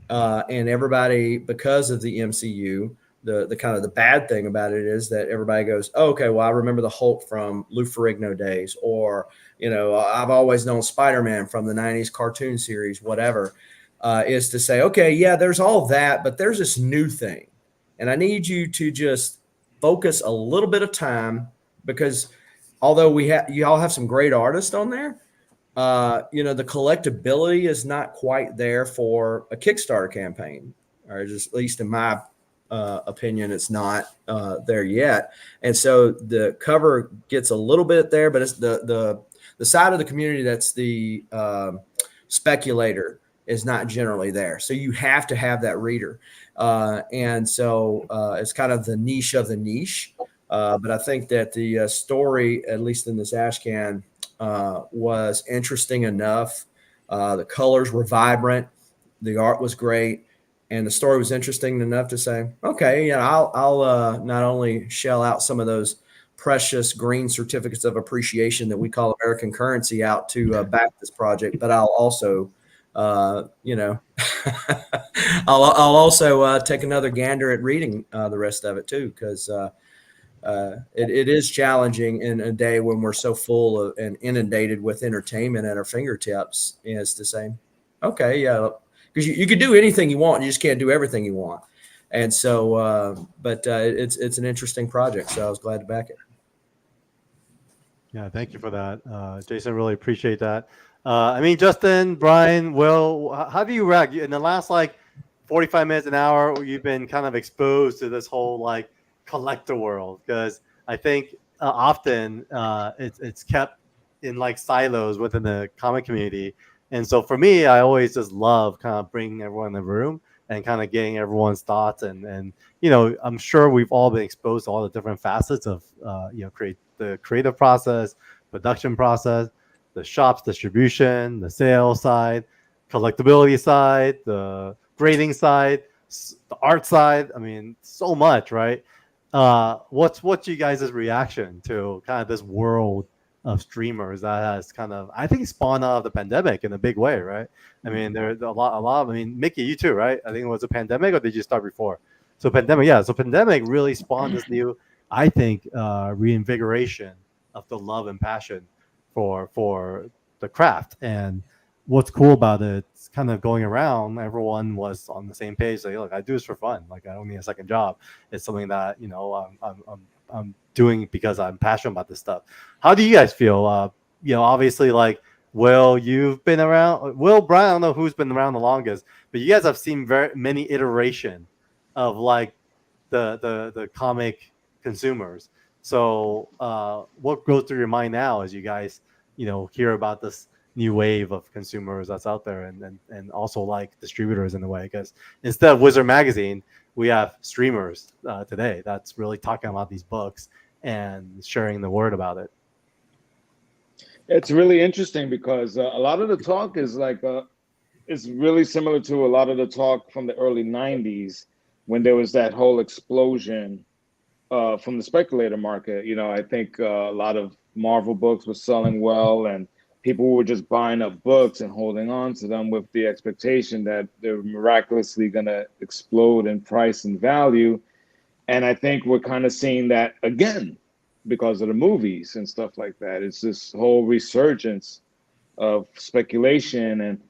Speaker 8: and everybody, because of the MCU, the kind of the bad thing about it is that everybody goes, oh, okay, well, I remember the Hulk from Lou Ferrigno days, or, I've always known Spider-Man from the 90s cartoon series, whatever. is to say, okay, yeah, there's all that, but there's this new thing. And I need you to just focus a little bit of time, because although you all have some great artists on there, the collectability is not quite there for a Kickstarter campaign, or just at least in my opinion, it's not there yet. And so the cover gets a little bit there, but it's the side of the community that's the speculator is not generally there. So you have to have that reader. And so it's kind of the niche of the niche. But I think that the story, at least in this ash can, was interesting enough. The colors were vibrant. The art was great. And the story was interesting enough to say, okay, I'll not only shell out some of those precious green certificates of appreciation that we call American currency out to back this project, but I'll also, I'll also take another gander at reading the rest of it too, because it is challenging in a day when we're so full of and inundated with entertainment at our fingertips, is to say, okay, yeah, because you can do anything you want, you just can't do everything you want. And so, but it's an interesting project, so I was glad to back it.
Speaker 2: Yeah, thank you for that, Jason. Really appreciate that. I mean, Justin, Brian, Will, how do you react in the last 45 minutes, an hour? You've been kind of exposed to this whole collector world, because I think often it's kept in silos within the comic community. And so for me, I always just love kind of bringing everyone in the room and kind of getting everyone's thoughts. And I'm sure we've all been exposed to all the different facets of the creative process, production process, the shop's distribution, the sales side, collectability side, the grading side, the art side. I mean, so much, right? What's you guys' reaction to kind of this world of streamers that has kind of, I think, spawned out of the pandemic in a big way, right? I mean, there's a lot. I mean, Mickey, you too, right? I think it was a pandemic, or did you start before? So pandemic, yeah. So pandemic really spawned this new, I think, reinvigoration of the love and passion for the craft. And what's cool about it, it's kind of going around, everyone was on the same page. Like, look, I do this for fun. I don't need a second job. It's something that I'm doing because I'm passionate about this stuff. How do you guys feel? Obviously, Will, you've been around. Will, Brian, I don't know who's been around the longest, but you guys have seen very many iteration of the comic consumers. So what goes through your mind now as you guys hear about this new wave of consumers that's out there, and also distributors in a way? Because instead of Wizard Magazine, we have streamers today that's really talking about these books and sharing the word about it.
Speaker 4: It's really interesting because a lot of the talk is it's really similar to a lot of the talk from the early 90s when there was that whole explosion from the speculator market. I think a lot of Marvel books were selling well, and people were just buying up books and holding on to them with the expectation that they're miraculously going to explode in price and value. And I think we're kind of seeing that again because of the movies and stuff like that. It's this whole resurgence of speculation and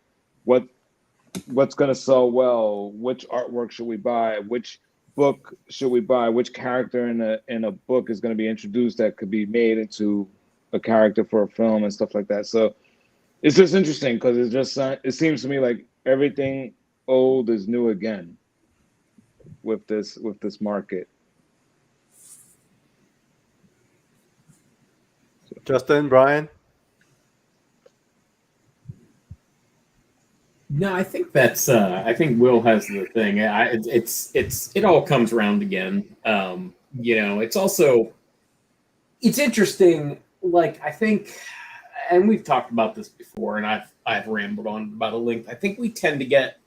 Speaker 4: what's going to sell well, which artwork should we buy, which book should we buy, which character in a book is going to be introduced that could be made into a character for a film and stuff like that. So it's just interesting because it seems to me like everything old is new again with this market.
Speaker 2: Justin, Brian?
Speaker 5: No, I think that's. I think Will has the thing. It all comes around again. It's also, it's interesting. I think, and we've talked about this before, and I've rambled on about a length. I think we tend to get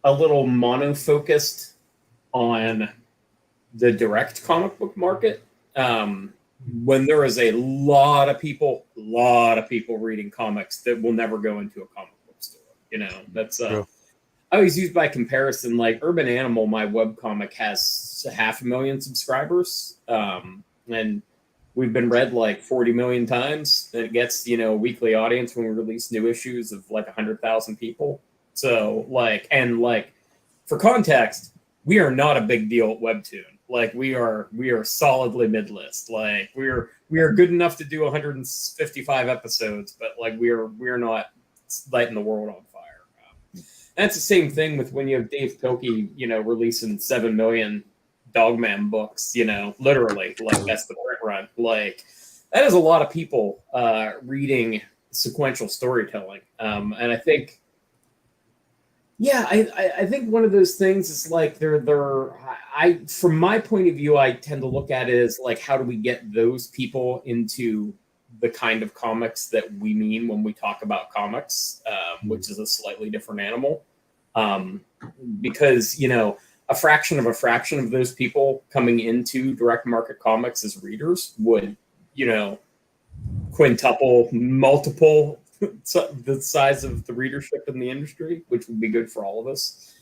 Speaker 5: a little mono-focused on the direct comic book market. When there is a lot of people reading comics that will never go into a comic book store. That's I always use by comparison, Urban Animal, my webcomic, has 500,000 subscribers. And we've been read 40 million times. It gets, a weekly audience when we release new issues of 100,000 people. So like, and like for context, we are not a big deal at Webtoon. Like we are solidly mid-list. Like we are good enough to do 155 episodes, but like we're not lighting the world on fire. That's the same thing with when you have Dave Pilkey, releasing 7 million Dogman books, literally, like that's the print run. Like that is a lot of people reading sequential storytelling. And I think, I think one of those things is like from my point of view, I tend to look at it as like, how do we get those people into the kind of comics that we mean when we talk about comics, which is a slightly different animal. Because, a fraction of those people coming into direct market comics as readers would, quintuple, multiple the size of the readership in the industry, which would be good for all of us.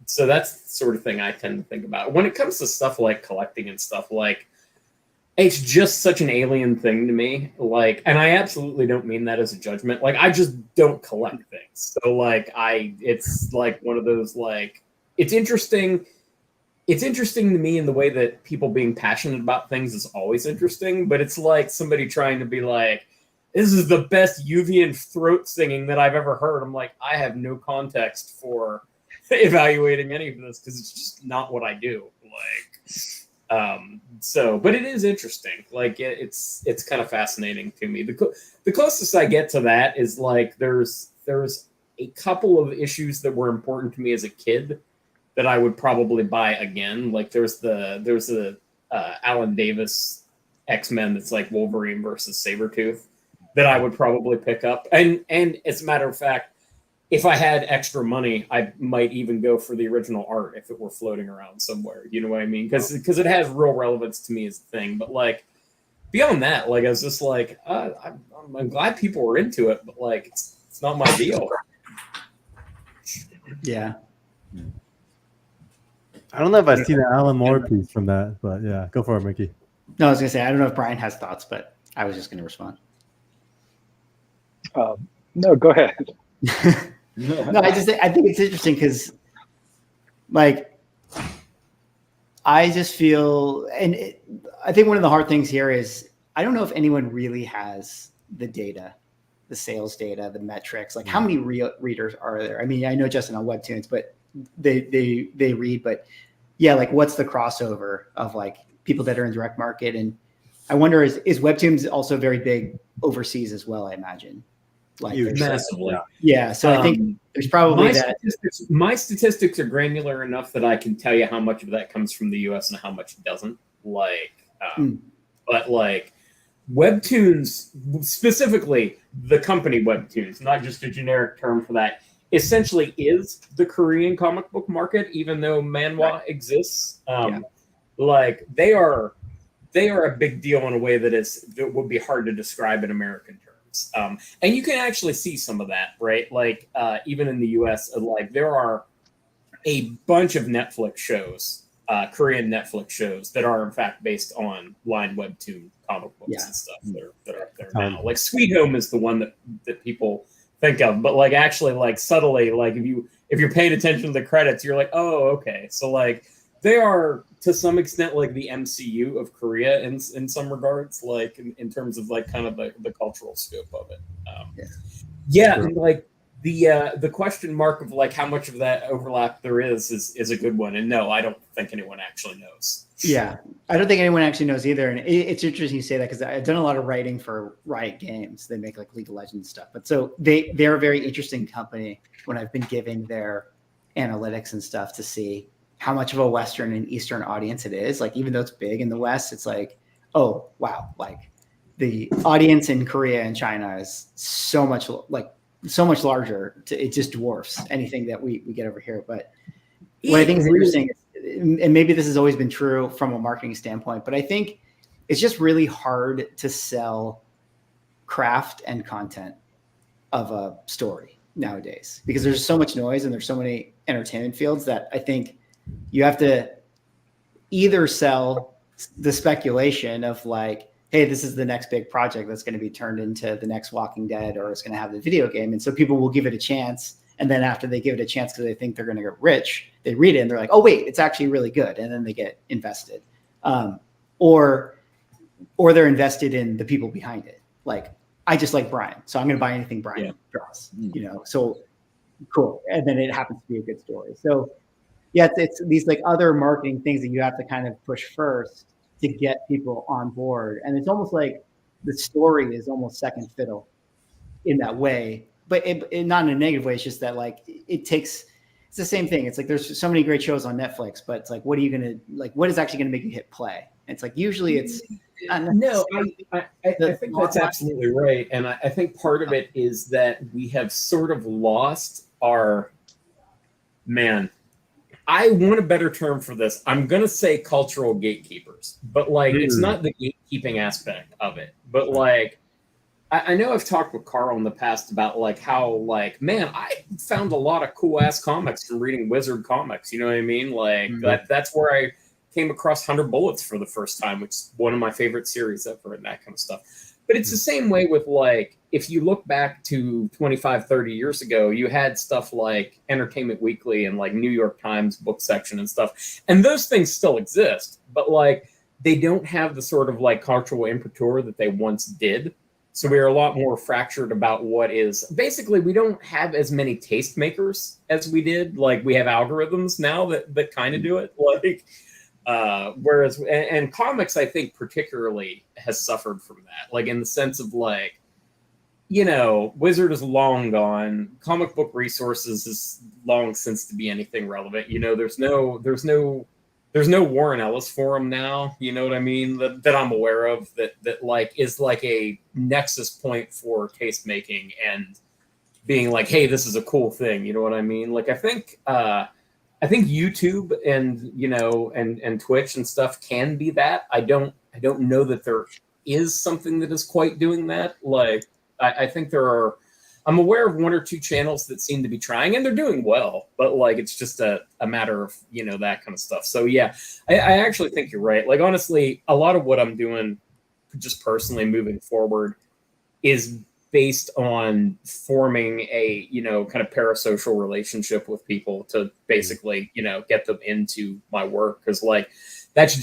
Speaker 5: So that's the sort of thing I tend to think about. When it comes to stuff like collecting and stuff, like, it's just such an alien thing to me. Like, and I absolutely don't mean that as a judgment. Like, I just don't collect things. So like, it's like one of those, like, it's interesting. It's interesting to me in the way that people being passionate about things is always interesting, but it's like somebody trying to be like, this is the best Yuvian throat singing that I've ever heard. I'm like, I have no context for evaluating any of this because it's just not what I do. Like, but it is interesting. Like, it's kind of fascinating to me. The closest I get to that is like there's a couple of issues that were important to me as a kid that I would probably buy again. Like there's the Alan Davis X-Men that's like Wolverine versus Sabretooth that I would probably pick up. And as a matter of fact, if I had extra money, I might even go for the original art if it were floating around somewhere. You know what I mean? Because it has real relevance to me as a thing. But like beyond that, like I was just like, I'm glad people were into it, but like it's not my deal.
Speaker 1: Yeah.
Speaker 2: I don't know if I've seen an Alan Moore piece from that, but yeah, go for it, Mickey.
Speaker 1: No, I was gonna say I don't know if Brian has thoughts, but I was just gonna respond.
Speaker 11: No, go ahead.
Speaker 1: No, I think it's interesting because, like, I just feel, and I think one of the hard things here is I don't know if anyone really has the data, the sales data, the metrics. Like, how many real readers are there? I mean, I know Justin on Webtoons, but they read, but yeah, like, what's the crossover of like people that are in direct market? And I wonder, is Webtoons also very big overseas as well? I imagine. Like
Speaker 5: massively.
Speaker 1: Yeah. So I think there's probably
Speaker 5: my statistics are granular enough that I can tell you how much of that comes from the US and how much doesn't. Like, but like Webtoons, specifically the company Webtoons, not just a generic term for that, essentially is the Korean comic book market, even though manhwa exists. Like they are a big deal in a way that would be hard to describe in American terms. And you can actually see some of that, right? Like even in the US, like there are a bunch of Netflix shows, Korean Netflix shows that are in fact based on line Webtoon comic books and stuff that are up there now. Like Sweet Home is the one that people think of, but like actually like subtly, like if you're paying attention to the credits, you're like, oh, okay. So like they are to some extent like the MCU of Korea in some regards, like in terms of like kind of the cultural scope of it. And like the question mark of like how much of that overlap there is a good one. And no, I don't think anyone actually knows.
Speaker 1: Yeah, I don't think anyone actually knows either. And it's interesting you say that because I've done a lot of writing for Riot Games. They make like League of Legends stuff. But so they're a very interesting company when I've been giving their analytics and stuff to see how much of a Western and Eastern audience it is. Like, even though it's big in the West, it's like, oh, wow. Like the audience in Korea and China is so much larger. It just dwarfs anything that we get over here. But what I think is interesting, and maybe this has always been true from a marketing standpoint, but I think it's just really hard to sell craft and content of a story nowadays because there's so much noise and there's so many entertainment fields that I think you have to either sell the speculation of like, hey, this is the next big project that's going to be turned into the next Walking Dead, or it's going to have the video game. And so people will give it a chance And then after they give it a chance because they think they're going to get rich, they read it and they're like, oh, wait, it's actually really good. And then they get invested. Or they're invested in the people behind it. Like, I just like Brian, so I'm going to buy anything Brian draws, so cool. And then it happens to be a good story. So yeah, it's these like other marketing things that you have to kind of push first to get people on board. And it's almost like the story is almost second fiddle in that way, but it not in a negative way. It's just that like it's the same thing. It's like there's so many great shows on Netflix, but it's like, what is actually going to make you hit play? It's like usually it's
Speaker 5: no. I think that's absolutely right, and I think part of it is that we have sort of lost our man. I want a better term for this. I'm gonna say cultural gatekeepers, but like it's not the gatekeeping aspect of it, but like. I know I've talked with Carl in the past about like how like, man, I found a lot of cool ass comics from reading Wizard comics. You know what I mean? Like that's where I came across 100 Bullets for the first time, which is one of my favorite series ever and that kind of stuff. But it's the same way with like, if you look back to 25, 30 years ago, you had stuff like Entertainment Weekly and like New York Times book section and stuff. And those things still exist, but like they don't have the sort of like cultural imprimatur that they once did. So we are a lot more fractured about what is basically we don't have as many tastemakers as we did. Like we have algorithms now that kind of do it. Like whereas and comics, I think particularly has suffered from that. Like in the sense of like, Wizard is long gone. Comic book resources is long since to be anything relevant. There's no Warren Ellis forum now, you know what I mean, that I'm aware of that like is like a nexus point for taste making and being like, hey, this is a cool thing, you know what I mean? Like I think YouTube and Twitch and stuff can be that. I don't know that there is something that is quite doing that. Like I think I'm aware of one or two channels that seem to be trying, and they're doing well, but like it's just a matter of that kind of stuff. So yeah, I actually think you're right. Like honestly, a lot of what I'm doing, just personally moving forward, is based on forming a kind of parasocial relationship with people to basically get them into my work, because like that's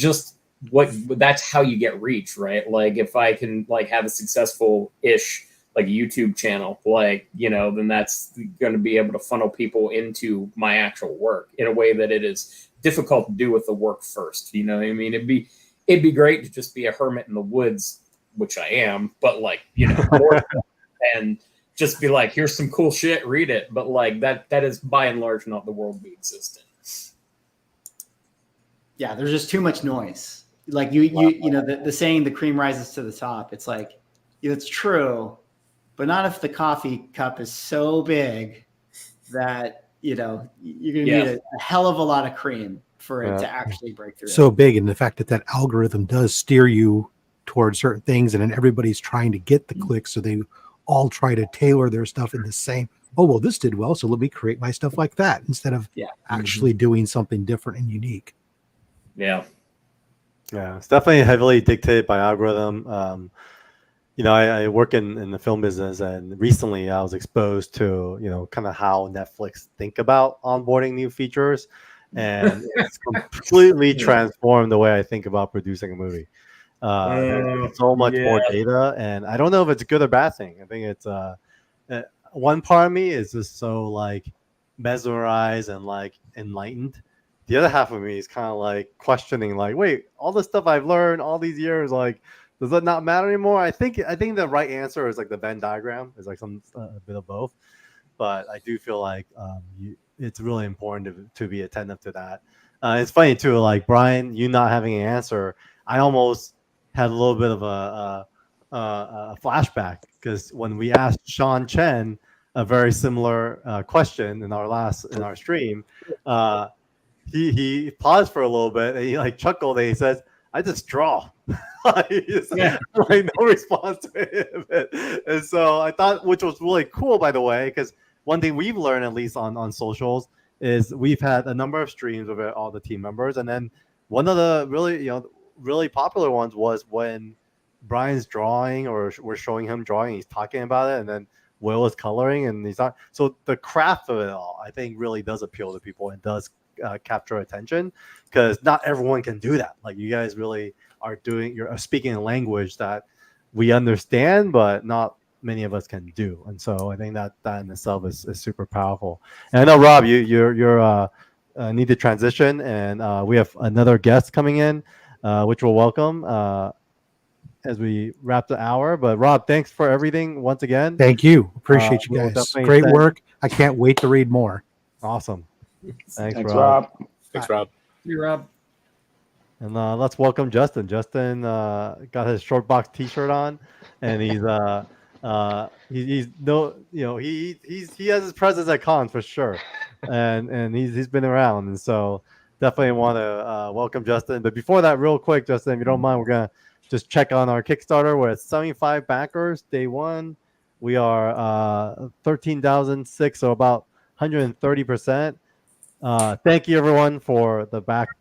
Speaker 5: how you get reach, right? Like if I can like have a successful-ish like YouTube channel, like, then that's going to be able to funnel people into my actual work in a way that it is difficult to do with the work first. You know what I mean? It'd be great to just be a hermit in the woods, which I am, but like, and just be like, here's some cool shit, read it. But like that is by and large not the world we exist in.
Speaker 1: Yeah, there's just too much noise. Like the saying, the cream rises to the top. It's like, it's true, but not if the coffee cup is so big that, you're going to need a hell of a lot of cream for it to actually break through.
Speaker 7: So big. And the fact that algorithm does steer you towards certain things, and then everybody's trying to get the clicks. So they all try to tailor their stuff in the same, oh, well, this did well, so let me create my stuff like that instead of actually doing something different and unique.
Speaker 5: Yeah.
Speaker 2: Yeah. It's definitely heavily dictated by algorithm. I work in the film business, and recently I was exposed to, kind of how Netflix think about onboarding new features, and it's completely transformed the way I think about producing a movie. It's so much more data, and I don't know if it's a good or bad thing. I think it's one part of me is just so like mesmerized and like enlightened. The other half of me is kind of like questioning, like, wait, all the stuff I've learned all these years, like, does that not matter anymore? I think the right answer is like the Venn diagram. It's like a bit of both, but I do feel like it's really important to be attentive to that. It's funny too, like Brian, you not having an answer. I almost had a little bit of a flashback, because when we asked Sean Chen a very similar question in our stream, he paused for a little bit and he like chuckled and he says, "I just draw." Like no response to it. And so I thought, which was really cool, by the way, because one thing we've learned, at least on socials, is we've had a number of streams with all the team members, and then one of the really popular ones was when Brian's drawing, or we're showing him drawing, he's talking about it, and then Will is coloring, and he's not. So the craft of it all, I think, really does appeal to people and does capture attention, because not everyone can do that. Like you guys really are doing, you're speaking a language that we understand, but not many of us can do. And so I think that in itself is super powerful. And I know, Rob, you're need to transition, and we have another guest coming in, which we'll welcome as we wrap the hour. But Rob, thanks for everything once again.
Speaker 7: Thank you. Appreciate you
Speaker 2: We'll
Speaker 7: guys.
Speaker 2: definitely
Speaker 7: Great
Speaker 2: send-
Speaker 7: work. I can't wait to read more.
Speaker 2: Awesome. Thanks,
Speaker 4: Thanks,
Speaker 2: Rob.
Speaker 4: Rob.
Speaker 20: Thanks, Rob.
Speaker 5: See you, Rob.
Speaker 2: And let's welcome Justin. Justin got his Shortboxed T-shirt on, and he's no, you know, he has his presence at cons for sure, and he's been around, and so definitely want to welcome Justin. But before that, real quick, Justin, if you don't mind, we're gonna just check on our Kickstarter. We're at 75 backers day one. We are 13,006, so about 130%. Thank you everyone for the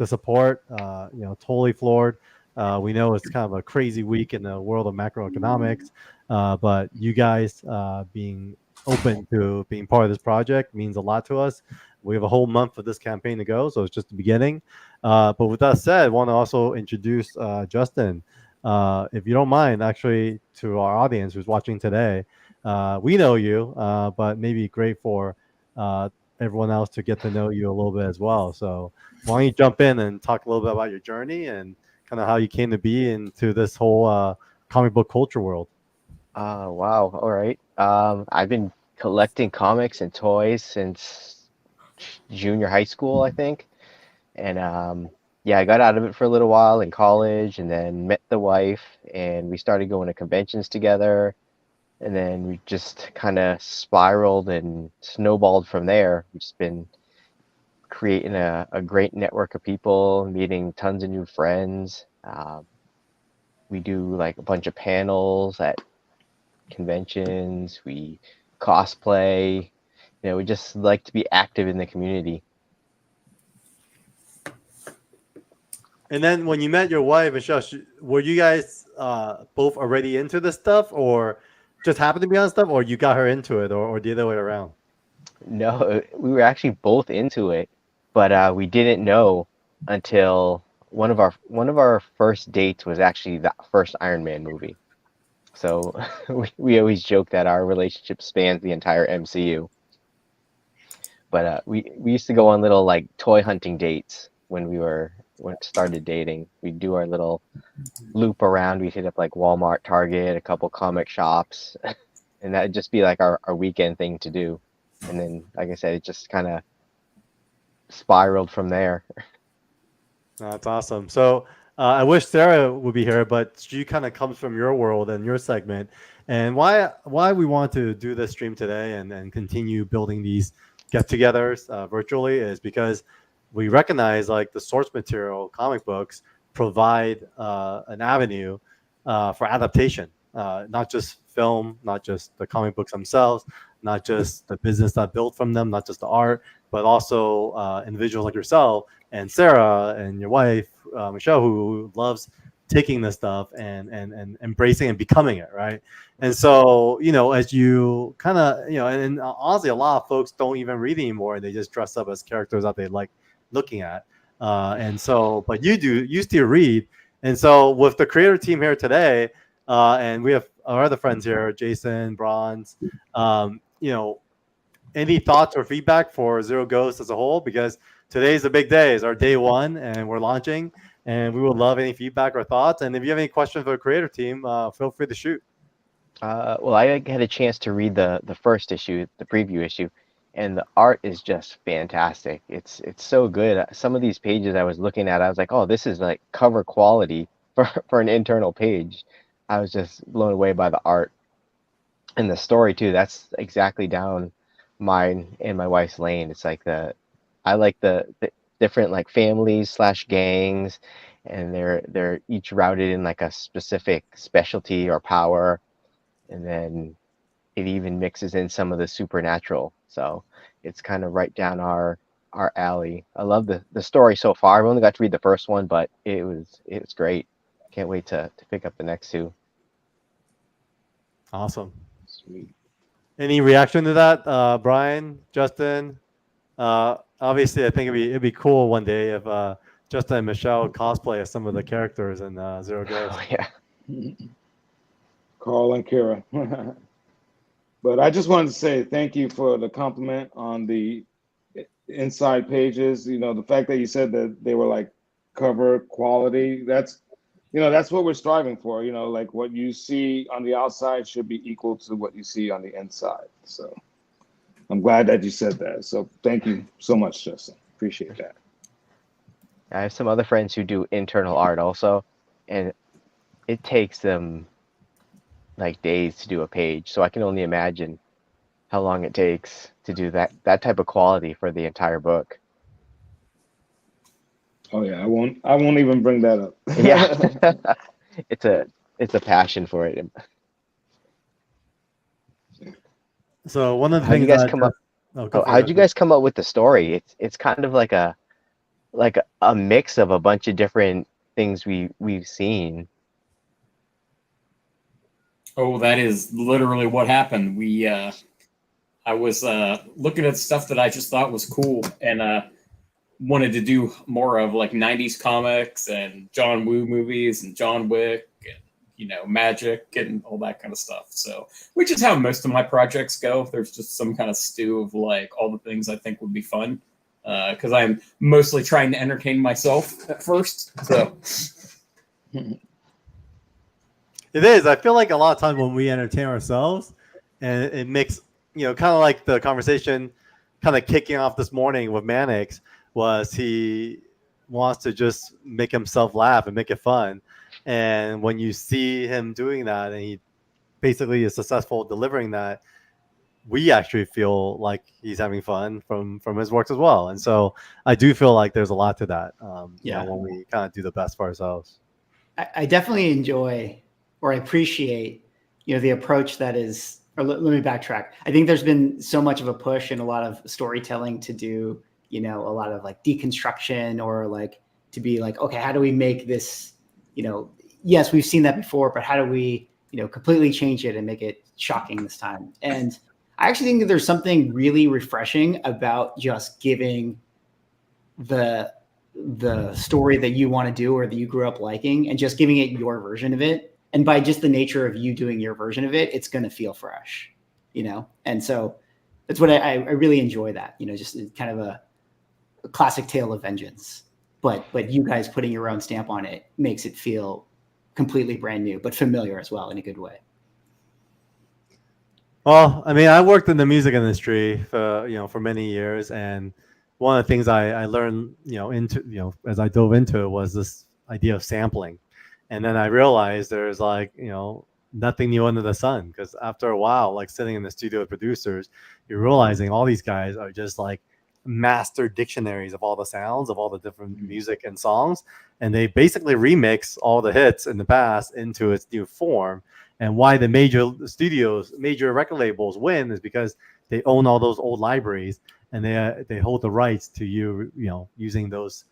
Speaker 2: support. Totally floored. We know it's kind of a crazy week in the world of macroeconomics, but you guys being open to being part of this project means a lot to us. We have a whole month of this campaign to go, so it's just the beginning. But with that said, I want to also introduce Justin, if you don't mind, actually, to our audience who's watching today. We know you, but maybe great for everyone else to get to know you a little bit as well. So why don't you jump in and talk a little bit about your journey and kind of how you came to be into this whole comic book culture world?
Speaker 9: Wow. All right. I've been collecting comics and toys since junior high school, I think. And yeah, I got out of it for a little while in college, and then met the wife, and we started going to conventions together. And then we just kind of spiraled and snowballed from there. We've just been creating a great network of people, meeting tons of new friends. We do like a bunch of panels at conventions. We cosplay. We just like to be active in the community.
Speaker 2: And then when you met your wife, Michelle, were you guys both already into this stuff, or just happened to be on stuff, or you got her into it, or the other way around?
Speaker 9: No, we were actually both into it, but we didn't know until one of our first dates was actually the first Iron Man movie. So we always joke that our relationship spans the entire MCU. But we used to go on little like toy hunting dates when we started dating. We'd do our little loop around. We'd hit up like Walmart, Target, a couple comic shops, and that'd just be like our weekend thing to do. And then, like I said, it just kind of spiraled from there.
Speaker 2: That's awesome. So I wish Sarah would be here, but she kind of comes from your world and your segment. And why we want to do this stream today and continue building these get-togethers virtually is because we recognize like the source material, comic books, provide an avenue for adaptation, not just film, not just the comic books themselves, not just the business that built from them, not just the art, but also individuals like yourself and Sarah and your wife, Michelle, who loves taking this stuff and embracing and becoming it, right? And so, as you kind of, and honestly, a lot of folks don't even read anymore. They just dress up as characters that they like looking at. And so, but you still read. And so with the creator team here today, and we have our other friends here, Jason, Bronze, any thoughts or feedback for Zero Ghost as a whole? Because today's a big day, it's our day one, and we're launching, and we would love any feedback or thoughts. And if you have any questions for the creator team, feel free to shoot.
Speaker 9: Well, I had a chance to read the first issue, the preview issue, and the art is just fantastic. It's so good. Some of these pages I was looking at, I was like, oh, this is like cover quality for an internal page. I was just blown away by the art and the story too. That's exactly down mine and my wife's lane. It's like I like the different like families / gangs, and they're each routed in like a specific specialty or power, and then it even mixes in some of the supernatural. So it's kind of right down our alley. I love the story so far. I've only got to read the first one, but it was great. Can't wait to pick up the next two.
Speaker 2: Awesome.
Speaker 5: Sweet.
Speaker 2: Any reaction to that, Brian, Justin? Obviously, I think it'd be cool one day if Justin and Michelle cosplay as some of the characters in Zero Ghost.
Speaker 9: Oh, yeah.
Speaker 4: Carl and Kira. But I just wanted to say thank you for the compliment on the inside pages. You know, the fact that you said that they were like cover quality, that's what we're striving for. You know, like what you see on the outside should be equal to what you see on the inside. So I'm glad that you said that. So thank you so much, Justin. Appreciate that.
Speaker 9: I have some other friends who do internal art also, and it takes them like days to do a page. So I can only imagine how long it takes to do that type of quality for the entire book.
Speaker 4: Oh yeah, I won't even bring that up.
Speaker 9: Yeah. it's a passion for it.
Speaker 2: So one of the
Speaker 9: How'd you
Speaker 2: things
Speaker 9: guys
Speaker 2: that
Speaker 9: come up?
Speaker 2: Oh, go for
Speaker 9: How'd
Speaker 2: it.
Speaker 9: you guys come up with the story? It's kind of like a mix of a bunch of different things we've seen.
Speaker 5: Oh, that is literally what happened. I was looking at stuff that I just thought was cool and wanted to do more of like 90s comics and John Woo movies and John Wick and, magic and all that kind of stuff. So, which is how most of my projects go. There's just some kind of stew of like all the things I think would be fun because I'm mostly trying to entertain myself at first. So.
Speaker 2: It is. I feel like a lot of times when we entertain ourselves, and it makes, kind of like the conversation kind of kicking off this morning with Manix was he wants to just make himself laugh and make it fun. And when you see him doing that and he basically is successful delivering that, we actually feel like he's having fun from his works as well. And so I do feel like there's a lot to that, when we kind of do the best for ourselves.
Speaker 1: I definitely enjoy or I appreciate, the approach that is, or let me backtrack. I think there's been so much of a push in a lot of storytelling to do, a lot of like deconstruction or like to be like, okay, how do we make this, yes, we've seen that before, but how do we, completely change it and make it shocking this time? And I actually think that there's something really refreshing about just giving the story that you want to do or that you grew up liking and just giving it your version of it. And by just the nature of you doing your version of it, it's going to feel fresh, And so that's what I really enjoy that, just kind of a classic tale of vengeance, but you guys putting your own stamp on it makes it feel completely brand new, but familiar as well in a good way.
Speaker 2: Well, I mean, I worked in the music industry for many years, and one of the things I learned, as I dove into it was this idea of sampling. And then I realized there's like, nothing new under the sun, because after a while, like sitting in the studio with producers, you're realizing all these guys are just like master dictionaries of all the sounds of all the different music and songs. And they basically remix all the hits in the past into its new form. And why the major studios, major record labels win is because they own all those old libraries and they hold the rights to using those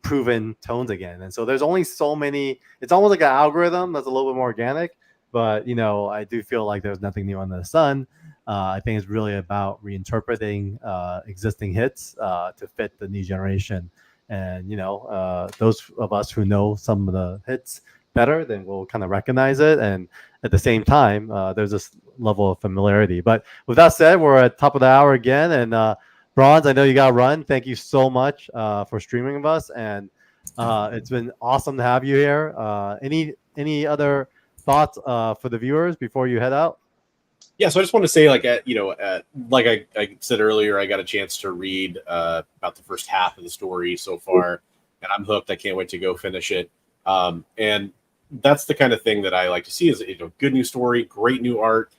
Speaker 2: proven tones again. And so there's only so many. It's almost like an algorithm that's a little bit more organic, but I do feel like there's nothing new under the sun. I think it's really about reinterpreting existing hits to fit the new generation. And those of us who know some of the hits better, then we'll kind of recognize it. And at the same time, there's this level of familiarity. But with that said, we're at top of the hour again, and Bronze, I know you got to run. Thank you so much for streaming with us, and it's been awesome to have you here. Any other thoughts for the viewers before you head out?
Speaker 20: Yeah, so I just want to say, like I said earlier, I got a chance to read about the first half of the story so far, and I'm hooked. I can't wait to go finish it. And that's the kind of thing that I like to see is good new story, great new art.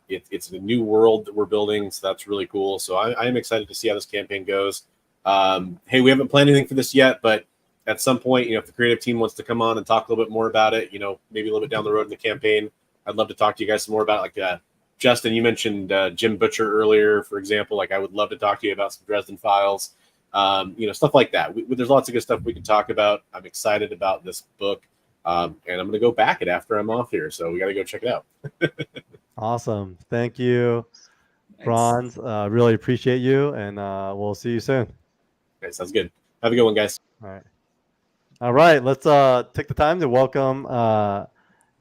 Speaker 20: It's a new world that we're building, so that's really cool. So I am excited to see how this campaign goes. Hey, we haven't planned anything for this yet, but at some point, if the creative team wants to come on and talk a little bit more about it, maybe a little bit down the road in the campaign, I'd love to talk to you guys some more about it. Like Justin, you mentioned Jim Butcher earlier, for example. Like I would love to talk to you about some Dresden Files, stuff like that. There's lots of good stuff we can talk about. I'm excited about this book, and I'm going to go back it after I'm off here. So we got to go check it out.
Speaker 2: Awesome. Thank you, Bronze. Really appreciate you, and we'll see you soon.
Speaker 20: Okay, sounds good. Have a good one, guys.
Speaker 2: All right. All right. Let's take the time to welcome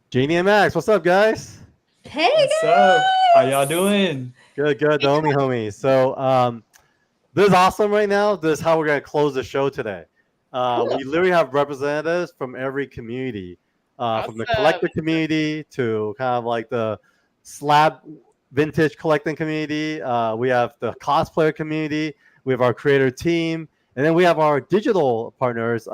Speaker 2: Janie and Max. What's up, guys?
Speaker 13: Hey,
Speaker 22: what's up? How y'all doing?
Speaker 2: Good, good. The homie. So this is awesome right now. This is how we're gonna close the show today. We literally have representatives from every community, from the collector community to kind of like the slab vintage collecting community. We have the cosplayer community. We have our creator team, and then we have our digital partners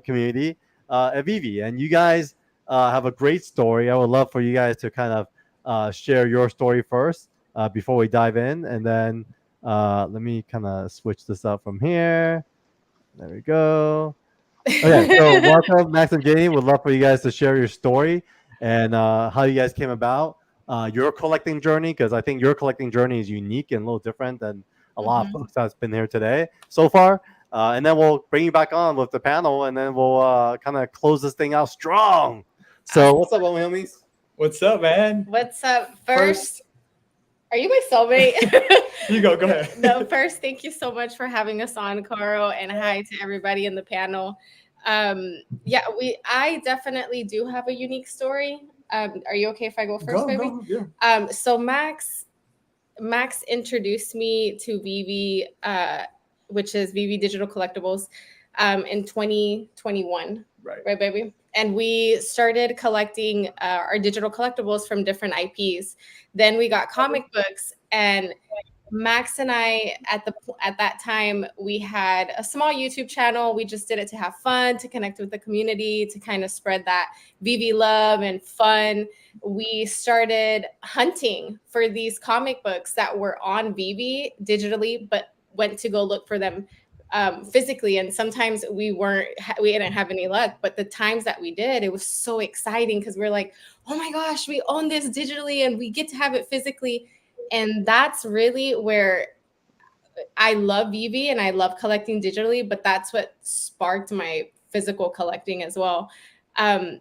Speaker 2: community at Vivi. And you guys have a great story. I would love for you guys to kind of share your story first before we dive in, and then let me kind of switch this up from here. There we go. Okay, so welcome, Max and Jenny. Would love for you guys to share your story and how you guys came about your collecting journey, because I think your collecting journey is unique and a little different than a lot of folks that's been here today so far. And then we'll bring you back on with the panel, and then we'll kind of close this thing out strong. So what's up, homies?
Speaker 22: What's up, man?
Speaker 13: What's up? First, are you my soulmate?
Speaker 22: You go ahead.
Speaker 13: No, first, thank you so much for having us on, Carl, and hi to everybody in the panel. I definitely do have a unique story. Are you okay if I go first, baby?
Speaker 22: Yeah.
Speaker 13: So Max introduced me to Vivi, which is Vivi Digital Collectibles, in 2021. Right, baby? And we started collecting our digital collectibles from different IPs. Then we got comic books, and Max and I, at that time, we had a small YouTube channel. We just did it to have fun, to connect with the community, to kind of spread that VV love and fun. We started hunting for these comic books that were on VV digitally, but went to go look for them physically. And sometimes we didn't have any luck, but the times that we did, it was so exciting because we're like, oh my gosh, we own this digitally and we get to have it physically. And that's really where I love VV and I love collecting digitally, but that's what sparked my physical collecting as well. And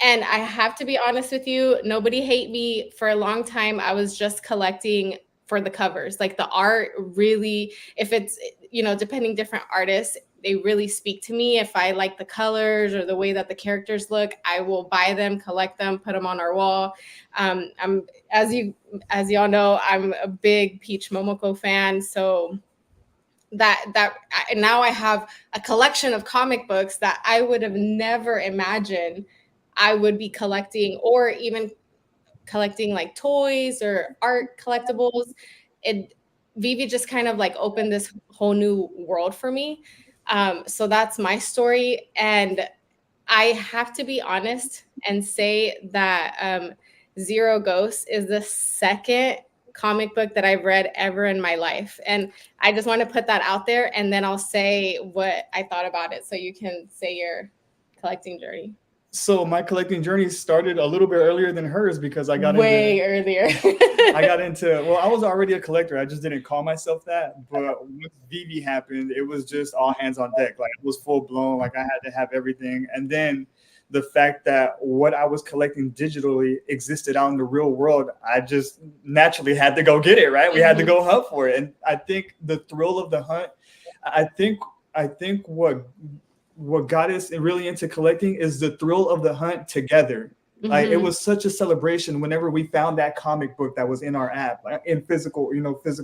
Speaker 13: I have to be honest with you, nobody hate me. For a long time, I was just collecting for the covers. Like the art really, if it's, depending different artists, they really speak to me. If I like the colors or the way that the characters look, I will buy them, collect them, put them on our wall. I'm, as y'all know, I'm a big Peach Momoko fan. So now I have a collection of comic books that I would have never imagined I would be collecting, or even collecting like toys or art collectibles. Vivi just kind of like opened this whole new world for me. So that's my story. And I have to be honest and say that Zero Ghost is the second comic book that I've read ever in my life. And I just want to put that out there, and then I'll say what I thought about it so you can say your collecting journey.
Speaker 22: So my collecting journey started a little bit earlier than hers because I got
Speaker 13: earlier.
Speaker 22: Well, I was already a collector. I just didn't call myself that. But when VV happened, it was just all hands on deck. Like it was full blown. Like I had to have everything. And then the fact that what I was collecting digitally existed out in the real world, I just naturally had to go get it, right? We had to go hunt for it. And I think the thrill of the hunt, I think what got us really into collecting is the thrill of the hunt together. Like it was such a celebration whenever we found that comic book that was in our app, in physical,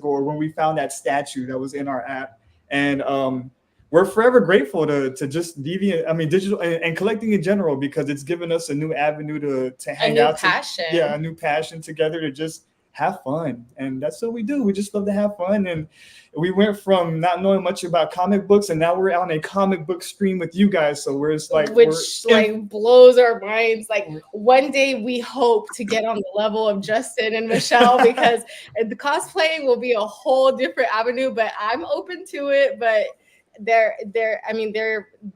Speaker 22: or when we found that statue that was in our app. And we're forever grateful to just digital and collecting in general, because it's given us a new avenue to hang out. A new passion together to just have fun. And that's what we do. We just love to have fun. And we went from not knowing much about comic books, and now we're on a comic book stream with you guys. So we're just like,
Speaker 13: blows our minds. Like one day we hope to get on the level of Justin and Michelle, because the cosplaying will be a whole different avenue, but I'm open to it. But they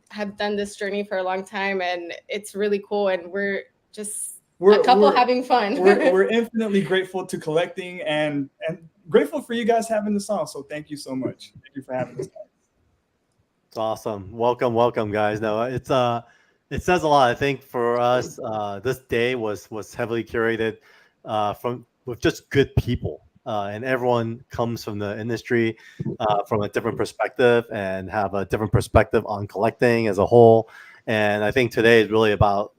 Speaker 13: have done this journey for a long time, and it's really cool. And we're a couple having fun.
Speaker 22: we're infinitely grateful to collecting and grateful for you guys having this on. So thank you so much. Thank you for having this on.
Speaker 2: It's awesome. Welcome, guys. No, it says a lot. I think for us, this day was heavily curated with just good people, and everyone comes from the industry from a different perspective and have a different perspective on collecting as a whole. And I think today is really about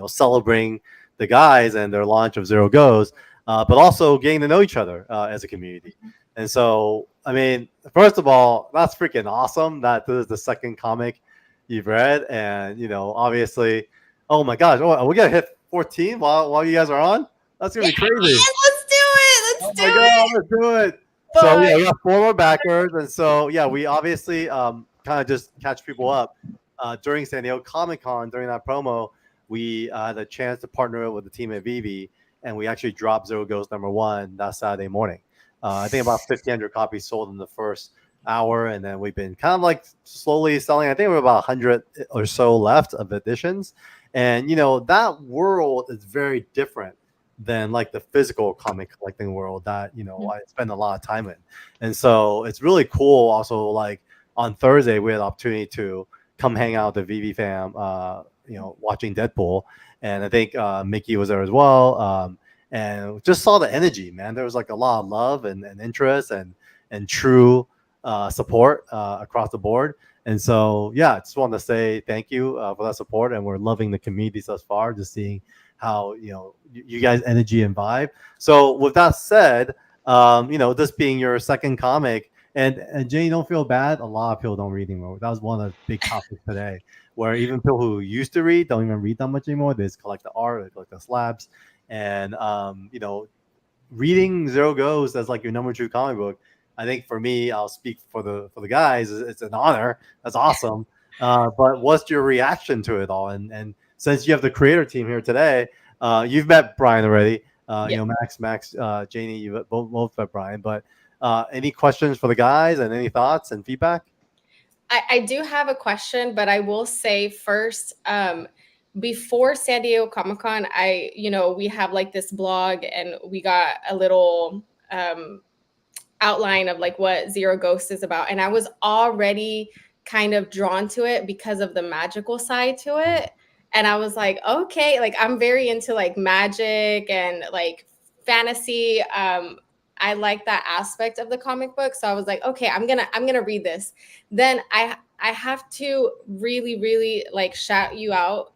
Speaker 2: celebrating the guys and their launch of Zero Ghost, but also getting to know each other as a community. And so, I mean, first of all, that's freaking awesome that this is the second comic you've read, and obviously, oh my gosh, we're gonna hit 14 while you guys are on. That's gonna be crazy.
Speaker 13: Let's do it. Let's do
Speaker 2: it. Let's do it. So yeah, we got 4 more backers, and so yeah, we obviously kind of just catch people up during San Diego Comic-Con. During that promo, we had a chance to partner with the team at Vivi, and we actually dropped Zero Ghost #1 that Saturday morning. I think about 1,500 copies sold in the first hour, and then we've been kind of like slowly selling. I think we're about 100 or so left of editions, and that world is very different than like the physical comic collecting world that I spend a lot of time in. And so it's really cool. Also, like on Thursday, we had the opportunity to come hang out with the VV fam, watching Deadpool, and I think Mickey was there as well. And just saw the energy, man. There was like a lot of love and interest and true support across the board. And so, yeah, I just want to say thank you for that support. And we're loving the community thus far, just seeing how, you guys' energy and vibe. So with that said, this being your second comic, and Jay, don't feel bad. A lot of people don't read anymore. That was one of the big topics today, where even people who used to read don't even read that much anymore. They just collect the art, they collect the slabs. And reading Zero Ghost as like your #2 comic book, I think for me, I'll speak for the guys, it's an honor. That's awesome. But what's your reaction to it all? And since you have the creator team here today, you've met Brian already. Max, Janie, you both met Brian. But any questions for the guys and any thoughts and feedback?
Speaker 13: I do have a question, but I will say first, before San Diego Comic-Con, we have like this blog, and we got a little outline of like what Zero Ghost is about. And I was already kind of drawn to it because of the magical side to it. And I was like, okay, like I'm very into like magic and like fantasy. I like that aspect of the comic book. So I was like, okay, I'm gonna read this. Then I have to really like shout you out,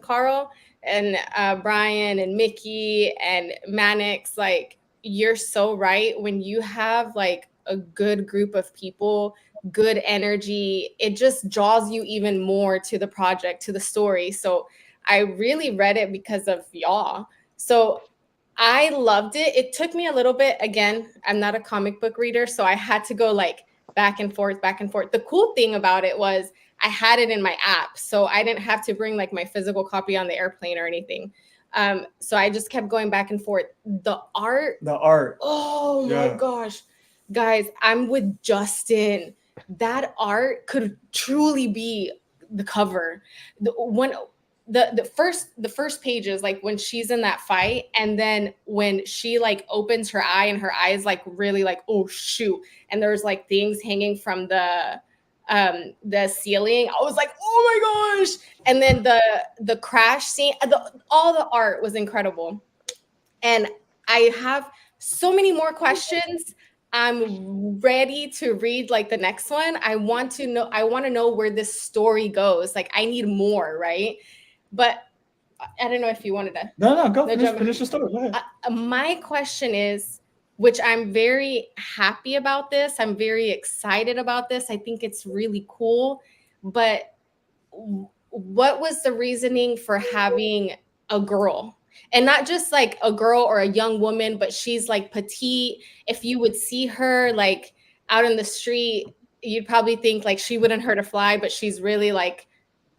Speaker 13: Carl and Brian and Mickey and Manix. Like, you're so right. When you have like a good group of people, good energy, it just draws you even more to the project, to the story. So I really read it because of y'all. So I loved it. It took me a little bit. Again, I'm not a comic book reader, so I had to go like back and forth. The cool thing about it was I had it in my app, so I didn't have to bring like my physical copy on the airplane or anything. So I just kept going back and forth. The art. Oh my gosh, guys, I'm with Justin. That art could truly be the cover. The first pages, like when she's in that fight, and then when she like opens her eye and her eye is like really like, oh shoot, and there's like things hanging from the ceiling. I was like, oh my gosh. And then the crash scene, all the art was incredible. And I have so many more questions. I'm ready to read like the next one. I want to know where this story goes. Like, I need more, right? But I don't know if you wanted to.
Speaker 22: No, go finish the story. Go ahead.
Speaker 13: My question is, which I'm very happy about this. I'm very excited about this. I think it's really cool. But what was the reasoning for having a girl? And not just like a girl or a young woman, but she's like petite. If you would see her like out in the street, you'd probably think like she wouldn't hurt a fly, but she's really like,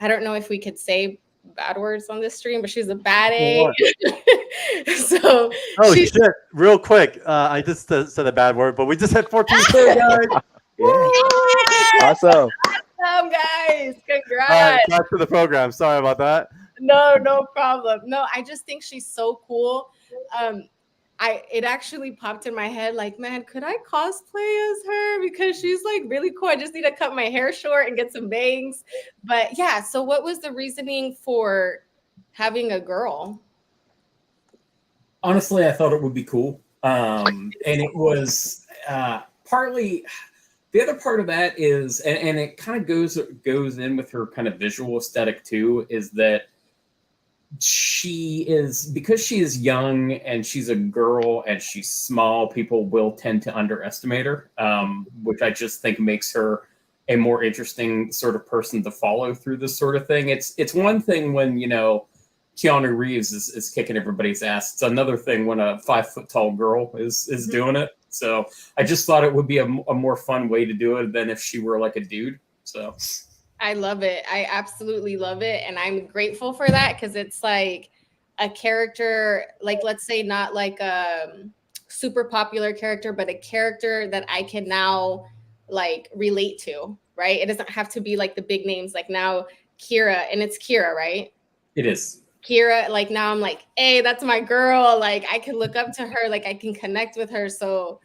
Speaker 13: I don't know if we could say bad words on this stream, but she's a baddie. So
Speaker 2: shit, real quick, I just said a bad word, but we just had 14K, guys.
Speaker 9: Awesome.
Speaker 13: Awesome, guys. Congrats.
Speaker 2: All right, back to the program. Sorry about that.
Speaker 13: No problem. No, I just think she's so cool. It actually popped in my head like, man, could I cosplay as her? Because she's like really cool. I just need to cut my hair short and get some bangs. But yeah, so what was the reasoning for having a girl?
Speaker 5: Honestly, I thought it would be cool. And it was partly the other part of that is, and it kind of goes in with her kind of visual aesthetic too, is that because she is young and she's a girl and she's small, people will tend to underestimate her, which I just think makes her a more interesting sort of person to follow through this sort of thing. It's one thing when, you know, Keanu Reeves is kicking everybody's ass. It's another thing when a 5 foot tall girl is doing it. So I just thought it would be a more fun way to do it than if she were like a dude. So
Speaker 13: I love it. I absolutely love it. And I'm grateful for that because it's like a character, like, let's say not like a super popular character, but a character that I can now like relate to, right? It doesn't have to be like the big names. Like now Kira, and it's Kira, right?
Speaker 5: it is.
Speaker 13: Kira, like now I'm like, hey, that's my girl. Like I can look up to her, like I can connect with her. So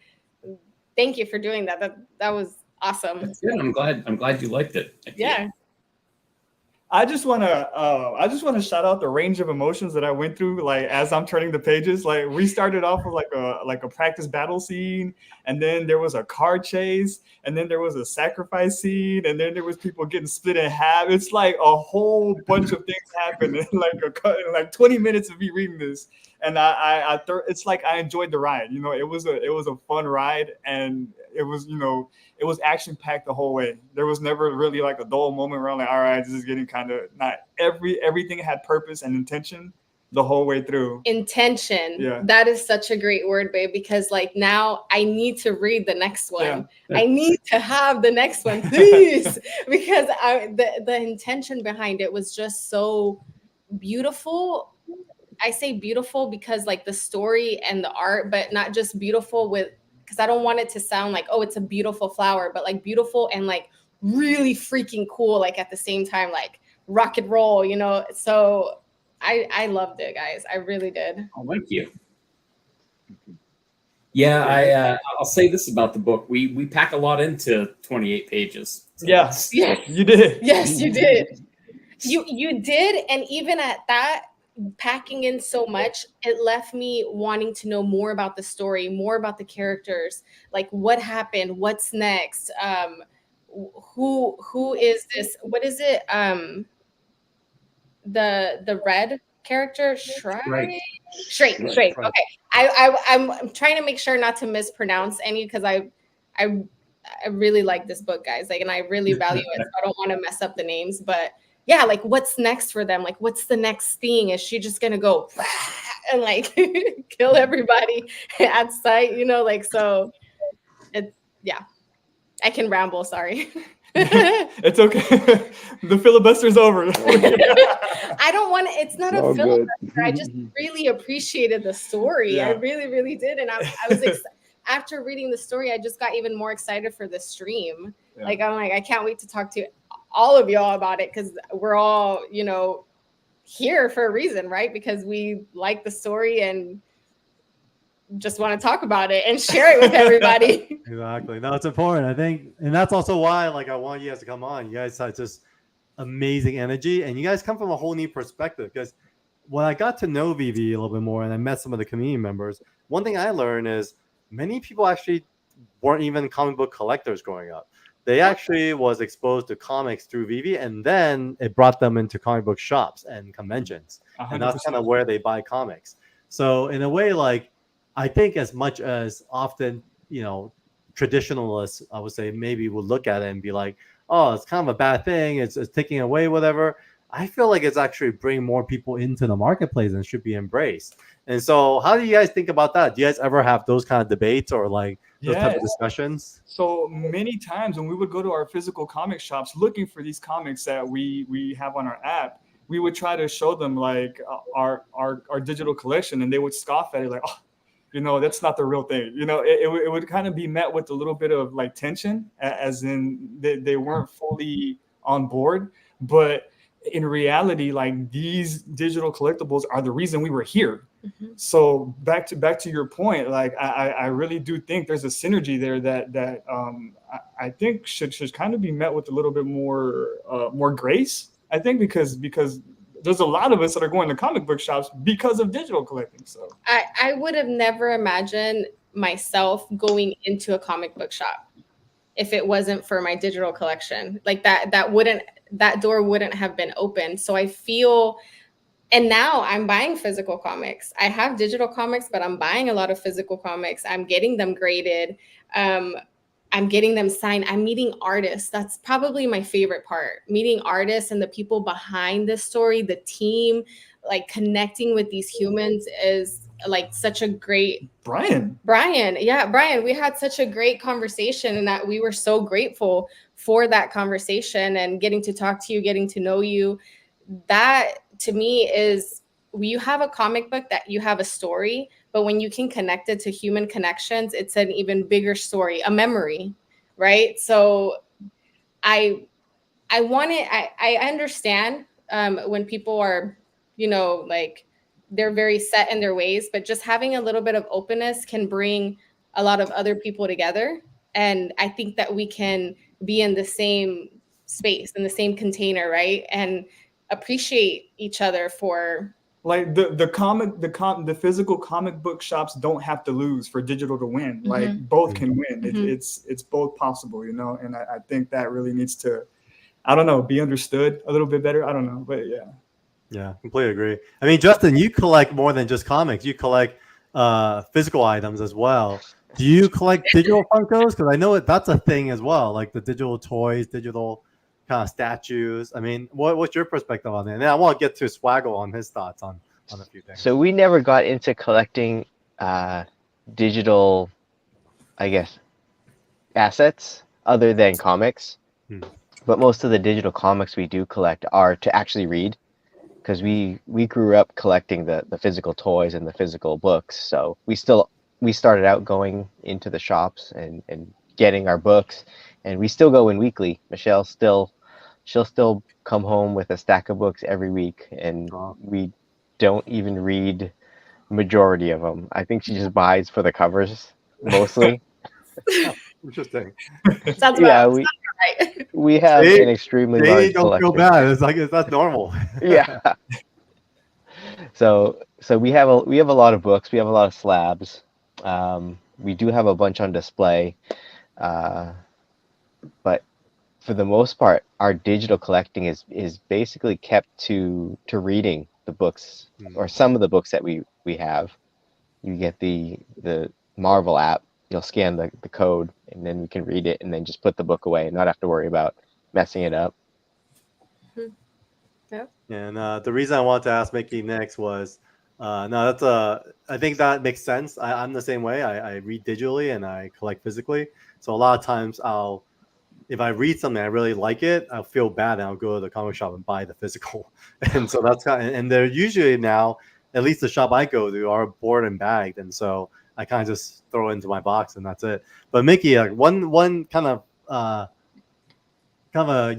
Speaker 13: thank you for doing that. That was awesome.
Speaker 5: Yeah, I'm glad you liked it.
Speaker 13: Yeah.
Speaker 22: I just want to shout out the range of emotions that I went through. Like as I'm turning the pages, like we started off with like a practice battle scene, and then there was a car chase, and then there was a sacrifice scene, and then there was people getting split in half. It's like a whole bunch of things happened in like 20 minutes of me reading this, and it's like I enjoyed the ride. You know, it was a fun ride, and it was, you know, it was action packed the whole way. There was never really like a dull moment where I'm like, all right, this is getting kind of not everything had purpose and intention the whole way through.
Speaker 13: Intention.
Speaker 22: Yeah.
Speaker 13: That is such a great word, babe, because like now I need to read the next one.
Speaker 22: Yeah.
Speaker 13: I need to have the next one, please, because the intention behind it was just so beautiful. I say beautiful because like the story and the art, but not just beautiful because I don't want it to sound like, oh, it's a beautiful flower, but like beautiful and like really freaking cool, like at the same time, like rock and roll, you know? So I loved it, guys. I really did.
Speaker 5: Oh, thank you. Yeah, I'll say this about the book. We pack a lot into 28 pages. So.
Speaker 22: Yes, you did.
Speaker 13: Yes, you did. You did. And even at that, packing in so much, it left me wanting to know more about the story, more about the characters, like what happened, what's next, who is this, what is it, the red character, Strode. Okay, I'm trying to make sure not to mispronounce any because I really like this book, guys, like, and I really value it, so I don't want to mess up the names, but yeah, like what's next for them? Like what's the next thing? Is she just gonna go and like kill everybody at sight? You know, like, so it's, yeah, I can ramble, sorry.
Speaker 22: It's okay. The filibuster's over.
Speaker 13: I don't want to, it's not a filibuster. I just really appreciated the story.
Speaker 22: Yeah.
Speaker 13: I really, really did. And I was after reading the story, I just got even more excited for the stream.
Speaker 22: Yeah.
Speaker 13: Like, I'm like, I can't wait to talk to all of y'all about it because we're all, you know, here for a reason, right? Because we like the story and just want to talk about it and share it with everybody.
Speaker 2: Exactly. No, it's important, I think, and that's also why, like, I want you guys to come on. You guys have just amazing energy, and you guys come from a whole new perspective. Because when I got to know VV a little bit more, and I met some of the community members, one thing I learned is many people actually weren't even comic book collectors growing up. They actually was exposed to comics through VV, and then it brought them into comic book shops and conventions,
Speaker 22: 100%.
Speaker 2: and that's kind of where they buy comics. So in a way, like, I think as much as often, you know, traditionalists, I would say, maybe would look at it and be like, oh, it's kind of a bad thing. It's taking away whatever. I feel like it's actually bringing more people into the marketplace and should be embraced. And so how do you guys think about that? Do you guys ever have those kind of debates or like those type of discussions?
Speaker 22: So many times when we would go to our physical comic shops looking for these comics that we have on our app, we would try to show them like our digital collection, and they would scoff at it like, oh, you know, that's not the real thing. You know, it would kind of be met with a little bit of like tension, as in they weren't fully on board. But in reality, like, these digital collectibles are the reason we were here. Mm-hmm. So back to your point, like I really do think there's a synergy there that I think should kind of be met with a little bit more grace. I think because there's a lot of us that are going to comic book shops because of digital collecting. So
Speaker 13: I would have never imagined myself going into a comic book shop if it wasn't for my digital collection. Like that door wouldn't have been open. So I feel, and now I'm buying physical comics. I have digital comics, but I'm buying a lot of physical comics. I'm getting them graded. I'm getting them signed. I'm meeting artists. That's probably my favorite part. Meeting artists and the people behind the story, the team, like connecting with these humans is like such a great
Speaker 22: Brian.
Speaker 13: Yeah, Brian, we had such a great conversation, and that we were so grateful for that conversation and getting to talk to you, getting to know you. That to me is, you have a comic book that you have a story, but when you can connect it to human connections, it's an even bigger story, a memory, right? So I understand when people are, like they're very set in their ways, but just having a little bit of openness can bring a lot of other people together. And I think that we can be in the same space, in the same container, right? And appreciate each other for
Speaker 22: like the physical comic book shops don't have to lose for digital to win. Like both can win. It's both possible, and I think that really needs to, I don't know, be understood a little bit better. I don't know, but yeah.
Speaker 2: Yeah, completely agree. I mean, Justin, you collect more than just comics. You collect physical items as well. Do you collect digital Funkos? Because I know that's a thing as well, like the digital toys, digital kind of statues. I mean, what's your perspective on that? And I want to get to Swaggle on his thoughts on a few things.
Speaker 9: So we never got into collecting digital, I guess, assets other than comics. But most of the digital comics we do collect are to actually read, because we grew up collecting the physical toys and the physical books. So we started out going into the shops and getting our books, and we still go in weekly. She'll still come home with a stack of books every week, and we don't even read majority of them. I think she just buys for the covers mostly.
Speaker 2: Interesting.
Speaker 9: Yeah, we have an extremely large
Speaker 2: don't
Speaker 9: collection.
Speaker 2: feel bad. It's like that's normal.
Speaker 9: Yeah. So we have a lot of books. We have a lot of slabs. We do have a bunch on display, but for the most part, our digital collecting is basically kept to reading the books, or some of the books that we have. You get the Marvel app. You'll scan the code, and then we can read it, and then just put the book away and not have to worry about messing it up.
Speaker 13: Yeah.
Speaker 2: And the reason I wanted to ask Mickey next was, I think that makes sense. I'm the same way. I read digitally and I collect physically. So a lot of times if I read something I really like it, I'll feel bad and I'll go to the comic shop and buy the physical. And so that's and they're usually now, at least the shop I go to, are board and bagged, and so I kind of just throw it into my box and that's it. But Mickey, like one kind of a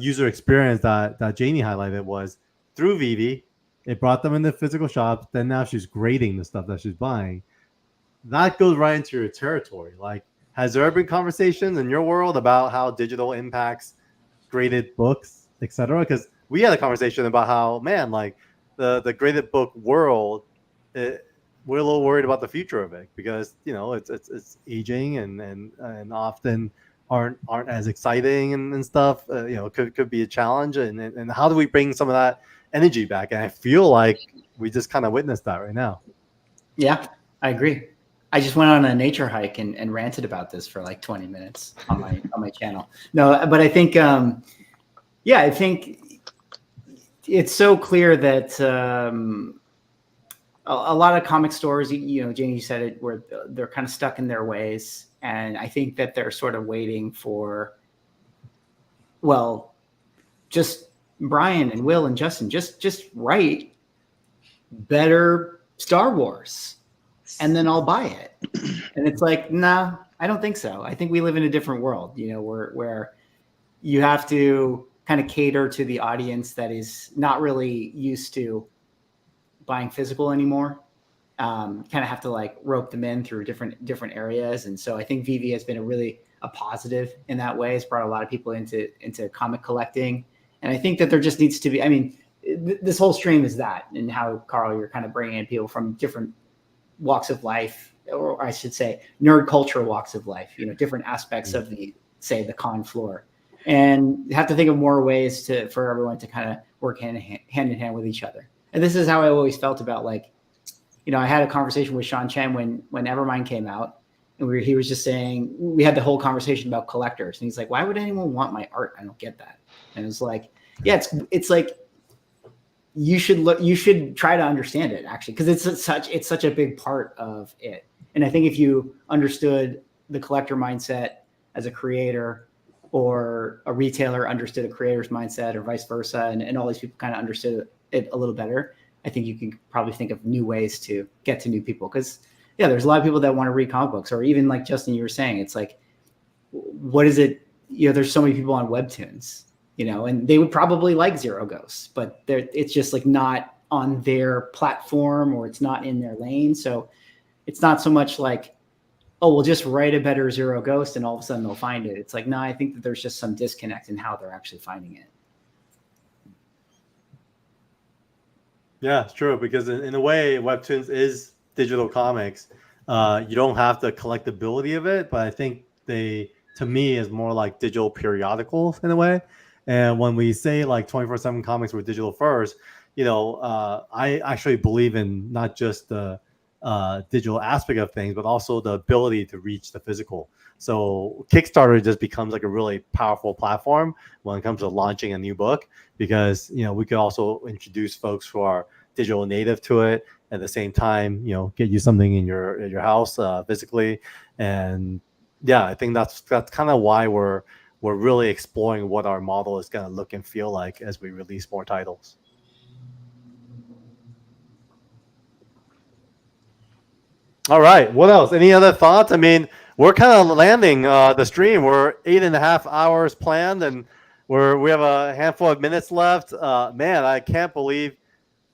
Speaker 2: user experience that Jamie highlighted was through Vivi. It brought them into physical shops. Then now she's grading the stuff that she's buying. That goes right into your territory. Like, has there been conversations in your world about how digital impacts graded books, etc.? Because we had a conversation about how, man, like the graded book world, we're a little worried about the future of it because it's aging and often aren't as exciting and stuff. Could be a challenge. And how do we bring some of that energy back? And I feel like we just kind of witnessed that right now. Yeah,
Speaker 1: I agree. I just went on a nature hike and ranted about this for like 20 minutes on my channel. No, but I think, I think it's so clear that a lot of comic stores, Janie, you said it, where they're kind of stuck in their ways. And I think that they're sort of waiting for, just Brian and Will and Justin, just write better Star Wars and then I'll buy it. And it's like, nah, I don't think so. I think we live in a different world, where you have to kind of cater to the audience that is not really used to buying physical anymore. Kind of have to like rope them in through different areas. And so I think Vivi has been a positive in that way. It's brought a lot of people into comic collecting. And I think that there just needs to be, this whole stream is that, and how, Carl, you're kind of bringing in people from different walks of life, or I should say nerd culture walks of life, different aspects of the con floor, and you have to think of more ways for everyone to kind of work hand in hand with each other. And this is how I always felt about, like, I had a conversation with Sean Chen when Evermind came out, and he was just saying, we had the whole conversation about collectors, and he's like, why would anyone want my art? I don't get that. And it's like, yeah, it's like, you should try to understand it, actually, because it's such a big part of it. And I think if you understood the collector mindset as a creator, or a retailer understood a creator's mindset, or vice versa, and all these people kind of understood it a little better, I think you can probably think of new ways to get to new people. Because yeah, there's a lot of people that want to read comic books, or even like Justin, you were saying, it's like, what is it? There's so many people on Webtoons, and they would probably like Zero Ghosts, but it's just like not on their platform, or it's not in their lane. So it's not so much like, oh, we'll just write a better Zero Ghost and all of a sudden they'll find it. It's like, no, I think that there's just some disconnect in how they're actually finding it.
Speaker 2: Yeah, it's true, because in a way, Webtoons is digital comics. You don't have the collectability of it, but I think to me, is more like digital periodicals in a way. And when we say like 24/7 comics were digital first, I actually believe in not just the digital aspect of things, but also the ability to reach the physical. So Kickstarter just becomes like a really powerful platform when it comes to launching a new book, because we could also introduce folks who are digital native to it at the same time, get you something in your house physically. And yeah, I think that's kind of why we're really exploring what our model is going to look and feel like as we release more titles. All right, what else? Any other thoughts? I mean, we're kind of landing the stream. We're 8.5 hours planned, and we have a handful of minutes left. Man, I can't believe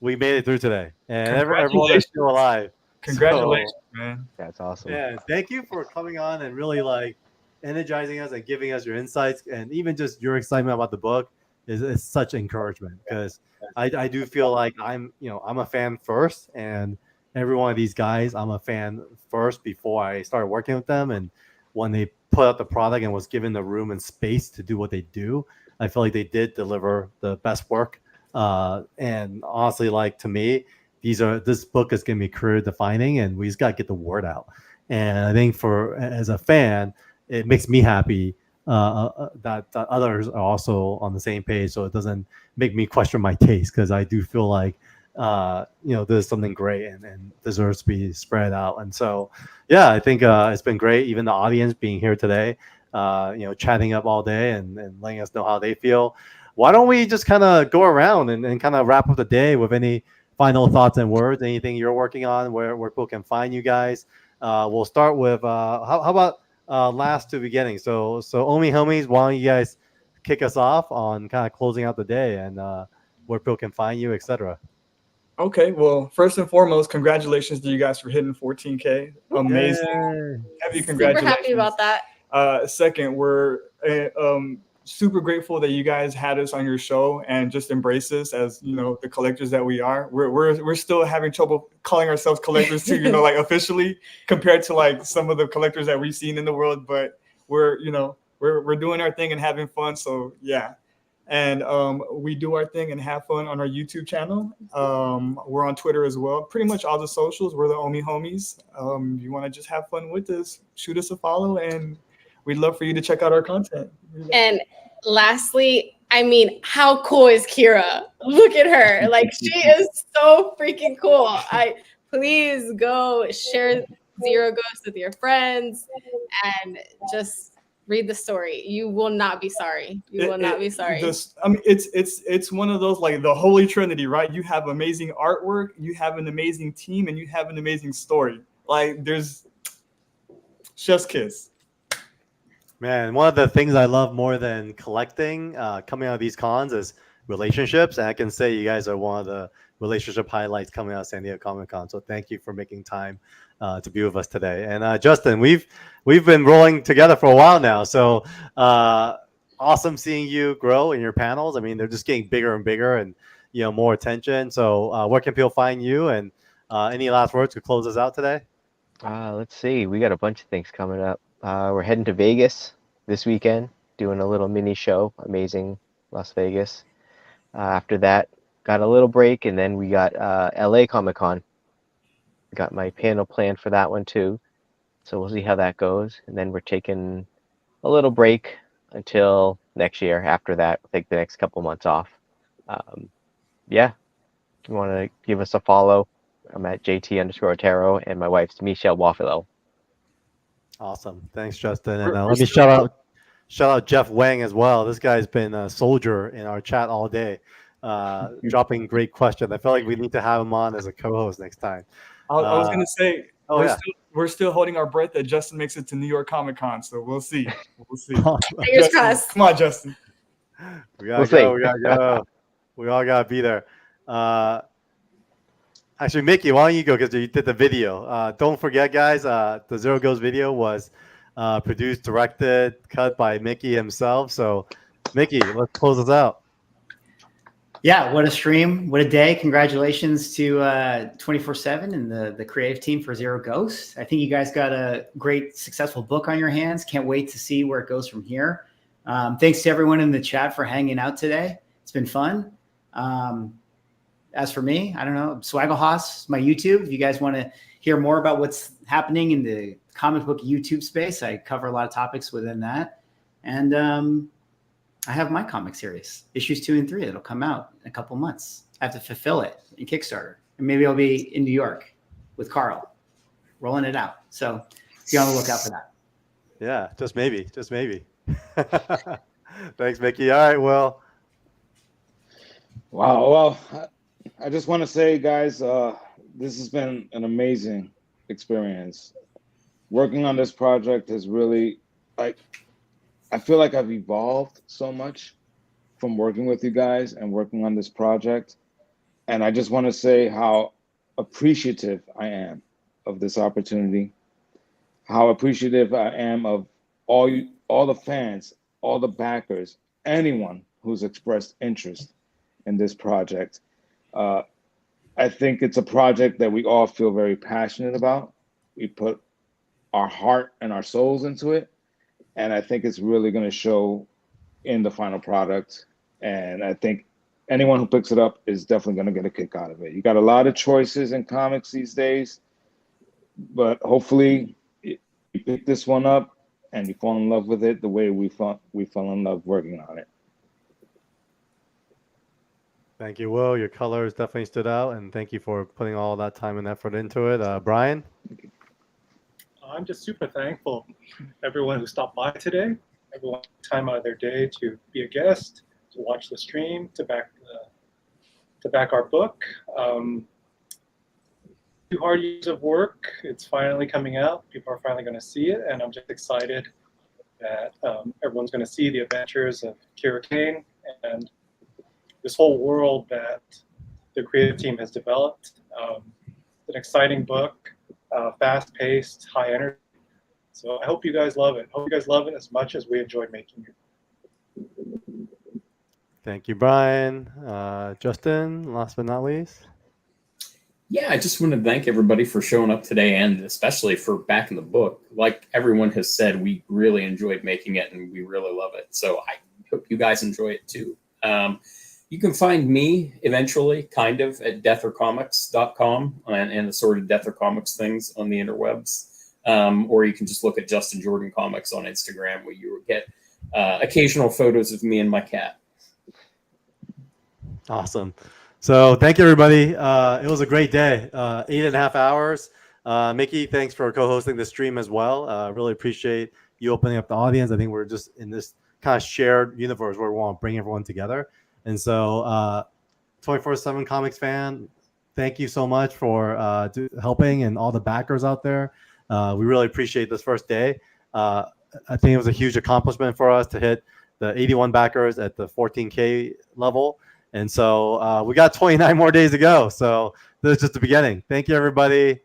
Speaker 2: we made it through today, and everyone is still alive.
Speaker 22: Congratulations,
Speaker 2: So,
Speaker 22: man.
Speaker 9: That's awesome.
Speaker 2: yeah, thank you for coming on and really like energizing us and giving us your insights, and even just your excitement about the book is such encouragement, because I do feel like I'm a fan first, and every one of these guys, I'm a fan first before I started working with them. And when they put out the product and was given the room and space to do what they do, I feel like they did deliver the best work. And honestly, like, to me, this book is going to be career defining, and we just got to get the word out. And I think as a fan, it makes me happy that others are also on the same page, so it doesn't make me question my taste, because I do feel like there's something great and deserves to be spread out. And so, yeah, I think it's been great. Even the audience being here today, chatting up all day and letting us know how they feel. Why don't we just kind of go around and kind of wrap up the day with any final thoughts and words, anything you're working on, where people can find you guys. We'll start with, how about last to beginning? So Omi Homies, why don't you guys kick us off on kind of closing out the day, and where people can find you, etc.
Speaker 22: Okay, well, first and foremost, congratulations to you guys for hitting 14K. Amazing.
Speaker 2: Yay.
Speaker 22: Heavy
Speaker 13: Super
Speaker 22: congratulations.
Speaker 13: happy about that.
Speaker 22: Second, we're super grateful that you guys had us on your show and just embrace us as, the collectors that we are. We're still having trouble calling ourselves collectors too, like officially, compared to like some of the collectors that we've seen in the world. But we're doing our thing and having fun. So yeah. And we do our thing and have fun on our YouTube channel. We're on Twitter as well. Pretty much all the socials. We're the Omi Homies. If you want to just have fun with us, shoot us a follow, and we'd love for you to check out our content.
Speaker 13: And lastly, I mean, how cool is Kira? Look at her. Like, she is so freaking cool. Please go share Zero Ghost with your friends and just read the story. You will not be sorry. You will not be sorry.
Speaker 22: It's one of those, like, the holy trinity, right? You have amazing artwork, you have an amazing team, and you have an amazing story. Like, there's chef's kiss.
Speaker 2: Man, one of the things I love more than collecting coming out of these cons is relationships. And I can say you guys are one of the relationship highlights coming out of San Diego Comic-Con. So thank you for making time to be with us today. And Justin, we've been rolling together for a while now. So awesome seeing you grow in your panels. I mean, they're just getting bigger and bigger. And more attention. So where can people find you, and any last words to close us out today?
Speaker 9: Let's see. We got a bunch of things coming up. We're heading to Vegas this weekend, doing a little mini show. Amazing Las Vegas. After that, got a little break, and then we got LA Comic Con. Got my panel planned for that one too. So we'll see how that goes. And then we're taking a little break until next year. After that, we'll take the next couple months off. Yeah. If you want to give us a follow, I'm at JT_Otero, and my wife's Michelle Waffalo.
Speaker 2: Awesome. Thanks, Justin. And let me shout out Jeff Wang as well. This guy's been a soldier in our chat all day, dropping great questions. I feel like we need to have him on as a co-host next time.
Speaker 22: I was going to say,
Speaker 2: yeah.
Speaker 22: we're still holding our breath that Justin makes it to New York Comic Con, so we'll see. We'll see.
Speaker 13: Fingers crossed.
Speaker 22: Come on, Justin.
Speaker 2: We gotta go. We gotta go. We all gotta be there. Actually, Mickey, why don't you go, because you did the video. Don't forget, guys, the Zero Ghost video was produced, directed, cut by Mickey himself. So, Mickey, let's close us out.
Speaker 1: Yeah, what a stream. What a day. Congratulations to 24/7 and the creative team for Zero Ghost. I think you guys got a great, successful book on your hands. Can't wait to see where it goes from here. Thanks to everyone in the chat for hanging out today. It's been fun. As for me, I don't know, Swagglehos, my YouTube. If you guys want to hear more about what's happening in the comic book YouTube space, I cover a lot of topics within that. And I have my comic series, issues 2 and 3, that'll come out in a couple months. I have to fulfill it in Kickstarter. And maybe I'll be in New York with Carl, rolling it out. So be on the lookout for that.
Speaker 2: Yeah, just maybe. Just maybe. Thanks, Mickey. All right, well.
Speaker 4: Wow. Well, I just want to say, guys, this has been an amazing experience. Working on this project has really, I feel like I've evolved so much from working with you guys and working on this project. And I just want to say how appreciative I am of this opportunity, how appreciative I am of all the fans, all the backers, anyone who's expressed interest in this project. I think it's a project that we all feel very passionate about. We put our heart and our souls into it. And I think it's really going to show in the final product. And I think anyone who picks it up is definitely going to get a kick out of it. You got a lot of choices in comics these days, but hopefully you pick this one up and you fall in love with it the way we fell in love working on it.
Speaker 2: Thank you, Will. Your colors definitely stood out, and thank you for putting all that time and effort into it. Brian?
Speaker 19: I'm just super thankful everyone who stopped by today, everyone took time out of their day to be a guest, to watch the stream, to back our book. 2 hard years of work. It's finally coming out. People are finally going to see it, and I'm just excited that everyone's going to see the adventures of Kira Kane and this whole world that the creative team has developed. It's an exciting book, fast-paced, high energy. So I hope you guys love it. Hope you guys love it as much as we enjoyed making it.
Speaker 2: Thank you, Brian. Justin, last but not least.
Speaker 5: Yeah, I just want to thank everybody for showing up today, and especially for backing the book. Like everyone has said, we really enjoyed making it, and we really love it. So I hope you guys enjoy it too. You can find me eventually, kind of, at deathercomics.com and assorted Deather Comics things on the interwebs. Or you can just look at Justin Jordan Comics on Instagram, where you will get occasional photos of me and my cat.
Speaker 2: Awesome. So thank you, everybody. It was a great day. 8.5 hours. Mickey, thanks for co-hosting the stream as well. Really appreciate you opening up the audience. I think we're just in this kind of shared universe where we want to bring everyone together. And so 24/7 Comics fan, thank you so much for helping, and all the backers out there. We really appreciate this first day. I think it was a huge accomplishment for us to hit the 81 backers at the 14K level. And so we got 29 more days to go. So this is just the beginning. Thank you, everybody.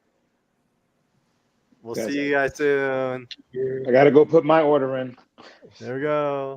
Speaker 2: We'll see you guys soon.
Speaker 4: I got to go put my order in.
Speaker 2: There we go.